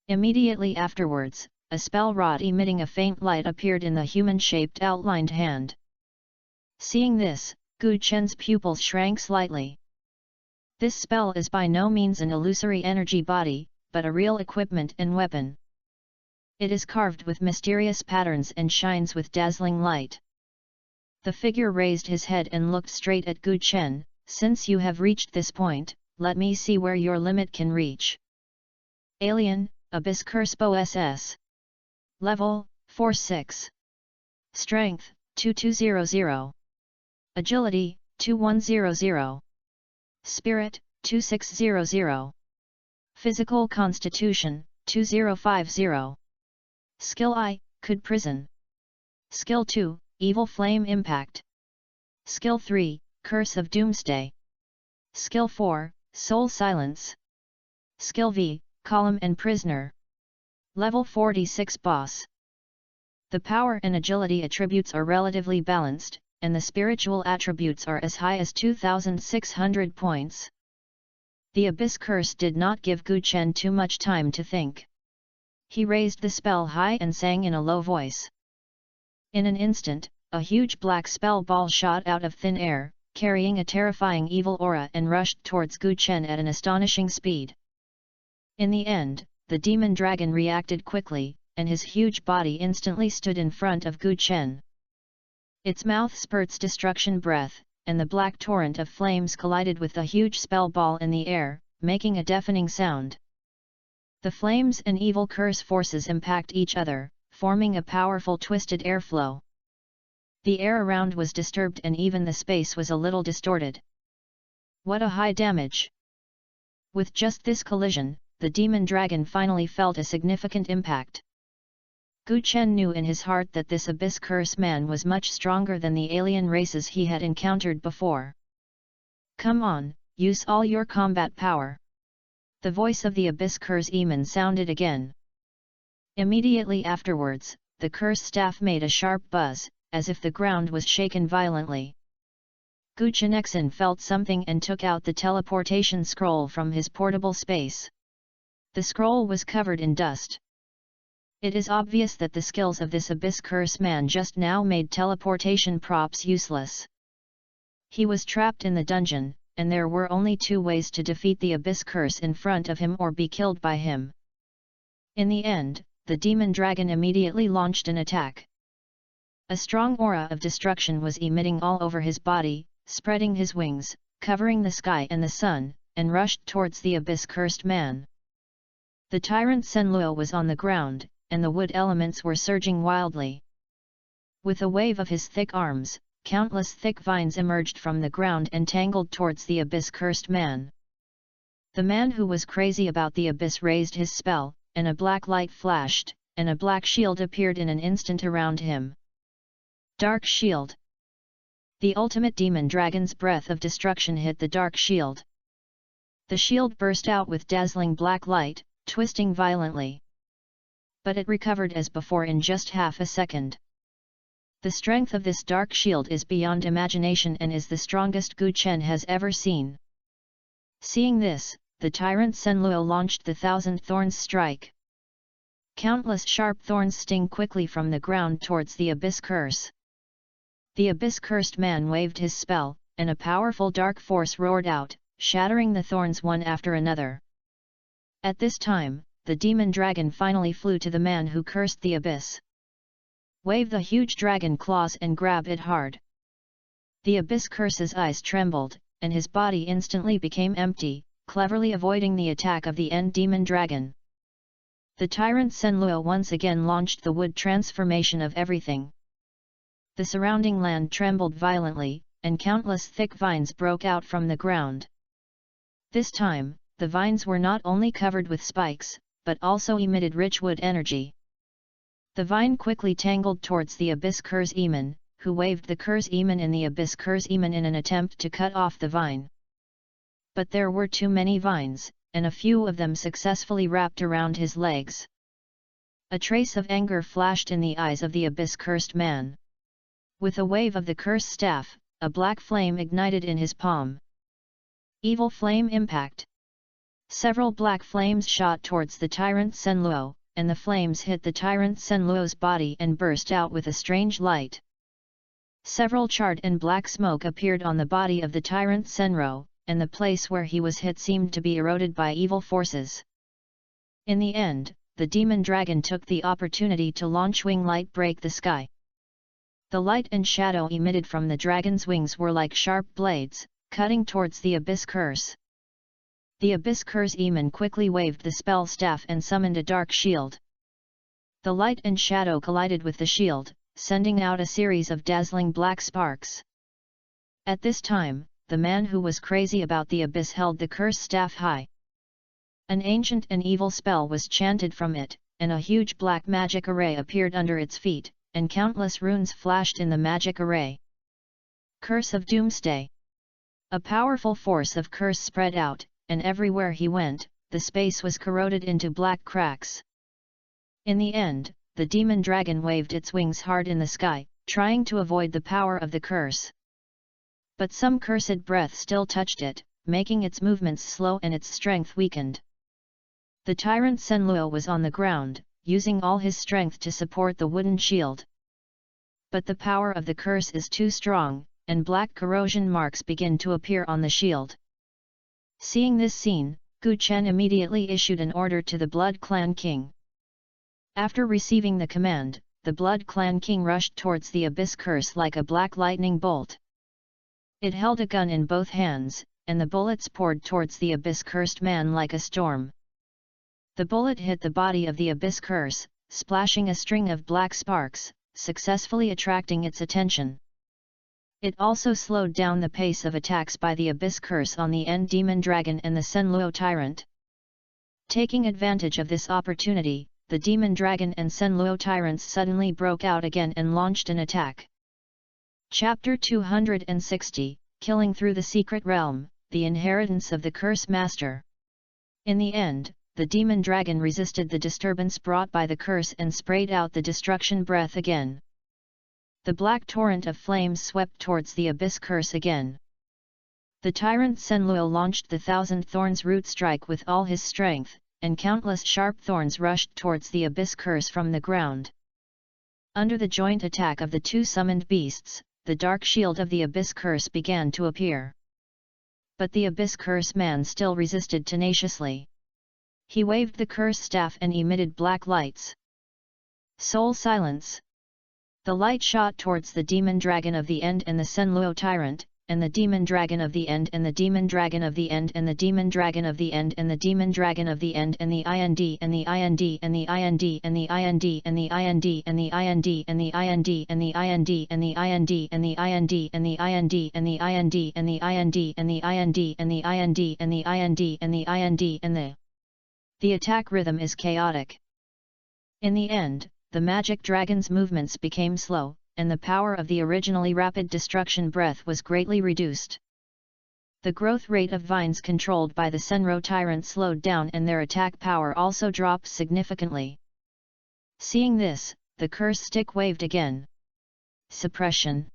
Immediately afterwards, a spell rod emitting a faint light appeared in the human-shaped outlined hand. Seeing this, Gu Chen's pupils shrank slightly. This spell is by no means an illusory energy body, but a real equipment and weapon. It is carved with mysterious patterns and shines with dazzling light. The figure raised his head and looked straight at Gu Chen. Since you have reached this point, let me see where your limit can reach. Alien, Abyss Curse SS. Level, 46. Strength, 2200. Agility, 2100. Spirit, 2600. Physical Constitution, 2050. Skill I, Could Prison. Skill 2, Evil Flame Impact. Skill 3, Curse of Doomsday. Skill 4, Soul Silence. Skill V, Column and Prisoner. Level 46 Boss. The power and agility attributes are relatively balanced, and the spiritual attributes are as high as 2,600 points. The Abyss Curse did not give Gu Chen too much time to think. He raised the spell high and sang in a low voice. In an instant, a huge black spell ball shot out of thin air, carrying a terrifying evil aura and rushed towards Gu Chen at an astonishing speed. In the end, the demon dragon reacted quickly, and his huge body instantly stood in front of Gu Chen. Its mouth spurts destruction breath, and the black torrent of flames collided with the huge spell ball in the air, making a deafening sound. The flames and evil curse forces impact each other, forming a powerful twisted airflow. The air around was disturbed and even the space was a little distorted. What a high damage! With just this collision, the demon dragon finally felt a significant impact. Gu Chen knew in his heart that this Abyss Curse man was much stronger than the alien races he had encountered before. Come on, use all your combat power. The voice of the Abyss Curse Eamon sounded again. Immediately afterwards, the curse staff made a sharp buzz, as if the ground was shaken violently. Gu Chenexin felt something and took out the teleportation scroll from his portable space. The scroll was covered in dust. It is obvious that the skills of this Abyss Curse man just now made teleportation props useless. He was trapped in the dungeon, and there were only two ways to defeat the Abyss Curse in front of him or be killed by him. In the end, the demon dragon immediately launched an attack. A strong aura of destruction was emitting all over his body, spreading his wings, covering the sky and the sun, and rushed towards the Abyss-cursed man. The tyrant Senluo was on the ground, and the wood elements were surging wildly. With a wave of his thick arms, countless thick vines emerged from the ground and tangled towards the Abyss-cursed man. The man who was crazy about the abyss raised his spell, and a black light flashed, and a black shield appeared in an instant around him. Dark Shield. The ultimate demon dragon's breath of destruction hit the dark shield. The shield burst out with dazzling black light, twisting violently. But it recovered as before in just half a second. The strength of this dark shield is beyond imagination and is the strongest Gu Chen has ever seen. Seeing this, the tyrant Senluo launched the Thousand Thorns strike. Countless sharp thorns sting quickly from the ground towards the Abyss Curse. The Abyss-cursed man waved his spell, and a powerful dark force roared out, shattering the thorns one after another. At this time, the demon dragon finally flew to the man who cursed the abyss. Wave the huge dragon claws and grab it hard. The Abyss Curse's eyes trembled, and his body instantly became empty, cleverly avoiding the attack of the end demon dragon. The tyrant Senluo once again launched the wood transformation of everything. The surrounding land trembled violently, and countless thick vines broke out from the ground. This time, the vines were not only covered with spikes, but also emitted rich wood energy. The vine quickly tangled towards the Abyss Curse Eamon, who waved the Curse Eamon in the Abyss Curse Eamon in an attempt to cut off the vine. But there were too many vines, and a few of them successfully wrapped around his legs. A trace of anger flashed in the eyes of the Abyss-cursed man. With a wave of the curse staff, a black flame ignited in his palm. Evil Flame Impact. Several black flames shot towards the tyrant Senluo, and the flames hit the tyrant Senluo's body and burst out with a strange light. Several charred and black smoke appeared on the body of the tyrant Senro, and the place where he was hit seemed to be eroded by evil forces. In the end, the demon dragon took the opportunity to launch wing light break the sky. The light and shadow emitted from the dragon's wings were like sharp blades, cutting towards the abyss curse. The abyss curse Eamon quickly waved the spell staff and summoned a dark shield. The light and shadow collided with the shield, sending out a series of dazzling black sparks. At this time, the man who was crazy about the abyss held the curse staff high. An ancient and evil spell was chanted from it, and a huge black magic array appeared under its feet, and countless runes flashed in the magic array. Curse of Doomsday. A powerful force of curse spread out, and everywhere he went, the space was corroded into black cracks. In the end, the demon dragon waved its wings hard in the sky, trying to avoid the power of the curse. But some cursed breath still touched it, making its movements slow and its strength weakened. The tyrant Senluo was on the ground, using all his strength to support the wooden shield. But the power of the curse is too strong, and black corrosion marks begin to appear on the shield. Seeing this scene, Gu Chen immediately issued an order to the Blood Clan King. After receiving the command, the Blood Clan King rushed towards the abyss curse like a black lightning bolt. It held a gun in both hands, and the bullets poured towards the abyss-cursed man like a storm. The bullet hit the body of the abyss curse, splashing a string of black sparks, successfully attracting its attention. It also slowed down the pace of attacks by the abyss curse on the End Demon Dragon and the Senluo Tyrant. Taking advantage of this opportunity, the Demon Dragon and Senluo Tyrants suddenly broke out again and launched an attack. Chapter 260, Killing Through the Secret Realm, The Inheritance of the Curse Master. In the end, the demon dragon resisted the disturbance brought by the curse and sprayed out the destruction breath again. The black torrent of flames swept towards the abyss curse again. The tyrant Senluo launched the Thousand Thorns root strike with all his strength, and countless sharp thorns rushed towards the abyss curse from the ground. Under the joint attack of the two summoned beasts, the dark shield of the abyss curse began to appear. But the abyss curse man still resisted tenaciously. He waved the curse staff and emitted black lights. Soul silence. The light shot towards the demon dragon of the End and the Senluo tyrant, and the demon dragon of the End and the demon dragon of the End and the demon dragon of the End and the demon dragon of the End and the IND and the IND and the IND and the IND and the IND and the IND and the IND and the IND and the IND and the IND and the IND and the IND and the IND and the IND and the IND and the IND and the IND and the attack rhythm is chaotic. In the end, the magic dragon's movements became slow, and the power of the originally rapid destruction breath was greatly reduced. The growth rate of vines controlled by the Senro tyrant slowed down and their attack power also dropped significantly. Seeing this, the curse stick waved again. Suppression.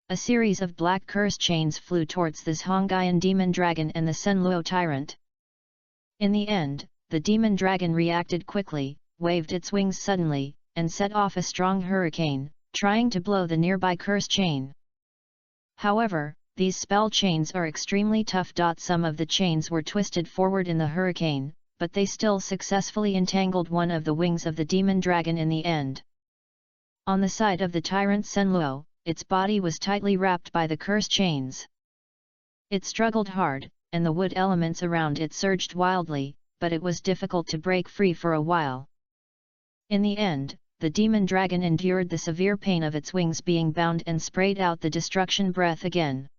A series of black curse chains flew towards this Hongaian demon dragon and the Senluo tyrant. In the end, the demon dragon reacted quickly, waved its wings suddenly, and set off a strong hurricane, trying to blow the nearby curse chain. However, these spell chains are extremely tough. Some of the chains were twisted forward in the hurricane, but they still successfully entangled one of the wings of the demon dragon in the end. On the side of the tyrant Senluo, its body was tightly wrapped by the curse chains. It struggled hard, and the wood elements around it surged wildly, but it was difficult to break free for a while. In the end, the demon dragon endured the severe pain of its wings being bound and sprayed out the destruction breath again.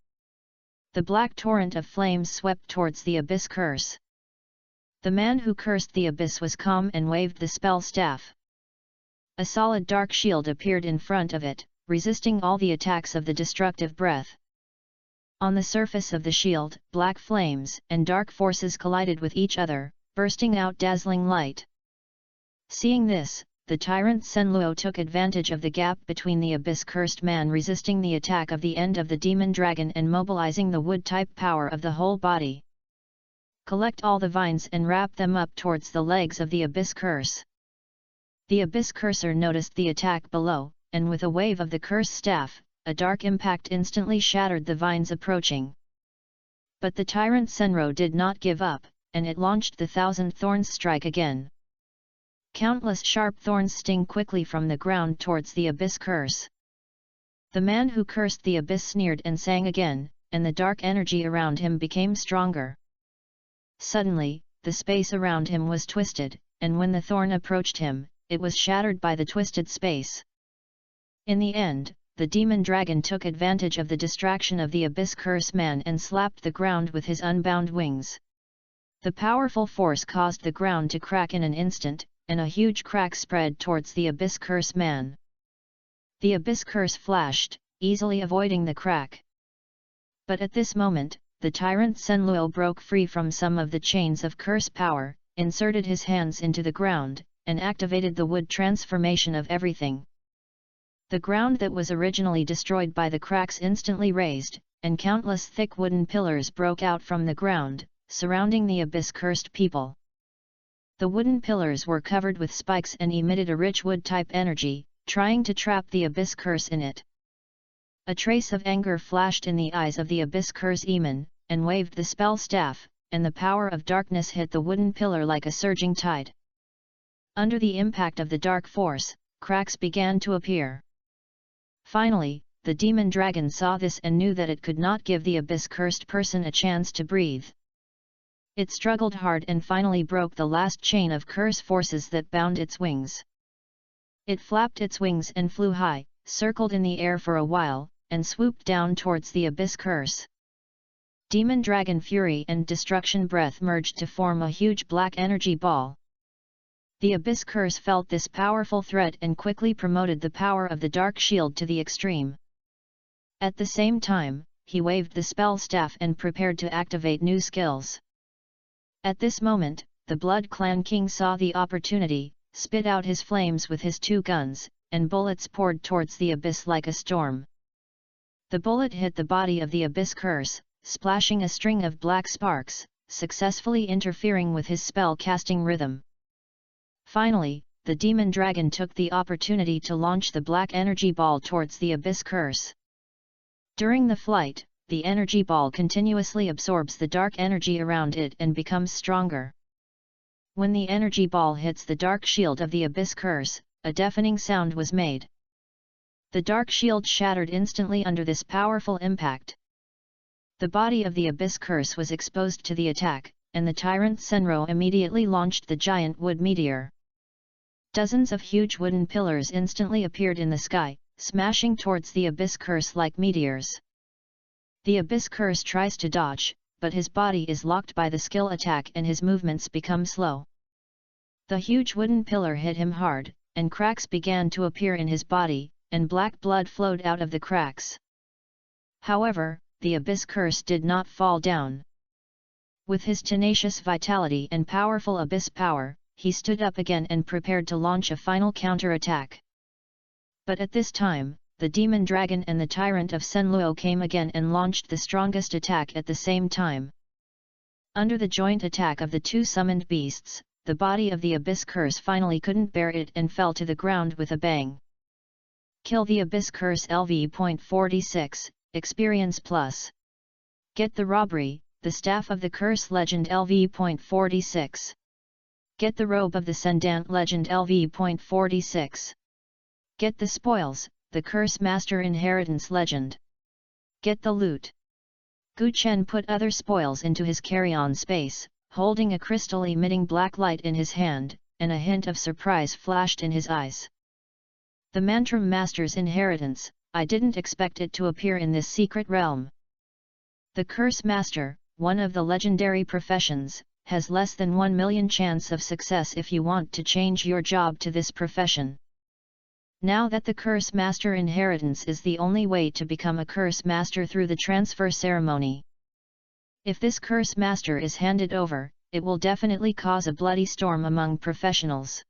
The black torrent of flames swept towards the abyss curse. The man who cursed the abyss was calm and waved the spell staff. A solid dark shield appeared in front of it, resisting all the attacks of the destructive breath. On the surface of the shield, black flames and dark forces collided with each other, bursting out dazzling light. Seeing this, the tyrant Senluo took advantage of the gap between the abyss-cursed man resisting the attack of the End of the demon dragon and mobilizing the wood-type power of the whole body. Collect all the vines and wrap them up towards the legs of the abyss curse. The abyss cursor noticed the attack below, and with a wave of the curse staff, a dark impact instantly shattered the vines approaching. But the tyrant Senro did not give up, and it launched the Thousand Thorns strike again. Countless sharp thorns sting quickly from the ground towards the abyss curse. The man who cursed the abyss sneered and sang again, and the dark energy around him became stronger. Suddenly, the space around him was twisted, and when the thorn approached him, it was shattered by the twisted space. In the end, the demon dragon took advantage of the distraction of the abyss curse man and slapped the ground with his unbound wings. The powerful force caused the ground to crack in an instant, and a huge crack spread towards the abyss curse man. The abyss curse flashed, easily avoiding the crack. But at this moment, the tyrant Senluo broke free from some of the chains of curse power, inserted his hands into the ground, and activated the wood transformation of everything. The ground that was originally destroyed by the cracks instantly raised, and countless thick wooden pillars broke out from the ground, surrounding the abyss-cursed people. The wooden pillars were covered with spikes and emitted a rich wood-type energy, trying to trap the abyss curse in it. A trace of anger flashed in the eyes of the abyss curse Eamon, and waved the spell staff, and the power of darkness hit the wooden pillar like a surging tide. Under the impact of the dark force, cracks began to appear. Finally, the demon dragon saw this and knew that it could not give the abyss-cursed person a chance to breathe. It struggled hard and finally broke the last chain of curse forces that bound its wings. It flapped its wings and flew high, circled in the air for a while, and swooped down towards the abyss curse. Demon dragon fury and destruction breath merged to form a huge black energy ball. The abyss curse felt this powerful threat and quickly promoted the power of the dark shield to the extreme. At the same time, he waved the spell staff and prepared to activate new skills. At this moment, the Blood Clan King saw the opportunity, spit out his flames with his 2 guns, and bullets poured towards the abyss like a storm. The bullet hit the body of the abyss curse, splashing a string of black sparks, successfully interfering with his spell-casting rhythm. Finally, the demon dragon took the opportunity to launch the black energy ball towards the abyss curse. During the flight, the energy ball continuously absorbs the dark energy around it and becomes stronger. When the energy ball hits the dark shield of the abyss curse, a deafening sound was made. The dark shield shattered instantly under this powerful impact. The body of the abyss curse was exposed to the attack, and the tyrant Senro immediately launched the giant wood meteor. Dozens of huge wooden pillars instantly appeared in the sky, smashing towards the abyss curse like meteors. The abyss curse tries to dodge, but his body is locked by the skill attack and his movements become slow. The huge wooden pillar hit him hard, and cracks began to appear in his body, and black blood flowed out of the cracks. However, the abyss curse did not fall down. With his tenacious vitality and powerful abyss power, he stood up again and prepared to launch a final counter-attack. But at this time, the demon dragon and the tyrant of Senluo came again and launched the strongest attack at the same time. Under the joint attack of the 2 summoned beasts, the body of the abyss curse finally couldn't bear it and fell to the ground with a bang. Kill the abyss curse LV.46, Experience Plus. Get the robbery, the staff of the curse legend LV.46. Get the robe of the Sendant legend LV.46. Get the spoils, the curse master inheritance legend. Get the loot. Gu Chen put other spoils into his carry-on space, holding a crystal emitting black light in his hand, and a hint of surprise flashed in his eyes. The Mantram Master's inheritance, I didn't expect it to appear in this secret realm. The Curse Master, one of the legendary professions, has less than 1 million chance of success if you want to change your job to this profession. Now that the Curse Master inheritance is the only way to become a Curse Master through the transfer ceremony. If this Curse Master is handed over, it will definitely cause a bloody storm among professionals.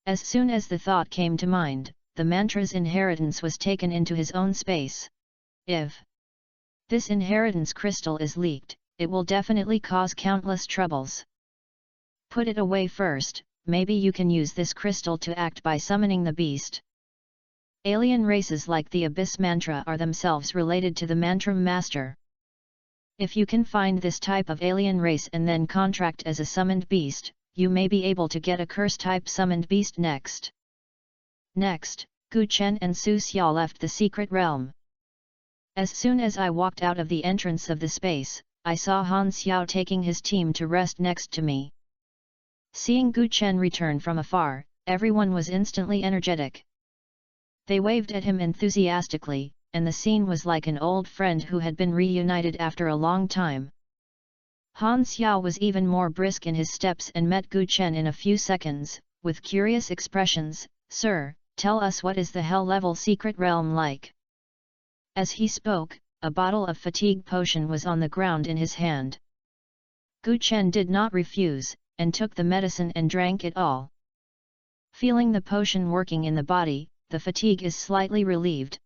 As soon as the thought came to mind, the mantra's inheritance was taken into his own space. If this inheritance crystal is leaked, it will definitely cause countless troubles. Put it away first, maybe you can use this crystal to act by summoning the beast. Alien races like the Abyss Mantra are themselves related to the Mantram Master. If you can find this type of alien race and then contract as a summoned beast, you may be able to get a curse-type summoned beast next. Next, Gu Chen and Su Xia left the secret realm. As soon as I walked out of the entrance of the space, I saw Han Xiao taking his team to rest next to me. Seeing Gu Chen return from afar, everyone was instantly energetic. They waved at him enthusiastically, and the scene was like an old friend who had been reunited after a long time. Han Xiao was even more brisk in his steps and met Gu Chen in a few seconds, with curious expressions. "Sir, tell us, what is the hell-level secret realm like?" As he spoke, a bottle of fatigue potion was on the ground in his hand. Gu Chen did not refuse, and took the medicine and drank it all. Feeling the potion working in the body, the fatigue is slightly relieved.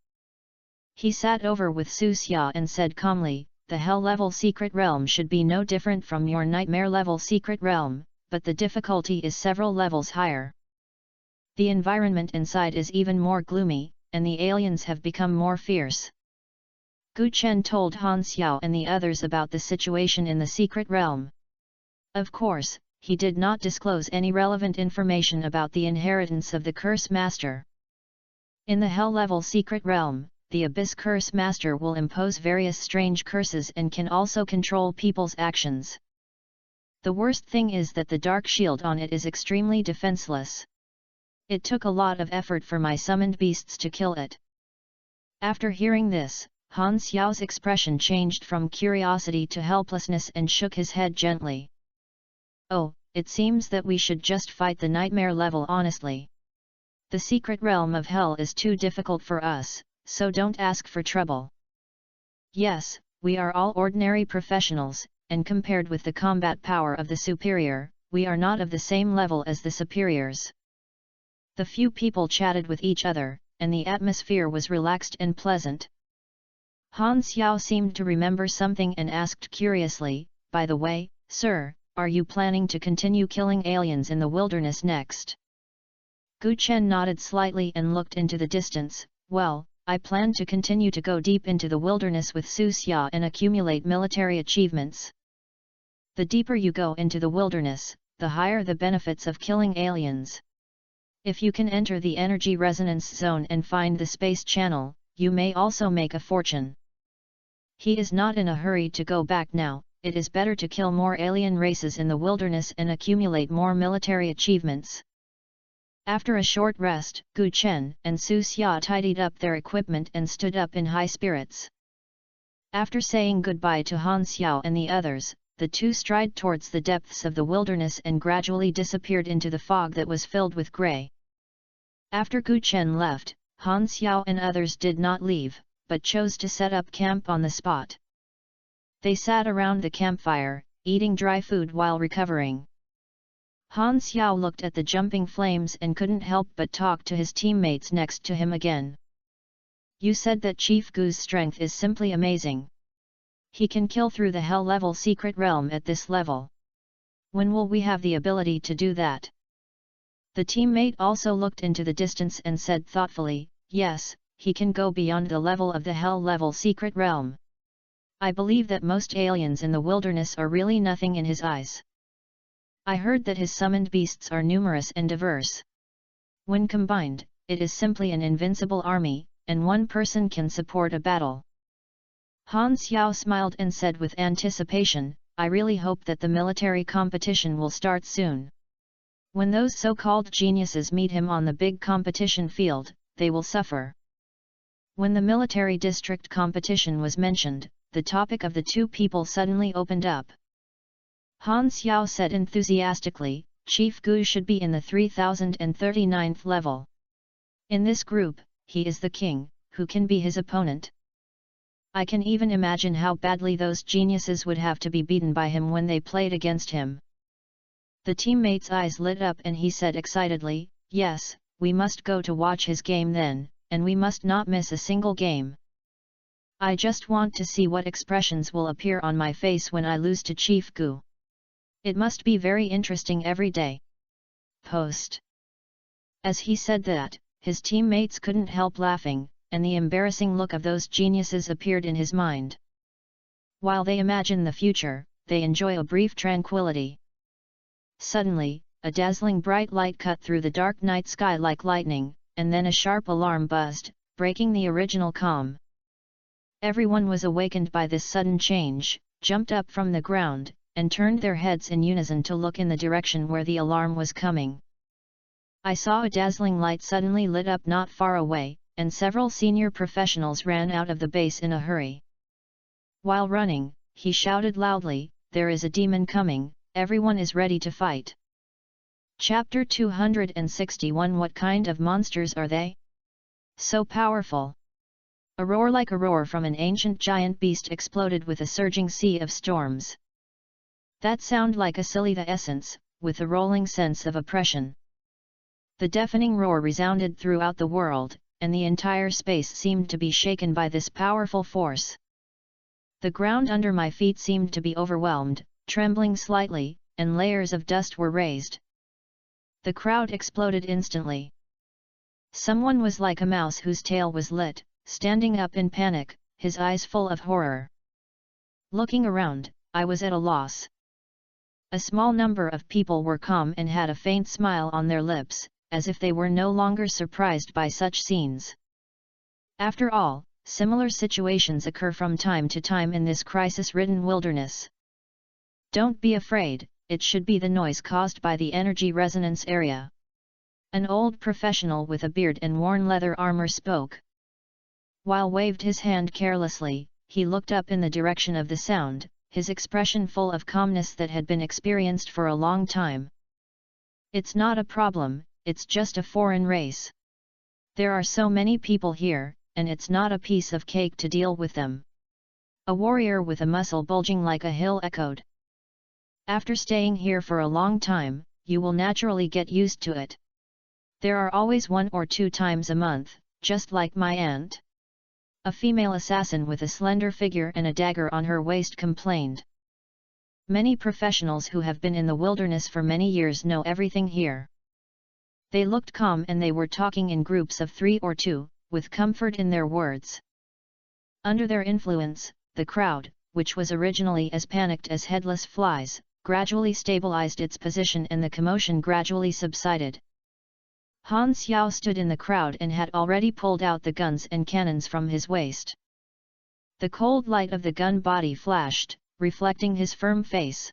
He sat over with Su Xia and said calmly, "The hell-level secret realm should be no different from your nightmare-level secret realm, but the difficulty is several levels higher. The environment inside is even more gloomy, and the aliens have become more fierce." Gu Chen told Han Xiao and the others about the situation in the secret realm. Of course, he did not disclose any relevant information about the inheritance of the Curse Master. In the hell-level secret realm, the Abyss Curse Master will impose various strange curses and can also control people's actions. The worst thing is that the dark shield on it is extremely defenseless. It took a lot of effort for my summoned beasts to kill it. After hearing this, Han Xiao's expression changed from curiosity to helplessness and shook his head gently. "Oh, it seems that we should just fight the nightmare level honestly. The secret realm of hell is too difficult for us, so don't ask for trouble. Yes, we are all ordinary professionals, and compared with the combat power of the superior, we are not of the same level as the superiors." The few people chatted with each other, and the atmosphere was relaxed and pleasant. Han Xiao seemed to remember something and asked curiously, "By the way, sir, are you planning to continue killing aliens in the wilderness next?" Gu Chen nodded slightly and looked into the distance. "Well, I plan to continue to go deep into the wilderness with Su Xia and accumulate military achievements. The deeper you go into the wilderness, the higher the benefits of killing aliens. If you can enter the energy resonance zone and find the space channel, you may also make a fortune. He is not in a hurry to go back now. It is better to kill more alien races in the wilderness and accumulate more military achievements." After a short rest, Gu Chen and Su Xia tidied up their equipment and stood up in high spirits. After saying goodbye to Han Xiao and the others, the two stride towards the depths of the wilderness and gradually disappeared into the fog that was filled with grey. After Gu Chen left, Han Xiao and others did not leave, but chose to set up camp on the spot. They sat around the campfire, eating dry food while recovering. Han Xiao looked at the jumping flames and couldn't help but talk to his teammates next to him again. "You said that Chief Gu's strength is simply amazing. He can kill through the hell-level secret realm at this level. When will we have the ability to do that?" The teammate also looked into the distance and said thoughtfully, "Yes, he can go beyond the level of the hell-level secret realm. I believe that most aliens in the wilderness are really nothing in his eyes. I heard that his summoned beasts are numerous and diverse. When combined, it is simply an invincible army, and one person can support a battle." Han Xiao smiled and said with anticipation, "I really hope that the military competition will start soon. When those so-called geniuses meet him on the big competition field, they will suffer." When the military district competition was mentioned, the topic of the two people suddenly opened up. Han Xiao said enthusiastically, "Chief Gu should be in the 3039th level. In this group, he is the king. Who can be his opponent? I can even imagine how badly those geniuses would have to be beaten by him when they played against him." The teammate's eyes lit up and he said excitedly, "Yes, we must go to watch his game then, and we must not miss a single game. I just want to see what expressions will appear on my face when I lose to Chief Gu. It must be very interesting every day." Post. As he said that, his teammates couldn't help laughing, and the embarrassing look of those geniuses appeared in his mind. While they imagine the future, they enjoy a brief tranquility. Suddenly, a dazzling bright light cut through the dark night sky like lightning. and then a sharp alarm buzzed, breaking the original calm. Everyone was awakened by this sudden change, jumped up from the ground, and turned their heads in unison to look in the direction where the alarm was coming. I saw a dazzling light suddenly lit up not far away, and several senior professionals ran out of the base in a hurry. While running, he shouted loudly, "There is a demon coming, everyone is ready to fight." Chapter 261 What kind of monsters are they? So powerful. A roar like a roar from an ancient giant beast exploded with a surging sea of storms. That sound like a silly the essence, with a rolling sense of oppression. The deafening roar resounded throughout the world, and the entire space seemed to be shaken by this powerful force. The ground under my feet seemed to be overwhelmed, trembling slightly, and layers of dust were raised. The crowd exploded instantly. Someone was like a mouse whose tail was lit, standing up in panic, his eyes full of horror. Looking around, I was at a loss. A small number of people were calm and had a faint smile on their lips, as if they were no longer surprised by such scenes. After all, similar situations occur from time to time in this crisis-ridden wilderness. Don't be afraid, it should be the noise caused by the energy resonance area. An old professional with a beard and worn leather armor spoke. While waved his hand carelessly, he looked up in the direction of the sound, his expression full of calmness that had been experienced for a long time. "It's not a problem, it's just a foreign race. There are so many people here, and it's not a piece of cake to deal with them." A warrior with a muscle bulging like a hill echoed. "After staying here for a long time, you will naturally get used to it. There are always 1 or 2 times a month, just like my aunt." A female assassin with a slender figure and a dagger on her waist complained. "Many professionals who have been in the wilderness for many years know everything here." They looked calm and they were talking in groups of 3 or 2, with comfort in their words. Under their influence, the crowd, which was originally as panicked as headless flies, gradually stabilized its position and the commotion gradually subsided. Han Xiao stood in the crowd and had already pulled out the guns and cannons from his waist. The cold light of the gun body flashed, reflecting his firm face.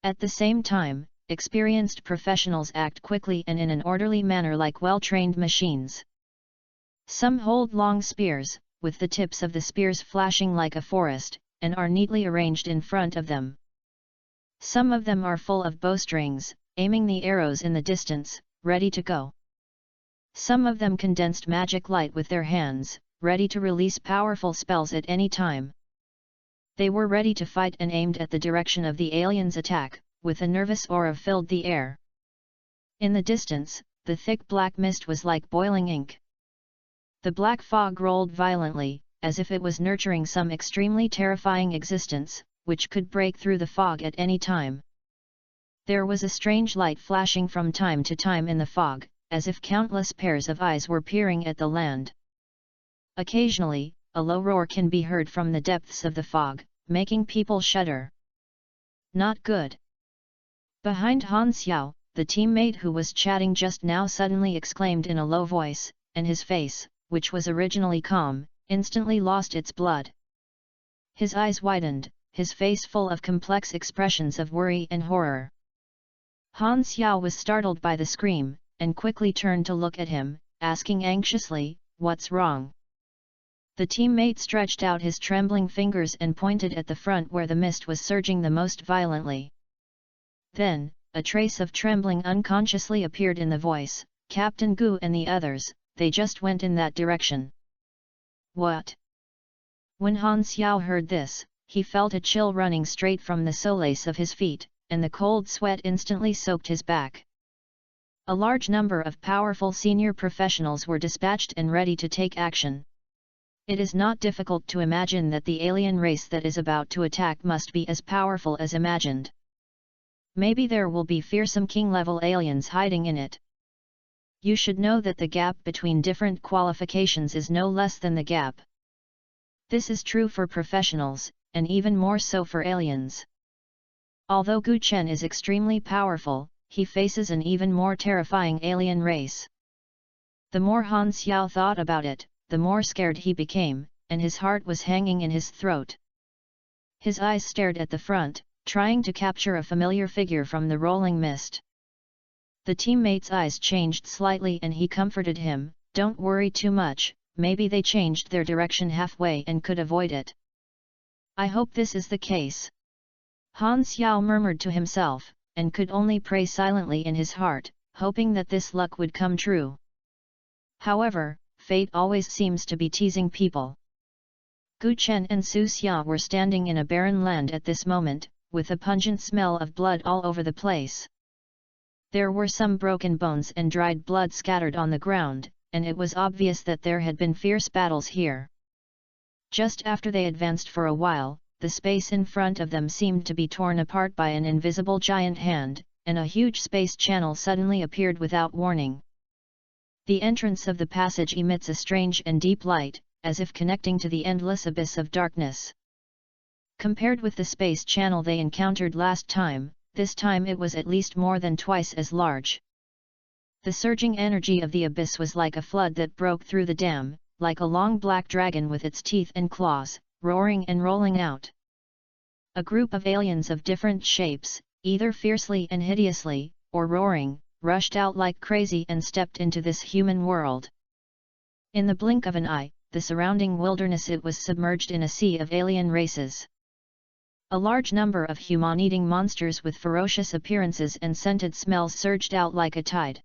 At the same time, experienced professionals act quickly and in an orderly manner like well-trained machines. Some hold long spears, with the tips of the spears flashing like a forest, and are neatly arranged in front of them. Some of them are full of bowstrings, aiming the arrows in the distance, ready to go. Some of them condensed magic light with their hands, ready to release powerful spells at any time. They were ready to fight and aimed at the direction of the aliens' attack, with a nervous aura filled the air. In the distance, the thick black mist was like boiling ink. The black fog rolled violently, as if it was nurturing some extremely terrifying existence, which could break through the fog at any time. There was a strange light flashing from time to time in the fog, as if countless pairs of eyes were peering at the land. Occasionally, a low roar can be heard from the depths of the fog, making people shudder. Not good. Behind Han Xiao, the teammate who was chatting just now suddenly exclaimed in a low voice, and his face, which was originally calm, instantly lost its blood. His eyes widened, his face full of complex expressions of worry and horror. Han Xiao was startled by the scream, and quickly turned to look at him, asking anxiously, "What's wrong?" The teammate stretched out his trembling fingers and pointed at the front where the mist was surging the most violently. Then, a trace of trembling unconsciously appeared in the voice, "Captain Gu and the others, they just went in that direction." "What?" When Han Xiao heard this, he felt a chill running straight from the soles of his feet, and the cold sweat instantly soaked his back. A large number of powerful senior professionals were dispatched and ready to take action. It is not difficult to imagine that the alien race that is about to attack must be as powerful as imagined. Maybe there will be fearsome king-level aliens hiding in it. You should know that the gap between different qualifications is no less than the gap. This is true for professionals, and even more so for aliens. Although Gu Chen is extremely powerful, he faces an even more terrifying alien race. The more Han Xiao thought about it, the more scared he became, and his heart was hanging in his throat. His eyes stared at the front, trying to capture a familiar figure from the rolling mist. The teammate's eyes changed slightly and he comforted him, "Don't worry too much, maybe they changed their direction halfway and could avoid it. I hope this is the case." Han Xiao murmured to himself, and could only pray silently in his heart, hoping that this luck would come true. However, fate always seems to be teasing people. Gu Chen and Su Xia were standing in a barren land at this moment, with a pungent smell of blood all over the place. There were some broken bones and dried blood scattered on the ground, and it was obvious that there had been fierce battles here. Just after they advanced for a while, the space in front of them seemed to be torn apart by an invisible giant hand, and a huge space channel suddenly appeared without warning. The entrance of the passage emits a strange and deep light, as if connecting to the endless abyss of darkness. Compared with the space channel they encountered last time, this time it was at least more than twice as large. The surging energy of the abyss was like a flood that broke through the dam, like a long black dragon with its teeth and claws, roaring and rolling out. A group of aliens of different shapes, either fiercely and hideously, or roaring, rushed out like crazy and stepped into this human world. In the blink of an eye, the surrounding wilderness it was submerged in a sea of alien races. A large number of human-eating monsters with ferocious appearances and scented smells surged out like a tide.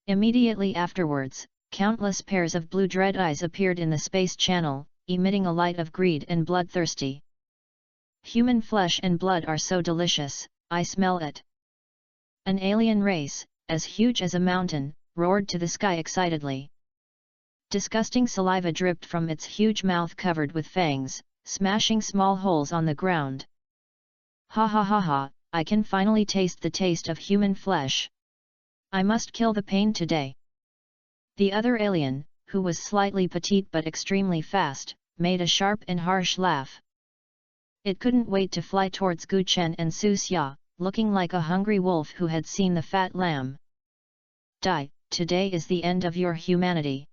Immediately afterwards, countless pairs of blue dread eyes appeared in the space channel, emitting a light of greed and bloodthirsty. "Human flesh and blood are so delicious, I smell it." An alien race, as huge as a mountain, roared to the sky excitedly. Disgusting saliva dripped from its huge mouth covered with fangs, smashing small holes on the ground. "Ha ha ha ha, I can finally taste the taste of human flesh. I must kill the pain today." The other alien, who was slightly petite but extremely fast, made a sharp and harsh laugh. It couldn't wait to fly towards Gu Chen and Su Xia, looking like a hungry wolf who had seen the fat lamb. "Die, today is the end of your humanity."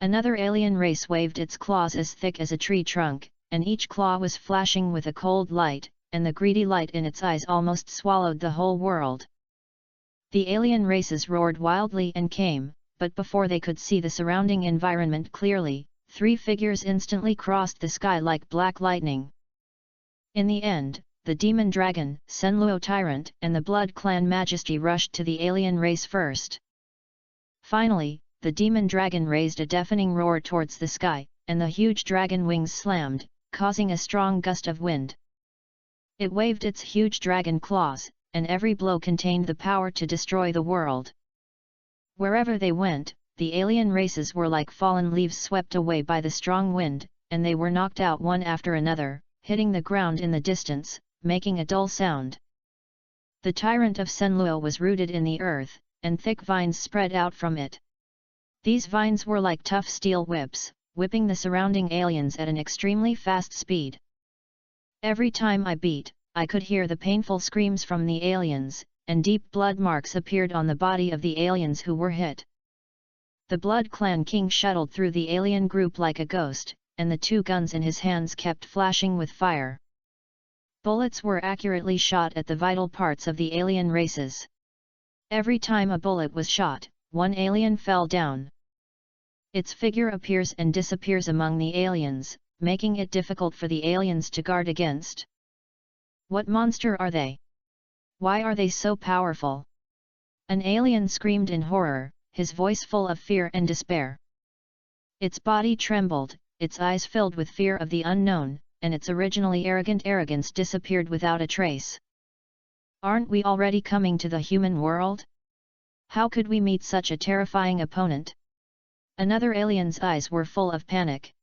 Another alien race waved its claws as thick as a tree trunk, and each claw was flashing with a cold light, and the greedy light in its eyes almost swallowed the whole world. The alien races roared wildly and came, but before they could see the surrounding environment clearly, three figures instantly crossed the sky like black lightning. In the end, the demon dragon, Senluo Tyrant, and the Blood Clan Majesty rushed to the alien race first. Finally, the demon dragon raised a deafening roar towards the sky, and the huge dragon wings slammed, causing a strong gust of wind. It waved its huge dragon claws, and every blow contained the power to destroy the world. Wherever they went, the alien races were like fallen leaves swept away by the strong wind, and they were knocked out one after another, hitting the ground in the distance, making a dull sound. The tyrant of Senluo was rooted in the earth, and thick vines spread out from it. These vines were like tough steel whips, whipping the surrounding aliens at an extremely fast speed. Every time I beat, I could hear the painful screams from the aliens, and deep blood marks appeared on the body of the aliens who were hit. The Blood Clan King shuttled through the alien group like a ghost, and the two guns in his hands kept flashing with fire. Bullets were accurately shot at the vital parts of the alien races. Every time a bullet was shot, one alien fell down. Its figure appears and disappears among the aliens, making it difficult for the aliens to guard against. What monster are they? Why are they so powerful? An alien screamed in horror, his voice full of fear and despair. Its body trembled, its eyes filled with fear of the unknown, and its originally arrogant arrogance disappeared without a trace. Aren't we already coming to the human world? How could we meet such a terrifying opponent? Another alien's eyes were full of panic.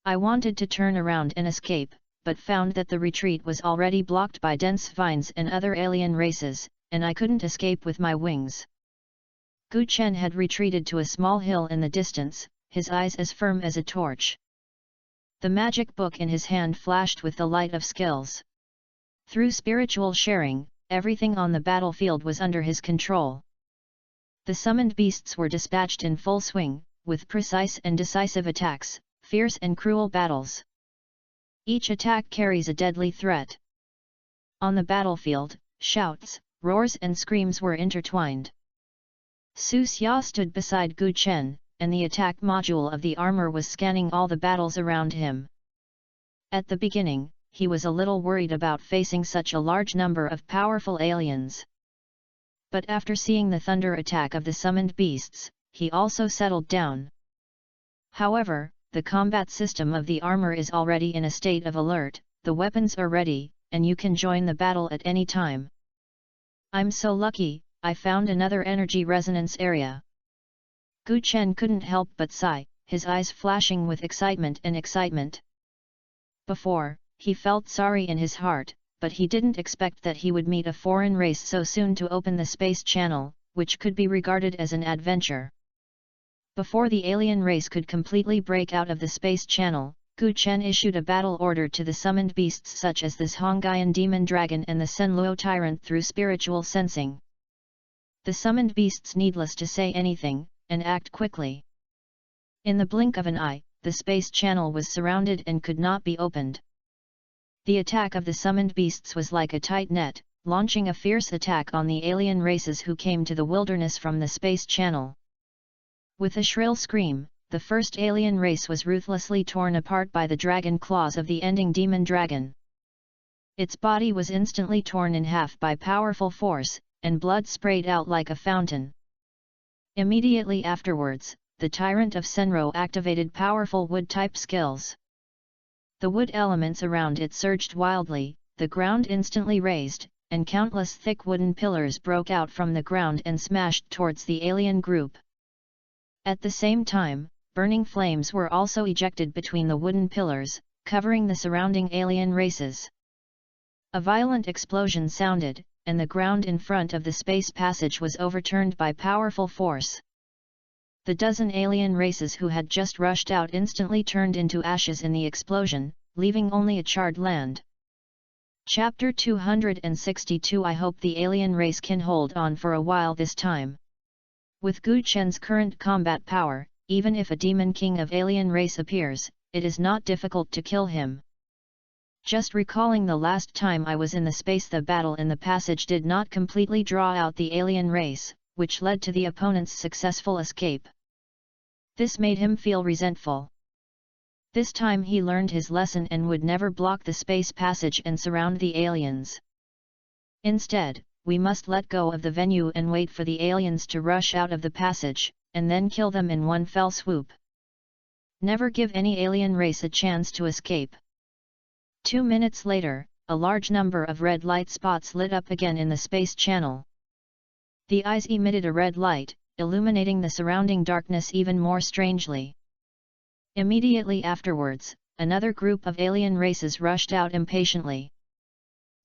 I wanted to turn around and escape, but found that the retreat was already blocked by dense vines and other alien races, and I couldn't escape with my wings. Gu Chen had retreated to a small hill in the distance, his eyes as firm as a torch. The magic book in his hand flashed with the light of skills. Through spiritual sharing, everything on the battlefield was under his control. The summoned beasts were dispatched in full swing, with precise and decisive attacks, fierce and cruel battles. Each attack carries a deadly threat. On the battlefield, shouts, roars and screams were intertwined. Su Xia stood beside Gu Chen, and the attack module of the armor was scanning all the battles around him. At the beginning, he was a little worried about facing such a large number of powerful aliens. But after seeing the thunder attack of the summoned beasts, he also settled down. However, the combat system of the armor is already in a state of alert, the weapons are ready, and you can join the battle at any time. I'm so lucky, I found another energy resonance area. Gu Chen couldn't help but sigh, his eyes flashing with excitement and excitement. Before, he felt sorry in his heart, but he didn't expect that he would meet a foreign race so soon to open the space channel, which could be regarded as an adventure. Before the alien race could completely break out of the space channel, Gu Chen issued a battle order to the summoned beasts such as this Hongaian demon dragon and the Senluo tyrant through spiritual sensing. The summoned beasts, needless to say anything, and act quickly. In the blink of an eye, the space channel was surrounded and could not be opened. The attack of the summoned beasts was like a tight net, launching a fierce attack on the alien races who came to the wilderness from the space channel. With a shrill scream, the first alien race was ruthlessly torn apart by the dragon claws of the ending demon dragon. Its body was instantly torn in half by powerful force, and blood sprayed out like a fountain. Immediately afterwards, the tyrant of Senro activated powerful wood-type skills. The wood elements around it surged wildly, the ground instantly raised, and countless thick wooden pillars broke out from the ground and smashed towards the alien group. At the same time, burning flames were also ejected between the wooden pillars, covering the surrounding alien races. A violent explosion sounded, and the ground in front of the space passage was overturned by powerful force. The dozen alien races who had just rushed out instantly turned into ashes in the explosion, leaving only a charred land. Chapter 262. I hope the alien race can hold on for a while this time. With Gu Chen's current combat power, even if a demon king of alien race appears, it is not difficult to kill him. Just recalling the last time I was in the space, the battle in the passage did not completely draw out the alien race, which led to the opponent's successful escape. This made him feel resentful. This time he learned his lesson and would never block the space passage and surround the aliens. Instead, we must let go of the venue and wait for the aliens to rush out of the passage, and then kill them in one fell swoop. Never give any alien race a chance to escape. 2 minutes later, a large number of red light spots lit up again in the space channel. The eyes emitted a red light, illuminating the surrounding darkness even more strangely. Immediately afterwards, another group of alien races rushed out impatiently.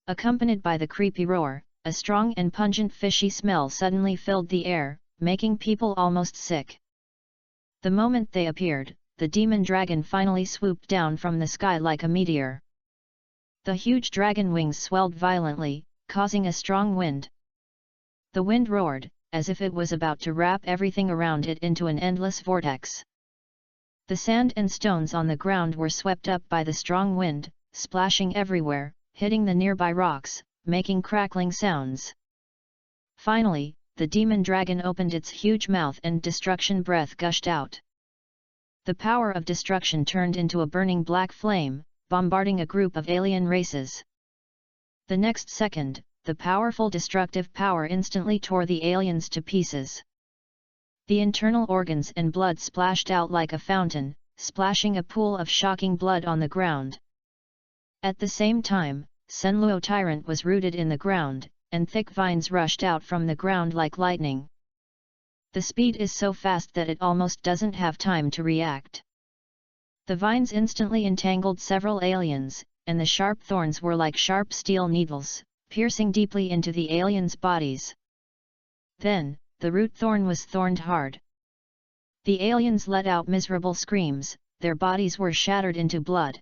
Accompanied by the creepy roar, a strong and pungent fishy smell suddenly filled the air, making people almost sick. The moment they appeared, the demon dragon finally swooped down from the sky like a meteor. The huge dragon wings swelled violently, causing a strong wind. The wind roared, as if it was about to wrap everything around it into an endless vortex. The sand and stones on the ground were swept up by the strong wind, splashing everywhere, hitting the nearby rocks, making crackling sounds. Finally, the demon dragon opened its huge mouth and destruction breath gushed out. The power of destruction turned into a burning black flame, bombarding a group of alien races. The next second, the powerful destructive power instantly tore the aliens to pieces. The internal organs and blood splashed out like a fountain, splashing a pool of shocking blood on the ground. At the same time, Senluo Tyrant was rooted in the ground, and thick vines rushed out from the ground like lightning. The speed is so fast that it almost doesn't have time to react. The vines instantly entangled several aliens, and the sharp thorns were like sharp steel needles, piercing deeply into the aliens' bodies. Then, the root thorn was thorned hard. The aliens let out miserable screams, their bodies were shattered into blood.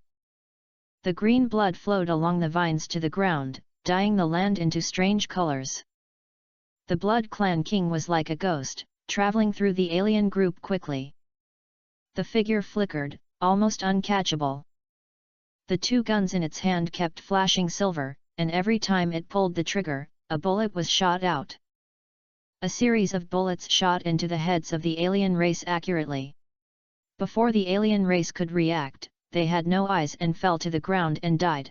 The green blood flowed along the vines to the ground, dyeing the land into strange colors. The Blood Clan king was like a ghost, traveling through the alien group quickly. The figure flickered, almost uncatchable. The two guns in its hand kept flashing silver, and every time it pulled the trigger, a bullet was shot out. A series of bullets shot into the heads of the alien race accurately. Before the alien race could react, they had no eyes and fell to the ground and died.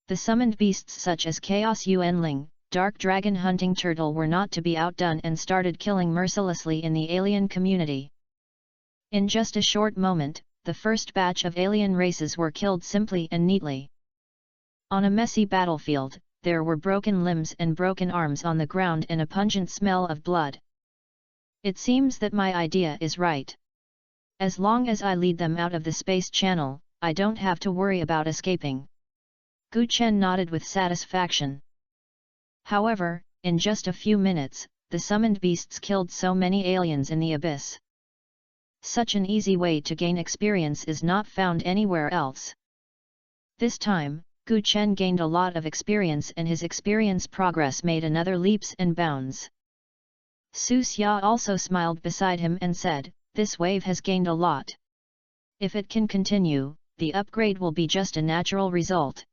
The summoned beasts such as Chaos Yuanling, Dark Dragon Hunting Turtle were not to be outdone and started killing mercilessly in the alien community. In just a short moment, the first batch of alien races were killed simply and neatly. On a messy battlefield, there were broken limbs and broken arms on the ground and a pungent smell of blood. It seems that my idea is right. As long as I lead them out of the space channel, I don't have to worry about escaping. Gu Chen nodded with satisfaction. However, in just a few minutes, the summoned beasts killed so many aliens in the abyss. Such an easy way to gain experience is not found anywhere else. This time, Gu Chen gained a lot of experience and his experience progress made another leaps and bounds. Su Xia also smiled beside him and said, "This wave has gained a lot. If it can continue, the upgrade will be just a natural result."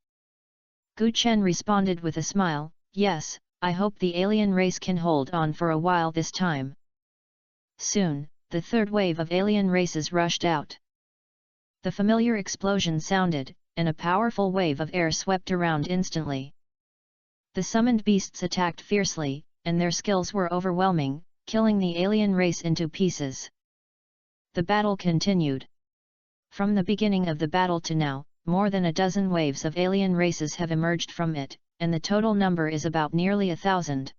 Gu Chen responded with a smile, "Yes, I hope the alien race can hold on for a while this time." Soon, the third wave of alien races rushed out. The familiar explosion sounded, and a powerful wave of air swept around instantly. The summoned beasts attacked fiercely, and their skills were overwhelming, killing the alien race into pieces. The battle continued. From the beginning of the battle to now, more than a dozen waves of alien races have emerged from it, and the total number is about nearly 1,000.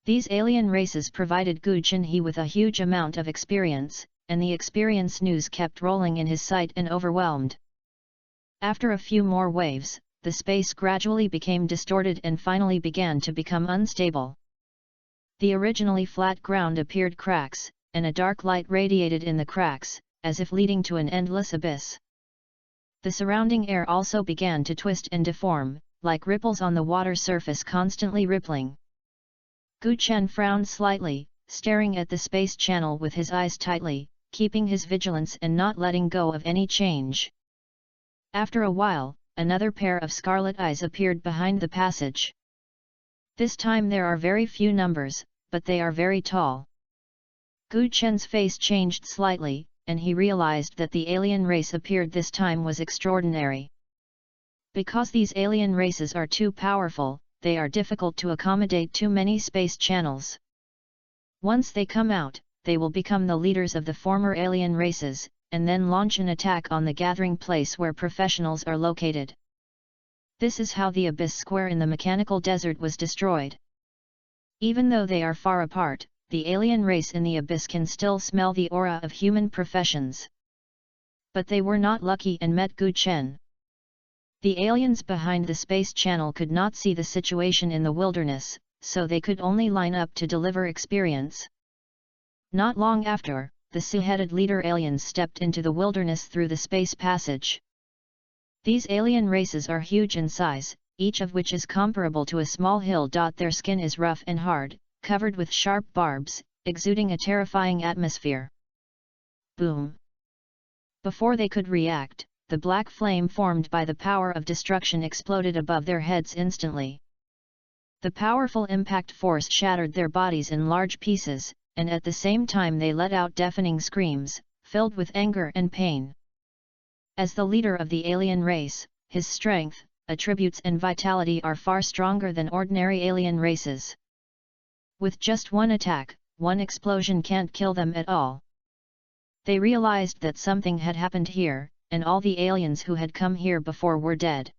These alien races provided Gu Chenhe with a huge amount of experience, and the experience news kept rolling in his sight and overwhelmed. After a few more waves, the space gradually became distorted and finally began to become unstable. The originally flat ground appeared cracks, and a dark light radiated in the cracks, as if leading to an endless abyss. The surrounding air also began to twist and deform, like ripples on the water surface constantly rippling. Gu Chen frowned slightly, staring at the space channel with his eyes tightly, keeping his vigilance and not letting go of any change. After a while, another pair of scarlet eyes appeared behind the passage. This time there are very few numbers, but they are very tall. Gu Chen's face changed slightly, and he realized that the alien race appeared this time was extraordinary. Because these alien races are too powerful, they are difficult to accommodate too many space channels. Once they come out, they will become the leaders of the former alien races, and then launch an attack on the gathering place where professionals are located. This is how the Abyss Square in the Mechanical Desert was destroyed. Even though they are far apart, the alien race in the Abyss can still smell the aura of human professions. But they were not lucky and met Gu Chen. The aliens behind the space channel could not see the situation in the wilderness, so they could only line up to deliver experience. Not long after, the Su-headed leader aliens stepped into the wilderness through the space passage. These alien races are huge in size, each of which is comparable to a small hill. Their skin is rough and hard, covered with sharp barbs, exuding a terrifying atmosphere. Boom! Before they could react, the black flame formed by the power of destruction exploded above their heads instantly. The powerful impact force shattered their bodies in large pieces, and at the same time they let out deafening screams, filled with anger and pain. As the leader of the alien race, his strength, attributes and vitality are far stronger than ordinary alien races. With just one attack, one explosion can't kill them at all. They realized that something had happened here, and all the aliens who had come here before were dead.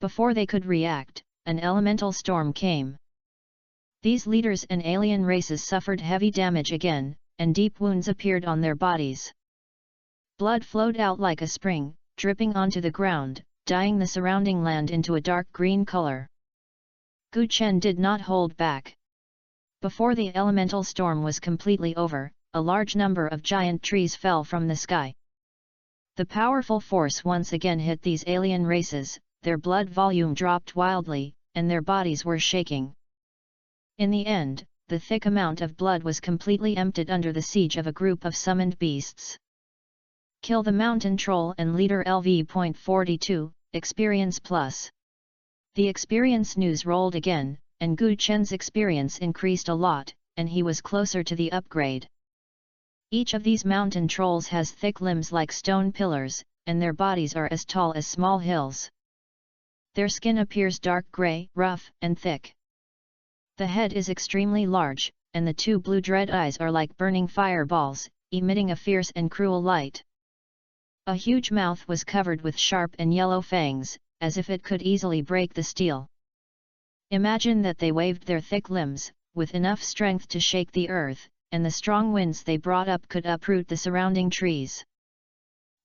Before they could react, an elemental storm came. These leaders and alien races suffered heavy damage again, and deep wounds appeared on their bodies. Blood flowed out like a spring, dripping onto the ground, dyeing the surrounding land into a dark green color. Gu Chen did not hold back. Before the elemental storm was completely over, a large number of giant trees fell from the sky. The powerful force once again hit these alien races, their blood volume dropped wildly, and their bodies were shaking. In the end, the thick amount of blood was completely emptied under the siege of a group of summoned beasts. Kill the mountain troll and leader LV.42, experience plus. The experience news rolled again, and Gu Chen's experience increased a lot, and he was closer to the upgrade. Each of these mountain trolls has thick limbs like stone pillars, and their bodies are as tall as small hills. Their skin appears dark grey, rough, and thick. The head is extremely large, and the two blue dread eyes are like burning fireballs, emitting a fierce and cruel light. A huge mouth was covered with sharp and yellow fangs, as if it could easily break the steel. Imagine that they waved their thick limbs, with enough strength to shake the earth, and the strong winds they brought up could uproot the surrounding trees.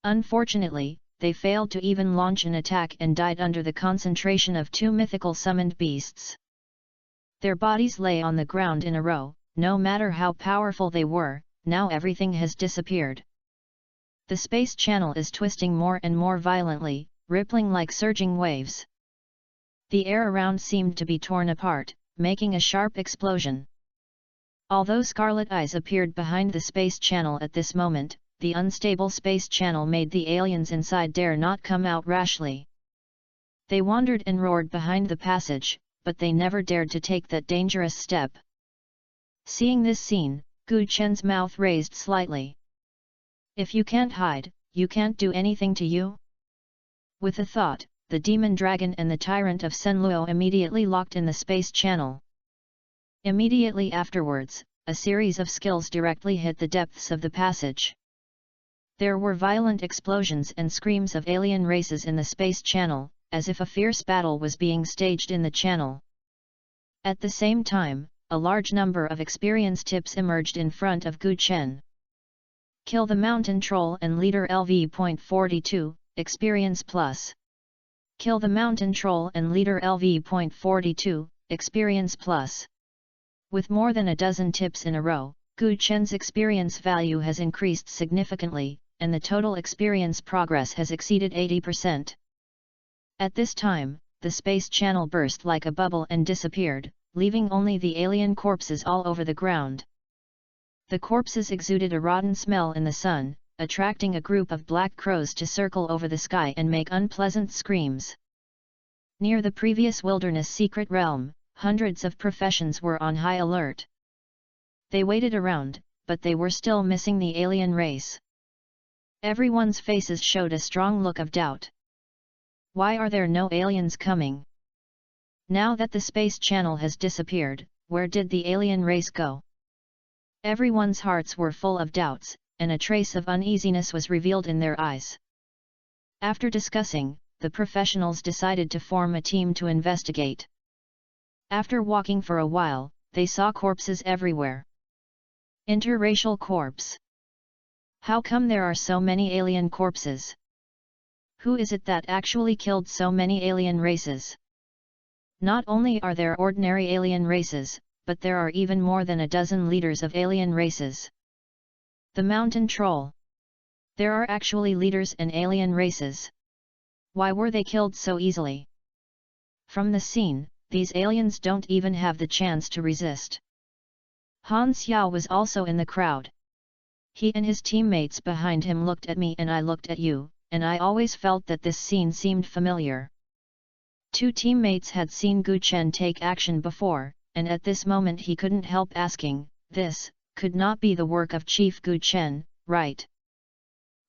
Unfortunately, they failed to even launch an attack and died under the concentration of two mythical summoned beasts. Their bodies lay on the ground in a row. No matter how powerful they were, now everything has disappeared. The space channel is twisting more and more violently, rippling like surging waves. The air around seemed to be torn apart, making a sharp explosion. Although scarlet eyes appeared behind the space channel at this moment, the unstable space channel made the aliens inside dare not come out rashly. They wandered and roared behind the passage, but they never dared to take that dangerous step. Seeing this scene, Gu Chen's mouth raised slightly. If you can't hide, you can't do anything to you? With a thought, the demon dragon and the tyrant of Senluo immediately locked in the space channel. Immediately afterwards, a series of skills directly hit the depths of the passage. There were violent explosions and screams of alien races in the space channel, as if a fierce battle was being staged in the channel. At the same time, a large number of experience tips emerged in front of Gu Chen. Kill the mountain troll and leader LV.42, experience plus. Kill the mountain troll and leader LV.42, experience plus. With more than a dozen tips in a row, Gu Chen's experience value has increased significantly, and the total experience progress has exceeded 80%. At this time, the space channel burst like a bubble and disappeared, leaving only the alien corpses all over the ground. The corpses exuded a rotten smell in the sun, attracting a group of black crows to circle over the sky and make unpleasant screams. Near the previous wilderness secret realm, hundreds of professions were on high alert. They waited around, but they were still missing the alien race. Everyone's faces showed a strong look of doubt. Why are there no aliens coming? Now that the space channel has disappeared, where did the alien race go? Everyone's hearts were full of doubts, and a trace of uneasiness was revealed in their eyes. After discussing, the professionals decided to form a team to investigate. After walking for a while, they saw corpses everywhere. Interracial corpse. How come there are so many alien corpses? Who is it that actually killed so many alien races? Not only are there ordinary alien races, but there are even more than a dozen leaders of alien races. The mountain troll. There are actually leaders and alien races. Why were they killed so easily? From the scene, these aliens don't even have the chance to resist. Han Xiao was also in the crowd. He and his teammates behind him looked at me and I looked at you, and I always felt that this scene seemed familiar. Two teammates had seen Gu Chen take action before, and at this moment he couldn't help asking, this could not be the work of Chief Gu Chen, right?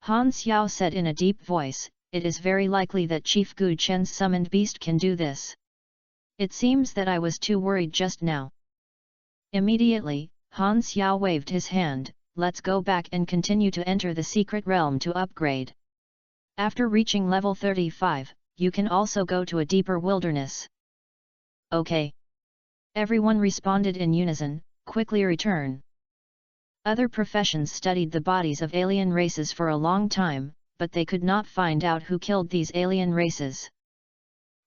Han Xiao said in a deep voice, it is very likely that Chief Gu Chen's summoned beast can do this. It seems that I was too worried just now. Immediately, Han Xiao waved his hand, let's go back and continue to enter the secret realm to upgrade. After reaching level 35, you can also go to a deeper wilderness. Okay. Everyone responded in unison, quickly return. Other professions studied the bodies of alien races for a long time, but they could not find out who killed these alien races.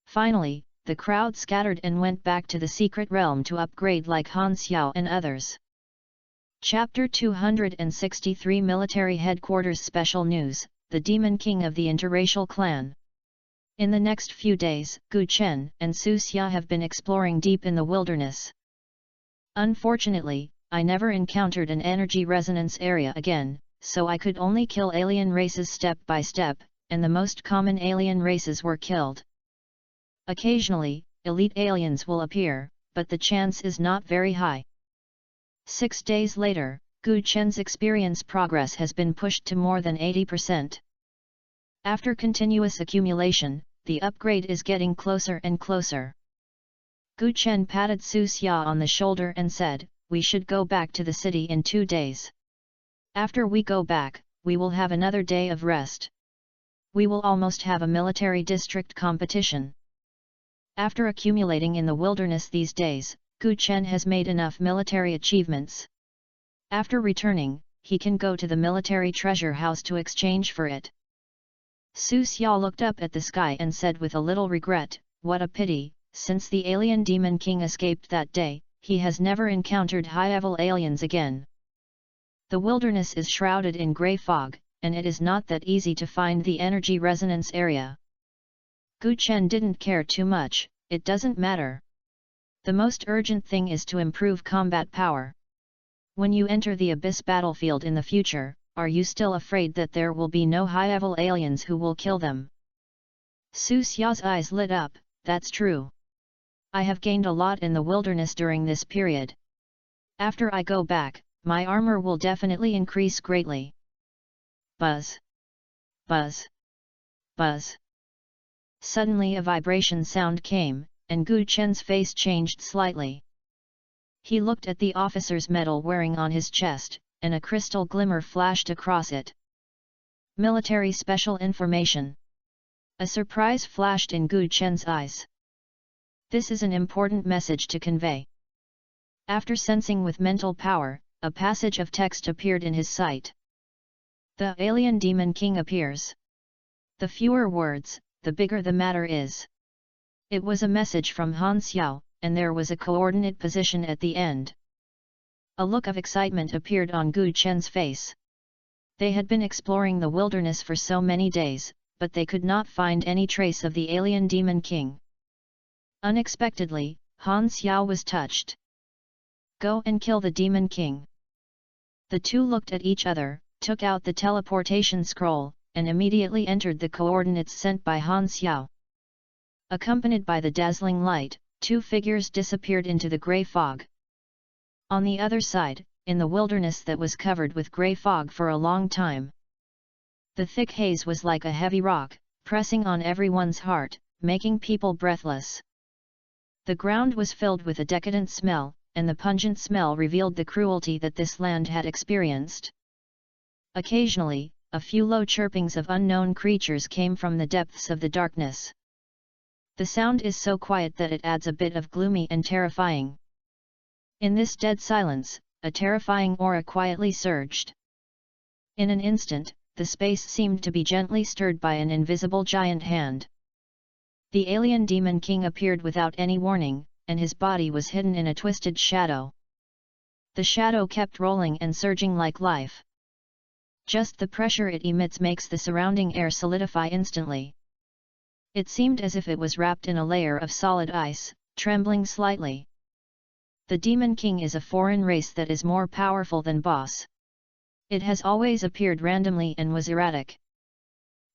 Finally, the crowd scattered and went back to the secret realm to upgrade like Han Xiao and others. Chapter 263 Military Headquarters Special News, the Demon King of the Interracial Clan. In the next few days, Gu Chen and Su Xia have been exploring deep in the wilderness. Unfortunately, I never encountered an energy resonance area again, so I could only kill alien races step by step, and the most common alien races were killed. Occasionally, elite aliens will appear, but the chance is not very high. 6 days later, Gu Chen's experience progress has been pushed to more than 80%. After continuous accumulation, the upgrade is getting closer and closer. Gu Chen patted Su Xia on the shoulder and said, "We should go back to the city in 2 days. After we go back, we will have another day of rest. We will almost have a military district competition." After accumulating in the wilderness these days, Gu Chen has made enough military achievements. After returning, he can go to the military treasure house to exchange for it. Su Xia looked up at the sky and said with a little regret, "What a pity, since the alien demon king escaped that day, he has never encountered high-level aliens again." The wilderness is shrouded in grey fog, and it is not that easy to find the energy resonance area. Gu Chen didn't care too much, it doesn't matter. The most urgent thing is to improve combat power. When you enter the Abyss battlefield in the future, are you still afraid that there will be no high-level aliens who will kill them? Su Xia's eyes lit up, "That's true. I have gained a lot in the wilderness during this period. After I go back, my armor will definitely increase greatly." Buzz! Buzz! Buzz! Suddenly a vibration sound came, and Gu Chen's face changed slightly. He looked at the officer's medal wearing on his chest, and a crystal glimmer flashed across it. Military special information. A surprise flashed in Gu Chen's eyes. This is an important message to convey. After sensing with mental power, a passage of text appeared in his sight. The alien demon king appears. The fewer words, the bigger the matter is. It was a message from Han Xiao, and there was a coordinate position at the end. A look of excitement appeared on Gu Chen's face. They had been exploring the wilderness for so many days, but they could not find any trace of the alien demon king. Unexpectedly, Han Xiao was touched. "Go and kill the demon king." The two looked at each other, took out the teleportation scroll, and immediately entered the coordinates sent by Han Xiao. Accompanied by the dazzling light, 2 figures disappeared into the grey fog. On the other side, in the wilderness that was covered with grey fog for a long time, the thick haze was like a heavy rock, pressing on everyone's heart, making people breathless. The ground was filled with a decadent smell, and the pungent smell revealed the cruelty that this land had experienced. Occasionally, a few low chirpings of unknown creatures came from the depths of the darkness. The sound is so quiet that it adds a bit of gloomy and terrifying. In this dead silence, a terrifying aura quietly surged. In an instant, the space seemed to be gently stirred by an invisible giant hand. The alien demon king appeared without any warning, and his body was hidden in a twisted shadow. The shadow kept rolling and surging like life. Just the pressure it emits makes the surrounding air solidify instantly. It seemed as if it was wrapped in a layer of solid ice, trembling slightly. The Demon King is a foreign race that is more powerful than boss. It has always appeared randomly and was erratic.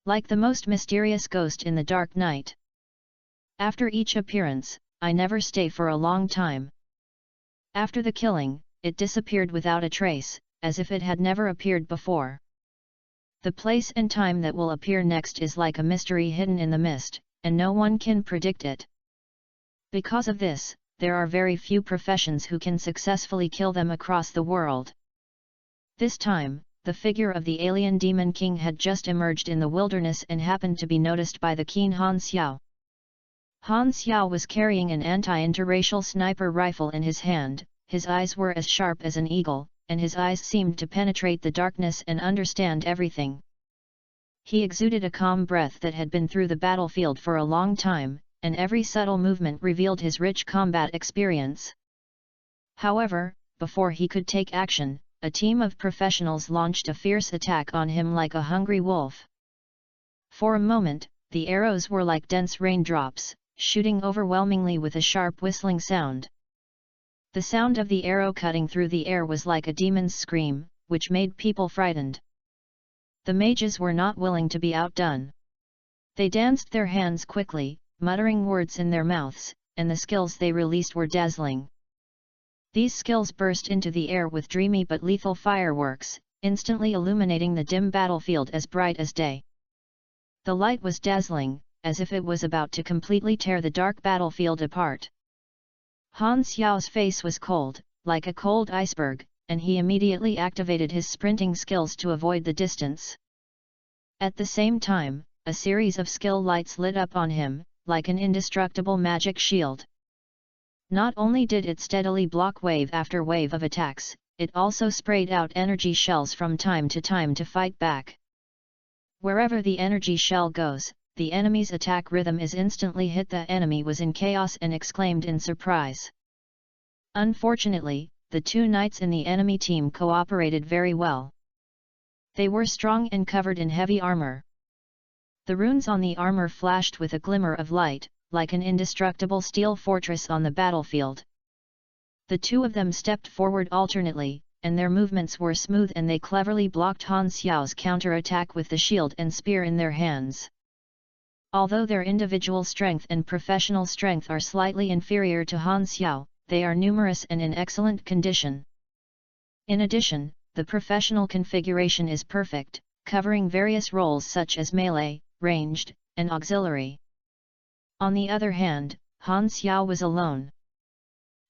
Like the most mysterious ghost in the dark night. After each appearance, I never stay for a long time. After the killing, it disappeared without a trace, as if it had never appeared before. The place and time that will appear next is like a mystery hidden in the mist, and no one can predict it. Because of this, there are very few professions who can successfully kill them across the world. This time, the figure of the alien demon king had just emerged in the wilderness and happened to be noticed by the keen Han Xiao. Han Xiao was carrying an anti-interracial sniper rifle in his hand, his eyes were as sharp as an eagle, and his eyes seemed to penetrate the darkness and understand everything. He exuded a calm breath that had been through the battlefield for a long time, and every subtle movement revealed his rich combat experience. However, before he could take action, a team of professionals launched a fierce attack on him like a hungry wolf. For a moment, the arrows were like dense raindrops, shooting overwhelmingly with a sharp whistling sound. The sound of the arrow cutting through the air was like a demon's scream, which made people frightened. The mages were not willing to be outdone. They danced their hands quickly, muttering words in their mouths, and the skills they released were dazzling. These skills burst into the air with dreamy but lethal fireworks, instantly illuminating the dim battlefield as bright as day. The light was dazzling, as if it was about to completely tear the dark battlefield apart. Han Xiao's face was cold, like a cold iceberg, and he immediately activated his sprinting skills to avoid the distance. At the same time, a series of skill lights lit up on him, like an indestructible magic shield. Not only did it steadily block wave after wave of attacks, it also sprayed out energy shells from time to fight back. Wherever the energy shell goes, the enemy's attack rhythm is instantly hit. The enemy was in chaos and exclaimed in surprise. Unfortunately, the two knights in the enemy team cooperated very well. They were strong and covered in heavy armor. The runes on the armor flashed with a glimmer of light, like an indestructible steel fortress on the battlefield. The two of them stepped forward alternately, and their movements were smooth, and they cleverly blocked Han Xiao's counter-attack with the shield and spear in their hands. Although their individual strength and professional strength are slightly inferior to Han Xiao, they are numerous and in excellent condition. In addition, the professional configuration is perfect, covering various roles such as melee, ranged, and auxiliary. On the other hand, Han Xiao was alone.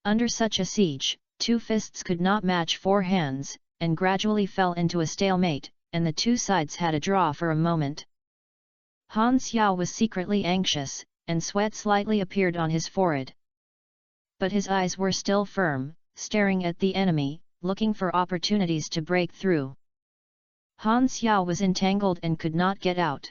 Under such a siege, two fists could not match four hands, and gradually fell into a stalemate, and the two sides had a draw for a moment. Han Xiao was secretly anxious, and sweat slightly appeared on his forehead. But his eyes were still firm, staring at the enemy, looking for opportunities to break through. Han Xiao was entangled and could not get out.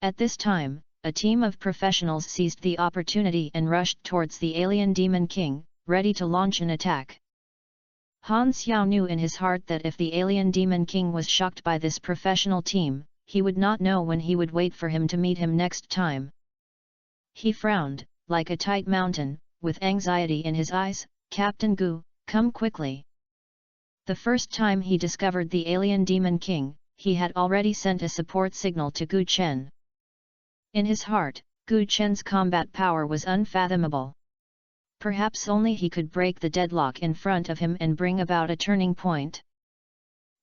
At this time, a team of professionals seized the opportunity and rushed towards the alien Demon King, ready to launch an attack. Han Xiao knew in his heart that if the alien Demon King was shocked by this professional team, he would not know when he would wait for him to meet him next time. He frowned, like a tight mountain, with anxiety in his eyes. "Captain Gu, come quickly." The first time he discovered the alien Demon King, he had already sent a support signal to Gu Chen. In his heart, Gu Chen's combat power was unfathomable. Perhaps only he could break the deadlock in front of him and bring about a turning point.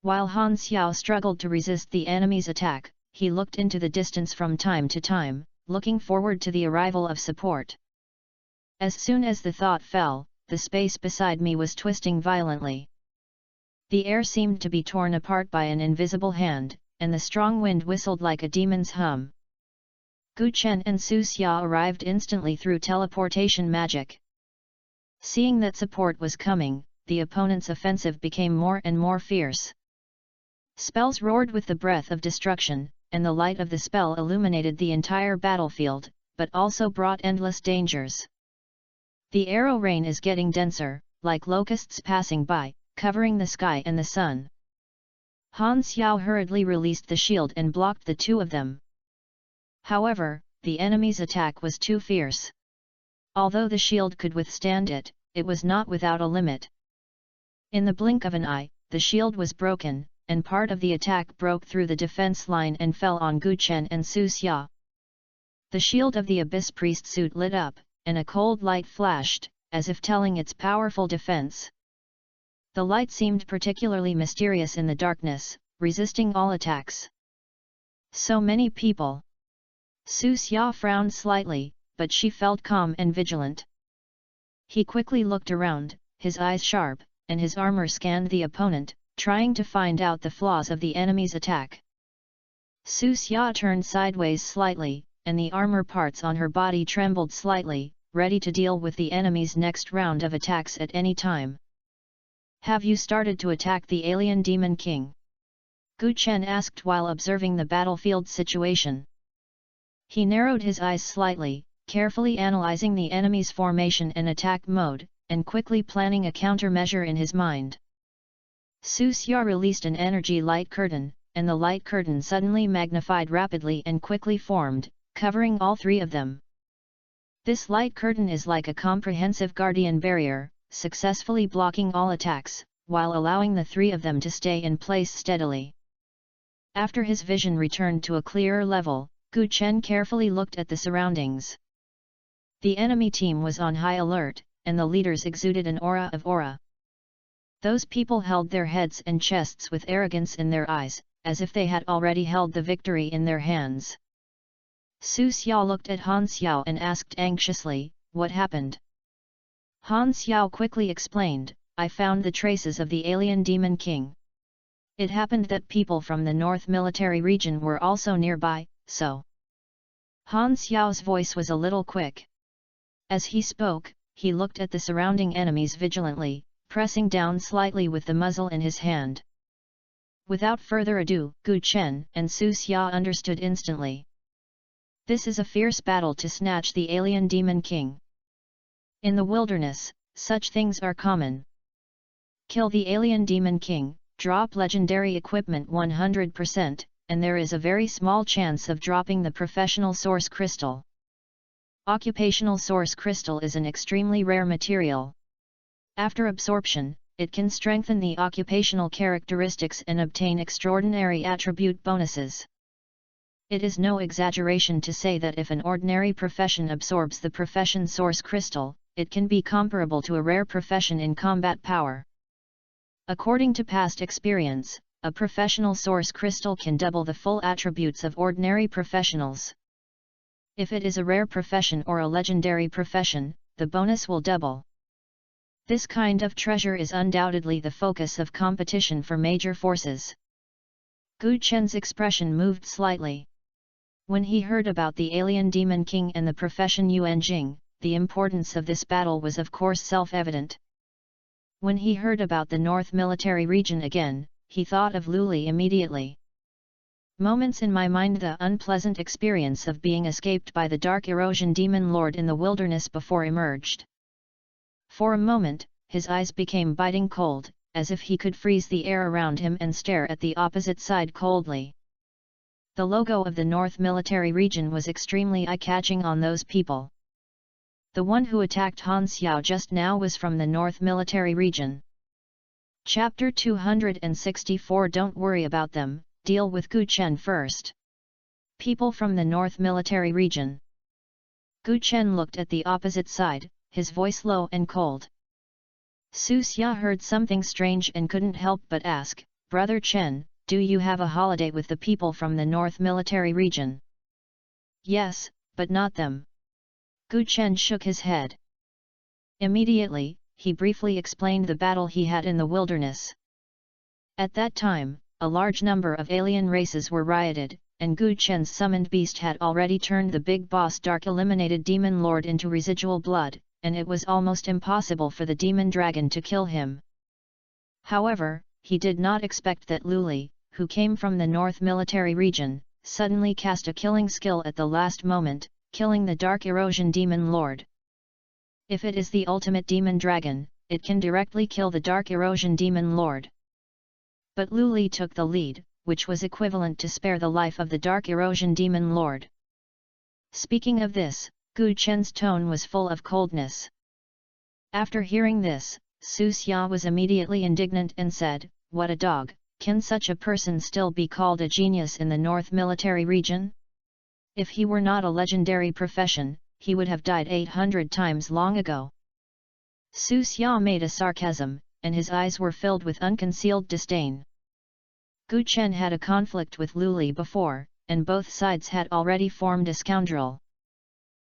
While Han Xiao struggled to resist the enemy's attack, he looked into the distance from time to time, looking forward to the arrival of support. As soon as the thought fell, the space beside me was twisting violently. The air seemed to be torn apart by an invisible hand, and the strong wind whistled like a demon's hum. Gu Chen and Su Xia arrived instantly through teleportation magic. Seeing that support was coming, the opponent's offensive became more and more fierce. Spells roared with the breath of destruction, and the light of the spell illuminated the entire battlefield, but also brought endless dangers. The arrow rain is getting denser, like locusts passing by, covering the sky and the sun. Han Xiao hurriedly released the shield and blocked the two of them. However, the enemy's attack was too fierce. Although the shield could withstand it, it was not without a limit. In the blink of an eye, the shield was broken, and part of the attack broke through the defense line and fell on Gu Chen and Su Xia. The shield of the Abyss Priest suit lit up, and a cold light flashed, as if telling its powerful defense. The light seemed particularly mysterious in the darkness, resisting all attacks. So many people! Su Xia frowned slightly, but she felt calm and vigilant. He quickly looked around, his eyes sharp, and his armor scanned the opponent, trying to find out the flaws of the enemy's attack. Su Xia turned sideways slightly, and the armor parts on her body trembled slightly, ready to deal with the enemy's next round of attacks at any time. "Have you started to attack the alien Demon King?" Gu Chen asked while observing the battlefield situation. He narrowed his eyes slightly, carefully analyzing the enemy's formation and attack mode, and quickly planning a countermeasure in his mind. Su Xia released an energy light curtain, and the light curtain suddenly magnified rapidly and quickly formed, covering all three of them. This light curtain is like a comprehensive guardian barrier, successfully blocking all attacks, while allowing the three of them to stay in place steadily. After his vision returned to a clearer level, Gu Chen carefully looked at the surroundings. The enemy team was on high alert, and the leaders exuded an aura of aura. Those people held their heads and chests with arrogance in their eyes, as if they had already held the victory in their hands. Su Xiao looked at Han Xiao and asked anxiously, "What happened?" Han Xiao quickly explained, "I found the traces of the alien demon king. It happened that people from the North Military Region were also nearby, so..." Han Xiao's voice was a little quick. As he spoke, he looked at the surrounding enemies vigilantly, pressing down slightly with the muzzle in his hand. Without further ado, Gu Chen and Su Xia understood instantly. This is a fierce battle to snatch the alien demon king. In the wilderness, such things are common. Kill the alien demon king, drop legendary equipment 100%, and there is a very small chance of dropping the professional source crystal. Occupational source crystal is an extremely rare material. After absorption, it can strengthen the occupational characteristics and obtain extraordinary attribute bonuses. It is no exaggeration to say that if an ordinary profession absorbs the profession source crystal, it can be comparable to a rare profession in combat power. According to past experience, a professional source crystal can double the full attributes of ordinary professionals. If it is a rare profession or a legendary profession, the bonus will double. This kind of treasure is undoubtedly the focus of competition for major forces. Gu Chen's expression moved slightly. When he heard about the alien demon king and the profession Yuan Jing, the importance of this battle was of course self-evident. When he heard about the North Military Region again, he thought of Lu Li immediately. Moments in my mind the unpleasant experience of being escaped by the Dark Erosion Demon Lord in the wilderness before emerged. For a moment, his eyes became biting cold, as if he could freeze the air around him and stare at the opposite side coldly. The logo of the North Military Region was extremely eye-catching on those people. The one who attacked Han Xiao just now was from the North Military Region. Chapter 264 Don't worry about them, deal with Gu Chen first. People from the North Military Region. Gu Chen looked at the opposite side, his voice low and cold. Su Xia heard something strange and couldn't help but ask, "Brother Chen, do you have a holiday with the people from the North Military Region?" "Yes, but not them." Gu Chen shook his head. Immediately, he briefly explained the battle he had in the wilderness. At that time, a large number of alien races were rioted, and Gu Chen's summoned beast had already turned the big boss Dark Eliminated Demon Lord into residual blood, and it was almost impossible for the demon dragon to kill him. However, he did not expect that Lu Li, who came from the North Military Region, suddenly cast a killing skill at the last moment, killing the Dark Erosion Demon Lord. If it is the ultimate demon dragon, it can directly kill the Dark Erosion Demon Lord. But Lu Li took the lead, which was equivalent to spare the life of the Dark Erosion Demon Lord. Speaking of this, Gu Chen's tone was full of coldness. After hearing this, Su Xia was immediately indignant and said, "What a dog, can such a person still be called a genius in the North Military Region? If he were not a legendary profession, he would have died 800 times long ago." Su Xia made a sarcasm, and his eyes were filled with unconcealed disdain. Gu Chen had a conflict with Lu Li before, and both sides had already formed a scoundrel.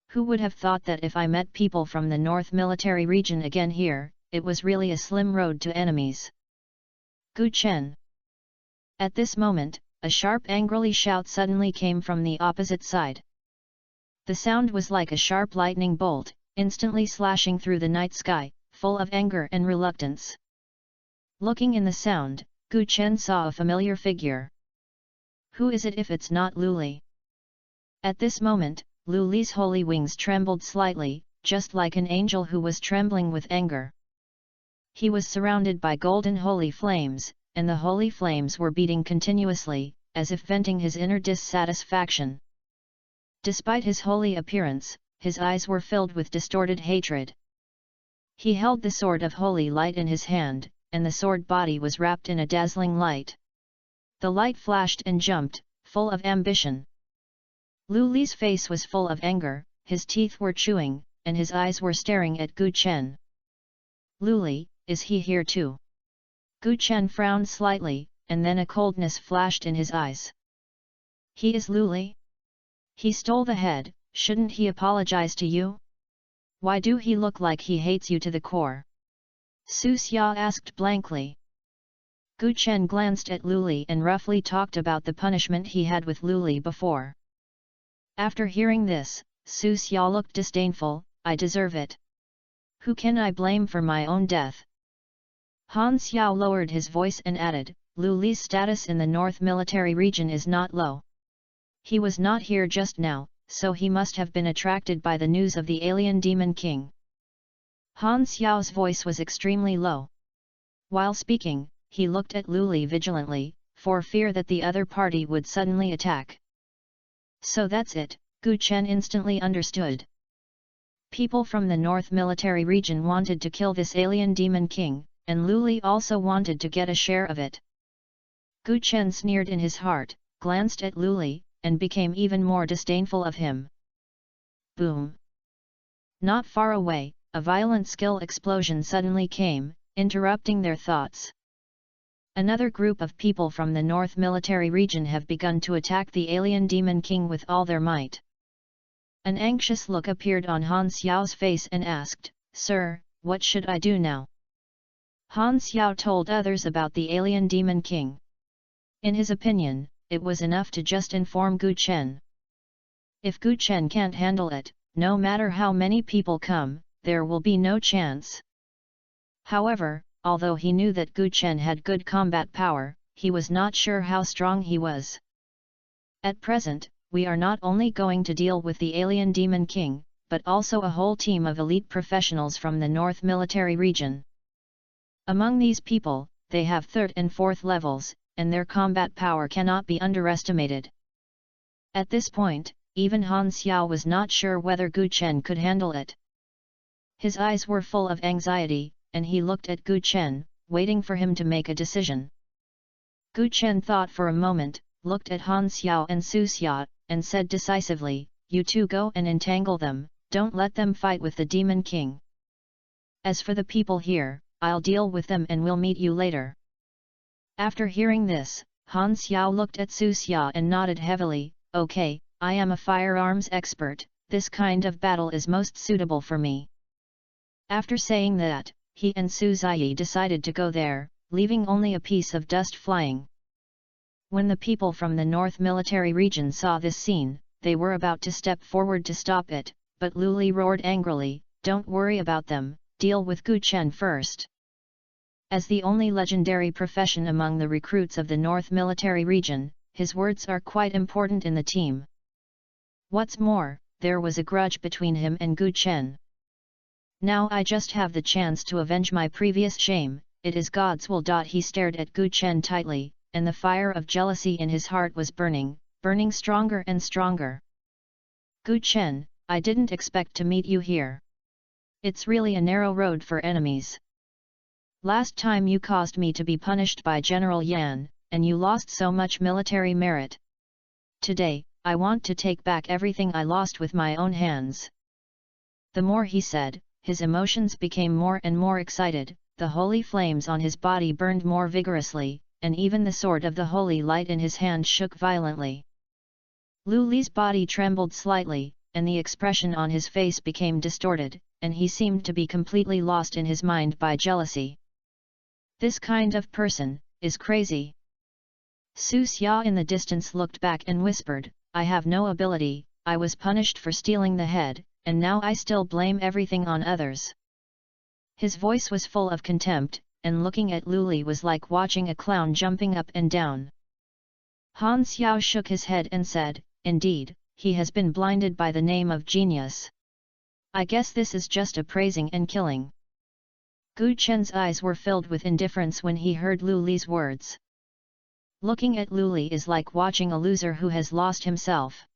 Who would have thought that if I met people from the North Military Region again here, it was really a slim road to enemies. Gu Chen. At this moment, a sharp angrily shout suddenly came from the opposite side. The sound was like a sharp lightning bolt, instantly slashing through the night sky, full of anger and reluctance. Looking in the sound, Gu Chen saw a familiar figure. Who is it if it's not Lu Li? At this moment, Lu Li's holy wings trembled slightly, just like an angel who was trembling with anger. He was surrounded by golden holy flames, and the holy flames were beating continuously, as if venting his inner dissatisfaction. Despite his holy appearance, his eyes were filled with distorted hatred. He held the sword of holy light in his hand, and the sword body was wrapped in a dazzling light. The light flashed and jumped, full of ambition. Lu Li's face was full of anger, his teeth were chewing, and his eyes were staring at Gu Chen. Lu Li, is he here too? Gu Chen frowned slightly, and then a coldness flashed in his eyes. He is Lu Li? He stole the head, shouldn't he apologize to you? Why do he look like he hates you to the core? Su Xia asked blankly. Gu Chen glanced at Lu Li and roughly talked about the punishment he had with Lu Li before. After hearing this, Su Xia looked disdainful. I deserve it. Who can I blame for my own death? Han Xiao lowered his voice and added, Lu Li's status in the North Military Region is not low. He was not here just now, so he must have been attracted by the news of the alien demon king. Han Xiao's voice was extremely low. While speaking, he looked at Lu Li vigilantly, for fear that the other party would suddenly attack. So that's it, Gu Chen instantly understood. People from the North Military Region wanted to kill this alien demon king, and Lu Li also wanted to get a share of it. Gu Chen sneered in his heart, glanced at Lu Li, and became even more disdainful of him. Boom! Not far away, a violent skill explosion suddenly came, interrupting their thoughts. Another group of people from the North Military Region have begun to attack the alien demon king with all their might. An anxious look appeared on Han Xiao's face and asked, Sir, what should I do now? Han Xiao told others about the alien demon king. In his opinion, it was enough to just inform Gu Chen. If Gu Chen can't handle it, no matter how many people come, there will be no chance. However, although he knew that Gu Chen had good combat power, he was not sure how strong he was. At present, we are not only going to deal with the alien demon king, but also a whole team of elite professionals from the North Military Region. Among these people, they have 3rd and 4th levels, and their combat power cannot be underestimated. At this point, even Han Xiao was not sure whether Gu Chen could handle it. His eyes were full of anxiety, and he looked at Gu Chen, waiting for him to make a decision. Gu Chen thought for a moment, looked at Han Xiao and Su Xia, and said decisively, You two go and entangle them, don't let them fight with the Demon King. As for the people here, I'll deal with them and we'll meet you later. After hearing this, Han Xiao looked at Su Xia and nodded heavily, Okay, I am a firearms expert, this kind of battle is most suitable for me. After saying that, he and Su Ziyi decided to go there, leaving only a piece of dust flying. When the people from the North Military Region saw this scene, they were about to step forward to stop it, but Lu Li roared angrily, Don't worry about them, deal with Gu Chen first. As the only legendary profession among the recruits of the North Military Region, his words are quite important in the team. What's more, there was a grudge between him and Gu Chen. Now I just have the chance to avenge my previous shame, it is God's will. He stared at Gu Chen tightly, and the fire of jealousy in his heart was burning stronger and stronger. Gu Chen, I didn't expect to meet you here. It's really a narrow road for enemies. Last time you caused me to be punished by General Yan, and you lost so much military merit. Today, I want to take back everything I lost with my own hands. The more he said, his emotions became more and more excited, the holy flames on his body burned more vigorously, and even the sword of the holy light in his hand shook violently. Lu Li's body trembled slightly, and the expression on his face became distorted, and he seemed to be completely lost in his mind by jealousy. This kind of person is crazy. Su Xia in the distance looked back and whispered, I have no ability, I was punished for stealing the head, and now I still blame everything on others. His voice was full of contempt, and looking at Lu Li was like watching a clown jumping up and down. Han Xiao shook his head and said, Indeed, he has been blinded by the name of genius. I guess this is just a praising and killing. Gu Chen's eyes were filled with indifference when he heard Lu Li's words. Looking at Lu Li is like watching a loser who has lost himself.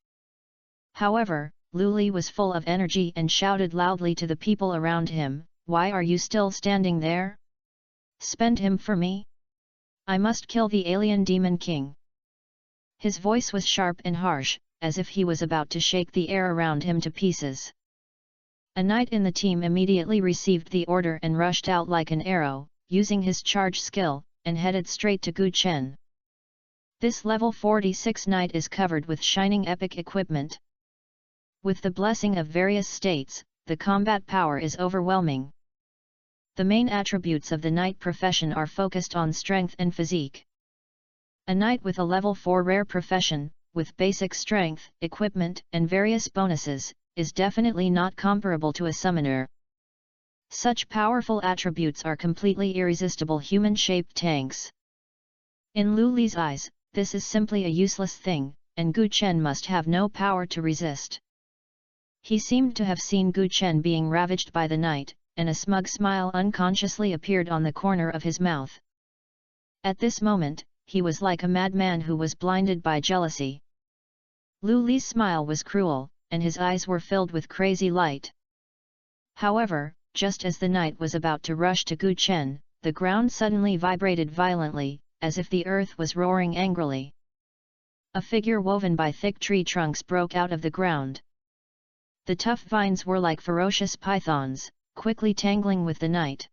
However, Lu Li was full of energy and shouted loudly to the people around him, why are you still standing there? Spend him for me? I must kill the alien demon king." His voice was sharp and harsh, as if he was about to shake the air around him to pieces. A knight in the team immediately received the order and rushed out like an arrow, using his charge skill, and headed straight to Gu Chen. This level 46 knight is covered with shining epic equipment. With the blessing of various states, the combat power is overwhelming. The main attributes of the knight profession are focused on strength and physique. A knight with a level 4 rare profession, with basic strength, equipment, and various bonuses, is definitely not comparable to a summoner. Such powerful attributes are completely irresistible human-shaped tanks. In Lu Li's eyes, this is simply a useless thing, and Gu Chen must have no power to resist. He seemed to have seen Gu Chen being ravaged by the knight, and a smug smile unconsciously appeared on the corner of his mouth. At this moment, he was like a madman who was blinded by jealousy. Lu Li's smile was cruel, and his eyes were filled with crazy light. However, just as the knight was about to rush to Gu Chen, the ground suddenly vibrated violently, as if the earth was roaring angrily. A figure woven by thick tree trunks broke out of the ground. The tough vines were like ferocious pythons, quickly tangling with the knight.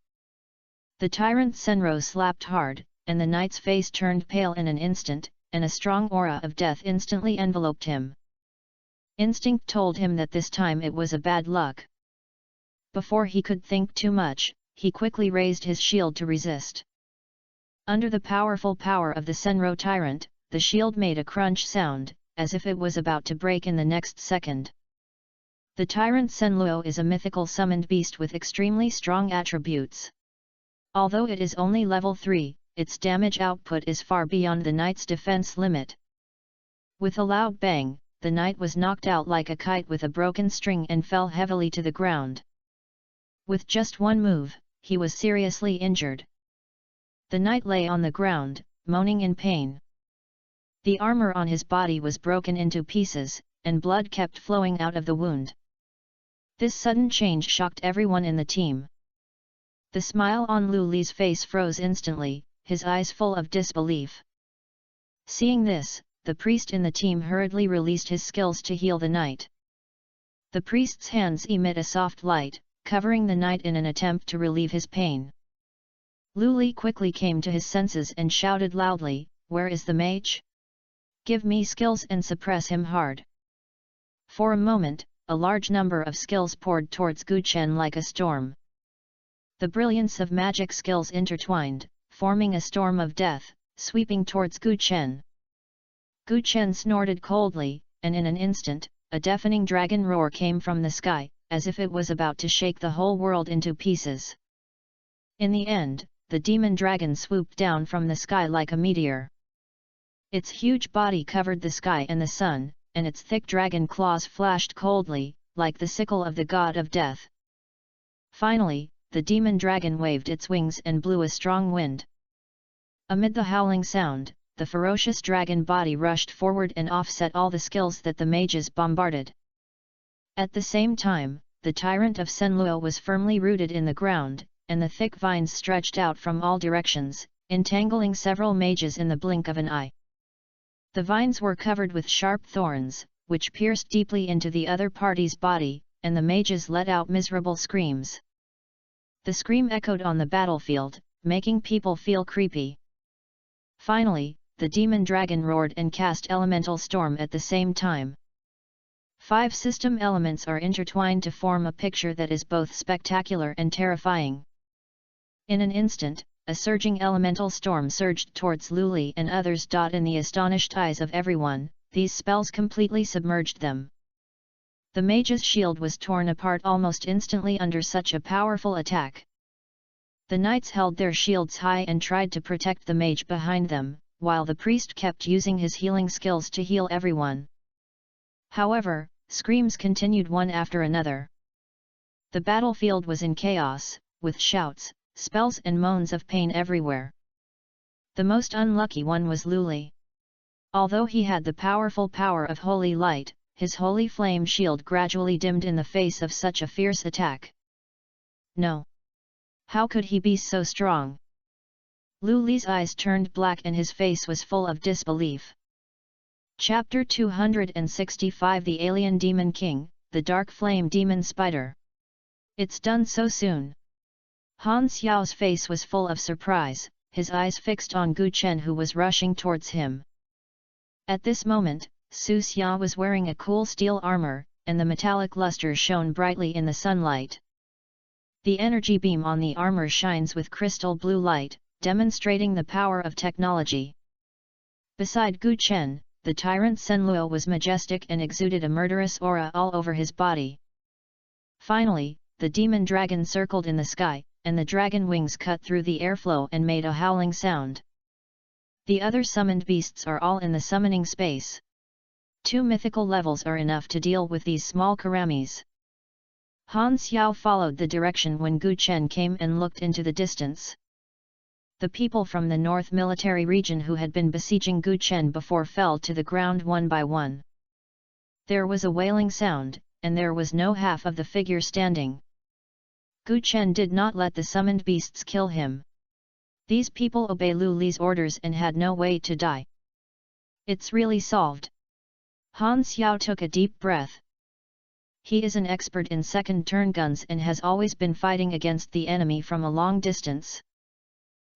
The tyrant Senro slapped hard, and the knight's face turned pale in an instant, and a strong aura of death instantly enveloped him. Instinct told him that this time it was a bad luck. Before he could think too much, he quickly raised his shield to resist. Under the powerful power of the Senro tyrant, the shield made a crunch sound, as if it was about to break in the next second. The tyrant Senluo is a mythical summoned beast with extremely strong attributes. Although it is only level 3, its damage output is far beyond the knight's defense limit. With a loud bang, the knight was knocked out like a kite with a broken string and fell heavily to the ground. With just one move, he was seriously injured. The knight lay on the ground, moaning in pain. The armor on his body was broken into pieces, and blood kept flowing out of the wound. This sudden change shocked everyone in the team. The smile on Lu Li's face froze instantly, his eyes full of disbelief. Seeing this, the priest in the team hurriedly released his skills to heal the knight. The priest's hands emit a soft light, covering the knight in an attempt to relieve his pain. Lu Li quickly came to his senses and shouted loudly, "Where is the mage? Give me skills and suppress him hard." For a moment, a large number of skills poured towards Gu Chen like a storm. The brilliance of magic skills intertwined, forming a storm of death, sweeping towards Gu Chen. Gu Chen snorted coldly, and in an instant, a deafening dragon roar came from the sky, as if it was about to shake the whole world into pieces. In the end, the demon dragon swooped down from the sky like a meteor. Its huge body covered the sky and the sun, and its thick dragon claws flashed coldly, like the sickle of the god of death. Finally, the demon dragon waved its wings and blew a strong wind. Amid the howling sound, the ferocious dragon body rushed forward and offset all the skills that the mages bombarded. At the same time, the tyrant of Senluo was firmly rooted in the ground, and the thick vines stretched out from all directions, entangling several mages in the blink of an eye. The vines were covered with sharp thorns, which pierced deeply into the other party's body, and the mages let out miserable screams. The scream echoed on the battlefield, making people feel creepy. Finally, the demon dragon roared and cast elemental storm at the same time. 5 system elements are intertwined to form a picture that is both spectacular and terrifying. In an instant, a surging elemental storm surged towards Lu Li and others. In the astonished eyes of everyone, these spells completely submerged them. The mage's shield was torn apart almost instantly under such a powerful attack. The knights held their shields high and tried to protect the mage behind them, while the priest kept using his healing skills to heal everyone. However, screams continued one after another. The battlefield was in chaos, with shouts, spells and moans of pain everywhere. The most unlucky one was Lu Li. Although he had the powerful power of holy light, his holy flame shield gradually dimmed in the face of such a fierce attack. "No! How could he be so strong? Lu Li's eyes turned black and his face was full of disbelief. Chapter 265 The Alien Demon King, the Dark Flame Demon Spider. It's done so soon. Han Xiao's face was full of surprise, his eyes fixed on Gu Chen who was rushing towards him. At this moment, Su Xia was wearing a cool steel armor, and the metallic luster shone brightly in the sunlight. The energy beam on the armor shines with crystal blue light, demonstrating the power of technology. Beside Gu Chen, the tyrant Senluo was majestic and exuded a murderous aura all over his body. Finally, the demon dragon circled in the sky, and the dragon wings cut through the airflow and made a howling sound. The other summoned beasts are all in the summoning space. 2 mythical levels are enough to deal with these small karamis. Han Xiao followed the direction when Gu Chen came and looked into the distance. The people from the North Military Region who had been besieging Gu Chen before fell to the ground one by one. There was a wailing sound, and there was no half of the figure standing. Gu Chen did not let the summoned beasts kill him. These people obey Lu Li's orders and had no way to die. It's really solved. Han Xiao took a deep breath. He is an expert in second-turn guns and has always been fighting against the enemy from a long distance.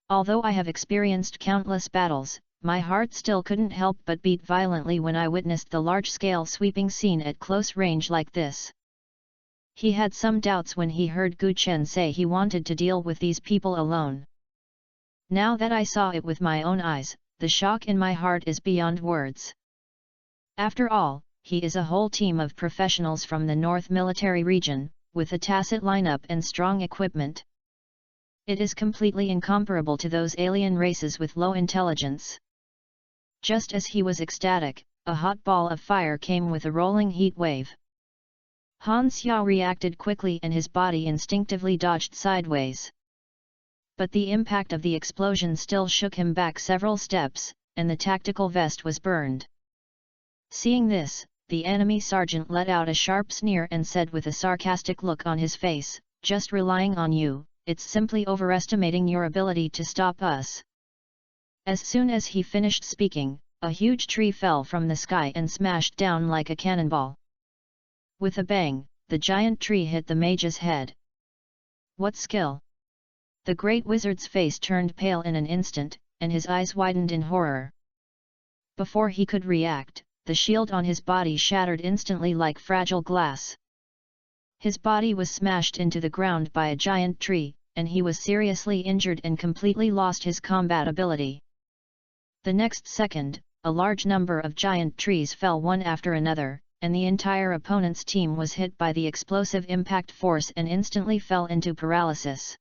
Although I have experienced countless battles, my heart still couldn't help but beat violently when I witnessed the large-scale sweeping scene at close range like this. He had some doubts when he heard Gu Chen say he wanted to deal with these people alone. Now that I saw it with my own eyes, the shock in my heart is beyond words. After all, he is a whole team of professionals from the North Military Region, with a tacit lineup and strong equipment. It is completely incomparable to those alien races with low intelligence. Just as he was ecstatic, a hot ball of fire came with a rolling heat wave. Han Xiao reacted quickly and his body instinctively dodged sideways. But the impact of the explosion still shook him back several steps, and the tactical vest was burned. Seeing this, the enemy sergeant let out a sharp sneer and said with a sarcastic look on his face, "Just relying on you, it's simply overestimating your ability to stop us." As soon as he finished speaking, a huge tree fell from the sky and smashed down like a cannonball. With a bang, the giant tree hit the mage's head. What skill! The great wizard's face turned pale in an instant, and his eyes widened in horror. Before he could react, the shield on his body shattered instantly like fragile glass. His body was smashed into the ground by a giant tree, and he was seriously injured and completely lost his combat ability. The next second, a large number of giant trees fell one after another, and the entire opponent's team was hit by the explosive impact force and instantly fell into paralysis.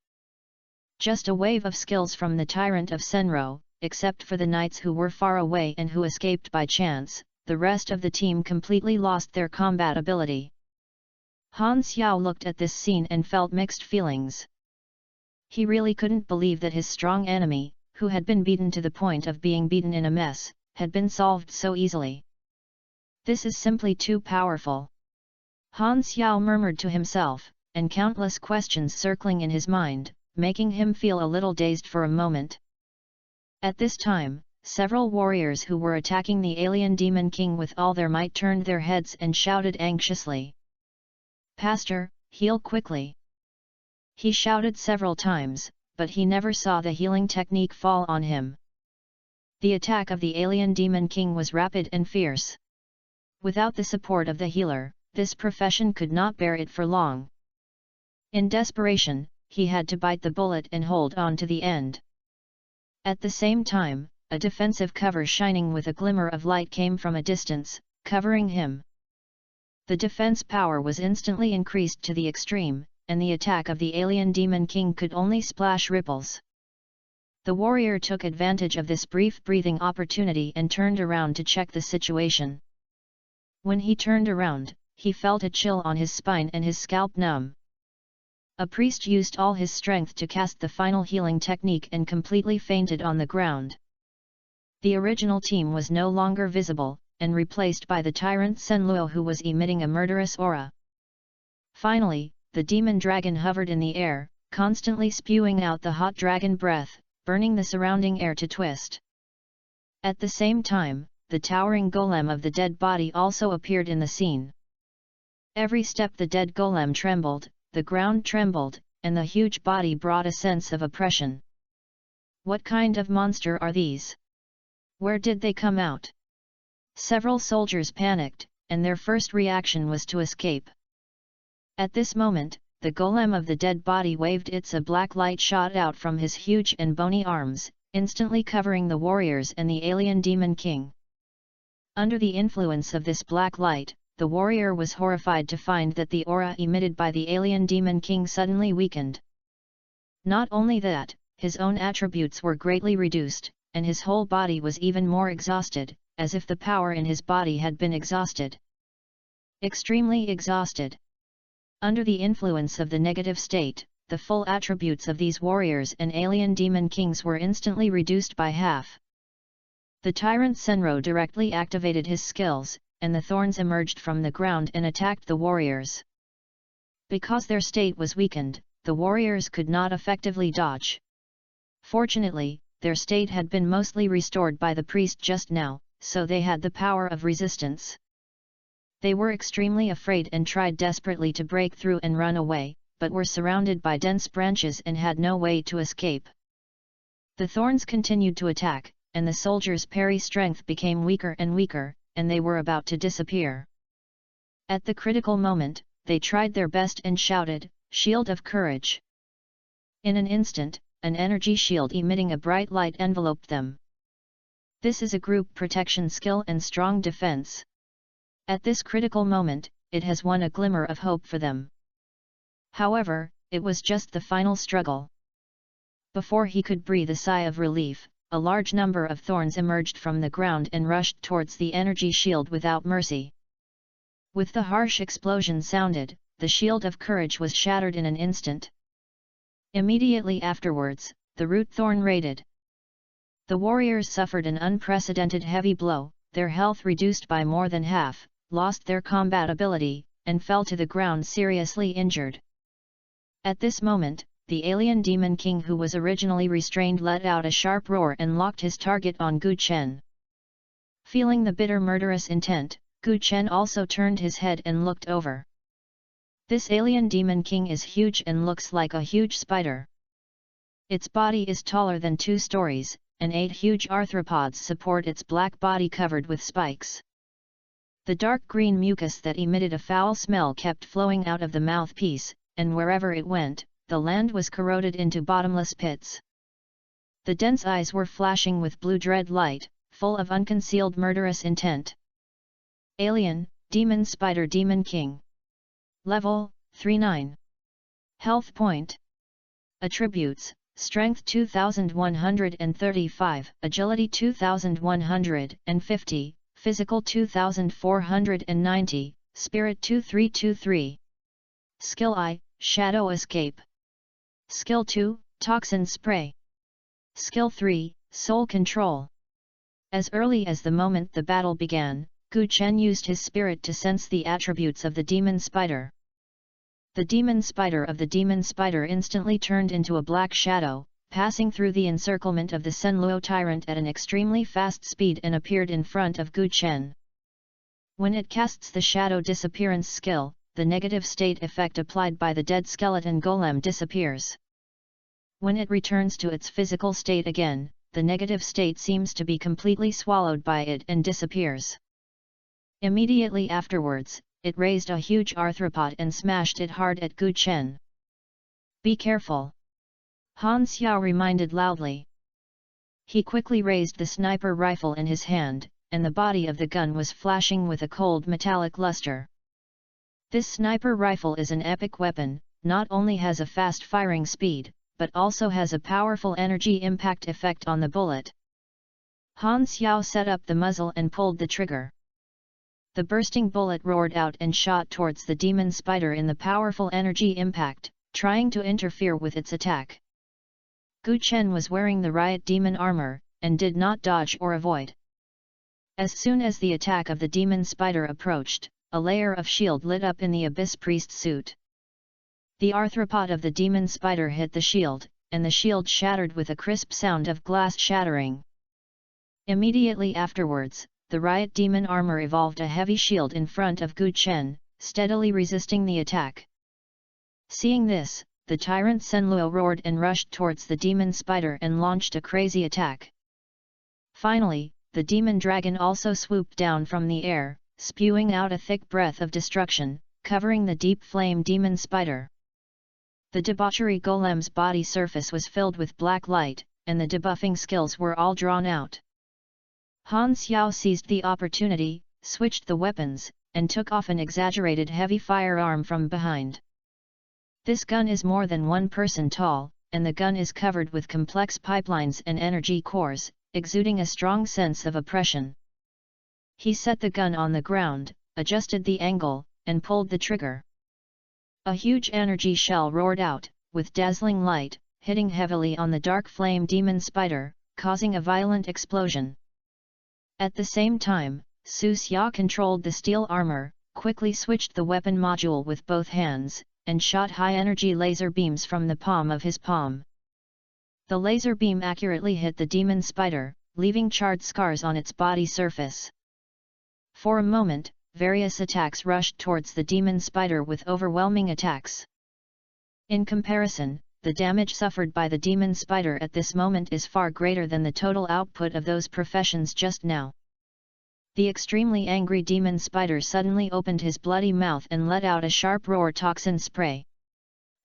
Just a wave of skills from the tyrant of Senro, except for the knights who were far away and who escaped by chance, the rest of the team completely lost their combat ability. Han Xiao looked at this scene and felt mixed feelings. He really couldn't believe that his strong enemy, who had been beaten to the point of being beaten in a mess, had been solved so easily. This is simply too powerful. Han Xiao murmured to himself, and countless questions circling in his mind, making him feel a little dazed for a moment. At this time, several warriors who were attacking the alien demon king with all their might turned their heads and shouted anxiously, "Pastor, heal quickly!" He shouted several times, but he never saw the healing technique fall on him. The attack of the alien demon king was rapid and fierce. Without the support of the healer, this profession could not bear it for long. In desperation, he had to bite the bullet and hold on to the end. At the same time, a defensive cover shining with a glimmer of light came from a distance, covering him. The defense power was instantly increased to the extreme, and the attack of the alien demon king could only splash ripples. The warrior took advantage of this brief breathing opportunity and turned around to check the situation. When he turned around, he felt a chill on his spine and his scalp numb. A priest used all his strength to cast the final healing technique and completely fainted on the ground. The original team was no longer visible, and replaced by the tyrant Senluo who was emitting a murderous aura. Finally, the demon dragon hovered in the air, constantly spewing out the hot dragon breath, burning the surrounding air to twist. At the same time, the towering golem of the dead body also appeared in the scene. Every step the dead golem trembled, the ground trembled, and the huge body brought a sense of oppression. What kind of monster are these? Where did they come out? Several soldiers panicked, and their first reaction was to escape. At this moment, the golem of the dead body waved a black light shot out from his huge and bony arms, instantly covering the warriors and the alien demon king. Under the influence of this black light, the warrior was horrified to find that the aura emitted by the alien demon king suddenly weakened. Not only that, his own attributes were greatly reduced, and his whole body was even more exhausted, as if the power in his body had been exhausted. Extremely exhausted. Under the influence of the negative state, the full attributes of these warriors and alien demon kings were instantly reduced by half. The tyrant Senro directly activated his skills, and the thorns emerged from the ground and attacked the warriors. Because their state was weakened, the warriors could not effectively dodge. Fortunately, their state had been mostly restored by the priest just now, so they had the power of resistance. They were extremely afraid and tried desperately to break through and run away, but were surrounded by dense branches and had no way to escape. The thorns continued to attack, and the soldiers' parry strength became weaker and weaker, and they were about to disappear. At the critical moment, they tried their best and shouted, "Shield of courage!" In an instant, an energy shield emitting a bright light enveloped them. This is a group protection skill and strong defense. At this critical moment, it has won a glimmer of hope for them. However, it was just the final struggle. Before he could breathe a sigh of relief, a large number of thorns emerged from the ground and rushed towards the energy shield without mercy. With the harsh explosion sounded, the shield of courage was shattered in an instant. Immediately afterwards, the root thorn raided. The warriors suffered an unprecedented heavy blow, their health reduced by more than half, lost their combat ability, and fell to the ground seriously injured. At this moment, the alien demon king who was originally restrained let out a sharp roar and locked his target on Gu Chen. Feeling the bitter murderous intent, Gu Chen also turned his head and looked over. This alien demon king is huge and looks like a huge spider. Its body is taller than 2 stories, and 8 huge arthropods support its black body covered with spikes. The dark green mucus that emitted a foul smell kept flowing out of the mouthpiece, and wherever it went, the land was corroded into bottomless pits. The dense eyes were flashing with blue dread light, full of unconcealed murderous intent. Alien, Demon Spider Demon King. Level, 39. Health point. Attributes, Strength 2135, Agility 2150, Physical 2490, Spirit 2323. Skill I, Shadow Escape. Skill 2, Toxin Spray. Skill 3, Soul Control. As early as the moment the battle began, Gu Chen used his spirit to sense the attributes of the demon spider. The demon spider of the demon spider instantly turned into a black shadow, passing through the encirclement of the Senluo tyrant at an extremely fast speed and appeared in front of Gu Chen. When it casts the shadow disappearance skill, the negative state effect applied by the dead skeleton golem disappears. When it returns to its physical state again, the negative state seems to be completely swallowed by it and disappears. Immediately afterwards, it raised a huge arthropod and smashed it hard at Gu Chen. "Be careful!" Han Xiao reminded loudly. He quickly raised the sniper rifle in his hand, and the body of the gun was flashing with a cold metallic luster. This sniper rifle is an epic weapon, not only has a fast firing speed, but also has a powerful energy impact effect on the bullet. Han Xiao set up the muzzle and pulled the trigger. The bursting bullet roared out and shot towards the demon spider in the powerful energy impact, trying to interfere with its attack. Gu Chen was wearing the riot demon armor, and did not dodge or avoid. As soon as the attack of the demon spider approached, a layer of shield lit up in the abyss priest suit. The arthropod of the demon spider hit the shield, and the shield shattered with a crisp sound of glass shattering. Immediately afterwards, the riot demon armor evolved a heavy shield in front of Gu Chen, steadily resisting the attack. Seeing this, the tyrant Senluo roared and rushed towards the demon spider and launched a crazy attack. Finally, the demon dragon also swooped down from the air, spewing out a thick breath of destruction, covering the deep flame demon spider. The debauchery golem's body surface was filled with black light, and the debuffing skills were all drawn out. Han Xiao seized the opportunity, switched the weapons, and took off an exaggerated heavy firearm from behind. This gun is more than 1 person tall, and the gun is covered with complex pipelines and energy cores, exuding a strong sense of oppression. He set the gun on the ground, adjusted the angle, and pulled the trigger. A huge energy shell roared out, with dazzling light, hitting heavily on the dark flame demon spider, causing a violent explosion. At the same time, Su Xia controlled the steel armor, quickly switched the weapon module with both hands, and shot high-energy laser beams from the palm of his palm. The laser beam accurately hit the demon spider, leaving charred scars on its body surface. For a moment, various attacks rushed towards the demon spider with overwhelming attacks. In comparison, the damage suffered by the demon spider at this moment is far greater than the total output of those professions just now. The extremely angry demon spider suddenly opened his bloody mouth and let out a sharp roar toxin spray.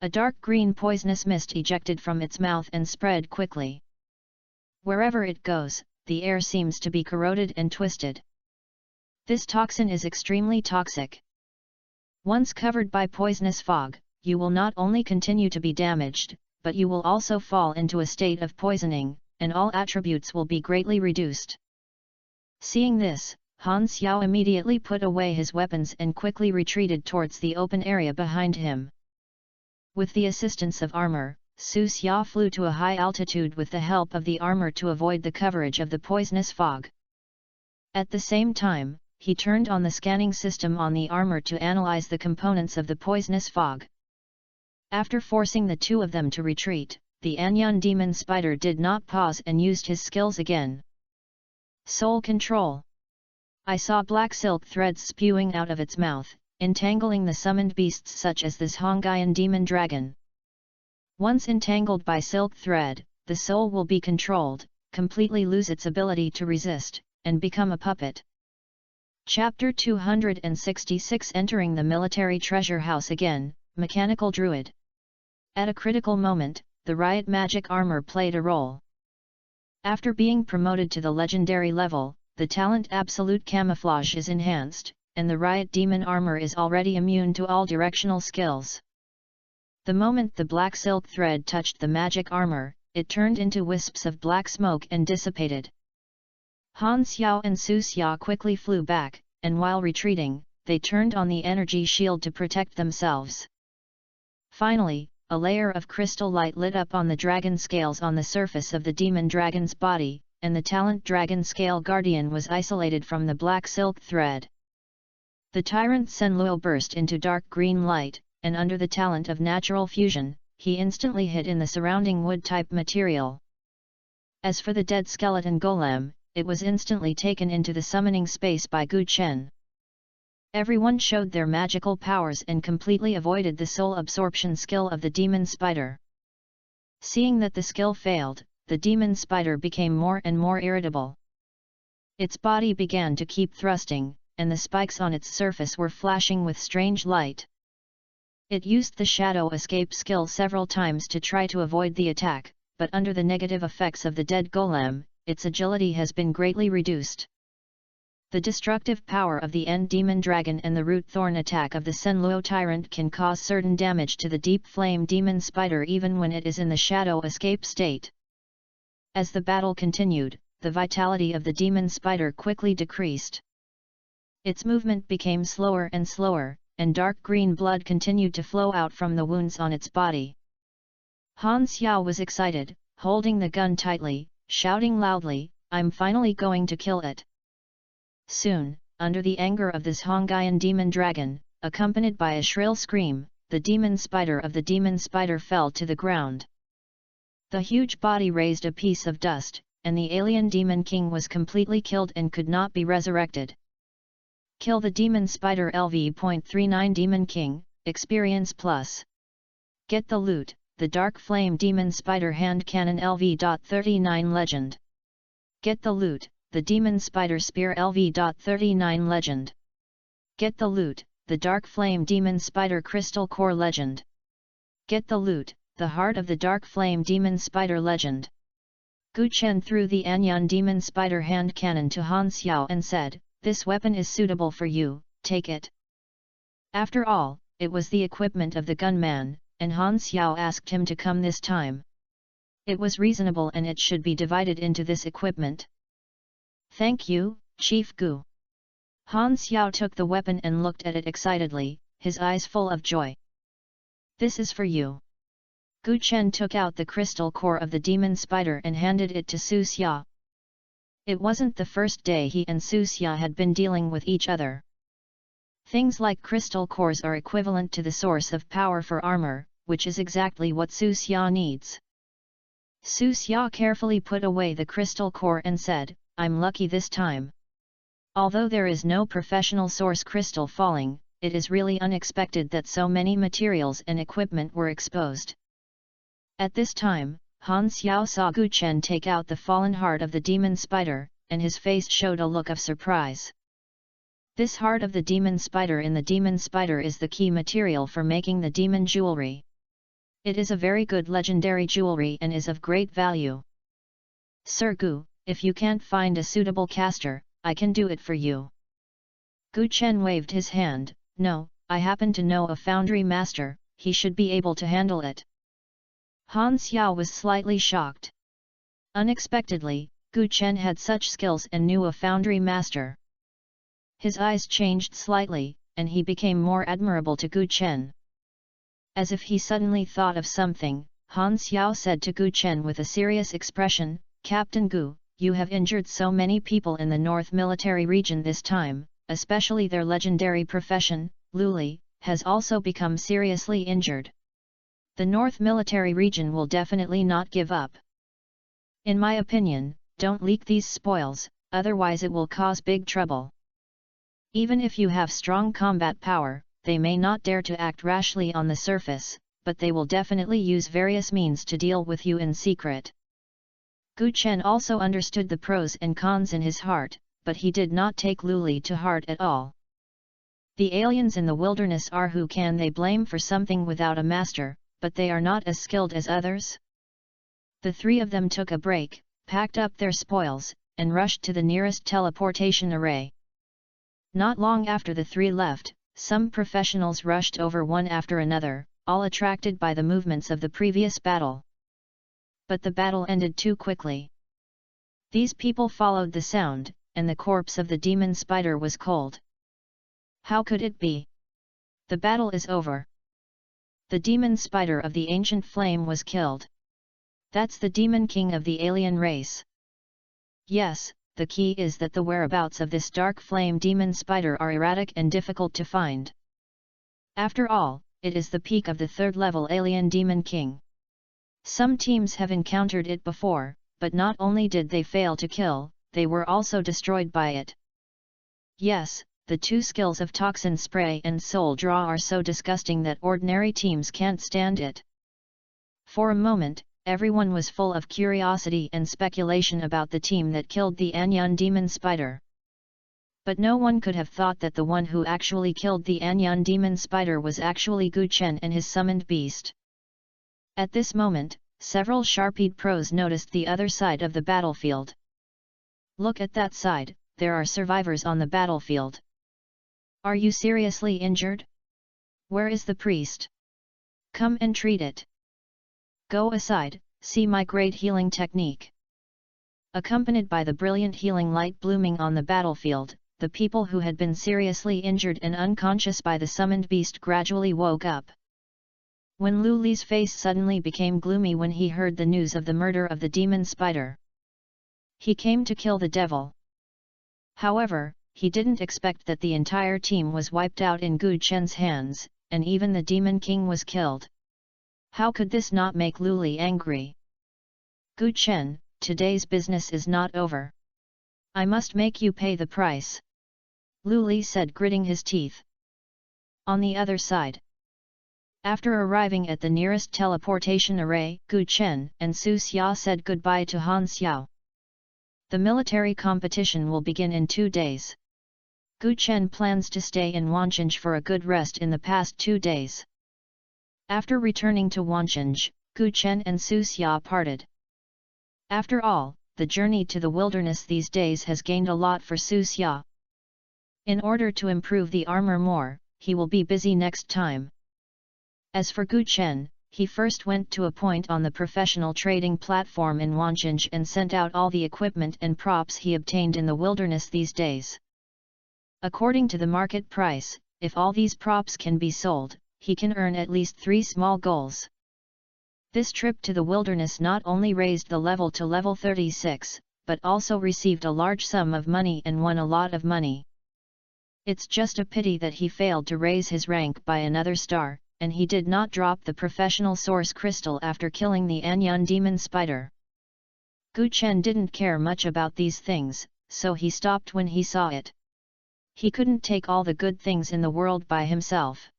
A dark green poisonous mist ejected from its mouth and spread quickly. Wherever it goes, the air seems to be corroded and twisted. This toxin is extremely toxic. Once covered by poisonous fog, you will not only continue to be damaged, but you will also fall into a state of poisoning, and all attributes will be greatly reduced. Seeing this, Han Xiao immediately put away his weapons and quickly retreated towards the open area behind him. With the assistance of armor, Su Xia flew to a high altitude with the help of the armor to avoid the coverage of the poisonous fog. At the same time, he turned on the scanning system on the armor to analyze the components of the poisonous fog. After forcing the two of them to retreat, the Anyun demon spider did not pause and used his skills again. Soul control. I saw black silk threads spewing out of its mouth, entangling the summoned beasts such as this Hongyan demon dragon. Once entangled by silk thread, the soul will be controlled, completely lose its ability to resist, and become a puppet. Chapter 266 Entering the Military Treasure House again, Mechanical Druid. At a critical moment, the riot magic armor played a role. After being promoted to the legendary level, the talent Absolute Camouflage is enhanced, and the riot demon armor is already immune to all directional skills. The moment the black silk thread touched the magic armor, it turned into wisps of black smoke and dissipated. Han Xiao and Su Xia quickly flew back, and while retreating, they turned on the energy shield to protect themselves. Finally, a layer of crystal light lit up on the dragon scales on the surface of the demon dragon's body, and the talent dragon scale guardian was isolated from the black silk thread. The tyrant Senluo burst into dark green light, and under the talent of natural fusion, he instantly hid in the surrounding wood-type material. As for the dead skeleton golem, it was instantly taken into the summoning space by Gu Chen. Everyone showed their magical powers and completely avoided the soul absorption skill of the demon spider. Seeing that the skill failed, the demon spider became more and more irritable. Its body began to keep thrusting, and the spikes on its surface were flashing with strange light. It used the shadow escape skill several times to try to avoid the attack, but under the negative effects of the dead golem, its agility has been greatly reduced. The destructive power of the End Demon Dragon and the Root Thorn attack of the Senluo Tyrant can cause certain damage to the Deep Flame Demon Spider even when it is in the shadow escape state. As the battle continued, the vitality of the Demon Spider quickly decreased. Its movement became slower and slower, and dark green blood continued to flow out from the wounds on its body. Han Xiao was excited, holding the gun tightly, shouting loudly, "I'm finally going to kill it." Soon, under the anger of this Hongyan demon dragon, accompanied by a shrill scream, the demon spider of the demon spider fell to the ground. The huge body raised a piece of dust, and the alien demon king was completely killed and could not be resurrected. Kill the demon spider LV.39 Demon King, Experience Plus. Get the loot, the Dark Flame Demon Spider Hand Cannon LV.39 Legend. Get the loot, the Demon Spider Spear LV.39 Legend. Get the loot, the Dark Flame Demon Spider Crystal Core Legend. Get the loot, the Heart of the Dark Flame Demon Spider Legend. Gu Chen threw the Anyan Demon Spider Hand Cannon to Han Xiao and said, "This weapon is suitable for you, take it." After all, it was the equipment of the gunman, and Han Xiao asked him to come this time. It was reasonable and it should be divided into this equipment. "Thank you, Chief Gu." Han Xiao took the weapon and looked at it excitedly, his eyes full of joy. "This is for you." Gu Chen took out the crystal core of the demon spider and handed it to Su Xia. It wasn't the first day he and Su Xia had been dealing with each other. Things like crystal cores are equivalent to the source of power for armor, which is exactly what Su Xia needs. Su Xia carefully put away the crystal core and said, "I'm lucky this time. Although there is no professional source crystal falling, it is really unexpected that so many materials and equipment were exposed." At this time, Han Xiao saw Gu Chen take out the fallen heart of the demon spider, and his face showed a look of surprise. This heart of the demon spider in the demon spider is the key material for making the demon jewelry. It is a very good legendary jewelry and is of great value. "Sir Gu, if you can't find a suitable caster, I can do it for you." Gu Chen waved his hand, "No, I happen to know a foundry master, he should be able to handle it." Han Xiao was slightly shocked. Unexpectedly, Gu Chen had such skills and knew a foundry master. His eyes changed slightly, and he became more admirable to Gu Chen. As if he suddenly thought of something, Han Xiao said to Gu Chen with a serious expression, "Captain Gu, you have injured so many people in the North Military Region this time, especially their legendary profession, Luli, has also become seriously injured. The North Military Region will definitely not give up. In my opinion, don't leak these spoils, otherwise it will cause big trouble. Even if you have strong combat power, they may not dare to act rashly on the surface, but they will definitely use various means to deal with you in secret." Gu Chen also understood the pros and cons in his heart, but he did not take Luli to heart at all. The aliens in the wilderness are who can they blame for something without a master, but they are not as skilled as others? The three of them took a break, packed up their spoils, and rushed to the nearest teleportation array. Not long after the three left, some professionals rushed over one after another, all attracted by the movements of the previous battle. But the battle ended too quickly. These people followed the sound, and the corpse of the demon spider was cold. How could it be? The battle is over. The demon spider of the ancient flame was killed. That's the demon king of the alien race. Yes, the key is that the whereabouts of this dark flame demon spider are erratic and difficult to find. After all, it is the peak of the third-level alien demon king. Some teams have encountered it before, but not only did they fail to kill, they were also destroyed by it. Yes, the two skills of toxin spray and soul draw are so disgusting that ordinary teams can't stand it. For a moment, everyone was full of curiosity and speculation about the team that killed the Anyan demon spider. But no one could have thought that the one who actually killed the Anyan demon spider was actually Gu Chen and his summoned beast. At this moment, several sharp-eyed pros noticed the other side of the battlefield. "Look at that side, there are survivors on the battlefield. Are you seriously injured? Where is the priest? Come and treat it. Go aside, see my great healing technique." Accompanied by the brilliant healing light blooming on the battlefield, the people who had been seriously injured and unconscious by the summoned beast gradually woke up. When Luli's face suddenly became gloomy when he heard the news of the murder of the demon spider. He came to kill the devil. However, he didn't expect that the entire team was wiped out in Gu Chen's hands, and even the Demon King was killed. How could this not make Lu Li angry? Gu Chen, today's business is not over. I must make you pay the price. Lu Li said, gritting his teeth. On the other side, after arriving at the nearest teleportation array, Gu Chen and Su Xia said goodbye to Han Xiao. The military competition will begin in 2 days. Gu Chen plans to stay in Wancheng for a good rest in the past 2 days. After returning to Wancheng, Gu Chen and Su Xia parted. After all, the journey to the wilderness these days has gained a lot for Su Xia. In order to improve the armor more, he will be busy next time. As for Gu Chen, he first went to a point on the professional trading platform in Wancheng and sent out all the equipment and props he obtained in the wilderness these days. According to the market price, if all these props can be sold, he can earn at least 3 small goals. This trip to the wilderness not only raised the level to level 36, but also received a large sum of money and won a lot of money. It's just a pity that he failed to raise his rank by another star, and he did not drop the professional source crystal after killing the Anyun demon spider. Gu Chen didn't care much about these things, so he stopped when he saw it. He couldn't take all the good things in the world by himself.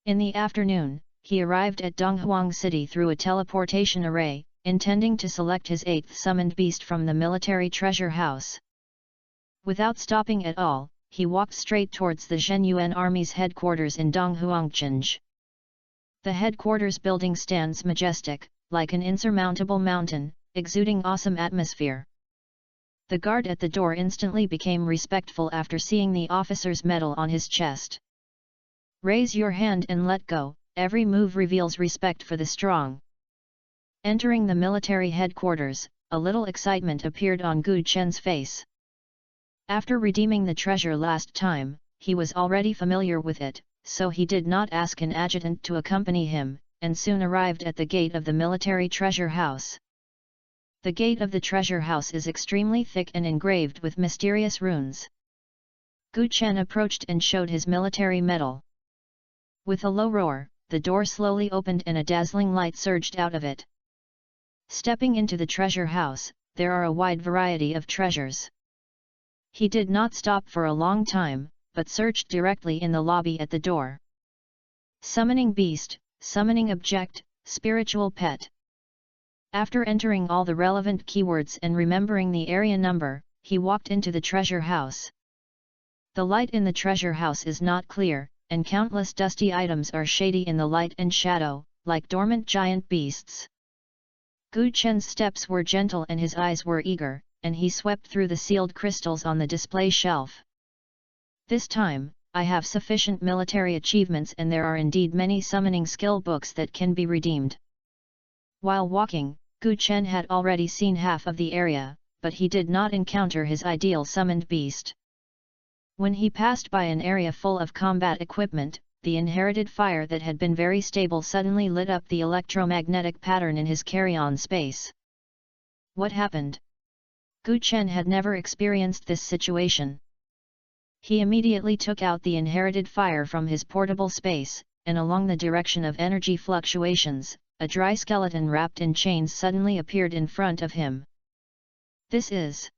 In the afternoon, he arrived at Donghuang City through a teleportation array, intending to select his 8th summoned beast from the military treasure house. Without stopping at all, he walked straight towards the Zhenyuan Army's headquarters in Donghuangcheng. The headquarters building stands majestic, like an insurmountable mountain, exuding awesome atmosphere. The guard at the door instantly became respectful after seeing the officer's medal on his chest. Raise your hand and let go, every move reveals respect for the strong. Entering the military headquarters, a little excitement appeared on Gu Chen's face. After redeeming the treasure last time, he was already familiar with it, so he did not ask an adjutant to accompany him, and soon arrived at the gate of the military treasure house. The gate of the treasure house is extremely thick and engraved with mysterious runes. Gu Chen approached and showed his military medal. With a low roar, the door slowly opened and a dazzling light surged out of it. Stepping into the treasure house, there are a wide variety of treasures. He did not stop for a long time, but searched directly in the lobby at the door. Summoning beast, summoning object, spiritual pet. After entering all the relevant keywords and remembering the area number, he walked into the treasure house. The light in the treasure house is not clear, and countless dusty items are shady in the light and shadow, like dormant giant beasts. Gu Chen's steps were gentle and his eyes were eager, and he swept through the sealed crystals on the display shelf. This time, I have sufficient military achievements and there are indeed many summoning skill books that can be redeemed. While walking, Gu Chen had already seen half of the area, but he did not encounter his ideal summoned beast. When he passed by an area full of combat equipment, the inherited fire that had been very stable suddenly lit up the electromagnetic pattern in his carry-on space. What happened? Gu Chen had never experienced this situation. He immediately took out the inherited fire from his portable space, and along the direction of energy fluctuations, a dry skeleton wrapped in chains suddenly appeared in front of him. This is...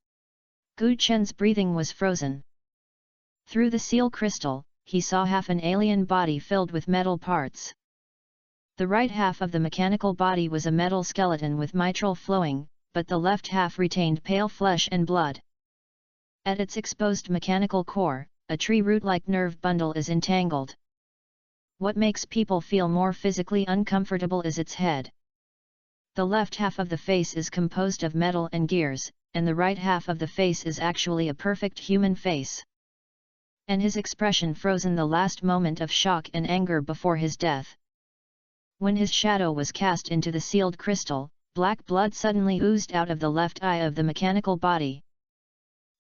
Gu Chen's breathing was frozen. Through the seal crystal, he saw half an alien body filled with metal parts. The right half of the mechanical body was a metal skeleton with mitral flowing, but the left half retained pale flesh and blood. At its exposed mechanical core, a tree root-like nerve bundle is entangled. What makes people feel more physically uncomfortable is its head. The left half of the face is composed of metal and gears, and the right half of the face is actually a perfect human face. And his expression frozen the last moment of shock and anger before his death. When his shadow was cast into the sealed crystal, black blood suddenly oozed out of the left eye of the mechanical body.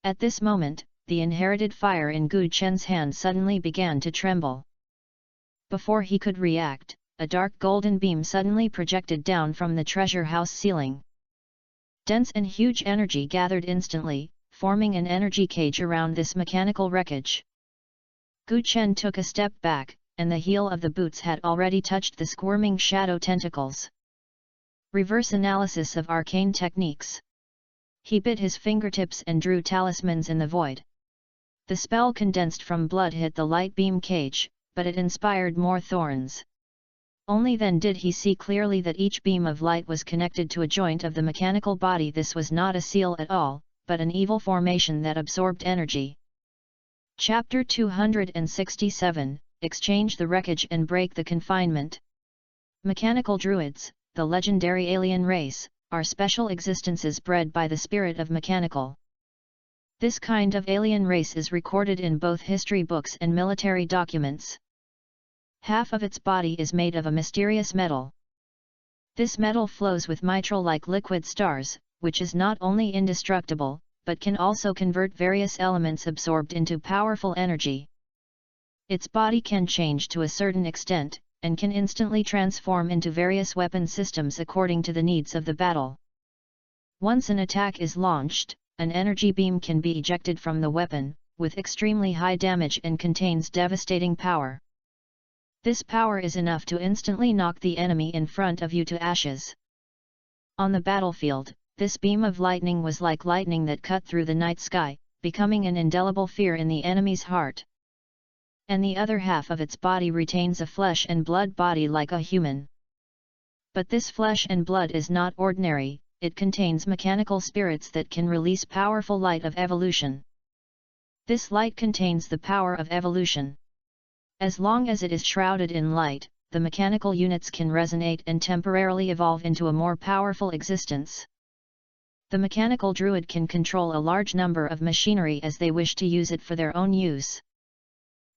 At this moment, the inherited fire in Gu Chen's hand suddenly began to tremble. Before he could react, a dark golden beam suddenly projected down from the treasure house ceiling. Dense and huge energy gathered instantly, forming an energy cage around this mechanical wreckage. Gu Chen took a step back, and the heel of the boots had already touched the squirming shadow tentacles. Reverse analysis of arcane techniques. He bit his fingertips and drew talismans in the void. The spell condensed from blood hit the light beam cage, but it inspired more thorns. Only then did he see clearly that each beam of light was connected to a joint of the mechanical body. This was not a seal at all, but an evil formation that absorbed energy. Chapter 267, Exchange the Wreckage and Break the Confinement. Mechanical druids, the legendary alien race, are special existences bred by the spirit of mechanical. This kind of alien race is recorded in both history books and military documents. Half of its body is made of a mysterious metal. This metal flows with mitral-like liquid stars, which is not only indestructible, but can also convert various elements absorbed into powerful energy. Its body can change to a certain extent, and can instantly transform into various weapon systems according to the needs of the battle. Once an attack is launched, an energy beam can be ejected from the weapon, with extremely high damage and contains devastating power. This power is enough to instantly knock the enemy in front of you to ashes. On the battlefield, this beam of lightning was like lightning that cut through the night sky, becoming an indelible fear in the enemy's heart. And the other half of its body retains a flesh and blood body like a human. But this flesh and blood is not ordinary, it contains mechanical spirits that can release powerful light of evolution. This light contains the power of evolution. As long as it is shrouded in light, the mechanical units can resonate and temporarily evolve into a more powerful existence. The mechanical druid can control a large number of machinery as they wish to use it for their own use.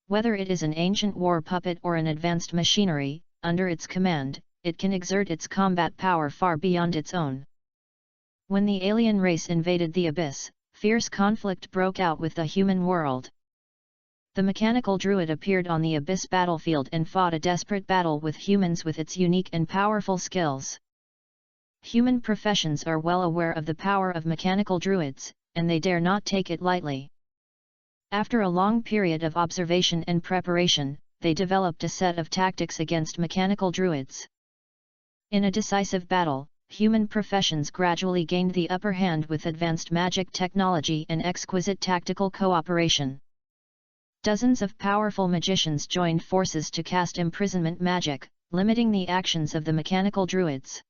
Whether it is an ancient war puppet or an advanced machinery, under its command, it can exert its combat power far beyond its own. When the alien race invaded the abyss, fierce conflict broke out with the human world. The mechanical druid appeared on the abyss battlefield and fought a desperate battle with humans with its unique and powerful skills. Human professions are well aware of the power of mechanical druids, and they dare not take it lightly. After a long period of observation and preparation, they developed a set of tactics against mechanical druids. In a decisive battle, human professions gradually gained the upper hand with advanced magic technology and exquisite tactical cooperation. Dozens of powerful magicians joined forces to cast imprisonment magic, limiting the actions of the mechanical druids.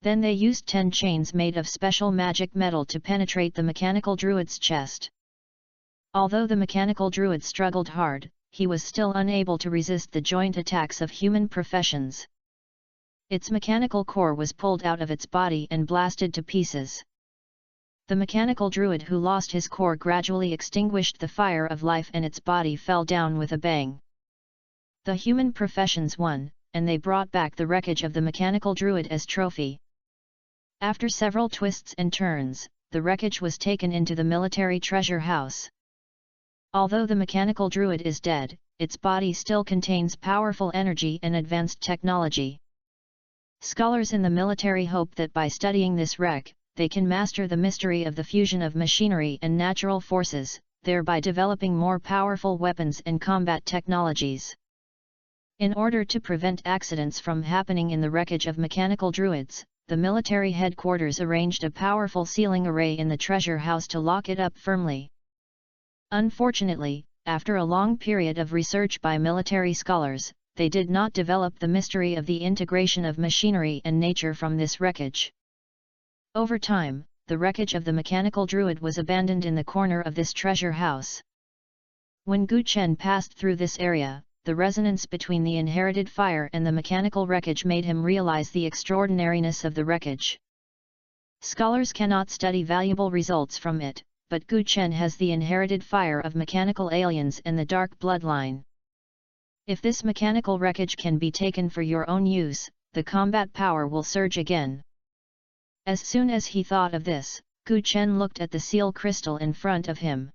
Then they used 10 chains made of special magic metal to penetrate the mechanical druid's chest. Although the mechanical druid struggled hard, he was still unable to resist the joint attacks of human professions. Its mechanical core was pulled out of its body and blasted to pieces. The mechanical druid who lost his core gradually extinguished the fire of life and its body fell down with a bang. The human professions won, and they brought back the wreckage of the mechanical druid as trophy. After several twists and turns, the wreckage was taken into the military treasure house. Although the mechanical druid is dead, its body still contains powerful energy and advanced technology. Scholars in the military hope that by studying this wreck, they can master the mystery of the fusion of machinery and natural forces, thereby developing more powerful weapons and combat technologies. In order to prevent accidents from happening in the wreckage of mechanical druids, the military headquarters arranged a powerful sealing array in the treasure house to lock it up firmly. Unfortunately, after a long period of research by military scholars, they did not develop the mystery of the integration of machinery and nature from this wreckage. Over time, the wreckage of the mechanical druid was abandoned in the corner of this treasure house. When Gu Chen passed through this area, the resonance between the inherited fire and the mechanical wreckage made him realize the extraordinariness of the wreckage. Scholars cannot study valuable results from it, but Gu Chen has the inherited fire of mechanical aliens and the dark bloodline. If this mechanical wreckage can be taken for your own use, the combat power will surge again. As soon as he thought of this, Gu Chen looked at the seal crystal in front of him.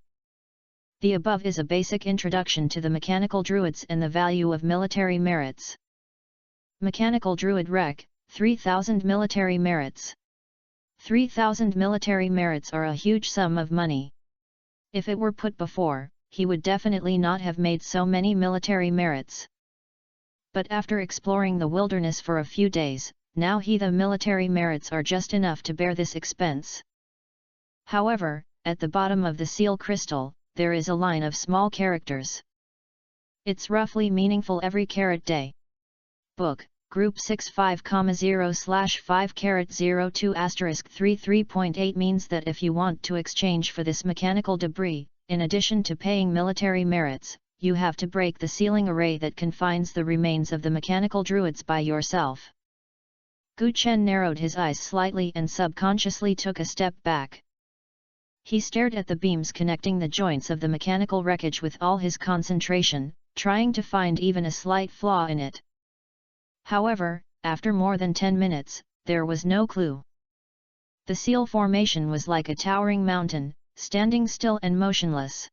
The above is a basic introduction to the mechanical druids and the value of military merits. Mechanical druid wreck, 3,000 military merits. 3,000 military merits are a huge sum of money. If it were put before he would definitely not have made so many military merits. But after exploring the wilderness for a few days, now the military merits are just enough to bear this expense. However, at the bottom of the seal crystal, there is a line of small characters. It's roughly meaningful every carat day. Book, Group 65,0/5*02*33.8 means that if you want to exchange for this mechanical debris, in addition to paying military merits, you have to break the sealing array that confines the remains of the mechanical druids by yourself. Gu Chen narrowed his eyes slightly and subconsciously took a step back. He stared at the beams connecting the joints of the mechanical wreckage with all his concentration, trying to find even a slight flaw in it. However, after more than 10 minutes, there was no clue. The seal formation was like a towering mountain, standing still and motionless.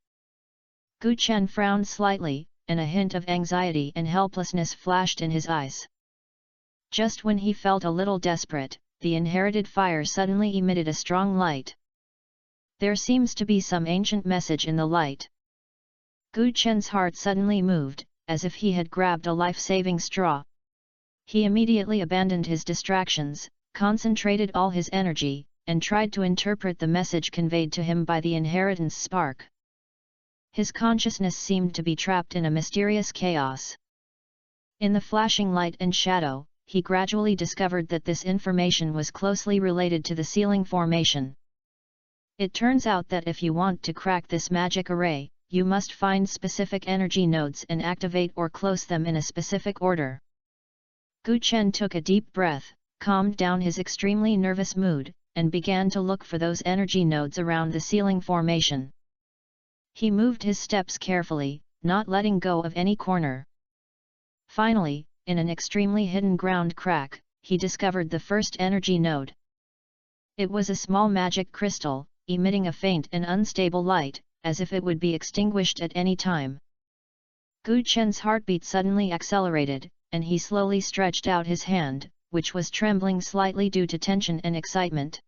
Gu Chen frowned slightly, and a hint of anxiety and helplessness flashed in his eyes. Just when he felt a little desperate, the inherited fire suddenly emitted a strong light. There seems to be some ancient message in the light. Gu Chen's heart suddenly moved, as if he had grabbed a life-saving straw. He immediately abandoned his distractions, concentrated all his energy, and tried to interpret the message conveyed to him by the inheritance spark. His consciousness seemed to be trapped in a mysterious chaos. In the flashing light and shadow, he gradually discovered that this information was closely related to the sealing formation. It turns out that if you want to crack this magic array, you must find specific energy nodes and activate or close them in a specific order. Gu Chen took a deep breath, calmed down his extremely nervous mood, and began to look for those energy nodes around the sealing formation. He moved his steps carefully, not letting go of any corner. Finally, in an extremely hidden ground crack, he discovered the first energy node. It was a small magic crystal, emitting a faint and unstable light, as if it would be extinguished at any time. Gu Chen's heartbeat suddenly accelerated, and he slowly stretched out his hand, which was trembling slightly due to tension and excitement.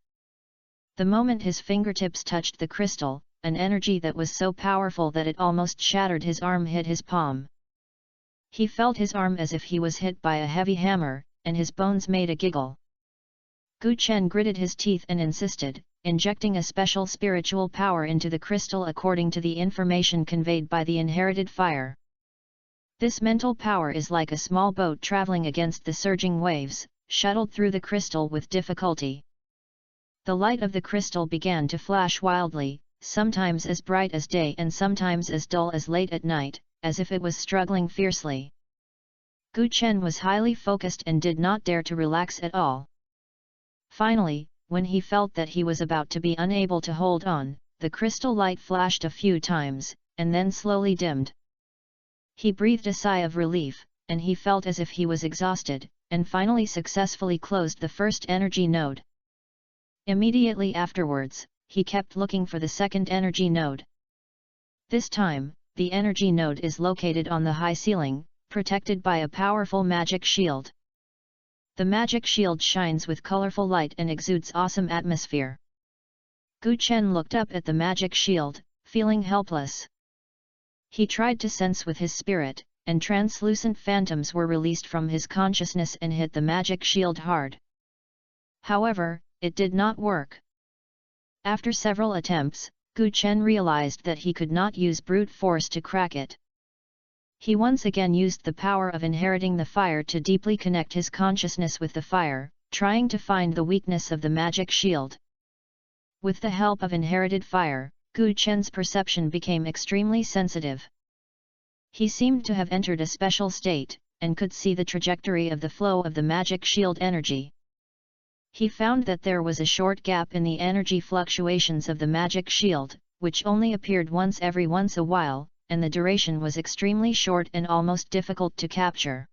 The moment his fingertips touched the crystal, an energy that was so powerful that it almost shattered his arm hit his palm. He felt his arm as if he was hit by a heavy hammer, and his bones made a giggle. Gu Chen gritted his teeth and insisted, injecting a special spiritual power into the crystal according to the information conveyed by the inherited fire. This mental power is like a small boat traveling against the surging waves, shuttled through the crystal with difficulty. The light of the crystal began to flash wildly, sometimes as bright as day and sometimes as dull as late at night, as if it was struggling fiercely. Gu Chen was highly focused and did not dare to relax at all. Finally, when he felt that he was about to be unable to hold on, the crystal light flashed a few times, and then slowly dimmed. He breathed a sigh of relief, and he felt as if he was exhausted, and finally successfully closed the first energy node. Immediately afterwards, he kept looking for the second energy node. This time, the energy node is located on the high ceiling, protected by a powerful magic shield. The magic shield shines with colorful light and exudes awesome atmosphere. Gu Chen looked up at the magic shield, feeling helpless. He tried to sense with his spirit, and translucent phantoms were released from his consciousness and hit the magic shield hard. However, it did not work. After several attempts, Gu Chen realized that he could not use brute force to crack it. He once again used the power of inheriting the fire to deeply connect his consciousness with the fire, trying to find the weakness of the magic shield. With the help of inherited fire, Gu Chen's perception became extremely sensitive. He seemed to have entered a special state, and could see the trajectory of the flow of the magic shield energy. He found that there was a short gap in the energy fluctuations of the magic shield, which only appeared once a while, and the duration was extremely short and almost difficult to capture.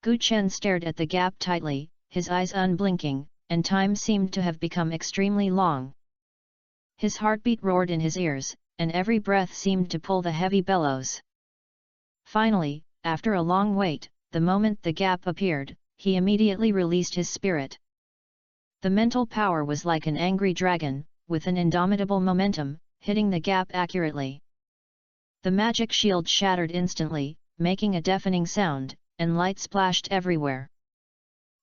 Gu Chen stared at the gap tightly, his eyes unblinking, and time seemed to have become extremely long. His heartbeat roared in his ears, and every breath seemed to pull the heavy bellows. Finally, after a long wait, the moment the gap appeared, he immediately released his spirit. The mental power was like an angry dragon, with an indomitable momentum, hitting the gap accurately. The magic shield shattered instantly, making a deafening sound, and light splashed everywhere.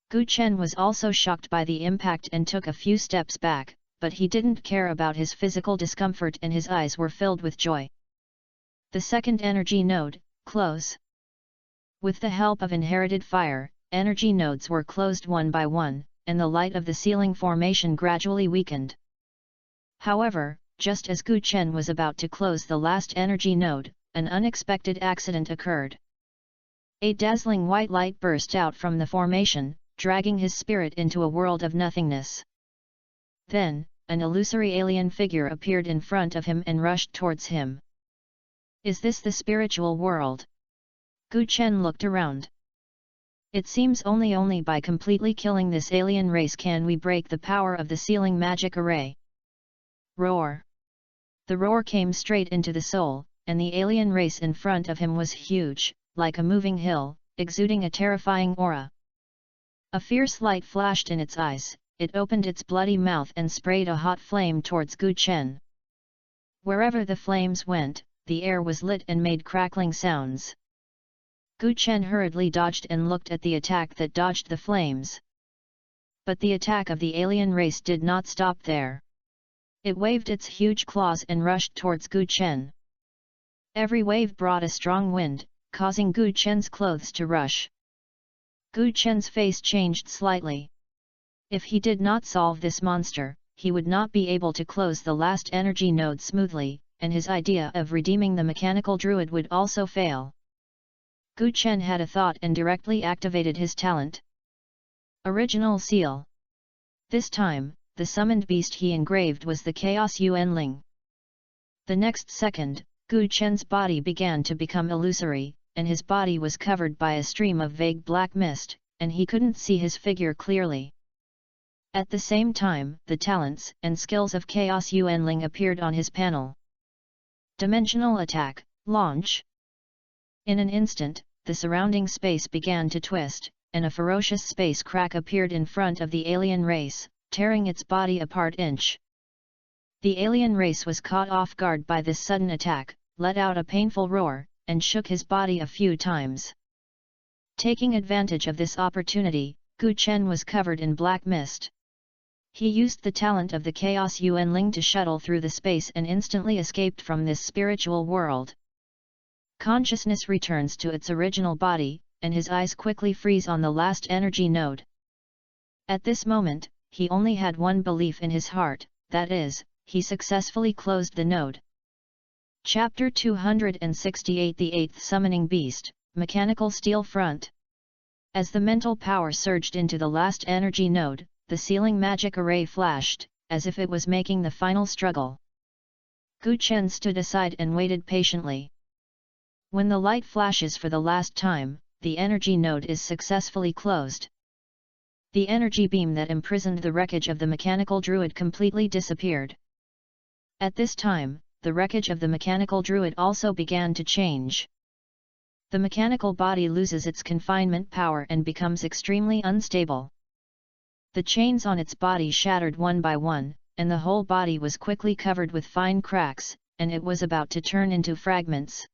Gu Chen was also shocked by the impact and took a few steps back, but he didn't care about his physical discomfort and his eyes were filled with joy. The second energy node, close. With the help of inherited fire, energy nodes were closed one by one, and the light of the ceiling formation gradually weakened. However, just as Gu Chen was about to close the last energy node, an unexpected accident occurred. A dazzling white light burst out from the formation, dragging his spirit into a world of nothingness. Then, an illusory alien figure appeared in front of him and rushed towards him. Is this the spiritual world? Gu Chen looked around. It seems only by completely killing this alien race can we break the power of the ceiling magic array. Roar! The roar came straight into the soul, and the alien race in front of him was huge, like a moving hill, exuding a terrifying aura. A fierce light flashed in its eyes, it opened its bloody mouth and sprayed a hot flame towards Gu Chen. Wherever the flames went, the air was lit and made crackling sounds. Gu Chen hurriedly dodged and looked at the attack that dodged the flames. But the attack of the alien race did not stop there. It waved its huge claws and rushed towards Gu Chen. Every wave brought a strong wind, causing Gu Chen's clothes to rush. Gu Chen's face changed slightly. If he did not solve this monster, he would not be able to close the last energy node smoothly, and his idea of redeeming the mechanical druid would also fail. Gu Chen had a thought and directly activated his talent. Original Seal. This time, the summoned beast he engraved was the Chaos Yuanling. The next second, Gu Chen's body began to become illusory, and his body was covered by a stream of vague black mist, and he couldn't see his figure clearly. At the same time, the talents and skills of Chaos Yuanling appeared on his panel. Dimensional Attack, Launch. In an instant, the surrounding space began to twist, and a ferocious space crack appeared in front of the alien race, tearing its body apart inch. The alien race was caught off guard by this sudden attack, let out a painful roar, and shook his body a few times. Taking advantage of this opportunity, Gu Chen was covered in black mist. He used the talent of the Chaos Yuanling to shuttle through the space and instantly escaped from this spiritual world. Consciousness returns to its original body, and his eyes quickly freeze on the last energy node. At this moment, he only had one belief in his heart, that is, he successfully closed the node. Chapter 268 The Eighth Summoning Beast, Mechanical Steel Front. As the mental power surged into the last energy node, the ceiling magic array flashed, as if it was making the final struggle. Gu Chen stood aside and waited patiently. When the light flashes for the last time, the energy node is successfully closed. The energy beam that imprisoned the wreckage of the mechanical druid completely disappeared. At this time, the wreckage of the mechanical druid also began to change. The mechanical body loses its confinement power and becomes extremely unstable. The chains on its body shattered one by one, and the whole body was quickly covered with fine cracks, and it was about to turn into fragments.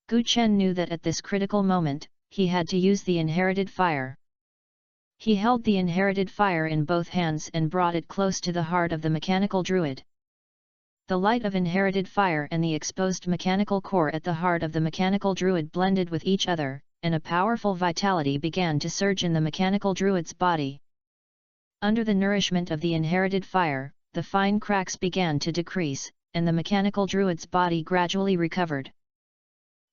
Gu Chen knew that at this critical moment, he had to use the inherited fire. He held the inherited fire in both hands and brought it close to the heart of the mechanical druid. The light of inherited fire and the exposed mechanical core at the heart of the mechanical druid blended with each other, and a powerful vitality began to surge in the mechanical druid's body. Under the nourishment of the inherited fire, the fine cracks began to decrease, and the mechanical druid's body gradually recovered.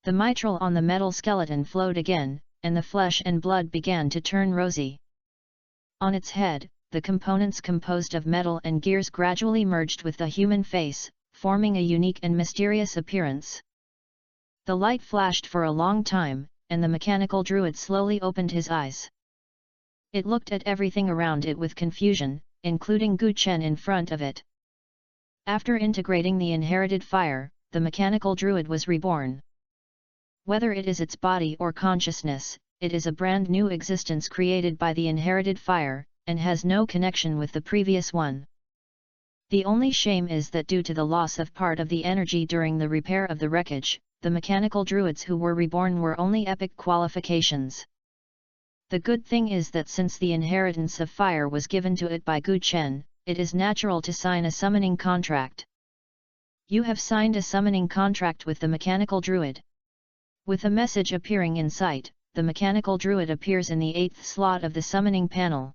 The mitral on the metal skeleton flowed again, and the flesh and blood began to turn rosy. On its head, the components composed of metal and gears gradually merged with the human face, forming a unique and mysterious appearance. The light flashed for a long time, and the mechanical druid slowly opened his eyes. It looked at everything around it with confusion, including Gu Chen in front of it. After integrating the inherited fire, the mechanical druid was reborn. Whether it is its body or consciousness, it is a brand new existence created by the inherited fire, and has no connection with the previous one. The only shame is that due to the loss of part of the energy during the repair of the wreckage, the mechanical druids who were reborn were only epic qualifications. The good thing is that since the inheritance of fire was given to it by Gu Chen, it is natural to sign a summoning contract. You have signed a summoning contract with the mechanical druid. With a message appearing in sight, the mechanical druid appears in the 8th slot of the summoning panel.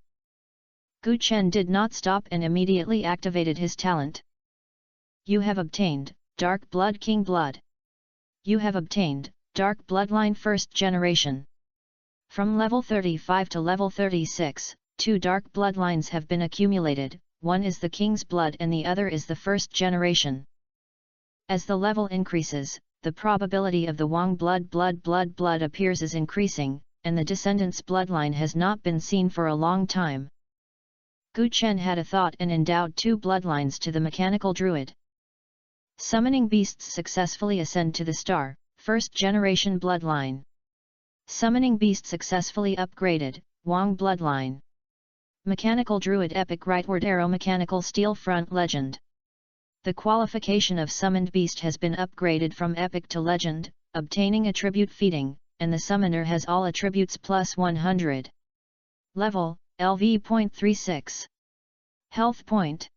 Gu Chen did not stop and immediately activated his talent. You have obtained Dark Blood King Blood. You have obtained Dark Bloodline First Generation. From level 35 to level 36, 2 dark bloodlines have been accumulated, one is the King's Blood and the other is the First Generation. As the level increases, the probability of the Wang blood appears is increasing, and the descendant's bloodline has not been seen for a long time. Gu Chen had a thought and endowed 2 bloodlines to the mechanical druid. Summoning beasts successfully ascend to the star, First Generation bloodline. Summoning beast successfully upgraded, Wang bloodline. Mechanical druid epic rightward arrow mechanical steel front legend. The qualification of summoned beast has been upgraded from epic to legend, obtaining attribute feeding, and the summoner has all attributes plus 100. Level, LV.36. Health point.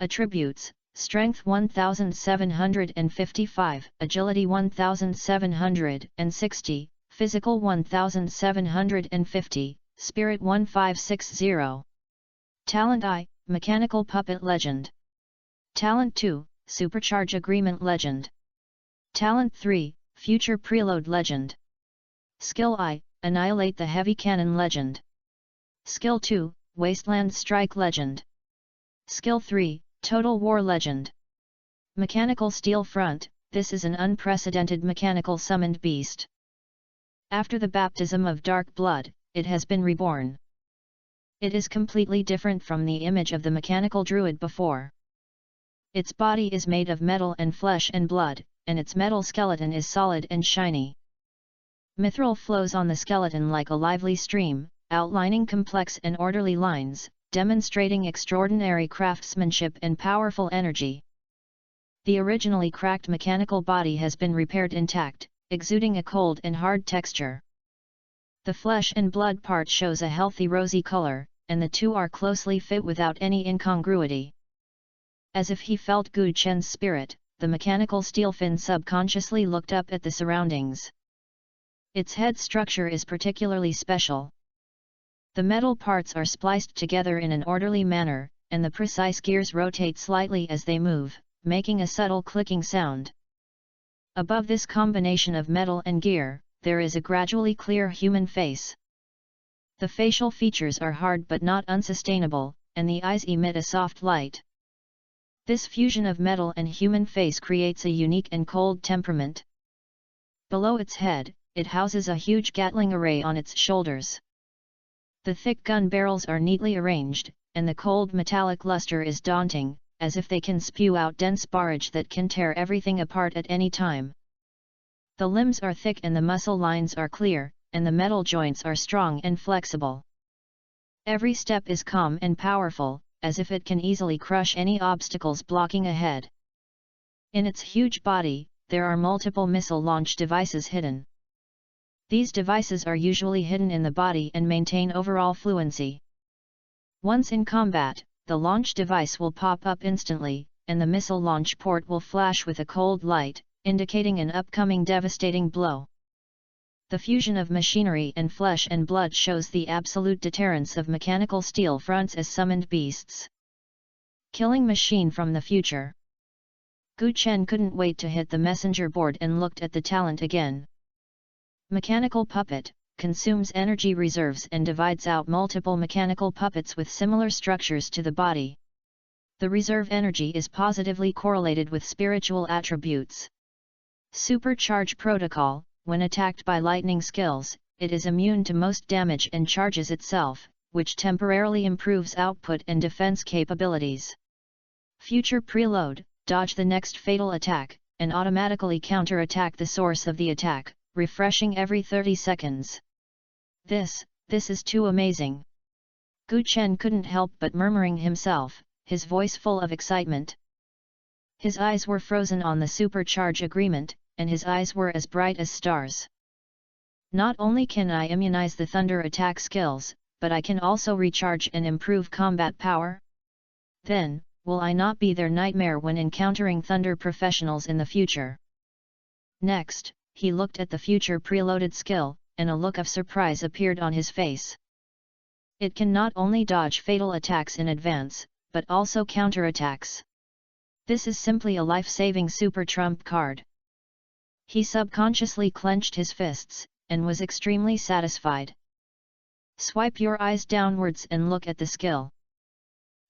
Attributes, Strength 1755, Agility 1760, Physical 1750, Spirit 1560. Talent I, Mechanical Puppet Legend. Talent 2, Supercharge Agreement Legend. Talent 3, Future Preload Legend. Skill I, Annihilate the Heavy Cannon Legend. Skill 2, Wasteland Strike Legend. Skill 3, Total War Legend. Mechanical Steel Front, this is an unprecedented mechanical summoned beast. After the baptism of dark blood, it has been reborn. It is completely different from the image of the mechanical druid before. Its body is made of metal and flesh and blood, and its metal skeleton is solid and shiny. Mithril flows on the skeleton like a lively stream, outlining complex and orderly lines, demonstrating extraordinary craftsmanship and powerful energy. The originally cracked mechanical body has been repaired intact, exuding a cold and hard texture. The flesh and blood part shows a healthy rosy color, and the two are closely fit without any incongruity. As if he felt Gu Chen's spirit, the mechanical steel fin subconsciously looked up at the surroundings. Its head structure is particularly special. The metal parts are spliced together in an orderly manner, and the precise gears rotate slightly as they move, making a subtle clicking sound. Above this combination of metal and gear, there is a gradually clear human face. The facial features are hard but not unsustainable, and the eyes emit a soft light. This fusion of metal and human face creates a unique and cold temperament. Below its head, it houses a huge Gatling array on its shoulders. The thick gun barrels are neatly arranged, and the cold metallic luster is daunting, as if they can spew out dense barrage that can tear everything apart at any time. The limbs are thick and the muscle lines are clear, and the metal joints are strong and flexible. Every step is calm and powerful, as if it can easily crush any obstacles blocking ahead. In its huge body, there are multiple missile launch devices hidden. These devices are usually hidden in the body and maintain overall fluency. Once in combat, the launch device will pop up instantly, and the missile launch port will flash with a cold light, indicating an upcoming devastating blow. The fusion of machinery and flesh and blood shows the absolute deterrence of mechanical steel fronts as summoned beasts. Killing machine from the future. Gu Chen couldn't wait to hit the messenger board and looked at the talent again. Mechanical puppet, consumes energy reserves and divides out multiple mechanical puppets with similar structures to the body. The reserve energy is positively correlated with spiritual attributes. Supercharge protocol, when attacked by lightning skills, it is immune to most damage and charges itself, which temporarily improves output and defense capabilities. Future preload, dodge the next fatal attack, and automatically counter-attack the source of the attack, refreshing every 30 seconds. This is too amazing. Gu Chen couldn't help but murmuring himself, his voice full of excitement. His eyes were frozen on the supercharge agreement, and his eyes were as bright as stars. Not only can I immunize the thunder attack skills, but I can also recharge and improve combat power? Then, will I not be their nightmare when encountering thunder professionals in the future? Next, he looked at the future preloaded skill, and a look of surprise appeared on his face. It can not only dodge fatal attacks in advance, but also counterattacks. This is simply a life-saving super trump card. He subconsciously clenched his fists, and was extremely satisfied. Swipe your eyes downwards and look at the skill.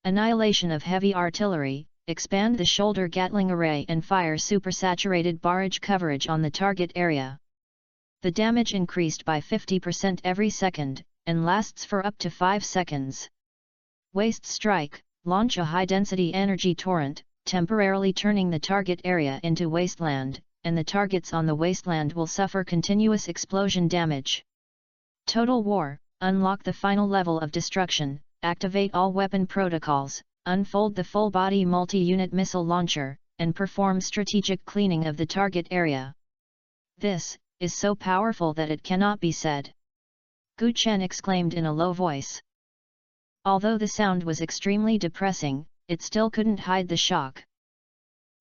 Annihilation of heavy artillery, expand the shoulder Gatling array and fire supersaturated barrage coverage on the target area. The damage increased by 50% every second, and lasts for up to 5 seconds. Waste strike, launch a high-density energy torrent, temporarily turning the target area into wasteland, and the targets on the wasteland will suffer continuous explosion damage. Total War, unlock the final level of destruction, activate all weapon protocols, unfold the full-body multi-unit missile launcher, and perform strategic cleaning of the target area. This is so powerful that it cannot be said. Gu Chen exclaimed in a low voice. Although the sound was extremely depressing, it still couldn't hide the shock.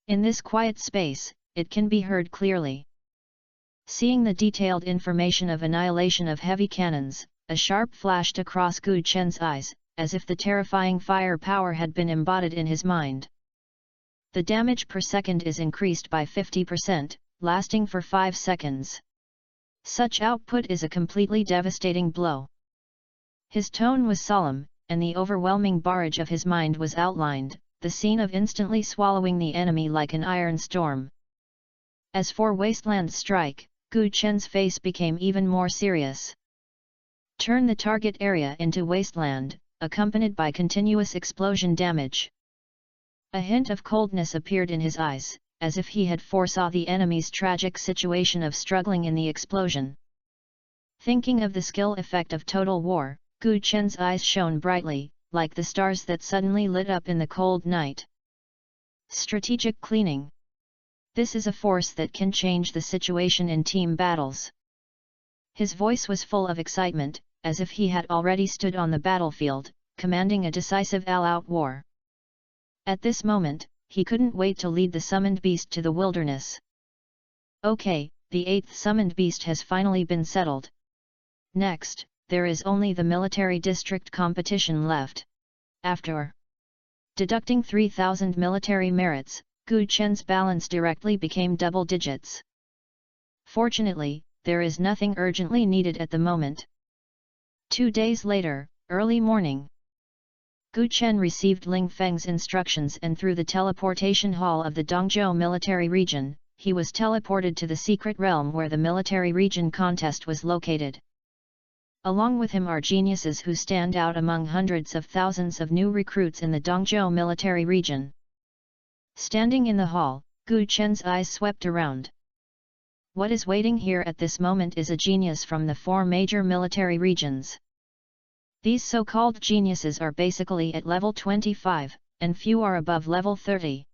In this quiet space, it can be heard clearly. Seeing the detailed information of annihilation of heavy cannons, a sharp flashed across Gu Chen's eyes, as if the terrifying firepower had been embodied in his mind. The damage per second is increased by 50%, lasting for 5 seconds. Such output is a completely devastating blow. His tone was solemn, and the overwhelming barrage of his mind was outlined, the scene of instantly swallowing the enemy like an iron storm. As for Wasteland Strike, Gu Chen's face became even more serious. Turn the target area into wasteland, accompanied by continuous explosion damage. A hint of coldness appeared in his eyes, as if he had foresaw the enemy's tragic situation of struggling in the explosion. Thinking of the skill effect of Total War, Gu Chen's eyes shone brightly, like the stars that suddenly lit up in the cold night. Strategic cleaning. This is a force that can change the situation in team battles. His voice was full of excitement, as if he had already stood on the battlefield, commanding a decisive all-out war. At this moment, he couldn't wait to lead the summoned beast to the wilderness. Okay, the 8th summoned beast has finally been settled. Next, there is only the military district competition left. After deducting 3,000 military merits, Gu Chen's balance directly became double digits. Fortunately, there is nothing urgently needed at the moment. 2 days later, early morning. Gu Chen received Ling Feng's instructions, and through the teleportation hall of the Dongzhou military region, he was teleported to the secret realm where the military region contest was located. Along with him are geniuses who stand out among hundreds of thousands of new recruits in the Dongzhou military region. Standing in the hall, Gu Chen's eyes swept around. What is waiting here at this moment is a genius from the 4 major military regions. These so-called geniuses are basically at level 25, and few are above level 30.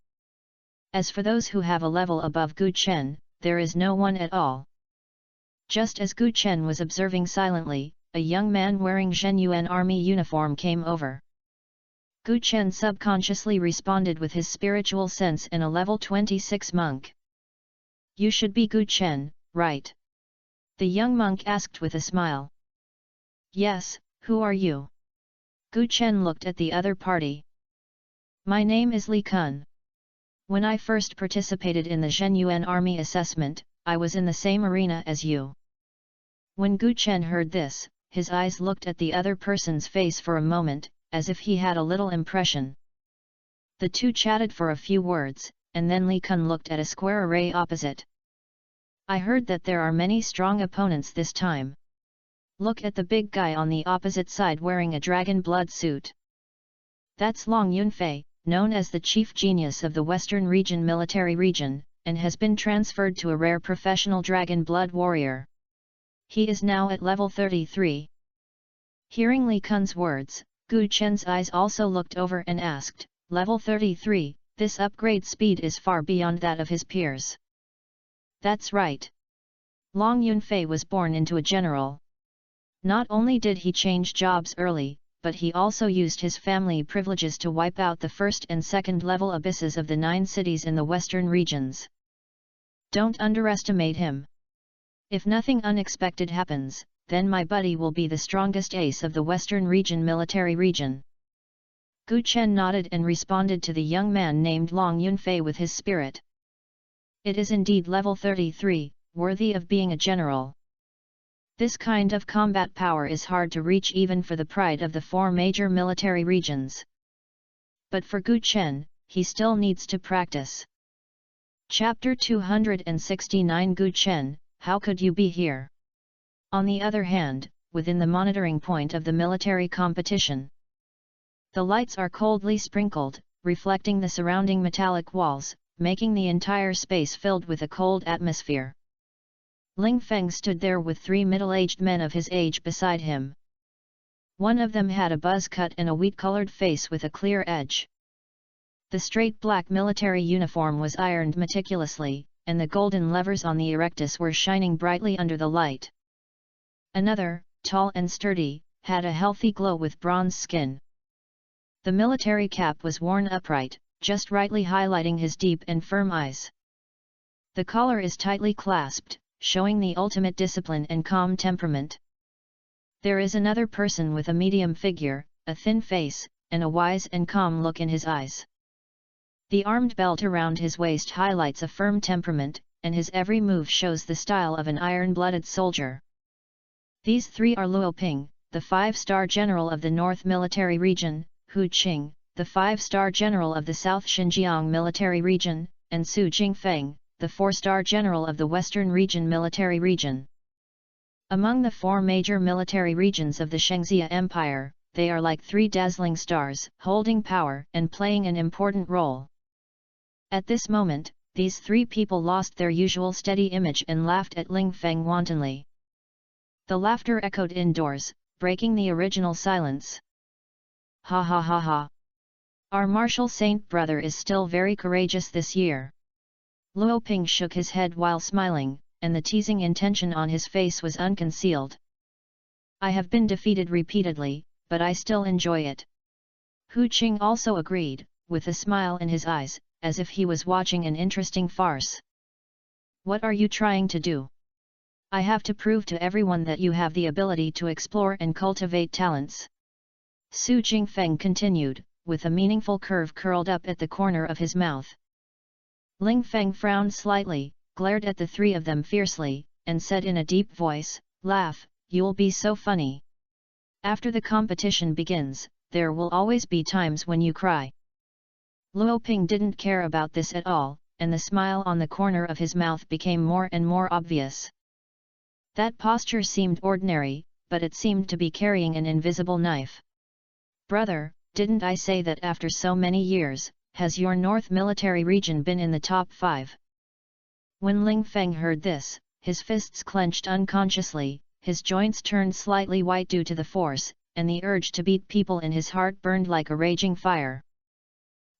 As for those who have a level above Gu Chen, there is no one at all. Just as Gu Chen was observing silently, a young man wearing Zhenyuan army uniform came over. Gu Chen subconsciously responded with his spiritual sense and a level 26 monk. You should be Gu Chen, right? The young monk asked with a smile. Yes, who are you? Gu Chen looked at the other party. My name is Li Kun. When I first participated in the Zhenyuan army assessment, I was in the same arena as you. When Gu Chen heard this, his eyes looked at the other person's face for a moment, as if he had a little impression. The two chatted for a few words, and then Li Kun looked at a square array opposite. I heard that there are many strong opponents this time. Look at the big guy on the opposite side wearing a dragon blood suit. That's Long Yunfei, known as the chief genius of the Western Region military region, and has been transferred to a rare professional dragon blood warrior. He is now at level 33. Hearing Li Kun's words, Gu Chen's eyes also looked over and asked, Level 33, this upgrade speed is far beyond that of his peers. That's right. Long Yunfei was born into a general. Not only did he change jobs early, but he also used his family privileges to wipe out the first and second level abysses of the 9 cities in the western regions. Don't underestimate him. If nothing unexpected happens, then my buddy will be the strongest ace of the western region military region. Gu Chen nodded and responded to the young man named Long Yunfei with his spirit. It is indeed level 33, worthy of being a general. This kind of combat power is hard to reach even for the pride of the 4 major military regions. But for Gu Chen, he still needs to practice. Chapter 269 Gu Chen, how could you be here? On the other hand, within the monitoring point of the military competition, the lights are coldly sprinkled, reflecting the surrounding metallic walls, making the entire space filled with a cold atmosphere. Ling Feng stood there with 3 middle-aged men of his age beside him. One of them had a buzz cut and a wheat-colored face with a clear edge. The straight black military uniform was ironed meticulously, and the golden levers on the erectus were shining brightly under the light. Another, tall and sturdy, had a healthy glow with bronze skin. The military cap was worn upright, just rightly highlighting his deep and firm eyes. The collar is tightly clasped, showing the ultimate discipline and calm temperament. There is another person with a medium figure, a thin face, and a wise and calm look in his eyes. The armed belt around his waist highlights a firm temperament, and his every move shows the style of an iron-blooded soldier. These 3 are Luo Ping, the 5-star general of the North Military Region, Hu Qing, the 5-star general of the South Xinjiang Military Region, and Su Jingfeng, the 4-star general of the Western Region Military Region. Among the 4 major military regions of the Shangxia Empire, they are like 3 dazzling stars, holding power and playing an important role. At this moment, these 3 people lost their usual steady image and laughed at Ling Feng wantonly. The laughter echoed indoors, breaking the original silence. Ha ha ha ha! Our martial saint brother is still very courageous this year. Luo Ping shook his head while smiling, and the teasing intention on his face was unconcealed. I have been defeated repeatedly, but I still enjoy it. Hu Qing also agreed, with a smile in his eyes, as if he was watching an interesting farce. What are you trying to do? I have to prove to everyone that you have the ability to explore and cultivate talents. Su Jingfeng continued, with a meaningful curve curled up at the corner of his mouth. Ling Feng frowned slightly, glared at the 3 of them fiercely, and said in a deep voice, "Laugh, you'll be so funny. After the competition begins, there will always be times when you cry." Luo Ping didn't care about this at all, and the smile on the corner of his mouth became more and more obvious. That posture seemed ordinary, but it seemed to be carrying an invisible knife. "Brother, didn't I say that after so many years, has your North Military Region been in the top 5? When Ling Feng heard this, his fists clenched unconsciously, his joints turned slightly white due to the force, and the urge to beat people in his heart burned like a raging fire.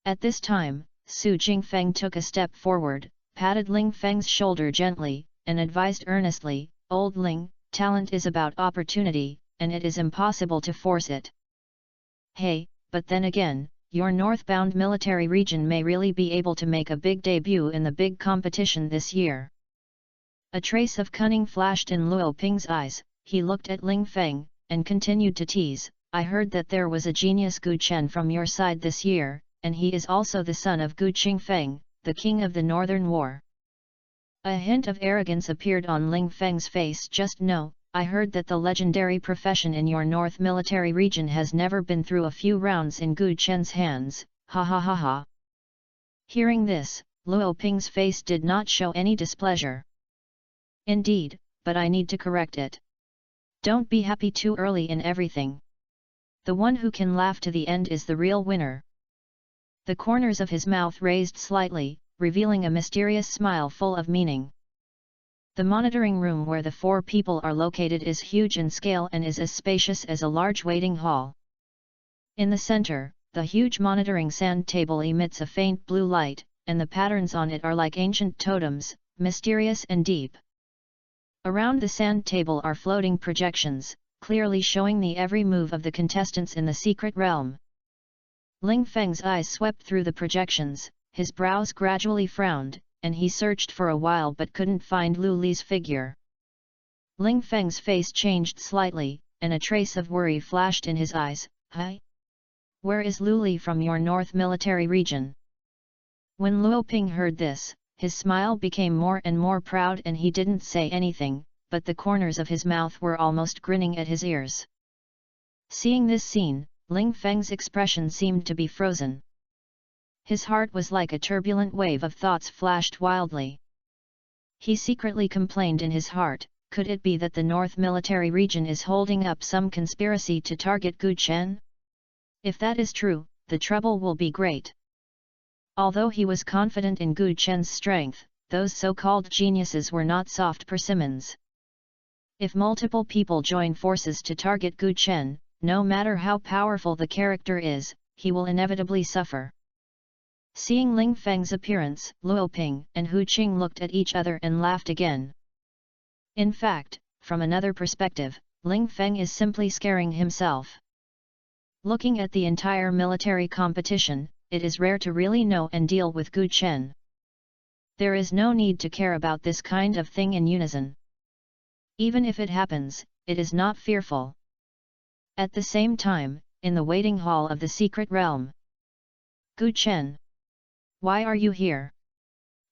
At this time, Su Jingfeng took a step forward, patted Ling Feng's shoulder gently, and advised earnestly, "Old Ling, talent is about opportunity, and it is impossible to force it. Hey, but then again, your northbound military region may really be able to make a big debut in the big competition this year." A trace of cunning flashed in Luo Ping's eyes. He looked at Ling Feng, and continued to tease, "I heard that there was a genius Gu Chen from your side this year, and he is also the son of Gu Qingfeng, the king of the Northern War." A hint of arrogance appeared on Ling Feng's face. "Just no, I heard that the legendary profession in your North Military Region has never been through a few rounds in Gu Chen's hands, ha ha ha ha." Hearing this, Luo Ping's face did not show any displeasure. "Indeed, but I need to correct it. Don't be happy too early in everything. The one who can laugh to the end is the real winner." The corners of his mouth raised slightly, revealing a mysterious smile full of meaning. The monitoring room where the 4 people are located is huge in scale and is as spacious as a large waiting hall. In the center, The huge monitoring sand table emits a faint blue light, and the patterns on it are like ancient totems, mysterious and deep. Around the sand table are floating projections, clearly showing the every move of the contestants in the secret realm. Ling Feng's eyes swept through the projections, his brows gradually frowned, and he searched for a while but couldn't find Lu Li's figure. Ling Feng's face changed slightly, and a trace of worry flashed in his eyes. "Hi? Where is Lu Li from your North Military Region?" When Luo Ping heard this, his smile became more and more proud and he didn't say anything, but the corners of his mouth were almost grinning at his ears. Seeing this scene, Ling Feng's expression seemed to be frozen. His heart was like a turbulent wave of thoughts flashed wildly. He secretly complained in his heart, could it be that the North Military Region is holding up some conspiracy to target Gu Chen? If that is true, the trouble will be great. Although he was confident in Gu Chen's strength, those so-called geniuses were not soft persimmons. If multiple people join forces to target Gu Chen, no matter how powerful the character is, he will inevitably suffer. Seeing Ling Feng's appearance, Luo Ping and Hu Qing looked at each other and laughed again. In fact, from another perspective, Ling Feng is simply scaring himself. Looking at the entire military competition, it is rare to really know and deal with Gu Chen. There is no need to care about this kind of thing in unison. Even if it happens, it is not fearful. At the same time, in the waiting hall of the secret realm. "Gu Chen! Why are you here?"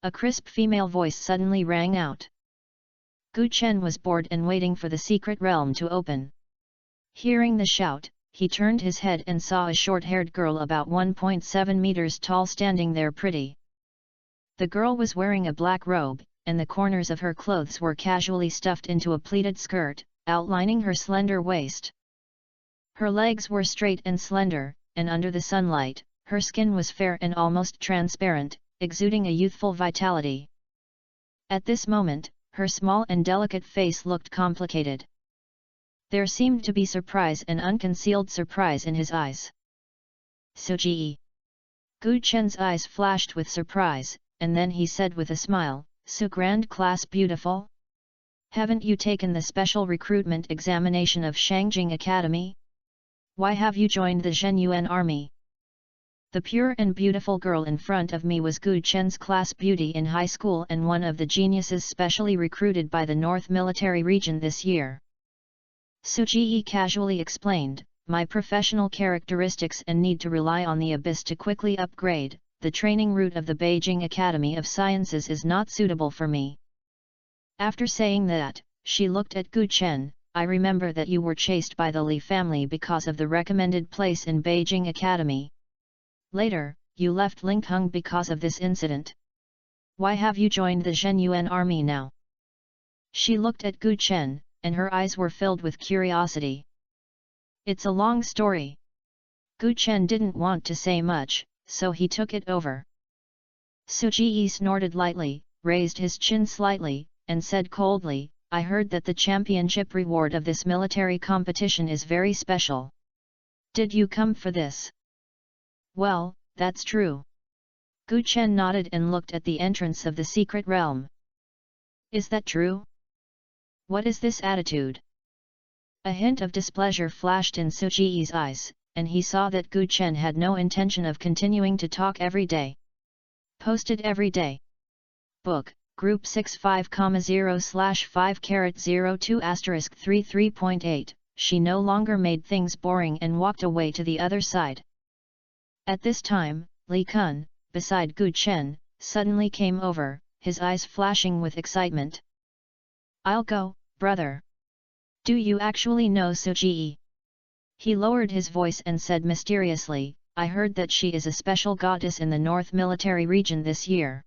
A crisp female voice suddenly rang out. Gu Chen was bored and waiting for the secret realm to open. Hearing the shout, he turned his head and saw a short-haired girl about 1.7 meters tall standing there pretty. The girl was wearing a black robe, and the corners of her clothes were casually stuffed into a pleated skirt, outlining her slender waist. Her legs were straight and slender, and under the sunlight, her skin was fair and almost transparent, exuding a youthful vitality. At this moment, her small and delicate face looked complicated. There seemed to be surprise and unconcealed surprise in his eyes. "Suji." Gu Chen's eyes flashed with surprise, and then he said with a smile, "So grand class beautiful? Haven't you taken the special recruitment examination of Shangjing Academy? Why have you joined the Zhenyuan army?" The pure and beautiful girl in front of me was Gu Chen's class beauty in high school and one of the geniuses specially recruited by the North Military Region this year. Suji casually explained, "My professional characteristics and need to rely on the abyss to quickly upgrade, the training route of the Beijing Academy of Sciences is not suitable for me." After saying that, she looked at Gu Chen. "I remember that you were chased by the Li family because of the recommended place in Beijing Academy. Later, you left Linkheng because of this incident. Why have you joined the Zhenyuan army now?" She looked at Gu Chen, and her eyes were filled with curiosity. "It's a long story." Gu Chen didn't want to say much, so he took it over. Suji snorted lightly, raised his chin slightly, and said coldly, "I heard that the championship reward of this military competition is very special. Did you come for this?" "Well, that's true." Gu Chen nodded and looked at the entrance of the secret realm. "Is that true? What is this attitude?" A hint of displeasure flashed in Suji's eyes, and he saw that Gu Chen had no intention of continuing to talk every day. Posted every day. Book, Group 65,0/502*33.8, she no longer made things boring and walked away to the other side. At this time, Li Kun, beside Gu Chen, suddenly came over, his eyes flashing with excitement. "I'll go, brother." "Do you actually know Suji?" He lowered his voice and said mysteriously, "I heard that she is a special goddess in the North Military Region this year.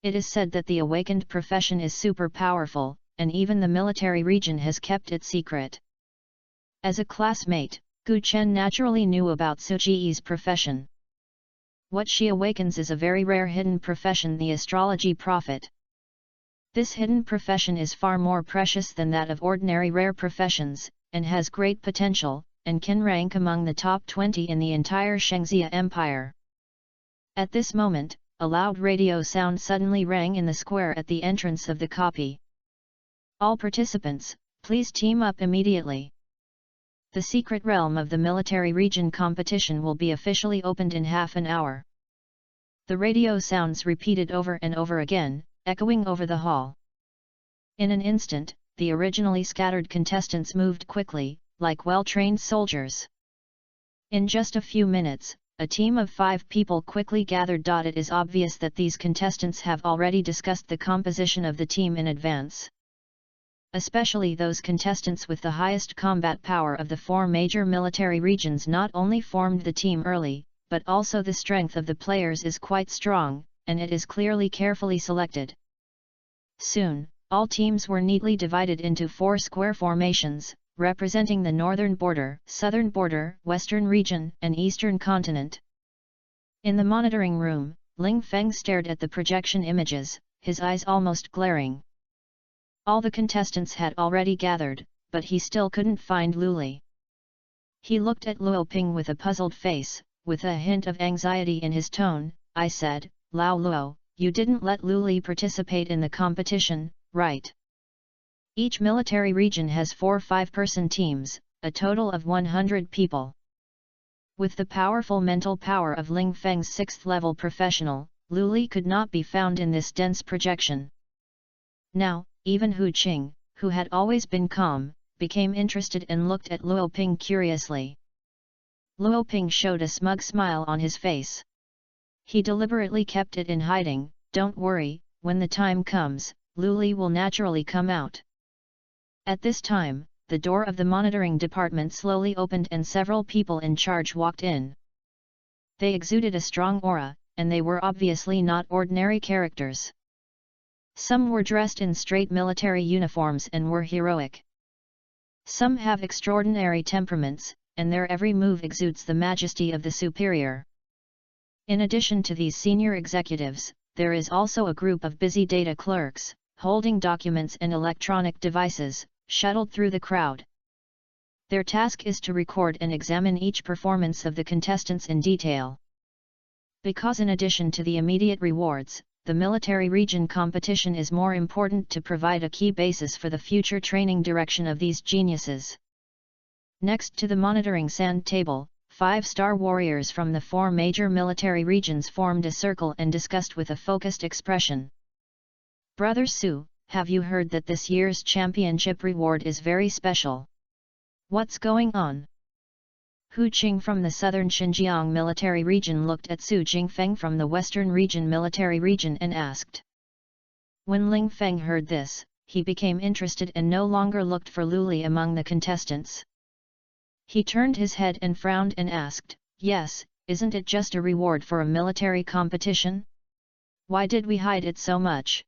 It is said that the awakened profession is super powerful, and even the military region has kept it secret." As a classmate, Gu Chen naturally knew about Suji's profession. What she awakens is a very rare hidden profession, the astrology prophet. This hidden profession is far more precious than that of ordinary rare professions, and has great potential, and can rank among the top 20 in the entire Shangxia Empire. At this moment, a loud radio sound suddenly rang in the square at the entrance of the copy. All participants, please team up immediately. The secret realm of the military region competition will be officially opened in half an hour. The radio sounds repeated over and over again, echoing over the hall. In an instant, the originally scattered contestants moved quickly, like well-trained soldiers. In just a few minutes, a team of 5 people quickly gathered. It is obvious that these contestants have already discussed the composition of the team in advance. Especially those contestants with the highest combat power of the 4 major military regions not only formed the team early, but also the strength of the players is quite strong, and it is clearly carefully selected. Soon, all teams were neatly divided into 4 square formations, representing the northern border, southern border, western region, and eastern continent. In the monitoring room, Ling Feng stared at the projection images, his eyes almost glaring. All the contestants had already gathered, but he still couldn't find Luli. He looked at Luo Ping with a puzzled face, with a hint of anxiety in his tone. I said, Lao Luo, you didn't let Luli participate in the competition, right? Each military region has 4 5-person teams, a total of 100 people. With the powerful mental power of Ling Feng's 6th-level professional, Luli could not be found in this dense projection. Now, even Hu Qing, who had always been calm, became interested and looked at Luo Ping curiously. Luo Ping showed a smug smile on his face. He deliberately kept it in hiding. Don't worry, when the time comes, Luli will naturally come out. At this time, the door of the monitoring department slowly opened and several people in charge walked in. They exuded a strong aura, and they were obviously not ordinary characters. Some were dressed in straight military uniforms and were heroic. Some have extraordinary temperaments, and their every move exudes the majesty of the superior. In addition to these senior executives, there is also a group of busy data clerks, holding documents and electronic devices, shuttled through the crowd. Their task is to record and examine each performance of the contestants in detail. Because in addition to the immediate rewards, the military region competition is more important to provide a key basis for the future training direction of these geniuses. Next to the monitoring sand table, 5 star warriors from the 4 major military regions formed a circle and discussed with a focused expression. Brother Su, have you heard that this year's championship reward is very special? What's going on? Hu Qing from the southern Xinjiang military region looked at Su Jingfeng from the western region military region and asked. When Ling Feng heard this, he became interested and no longer looked for Luli among the contestants. He turned his head and frowned and asked, yes, isn't it just a reward for a military competition? Why did we hide it so much?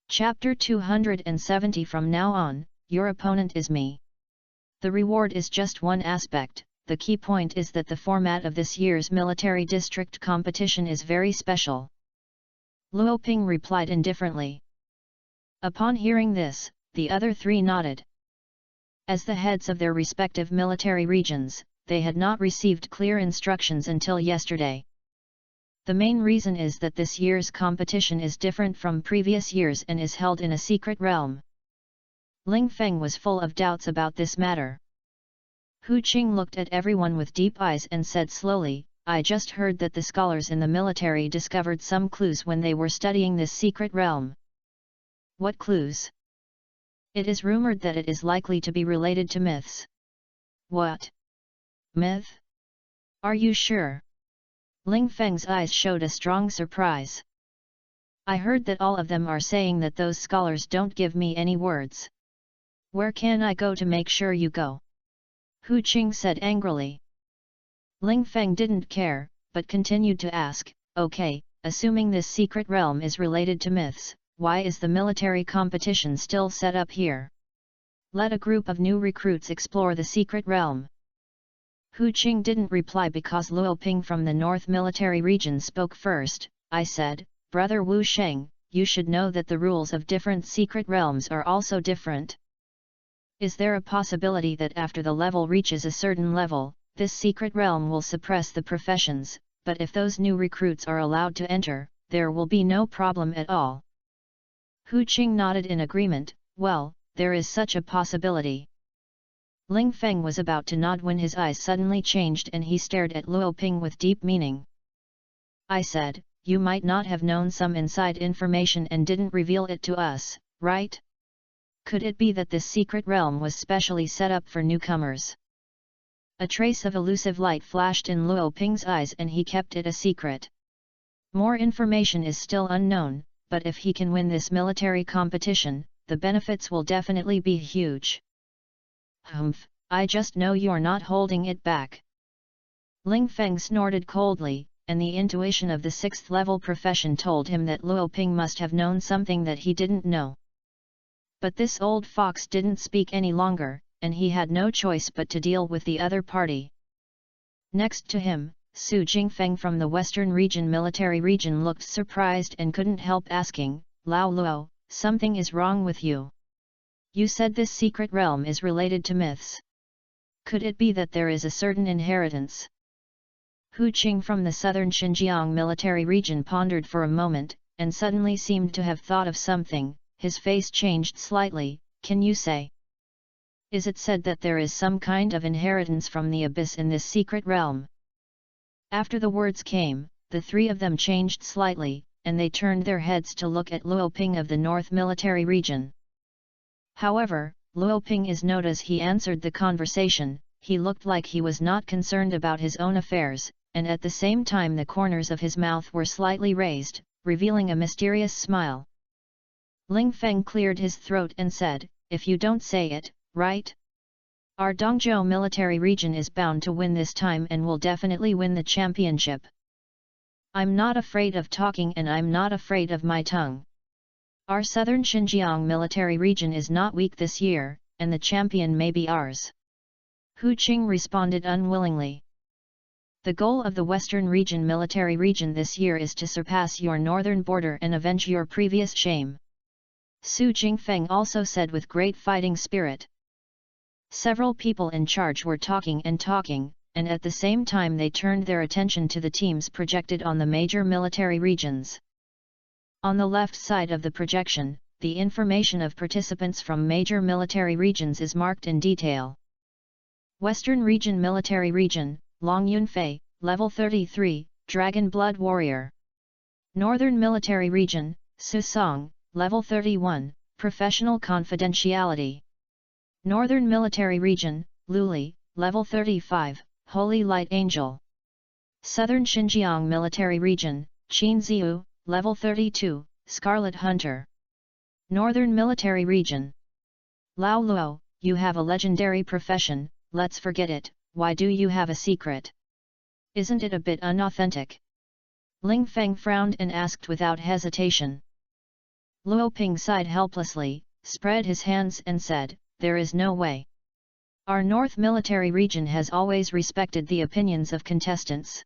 Chapter 270. From now on, your opponent is me. The reward is just one aspect. The key point is that the format of this year's military district competition is very special. Luo Ping replied indifferently. Upon hearing this, the other 3 nodded. As the heads of their respective military regions, they had not received clear instructions until yesterday. The main reason is that this year's competition is different from previous years and is held in a secret realm. Ling Feng was full of doubts about this matter. Hu Qing looked at everyone with deep eyes and said slowly, I just heard that the scholars in the military discovered some clues when they were studying this secret realm. What clues? It is rumored that it is likely to be related to myths. What? Myth? Are you sure? Ling Feng's eyes showed a strong surprise. I heard that all of them are saying that those scholars don't give me any words. Where can I go to make sure you go? Hu Qing said angrily. Ling Feng didn't care, but continued to ask, okay, assuming this secret realm is related to myths, why is the military competition still set up here? Let a group of new recruits explore the secret realm. Hu Qing didn't reply because Luo Ping from the North Military Region spoke first. I said, Brother Wu Sheng, you should know that the rules of different secret realms are also different. Is there a possibility that after the level reaches a certain level, this secret realm will suppress the professions, but if those new recruits are allowed to enter, there will be no problem at all? Hu Qing nodded in agreement. Well, there is such a possibility. Ling Feng was about to nod when his eyes suddenly changed and he stared at Luo Ping with deep meaning. I said, you might not have known some inside information and didn't reveal it to us, right? Could it be that this secret realm was specially set up for newcomers? A trace of elusive light flashed in Luo Ping's eyes and he kept it a secret. More information is still unknown, but if he can win this military competition, the benefits will definitely be huge. Humph, I just know you're not holding it back. Ling Feng snorted coldly, and the intuition of the 6th level profession told him that Luo Ping must have known something that he didn't know. But this old fox didn't speak any longer, and he had no choice but to deal with the other party. Next to him, Su Jingfeng from the Western Region Military Region looked surprised and couldn't help asking, Lao Luo, something is wrong with you. You said this secret realm is related to myths. Could it be that there is a certain inheritance? Hu Qing from the Southern Xinjiang Military Region pondered for a moment, and suddenly seemed to have thought of something. His face changed slightly. Can you say? Is it said that there is some kind of inheritance from the abyss in this secret realm? After the words came, the three of them changed slightly, and they turned their heads to look at Luo Ping of the North Military Region. However, Luo Ping is note as he answered the conversation, he looked like he was not concerned about his own affairs, and at the same time the corners of his mouth were slightly raised, revealing a mysterious smile. Ling Feng cleared his throat and said, if you don't say it, right? Our Dongzhou Military Region is bound to win this time and will definitely win the championship. I'm not afraid of talking and I'm not afraid of my tongue. Our Southern Xinjiang Military Region is not weak this year, and the champion may be ours. Hu Qing responded unwillingly. The goal of the Western Region Military Region this year is to surpass your northern border and avenge your previous shame. Su Jingfeng also said with great fighting spirit. Several people in charge were talking, and at the same time they turned their attention to the teams projected on the major military regions. On the left side of the projection, the information of participants from major military regions is marked in detail. Western Region Military Region, Long Yunfei, Level 33, Dragon Blood Warrior. Northern Military Region, Su Song, Level 31, Professional Confidentiality. Northern Military Region, Luli, Level 35, Holy Light Angel. Southern Xinjiang Military Region, Qinziu, Level 32, Scarlet Hunter. Northern Military Region. Lao Luo, you have a legendary profession, let's forget it, why do you have a secret? Isn't it a bit unauthentic? Ling Feng frowned and asked without hesitation. Luo Ping sighed helplessly, spread his hands and said, there is no way. Our North Military Region has always respected the opinions of contestants.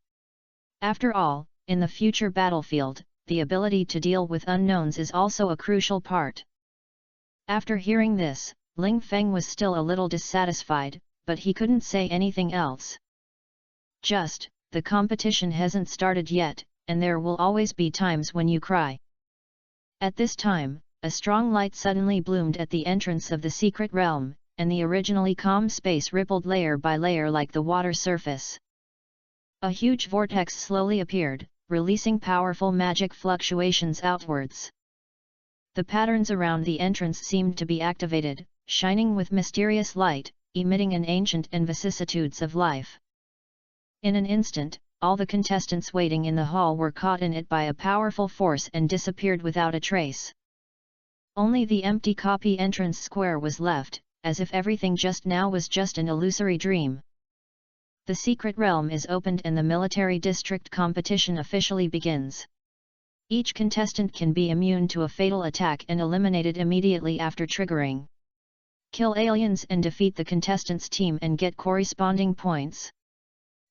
After all, in the future battlefield, the ability to deal with unknowns is also a crucial part. After hearing this, Ling Feng was still a little dissatisfied, but he couldn't say anything else. Just, the competition hasn't started yet, and there will always be times when you cry. At this time, a strong light suddenly bloomed at the entrance of the secret realm, and the originally calm space rippled layer by layer like the water surface. A huge vortex slowly appeared, releasing powerful magic fluctuations outwards. The patterns around the entrance seemed to be activated, shining with mysterious light, emitting an ancient and vicissitudes of life. In an instant, all the contestants waiting in the hall were caught in it by a powerful force and disappeared without a trace. Only the empty copy entrance square was left, as if everything just now was just an illusory dream. The secret realm is opened and the military district competition officially begins. Each contestant can be immune to a fatal attack and eliminated immediately after triggering. Kill aliens and defeat the contestant's team and get corresponding points.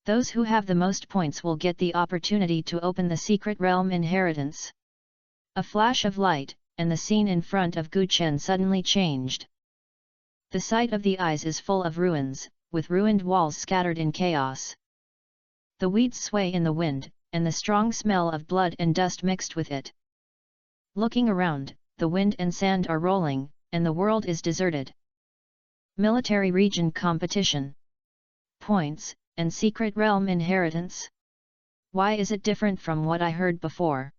Those who have the most points will get the opportunity to open the secret realm inheritance. A flash of light, and the scene in front of Gu Chen suddenly changed. The site of the eyes is full of ruins, with ruined walls scattered in chaos. The weeds sway in the wind, and the strong smell of blood and dust mixed with it. Looking around, the wind and sand are rolling, and the world is deserted. Military region competition. Points, and secret realm inheritance. Why is it different from what I heard before?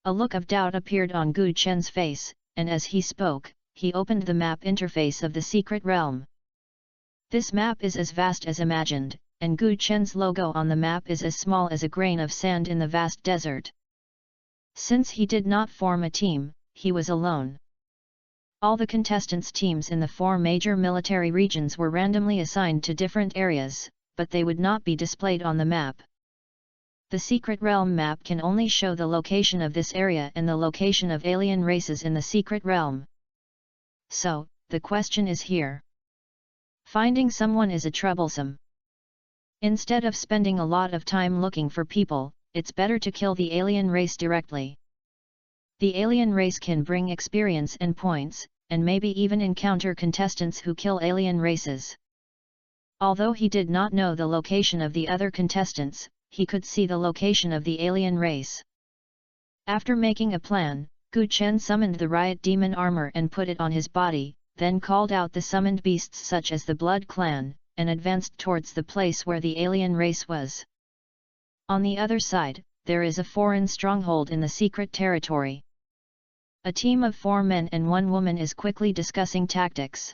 A look of doubt appeared on Gu Chen's face, and as he spoke, he opened the map interface of the secret realm. This map is as vast as imagined, and Gu Chen's logo on the map is as small as a grain of sand in the vast desert. Since he did not form a team, he was alone. All the contestants' teams in the 4 major military regions were randomly assigned to different areas, but they would not be displayed on the map. The secret realm map can only show the location of this area and the location of alien races in the secret realm. So, the question is here. Finding someone is a troublesome. Instead of spending a lot of time looking for people, it's better to kill the alien race directly. The alien race can bring experience and points, and maybe even encounter contestants who kill alien races. Although he did not know the location of the other contestants, he could see the location of the alien race. After making a plan, Gu Chen summoned the riot demon armor and put it on his body, then called out the summoned beasts such as the Blood Clan, and advanced towards the place where the alien race was. On the other side, there is a foreign stronghold in the secret territory. A team of 4 men and 1 woman is quickly discussing tactics.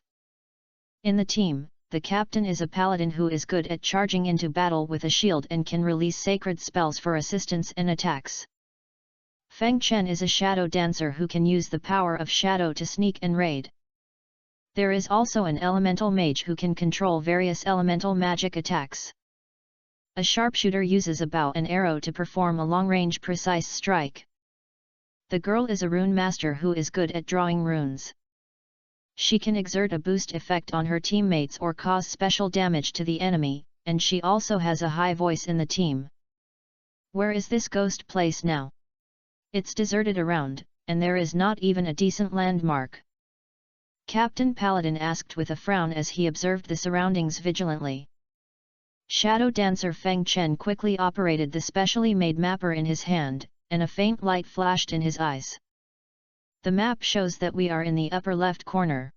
In the team, the captain is a paladin who is good at charging into battle with a shield and can release sacred spells for assistance and attacks. Feng Chen is a shadow dancer who can use the power of shadow to sneak and raid. There is also an elemental mage who can control various elemental magic attacks. A sharpshooter uses a bow and arrow to perform a long-range precise strike. The girl is a rune master who is good at drawing runes. She can exert a boost effect on her teammates or cause special damage to the enemy, and she also has a high voice in the team. Where is this ghost place now? It's deserted around, and there is not even a decent landmark. Captain Paladin asked with a frown as he observed the surroundings vigilantly. Shadow dancer Feng Chen quickly operated the specially made mapper in his hand, and a faint light flashed in his eyes. The map shows that we are in the upper left corner.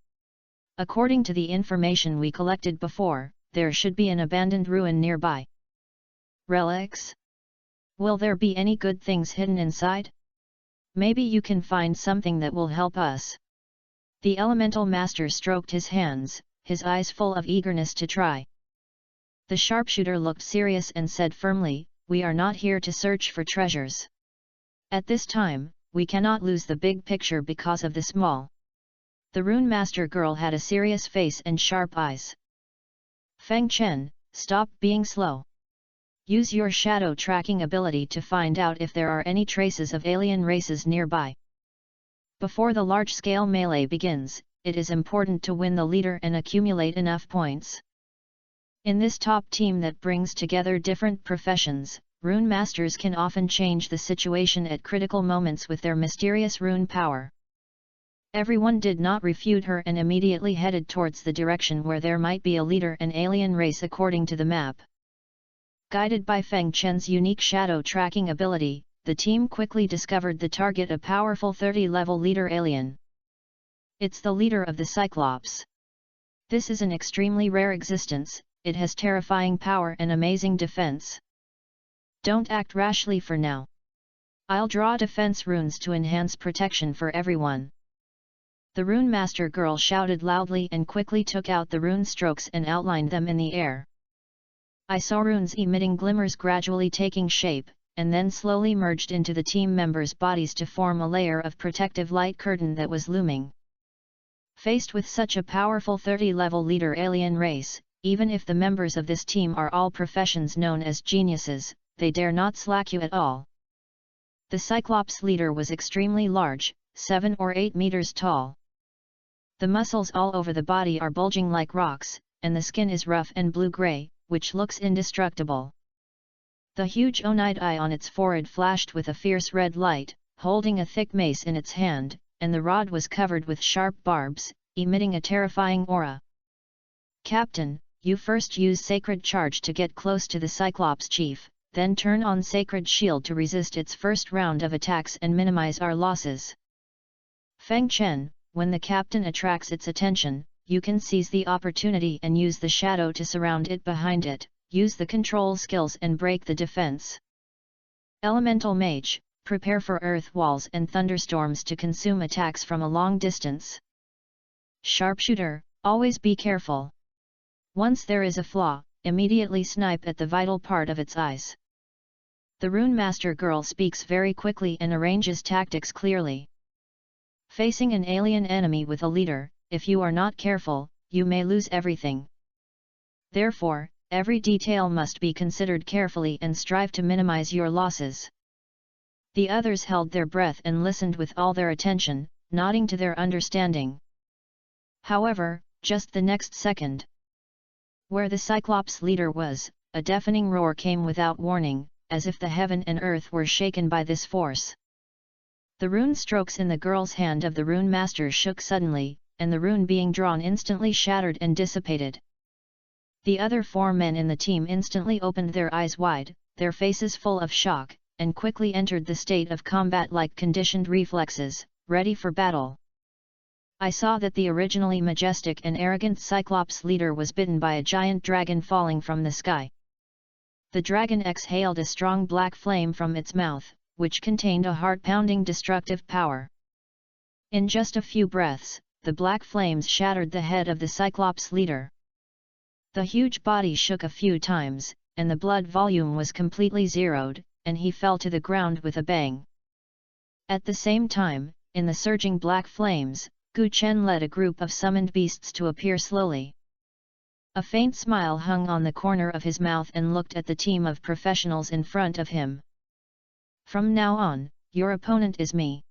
According to the information we collected before, there should be an abandoned ruin nearby. Relics? Will there be any good things hidden inside? Maybe you can find something that will help us. The elemental master stroked his hands, his eyes full of eagerness to try. The sharpshooter looked serious and said firmly, "We are not here to search for treasures. At this time, we cannot lose the big picture because of the small." The rune master girl had a serious face and sharp eyes. Feng Chen, stop being slow. Use your shadow tracking ability to find out if there are any traces of alien races nearby. Before the large-scale melee begins, it is important to win the leader and accumulate enough points. In this top team that brings together different professions, rune masters can often change the situation at critical moments with their mysterious rune power. Everyone did not refute her and immediately headed towards the direction where there might be a leader and alien race according to the map. Guided by Feng Chen's unique shadow tracking ability, the team quickly discovered the target, a powerful 30-level leader alien. It's the leader of the Cyclops. This is an extremely rare existence, it has terrifying power and amazing defense. Don't act rashly for now. I'll draw defense runes to enhance protection for everyone. The rune master girl shouted loudly and quickly took out the rune strokes and outlined them in the air. I saw runes emitting glimmers gradually taking shape, and then slowly merged into the team members' bodies to form a layer of protective light curtain that was looming. Faced with such a powerful 30-level leader alien race, even if the members of this team are all professions known as geniuses, they dare not slack you at all. The Cyclops leader was extremely large, 7 or 8 meters tall. The muscles all over the body are bulging like rocks, and the skin is rough and blue-gray, which looks indestructible. The huge onide eye on its forehead flashed with a fierce red light, holding a thick mace in its hand, and the rod was covered with sharp barbs, emitting a terrifying aura. Captain, you first use Sacred Charge to get close to the Cyclops Chief, then turn on Sacred Shield to resist its first round of attacks and minimize our losses. Feng Chen, when the captain attracts its attention, you can seize the opportunity and use the shadow to surround it behind it, use the control skills and break the defense. Elemental Mage, prepare for earth walls and thunderstorms to consume attacks from a long distance. Sharpshooter, always be careful. Once there is a flaw, immediately snipe at the vital part of its eyes. The Rune Master girl speaks very quickly and arranges tactics clearly. Facing an alien enemy with a leader, if you are not careful, you may lose everything. Therefore, every detail must be considered carefully and strive to minimize your losses. The others held their breath and listened with all their attention, nodding to their understanding. However, just the next second, where the Cyclops leader was, a deafening roar came without warning, as if the heaven and earth were shaken by this force. The rune strokes in the girl's hand of the Rune Master shook suddenly, and the rune being drawn instantly shattered and dissipated. The other 4 men in the team instantly opened their eyes wide, their faces full of shock, and quickly entered the state of combat like conditioned reflexes, ready for battle. I saw that the originally majestic and arrogant Cyclops leader was bitten by a giant dragon falling from the sky. The dragon exhaled a strong black flame from its mouth, which contained a heart-pounding destructive power. In just a few breaths, the black flames shattered the head of the Cyclops leader. The huge body shook a few times, and the blood volume was completely zeroed, and he fell to the ground with a bang. At the same time, in the surging black flames, Gu Chen led a group of summoned beasts to appear slowly. A faint smile hung on the corner of his mouth and looked at the team of professionals in front of him. From now on, your opponent is me.